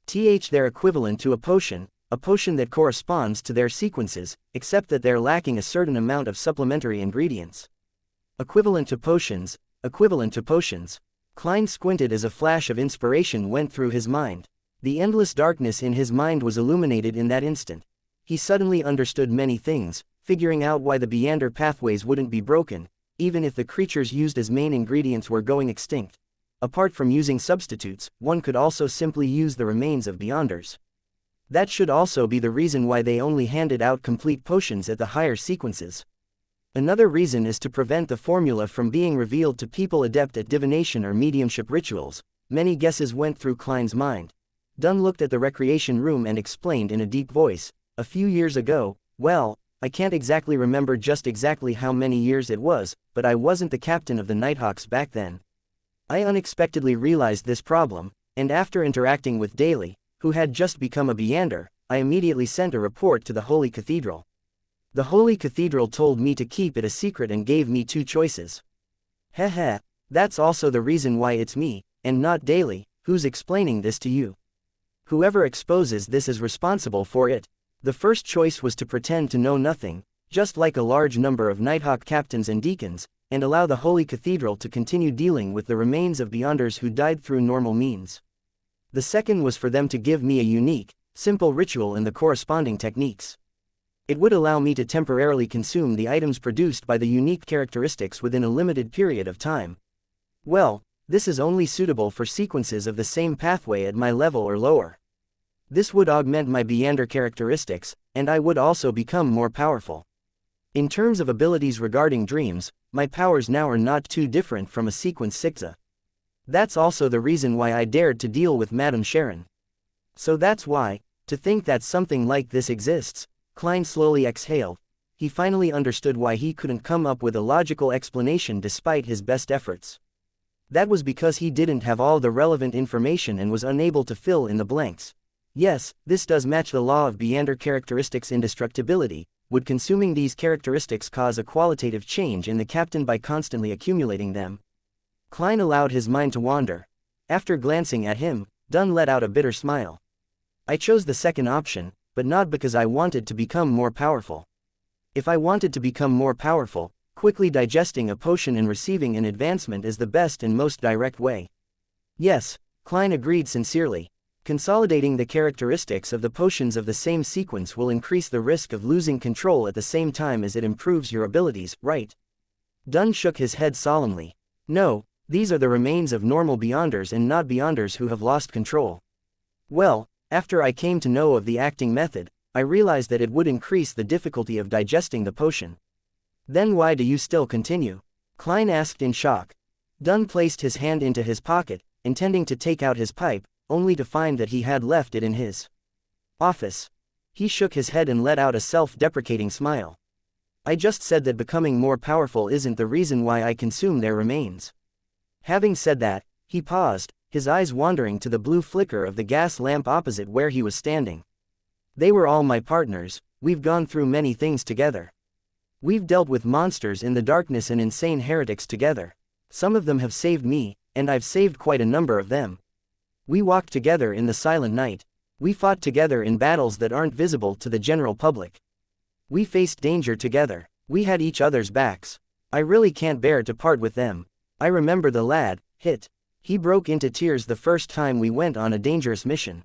They're equivalent to a potion that corresponds to their sequences, except that they're lacking a certain amount of supplementary ingredients. Equivalent to potions. Klein squinted as a flash of inspiration went through his mind. The endless darkness in his mind was illuminated in that instant. He suddenly understood many things, figuring out why the Beander pathways wouldn't be broken, even if the creatures used as main ingredients were going extinct. Apart from using substitutes, one could also simply use the remains of Beanders. That should also be the reason why they only handed out complete potions at the higher sequences. Another reason is to prevent the formula from being revealed to people adept at divination or mediumship rituals. Many guesses went through Klein's mind. Dunn looked at the recreation room and explained in a deep voice, a few years ago, well, I can't exactly remember just exactly how many years it was, but I wasn't the captain of the Nighthawks back then. I unexpectedly realized this problem, and after interacting with Daly, who had just become a Beander, I immediately sent a report to the Holy Cathedral. The Holy Cathedral told me to keep it a secret and gave me two choices. Heh, that's also the reason why it's me, and not Daly, who's explaining this to you. Whoever exposes this is responsible for it. The first choice was to pretend to know nothing, just like a large number of Nighthawk captains and deacons, and allow the Holy Cathedral to continue dealing with the remains of Beanders who died through normal means. The second was for them to give me a unique, simple ritual and the corresponding techniques. It would allow me to temporarily consume the items produced by the unique characteristics within a limited period of time. Well, this is only suitable for sequences of the same pathway at my level or lower. This would augment my Beander characteristics, and I would also become more powerful. In terms of abilities regarding dreams, my powers now are not too different from a sequence xianxia. That's also the reason why I dared to deal with Madame Sharon. So that's why, to think that something like this exists. Klein slowly exhaled. He finally understood why he couldn't come up with a logical explanation despite his best efforts. That was because he didn't have all the relevant information and was unable to fill in the blanks. Yes, this does match the law of Beander characteristics indestructibility. Would consuming these characteristics cause a qualitative change in the captain by constantly accumulating them? Klein allowed his mind to wander. After glancing at him, Dunn let out a bitter smile. I chose the second option, but not because I wanted to become more powerful. If I wanted to become more powerful, quickly digesting a potion and receiving an advancement is the best and most direct way. Yes, Klein agreed sincerely. Consolidating the characteristics of the potions of the same sequence will increase the risk of losing control at the same time as it improves your abilities, right? Dunn shook his head solemnly. No, these are the remains of normal Beanders and not Beanders who have lost control. Well, after I came to know of the acting method, I realized that it would increase the difficulty of digesting the potion. Then why do you still continue? Klein asked in shock. Dunn placed his hand into his pocket, intending to take out his pipe, only to find that he had left it in his office. He shook his head and let out a self-deprecating smile. I just said that becoming more powerful isn't the reason why I consume their remains. Having said that, he paused, his eyes wandering to the blue flicker of the gas lamp opposite where he was standing. They were all my partners, we've gone through many things together. We've dealt with monsters in the darkness and insane heretics together. Some of them have saved me, and I've saved quite a number of them. We walked together in the silent night. We fought together in battles that aren't visible to the general public. We faced danger together. We had each other's backs. I really can't bear to part with them. I remember the lad, Hit. He broke into tears the first time we went on a dangerous mission.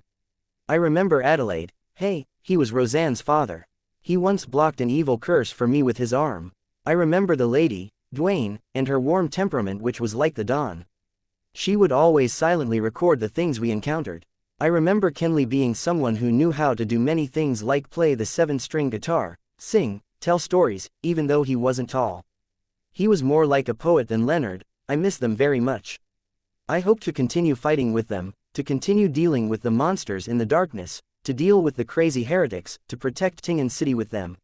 I remember Adelaide. Hey, he was Roseanne's father. He once blocked an evil curse for me with his arm. I remember the lady, Dwayne, and her warm temperament which was like the dawn. She would always silently record the things we encountered. I remember Kenley being someone who knew how to do many things like play the 7-string guitar, sing, tell stories, even though he wasn't tall. He was more like a poet than Leonard. I miss them very much. I hope to continue fighting with them, to continue dealing with the monsters in the darkness, to deal with the crazy heretics, to protect Tingen City with them.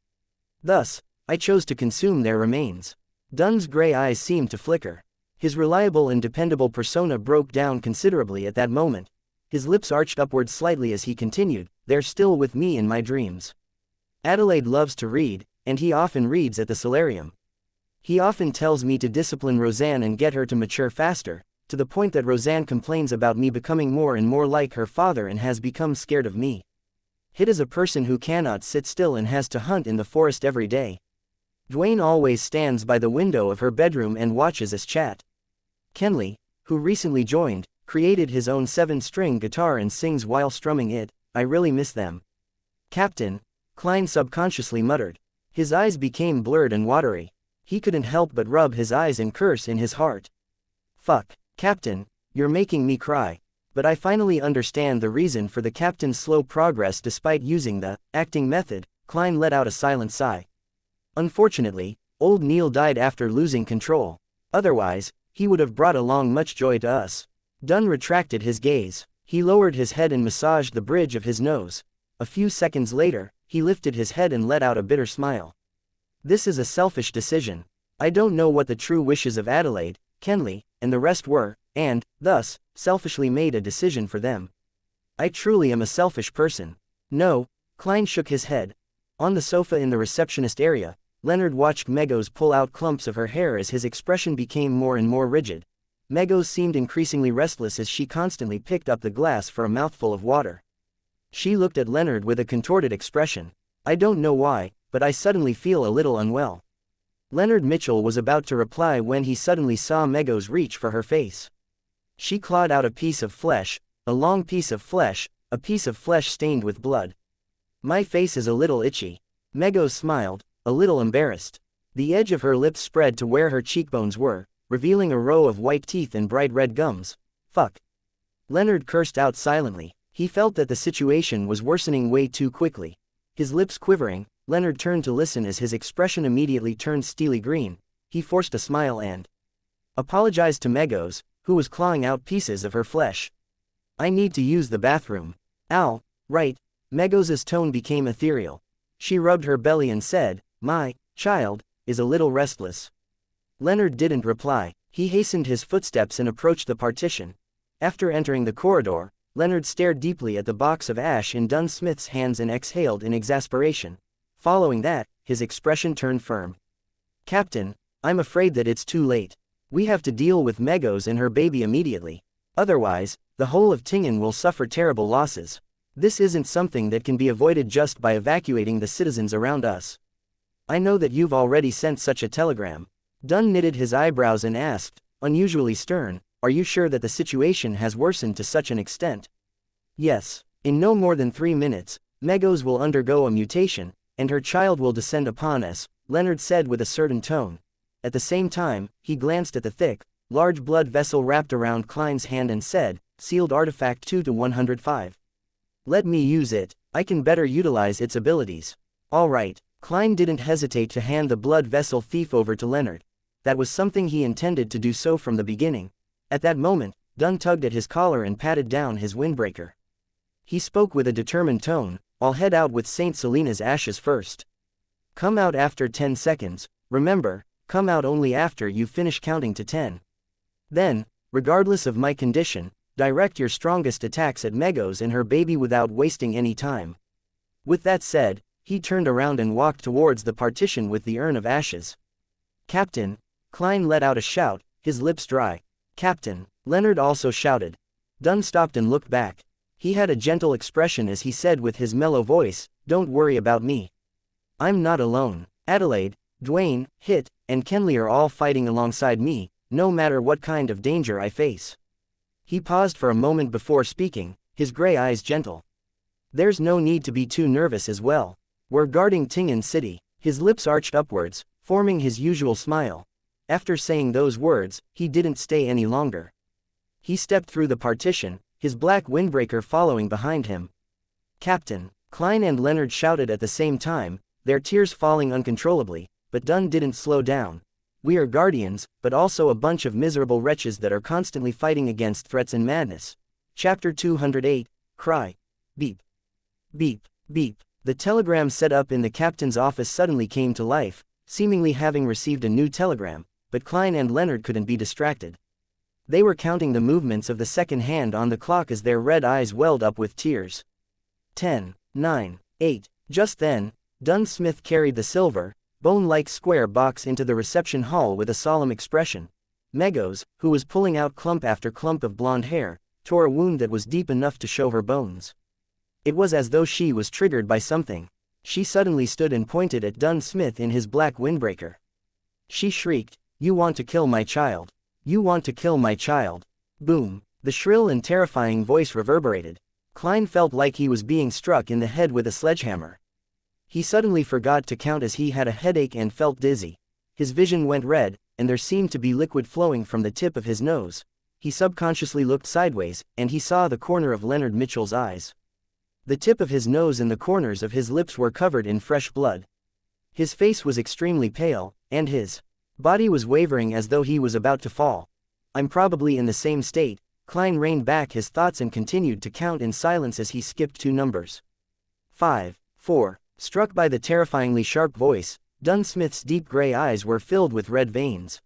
Thus, I chose to consume their remains. Dunn's gray eyes seemed to flicker. His reliable and dependable persona broke down considerably at that moment. His lips arched upward slightly as he continued, "They're still with me in my dreams. Adelaide loves to read, and he often reads at the solarium. He often tells me to discipline Roseanne and get her to mature faster, to the point that Roseanne complains about me becoming more and more like her father and has become scared of me. Hit is a person who cannot sit still and has to hunt in the forest every day. Dwayne always stands by the window of her bedroom and watches us chat. Kenley, who recently joined, created his own 7-string guitar and sings while strumming it. I really miss them." "Captain," Klein subconsciously muttered. His eyes became blurred and watery. He couldn't help but rub his eyes and curse in his heart. "Fuck, Captain, you're making me cry." But I finally understand the reason for the captain's slow progress despite using the acting method. Klein let out a silent sigh. "Unfortunately, old Neil died after losing control. Otherwise, he would have brought along much joy to us." Dunn retracted his gaze. He lowered his head and massaged the bridge of his nose. A few seconds later, he lifted his head and let out a bitter smile. "This is a selfish decision. I don't know what the true wishes of Adelaide, Kenley, and the rest were, and, thus, selfishly made a decision for them. I truly am a selfish person." "No," Klein shook his head. On the sofa in the receptionist area, Leonard watched Megos pull out clumps of her hair as his expression became more and more rigid. Megos seemed increasingly restless as she constantly picked up the glass for a mouthful of water. She looked at Leonard with a contorted expression. "I don't know why, but I suddenly feel a little unwell." Leonard Mitchell was about to reply when he suddenly saw Megos reach for her face. She clawed out a piece of flesh, a long piece of flesh, a piece of flesh stained with blood. "My face is a little itchy." Megos smiled, a little embarrassed. The edge of her lips spread to where her cheekbones were, revealing a row of white teeth and bright red gums. "Fuck." Leonard cursed out silently. He felt that the situation was worsening way too quickly. His lips quivering, Leonard turned to listen as his expression immediately turned steely green. He forced a smile and apologized to Megos, who was clawing out pieces of her flesh. "I need to use the bathroom." "Ow, right." Megos's tone became ethereal. She rubbed her belly and said, "My child is a little restless." Leonard didn't reply. He hastened his footsteps and approached the partition. After entering the corridor, Leonard stared deeply at the box of ash in Dunn Smith's hands and exhaled in exasperation. Following that, his expression turned firm. "Captain, I'm afraid that it's too late. We have to deal with Megos and her baby immediately. Otherwise, the whole of Tingen will suffer terrible losses. This isn't something that can be avoided just by evacuating the citizens around us. I know that you've already sent such a telegram." Dunn knitted his eyebrows and asked, unusually stern, "Are you sure that the situation has worsened to such an extent?" "Yes. In no more than 3 minutes, Megos will undergo a mutation, and her child will descend upon us," Leonard said with a certain tone. At the same time, he glanced at the thick, large blood vessel wrapped around Klein's hand and said, "Sealed artifact 2-105. Let me use it. I can better utilize its abilities." "All right." Klein didn't hesitate to hand the blood vessel thief over to Leonard. That was something he intended to do so from the beginning. At that moment, Dunn tugged at his collar and patted down his windbreaker. He spoke with a determined tone, "I'll head out with St. Selena's ashes first. Come out after 10 seconds, remember, come out only after you finish counting to 10. Then, regardless of my condition, direct your strongest attacks at Megos and her baby without wasting any time." With that said, he turned around and walked towards the partition with the urn of ashes. "Captain!" Klein let out a shout, his lips dry. "Captain!" Leonard also shouted. Dunn stopped and looked back. He had a gentle expression as he said with his mellow voice, "Don't worry about me. I'm not alone. Adelaide, Dwayne, Hit, and Kenley are all fighting alongside me, no matter what kind of danger I face." He paused for a moment before speaking, his gray eyes gentle. "There's no need to be too nervous as well. We're guarding Tingen City." His lips arched upwards, forming his usual smile. After saying those words, he didn't stay any longer. He stepped through the partition, his black windbreaker following behind him. "Captain!" Klein and Leonard shouted at the same time, their tears falling uncontrollably, but Dunn didn't slow down. "We are guardians, but also a bunch of miserable wretches that are constantly fighting against threats and madness." Chapter 208, Cry. Beep. Beep. Beep. The telegram set up in the captain's office suddenly came to life, seemingly having received a new telegram, but Klein and Leonard couldn't be distracted. They were counting the movements of the second hand on the clock as their red eyes welled up with tears. 10, 9, 8. Just then, Dunn Smith carried the silver, bone-like square box into the reception hall with a solemn expression. Megos, who was pulling out clump after clump of blonde hair, tore a wound that was deep enough to show her bones. It was as though she was triggered by something. She suddenly stood and pointed at Dunn Smith in his black windbreaker. She shrieked, "You want to kill my child! You want to kill my child!" Boom! The shrill and terrifying voice reverberated. Klein felt like he was being struck in the head with a sledgehammer. He suddenly forgot to count as he had a headache and felt dizzy. His vision went red, and there seemed to be liquid flowing from the tip of his nose. He subconsciously looked sideways, and he saw the corner of Leonard Mitchell's eyes. The tip of his nose and the corners of his lips were covered in fresh blood. His face was extremely pale, and his body was wavering as though he was about to fall. "I'm probably in the same state." Klein reined back his thoughts and continued to count in silence as he skipped 2 numbers. 5, 4. Struck by the terrifyingly sharp voice, Dunn Smith's deep gray eyes were filled with red veins.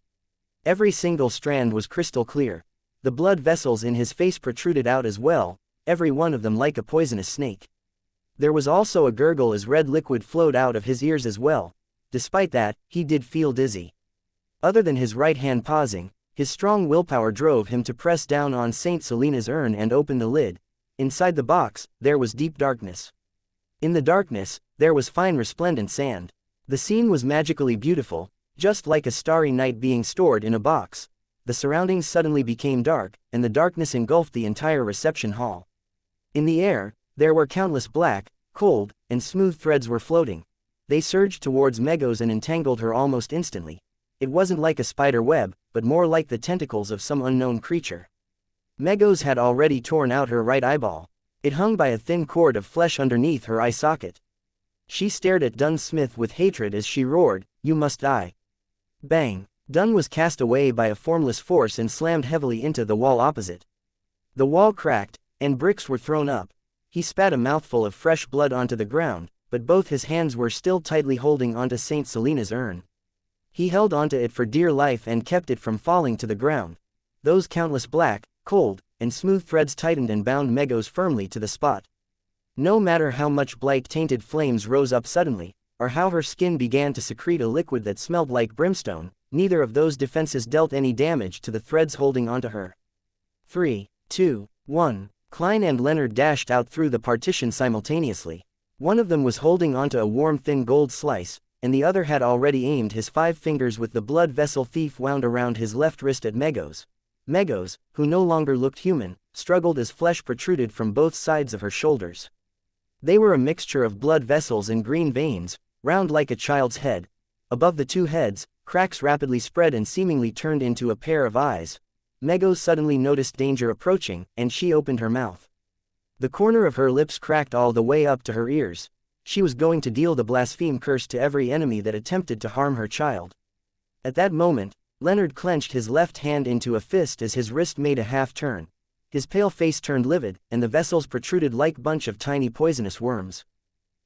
Every single strand was crystal clear. The blood vessels in his face protruded out as well, every one of them like a poisonous snake. There was also a gurgle as red liquid flowed out of his ears as well. Despite that, he did feel dizzy. Other than his right hand pausing, his strong willpower drove him to press down on Saint Selena's urn and open the lid. Inside the box, there was deep darkness. In the darkness, there was fine resplendent sand. The scene was magically beautiful, just like a starry night being stored in a box. The surroundings suddenly became dark, and the darkness engulfed the entire reception hall. In the air, there were countless black, cold, and smooth threads were floating. They surged towards Megos and entangled her almost instantly. It wasn't like a spider web, but more like the tentacles of some unknown creature. Megos had already torn out her right eyeball. It hung by a thin cord of flesh underneath her eye socket. She stared at Dunn Smith with hatred as she roared, "You must die." Bang! Dunn was cast away by a formless force and slammed heavily into the wall opposite. The wall cracked, and bricks were thrown up. He spat a mouthful of fresh blood onto the ground, but both his hands were still tightly holding onto Saint Selena's urn. He held onto it for dear life and kept it from falling to the ground. Those countless black, cold, and smooth threads tightened and bound Megos firmly to the spot. No matter how much blight-tainted flames rose up suddenly, or how her skin began to secrete a liquid that smelled like brimstone, neither of those defenses dealt any damage to the threads holding onto her. 3, 2, 1. Klein and Leonard dashed out through the partition simultaneously. One of them was holding onto a warm thin gold slice, and the other had already aimed his 5 fingers with the blood vessel thief wound around his left wrist at Megos. Megos, who no longer looked human, struggled as flesh protruded from both sides of her shoulders. They were a mixture of blood vessels and green veins, round like a child's head. Above the 2 heads, cracks rapidly spread and seemingly turned into a pair of eyes. Megos suddenly noticed danger approaching, and she opened her mouth. The corner of her lips cracked all the way up to her ears. She was going to deal the blaspheme curse to every enemy that attempted to harm her child. At that moment, Leonard clenched his left hand into a fist as his wrist made a half-turn. His pale face turned livid, and the vessels protruded like bunch of tiny poisonous worms.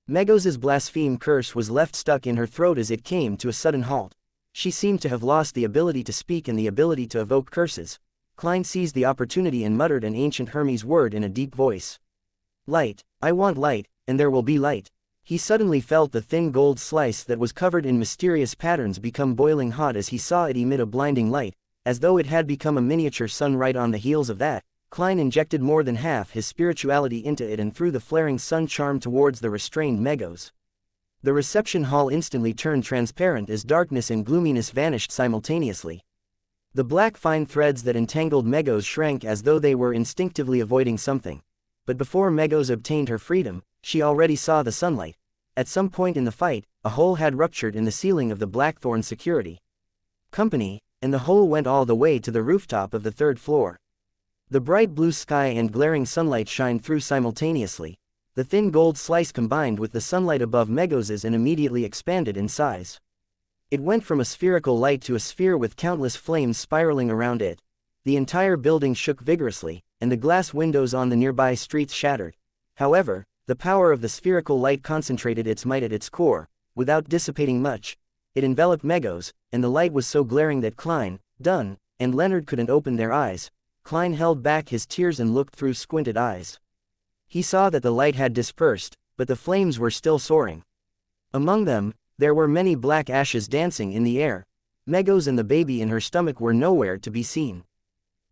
Megos's blaspheme curse was left stuck in her throat as it came to a sudden halt. She seemed to have lost the ability to speak and the ability to evoke curses. Klein seized the opportunity and muttered an ancient Hermes word in a deep voice. "Light, I want light, and there will be light." He suddenly felt the thin gold slice that was covered in mysterious patterns become boiling hot as he saw it emit a blinding light, as though it had become a miniature sun. Right on the heels of that, Klein injected more than half his spirituality into it and threw the flaring sun charm towards the restrained Megos. The reception hall instantly turned transparent as darkness and gloominess vanished simultaneously. The black fine threads that entangled Megos shrank as though they were instinctively avoiding something. But before Megos obtained her freedom, she already saw the sunlight. At some point in the fight, a hole had ruptured in the ceiling of the Blackthorn security company, and the hole went all the way to the rooftop of the third floor. The bright blue sky and glaring sunlight shined through simultaneously. The thin gold slice combined with the sunlight above Megos's and immediately expanded in size. It went from a spherical light to a sphere with countless flames spiraling around it. The entire building shook vigorously, and the glass windows on the nearby streets shattered. However, the power of the spherical light concentrated its might at its core, without dissipating much. It enveloped Megos, and the light was so glaring that Klein, Dunn, and Leonard couldn't open their eyes. Klein held back his tears and looked through squinted eyes. He saw that the light had dispersed, but the flames were still soaring. Among them, there were many black ashes dancing in the air. Megos and the baby in her stomach were nowhere to be seen.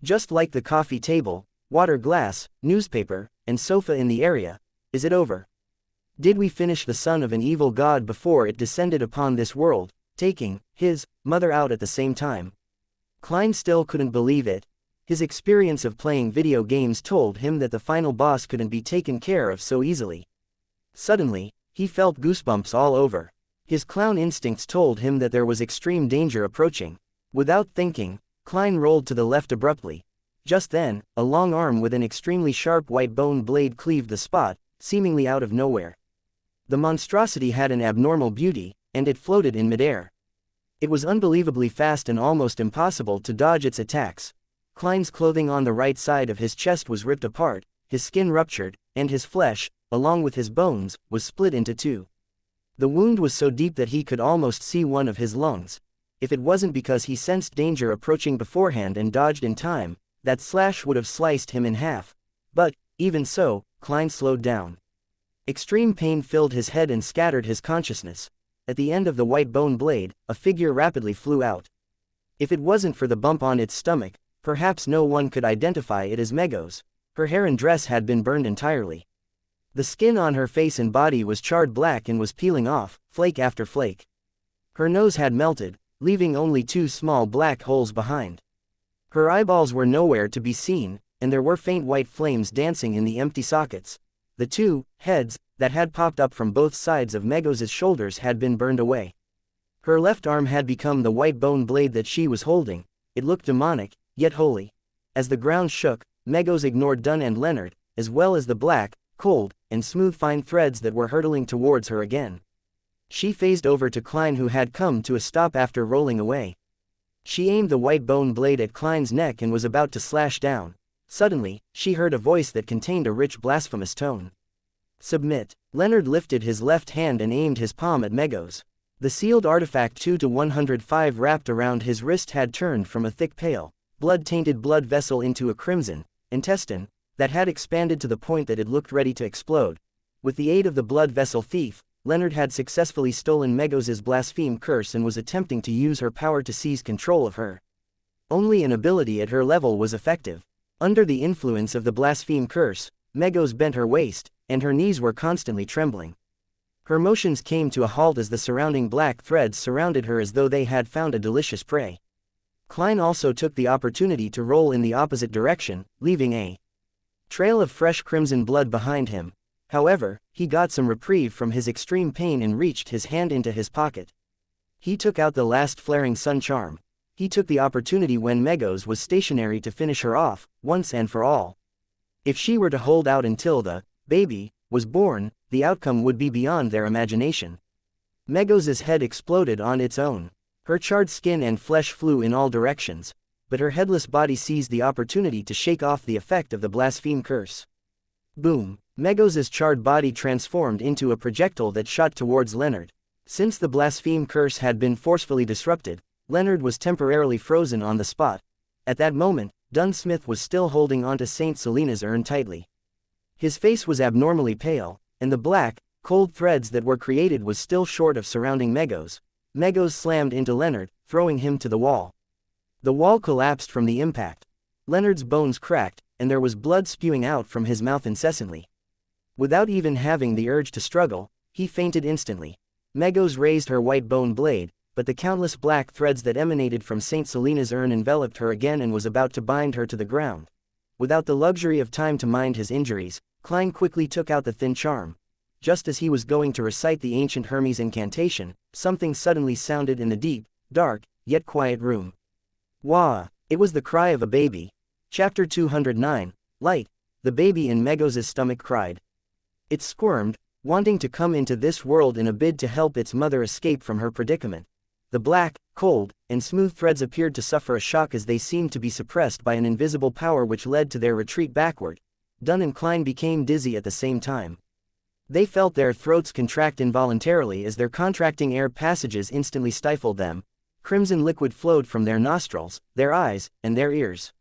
Just like the coffee table, water glass, newspaper, and sofa in the area. Is it over? Did we finish the son of an evil god before it descended upon this world, taking his mother out at the same time? Klein still couldn't believe it. His experience of playing video games told him that the final boss couldn't be taken care of so easily. Suddenly, he felt goosebumps all over. His clown instincts told him that there was extreme danger approaching. Without thinking, Klein rolled to the left abruptly. Just then, a long arm with an extremely sharp white bone blade cleaved the spot, seemingly out of nowhere. The monstrosity had an abnormal beauty, and it floated in midair. It was unbelievably fast and almost impossible to dodge its attacks. Klein's clothing on the right side of his chest was ripped apart, his skin ruptured, and his flesh, along with his bones, was split into two. The wound was so deep that he could almost see one of his lungs. If it wasn't because he sensed danger approaching beforehand and dodged in time, that slash would have sliced him in half. But, even so, Klein slowed down. Extreme pain filled his head and scattered his consciousness. At the end of the white bone blade, a figure rapidly flew out. If it wasn't for the bump on its stomach, perhaps no one could identify it as Megos. Her hair and dress had been burned entirely. The skin on her face and body was charred black and was peeling off, flake after flake. Her nose had melted, leaving only two small black holes behind. Her eyeballs were nowhere to be seen, and there were faint white flames dancing in the empty sockets. The two heads that had popped up from both sides of Megos's shoulders had been burned away. Her left arm had become the white bone blade that she was holding. It looked demonic, yet holy. As the ground shook, Megos ignored Dunn and Leonard, as well as the black, cold, and smooth fine threads that were hurtling towards her again. She phased over to Klein, who had come to a stop after rolling away. She aimed the white bone blade at Klein's neck and was about to slash down. Suddenly, she heard a voice that contained a rich blasphemous tone. Submit. Leonard lifted his left hand and aimed his palm at Megos. The sealed artifact 2-105 wrapped around his wrist had turned from a thick pale, blood-tainted blood vessel into a crimson intestine that had expanded to the point that it looked ready to explode. With the aid of the blood vessel thief, Leonard had successfully stolen Megos's blaspheme curse and was attempting to use her power to seize control of her. Only an ability at her level was effective. Under the influence of the blaspheme curse, Megos bent her waist, and her knees were constantly trembling. Her motions came to a halt as the surrounding black threads surrounded her as though they had found a delicious prey. Klein also took the opportunity to roll in the opposite direction, leaving a trail of fresh crimson blood behind him. However, he got some reprieve from his extreme pain and reached his hand into his pocket. He took out the last flaring sun charm. He took the opportunity when Megos was stationary to finish her off, once and for all. If she were to hold out until the baby was born, the outcome would be beyond their imagination. Megos's head exploded on its own. Her charred skin and flesh flew in all directions, but her headless body seized the opportunity to shake off the effect of the blaspheme curse. Boom! Megos's charred body transformed into a projectile that shot towards Leonard. Since the blaspheme curse had been forcefully disrupted, Leonard was temporarily frozen on the spot. At that moment, Dunn Smith was still holding onto Saint Selena's urn tightly. His face was abnormally pale, and the black, cold threads that were created was still short of surrounding Megos. Megos slammed into Leonard, throwing him to the wall. The wall collapsed from the impact. Leonard's bones cracked, and there was blood spewing out from his mouth incessantly. Without even having the urge to struggle, he fainted instantly. Megos raised her white bone blade, but the countless black threads that emanated from Saint Selena's urn enveloped her again and was about to bind her to the ground. Without the luxury of time to mind his injuries, Klein quickly took out the thin charm. Just as he was going to recite the ancient Hermes incantation, something suddenly sounded in the deep, dark, yet quiet room. Wah! It was the cry of a baby. Chapter 209, Light. The baby in Megos' stomach cried. It squirmed, wanting to come into this world in a bid to help its mother escape from her predicament. The black, cold, and smooth threads appeared to suffer a shock as they seemed to be suppressed by an invisible power which led to their retreat backward. Dunn and Klein became dizzy at the same time. They felt their throats contract involuntarily as their contracting air passages instantly stifled them. Crimson liquid flowed from their nostrils, their eyes, and their ears.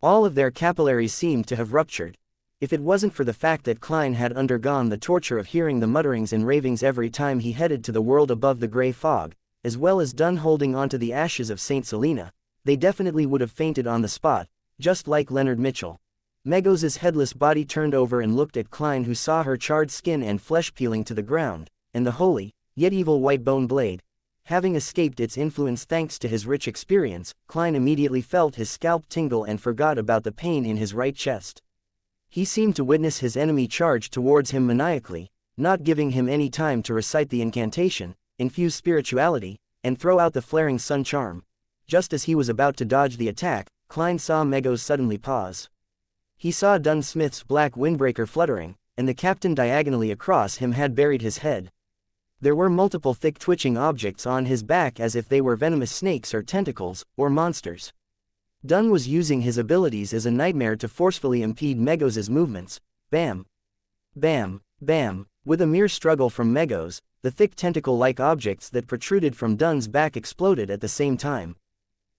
All of their capillaries seemed to have ruptured. If it wasn't for the fact that Klein had undergone the torture of hearing the mutterings and ravings every time he headed to the world above the gray fog, as well as Dunn holding onto the ashes of Saint Selena, they definitely would have fainted on the spot, just like Leonard Mitchell. Megos' headless body turned over and looked at Klein, who saw her charred skin and flesh peeling to the ground, and the holy, yet evil white bone blade. Having escaped its influence thanks to his rich experience, Klein immediately felt his scalp tingle and forgot about the pain in his right chest. He seemed to witness his enemy charge towards him maniacally, not giving him any time to recite the incantation, infuse spirituality, and throw out the flaring sun charm. Just as he was about to dodge the attack, Klein saw Megos suddenly pause. He saw Dunn Smith's black windbreaker fluttering, and the captain diagonally across him had buried his head. There were multiple thick twitching objects on his back as if they were venomous snakes or tentacles, or monsters. Dunn was using his abilities as a nightmare to forcefully impede Megos' movements. Bam! Bam! Bam! With a mere struggle from Megos, the thick tentacle-like objects that protruded from Dunn's back exploded at the same time.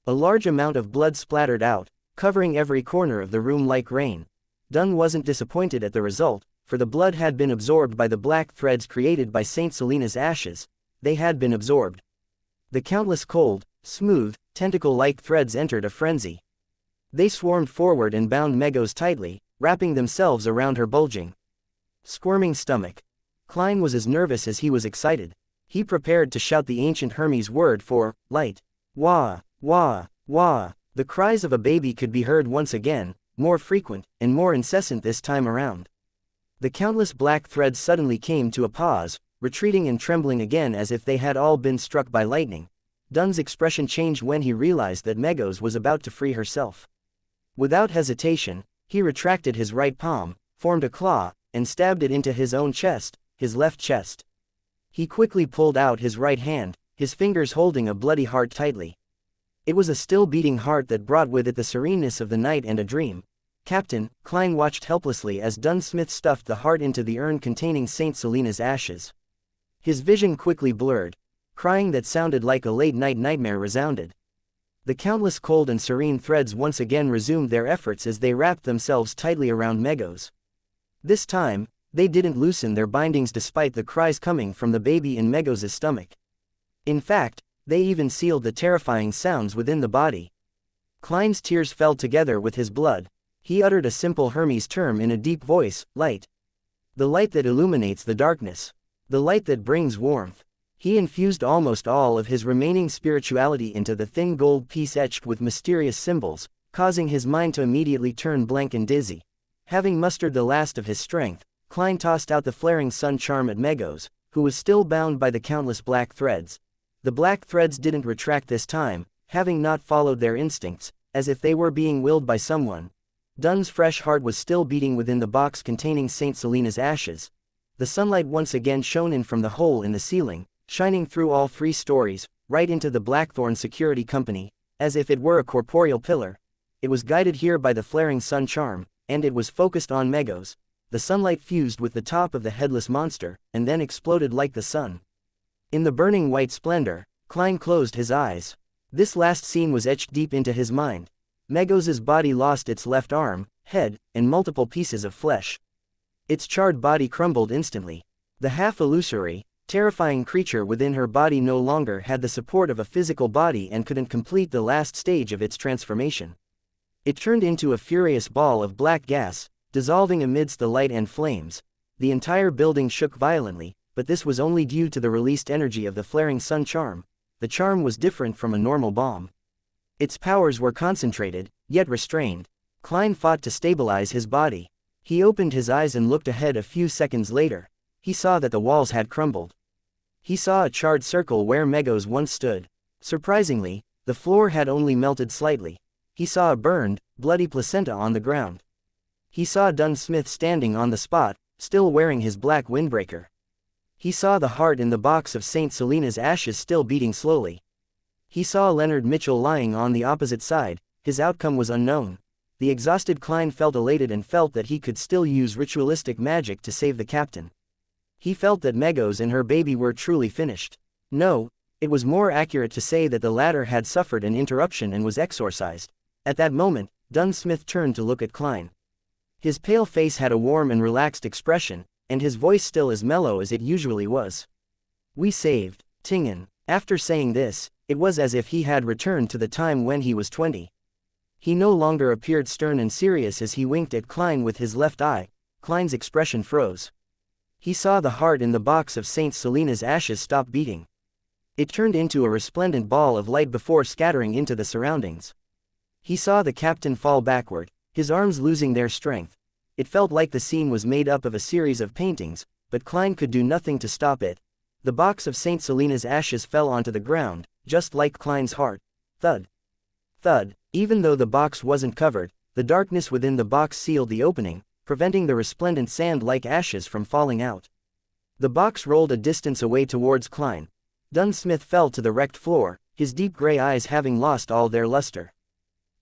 A large amount of blood splattered out, covering every corner of the room like rain. Dunn wasn't disappointed at the result, for the blood had been absorbed by the black threads created by Saint Selena's ashes. They had been absorbed. The countless cold, smooth, tentacle-like threads entered a frenzy. They swarmed forward and bound Megos tightly, wrapping themselves around her bulging, squirming stomach. Klein was as nervous as he was excited. He prepared to shout the ancient Hermes word for light. Wah! Wah! Wah! The cries of a baby could be heard once again, more frequent, and more incessant this time around. The countless black threads suddenly came to a pause, retreating and trembling again as if they had all been struck by lightning. Dunn's expression changed when he realized that Megos was about to free herself. Without hesitation, he retracted his right palm, formed a claw, and stabbed it into his own chest, his left chest. He quickly pulled out his right hand, his fingers holding a bloody heart tightly. It was a still beating heart that brought with it the sereneness of the night and a dream. Captain, Klein watched helplessly as Dunn Smith stuffed the heart into the urn containing Saint Selena's ashes. His vision quickly blurred. Crying that sounded like a late-night nightmare resounded. The countless cold and serene threads once again resumed their efforts as they wrapped themselves tightly around Megos. This time, they didn't loosen their bindings despite the cries coming from the baby in Megos' stomach. In fact, they even sealed the terrifying sounds within the body. Klein's tears fell together with his blood. He uttered a simple Hermes term in a deep voice, light. The light that illuminates the darkness. The light that brings warmth. He infused almost all of his remaining spirituality into the thin gold piece etched with mysterious symbols, causing his mind to immediately turn blank and dizzy. Having mustered the last of his strength, Klein tossed out the flaring sun charm at Megos, who was still bound by the countless black threads. The black threads didn't retract this time, having not followed their instincts, as if they were being willed by someone. Dunn's fresh heart was still beating within the box containing Saint Selena's ashes. The sunlight once again shone in from the hole in the ceiling, shining through all 3 stories, right into the Blackthorn Security Company, as if it were a corporeal pillar. It was guided here by the flaring sun charm, and it was focused on Megos. The sunlight fused with the top of the headless monster, and then exploded like the sun. In the burning white splendor, Klein closed his eyes. This last scene was etched deep into his mind. Megos' body lost its left arm, head, and multiple pieces of flesh. Its charred body crumbled instantly. The half-illusory, terrifying creature within her body no longer had the support of a physical body and couldn't complete the last stage of its transformation. It turned into a furious ball of black gas, dissolving amidst the light and flames. The entire building shook violently, but this was only due to the released energy of the flaring sun charm. The charm was different from a normal bomb. Its powers were concentrated, yet restrained. Klein fought to stabilize his body. He opened his eyes and looked ahead a few seconds later. He saw that the walls had crumbled. He saw a charred circle where Megos once stood. Surprisingly, the floor had only melted slightly. He saw a burned, bloody placenta on the ground. He saw Dunn Smith standing on the spot, still wearing his black windbreaker. He saw the heart in the box of St. Selena's ashes still beating slowly. He saw Leonard Mitchell lying on the opposite side. His outcome was unknown. The exhausted Klein felt elated and felt that he could still use ritualistic magic to save the captain. He felt that Megos and her baby were truly finished. No, it was more accurate to say that the latter had suffered an interruption and was exorcised. At that moment, Dunn Smith turned to look at Klein. His pale face had a warm and relaxed expression, and his voice still as mellow as it usually was. "We saved Tingen." After saying this, it was as if he had returned to the time when he was 20. He no longer appeared stern and serious as he winked at Klein with his left eye. Klein's expression froze. He saw the heart in the box of St. Selena's ashes stop beating. It turned into a resplendent ball of light before scattering into the surroundings. He saw the captain fall backward, his arms losing their strength. It felt like the scene was made up of a series of paintings, but Klein could do nothing to stop it. The box of St. Selena's ashes fell onto the ground, just like Klein's heart. Thud. Thud. Even though the box wasn't covered, the darkness within the box sealed the opening, preventing the resplendent sand-like ashes from falling out. The box rolled a distance away towards Klein. Dunn Smith fell to the wrecked floor, his deep gray eyes having lost all their luster.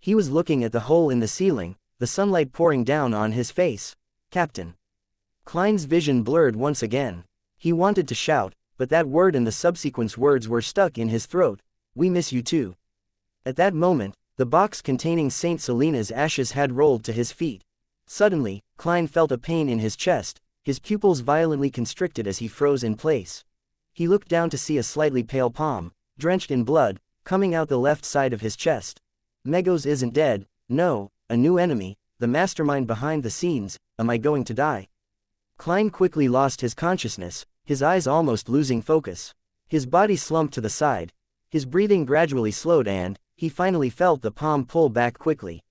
He was looking at the hole in the ceiling, the sunlight pouring down on his face. "Captain." Klein's vision blurred once again. He wanted to shout, but that word and the subsequent words were stuck in his throat. "We miss you too." At that moment, the box containing St. Selena's ashes had rolled to his feet. Suddenly, Klein felt a pain in his chest, his pupils violently constricted as he froze in place. He looked down to see a slightly pale palm, drenched in blood, coming out the left side of his chest. Megos isn't dead, no, a new enemy, the mastermind behind the scenes. Am I going to die? Klein quickly lost his consciousness, his eyes almost losing focus. His body slumped to the side. His breathing gradually slowed and, he finally felt the palm pull back quickly.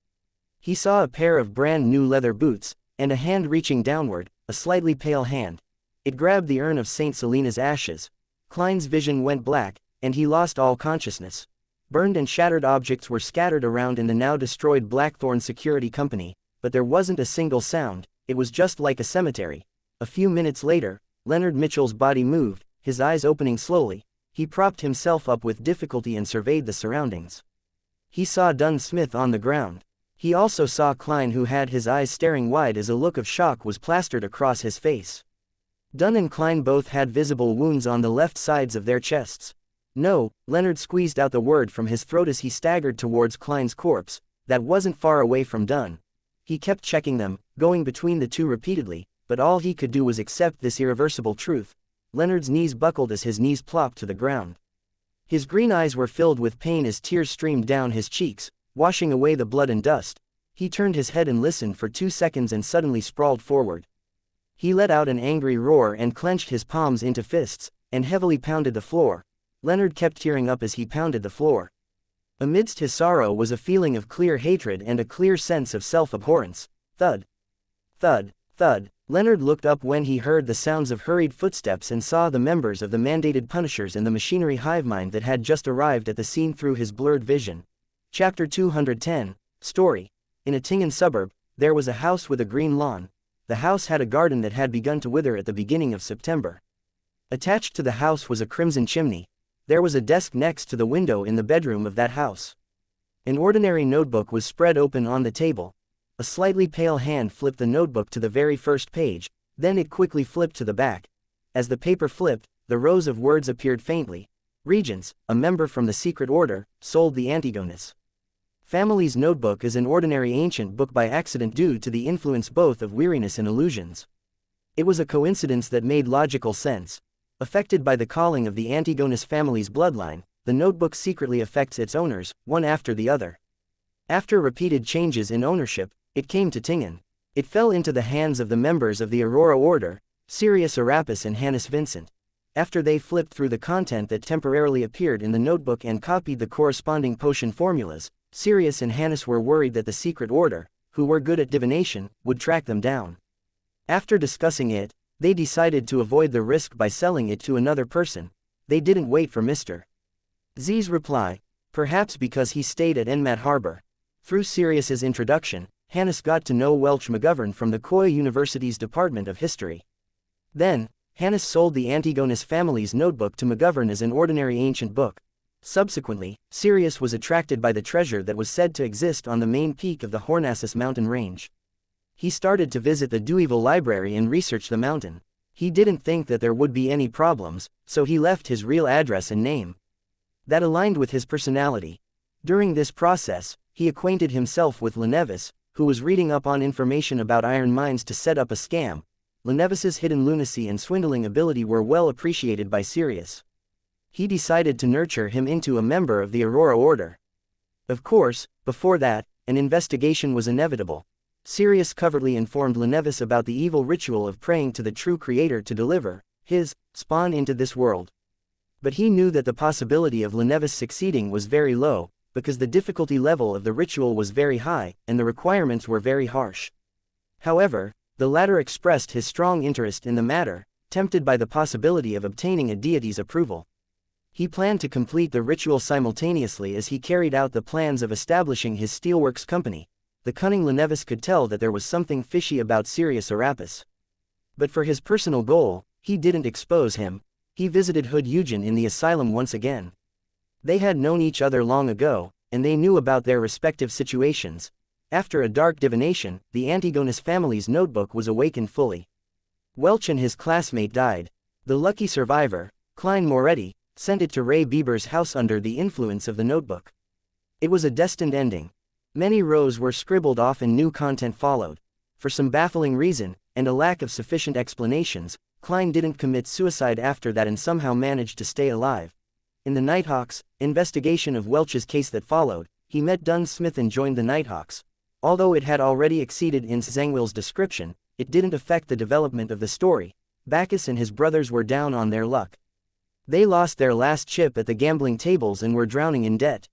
He saw a pair of brand new leather boots, and a hand reaching downward, a slightly pale hand. It grabbed the urn of St. Selena's ashes. Klein's vision went black, and he lost all consciousness. Burned and shattered objects were scattered around in the now destroyed Blackthorn Security Company, but there wasn't a single sound. It was just like a cemetery. A few minutes later, Leonard Mitchell's body moved, his eyes opening slowly. He propped himself up with difficulty and surveyed the surroundings. He saw Dunn Smith on the ground. He also saw Klein, who had his eyes staring wide as a look of shock was plastered across his face. Dunn and Klein both had visible wounds on the left sides of their chests. "No," Leonard squeezed out the word from his throat as he staggered towards Klein's corpse, that wasn't far away from Dunn. He kept checking them, going between the two repeatedly, but all he could do was accept this irreversible truth. Leonard's knees buckled as his knees plopped to the ground. His green eyes were filled with pain as tears streamed down his cheeks, washing away the blood and dust. He turned his head and listened for 2 seconds and suddenly sprawled forward. He let out an angry roar and clenched his palms into fists, and heavily pounded the floor. Leonard kept tearing up as he pounded the floor. Amidst his sorrow was a feeling of clear hatred and a clear sense of self-abhorrence. Thud. Thud. Thud. Leonard looked up when he heard the sounds of hurried footsteps and saw the members of the mandated punishers and the machinery hive mind that had just arrived at the scene through his blurred vision. Chapter 210. Story. In a Tingen suburb, there was a house with a green lawn. The house had a garden that had begun to wither at the beginning of September. Attached to the house was a crimson chimney. There was a desk next to the window in the bedroom of that house. An ordinary notebook was spread open on the table. A slightly pale hand flipped the notebook to the very first page, then it quickly flipped to the back. As the paper flipped, the rows of words appeared faintly. Regents, a member from the secret order, sold the Antigonus. Family's notebook is an ordinary ancient book by accident due to the influence both of weariness and illusions. It was a coincidence that made logical sense. Affected by the calling of the Antigonus family's bloodline, the notebook secretly affects its owners, one after the other. After repeated changes in ownership, it came to Tingen. It fell into the hands of the members of the Aurora Order, Sirius Arapis and Hannes Vincent. After they flipped through the content that temporarily appeared in the notebook and copied the corresponding potion formulas, Sirius and Hannes were worried that the Secret Order, who were good at divination, would track them down. After discussing it, they decided to avoid the risk by selling it to another person. They didn't wait for Mr. Z's reply, perhaps because he stayed at Enmat Harbor. Through Sirius's introduction, Hannes got to know Welch McGovern from the Koya University's Department of History. Then, Hannes sold the Antigonus family's notebook to McGovern as an ordinary ancient book. Subsequently, Sirius was attracted by the treasure that was said to exist on the main peak of the Hornassus mountain range. He started to visit the Deweyville Library and research the mountain. He didn't think that there would be any problems, so he left his real address and name. That aligned with his personality. During this process, he acquainted himself with Lenevis, who was reading up on information about iron mines to set up a scam. Lenevis's hidden lunacy and swindling ability were well appreciated by Sirius. He decided to nurture him into a member of the Aurora Order. Of course, before that, an investigation was inevitable. Sirius covertly informed Lenevis about the evil ritual of praying to the true creator to deliver his spawn into this world. But he knew that the possibility of Lenevis succeeding was very low, because the difficulty level of the ritual was very high, and the requirements were very harsh. However, the latter expressed his strong interest in the matter, tempted by the possibility of obtaining a deity's approval. He planned to complete the ritual simultaneously as he carried out the plans of establishing his steelworks company. The cunning Lenevis could tell that there was something fishy about Sirius Arapis. But for his personal goal, he didn't expose him. He visited Hood Eugen in the asylum once again. They had known each other long ago, and they knew about their respective situations. After a dark divination, the Antigonus family's notebook was awakened fully. Welch and his classmate died. The lucky survivor, Klein Moretti, sent it to Ray Bieber's house under the influence of the notebook. It was a destined ending. Many rows were scribbled off and new content followed. For some baffling reason, and a lack of sufficient explanations, Klein didn't commit suicide after that and somehow managed to stay alive. In the Nighthawks investigation of Welch's case that followed, he met Dunn Smith and joined the Nighthawks. Although it had already exceeded in Zangwill's description, it didn't affect the development of the story. Bacchus and his brothers were down on their luck. They lost their last chip at the gambling tables and were drowning in debt.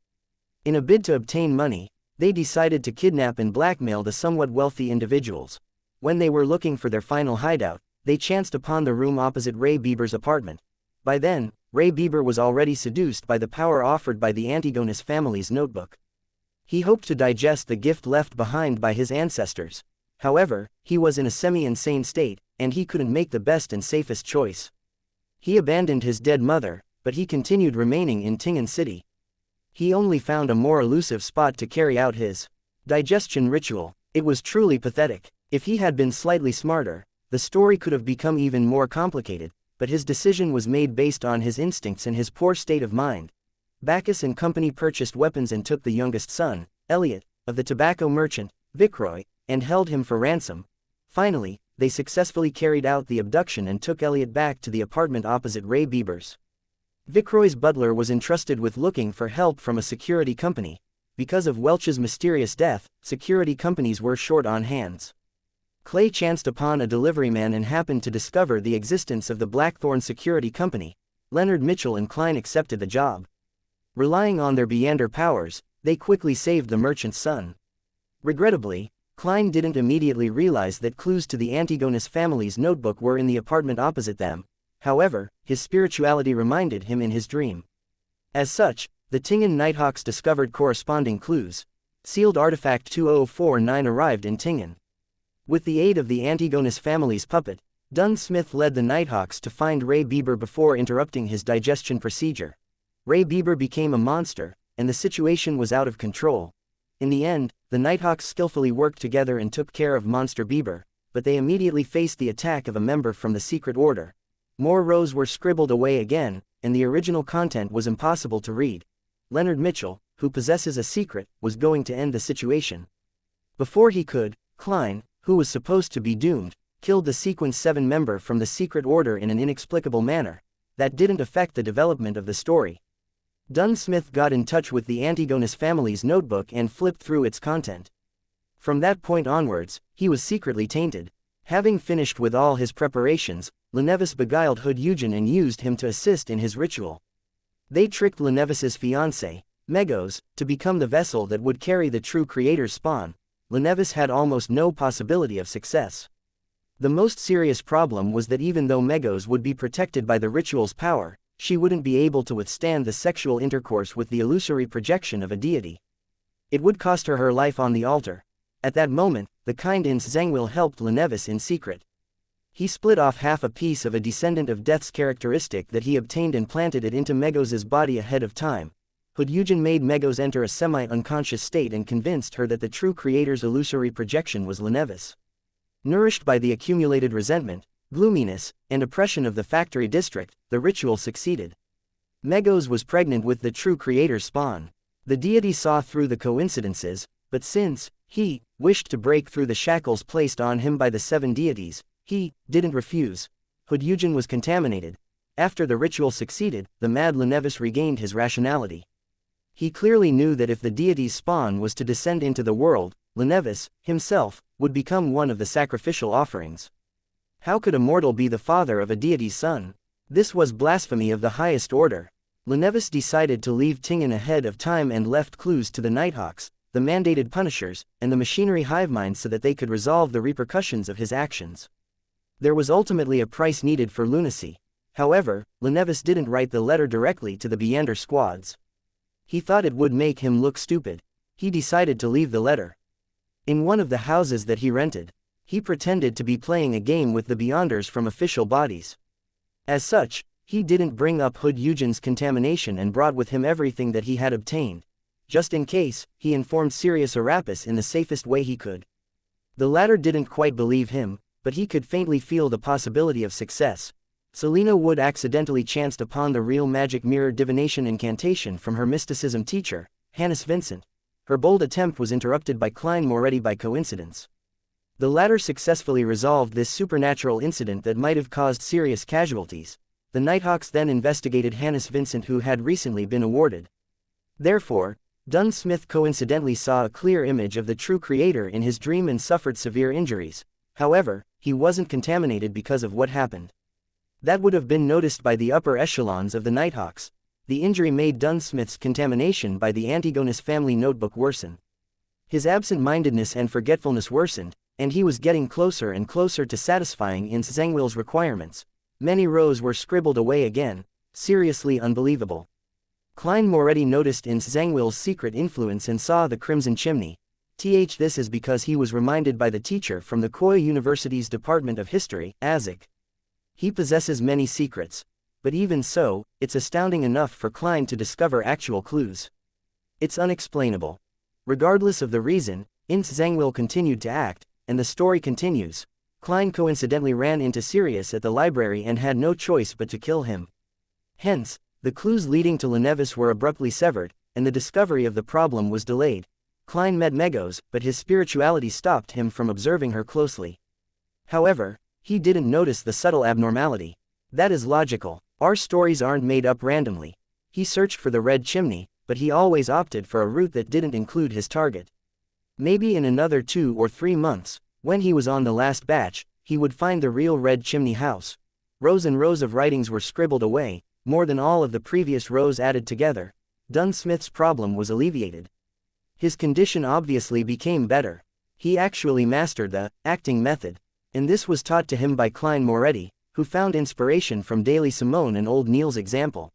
In a bid to obtain money, they decided to kidnap and blackmail the somewhat wealthy individuals. When they were looking for their final hideout, they chanced upon the room opposite Ray Bieber's apartment. By then, Ray Bieber was already seduced by the power offered by the Antigonus family's notebook. He hoped to digest the gift left behind by his ancestors. However, he was in a semi-insane state, and he couldn't make the best and safest choice. He abandoned his dead mother, but he continued remaining in Tingen City. He only found a more elusive spot to carry out his digestion ritual. It was truly pathetic. If he had been slightly smarter, the story could have become even more complicated, but his decision was made based on his instincts and his poor state of mind. Bacchus and company purchased weapons and took the youngest son, Elliot, of the tobacco merchant, Vicroy, and held him for ransom. Finally, they successfully carried out the abduction and took Elliot back to the apartment opposite Ray Bieber's. Vicroy's butler was entrusted with looking for help from a security company. Because of Welch's mysterious death, security companies were short on hands. Clay chanced upon a deliveryman and happened to discover the existence of the Blackthorn Security Company. Leonard Mitchell and Klein accepted the job. Relying on their Beander powers, they quickly saved the merchant's son. Regrettably, Klein didn't immediately realize that clues to the Antigonus family's notebook were in the apartment opposite them. However, his spirituality reminded him in his dream. As such, the Tingen Nighthawks discovered corresponding clues. Sealed artifact 2049 arrived in Tingen. With the aid of the Antigonus family's puppet, Dunn Smith led the Nighthawks to find Ray Bieber before interrupting his digestion procedure. Ray Bieber became a monster, and the situation was out of control. In the end, the Nighthawks skillfully worked together and took care of Monster Bieber, but they immediately faced the attack of a member from the Secret Order. More rows were scribbled away again, and the original content was impossible to read. Leonard Mitchell, who possesses a secret, was going to end the situation. Before he could, Klein, who was supposed to be doomed, killed the Sequence 7 member from the Secret Order in an inexplicable manner that didn't affect the development of the story. Dunsmith got in touch with the Antigonus family's notebook and flipped through its content. From that point onwards, he was secretly tainted. Having finished with all his preparations, Lenevis beguiled Hood Eugen and used him to assist in his ritual. They tricked Lenevis's fiancé, Megos, to become the vessel that would carry the true creator's spawn. Lenevis had almost no possibility of success. The most serious problem was that even though Megos would be protected by the ritual's power, she wouldn't be able to withstand the sexual intercourse with the illusory projection of a deity. It would cost her her life on the altar. At that moment, the kind Zangwill helped Lenevis in secret. He split off half a piece of a descendant of death's characteristic that he obtained and planted it into Megos's body ahead of time. Hood Eugen made Megos enter a semi-unconscious state and convinced her that the true creator's illusory projection was Lenevis. Nourished by the accumulated resentment, gloominess, and oppression of the factory district, the ritual succeeded. Megos was pregnant with the true creator's spawn. The deity saw through the coincidences, but since he wished to break through the shackles placed on him by the 7 deities, he didn't refuse. Hood Eugen was contaminated. After the ritual succeeded, the mad Lenevis regained his rationality. He clearly knew that if the deity's spawn was to descend into the world, Lenevis, himself, would become one of the sacrificial offerings. How could a mortal be the father of a deity's son? This was blasphemy of the highest order. Lenevis decided to leave Tingen ahead of time and left clues to the Nighthawks, the mandated punishers, and the machinery hive-mind so that they could resolve the repercussions of his actions. There was ultimately a price needed for lunacy. However, Lenevis didn't write the letter directly to the Beander squads. He thought it would make him look stupid. He decided to leave the letter in one of the houses that he rented. He pretended to be playing a game with the Beyonders from official bodies. As such, he didn't bring up Hood Eugen's contamination and brought with him everything that he had obtained. Just in case, he informed Sirius Arapis in the safest way he could. The latter didn't quite believe him, but he could faintly feel the possibility of success. Selena Wood accidentally chanced upon the real magic mirror divination incantation from her mysticism teacher, Hannes Vincent. Her bold attempt was interrupted by Klein Moretti by coincidence. The latter successfully resolved this supernatural incident that might have caused serious casualties. The Nighthawks then investigated Hannes Vincent, who had recently been awarded. Therefore, Dunsmith coincidentally saw a clear image of the true creator in his dream and suffered severe injuries. However, he wasn't contaminated because of what happened. That would have been noticed by the upper echelons of the Nighthawks. The injury made Dunsmith's contamination by the Antigonus family notebook worsen. His absent-mindedness and forgetfulness worsened, and he was getting closer and closer to satisfying Zangwill's requirements. Many rows were scribbled away again. Seriously unbelievable. Klein Moretti noticed Zangwill's secret influence and saw the crimson chimney. This is because he was reminded by the teacher from the Koya University's Department of History, Azik. He possesses many secrets. But even so, it's astounding enough for Klein to discover actual clues. It's unexplainable. Regardless of the reason, Zangwill continued to act, and the story continues. Klein coincidentally ran into Sirius at the library and had no choice but to kill him. Hence, the clues leading to Lenevis were abruptly severed, and the discovery of the problem was delayed. Klein met Megos, but his spirituality stopped him from observing her closely. However, he didn't notice the subtle abnormality. That is logical. Our stories aren't made up randomly. He searched for the red chimney, but he always opted for a route that didn't include his target. Maybe in another 2 or 3 months, when he was on the last batch, he would find the real red chimney house. Rows and rows of writings were scribbled away, more than all of the previous rows added together. Dunsmith's problem was alleviated. His condition obviously became better. He actually mastered the acting method. And this was taught to him by Klein Moretti, who found inspiration from Daily Simone and Old Neil's example.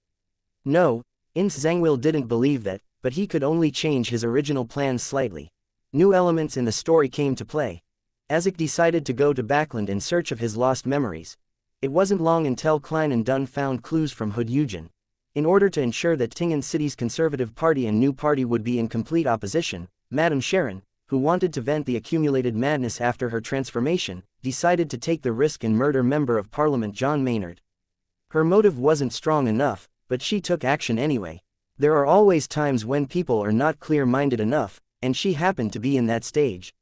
No, Zangwill didn't believe that, but he could only change his original plans slightly. New elements in the story came to play. Azik decided to go to Backland in search of his lost memories. It wasn't long until Klein and Dunn found clues from Hood Eugen. In order to ensure that Tingen City's Conservative Party and New Party would be in complete opposition, Madame Sharon, who wanted to vent the accumulated madness after her transformation, decided to take the risk and murder Member of Parliament John Maynard. Her motive wasn't strong enough, but she took action anyway. There are always times when people are not clear-minded enough, and she happened to be in that stage.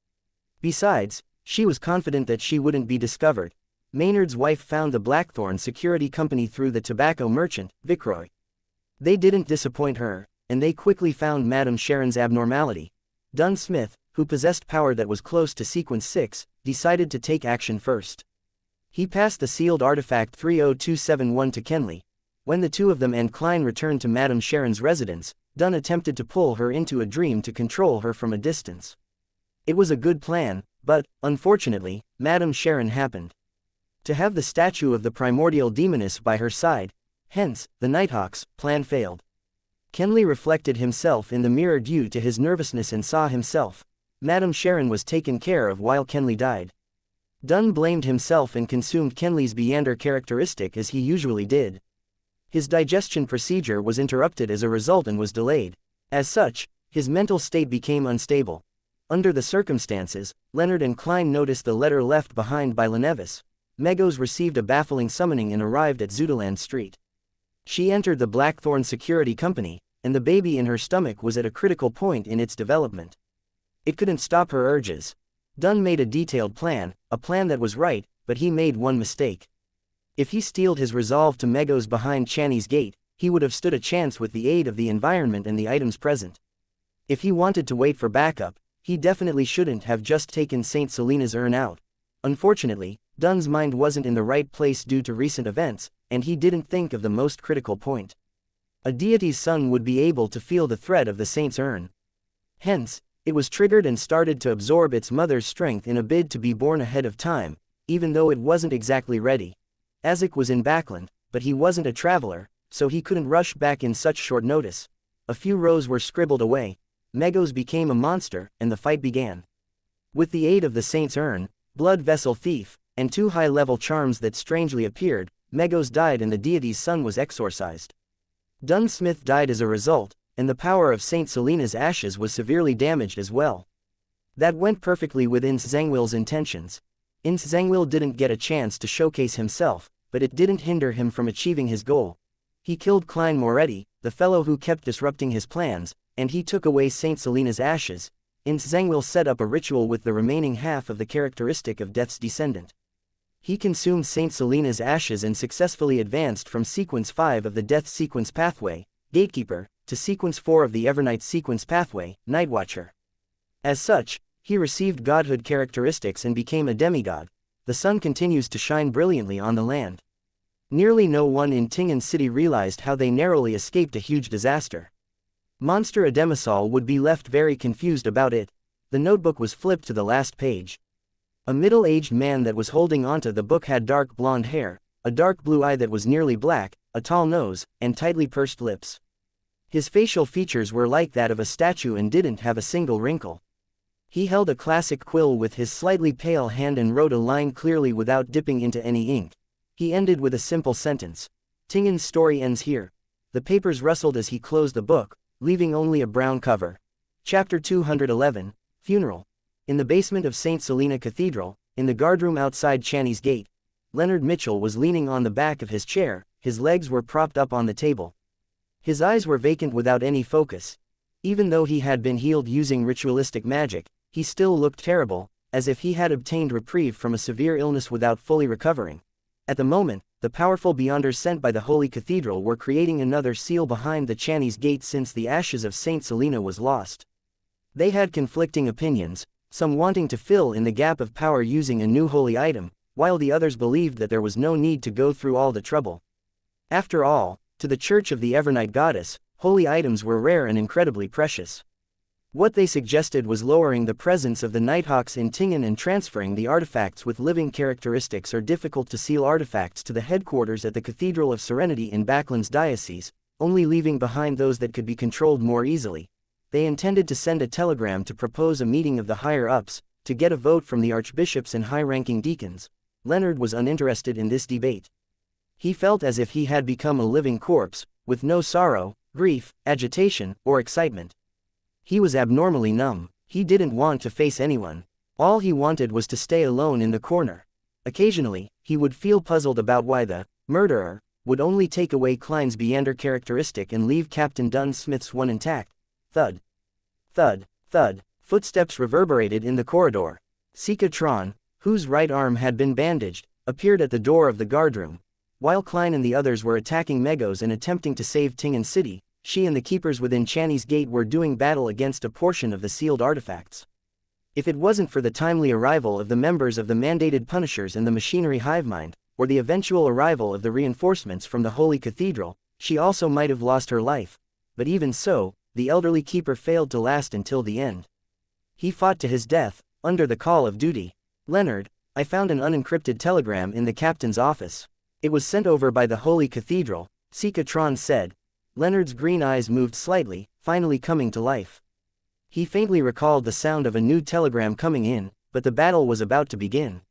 Besides, She was confident that she wouldn't be discovered. Maynard's wife found the Blackthorn Security Company through the tobacco merchant, Vicroy. They didn't disappoint her, and they quickly found Madame Sharon's abnormality. Dunn Smith, who possessed power that was close to Sequence 6, decided to take action first. He passed the sealed artifact 30271 to Kenley. When the two of them and Klein returned to Madame Sharon's residence, Dunn attempted to pull her into a dream to control her from a distance. It was a good plan, but, unfortunately, Madame Sharon happened to have the statue of the primordial demoness by her side. Hence, the Nighthawk's plan failed. Kenley reflected himself in the mirror due to his nervousness and saw himself. Madame Sharon was taken care of while Kenley died. Dunn blamed himself and consumed Kenley's Beander characteristic as he usually did. His digestion procedure was interrupted as a result and was delayed. As such, his mental state became unstable. Under the circumstances, Leonard and Klein noticed the letter left behind by Lenevis. Megos received a baffling summoning and arrived at Zudaland Street. She entered the Blackthorn Security Company, and the baby in her stomach was at a critical point in its development. It couldn't stop her urges. Dunn made a detailed plan, a plan that was right, but he made one mistake. If he steeled his resolve to Megos behind Channy's gate, he would have stood a chance with the aid of the environment and the items present. If he wanted to wait for backup, he definitely shouldn't have just taken St. Selena's urn out. Unfortunately, Dunn's mind wasn't in the right place due to recent events, and he didn't think of the most critical point. A deity's son would be able to feel the threat of the saint's urn. Hence, it was triggered and started to absorb its mother's strength in a bid to be born ahead of time, even though it wasn't exactly ready. Azek was in Backland, but he wasn't a traveler, so he couldn't rush back in such short notice. A few rows were scribbled away. Megos became a monster, and the fight began. With the aid of the saint's urn, blood vessel thief, and two high-level charms that strangely appeared, Megos died and the deity's son was exorcised. Dunn Smith died as a result, and the power of St. Selena's ashes was severely damaged as well. That went perfectly within Zangwill's intentions. Zangwill didn't get a chance to showcase himself, but it didn't hinder him from achieving his goal. He killed Klein Moretti, the fellow who kept disrupting his plans, and he took away St. Selena's ashes. Zangwill set up a ritual with the remaining half of the characteristic of Death's descendant. He consumed St. Selena's ashes and successfully advanced from Sequence 5 of the Death Sequence pathway, Gatekeeper, to Sequence 4 of the Evernight Sequence pathway, Nightwatcher. As such, he received godhood characteristics and became a demigod. The sun continues to shine brilliantly on the land. Nearly no one in Tingen City realized how they narrowly escaped a huge disaster. Monster Ademisal would be left very confused about it. The notebook was flipped to the last page. A middle-aged man that was holding onto the book had dark blonde hair, a dark blue eye that was nearly black, a tall nose, and tightly pursed lips. His facial features were like that of a statue and didn't have a single wrinkle. He held a classic quill with his slightly pale hand and wrote a line clearly without dipping into any ink. He ended with a simple sentence. Tingen's story ends here. The papers rustled as he closed the book, leaving only a brown cover. Chapter 211, Funeral. In the basement of St. Selena Cathedral, in the guardroom outside Channy's gate, Leonard Mitchell was leaning on the back of his chair, his legs were propped up on the table. His eyes were vacant without any focus. Even though he had been healed using ritualistic magic, he still looked terrible, as if he had obtained reprieve from a severe illness without fully recovering. At the moment, the powerful Beyonders sent by the Holy Cathedral were creating another seal behind the Channy's gate since the ashes of St. Selena was lost. They had conflicting opinions, some wanting to fill in the gap of power using a new holy item, while the others believed that there was no need to go through all the trouble. After all, to the Church of the Evernight Goddess, holy items were rare and incredibly precious. What they suggested was lowering the presence of the Nighthawks in Tingen and transferring the artifacts with living characteristics or difficult to seal artifacts to the headquarters at the Cathedral of Serenity in Backland's diocese, only leaving behind those that could be controlled more easily. They intended to send a telegram to propose a meeting of the higher-ups, to get a vote from the archbishops and high-ranking deacons. Leonard was uninterested in this debate. He felt as if he had become a living corpse, with no sorrow, grief, agitation, or excitement. He was abnormally numb. He didn't want to face anyone. All he wanted was to stay alone in the corner. Occasionally, he would feel puzzled about why the murderer would only take away Klein's Beander characteristic and leave Captain Dunn Smith's one intact. Thud. Thud. Thud. Footsteps reverberated in the corridor. Tron, whose right arm had been bandaged, appeared at the door of the guardroom. While Klein and the others were attacking Megos and attempting to save Tingen City, she and the keepers within Channy's gate were doing battle against a portion of the sealed artifacts. If it wasn't for the timely arrival of the members of the mandated Punishers and the machinery hivemind, or the eventual arrival of the reinforcements from the Holy Cathedral, she also might have lost her life. But even so, the elderly keeper failed to last until the end. He fought to his death, under the call of duty. Leonard, I found an unencrypted telegram in the captain's office. It was sent over by the Holy Cathedral, Tron said. Leonard's green eyes moved slightly, finally coming to life. He faintly recalled the sound of a new telegram coming in, but the battle was about to begin.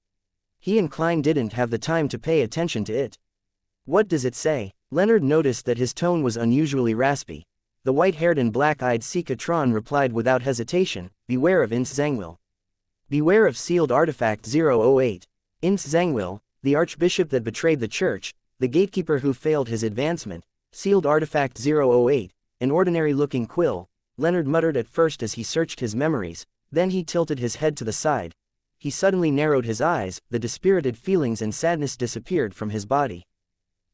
He and Klein didn't have the time to pay attention to it. What does it say? Leonard noticed that his tone was unusually raspy. The white-haired and black-eyed Tron replied without hesitation, beware of Ince Zangwill. Beware of sealed artifact 008. Ince Zangwill, the archbishop that betrayed the church, the gatekeeper who failed his advancement, sealed artifact 008, an ordinary-looking quill, Leonard muttered at first as he searched his memories, then he tilted his head to the side. He suddenly narrowed his eyes, the dispirited feelings and sadness disappeared from his body.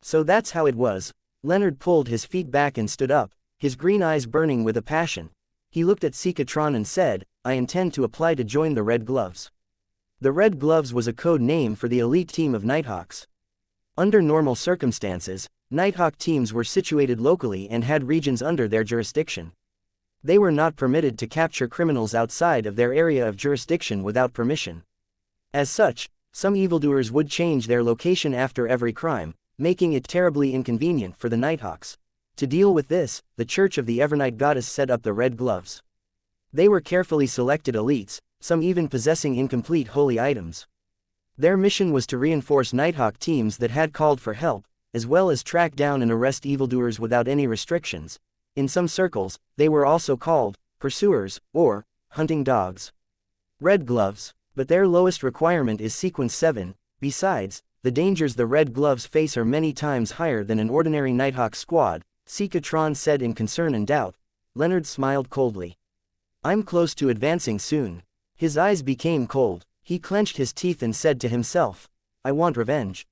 So that's how it was. Leonard pulled his feet back and stood up, his green eyes burning with a passion. He looked at Tron and said, I intend to apply to join the Red Gloves. The Red Gloves was a code name for the elite team of Nighthawks. Under normal circumstances, Nighthawk teams were situated locally and had regions under their jurisdiction. They were not permitted to capture criminals outside of their area of jurisdiction without permission. As such, some evildoers would change their location after every crime, making it terribly inconvenient for the Nighthawks. To deal with this, the Church of the Evernight Goddess set up the Red Gloves. They were carefully selected elites, some even possessing incomplete holy items. Their mission was to reinforce Nighthawk teams that had called for help, as well as track down and arrest evildoers without any restrictions. In some circles, they were also called pursuers, or hunting dogs. Red Gloves, but their lowest requirement is Sequence 7. Besides, the dangers the Red Gloves face are many times higher than an ordinary Nighthawk squad, Tron said in concern and doubt. Leonard smiled coldly. I'm close to advancing soon. His eyes became cold. He clenched his teeth and said to himself, I want revenge.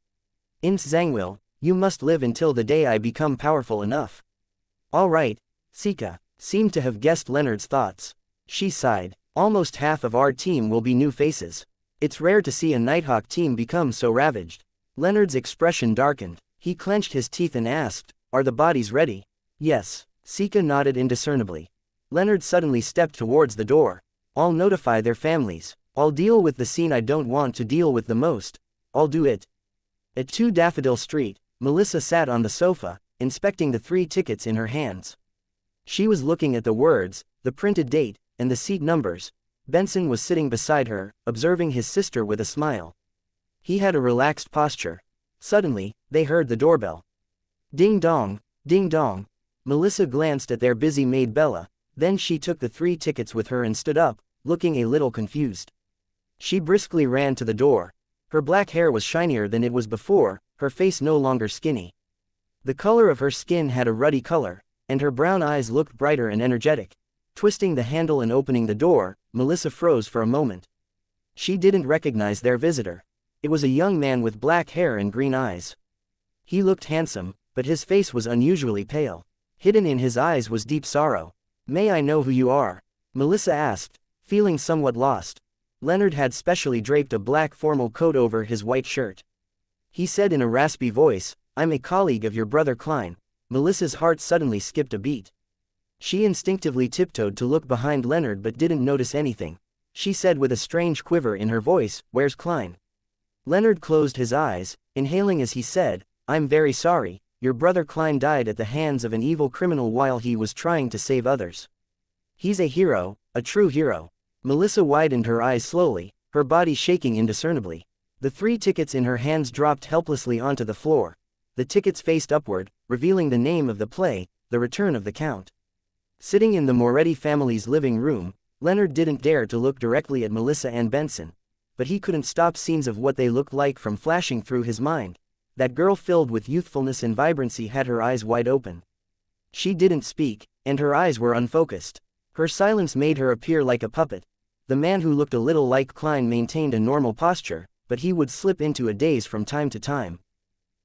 Ince Zangwill, you must live until the day I become powerful enough. All right, Sika seemed to have guessed Leonard's thoughts. She sighed. Almost half of our team will be new faces. It's rare to see a Nighthawk team become so ravaged. Leonard's expression darkened. He clenched his teeth and asked, are the bodies ready? Yes. Sika nodded indiscernibly. Leonard suddenly stepped towards the door. I'll notify their families. I'll deal with the scene I don't want to deal with the most. I'll do it. At 2 Daffodil Street, Melissa sat on the sofa, inspecting the 3 tickets in her hands. She was looking at the words, the printed date, and the seat numbers. Benson was sitting beside her, observing his sister with a smile. He had a relaxed posture. Suddenly, they heard the doorbell. Ding dong, ding dong. Melissa glanced at their busy maid Bella, then she took the 3 tickets with her and stood up, looking a little confused. She briskly ran to the door. Her black hair was shinier than it was before, her face no longer skinny. The color of her skin had a ruddy color, and her brown eyes looked brighter and energetic. Twisting the handle and opening the door, Melissa froze for a moment. She didn't recognize their visitor. It was a young man with black hair and green eyes. He looked handsome, but his face was unusually pale. Hidden in his eyes was deep sorrow. May I know who you are? Melissa asked, feeling somewhat lost. Leonard had specially draped a black formal coat over his white shirt. He said in a raspy voice, I'm a colleague of your brother Klein. Melissa's heart suddenly skipped a beat. She instinctively tiptoed to look behind Leonard but didn't notice anything. She said with a strange quiver in her voice, where's Klein? Leonard closed his eyes, inhaling as he said, I'm very sorry, your brother Klein died at the hands of an evil criminal while he was trying to save others. He's a hero, a true hero. Melissa widened her eyes slowly, her body shaking indiscernibly. The 3 tickets in her hands dropped helplessly onto the floor. The tickets faced upward, revealing the name of the play, The Return of the Count. Sitting in the Moretti family's living room, Leonard didn't dare to look directly at Melissa and Benson. But he couldn't stop scenes of what they looked like from flashing through his mind. That girl filled with youthfulness and vibrancy had her eyes wide open. She didn't speak, and her eyes were unfocused. Her silence made her appear like a puppet. The man who looked a little like Klein maintained a normal posture, but he would slip into a daze from time to time.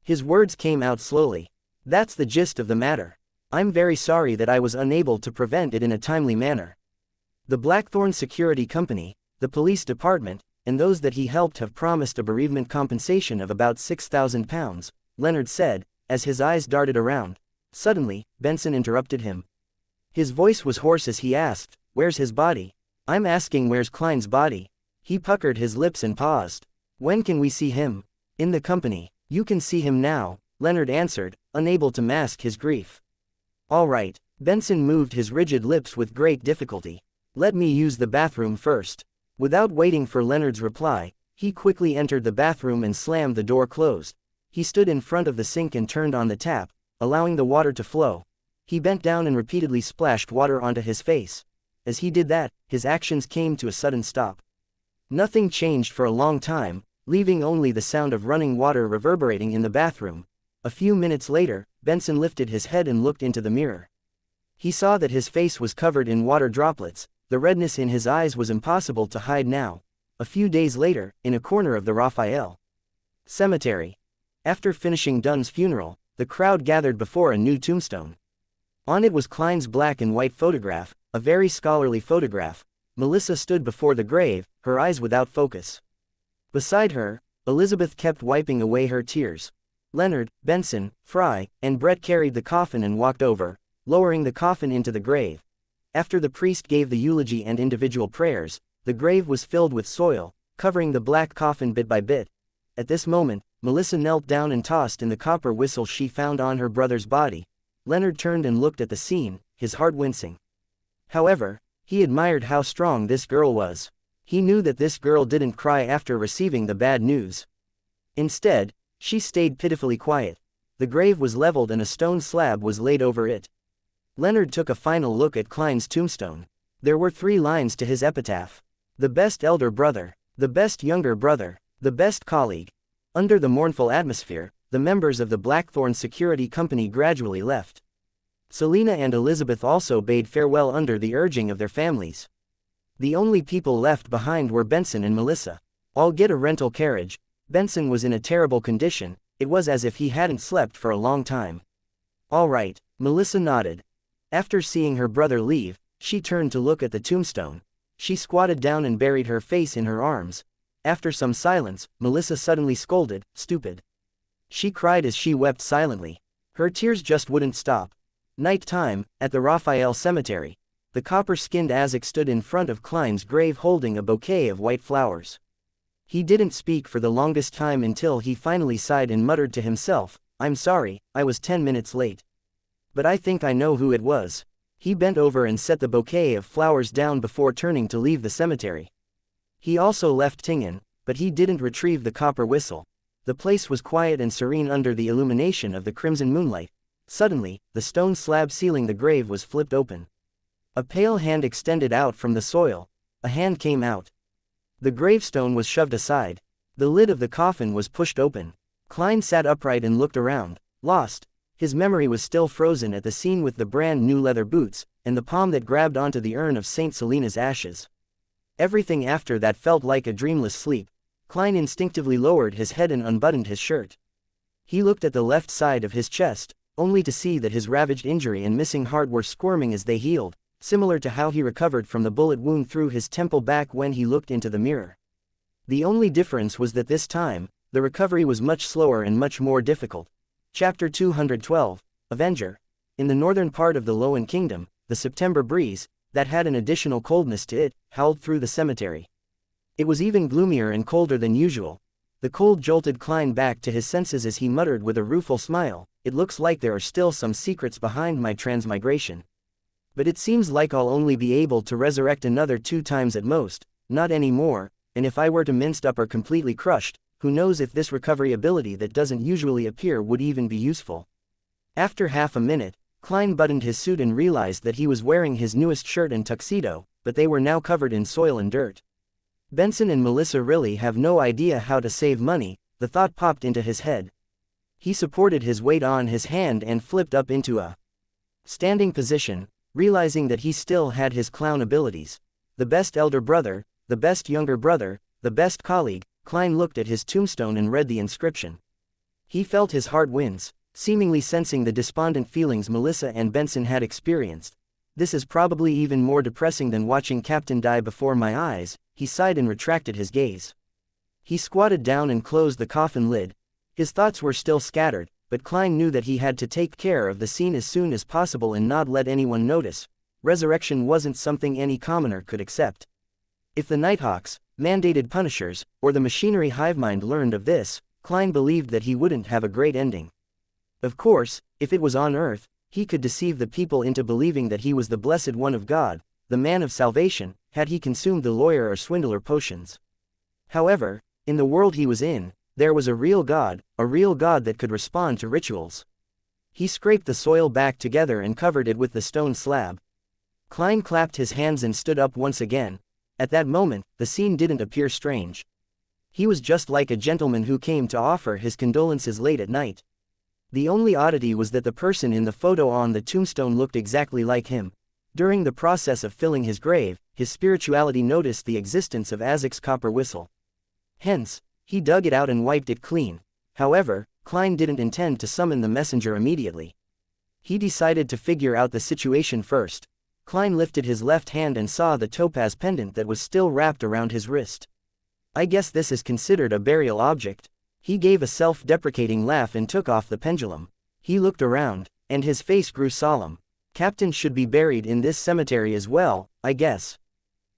His words came out slowly. "That's the gist of the matter. I'm very sorry that I was unable to prevent it in a timely manner. The Blackthorn Security Company, the police department, and those that he helped have promised a bereavement compensation of about £6,000, Leonard said, as his eyes darted around. Suddenly, Benson interrupted him. His voice was hoarse as he asked, "Where's his body?" "I'm asking where's Klein's body." He puckered his lips and paused. "When can we see him?" "In the company. You can see him now," Leonard answered, unable to mask his grief. "All right." Benson moved his rigid lips with great difficulty. "Let me use the bathroom first." Without waiting for Leonard's reply, he quickly entered the bathroom and slammed the door closed. He stood in front of the sink and turned on the tap, allowing the water to flow. He bent down and repeatedly splashed water onto his face. As he did that, his actions came to a sudden stop. Nothing changed for a long time, leaving only the sound of running water reverberating in the bathroom. A few minutes later, Benson lifted his head and looked into the mirror. He saw that his face was covered in water droplets. The redness in his eyes was impossible to hide now. A few days later, in a corner of the Raphael Cemetery. After finishing Dunn's funeral, the crowd gathered before a new tombstone. On it was Klein's black and white photograph, a very scholarly photograph. Melissa stood before the grave, her eyes without focus. Beside her, Elizabeth kept wiping away her tears. Leonard, Benson, Fry, and Brett carried the coffin and walked over, lowering the coffin into the grave. After the priest gave the eulogy and individual prayers, the grave was filled with soil, covering the black coffin bit by bit. At this moment, Melissa knelt down and tossed in the copper whistle she found on her brother's body. Leonard turned and looked at the scene, his heart wincing. However, he admired how strong this girl was. He knew that this girl didn't cry after receiving the bad news. Instead, she stayed pitifully quiet. The grave was leveled and a stone slab was laid over it. Leonard took a final look at Klein's tombstone. There were 3 lines to his epitaph. The best elder brother, the best younger brother, the best colleague. Under the mournful atmosphere, the members of the Blackthorn Security Company gradually left. Selina and Elizabeth also bade farewell under the urging of their families. The only people left behind were Benson and Melissa. "I'll get a rental carriage." Benson was in a terrible condition. It was as if he hadn't slept for a long time. "All right," Melissa nodded. After seeing her brother leave, she turned to look at the tombstone. She squatted down and buried her face in her arms. After some silence, Melissa suddenly scolded, "Stupid." She cried as she wept silently. Her tears just wouldn't stop. Night time, at the Raphael Cemetery. The copper-skinned Azek stood in front of Klein's grave holding a bouquet of white flowers. He didn't speak for the longest time until he finally sighed and muttered to himself, "I'm sorry, I was 10 minutes late. But I think I know who it was." He bent over and set the bouquet of flowers down before turning to leave the cemetery. He also left Tingen, but he didn't retrieve the copper whistle. The place was quiet and serene under the illumination of the crimson moonlight. Suddenly, the stone slab sealing the grave was flipped open. A pale hand extended out from the soil. A hand came out. The gravestone was shoved aside. The lid of the coffin was pushed open. Klein sat upright and looked around, lost. His memory was still frozen at the scene with the brand new leather boots, and the palm that grabbed onto the urn of St. Selina's ashes. Everything after that felt like a dreamless sleep. Klein instinctively lowered his head and unbuttoned his shirt. He looked at the left side of his chest, only to see that his ravaged injury and missing heart were squirming as they healed, similar to how he recovered from the bullet wound through his temple back when he looked into the mirror. The only difference was that this time, the recovery was much slower and much more difficult. Chapter 212, Avenger. In the northern part of the Lowen Kingdom, the September breeze, that had an additional coldness to it, howled through the cemetery. It was even gloomier and colder than usual. The cold jolted Klein back to his senses as he muttered with a rueful smile, "It looks like there are still some secrets behind my transmigration. But it seems like I'll only be able to resurrect another 2 times at most, not anymore, and if I were to minced up or completely crushed, who knows if this recovery ability that doesn't usually appear would even be useful." After half a minute, Klein buttoned his suit and realized that he was wearing his newest shirt and tuxedo, but they were now covered in soil and dirt. Benson and Melissa really have no idea how to save money, the thought popped into his head. He supported his weight on his hand and flipped up into a standing position, realizing that he still had his clown abilities. The best elder brother, the best younger brother, the best colleague. Klein looked at his tombstone and read the inscription. He felt his heart wince, seemingly sensing the despondent feelings Melissa and Benson had experienced. This is probably even more depressing than watching Captain die before my eyes, he sighed and retracted his gaze. He squatted down and closed the coffin lid. His thoughts were still scattered, but Klein knew that he had to take care of the scene as soon as possible and not let anyone notice. Resurrection wasn't something any commoner could accept. If the Nighthawks, mandated punishers, or the machinery hivemind learned of this, Klein believed that he wouldn't have a great ending. Of course, if it was on Earth, he could deceive the people into believing that he was the Blessed One of God, the man of salvation, had he consumed the lawyer or swindler potions. However, in the world he was in, there was a real God that could respond to rituals. He scraped the soil back together and covered it with the stone slab. Klein clapped his hands and stood up once again. At that moment, the scene didn't appear strange. He was just like a gentleman who came to offer his condolences late at night. The only oddity was that the person in the photo on the tombstone looked exactly like him. During the process of filling his grave, his spirituality noticed the existence of Azek's copper whistle. Hence, he dug it out and wiped it clean. However, Klein didn't intend to summon the messenger immediately. He decided to figure out the situation first. Klein lifted his left hand and saw the topaz pendant that was still wrapped around his wrist. I guess this is considered a burial object. He gave a self-deprecating laugh and took off the pendulum. He looked around, and his face grew solemn. Captain should be buried in this cemetery as well, I guess.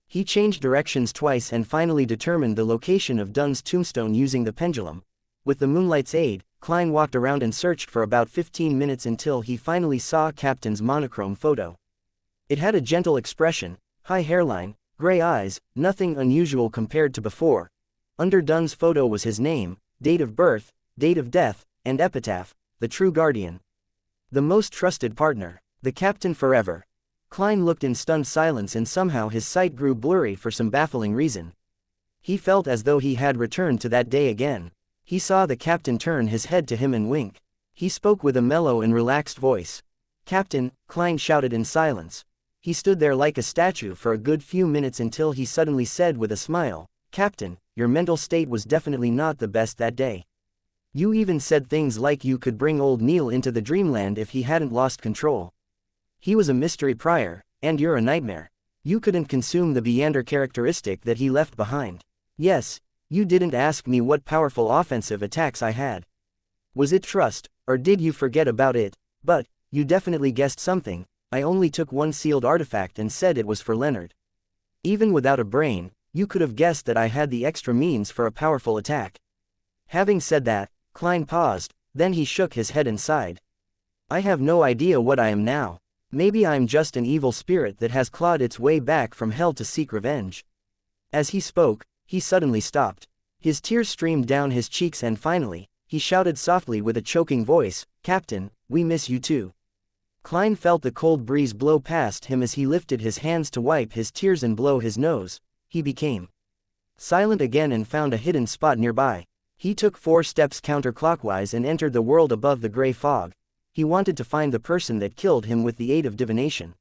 He changed directions twice and finally determined the location of Dunn's tombstone using the pendulum. With the moonlight's aid, Klein walked around and searched for about 15 minutes until he finally saw Captain's monochrome photo. It had a gentle expression, high hairline, gray eyes, nothing unusual compared to before. Under Dunn's photo was his name, date of birth, date of death, and epitaph, the true guardian. The most trusted partner, the captain forever. Klein looked in stunned silence and somehow his sight grew blurry for some baffling reason. He felt as though he had returned to that day again. He saw the captain turn his head to him and wink. He spoke with a mellow and relaxed voice. "Captain," Klein shouted in silence. He stood there like a statue for a good few minutes until he suddenly said with a smile, "Captain, your mental state was definitely not the best that day. You even said things like you could bring old Neil into the dreamland if he hadn't lost control. He was a mystery prior, and you're a nightmare. You couldn't consume the Beander characteristic that he left behind. Yes, you didn't ask me what powerful offensive attacks I had. Was it trust, or did you forget about it? But, you definitely guessed something. I only took one sealed artifact and said it was for Leonard. Even without a brain, you could have guessed that I had the extra means for a powerful attack." Having said that, Klein paused, then he shook his head and sighed. "I have no idea what I am now. Maybe I'm just an evil spirit that has clawed its way back from hell to seek revenge." As he spoke, he suddenly stopped. His tears streamed down his cheeks and finally, he shouted softly with a choking voice, "Captain, we miss you too." Klein felt the cold breeze blow past him as he lifted his hands to wipe his tears and blow his nose. He became silent again and found a hidden spot nearby. He took 4 steps counterclockwise and entered the world above the gray fog. He wanted to find the person that killed him with the aid of divination.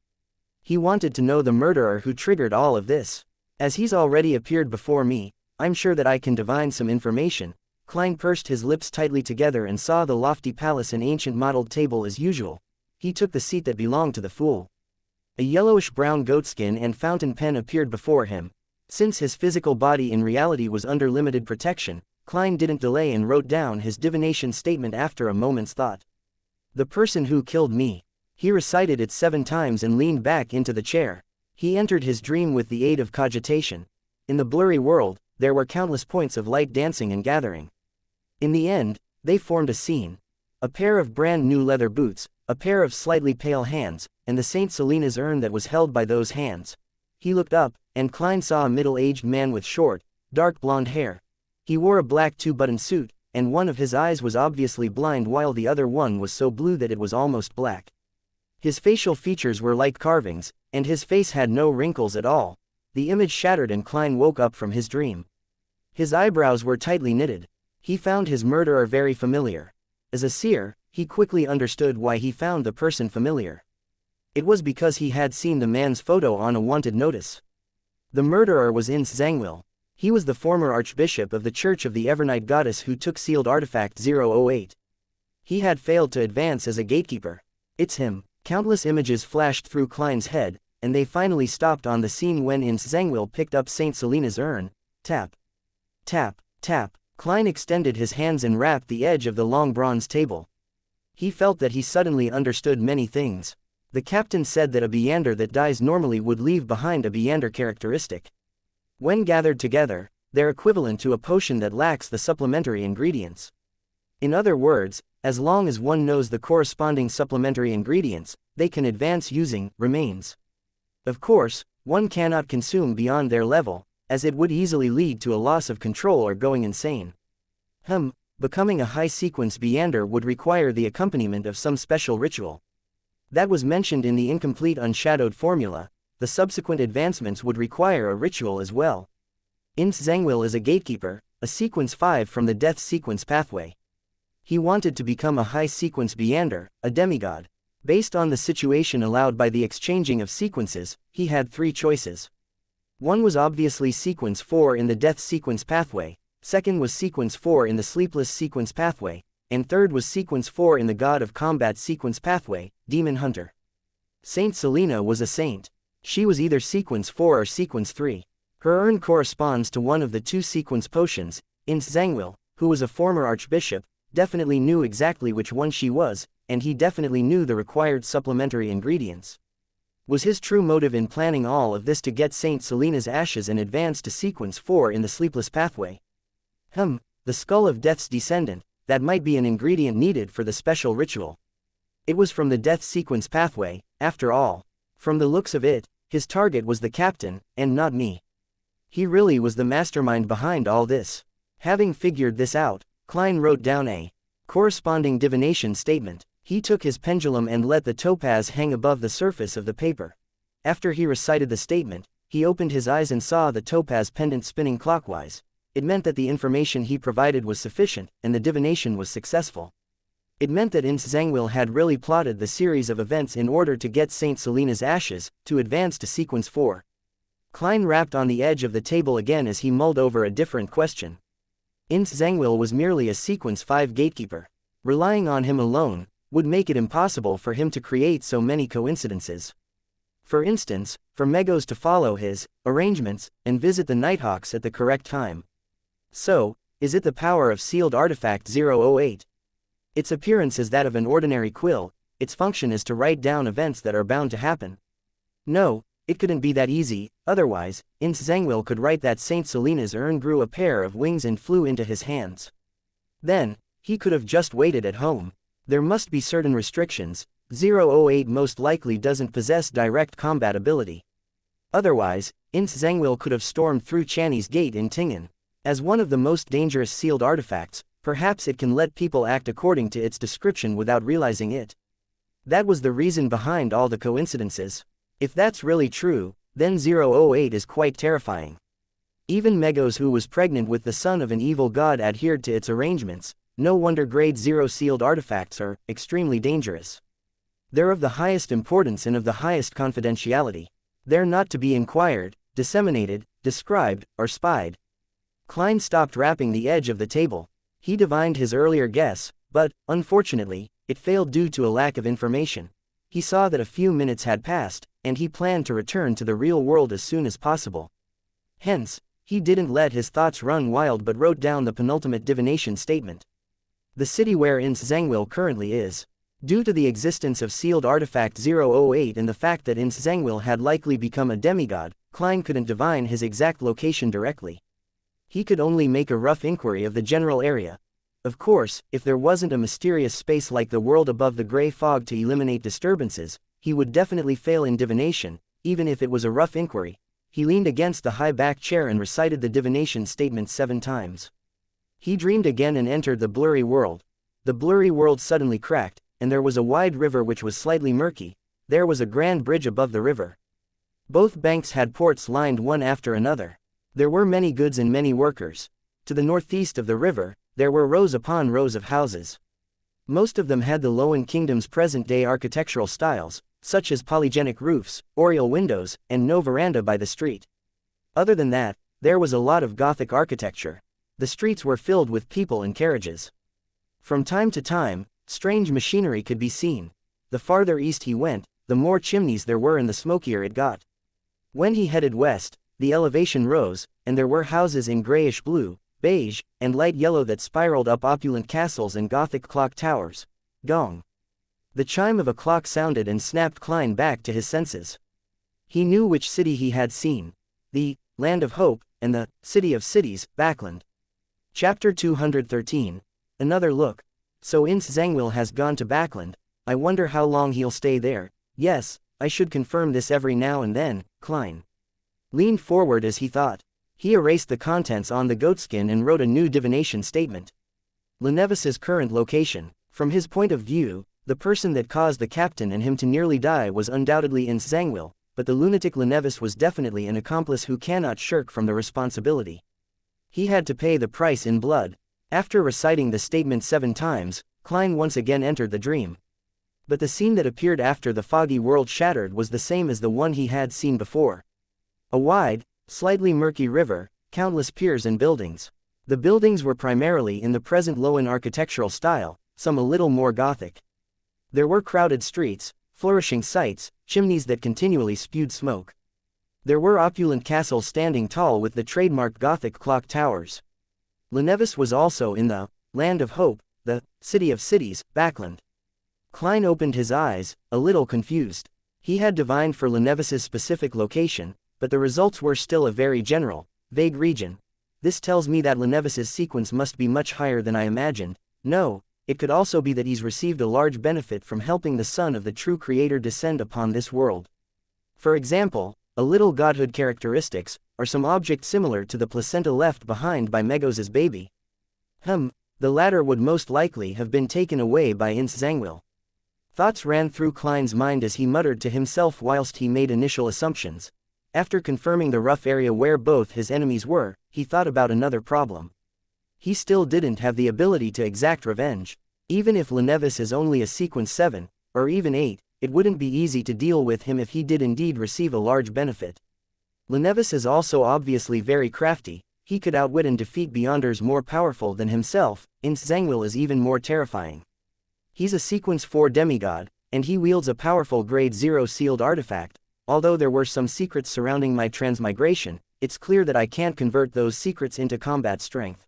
He wanted to know the murderer who triggered all of this. As he's already appeared before me, I'm sure that I can divine some information. Klein pursed his lips tightly together and saw the lofty palace and ancient mottled table as usual. He took the seat that belonged to the fool. A yellowish-brown goatskin and fountain pen appeared before him. Since his physical body in reality was under limited protection, Klein didn't delay and wrote down his divination statement after a moment's thought. "The person who killed me." He recited it 7 times and leaned back into the chair. He entered his dream with the aid of cogitation. In the blurry world, there were countless points of light dancing and gathering. In the end, they formed a scene. A pair of brand new leather boots, a pair of slightly pale hands, and the Saint Selena's urn that was held by those hands. He looked up, and Klein saw a middle-aged man with short, dark blonde hair. He wore a black 2-button suit, and one of his eyes was obviously blind while the other one was so blue that it was almost black. His facial features were like carvings, and his face had no wrinkles at all. The image shattered and Klein woke up from his dream. His eyebrows were tightly knitted. He found his murderer very familiar. As a seer, he quickly understood why he found the person familiar. It was because he had seen the man's photo on a wanted notice. The murderer was Ins Zangwil. He was the former archbishop of the Church of the Evernight Goddess who took sealed artifact 008. He had failed to advance as a gatekeeper. It's him. Countless images flashed through Klein's head, and they finally stopped on the scene when Ins Zangwil picked up Saint Selena's urn. Tap. Tap. Tap. Klein extended his hands and rapped the edge of the long bronze table. He felt that he suddenly understood many things. The captain said that a Beander that dies normally would leave behind a Beander characteristic. When gathered together, they're equivalent to a potion that lacks the supplementary ingredients. In other words, as long as one knows the corresponding supplementary ingredients, they can advance using remains. Of course, one cannot consume beyond their level, as it would easily lead to a loss of control or going insane. Becoming a high-sequence Beander would require the accompaniment of some special ritual. That was mentioned in the incomplete unshadowed formula. The subsequent advancements would require a ritual as well. Ins Zangwil is a gatekeeper, a sequence 5 from the death sequence pathway. He wanted to become a high-sequence Beander, a demigod. Based on the situation allowed by the exchanging of sequences, he had 3 choices. One was obviously sequence 4 in the death sequence pathway, second was sequence 4 in the sleepless sequence pathway, and third was sequence 4 in the God of Combat sequence pathway, Demon Hunter. Saint Selena was a saint. She was either sequence 4 or sequence 3. Her urn corresponds to one of the 2 sequence potions. Ins Zangwil, who was a former archbishop, definitely knew exactly which one she was, and he definitely knew the required supplementary ingredients. Was his true motive in planning all of this to get Saint Selena's ashes and advance to sequence 4 in the sleepless pathway? The skull of Death's descendant. That might be an ingredient needed for the special ritual. It was from the death sequence pathway, after all. From the looks of it, his target was the captain, and not me. He really was the mastermind behind all this. Having figured this out, Klein wrote down a corresponding divination statement. He took his pendulum and let the topaz hang above the surface of the paper. After he recited the statement, he opened his eyes and saw the topaz pendant spinning clockwise. It meant that the information he provided was sufficient, and the divination was successful. It meant that Ins Zangwil had really plotted the series of events in order to get Saint Selena's ashes, to advance to sequence 4. Klein rapped on the edge of the table again as he mulled over a different question. Ins Zangwil was merely a sequence 5 gatekeeper. Relying on him alone would make it impossible for him to create so many coincidences. For instance, for Megos to follow his arrangements and visit the Nighthawks at the correct time. So, is it the power of sealed artifact 008? Its appearance is that of an ordinary quill, its function is to write down events that are bound to happen. No, it couldn't be that easy, otherwise, Ins Zangwil could write that Saint Selena's urn grew a pair of wings and flew into his hands. Then, he could have just waited at home. There must be certain restrictions. 008 most likely doesn't possess direct combat ability. Otherwise, Ins Zangwil could have stormed through Channy's gate in Tingen. As one of the most dangerous sealed artifacts, perhaps it can let people act according to its description without realizing it. That was the reason behind all the coincidences. If that's really true, then 008 is quite terrifying. Even Megos, who was pregnant with the son of an evil god, adhered to its arrangements. No wonder grade 0 sealed artifacts are extremely dangerous. They're of the highest importance and of the highest confidentiality. They're not to be inquired, disseminated, described, or spied. Klein stopped rapping the edge of the table. He divined his earlier guess, but, unfortunately, it failed due to a lack of information. He saw that a few minutes had passed, and he planned to return to the real world as soon as possible. Hence, he didn't let his thoughts run wild but wrote down the penultimate divination statement. The city where Ins Zangwil currently is. Due to the existence of sealed artifact 008 and the fact that Ins Zangwil had likely become a demigod, Klein couldn't divine his exact location directly. He could only make a rough inquiry of the general area. Of course, if there wasn't a mysterious space like the world above the gray fog to eliminate disturbances, he would definitely fail in divination, even if it was a rough inquiry. He leaned against the high-back chair and recited the divination statement 7 times. He dreamed again and entered the blurry world. The blurry world suddenly cracked, and there was a wide river which was slightly murky. There was a grand bridge above the river. Both banks had ports lined one after another. There were many goods and many workers. To the northeast of the river, there were rows upon rows of houses. Most of them had the Loan Kingdom's present-day architectural styles, such as polygenic roofs, oriel windows, and no veranda by the street. Other than that, there was a lot of Gothic architecture. The streets were filled with people and carriages. From time to time, strange machinery could be seen. The farther east he went, the more chimneys there were and the smokier it got. When he headed west, the elevation rose, and there were houses in grayish blue, beige, and light yellow that spiraled up opulent castles and Gothic clock towers. Gong. The chime of a clock sounded and snapped Klein back to his senses. He knew which city he had seen. The Land of Hope, and the City of Cities, Backland. Chapter 213. Another look. So Ince Zangwill has gone to Backland. I wonder how long he'll stay there. Yes, I should confirm this every now and then. Klein leaned forward as he thought. He erased the contents on the goatskin and wrote a new divination statement. Lenevis's current location. From his point of view, the person that caused the captain and him to nearly die was undoubtedly Ince Zangwill, but the lunatic Lenevis was definitely an accomplice who cannot shirk from the responsibility. He had to pay the price in blood. After reciting the statement 7 times, Klein once again entered the dream. But the scene that appeared after the foggy world shattered was the same as the one he had seen before. A wide, slightly murky river, countless piers and buildings. The buildings were primarily in the present Loan architectural style, some a little more Gothic. There were crowded streets, flourishing sites, chimneys that continually spewed smoke. There were opulent castles standing tall with the trademark Gothic clock towers. Lenevis was also in the Land of Hope, the City of Cities, Backland. Klein opened his eyes, a little confused. He had divined for Lenevis's specific location, but the results were still a very general, vague region. This tells me that Lenevis's sequence must be much higher than I imagined. No, it could also be that he's received a large benefit from helping the son of the true creator descend upon this world. For example, a little godhood characteristics, or some object similar to the placenta left behind by Megos's baby. The latter would most likely have been taken away by Ince Zangwill. Thoughts ran through Klein's mind as he muttered to himself whilst he made initial assumptions. After confirming the rough area where both his enemies were, he thought about another problem. He still didn't have the ability to exact revenge. Even if Lenevis is only a sequence 7, or even 8, it wouldn't be easy to deal with him if he did indeed receive a large benefit. Lenevis is also obviously very crafty. He could outwit and defeat Beyonders more powerful than himself. Ince Zangwill is even more terrifying. He's a sequence 4 demigod, and he wields a powerful grade 0 sealed artifact. Although there were some secrets surrounding my transmigration, it's clear that I can't convert those secrets into combat strength.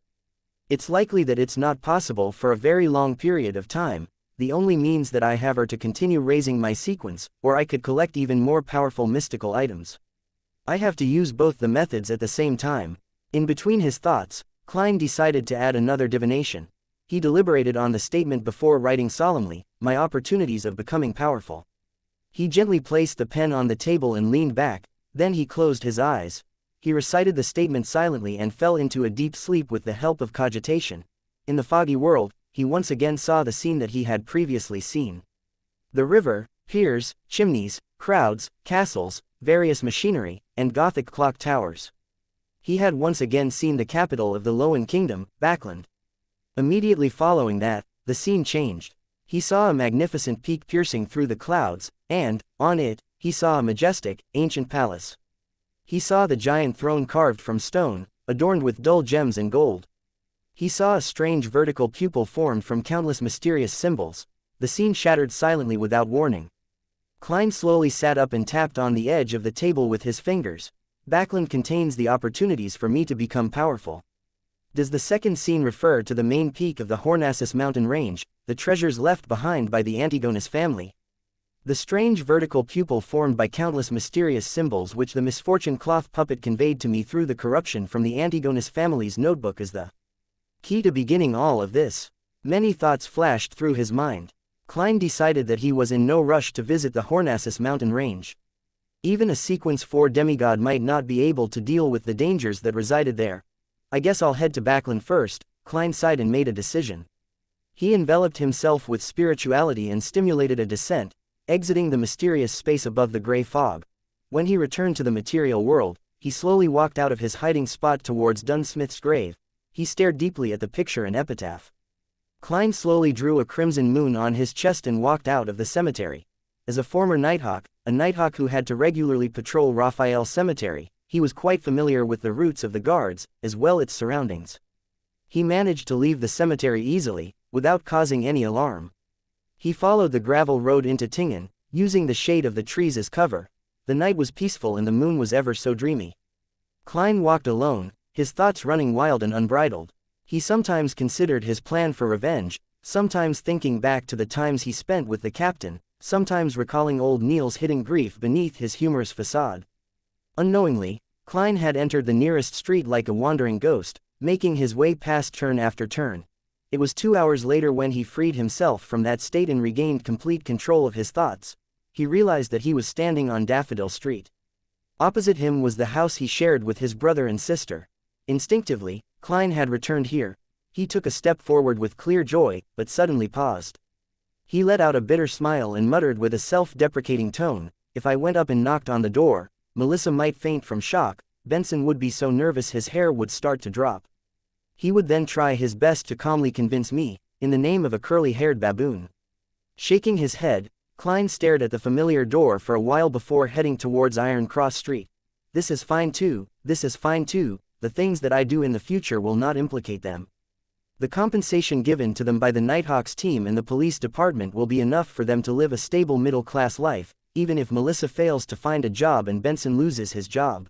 It's likely that it's not possible for a very long period of time. The only means that I have are to continue raising my sequence, or I could collect even more powerful mystical items. I have to use both the methods at the same time. In between his thoughts, Klein decided to add another divination. He deliberated on the statement before writing solemnly, "My opportunities of becoming powerful." He gently placed the pen on the table and leaned back, then he closed his eyes. He recited the statement silently and fell into a deep sleep with the help of cogitation. In the foggy world, he once again saw the scene that he had previously seen. The river, piers, chimneys, crowds, castles, various machinery, and Gothic clock towers. He had once again seen the capital of the Loan Kingdom, Backland. Immediately following that, the scene changed. He saw a magnificent peak piercing through the clouds, and, on it, he saw a majestic, ancient palace. He saw the giant throne carved from stone, adorned with dull gems and gold. He saw a strange vertical pupil formed from countless mysterious symbols. The scene shattered silently without warning. Klein slowly sat up and tapped on the edge of the table with his fingers. Backland contains the opportunities for me to become powerful. Does the second scene refer to the main peak of the Hornassus mountain range, the treasures left behind by the Antigonus family? The strange vertical pupil formed by countless mysterious symbols which the misfortune cloth puppet conveyed to me through the corruption from the Antigonus family's notebook is the key to beginning all of this. Many thoughts flashed through his mind. Klein decided that he was in no rush to visit the Hornassus mountain range. Even a sequence 4 demigod might not be able to deal with the dangers that resided there. I guess I'll head to Backland first. Klein sighed and made a decision. He enveloped himself with spirituality and stimulated a descent, exiting the mysterious space above the gray fog. When he returned to the material world, he slowly walked out of his hiding spot towards Dunsmith's grave. He stared deeply at the picture and epitaph. Klein slowly drew a crimson moon on his chest and walked out of the cemetery. As a former Nighthawk, a Nighthawk who had to regularly patrol Raphael's cemetery, he was quite familiar with the routes of the guards, as well its surroundings. He managed to leave the cemetery easily, without causing any alarm. He followed the gravel road into Tingen, using the shade of the trees as cover. The night was peaceful and the moon was ever so dreamy. Klein walked alone, his thoughts running wild and unbridled. He sometimes considered his plan for revenge, sometimes thinking back to the times he spent with the captain, sometimes recalling old Neil's hidden grief beneath his humorous facade. Unknowingly, Klein had entered the nearest street like a wandering ghost, making his way past turn after turn. It was 2 hours later when he freed himself from that state and regained complete control of his thoughts. He realized that he was standing on Daffodil Street. Opposite him was the house he shared with his brother and sister. Instinctively, Klein had returned here. He took a step forward with clear joy, but suddenly paused. He let out a bitter smile and muttered with a self-deprecating tone, "If I went up and knocked on the door, Melissa might faint from shock, Benson would be so nervous his hair would start to drop. He would then try his best to calmly convince me, in the name of a curly-haired baboon." Shaking his head, Klein stared at the familiar door for a while before heading towards Iron Cross Street. "This is fine too, this is fine too, the things that I do in the future will not implicate them. The compensation given to them by the Nighthawks team and the police department will be enough for them to live a stable middle-class life, even if Melissa fails to find a job and Benson loses his job."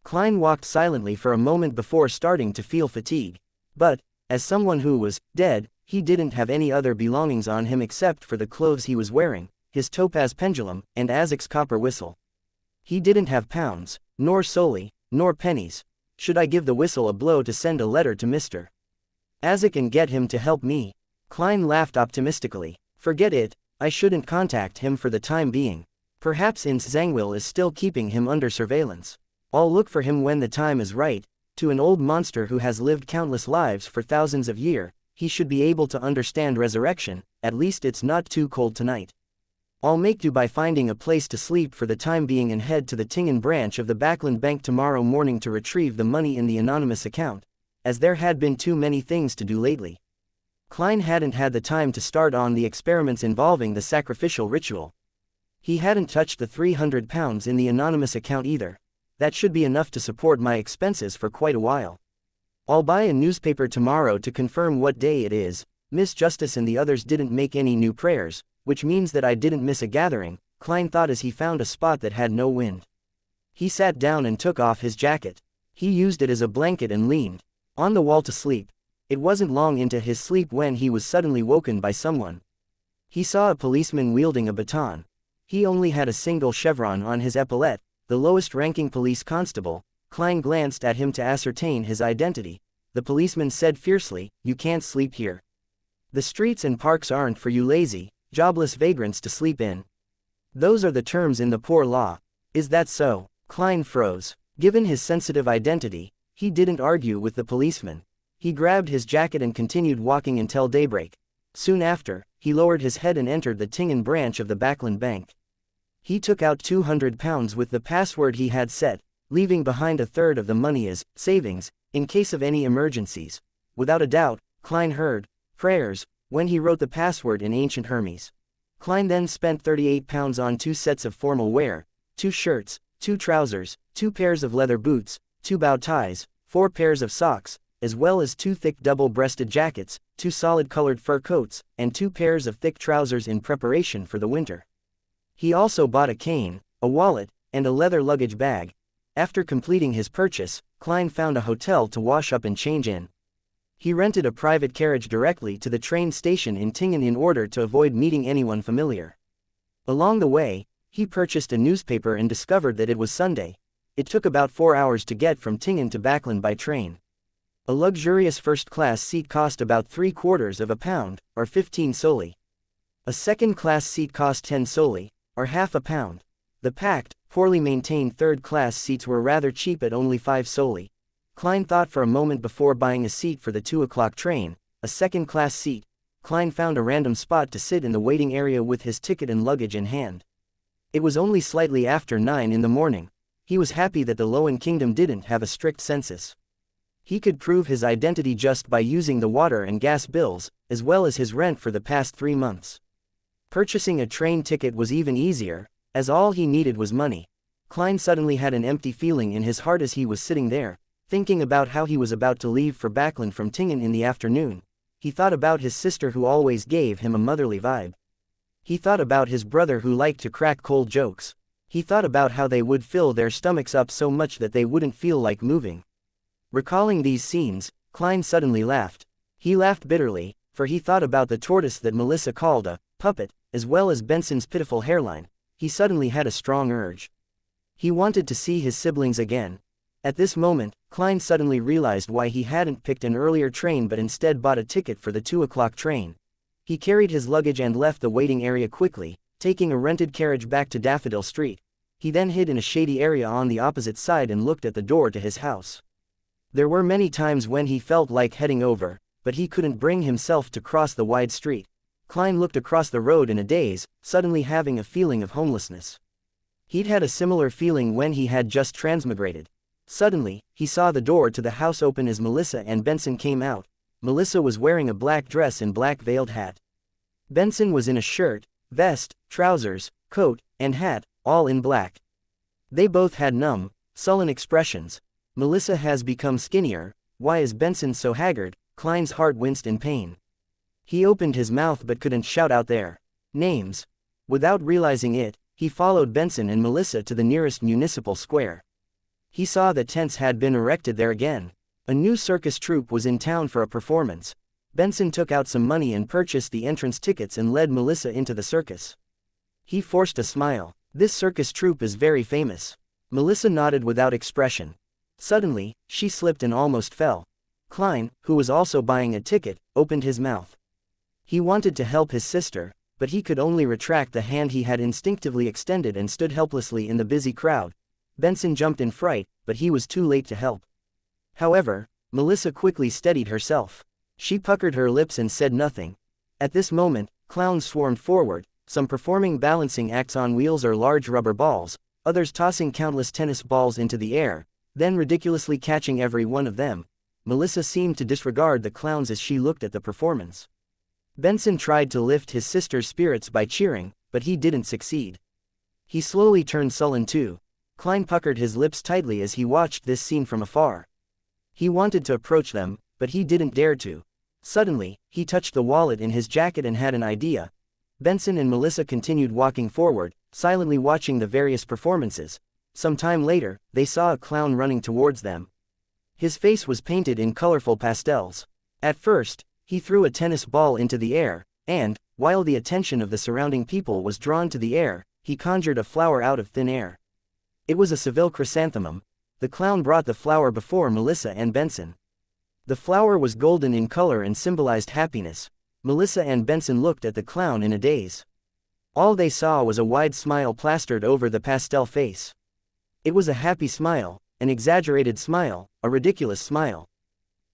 Klein walked silently for a moment before starting to feel fatigue. But, as someone who was dead, he didn't have any other belongings on him except for the clothes he was wearing, his topaz pendulum, and Azek's copper whistle. He didn't have pounds, nor solely, nor pennies. Should I give the whistle a blow to send a letter to Mr. Azek and get him to help me? Klein laughed optimistically. Forget it, I shouldn't contact him for the time being. Perhaps Ins Zangwil is still keeping him under surveillance. I'll look for him when the time is right. To an old monster who has lived countless lives for thousands of years, he should be able to understand resurrection. At least it's not too cold tonight. I'll make do by finding a place to sleep for the time being and head to the Tingen branch of the Backland Bank tomorrow morning to retrieve the money in the anonymous account, as there had been too many things to do lately. Klein hadn't had the time to start on the experiments involving the sacrificial ritual. He hadn't touched the £300 in the anonymous account either. That should be enough to support my expenses for quite a while. I'll buy a newspaper tomorrow to confirm what day it is. Miss Justice and the others didn't make any new prayers, which means that I didn't miss a gathering, Klein thought as he found a spot that had no wind. He sat down and took off his jacket. He used it as a blanket and leaned on the wall to sleep. It wasn't long into his sleep when he was suddenly woken by someone. He saw a policeman wielding a baton. He only had a single chevron on his epaulette, the lowest-ranking police constable. Klein glanced at him to ascertain his identity. The policeman said fiercely, "You can't sleep here. The streets and parks aren't for you lazy, jobless vagrants to sleep in. Those are the terms in the poor law." "Is that so?" Klein froze. Given his sensitive identity, he didn't argue with the policeman. He grabbed his jacket and continued walking until daybreak. Soon after, he lowered his head and entered the Tingen branch of the Backland Bank. He took out £200 with the password he had set, leaving behind a third of the money as savings, in case of any emergencies. Without a doubt, Klein heard prayers when he wrote the password in ancient Hermes. Klein then spent £38 on 2 sets of formal wear, 2 shirts, 2 trousers, 2 pairs of leather boots, 2 bow ties, 4 pairs of socks, as well as 2 thick double-breasted jackets, 2 solid-colored fur coats, and 2 pairs of thick trousers in preparation for the winter. He also bought a cane, a wallet, and a leather luggage bag. After completing his purchase, Klein found a hotel to wash up and change in. He rented a private carriage directly to the train station in Tingen in order to avoid meeting anyone familiar. Along the way, he purchased a newspaper and discovered that it was Sunday. It took about 4 hours to get from Tingen to Backland by train. A luxurious first-class seat cost about £0.75, or 15 soldi. A second-class seat cost 10 soldi, or £0.50. The packed, poorly maintained third-class seats were rather cheap at only 5 soldi. Klein thought for a moment before buying a seat for the 2 o'clock train, a second-class seat. Klein found a random spot to sit in the waiting area with his ticket and luggage in hand. It was only slightly after 9 in the morning. He was happy that the Lowen Kingdom didn't have a strict census. He could prove his identity just by using the water and gas bills, as well as his rent for the past 3 months. Purchasing a train ticket was even easier, as all he needed was money. Klein suddenly had an empty feeling in his heart as he was sitting there, thinking about how he was about to leave for Backlund from Tingen in the afternoon. He thought about his sister who always gave him a motherly vibe. He thought about his brother who liked to crack cold jokes. He thought about how they would fill their stomachs up so much that they wouldn't feel like moving. Recalling these scenes, Klein suddenly laughed. He laughed bitterly, for he thought about the tortoise that Melissa called a puppet, as well as Benson's pitiful hairline. He suddenly had a strong urge. He wanted to see his siblings again. At this moment, Klein suddenly realized why he hadn't picked an earlier train but instead bought a ticket for the 2 o'clock train. He carried his luggage and left the waiting area quickly, taking a rented carriage back to Daffodil Street. He then hid in a shady area on the opposite side and looked at the door to his house. There were many times when he felt like heading over, but he couldn't bring himself to cross the wide street. Klein looked across the road in a daze, suddenly having a feeling of homelessness. He'd had a similar feeling when he had just transmigrated. Suddenly, he saw the door to the house open as Melissa and Benson came out. Melissa was wearing a black dress and black veiled hat. Benson was in a shirt, vest, trousers, coat, and hat, all in black. They both had numb, sullen expressions. Melissa has become skinnier. Why is Benson so haggard? Klein's heart winced in pain. He opened his mouth but couldn't shout out their names. Without realizing it, he followed Benson and Melissa to the nearest municipal square. He saw that tents had been erected there again. A new circus troupe was in town for a performance. Benson took out some money and purchased the entrance tickets and led Melissa into the circus. He forced a smile. This circus troupe is very famous. Melissa nodded without expression. Suddenly, she slipped and almost fell. Klein, who was also buying a ticket, opened his mouth. He wanted to help his sister, but he could only retract the hand he had instinctively extended and stood helplessly in the busy crowd. Benson jumped in fright, but he was too late to help. However, Melissa quickly steadied herself. She puckered her lips and said nothing. At this moment, clowns swarmed forward, some performing balancing acts on wheels or large rubber balls, others tossing countless tennis balls into the air, then ridiculously catching every one of them. Melissa seemed to disregard the clowns as she looked at the performance. Benson tried to lift his sister's spirits by cheering, but he didn't succeed. He slowly turned sullen too. Klein puckered his lips tightly as he watched this scene from afar. He wanted to approach them, but he didn't dare to. Suddenly, he touched the wallet in his jacket and had an idea. Benson and Melissa continued walking forward, silently watching the various performances. Some time later, they saw a clown running towards them. His face was painted in colorful pastels. At first, he threw a tennis ball into the air, and, while the attention of the surrounding people was drawn to the air, he conjured a flower out of thin air. It was a Seville chrysanthemum. The clown brought the flower before Melissa and Benson. The flower was golden in color and symbolized happiness. Melissa and Benson looked at the clown in a daze. All they saw was a wide smile plastered over the pastel face. It was a happy smile, an exaggerated smile, a ridiculous smile.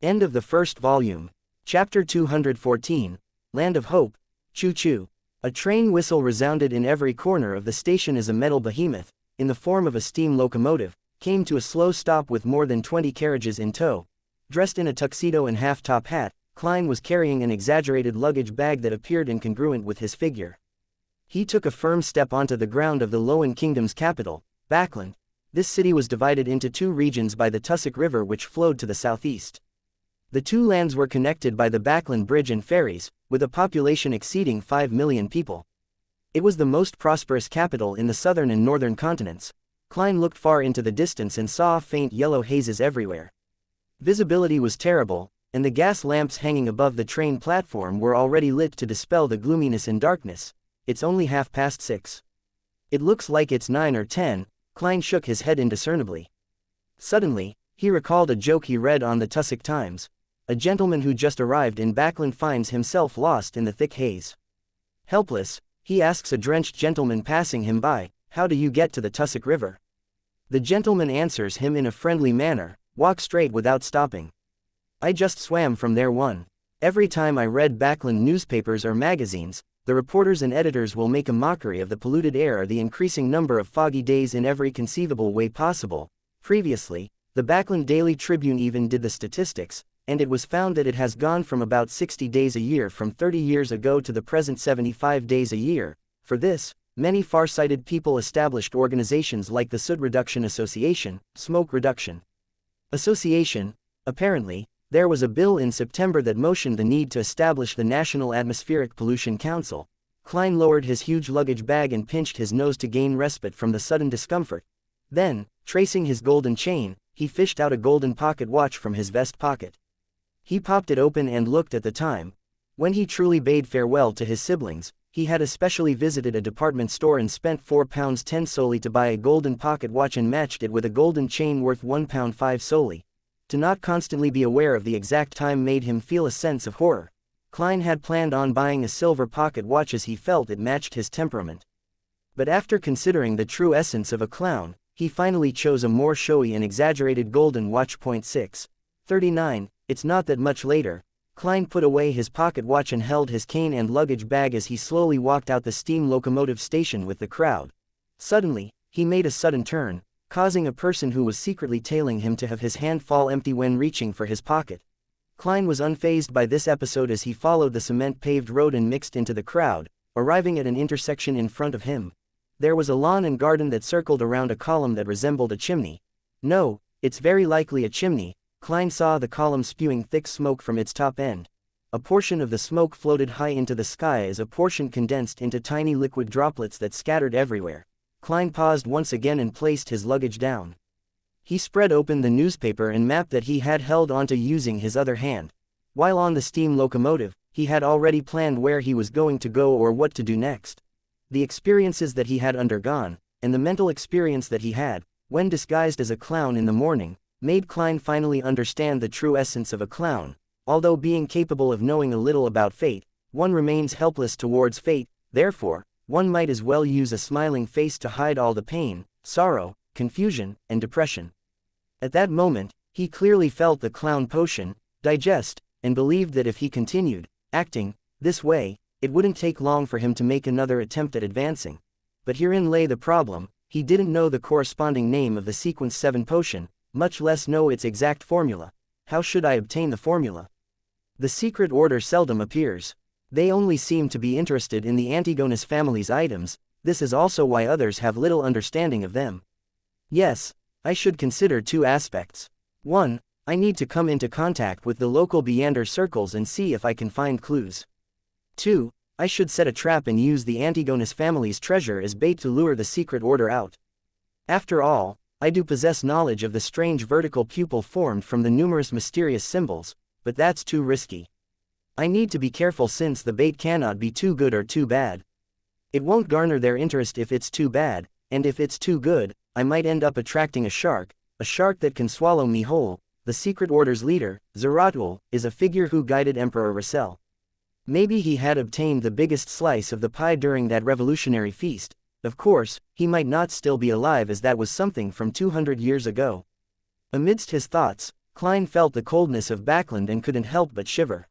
End of the first volume. Chapter 214, Land of Hope. Choo-choo. A train whistle resounded in every corner of the station as a metal behemoth, in the form of a steam locomotive, came to a slow stop with more than 20 carriages in tow. Dressed in a tuxedo and half-top hat, Klein was carrying an exaggerated luggage bag that appeared incongruent with his figure. He took a firm step onto the ground of the Lowen Kingdom's capital, Backlund. This city was divided into two regions by the Tussock River which flowed to the southeast. The two lands were connected by the Backlund Bridge and ferries, with a population exceeding 5 million people. It was the most prosperous capital in the southern and northern continents. Klein looked far into the distance and saw faint yellow hazes everywhere. Visibility was terrible, and the gas lamps hanging above the train platform were already lit to dispel the gloominess and darkness. It's only 6:30. It looks like it's 9 or 10, Klein shook his head indiscernibly. Suddenly, he recalled a joke he read on the Tussock Times. A gentleman who just arrived in Backlund finds himself lost in the thick haze. Helpless, he asks a drenched gentleman passing him by, "How do you get to the Tussock River?" The gentleman answers him in a friendly manner, "Walk straight without stopping. I just swam from there one." Every time I read Backlund newspapers or magazines, the reporters and editors will make a mockery of the polluted air or the increasing number of foggy days in every conceivable way possible. Previously, the Backlund Daily Tribune even did the statistics, and it was found that it has gone from about 60 days a year from 30 years ago to the present 75 days a year. For this, many far-sighted people established organizations like the Soot Reduction Association, Smoke Reduction Association. Apparently, there was a bill in September that motioned the need to establish the National Atmospheric Pollution Council. Klein lowered his huge luggage bag and pinched his nose to gain respite from the sudden discomfort. Then, tracing his golden chain, he fished out a golden pocket watch from his vest pocket. He popped it open and looked at the time. When he truly bade farewell to his siblings, he had especially visited a department store and spent £4.10 solely to buy a golden pocket watch and matched it with a golden chain worth £1.05 solely. To not constantly be aware of the exact time made him feel a sense of horror. Klein had planned on buying a silver pocket watch as he felt it matched his temperament. But after considering the true essence of a clown, he finally chose a more showy and exaggerated golden watch. 39. It's not that much later. Klein put away his pocket watch and held his cane and luggage bag as he slowly walked out the steam locomotive station with the crowd. Suddenly, he made a sudden turn, causing a person who was secretly tailing him to have his hand fall empty when reaching for his pocket. Klein was unfazed by this episode as he followed the cement-paved road and mixed into the crowd, arriving at an intersection in front of him. There was a lawn and garden that circled around a column that resembled a chimney. No, it's very likely a chimney. Klein saw the column spewing thick smoke from its top end. A portion of the smoke floated high into the sky as a portion condensed into tiny liquid droplets that scattered everywhere. Klein paused once again and placed his luggage down. He spread open the newspaper and map that he had held onto using his other hand. While on the steam locomotive, he had already planned where he was going to go or what to do next. The experiences that he had undergone, and the mental experience that he had, when disguised as a clown in the morning, made Klein finally understand the true essence of a clown. Although being capable of knowing a little about fate, one remains helpless towards fate, therefore, one might as well use a smiling face to hide all the pain, sorrow, confusion, and depression. At that moment, he clearly felt the clown potion digest, and believed that if he continued acting this way, it wouldn't take long for him to make another attempt at advancing. But herein lay the problem: he didn't know the corresponding name of the Sequence 7 potion, much less know its exact formula. How should I obtain the formula? The secret order seldom appears. They only seem to be interested in the Antigonus family's items. This is also why others have little understanding of them. Yes, I should consider two aspects. 1. I need to come into contact with the local Beander circles and see if I can find clues. 2. I should set a trap and use the Antigonus family's treasure as bait to lure the secret order out. After all, I do possess knowledge of the strange vertical pupil formed from the numerous mysterious symbols, but that's too risky. I need to be careful since the bait cannot be too good or too bad. It won't garner their interest if it's too bad, and if it's too good, I might end up attracting a shark that can swallow me whole. The secret order's leader, Zeratul, is a figure who guided Emperor Russell. Maybe he had obtained the biggest slice of the pie during that revolutionary feast. Of course, he might not still be alive as that was something from 200 years ago. Amidst his thoughts, Klein felt the coldness of Backland and couldn't help but shiver.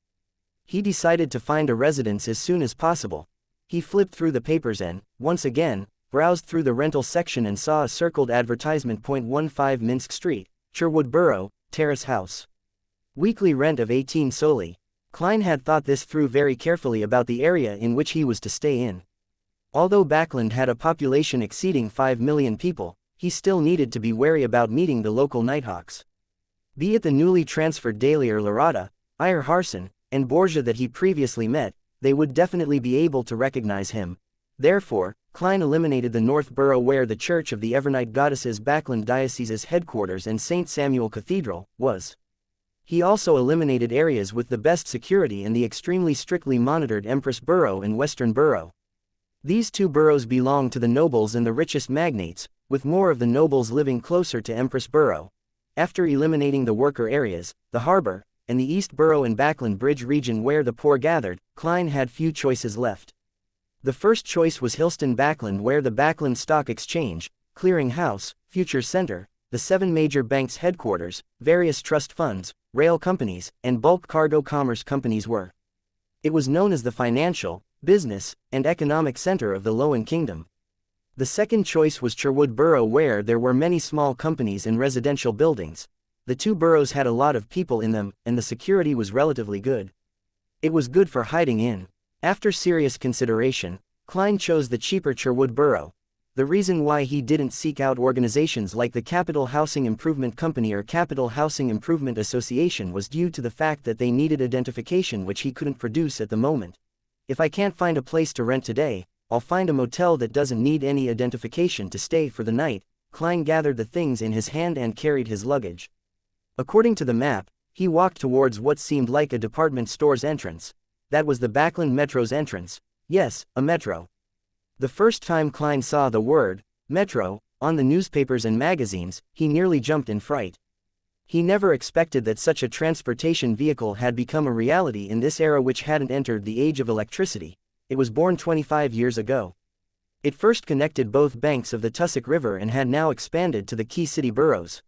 He decided to find a residence as soon as possible. He flipped through the papers and, once again, browsed through the rental section and saw a circled advertisement. 15 Minsk Street, Sherwood Borough, Terrace House. Weekly rent of 18 solely. Klein had thought this through very carefully about the area in which he was to stay in. Although Backland had a population exceeding 5 million people, he still needed to be wary about meeting the local Nighthawks. Be it the newly transferred Dahlia Larata, Iyer Harson, and Borgia that he previously met, they would definitely be able to recognize him. Therefore, Klein eliminated the North Borough where the Church of the Evernight Goddesses Backland Diocese's headquarters and St. Samuel Cathedral was. He also eliminated areas with the best security and the extremely strictly monitored Empress Borough and Western Borough. These two boroughs belong to the nobles and the richest magnates, with more of the nobles living closer to Empress Borough. After eliminating the worker areas, the harbor, and the East Borough and Backland Bridge region where the poor gathered, Klein had few choices left. The first choice was Hillston Backland where the Backland Stock Exchange, Clearing House, Future Center, the 7 major banks' headquarters, various trust funds, rail companies, and bulk cargo commerce companies were. It was known as the financial, business, and economic center of the Lowen Kingdom. The second choice was Sherwood Borough where there were many small companies and residential buildings. The two boroughs had a lot of people in them, and the security was relatively good. It was good for hiding in. After serious consideration, Klein chose the cheaper Sherwood borough. The reason why he didn't seek out organizations like the Capital Housing Improvement Company or Capital Housing Improvement Association was due to the fact that they needed identification which he couldn't produce at the moment. If I can't find a place to rent today, I'll find a motel that doesn't need any identification to stay for the night. Klein gathered the things in his hand and carried his luggage. According to the map, he walked towards what seemed like a department store's entrance. That was the Backland Metro's entrance. Yes, a metro. The first time Klein saw the word, metro, on the newspapers and magazines, he nearly jumped in fright. He never expected that such a transportation vehicle had become a reality in this era which hadn't entered the age of electricity. It was born 25 years ago. It first connected both banks of the Tussock River and had now expanded to the key city boroughs.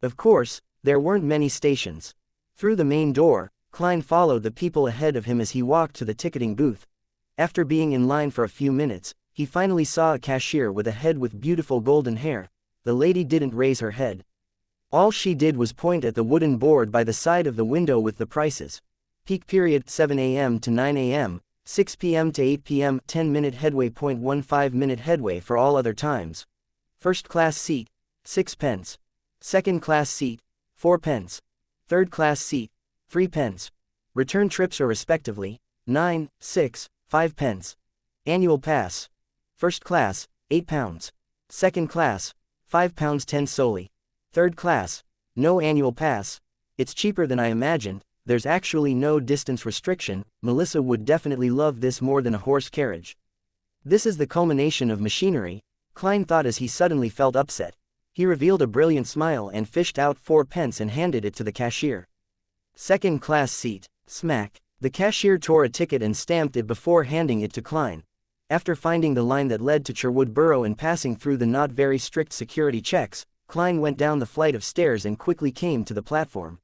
Of course, there weren't many stations. Through the main door, Klein followed the people ahead of him as he walked to the ticketing booth. After being in line for a few minutes, he finally saw a cashier with a head with beautiful golden hair. The lady didn't raise her head. All she did was point at the wooden board by the side of the window with the prices. Peak period 7 a.m. to 9 a.m., 6 p.m. to 8 p.m., 10-minute headway, 0.15-minute headway for all other times. First class seat, 6 pence. Second class seat, 4 pence. Third class seat, 3 pence. Return trips are respectively, 9, 6, 5 pence. Annual pass. First class, £8. Second class, £5 10 solely. Third class, no annual pass. It's cheaper than I imagined. There's actually no distance restriction. Melissa would definitely love this more than a horse carriage. This is the culmination of machinery, Klein thought as he suddenly felt upset. He revealed a brilliant smile and fished out 4 pence and handed it to the cashier. Second class seat, smack. The cashier tore a ticket and stamped it before handing it to Klein. After finding the line that led to Sherwood Borough and passing through the not very strict security checks, Klein went down the flight of stairs and quickly came to the platform.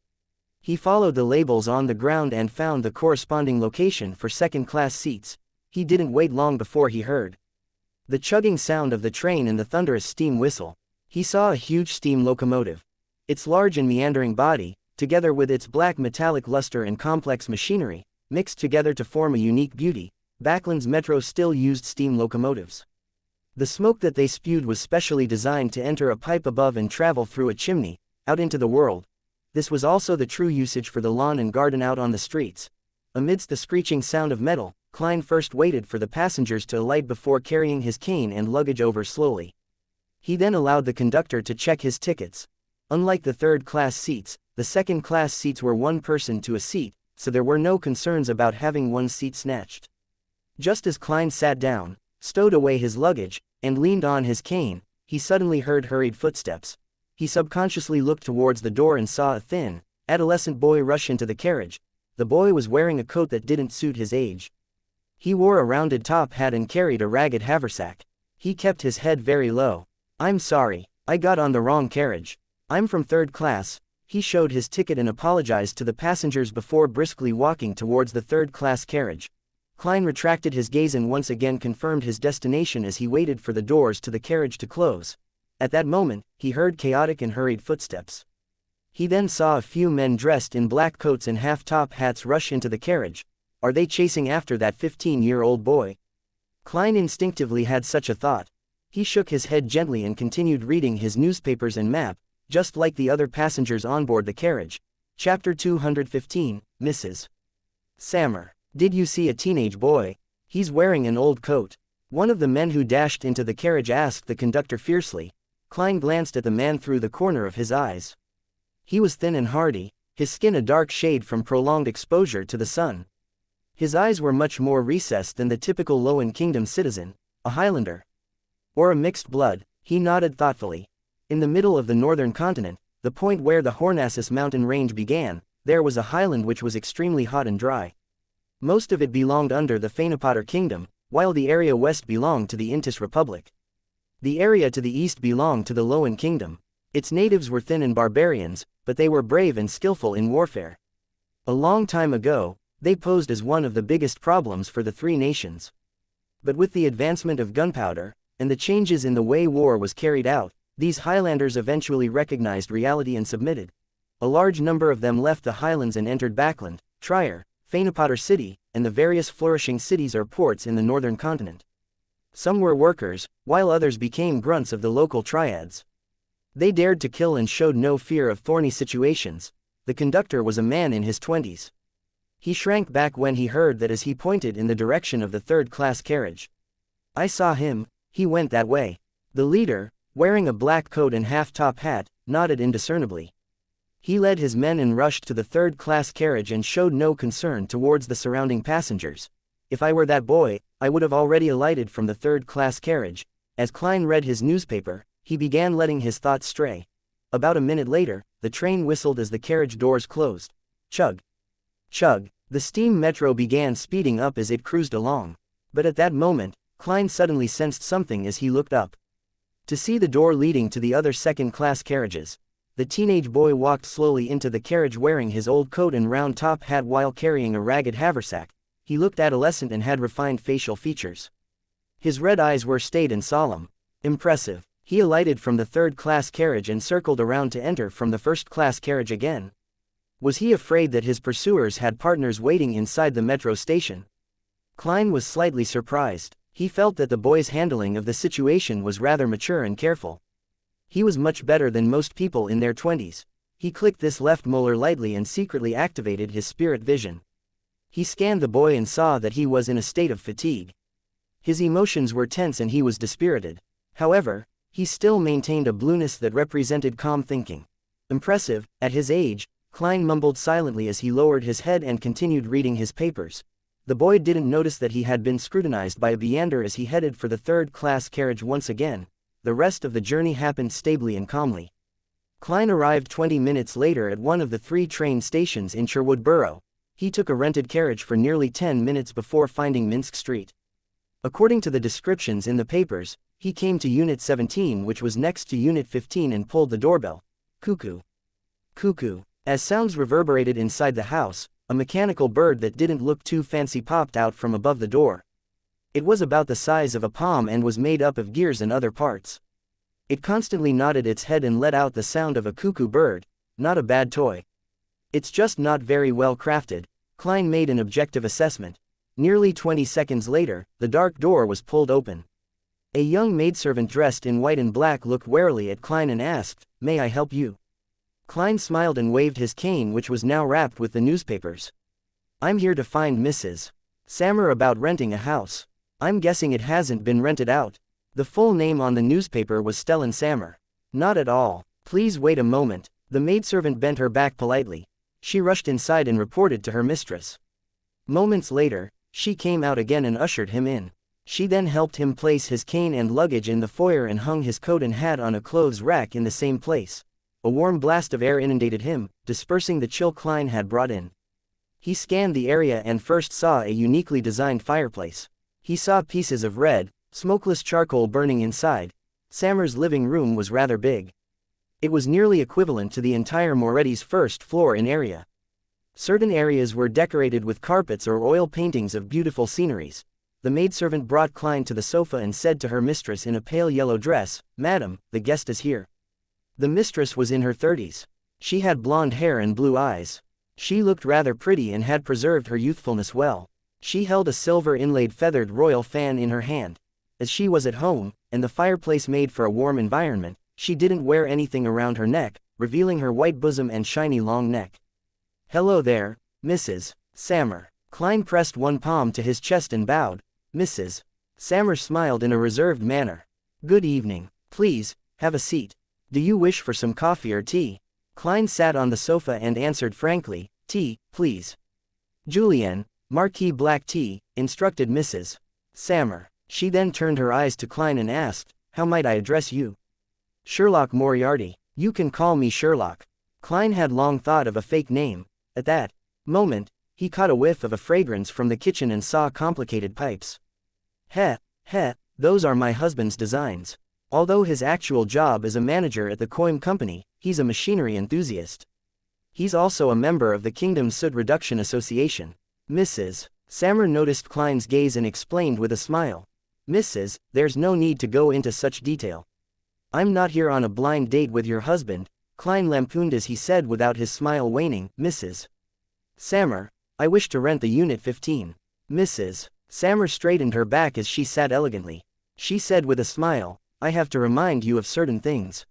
He followed the labels on the ground and found the corresponding location for second-class seats. He didn't wait long before he heard the chugging sound of the train and the thunderous steam whistle. He saw a huge steam locomotive. Its large and meandering body, together with its black metallic luster and complex machinery, mixed together to form a unique beauty. Backland's metro still used steam locomotives. The smoke that they spewed was specially designed to enter a pipe above and travel through a chimney, out into the world. This was also the true usage for the lawn and garden out on the streets. Amidst the screeching sound of metal, Klein first waited for the passengers to alight before carrying his cane and luggage over slowly. He then allowed the conductor to check his tickets. Unlike the third-class seats, the second-class seats were one person to a seat, so there were no concerns about having one seat snatched. Just as Klein sat down, stowed away his luggage, and leaned on his cane, he suddenly heard hurried footsteps. He subconsciously looked towards the door and saw a thin, adolescent boy rush into the carriage. The boy was wearing a coat that didn't suit his age. He wore a rounded top hat and carried a ragged haversack. He kept his head very low. "I'm sorry, I got on the wrong carriage. I'm from third class." He showed his ticket and apologized to the passengers before briskly walking towards the third-class carriage. Klein retracted his gaze and once again confirmed his destination as he waited for the doors to the carriage to close. At that moment, he heard chaotic and hurried footsteps. He then saw a few men dressed in black coats and half-top hats rush into the carriage. Are they chasing after that 15-year-old boy? Klein instinctively had such a thought. He shook his head gently and continued reading his newspapers and map, just like the other passengers on board the carriage. Chapter 215, Mrs. Sammer. "Did you see a teenage boy? He's wearing an old coat." One of the men who dashed into the carriage asked the conductor fiercely. Klein glanced at the man through the corner of his eyes. He was thin and hardy, his skin a dark shade from prolonged exposure to the sun. His eyes were much more recessed than the typical Lowen Kingdom citizen, a Highlander. Or a mixed blood, he nodded thoughtfully. In the middle of the northern continent, the point where the Hornassus mountain range began, there was a highland which was extremely hot and dry. Most of it belonged under the Fanapotter Kingdom, while the area west belonged to the Intis Republic. The area to the east belonged to the Lowen Kingdom. Its natives were thin and barbarians, but they were brave and skillful in warfare. A long time ago, they posed as one of the biggest problems for the three nations. But with the advancement of gunpowder, and the changes in the way war was carried out, these Highlanders eventually recognized reality and submitted. A large number of them left the highlands and entered Backland, Trier, Fanapotter City, and the various flourishing cities or ports in the northern continent. Some were workers, while others became grunts of the local triads. They dared to kill and showed no fear of thorny situations. The conductor was a man in his 20s. He shrank back when he heard that as he pointed in the direction of the third-class carriage. I saw him, he went that way. The leader, wearing a black coat and half-top hat, nodded indiscernibly. He led his men and rushed to the third-class carriage and showed no concern towards the surrounding passengers. If I were that boy, I would have already alighted from the third-class carriage. As Klein read his newspaper, he began letting his thoughts stray. About a minute later, the train whistled as the carriage doors closed. Chug. Chug. The steam metro began speeding up as it cruised along. But at that moment, Klein suddenly sensed something as he looked up. To see the door leading to the other second-class carriages. The teenage boy walked slowly into the carriage wearing his old coat and round top hat while carrying a ragged haversack. He looked adolescent and had refined facial features. His red eyes were staid and solemn. Impressive. He alighted from the third-class carriage and circled around to enter from the first-class carriage again. Was he afraid that his pursuers had partners waiting inside the metro station? Klein was slightly surprised. He felt that the boy's handling of the situation was rather mature and careful. He was much better than most people in their 20s. He clicked this left molar lightly and secretly activated his spirit vision. He scanned the boy and saw that he was in a state of fatigue. His emotions were tense and he was dispirited. However, he still maintained a blueness that represented calm thinking. Impressive. At his age, Klein mumbled silently as he lowered his head and continued reading his papers. The boy didn't notice that he had been scrutinized by a beander as he headed for the third-class carriage once again. The rest of the journey happened stably and calmly. Klein arrived 20 minutes later at one of the 3 train stations in Sherwood Borough. He took a rented carriage for nearly 10 minutes before finding Minsk Street. According to the descriptions in the papers, he came to Unit 17, which was next to Unit 15, and pulled the doorbell. Cuckoo. Cuckoo. As sounds reverberated inside the house, a mechanical bird that didn't look too fancy popped out from above the door. It was about the size of a palm and was made up of gears and other parts. It constantly nodded its head and let out the sound of a cuckoo bird. Not a bad toy. It's just not very well crafted. Klein made an objective assessment. Nearly 20 seconds later, the dark door was pulled open. A young maidservant dressed in white and black looked warily at Klein and asked, "May I help you?" Klein smiled and waved his cane, which was now wrapped with the newspapers. "I'm here to find Mrs. Sammer about renting a house. I'm guessing it hasn't been rented out." The full name on the newspaper was Stellan Sammer. "Not at all. Please wait a moment." The maidservant bent her back politely. She rushed inside and reported to her mistress. Moments later, she came out again and ushered him in. She then helped him place his cane and luggage in the foyer and hung his coat and hat on a clothes rack in the same place. A warm blast of air inundated him, dispersing the chill Klein had brought in. He scanned the area and first saw a uniquely designed fireplace. He saw pieces of red, smokeless charcoal burning inside. Sammer's living room was rather big. It was nearly equivalent to the entire Moretti's first floor in area. Certain areas were decorated with carpets or oil paintings of beautiful sceneries. The maidservant brought Klein to the sofa and said to her mistress in a pale yellow dress, "Madam, the guest is here." The mistress was in her 30s. She had blonde hair and blue eyes. She looked rather pretty and had preserved her youthfulness well. She held a silver-inlaid feathered royal fan in her hand. As she was at home, and the fireplace made for a warm environment, she didn't wear anything around her neck, revealing her white bosom and shiny long neck. "Hello there, Mrs. Sammer." Klein pressed one palm to his chest and bowed. "Mrs. Sammer smiled in a reserved manner. "Good evening. Please, have a seat. Do you wish for some coffee or tea?" Klein sat on the sofa and answered frankly, "Tea, please." "Julienne, Marquis black tea," instructed Mrs. Sammer. She then turned her eyes to Klein and asked, "How might I address you?" "Sherlock Moriarty. You can call me Sherlock." Klein had long thought of a fake name. At that moment, he caught a whiff of a fragrance from the kitchen and saw complicated pipes. Heh, those are my husband's designs. Although his actual job is a manager at the Coim Company, he's a machinery enthusiast. He's also a member of the Kingdom's Soot Reduction Association. Mrs. Sammer noticed Klein's gaze and explained with a smile. "Mrs., there's no need to go into such detail. I'm not here on a blind date with your husband," Klein lampooned as he said without his smile waning, "Mrs. Sammer, I wish to rent the Unit 15. Mrs. Sammer straightened her back as she sat elegantly. She said with a smile, I have to remind you of certain things.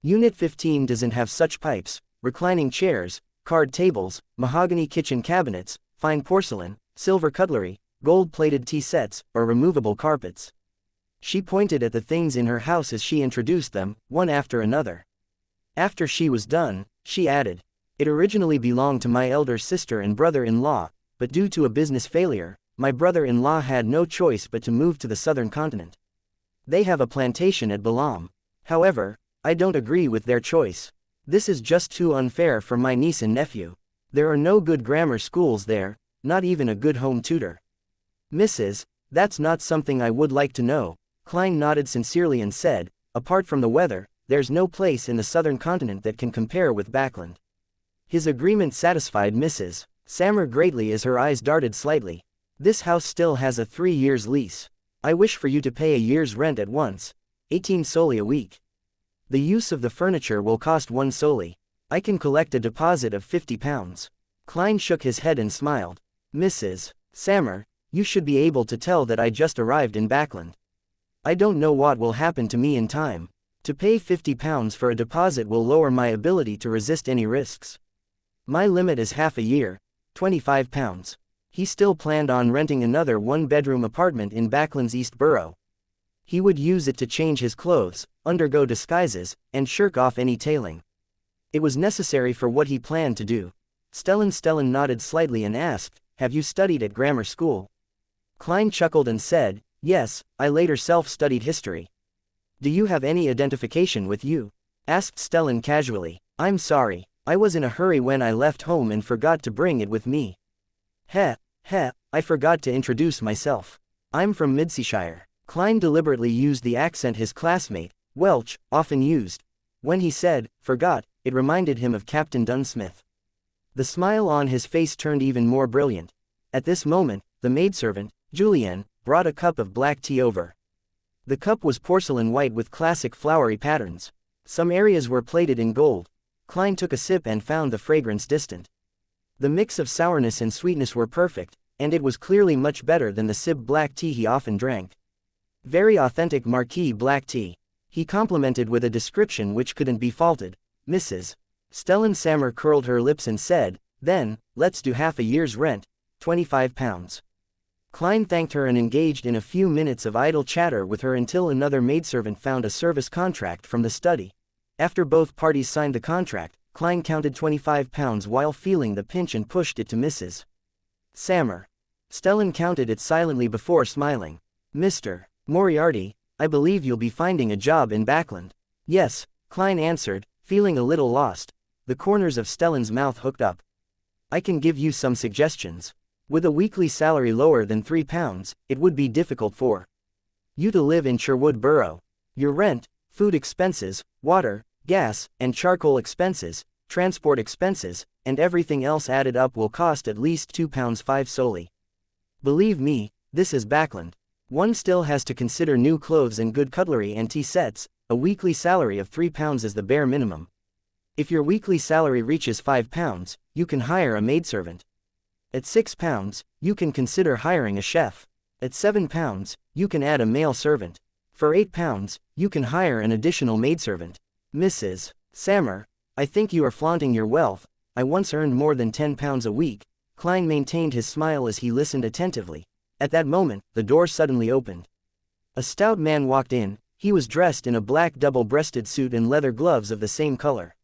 Unit 15 doesn't have such pipes, reclining chairs, card tables, mahogany kitchen cabinets, fine porcelain, silver cutlery, gold-plated tea sets, or removable carpets. She pointed at the things in her house as she introduced them, one after another. After she was done, she added, it originally belonged to my elder sister and brother-in-law, but due to a business failure, my brother-in-law had no choice but to move to the southern continent. They have a plantation at Balam. However, I don't agree with their choice. This is just too unfair for my niece and nephew. There are no good grammar schools there, not even a good home tutor. Mrs., that's not something I would like to know. Klein nodded sincerely and said, apart from the weather, there's no place in the southern continent that can compare with Backland. His agreement satisfied Mrs. Sammer greatly as her eyes darted slightly. This house still has a 3 years lease. I wish for you to pay a year's rent at once, 18 soldi a week. The use of the furniture will cost 1 soldi. I can collect a deposit of £50. Klein shook his head and smiled. Mrs. Sammer, you should be able to tell that I just arrived in Backland. I don't know what will happen to me in time. To pay £50 for a deposit will lower my ability to resist any risks. My limit is half a year, £25. He still planned on renting another 1-bedroom apartment in Backland's East Borough. He would use it to change his clothes, undergo disguises, and shirk off any tailing. It was necessary for what he planned to do. Stellan nodded slightly and asked, have you studied at grammar school? Klein chuckled and said, yes, I later self-studied history. Do you have any identification with you? Asked Stellan casually. I'm sorry, I was in a hurry when I left home and forgot to bring it with me. I forgot to introduce myself. I'm from Midseashire. Klein deliberately used the accent his classmate, Welch, often used. When he said, forgot, it reminded him of Captain Dunsmith. The smile on his face turned even more brilliant. At this moment, the maidservant, Julienne, brought a cup of black tea over. The cup was porcelain white with classic flowery patterns. Some areas were plated in gold. Klein took a sip and found the fragrance distant. The mix of sourness and sweetness were perfect, and it was clearly much better than the Sib black tea he often drank. Very authentic Marquis black tea. He complimented with a description which couldn't be faulted. Mrs. Stellan Sammer curled her lips and said, then, let's do half a year's rent, £25. Klein thanked her and engaged in a few minutes of idle chatter with her until another maidservant found a service contract from the study. After both parties signed the contract, Klein counted £25 while feeling the pinch and pushed it to Mrs. Sammer. Stellan counted it silently before smiling. Mr. Moriarty, I believe you'll be finding a job in Backland. Yes, Klein answered, feeling a little lost. The corners of Stellan's mouth hooked up. I can give you some suggestions. With a weekly salary lower than £3, it would be difficult for you to live in Sherwood Borough. Your rent, food expenses, water, gas, and charcoal expenses, transport expenses, and everything else added up will cost at least £2.5 soldi. Believe me, this is Backland. One still has to consider new clothes and good cutlery and tea sets. A weekly salary of £3 is the bare minimum. If your weekly salary reaches £5, you can hire a maidservant. At £6, you can consider hiring a chef. At £7, you can add a male servant. For £8, you can hire an additional maidservant. Mrs. Sammer, I think you are flaunting your wealth. I once earned more than £10 a week. Klein maintained his smile as he listened attentively. At that moment, the door suddenly opened. A stout man walked in. He was dressed in a black double-breasted suit and leather gloves of the same color.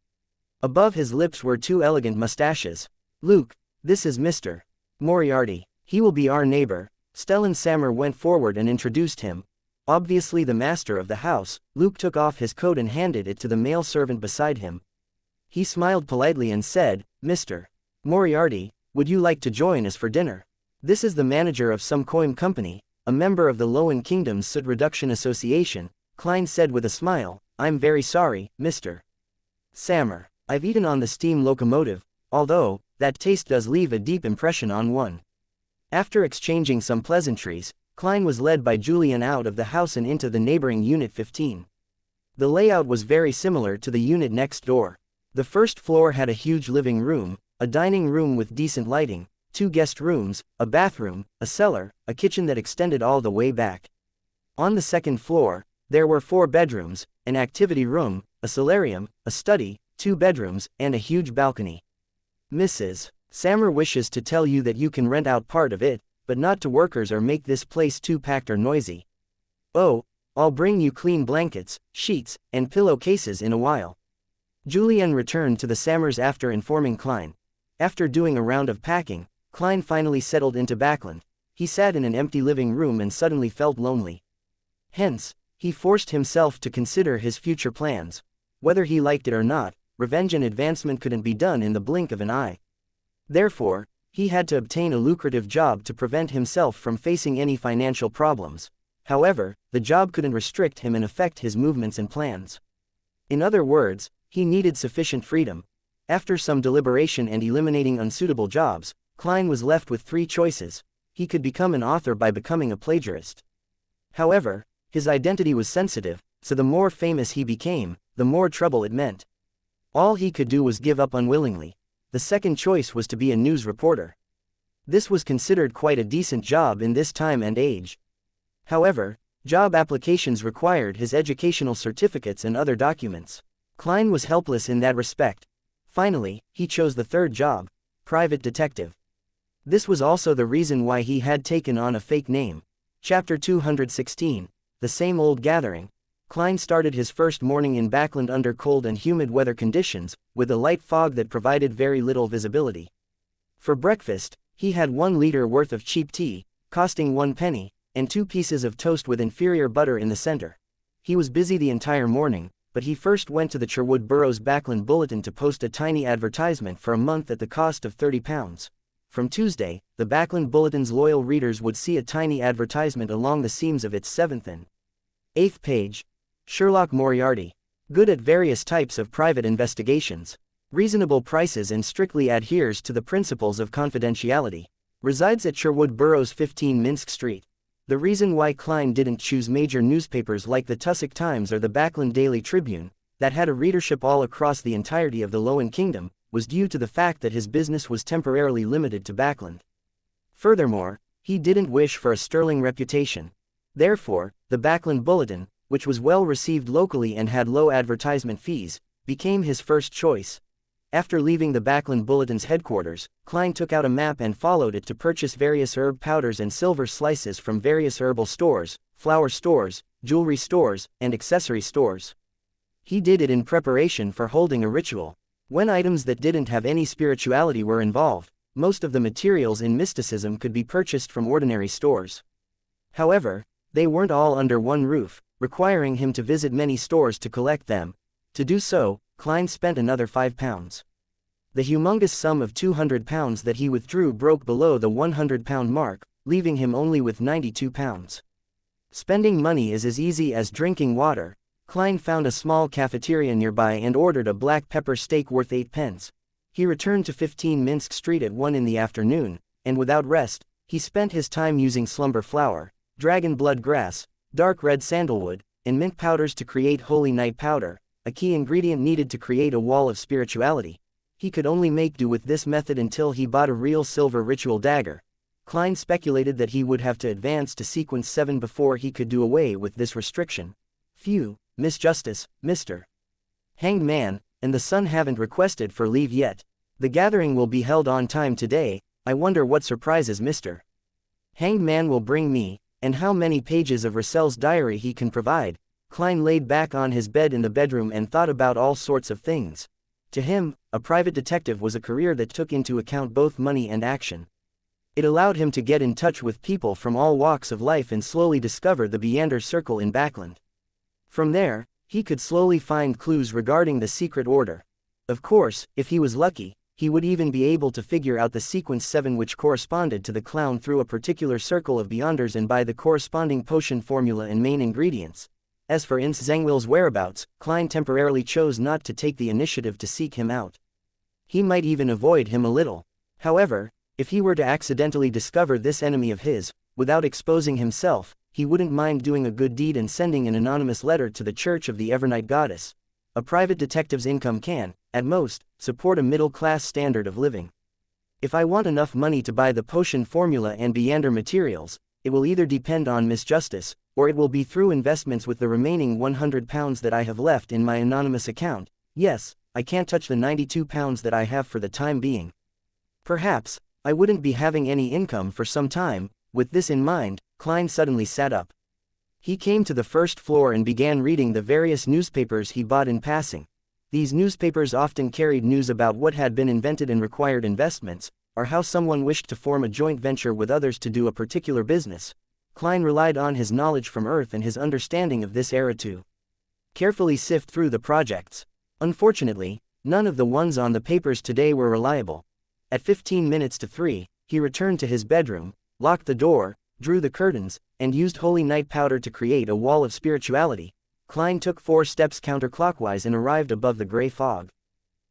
Above his lips were 2 elegant mustaches. Luke, this is Mr. Moriarty. He will be our neighbor. Stellan Sammer went forward and introduced him. Obviously the master of the house, Luke took off his coat and handed it to the male servant beside him. He smiled politely and said, Mr. Moriarty, would you like to join us for dinner? This is the manager of some coin company, a member of the Lowen Kingdom's Soot Reduction Association. Klein said with a smile, I'm very sorry, Mr. Sammer. I've eaten on the steam locomotive, although, that taste does leave a deep impression on one. After exchanging some pleasantries, Klein was led by Julian out of the house and into the neighboring Unit 15. The layout was very similar to the unit next door. The first floor had a huge living room, a dining room with decent lighting, 2 guest rooms, a bathroom, a cellar, a kitchen that extended all the way back. On the second floor, there were 4 bedrooms, an activity room, a solarium, a study, 2 bedrooms, and a huge balcony. Mrs. Sammer wishes to tell you that you can rent out part of it, but not to workers or make this place too packed or noisy. Oh, I'll bring you clean blankets, sheets, and pillowcases in a while. Julian returned to the Sammers after informing Klein. After doing a round of packing, Klein finally settled into Backland. He sat in an empty living room and suddenly felt lonely. Hence, he forced himself to consider his future plans. Whether he liked it or not, revenge and advancement couldn't be done in the blink of an eye. Therefore, he had to obtain a lucrative job to prevent himself from facing any financial problems. However, the job couldn't restrict him and affect his movements and plans. In other words, he needed sufficient freedom. After some deliberation and eliminating unsuitable jobs, Klein was left with 3 choices. He could become an author by becoming a plagiarist. However, his identity was sensitive, so the more famous he became, the more trouble it meant. All he could do was give up unwillingly. The second choice was to be a news reporter. This was considered quite a decent job in this time and age. However, job applications required his educational certificates and other documents. Klein was helpless in that respect. Finally, he chose the third job, private detective. This was also the reason why he had taken on a fake name. Chapter 216, The Same Old Gathering. Klein started his first morning in Backland under cold and humid weather conditions, with a light fog that provided very little visibility. For breakfast, he had 1 liter worth of cheap tea, costing 1 penny, and 2 pieces of toast with inferior butter in the center. He was busy the entire morning, but he first went to the Sherwood Borough's Backland Bulletin to post a tiny advertisement for a month at the cost of £30. From Tuesday, the Backland Bulletin's loyal readers would see a tiny advertisement along the seams of its 7th and 8th page. Sherlock Moriarty. Good at various types of private investigations. Reasonable prices and strictly adheres to the principles of confidentiality. Resides at Sherwood Borough's 15 Minsk Street. The reason why Klein didn't choose major newspapers like the Tussock Times or the Backland Daily Tribune, that had a readership all across the entirety of the Lowen Kingdom, was due to the fact that his business was temporarily limited to Backland. Furthermore, he didn't wish for a sterling reputation. Therefore, the Backland Bulletin, which was well received locally and had low advertisement fees, became his first choice. After leaving the Backland Bulletin's headquarters, Klein took out a map and followed it to purchase various herb powders and silver slices from various herbal stores, flower stores, jewelry stores, and accessory stores. He did it in preparation for holding a ritual. When items that didn't have any spirituality were involved, most of the materials in mysticism could be purchased from ordinary stores. However, they weren't all under one roof, requiring him to visit many stores to collect them. To do so, Klein spent another £5. The humongous sum of £200 that he withdrew broke below the £100 mark, leaving him only with £92. Spending money is as easy as drinking water. Klein found a small cafeteria nearby and ordered a black pepper steak worth 8 pence. He returned to 15 Minsk Street at 1 in the afternoon, and without rest, he spent his time using slumber flower, dragon blood grass, dark red sandalwood, and mint powders to create holy night powder, a key ingredient needed to create a wall of spirituality. He could only make do with this method until he bought a real silver ritual dagger. Klein speculated that he would have to advance to sequence 7 before he could do away with this restriction. Phew, Miss Justice, Mr. Hanged Man, and the Sun haven't requested for leave yet. The gathering will be held on time today. I wonder what surprises Mr. Hanged Man will bring me, and how many pages of Russell's diary he can provide. Klein laid back on his bed in the bedroom and thought about all sorts of things. To him, a private detective was a career that took into account both money and action. It allowed him to get in touch with people from all walks of life and slowly discover the Beander Circle in Backland. From there, he could slowly find clues regarding the secret order. Of course, if he was lucky, he would even be able to figure out the sequence 7 which corresponded to the clown through a particular circle of Beyonders and buy the corresponding potion formula and main ingredients. As for Ince Zengwill's whereabouts, Klein temporarily chose not to take the initiative to seek him out. He might even avoid him a little. However, if he were to accidentally discover this enemy of his, without exposing himself, he wouldn't mind doing a good deed and sending an anonymous letter to the Church of the Evernight Goddess. A private detective's income can, at most, support a middle-class standard of living. If I want enough money to buy the potion formula and Beander materials, it will either depend on Miss Justice, or it will be through investments with the remaining £100 that I have left in my anonymous account. Yes, I can't touch the £92 that I have for the time being. Perhaps, I wouldn't be having any income for some time. With this in mind, Klein suddenly sat up. He came to the first floor and began reading the various newspapers he bought in passing. These newspapers often carried news about what had been invented and required investments, or how someone wished to form a joint venture with others to do a particular business. Klein relied on his knowledge from Earth and his understanding of this era to carefully sift through the projects. Unfortunately, none of the ones on the papers today were reliable. At 15 minutes to 3, he returned to his bedroom, locked the door, drew the curtains, and used holy night powder to create a wall of spirituality. Klein took 4 steps counterclockwise and arrived above the gray fog.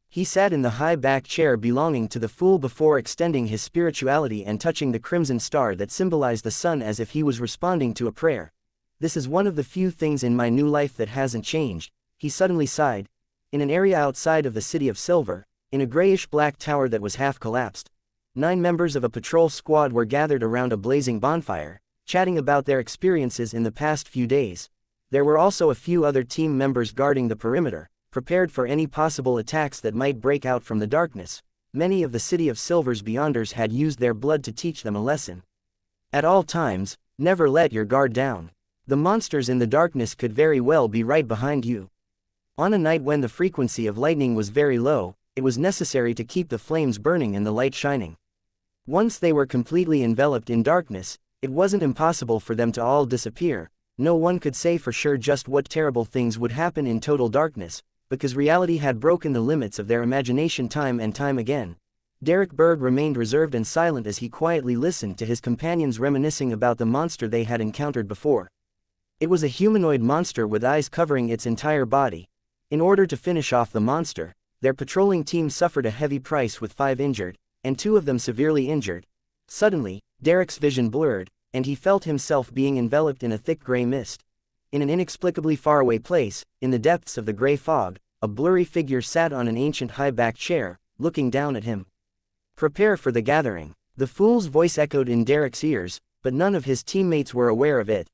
He sat in the high-backed chair belonging to the Fool before extending his spirituality and touching the crimson star that symbolized the sun as if he was responding to a prayer. This is one of the few things in my new life that hasn't changed, he suddenly sighed. In an area outside of the City of Silver, in a grayish-black tower that was half-collapsed, 9 members of a patrol squad were gathered around a blazing bonfire, chatting about their experiences in the past few days. There were also a few other team members guarding the perimeter, prepared for any possible attacks that might break out from the darkness. Many of the City of Silver's Beyonders had used their blood to teach them a lesson. At all times, never let your guard down. The monsters in the darkness could very well be right behind you. On a night when the frequency of lightning was very low, it was necessary to keep the flames burning and the light shining. Once they were completely enveloped in darkness, it wasn't impossible for them to all disappear. No one could say for sure just what terrible things would happen in total darkness, because reality had broken the limits of their imagination time and time again. Derek Berg remained reserved and silent as he quietly listened to his companions reminiscing about the monster they had encountered before. It was a humanoid monster with eyes covering its entire body. In order to finish off the monster, their patrolling team suffered a heavy price with 5 injured, and 2 of them severely injured. Suddenly, Derek's vision blurred, and he felt himself being enveloped in a thick gray mist. In an inexplicably faraway place, in the depths of the gray fog, a blurry figure sat on an ancient high-backed chair, looking down at him. Prepare for the gathering. The Fool's voice echoed in Derek's ears, but none of his teammates were aware of it.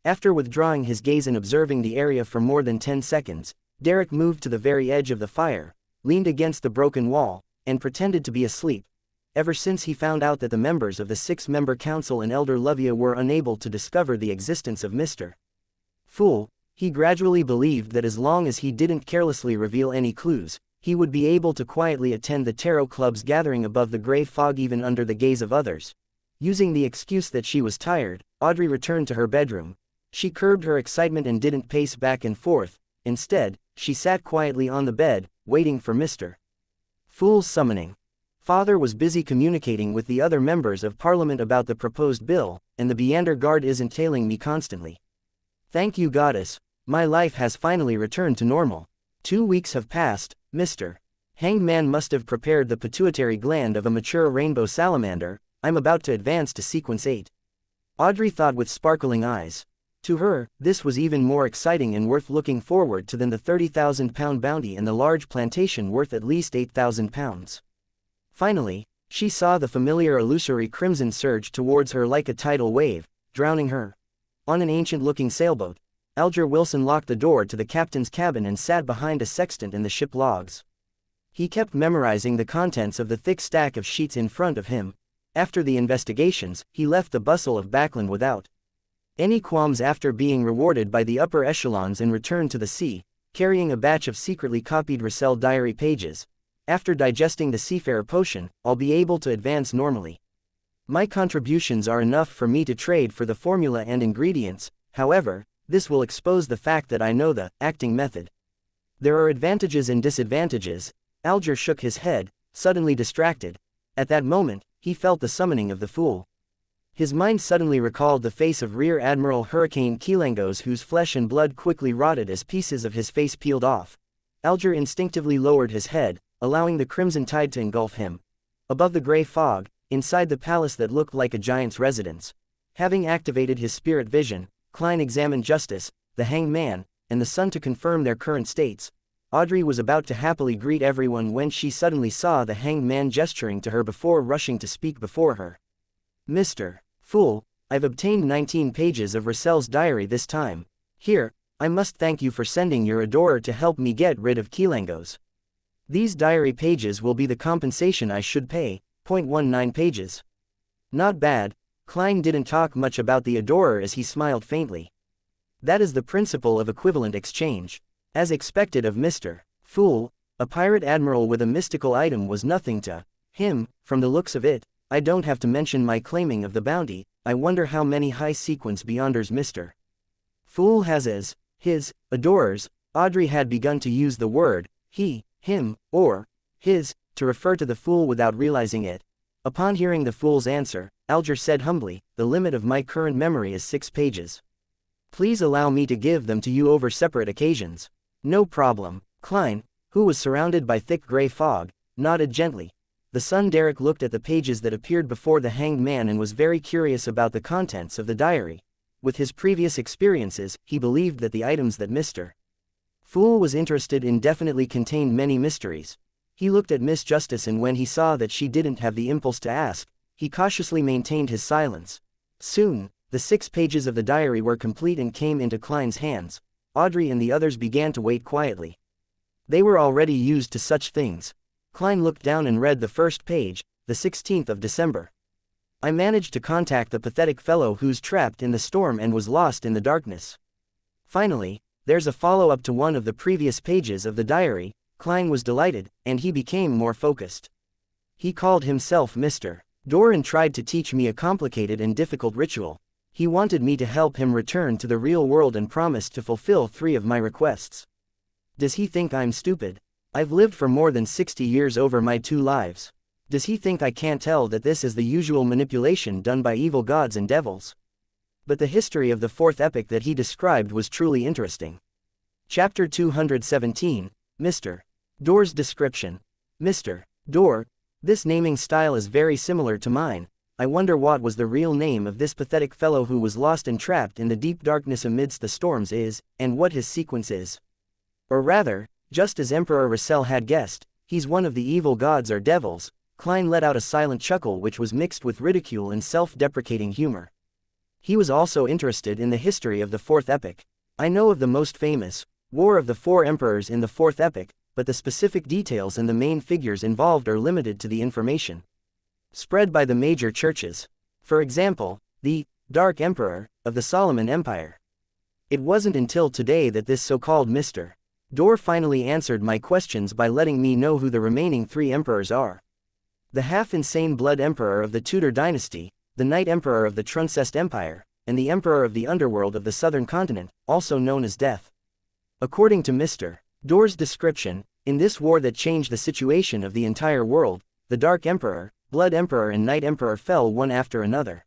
After withdrawing his gaze and observing the area for more than 10 seconds, Derek moved to the very edge of the fire, leaned against the broken wall, and pretended to be asleep. Ever since he found out that the members of the 6-member council and Elder Lovia were unable to discover the existence of Mr. Fool, he gradually believed that as long as he didn't carelessly reveal any clues, he would be able to quietly attend the Tarot Club's gathering above the gray fog even under the gaze of others. Using the excuse that she was tired, Audrey returned to her bedroom. She curbed her excitement and didn't pace back and forth. Instead, she sat quietly on the bed, waiting for Mr. Fool's summoning. Father was busy communicating with the other members of Parliament about the proposed bill, and the Beyonder Guard isn't tailing me constantly. Thank you, Goddess. My life has finally returned to normal. 2 weeks have passed, Mr. Hanged Man must have prepared the pituitary gland of a mature rainbow salamander. I'm about to advance to sequence 8. Audrey thought with sparkling eyes. To her, this was even more exciting and worth looking forward to than the £30,000 bounty and the large plantation worth at least £8,000. Finally, she saw the familiar illusory crimson surge towards her like a tidal wave, drowning her. On an ancient-looking sailboat, Alger Wilson locked the door to the captain's cabin and sat behind a sextant in the ship logs. He kept memorizing the contents of the thick stack of sheets in front of him. After the investigations, he left the bustle of Backland without any qualms after being rewarded by the upper echelons and returned to the sea, carrying a batch of secretly copied Russell diary pages. After digesting the seafarer potion, I'll be able to advance normally. My contributions are enough for me to trade for the formula and ingredients. However, this will expose the fact that I know the acting method. There are advantages and disadvantages. Alger shook his head, suddenly distracted. At that moment, he felt the summoning of the Fool. His mind suddenly recalled the face of Rear Admiral Hurricane Keelangos, whose flesh and blood quickly rotted as pieces of his face peeled off. Alger instinctively lowered his head, allowing the crimson tide to engulf him. Above the gray fog, inside the palace that looked like a giant's residence. Having activated his spirit vision, Klein examined Justice, the Hanged Man, and the Sun to confirm their current states. Audrey was about to happily greet everyone when she suddenly saw the Hanged Man gesturing to her before rushing to speak before her. Mr. Fool, I've obtained 19 pages of Russell's diary this time. Here, I must thank you for sending your adorer to help me get rid of Kilangos. These diary pages will be the compensation I should pay, 0.19 pages. Not bad. Klein didn't talk much about the adorer as he smiled faintly. That is the principle of equivalent exchange. As expected of Mr. Fool, a pirate admiral with a mystical item was nothing to him. From the looks of it, I don't have to mention my claiming of the bounty. I wonder how many high-sequence beyonders Mr. Fool has as his adorers. Audrey had begun to use the word he, him, or his, to refer to the fool without realizing it. Upon hearing the fool's answer, Alger said humbly, "The limit of my current memory is 6 pages. Please allow me to give them to you over separate occasions." "No problem." Klein, who was surrounded by thick gray fog, nodded gently. The son Derek looked at the pages that appeared before the hanged man and was very curious about the contents of the diary. With his previous experiences, he believed that the items that Mr. Fool was interested in definitely contained many mysteries. He looked at Miss Justice, and when he saw that she didn't have the impulse to ask, he cautiously maintained his silence. Soon, the 6 pages of the diary were complete and came into Klein's hands. Audrey and the others began to wait quietly. They were already used to such things. Klein looked down and read the first page, the 16th of December. I managed to contact the pathetic fellow who's trapped in the storm and was lost in the darkness. Finally, there's a follow-up to one of the previous pages of the diary. Klein was delighted, and he became more focused. He called himself Mr. Dor and tried to teach me a complicated and difficult ritual. He wanted me to help him return to the real world and promised to fulfill 3 of my requests. Does he think I'm stupid? I've lived for more than 60 years over my 2 lives. Does he think I can't tell that this is the usual manipulation done by evil gods and devils? But the history of the 4th epic that he described was truly interesting. Chapter 217, Mr. Dor's description. Mr. Dor, this naming style is very similar to mine. I wonder what was the real name of this pathetic fellow who was lost and trapped in the deep darkness amidst the storms is, and what his sequence is. Or rather, just as Emperor Russell had guessed, he's one of the evil gods or devils. Klein let out a silent chuckle which was mixed with ridicule and self-deprecating humor. He was also interested in the history of the 4th epic. I know of the most famous War of the 4 Emperors in the 4th epic, but the specific details and the main figures involved are limited to the information spread by the major churches. For example, the Dark Emperor of the Solomon Empire. It wasn't until today that this so-called Mr. Dor finally answered my questions by letting me know who the remaining 3 emperors are. The half-insane Blood Emperor of the Tudor dynasty, the Night Emperor of the Truncest Empire, and the Emperor of the Underworld of the Southern Continent, also known as Death. According to Mr. Dor's description, in this war that changed the situation of the entire world, the Dark Emperor, Blood Emperor and Night Emperor fell one after another.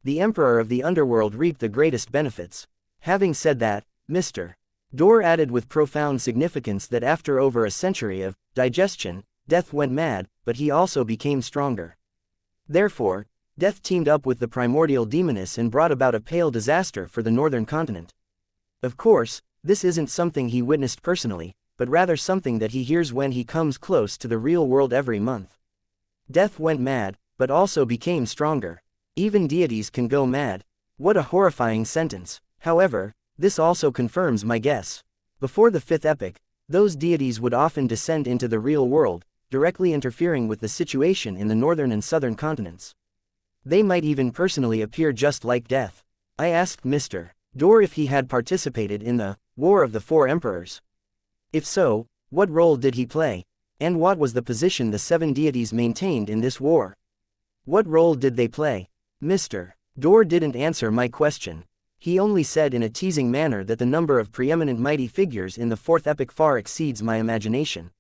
The Emperor of the Underworld reaped the greatest benefits. Having said that, Mr. Dor added with profound significance that after over a century of digestion, Death went mad, but he also became stronger. Therefore, Death teamed up with the primordial Demoness and brought about a pale disaster for the northern continent. Of course, this isn't something he witnessed personally, but rather something that he hears when he comes close to the real world every month. Death went mad, but also became stronger. Even deities can go mad. What a horrifying sentence. However, this also confirms my guess. Before the 5th epic, those deities would often descend into the real world, directly interfering with the situation in the northern and southern continents. They might even personally appear just like Death. I asked Mr. Dor if he had participated in the War of the 4 Emperors. If so, what role did he play? And what was the position the 7 deities maintained in this war? What role did they play? Mr. Dor didn't answer my question. He only said in a teasing manner that the number of preeminent mighty figures in the 4th epic far exceeds my imagination.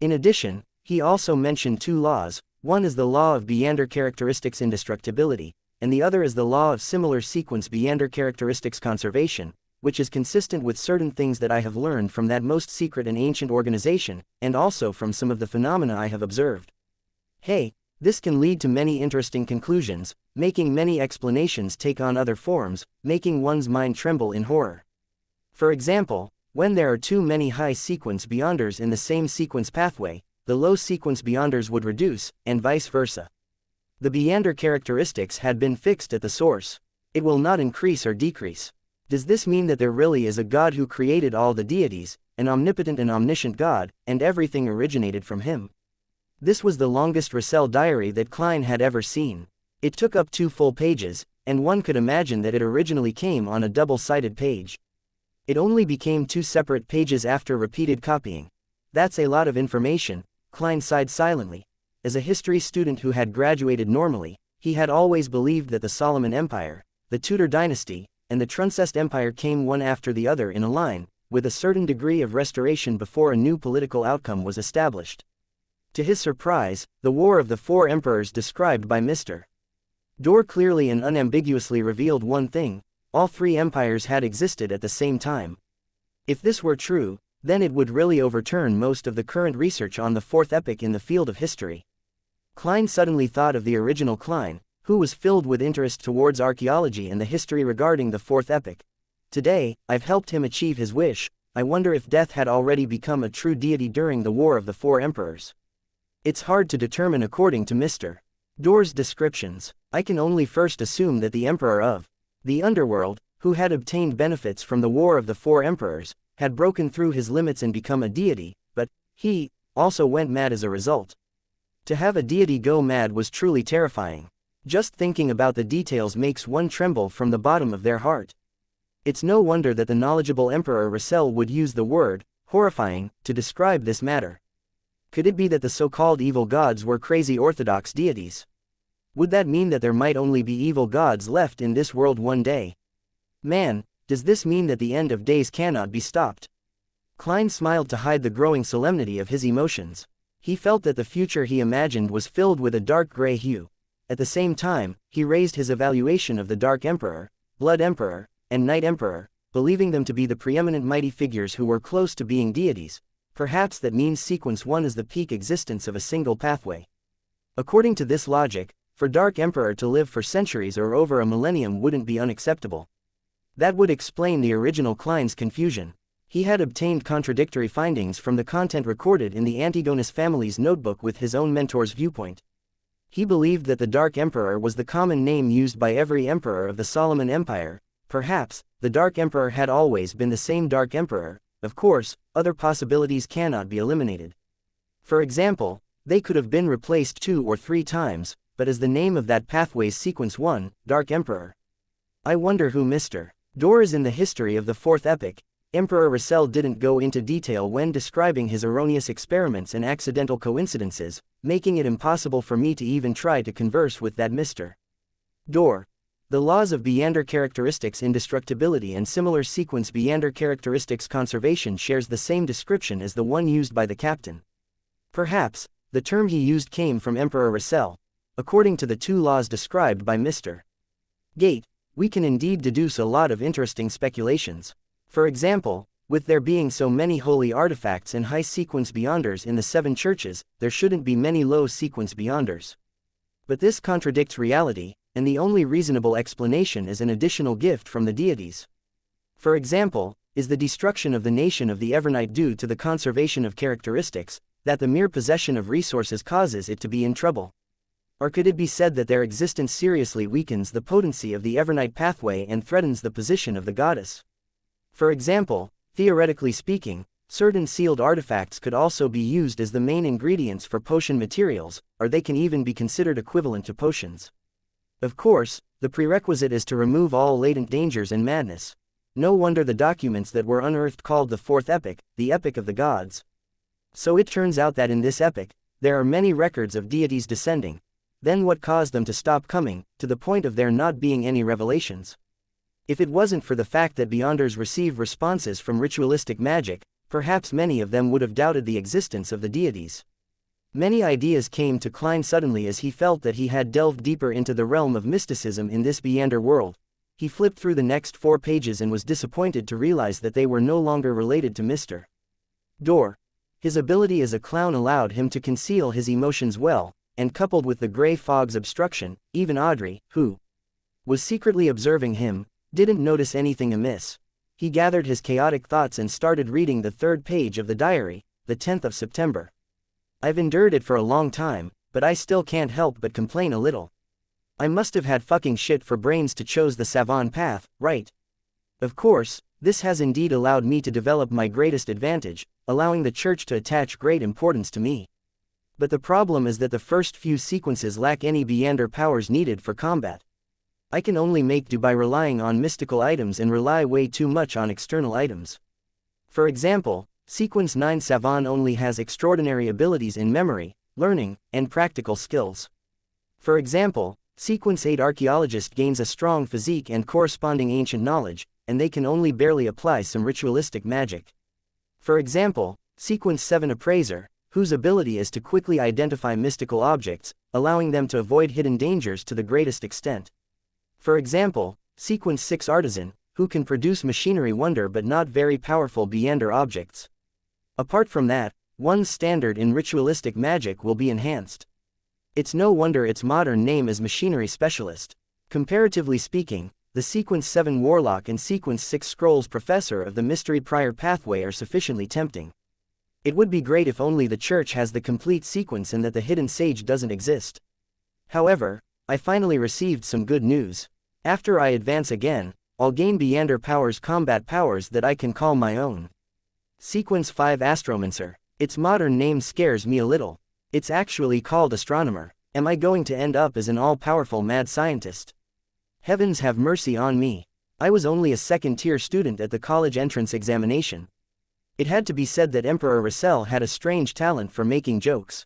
In addition, he also mentioned 2 laws. One is the law of Beander characteristics indestructibility, and the other is the law of similar sequence Beander characteristics conservation, which is consistent with certain things that I have learned from that most secret and ancient organization, and also from some of the phenomena I have observed. Hey, this can lead to many interesting conclusions, making many explanations take on other forms, making one's mind tremble in horror. For example, when there are too many high sequence beyonders in the same sequence pathway, the low sequence beyonders would reduce, and vice versa. The Beander characteristics had been fixed at the source. It will not increase or decrease. Does this mean that there really is a God who created all the deities, an omnipotent and omniscient God, and everything originated from him? This was the longest Russell diary that Klein had ever seen. It took up 2 full pages, and one could imagine that it originally came on a double-sided page. It only became 2 separate pages after repeated copying. That's a lot of information, Klein sighed silently. As a history student who had graduated normally, he had always believed that the Solomon Empire, the Tudor dynasty, and the Truncest Empire came one after the other in a line, with a certain degree of restoration before a new political outcome was established. To his surprise, the War of the Four Emperors described by Mr. Dorr clearly and unambiguously revealed one thing: all 3 empires had existed at the same time. If this were true, then it would really overturn most of the current research on the 4th epoch in the field of history. Klein suddenly thought of the original Klein, who was filled with interest towards archaeology and the history regarding the 4th epoch. Today, I've helped him achieve his wish. I wonder if death had already become a true deity during the War of the Four Emperors. It's hard to determine according to Mr. Dorr's descriptions. I can only first assume that the Emperor of the Underworld, who had obtained benefits from the War of the Four Emperors, had broken through his limits and become a deity, but he also went mad as a result. To have a deity go mad was truly terrifying. Just thinking about the details makes one tremble from the bottom of their heart. It's no wonder that the knowledgeable Emperor Russell would use the word horrifying to describe this matter. Could it be that the so-called evil gods were crazy orthodox deities? Would that mean that there might only be evil gods left in this world one day? Man, does this mean that the end of days cannot be stopped? Klein smiled to hide the growing solemnity of his emotions. He felt that the future he imagined was filled with a dark gray hue. At the same time, he raised his evaluation of the Dark Emperor, Blood Emperor, and Night Emperor, believing them to be the preeminent mighty figures who were close to being deities. Perhaps that means sequence 1 is the peak existence of a single pathway. According to this logic, for Dark Emperor to live for centuries or over a millennium wouldn't be unacceptable. That would explain the original Klein's confusion. He had obtained contradictory findings from the content recorded in the Antigonus family's notebook with his own mentor's viewpoint. He believed that the Dark Emperor was the common name used by every emperor of the Solomon Empire. Perhaps, the Dark Emperor had always been the same Dark Emperor. Of course, other possibilities cannot be eliminated. For example, they could have been replaced 2 or 3 times, but as the name of that pathway's sequence 1, Dark Emperor. I wonder who Mr. Dorr is in the history of the 4th epoch. Emperor Russell didn't go into detail when describing his erroneous experiments and accidental coincidences, making it impossible for me to even try to converse with that Mr. Dorr. The laws of Beander characteristics indestructibility and similar sequence Beander characteristics conservation shares the same description as the one used by the captain. Perhaps, the term he used came from Emperor Russell. According to the 2 laws described by Mr. Gate, we can indeed deduce a lot of interesting speculations. For example, with there being so many holy artifacts and high sequence Beanders in the 7 churches, there shouldn't be many low sequence Beanders. But this contradicts reality, and the only reasonable explanation is an additional gift from the deities. For example, is the destruction of the nation of the Evernight due to the conservation of characteristics, that the mere possession of resources causes it to be in trouble? Or could it be said that their existence seriously weakens the potency of the Evernight pathway and threatens the position of the goddess? For example, theoretically speaking, certain sealed artifacts could also be used as the main ingredients for potion materials, or they can even be considered equivalent to potions. Of course, the prerequisite is to remove all latent dangers and madness. No wonder the documents that were unearthed called the 4th epoch, the epoch of the gods. So it turns out that in this epoch, there are many records of deities descending. Then what caused them to stop coming, to the point of there not being any revelations? If it wasn't for the fact that Beanders received responses from ritualistic magic, perhaps many of them would have doubted the existence of the deities. Many ideas came to Klein suddenly as he felt that he had delved deeper into the realm of mysticism in this Beander world. He flipped through the next 4 pages and was disappointed to realize that they were no longer related to Mr. Dorr. His ability as a clown allowed him to conceal his emotions well, and coupled with the gray fog's obstruction, even Audrey, who was secretly observing him, didn't notice anything amiss. He gathered his chaotic thoughts and started reading the 3rd page of the diary, the 10th of September. I've endured it for a long time, but I still can't help but complain a little. I must have had fucking shit for brains to chose the savant path, right? Of course, this has indeed allowed me to develop my greatest advantage, allowing the church to attach great importance to me. But the problem is that the first few sequences lack any Beyonder powers needed for combat. I can only make do by relying on mystical items and rely way too much on external items. For example, Sequence 9 Savant only has extraordinary abilities in memory, learning, and practical skills. For example, Sequence 8 Archaeologist gains a strong physique and corresponding ancient knowledge, and they can only barely apply some ritualistic magic. For example, Sequence 7 Appraiser, whose ability is to quickly identify mystical objects, allowing them to avoid hidden dangers to the greatest extent. For example, Sequence 6 Artisan, who can produce machinery wonder but not very powerful Beyonder objects. Apart from that, one's standard in ritualistic magic will be enhanced. It's no wonder its modern name is Machinery Specialist. Comparatively speaking, the Sequence 7 Warlock and Sequence 6 Scrolls Professor of the Mystery Prior Pathway are sufficiently tempting. It would be great if only the church has the complete sequence and that the hidden sage doesn't exist. However, I finally received some good news. After I advance again, I'll gain Beyonder powers, combat powers that I can call my own. Sequence 5 Astromancer. Its modern name scares me a little. It's actually called Astronomer. Am I going to end up as an all-powerful mad scientist? Heavens have mercy on me. I was only a second-tier student at the college entrance examination. It had to be said that Emperor Russell had a strange talent for making jokes.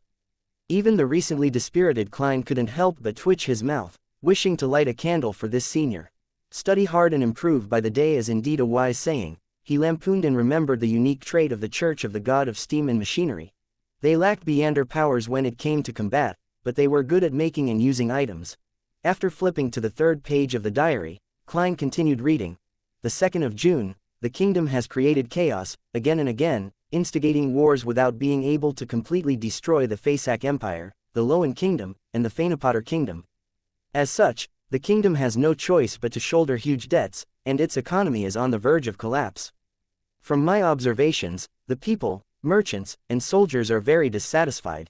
Even the recently dispirited Klein couldn't help but twitch his mouth, wishing to light a candle for this senior. Study hard and improve by the day is indeed a wise saying. He lampooned and remembered the unique trait of the Church of the God of Steam and Machinery. They lacked Beyonder powers when it came to combat, but they were good at making and using items. After flipping to the third page of the diary, Klein continued reading. The 2nd of June, the kingdom has created chaos, again and again, instigating wars without being able to completely destroy the Faesac Empire, the Loan Kingdom, and the Phaenopotter Kingdom. As such, the kingdom has no choice but to shoulder huge debts, and its economy is on the verge of collapse. From my observations, the people, merchants, and soldiers are very dissatisfied.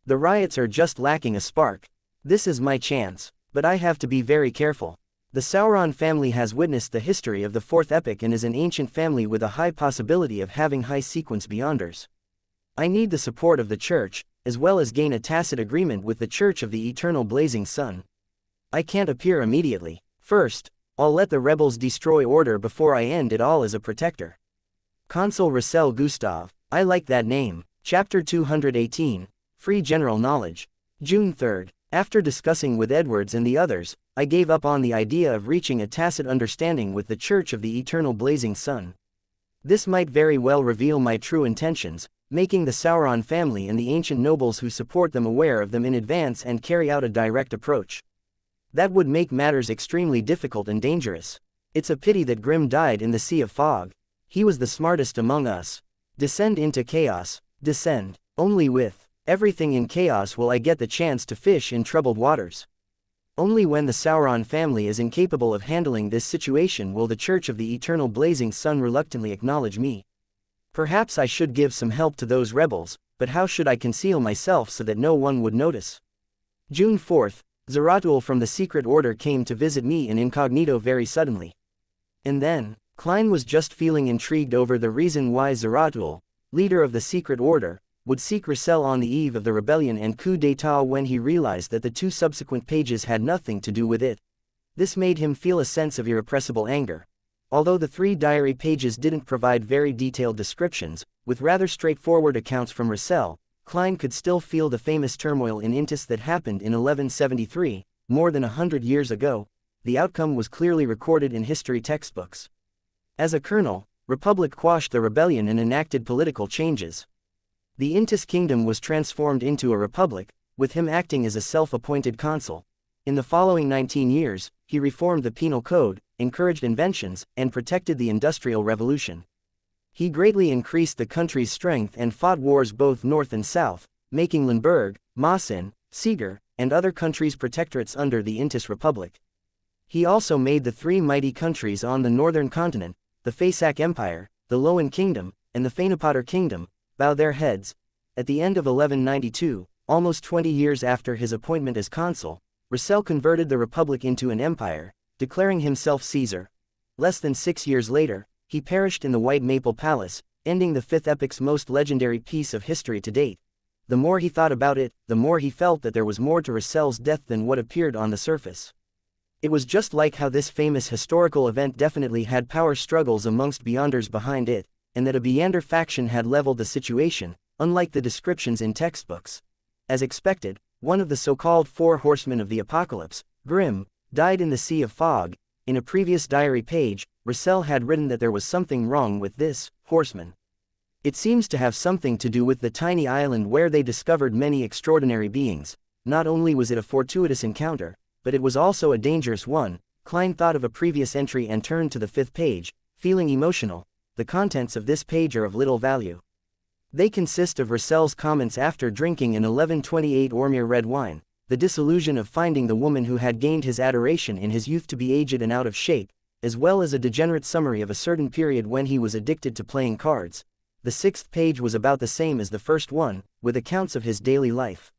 The riots are just lacking a spark. This is my chance, but I have to be very careful. The Sauron family has witnessed the history of the Fourth Epoch and is an ancient family with a high possibility of having high sequence Beyonders. I need the support of the Church, as well as gain a tacit agreement with the Church of the Eternal Blazing Sun. I can't appear immediately. First, I'll let the rebels destroy order before I end it all as a protector. Consul Russell Gustav, I like that name. Chapter 218, Free General Knowledge. June 3rd. After discussing with Edwards and the others, I gave up on the idea of reaching a tacit understanding with the Church of the Eternal Blazing Sun. This might very well reveal my true intentions, making the Sauron family and the ancient nobles who support them aware of them in advance and carry out a direct approach. That would make matters extremely difficult and dangerous. It's a pity that Grimm died in the Sea of Fog. He was the smartest among us. Descend into chaos. Descend. Only with everything in chaos will I get the chance to fish in troubled waters. Only when the Sauron family is incapable of handling this situation will the Church of the Eternal Blazing Sun reluctantly acknowledge me. Perhaps I should give some help to those rebels, but how should I conceal myself so that no one would notice? June 4th, Zeratul from the Secret Order came to visit me in incognito very suddenly. And then, Klein was just feeling intrigued over the reason why Zeratul, leader of the Secret Order, would seek Russell on the eve of the rebellion and coup d'état when he realized that the 2 subsequent pages had nothing to do with it. This made him feel a sense of irrepressible anger. Although the 3 diary pages didn't provide very detailed descriptions, with rather straightforward accounts from Russell, Klein could still feel the famous turmoil in Intis that happened in 1173, more than 100 years ago. The outcome was clearly recorded in history textbooks. As a colonel, Republic quashed the rebellion and enacted political changes. The Intis kingdom was transformed into a republic, with him acting as a self-appointed consul. In the following 19 years, he reformed the penal code, encouraged inventions, and protected the Industrial Revolution. He greatly increased the country's strength and fought wars both north and south, making Limburg, Maasin, Seeger, and other countries protectorates under the Intis Republic. He also made the 3 mighty countries on the northern continent, the Faesac Empire, the Loan Kingdom, and the Phaenopotter Kingdom, bow their heads. At the end of 1192, almost 20 years after his appointment as consul, Russell converted the Republic into an empire, declaring himself Caesar. Less than 6 years later, he perished in the White Maple Palace, ending the fifth epoc's most legendary piece of history to date. The more he thought about it, the more he felt that there was more to Russell's death than what appeared on the surface. It was just like how this famous historical event definitely had power struggles amongst Beyonders behind it, and that a Beyonder faction had leveled the situation, unlike the descriptions in textbooks. As expected, one of the so-called four horsemen of the apocalypse, Grimm, died in the Sea of Fog. In a previous diary page, Russell had written that there was something wrong with this horseman. It seems to have something to do with the tiny island where they discovered many extraordinary beings. Not only was it a fortuitous encounter, but it was also a dangerous one. Klein thought of a previous entry and turned to the 5th page, feeling emotional. The contents of this page are of little value. They consist of Russell's comments after drinking an 1128 Ormir red wine, the disillusion of finding the woman who had gained his adoration in his youth to be aged and out of shape, as well as a degenerate summary of a certain period when he was addicted to playing cards. The 6th page was about the same as the first one, with accounts of his daily life.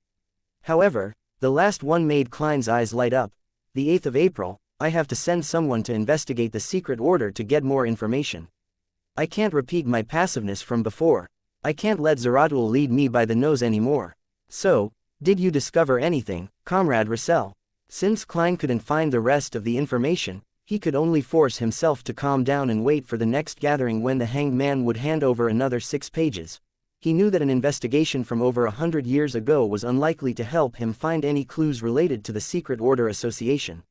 However, the last one made Klein's eyes light up. The 8th of April, I have to send someone to investigate the secret order to get more information. I can't repeat my passiveness from before. I can't let Zeratul lead me by the nose anymore. So, did you discover anything, Comrade Russell? Since Klein couldn't find the rest of the information, he could only force himself to calm down and wait for the next gathering when the hanged man would hand over another 6 pages. He knew that an investigation from over 100 years ago was unlikely to help him find any clues related to the Secret Order Association.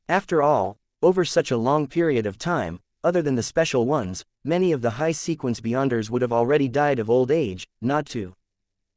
After all, over such a long period of time, other than the special ones, many of the high-sequence Beyonders would have already died of old age, not to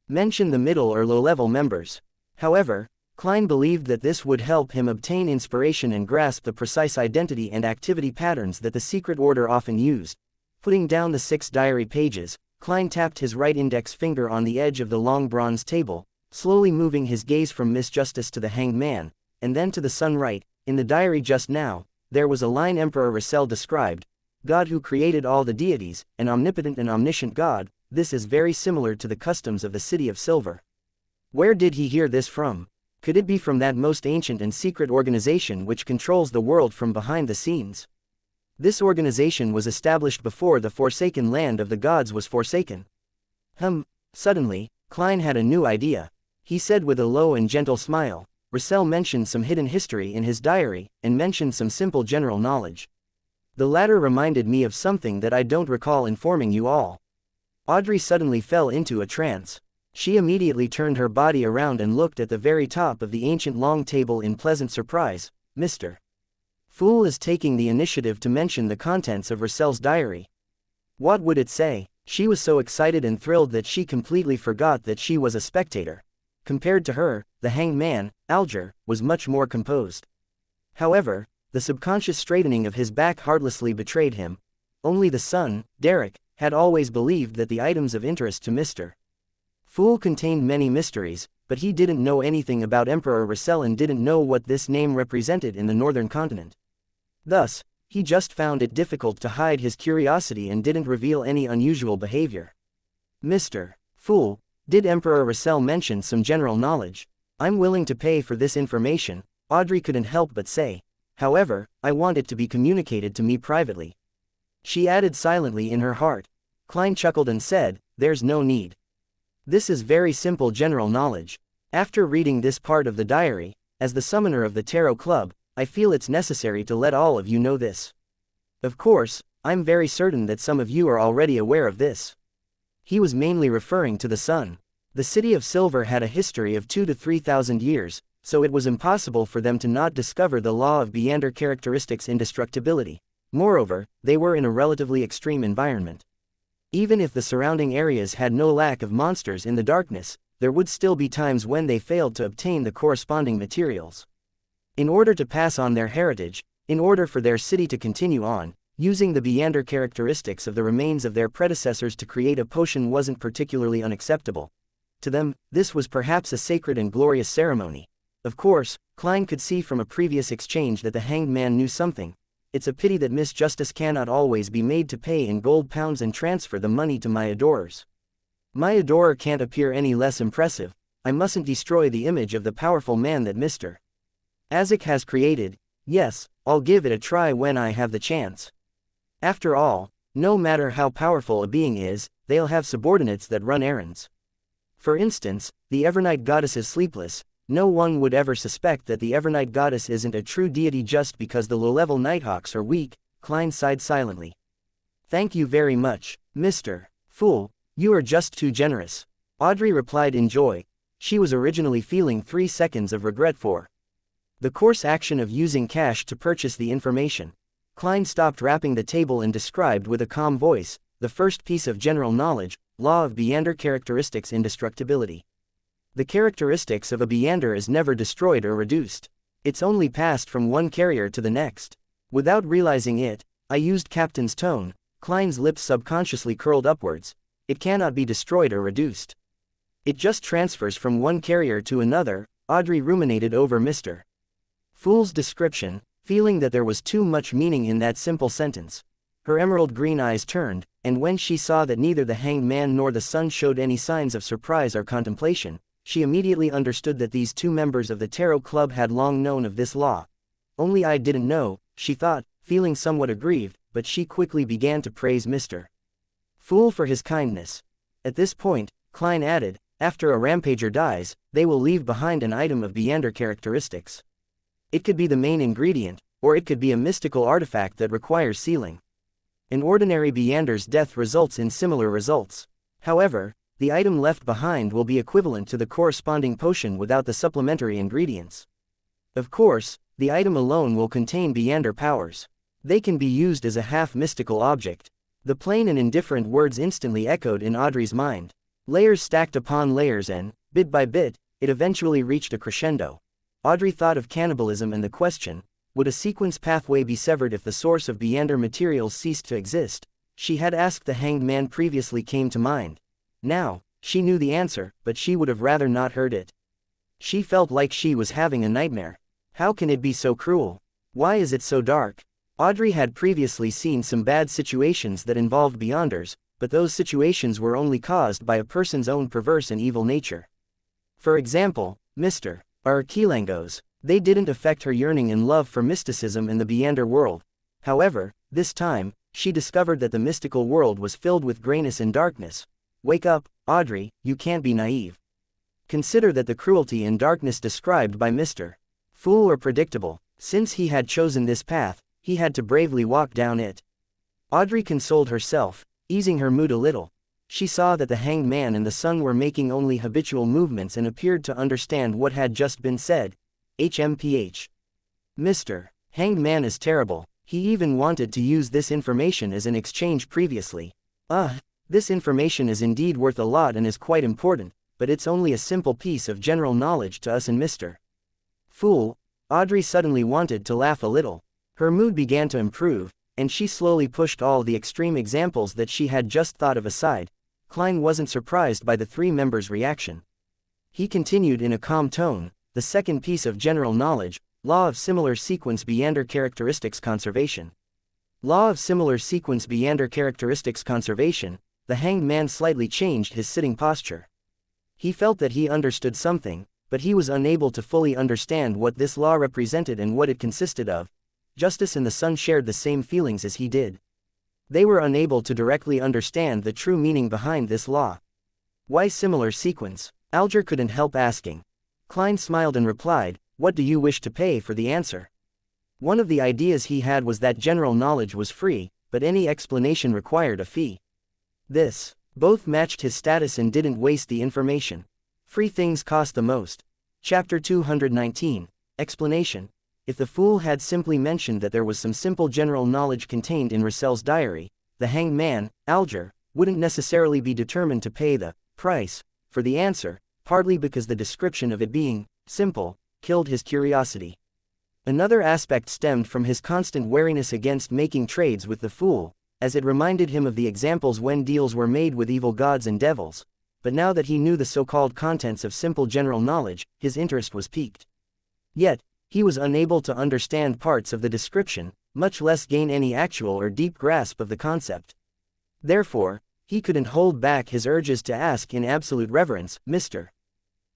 mention the middle or low-level members. However, Klein believed that this would help him obtain inspiration and grasp the precise identity and activity patterns that the Secret Order often used. Putting down the 6 diary pages, Klein tapped his right index finger on the edge of the long bronze table, slowly moving his gaze from Miss Justice to the hanged man, and then to the sun right. In the diary just now, there was a line Emperor Russell described, God who created all the deities, an omnipotent and omniscient God. This is very similar to the customs of the City of Silver. Where did he hear this from? Could it be from that most ancient and secret organization which controls the world from behind the scenes? This organization was established before the forsaken land of the gods was forsaken. Suddenly, Klein had a new idea. He said with a low and gentle smile, Russell mentioned some hidden history in his diary, and mentioned some simple general knowledge. The latter reminded me of something that I don't recall informing you all. Audrey suddenly fell into a trance. She immediately turned her body around and looked at the very top of the ancient long table in pleasant surprise. Mr. Fool is taking the initiative to mention the contents of Russell's diary. What would it say? She was so excited and thrilled that she completely forgot that she was a spectator. Compared to her, the hanged man, Alger, was much more composed. However, the subconscious straightening of his back heartlessly betrayed him. Only the son, Derek, had always believed that the items of interest to Mr. Fool contained many mysteries, but he didn't know anything about Emperor Russell and didn't know what this name represented in the northern continent. Thus, he just found it difficult to hide his curiosity and didn't reveal any unusual behavior. Mr. Fool, did Emperor Russell mention some general knowledge? I'm willing to pay for this information, Audrey couldn't help but say. However, I want it to be communicated to me privately. She added silently in her heart. Klein chuckled and said, there's no need. This is very simple general knowledge. After reading this part of the diary, as the summoner of the Tarot Club, I feel it's necessary to let all of you know this. Of course, I'm very certain that some of you are already aware of this. He was mainly referring to the sun. The City of Silver had a history of 2,000 to 3,000 years, so it was impossible for them to not discover the law of Beyonder characteristics indestructibility. Moreover, they were in a relatively extreme environment. Even if the surrounding areas had no lack of monsters in the darkness, there would still be times when they failed to obtain the corresponding materials. In order to pass on their heritage, in order for their city to continue on, using the Beyonder characteristics of the remains of their predecessors to create a potion wasn't particularly unacceptable. To them, this was perhaps a sacred and glorious ceremony. Of course, Klein could see from a previous exchange that the hanged man knew something. It's a pity that Miss Justice cannot always be made to pay in gold pounds and transfer the money to my adorers. My adorer can't appear any less impressive. I mustn't destroy the image of the powerful man that Mr. Azek has created, yes, I'll give it a try when I have the chance. After all, no matter how powerful a being is, they'll have subordinates that run errands. For instance, the Evernight goddess is sleepless. No one would ever suspect that the Evernight goddess isn't a true deity just because the low-level Nighthawks are weak. Klein sighed silently. Thank you very much, Mr. Fool, you are just too generous. Audrey replied in joy. She was originally feeling 3 seconds of regret for the course action of using cash to purchase the information. Klein stopped rapping the table and described with a calm voice, the first piece of general knowledge, law of Beander characteristics indestructibility. The characteristics of a Beander is never destroyed or reduced. It's only passed from one carrier to the next. Without realizing it, I used Captain's tone. Klein's lips subconsciously curled upwards. It cannot be destroyed or reduced. It just transfers from one carrier to another. Audrey ruminated over Mr. Fool's description, feeling that there was too much meaning in that simple sentence. Her emerald green eyes turned, and when she saw that neither the Hanged Man nor the Sun showed any signs of surprise or contemplation, she immediately understood that these two members of the Tarot Club had long known of this law. Only I didn't know, she thought, feeling somewhat aggrieved, but she quickly began to praise Mr. Fool for his kindness. At this point, Klein added, after a rampager dies, they will leave behind an item of Beander characteristics. It could be the main ingredient, or it could be a mystical artifact that requires sealing. An ordinary Beander's death results in similar results. However, the item left behind will be equivalent to the corresponding potion without the supplementary ingredients. Of course, the item alone will contain Beander powers. They can be used as a half-mystical object. The plain and indifferent words instantly echoed in Audrey's mind. Layers stacked upon layers and, bit by bit, it eventually reached a crescendo. Audrey thought of cannibalism and the question, would a sequence pathway be severed if the source of Beander materials ceased to exist? She had asked the Hanged Man previously came to mind. Now, she knew the answer, but she would have rather not heard it. She felt like she was having a nightmare. How can it be so cruel? Why is it so dark? Audrey had previously seen some bad situations that involved Beanders, but those situations were only caused by a person's own perverse and evil nature. For example, Mr. Archilangos. They didn't affect her yearning and love for mysticism in the Beander world. However, this time, she discovered that the mystical world was filled with grayness and darkness. Wake up, Audrey, you can't be naive. Consider that the cruelty and darkness described by Mr. Fool are predictable. Since he had chosen this path, he had to bravely walk down it. Audrey consoled herself, easing her mood a little. She saw that the Hanged Man and the Sun were making only habitual movements and appeared to understand what had just been said. HMPH. Mr. Hanged Man is terrible. He even wanted to use this information as an exchange previously. This information is indeed worth a lot and is quite important, but it's only a simple piece of general knowledge to us and Mr. Fool. Audrey suddenly wanted to laugh a little. Her mood began to improve, and she slowly pushed all the extreme examples that she had just thought of aside. Klein wasn't surprised by the three members' reaction. He continued in a calm tone, the second piece of general knowledge, law of similar sequence Beander characteristics conservation. Law of similar sequence Beander characteristics conservation. The Hanged Man slightly changed his sitting posture. He felt that he understood something, but he was unable to fully understand what this law represented and what it consisted of. Justice and the Sun shared the same feelings as he did. They were unable to directly understand the true meaning behind this law. Why similar sequence? Alger couldn't help asking. Klein smiled and replied, what do you wish to pay for the answer? One of the ideas he had was that general knowledge was free, but any explanation required a fee. This, both matched his status and didn't waste the information. Free things cost the most. Chapter 219. Explanation. If the Fool had simply mentioned that there was some simple general knowledge contained in Russell's diary, the Hanged Man, Alger, wouldn't necessarily be determined to pay the price for the answer, partly because the description of it being simple killed his curiosity. Another aspect stemmed from his constant wariness against making trades with the Fool, as it reminded him of the examples when deals were made with evil gods and devils. But now that he knew the so-called contents of simple general knowledge, his interest was piqued. Yet, he was unable to understand parts of the description, much less gain any actual or deep grasp of the concept. Therefore, he couldn't hold back his urges to ask in absolute reverence, Mr.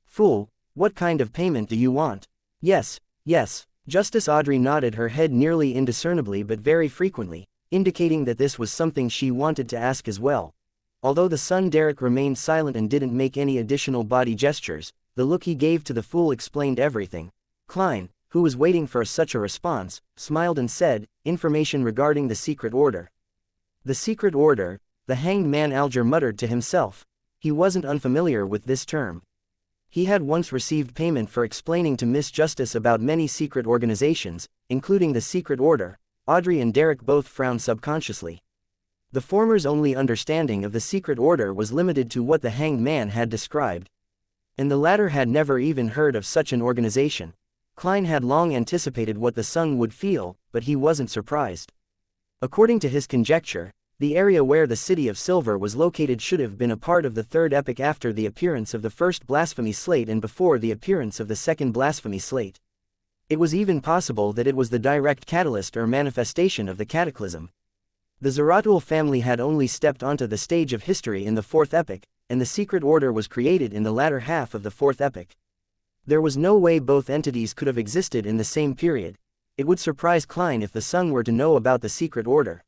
Fool, what kind of payment do you want? Yes, Yes. Justice Audrey nodded her head nearly indiscernibly but very frequently, indicating that this was something she wanted to ask as well. Although the son Derek remained silent and didn't make any additional body gestures, the look he gave to the fool explained everything. Klein, who was waiting for such a response, smiled and said, "Information regarding the secret order." The secret order, the hanged man. Alger muttered to himself. He wasn't unfamiliar with this term. He had once received payment for explaining to Miss Justice about many secret organizations, including the secret order. Audrey and Derek both frowned subconsciously. The former's only understanding of the secret order was limited to what the hanged man had described, and the latter had never even heard of such an organization. Klein had long anticipated what the son would feel, but he wasn't surprised. According to his conjecture, the area where the City of Silver was located should have been a part of the third epoch after the appearance of the first blasphemy slate and before the appearance of the second blasphemy slate. It was even possible that it was the direct catalyst or manifestation of the cataclysm. The Zeratul family had only stepped onto the stage of history in the fourth epoch, and the secret order was created in the latter half of the fourth epoch. There was no way both entities could have existed in the same period. It would surprise Klein if the son were to know about the secret order.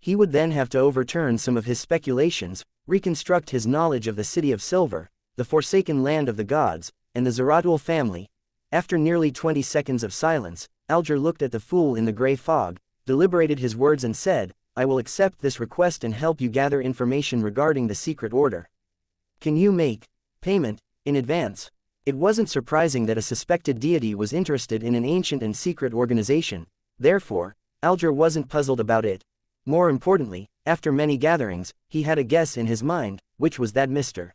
He would then have to overturn some of his speculations, reconstruct his knowledge of the City of Silver, the forsaken land of the gods, and the Zeratul family. After nearly 20 seconds of silence, Alger looked at the fool in the gray fog, deliberated his words and said, "I will accept this request and help you gather information regarding the secret order. Can you make payment in advance?" It wasn't surprising that a suspected deity was interested in an ancient and secret organization. Therefore, Alger wasn't puzzled about it. More importantly, after many gatherings, he had a guess in his mind, which was that Mr.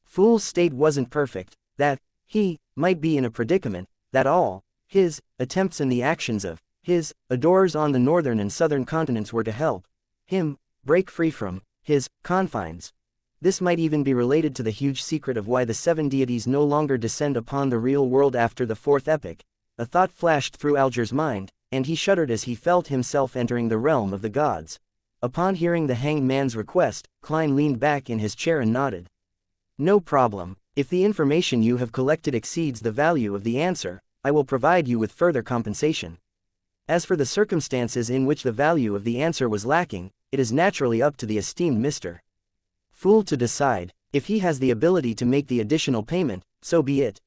Fool's state wasn't perfect, that he might be in a predicament, that all his attempts and the actions of his adorers on the northern and southern continents were to help him break free from his confines. This might even be related to the huge secret of why the seven deities no longer descend upon the real world after the fourth epoch. A thought flashed through Alger's mind, and he shuddered as he felt himself entering the realm of the gods. Upon hearing the hanged man's request, Klein leaned back in his chair and nodded. "No problem. If the information you have collected exceeds the value of the answer, I will provide you with further compensation. As for the circumstances in which the value of the answer was lacking, it is naturally up to the esteemed Mr. Fool to decide. If he has the ability to make the additional payment, so be it.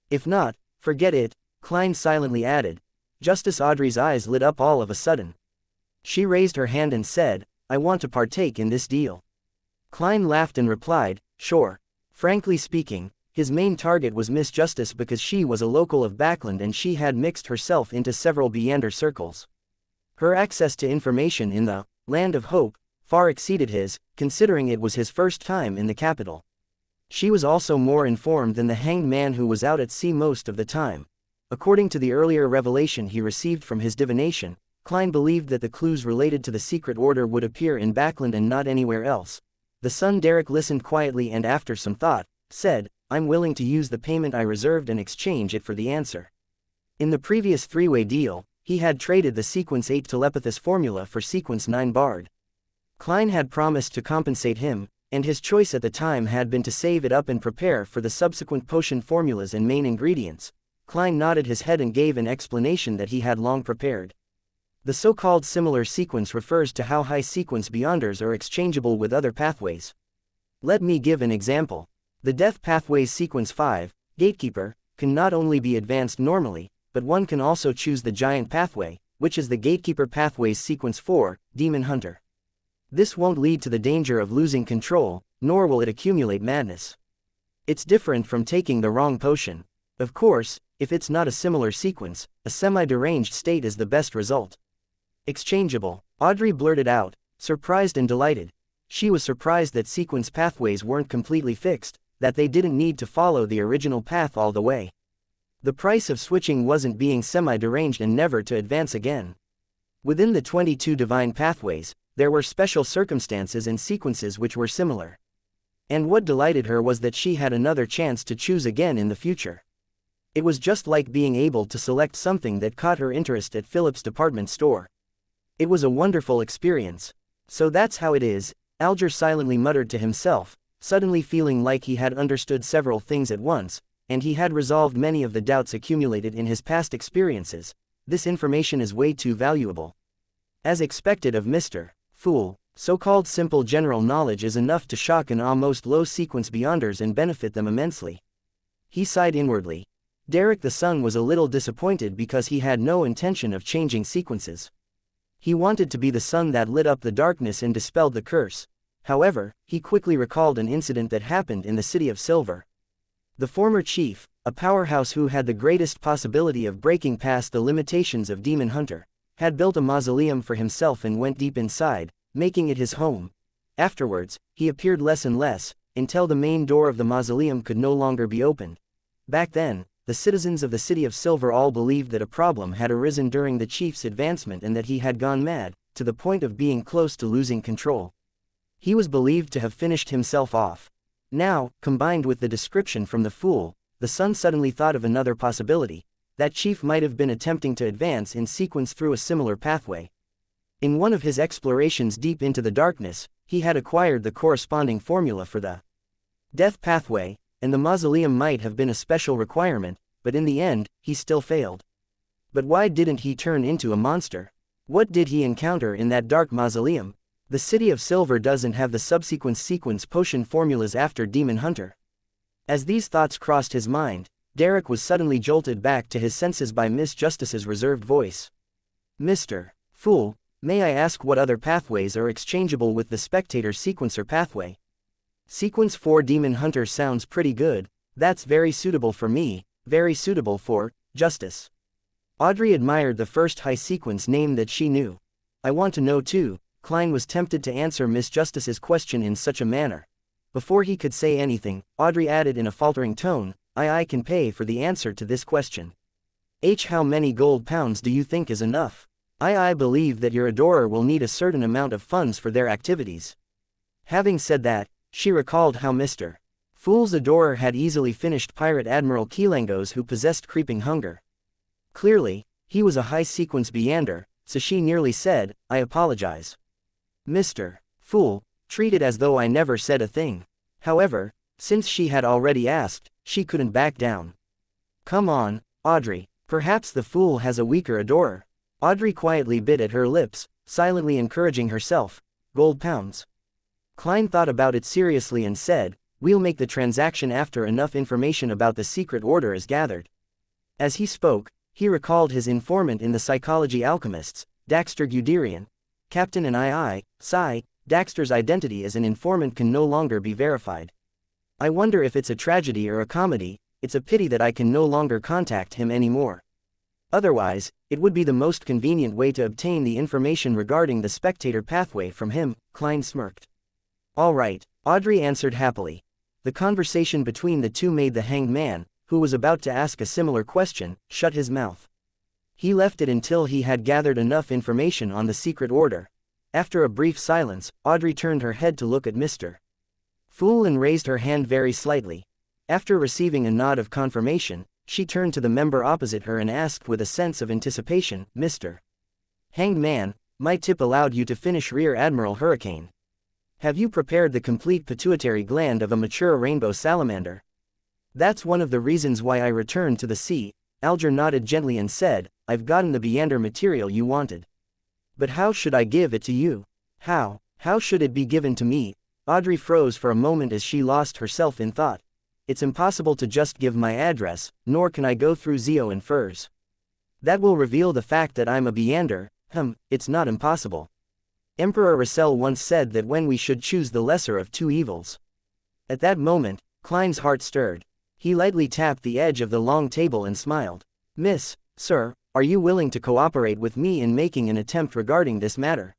If not, forget it," Klein silently added. Justice Audrey's eyes lit up all of a sudden. She raised her hand and said, "I want to partake in this deal." Klein laughed and replied, "Sure." Frankly speaking, his main target was Miss Justice because she was a local of Backland and she had mixed herself into several Beander circles. Her access to information in the Land of Hope far exceeded his, considering it was his first time in the capital. She was also more informed than the hanged man who was out at sea most of the time. According to the earlier revelation he received from his divination, Klein believed that the clues related to the secret order would appear in Backland and not anywhere else. The son Derek listened quietly and after some thought, said, "I'm willing to use the payment I reserved and exchange it for the answer." In the previous three-way deal, he had traded the Sequence 8 Telepathus formula for Sequence 9 Bard. Klein had promised to compensate him, and his choice at the time had been to save it up and prepare for the subsequent potion formulas and main ingredients. Klein nodded his head and gave an explanation that he had long prepared. The so-called similar sequence refers to how high sequence beyonders are exchangeable with other pathways. Let me give an example. The Death Pathway's Sequence 5, Gatekeeper, can not only be advanced normally, but one can also choose the Giant Pathway, which is the Gatekeeper Pathway's Sequence 4, Demon Hunter. This won't lead to the danger of losing control, nor will it accumulate madness. It's different from taking the wrong potion. Of course, if it's not a similar sequence, a semi-deranged state is the best result. Exchangeable, Audrey blurted out, surprised and delighted. She was surprised that sequence pathways weren't completely fixed, that they didn't need to follow the original path all the way. The price of switching wasn't being semi-deranged and never to advance again. Within the 22 divine pathways, there were special circumstances and sequences which were similar. And what delighted her was that she had another chance to choose again in the future. It was just like being able to select something that caught her interest at Philip's department store. It was a wonderful experience. "So that's how it is," Alger silently muttered to himself, suddenly feeling like he had understood several things at once, and he had resolved many of the doubts accumulated in his past experiences. This information is way too valuable. As expected of Mr. Fool, so-called simple general knowledge is enough to shock and awe most low-sequence beyonders and benefit them immensely. He sighed inwardly. Derek the son was a little disappointed because he had no intention of changing sequences. He wanted to be the sun that lit up the darkness and dispelled the curse. However, he quickly recalled an incident that happened in the City of Silver. The former chief, a powerhouse who had the greatest possibility of breaking past the limitations of Demon Hunter, had built a mausoleum for himself and went deep inside, making it his home. Afterwards, he appeared less and less, until the main door of the mausoleum could no longer be opened. Back then, the citizens of the City of Silver all believed that a problem had arisen during the chief's advancement and that he had gone mad, to the point of being close to losing control. He was believed to have finished himself off. Now, combined with the description from the fool, the son suddenly thought of another possibility. That chief might have been attempting to advance in sequence through a similar pathway. In one of his explorations deep into the darkness, he had acquired the corresponding formula for the death pathway, and the mausoleum might have been a special requirement, but in the end, he still failed. But why didn't he turn into a monster? What did he encounter in that dark mausoleum? The City of Silver doesn't have the subsequent sequence potion formulas after Demon Hunter. As these thoughts crossed his mind, Derek was suddenly jolted back to his senses by Miss Justice's reserved voice. Mr. Fool, may I ask what other pathways are exchangeable with the spectator sequencer pathway? Sequence 4 Demon Hunter sounds pretty good. That's very suitable for me, very suitable for Justice. Audrey admired the first high sequence name that she knew. I want to know too. Klein was tempted to answer Miss Justice's question in such a manner. Before he could say anything, Audrey added in a faltering tone, I can pay for the answer to this question. How many gold pounds do you think is enough? I believe that your adorer will need a certain amount of funds for their activities. Having said that, she recalled how Mr. Fool's adorer had easily finished Pirate Admiral Kilangos, who possessed creeping hunger. Clearly, he was a high-sequence Beander, so she nearly said, I apologize. Mr. Fool, treat it as though I never said a thing. However, since she had already asked, she couldn't back down. Come on, Audrey, perhaps the fool has a weaker adorer. Audrey quietly bit at her lips, silently encouraging herself. Gold pounds. Klein thought about it seriously and said, we'll make the transaction after enough information about the secret order is gathered. As he spoke, he recalled his informant in the Psychology Alchemists, Daxter Guderian. Captain and Daxter's identity as an informant can no longer be verified. I wonder if it's a tragedy or a comedy. It's a pity that I can no longer contact him anymore. Otherwise, it would be the most convenient way to obtain the information regarding the spectator pathway from him. Klein smirked. All right, Audrey answered happily. The conversation between the two made the hanged man, who was about to ask a similar question, shut his mouth. He left it until he had gathered enough information on the secret order. After a brief silence, Audrey turned her head to look at Mr. Fool and raised her hand very slightly. After receiving a nod of confirmation, she turned to the member opposite her and asked with a sense of anticipation, Mr. Hanged Man, my tip allowed you to finish Rear Admiral Hurricane. Have you prepared the complete pituitary gland of a mature rainbow salamander? That's one of the reasons why I returned to the sea. Alger nodded gently and said, I've gotten the Beander material you wanted. But how should I give it to you? How should it be given to me? Audrey froze for a moment as she lost herself in thought. It's impossible to just give my address, nor can I go through Zeo and Furs. That will reveal the fact that I'm a Beander. It's not impossible. Emperor Russell once said that when we should choose the lesser of two evils. At that moment, Klein's heart stirred. He lightly tapped the edge of the long table and smiled. Sir, are you willing to cooperate with me in making an attempt regarding this matter?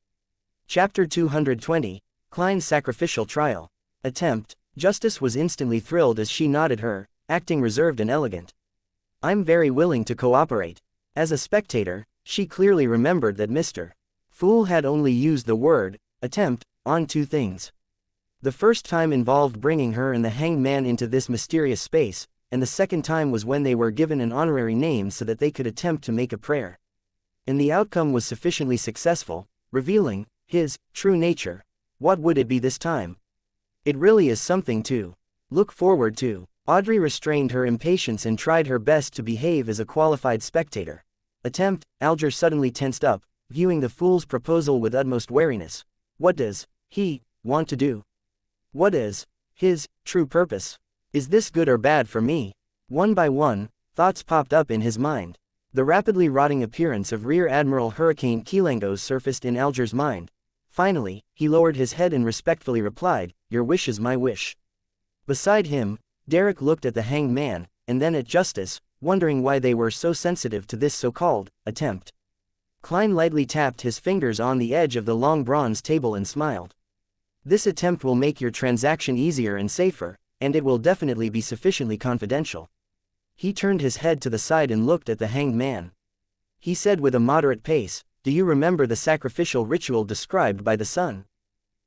Chapter 220, Klein's Sacrificial Trial. Attempt. Justice was instantly thrilled as she nodded her, acting reserved and elegant. I'm very willing to cooperate. As a spectator, she clearly remembered that Mr. Fool had only used the word, attempt, on two things. The first time involved bringing her and the hanged man into this mysterious space, and the second time was when they were given an honorary name so that they could attempt to make a prayer. And the outcome was sufficiently successful, revealing his true nature. What would it be this time? It really is something to look forward to. Audrey restrained her impatience and tried her best to behave as a qualified spectator. Attempt, Alger suddenly tensed up, viewing the fool's proposal with utmost wariness. What does he want to do? What is his true purpose? Is this good or bad for me? One by one, thoughts popped up in his mind. The rapidly rotting appearance of Rear Admiral Hurricane Kilangos surfaced in Alger's mind. Finally, he lowered his head and respectfully replied, "Your wish is my wish." Beside him, Derek looked at the hanged man, and then at Justice, wondering why they were so sensitive to this so-called attempt. Klein lightly tapped his fingers on the edge of the long bronze table and smiled. This attempt will make your transaction easier and safer, and it will definitely be sufficiently confidential. He turned his head to the side and looked at the hanged man. He said with a moderate pace, "Do you remember the sacrificial ritual described by the sun?"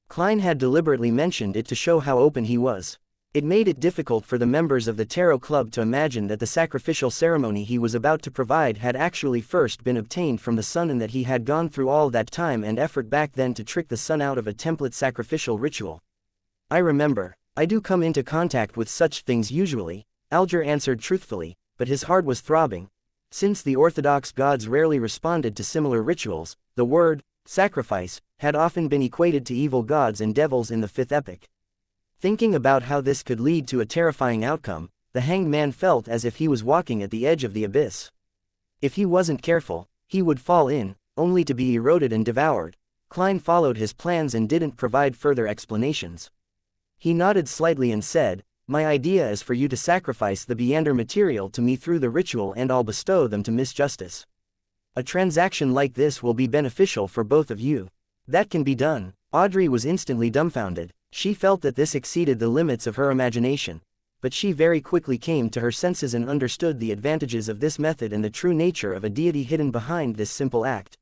Klein had deliberately mentioned it to show how open he was. It made it difficult for the members of the Tarot Club to imagine that the sacrificial ceremony he was about to provide had actually first been obtained from the sun and that he had gone through all that time and effort back then to trick the sun out of a template sacrificial ritual. "I remember. I do come into contact with such things usually," Alger answered truthfully, but his heart was throbbing. Since the Orthodox gods rarely responded to similar rituals, the word sacrifice had often been equated to evil gods and devils in the fifth epic. Thinking about how this could lead to a terrifying outcome, the hanged man felt as if he was walking at the edge of the abyss. If he wasn't careful, he would fall in, only to be eroded and devoured. Klein followed his plans and didn't provide further explanations. He nodded slightly and said, "My idea is for you to sacrifice the Beander material to me through the ritual and I'll bestow them to Miss Justice. A transaction like this will be beneficial for both of you." "That can be done." Audrey was instantly dumbfounded. She felt that this exceeded the limits of her imagination, but she very quickly came to her senses and understood the advantages of this method and the true nature of a deity hidden behind this simple act.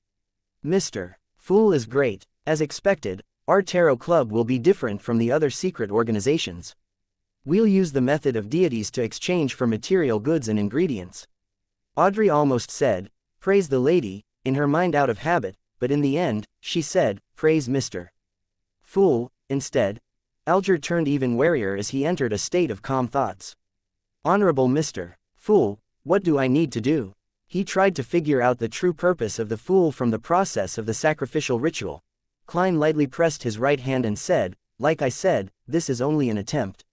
"Mr. Fool is great. As expected, our Tarot Club will be different from the other secret organizations. We'll use the method of deities to exchange for material goods and ingredients." Audrey almost said, "Praise the lady," in her mind out of habit, but in the end, she said, "Praise Mr. Fool," instead. Alger turned even warier as he entered a state of calm thoughts. "Honorable Mr. Fool, what do I need to do?" He tried to figure out the true purpose of the fool from the process of the sacrificial ritual. Klein lightly pressed his right hand and said, "Like I said, this is only an attempt.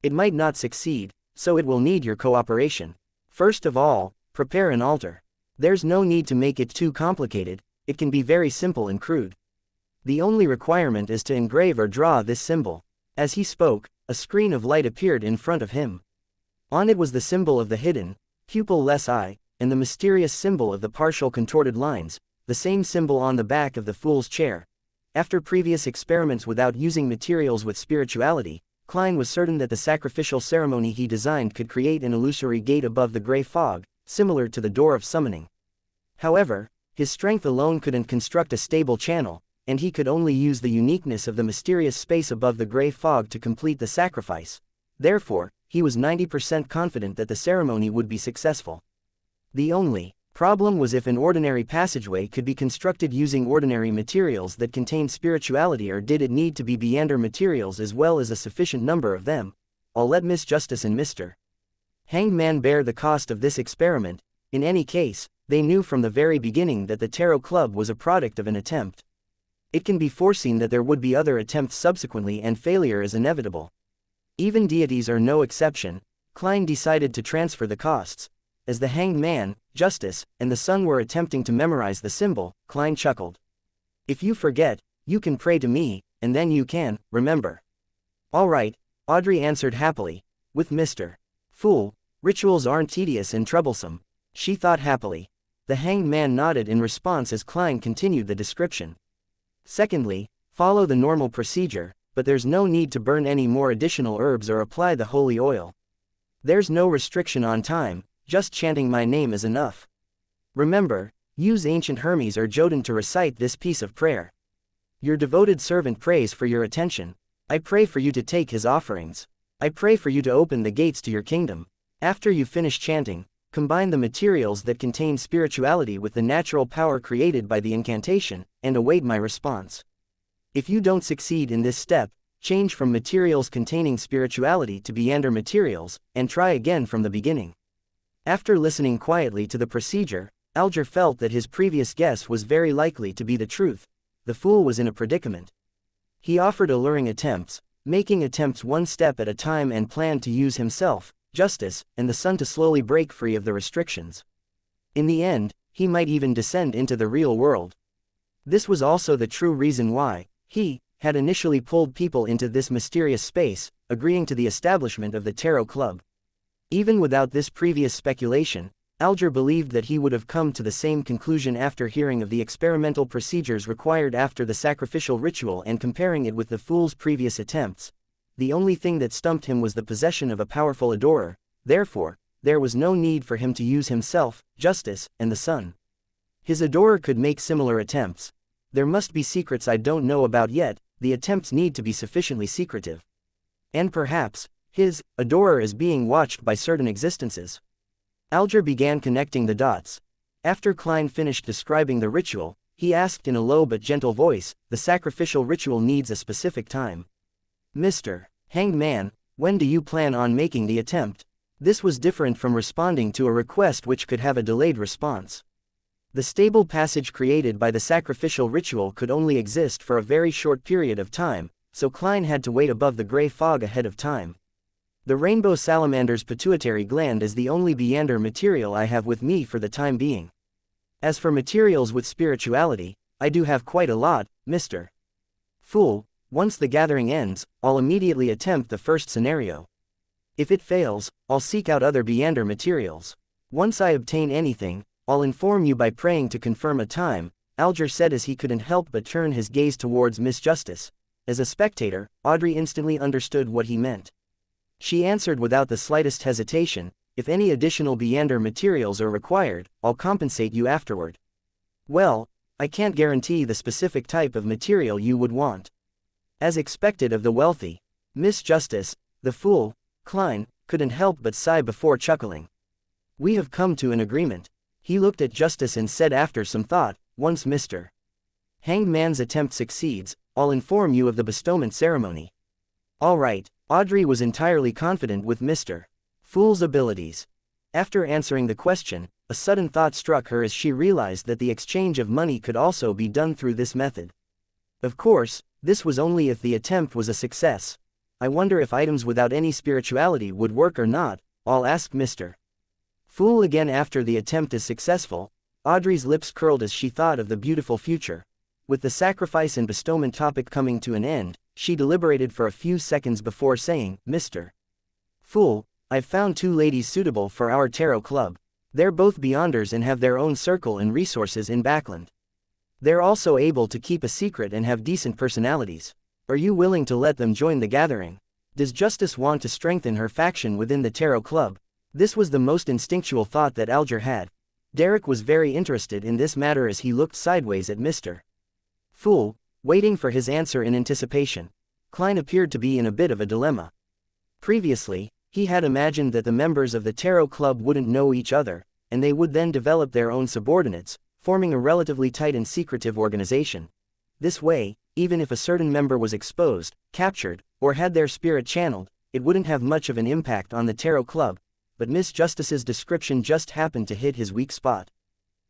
It might not succeed, so it will need your cooperation. First of all, prepare an altar. There's no need to make it too complicated, it can be very simple and crude. The only requirement is to engrave or draw this symbol." As he spoke, a screen of light appeared in front of him. On it was the symbol of the hidden, pupil-less eye, and the mysterious symbol of the partial contorted lines, the same symbol on the back of the fool's chair. After previous experiments without using materials with spirituality, Klein was certain that the sacrificial ceremony he designed could create an illusory gate above the gray fog, similar to the door of summoning. However, his strength alone couldn't construct a stable channel, and he could only use the uniqueness of the mysterious space above the gray fog to complete the sacrifice. Therefore, he was 90% confident that the ceremony would be successful. The only problem was if an ordinary passageway could be constructed using ordinary materials that contained spirituality, or did it need to be Beander materials as well as a sufficient number of them. I'll let Miss Justice and Mr. Hanged Man bear the cost of this experiment. In any case, they knew from the very beginning that the Tarot Club was a product of an attempt. It can be foreseen that there would be other attempts subsequently, and failure is inevitable. Even deities are no exception. Klein decided to transfer the costs. As the Hanged Man, Justice, and the Sun were attempting to memorize the symbol, Klein chuckled. "If you forget, you can pray to me, and then you can remember." "All right," Audrey answered happily. "With Mr. Fool, rituals aren't tedious and troublesome," she thought happily. The Hanged Man nodded in response as Klein continued the description. "Secondly, follow the normal procedure, but there's no need to burn any more additional herbs or apply the holy oil. There's no restriction on time, just chanting my name is enough. Remember, use ancient Hermes or Jotun to recite this piece of prayer. Your devoted servant prays for your attention. I pray for you to take his offerings. I pray for you to open the gates to your kingdom. After you finish chanting, combine the materials that contain spirituality with the natural power created by the incantation, and await my response. If you don't succeed in this step, change from materials containing spirituality to Beyonder materials, and try again from the beginning. After listening quietly to the procedure, Alger felt that his previous guess was very likely to be the truth. The fool was in a predicament. He offered alluring attempts, making attempts one step at a time, and planned to use himself, justice, and the sun to slowly break free of the restrictions. In the end, he might even descend into the real world. This was also the true reason why he had initially pulled people into this mysterious space, agreeing to the establishment of the Tarot Club. Even without this previous speculation, Alger believed that he would have come to the same conclusion after hearing of the experimental procedures required after the sacrificial ritual and comparing it with the fool's previous attempts. The only thing that stumped him was the possession of a powerful adorer. Therefore, there was no need for him to use himself, justice, and the sun. His adorer could make similar attempts. There must be secrets I don't know about yet. The attempts need to be sufficiently secretive. And perhaps his adorer is being watched by certain existences. Alger began connecting the dots. After Klein finished describing the ritual, he asked in a low but gentle voice, "The sacrificial ritual needs a specific time. Mr. Hanged Man, when do you plan on making the attempt?" This was different from responding to a request which could have a delayed response. The stable passage created by the sacrificial ritual could only exist for a very short period of time, so Klein had to wait above the gray fog ahead of time. The rainbow salamander's pituitary gland is the only Beyonder material I have with me for the time being. As for materials with spirituality, I do have quite a lot, Mr. Fool. Once the gathering ends, I'll immediately attempt the first scenario. If it fails, I'll seek out other Beyonder materials. Once I obtain anything, I'll inform you by praying to confirm a time, Alger said as he couldn't help but turn his gaze towards Miss Justice. As a spectator, Audrey instantly understood what he meant. She answered without the slightest hesitation, "If any additional Beyonder materials are required, I'll compensate you afterward." "Well, I can't guarantee the specific type of material you would want." As expected of the wealthy, Miss Justice, the fool, Klein, couldn't help but sigh before chuckling. "We have come to an agreement." He looked at Justice and said after some thought, "Once Mr. Hanged Man's attempt succeeds, I'll inform you of the bestowment ceremony." All right, Audrey was entirely confident with Mr. Fool's abilities. After answering the question, a sudden thought struck her as she realized that the exchange of money could also be done through this method. Of course, this was only if the attempt was a success. "I wonder if items without any spirituality would work or not. I'll ask Mr. Fool again after the attempt is successful." Audrey's lips curled as she thought of the beautiful future. With the sacrifice and bestowment topic coming to an end, she deliberated for a few seconds before saying, "Mr. Fool, I've found 2 ladies suitable for our tarot club. They're both Beyonders and have their own circle and resources in Backland. They're also able to keep a secret and have decent personalities. Are you willing to let them join the gathering? Does Justice want to strengthen her faction within the tarot club?" This was the most instinctual thought that Alger had. Derek was very interested in this matter as he looked sideways at Mr. Fool, waiting for his answer in anticipation. Klein appeared to be in a bit of a dilemma. Previously, he had imagined that the members of the tarot club wouldn't know each other, and they would then develop their own subordinates, forming a relatively tight and secretive organization. This way, even if a certain member was exposed, captured, or had their spirit channeled, it wouldn't have much of an impact on the tarot club. But Miss Justice's description just happened to hit his weak spot.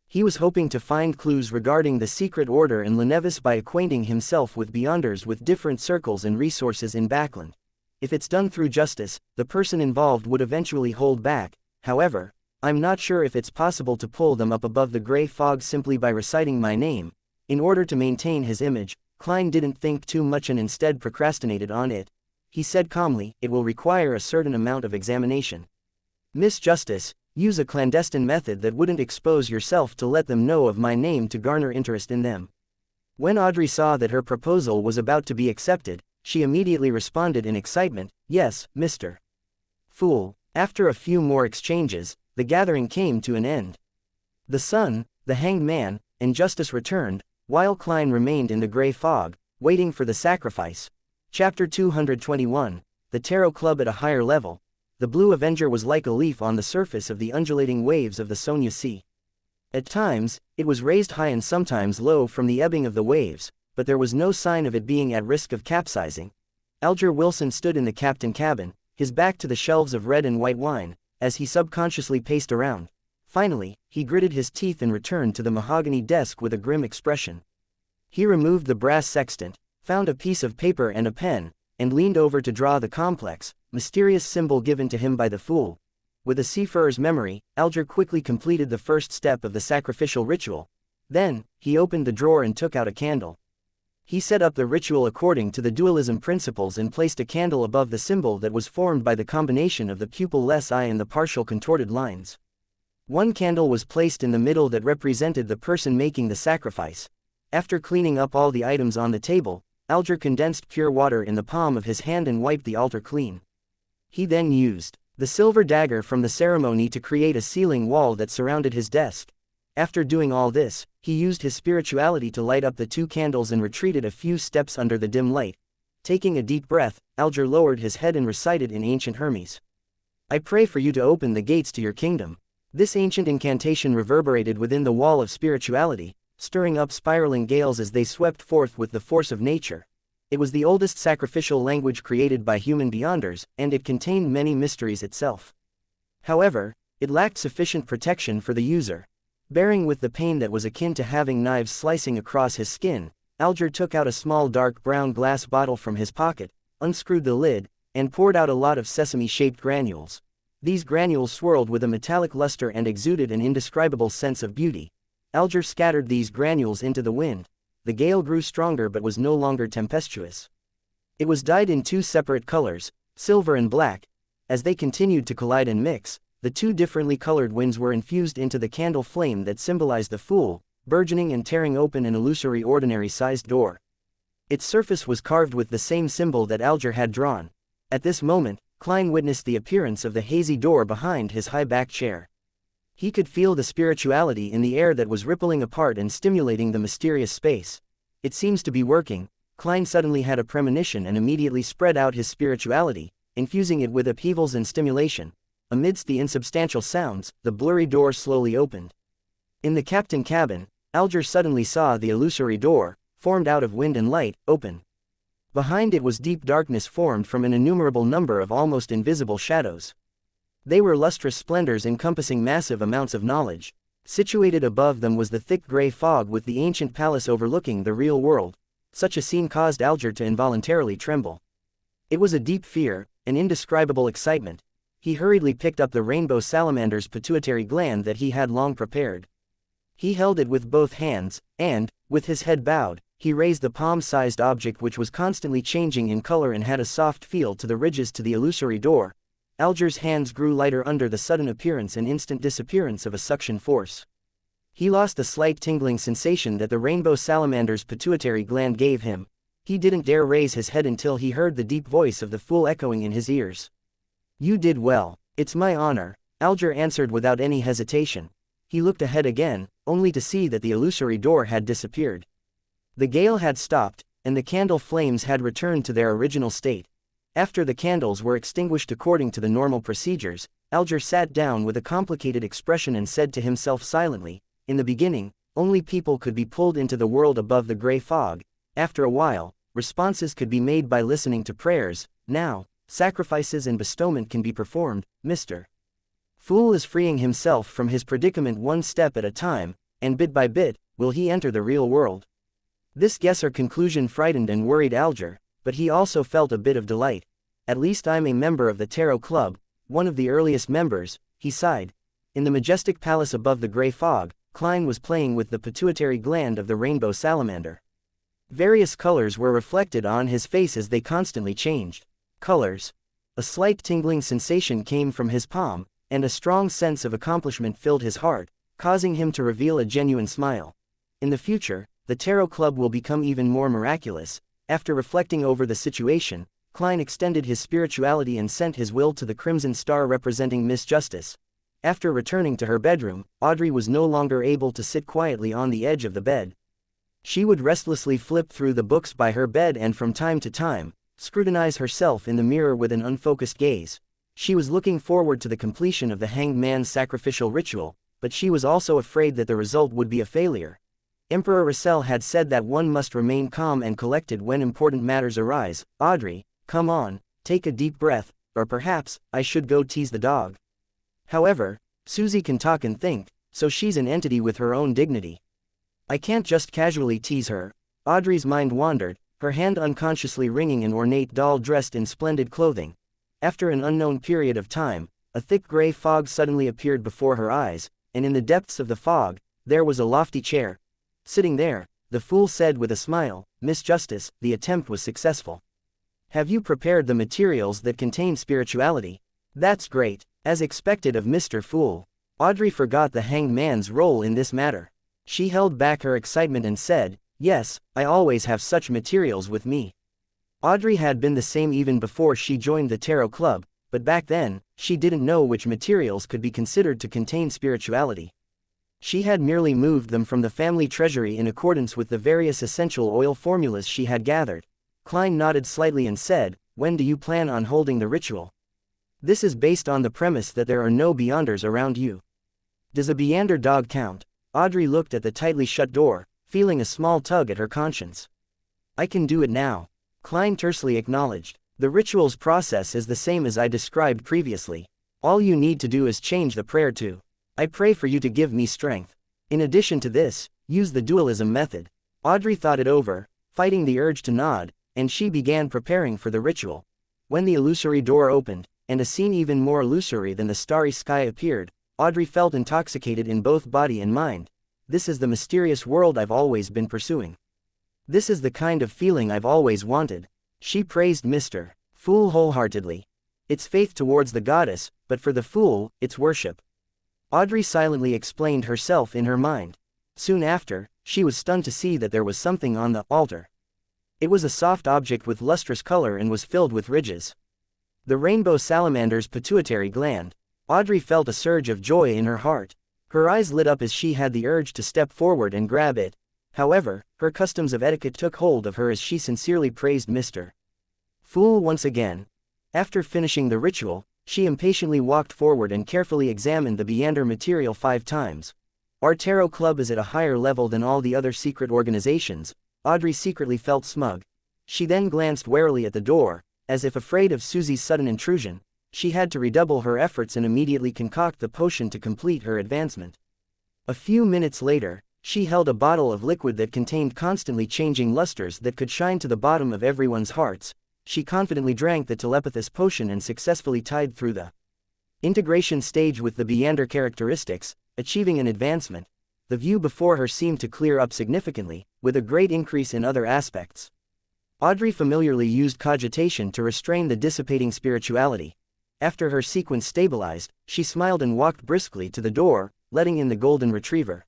He was hoping to find clues regarding the secret order in Lenevis by acquainting himself with Beyonders with different circles and resources in Backland. If it's done through Justice, the person involved would eventually hold back. However, I'm not sure if it's possible to pull them up above the gray fog simply by reciting my name. In order to maintain his image, Klein didn't think too much and instead procrastinated on it. He said calmly, "It will require a certain amount of examination. Miss Justice, use a clandestine method that wouldn't expose yourself to let them know of my name to garner interest in them." When Audrey saw that her proposal was about to be accepted, she immediately responded in excitement, "Yes, Mr. Fool." After a few more exchanges, the gathering came to an end. The sun, the Hanged Man, and Justice returned, while Klein remained in the gray fog, waiting for the sacrifice. Chapter 221, The Tarot Club at a Higher Level. The Blue Avenger was like a leaf on the surface of the undulating waves of the Sonia Sea. At times, it was raised high and sometimes low from the ebbing of the waves, but there was no sign of it being at risk of capsizing. Alger Wilson stood in the captain cabin, his back to the shelves of red and white wine, as he subconsciously paced around. Finally, he gritted his teeth and returned to the mahogany desk with a grim expression. He removed the brass sextant, found a piece of paper and a pen, and leaned over to draw the complex, mysterious symbol given to him by the fool. With a seafarer's memory, Alger quickly completed the first step of the sacrificial ritual. Then, he opened the drawer and took out a candle. He set up the ritual according to the dualism principles and placed a candle above the symbol that was formed by the combination of the pupil-less eye and the partial contorted lines. One candle was placed in the middle that represented the person making the sacrifice. After cleaning up all the items on the table, Alger condensed pure water in the palm of his hand and wiped the altar clean. He then used the silver dagger from the ceremony to create a ceiling wall that surrounded his desk. After doing all this, he used his spirituality to light up the 2 candles and retreated a few steps under the dim light. Taking a deep breath, Alger lowered his head and recited in ancient Hermes. I pray for you to open the gates to your kingdom. This ancient incantation reverberated within the wall of spirituality, stirring up spiraling gales as they swept forth with the force of nature. It was the oldest sacrificial language created by human beyonders, and it contained many mysteries itself. However, it lacked sufficient protection for the user. Bearing with the pain that was akin to having knives slicing across his skin, Alger took out a small dark brown glass bottle from his pocket, unscrewed the lid, and poured out a lot of sesame-shaped granules. These granules swirled with a metallic luster and exuded an indescribable sense of beauty. Alger scattered these granules into the wind. The gale grew stronger but was no longer tempestuous. It was dyed in 2 separate colors, silver and black. As they continued to collide and mix, the 2 differently colored winds were infused into the candle flame that symbolized the fool, burgeoning and tearing open an illusory ordinary-sized door. Its surface was carved with the same symbol that Alger had drawn. At this moment, Klein witnessed the appearance of the hazy door behind his high-backed chair. He could feel the spirituality in the air that was rippling apart and stimulating the mysterious space. It seems to be working. Klein suddenly had a premonition and immediately spread out his spirituality, infusing it with upheavals and stimulation. Amidst the insubstantial sounds, the blurry door slowly opened. In the captain cabin, Alger suddenly saw the illusory door, formed out of wind and light, open. Behind it was deep darkness formed from an innumerable number of almost invisible shadows. They were lustrous splendors encompassing massive amounts of knowledge. Situated above them was the thick gray fog with the ancient palace overlooking the real world. Such a scene caused Alger to involuntarily tremble. It was a deep fear, an indescribable excitement. He hurriedly picked up the rainbow salamander's pituitary gland that he had long prepared. He held it with both hands, and, with his head bowed, he raised the palm-sized object which was constantly changing in color and had a soft feel to the ridges to the illusory door. Alger's hands grew lighter under the sudden appearance and instant disappearance of a suction force. He lost the slight tingling sensation that the rainbow salamander's pituitary gland gave him. He didn't dare raise his head until he heard the deep voice of the fool echoing in his ears. You did well. It's my honor, Alger answered without any hesitation. He looked ahead again, only to see that the illusory door had disappeared. The gale had stopped, and the candle flames had returned to their original state. After the candles were extinguished according to the normal procedures, Alger sat down with a complicated expression and said to himself silently, in the beginning, only people could be pulled into the world above the gray fog. After a while, responses could be made by listening to prayers. Now, sacrifices and bestowment can be performed. Mr. Fool is freeing himself from his predicament one step at a time, and bit by bit, will he enter the real world. This guess or conclusion frightened and worried Alger, but he also felt a bit of delight. At least I'm a member of the Tarot Club, one of the earliest members, he sighed. In the majestic palace above the gray fog, Klein was playing with the pituitary gland of the rainbow salamander. Various colors were reflected on his face as they constantly changed. Colors. A slight tingling sensation came from his palm, and a strong sense of accomplishment filled his heart, causing him to reveal a genuine smile. In the future, the Tarot Club will become even more miraculous. After reflecting over the situation, Klein extended his spirituality and sent his will to the crimson star representing Miss Justice. After returning to her bedroom, Audrey was no longer able to sit quietly on the edge of the bed. She would restlessly flip through the books by her bed and from time to time, scrutinize herself in the mirror with an unfocused gaze. She was looking forward to the completion of the hanged man's sacrificial ritual, but she was also afraid that the result would be a failure. Emperor Russell had said that one must remain calm and collected when important matters arise. Audrey, come on, take a deep breath, or perhaps, I should go tease the dog. However, Susie can talk and think, so she's an entity with her own dignity. I can't just casually tease her. Audrey's mind wandered, her hand unconsciously ringing an ornate doll dressed in splendid clothing. After an unknown period of time, a thick gray fog suddenly appeared before her eyes, and in the depths of the fog, there was a lofty chair. Sitting there, the fool said with a smile, Miss Justice, the attempt was successful. Have you prepared the materials that contain spirituality? That's great. As expected of Mr. Fool. Audrey forgot the hanged man's role in this matter. She held back her excitement and said, yes, I always have such materials with me. Audrey had been the same even before she joined the Tarot Club, but back then, she didn't know which materials could be considered to contain spirituality. She had merely moved them from the family treasury in accordance with the various essential oil formulas she had gathered. Klein nodded slightly and said, when do you plan on holding the ritual? This is based on the premise that there are no beyonders around you. Does a beyonder dog count? Audrey looked at the tightly shut door, feeling a small tug at her conscience. I can do it now. Klein tersely acknowledged. The ritual's process is the same as I described previously. All you need to do is change the prayer to, I pray for you to give me strength. In addition to this, use the dualism method. Audrey thought it over, fighting the urge to nod, and she began preparing for the ritual. When the illusory door opened, and a scene even more illusory than the starry sky appeared, Audrey felt intoxicated in both body and mind. This is the mysterious world I've always been pursuing. This is the kind of feeling I've always wanted. She praised Mr. Fool wholeheartedly. It's faith towards the goddess, but for the fool, it's worship. Audrey silently explained herself in her mind. Soon after, she was stunned to see that there was something on the altar. It was a soft object with lustrous color and was filled with ridges. The rainbow salamander's pituitary gland. Audrey felt a surge of joy in her heart. Her eyes lit up as she had the urge to step forward and grab it. However, her customs of etiquette took hold of her as she sincerely praised Mr. Fool once again. After finishing the ritual, she impatiently walked forward and carefully examined the beyonder material 5 times. Our tarot club is at a higher level than all the other secret organizations. Audrey secretly felt smug. She then glanced warily at the door. As if afraid of Susie's sudden intrusion, she had to redouble her efforts and immediately concoct the potion to complete her advancement. A few minutes later, she held a bottle of liquid that contained constantly changing lusters that could shine to the bottom of everyone's hearts. She confidently drank the telepathous potion and successfully tied through the integration stage with the beyonder characteristics, achieving an advancement. The view before her seemed to clear up significantly, with a great increase in other aspects. Audrey familiarly used cogitation to restrain the dissipating spirituality. After her sequence stabilized, she smiled and walked briskly to the door, letting in the golden retriever.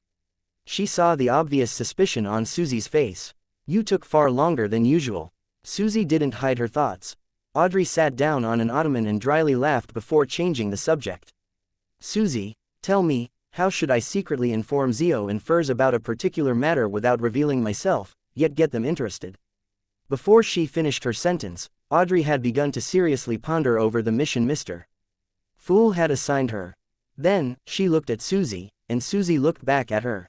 She saw the obvious suspicion on Susie's face. You took far longer than usual. Susie didn't hide her thoughts. Audrey sat down on an ottoman and dryly laughed before changing the subject. Susie, tell me, how should I secretly inform Zio and Furs about a particular matter without revealing myself, yet get them interested? Before she finished her sentence, Audrey had begun to seriously ponder over the mission Mr. Fool had assigned her. Then, she looked at Susie, and Susie looked back at her.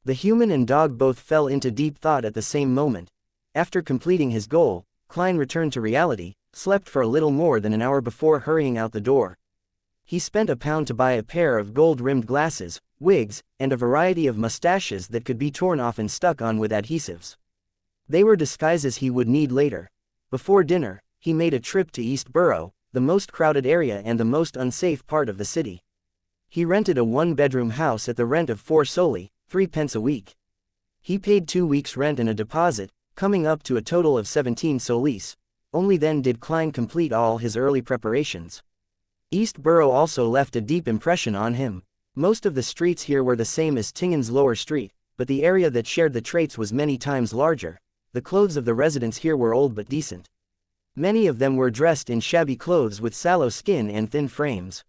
The human and dog both fell into deep thought at the same moment. After completing his goal, Klein returned to reality, slept for a little more than an hour before hurrying out the door. He spent £1 to buy a pair of gold-rimmed glasses, wigs, and a variety of mustaches that could be torn off and stuck on with adhesives. They were disguises he would need later. Before dinner, he made a trip to East Borough, the most crowded area and the most unsafe part of the city. He rented a 1-bedroom house at the rent of 4 soldi, 3 pence a week. He paid 2 weeks' rent and a deposit, coming up to a total of 17 solis. Only then did Klein complete all his early preparations. East Borough also left a deep impression on him. Most of the streets here were the same as Tingen's Lower Street, but the area that shared the traits was many times larger. The clothes of the residents here were old but decent. Many of them were dressed in shabby clothes with sallow skin and thin frames.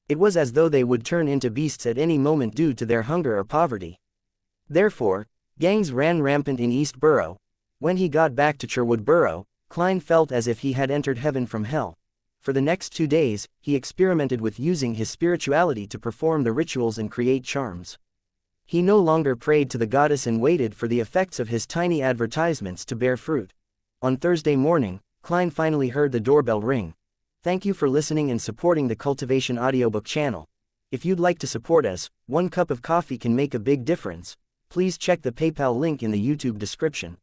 It was as though they would turn into beasts at any moment due to their hunger or poverty. Therefore, gangs ran rampant in East Borough. When he got back to Sherwood Borough, Klein felt as if he had entered heaven from hell. For the next 2 days, he experimented with using his spirituality to perform the rituals and create charms. He no longer prayed to the goddess and waited for the effects of his tiny advertisements to bear fruit. On Thursday morning, Klein finally heard the doorbell ring. Thank you for listening and supporting the Cultivation audiobook channel. If you'd like to support us, 1 cup of coffee can make a big difference. Please check the PayPal link in the YouTube description.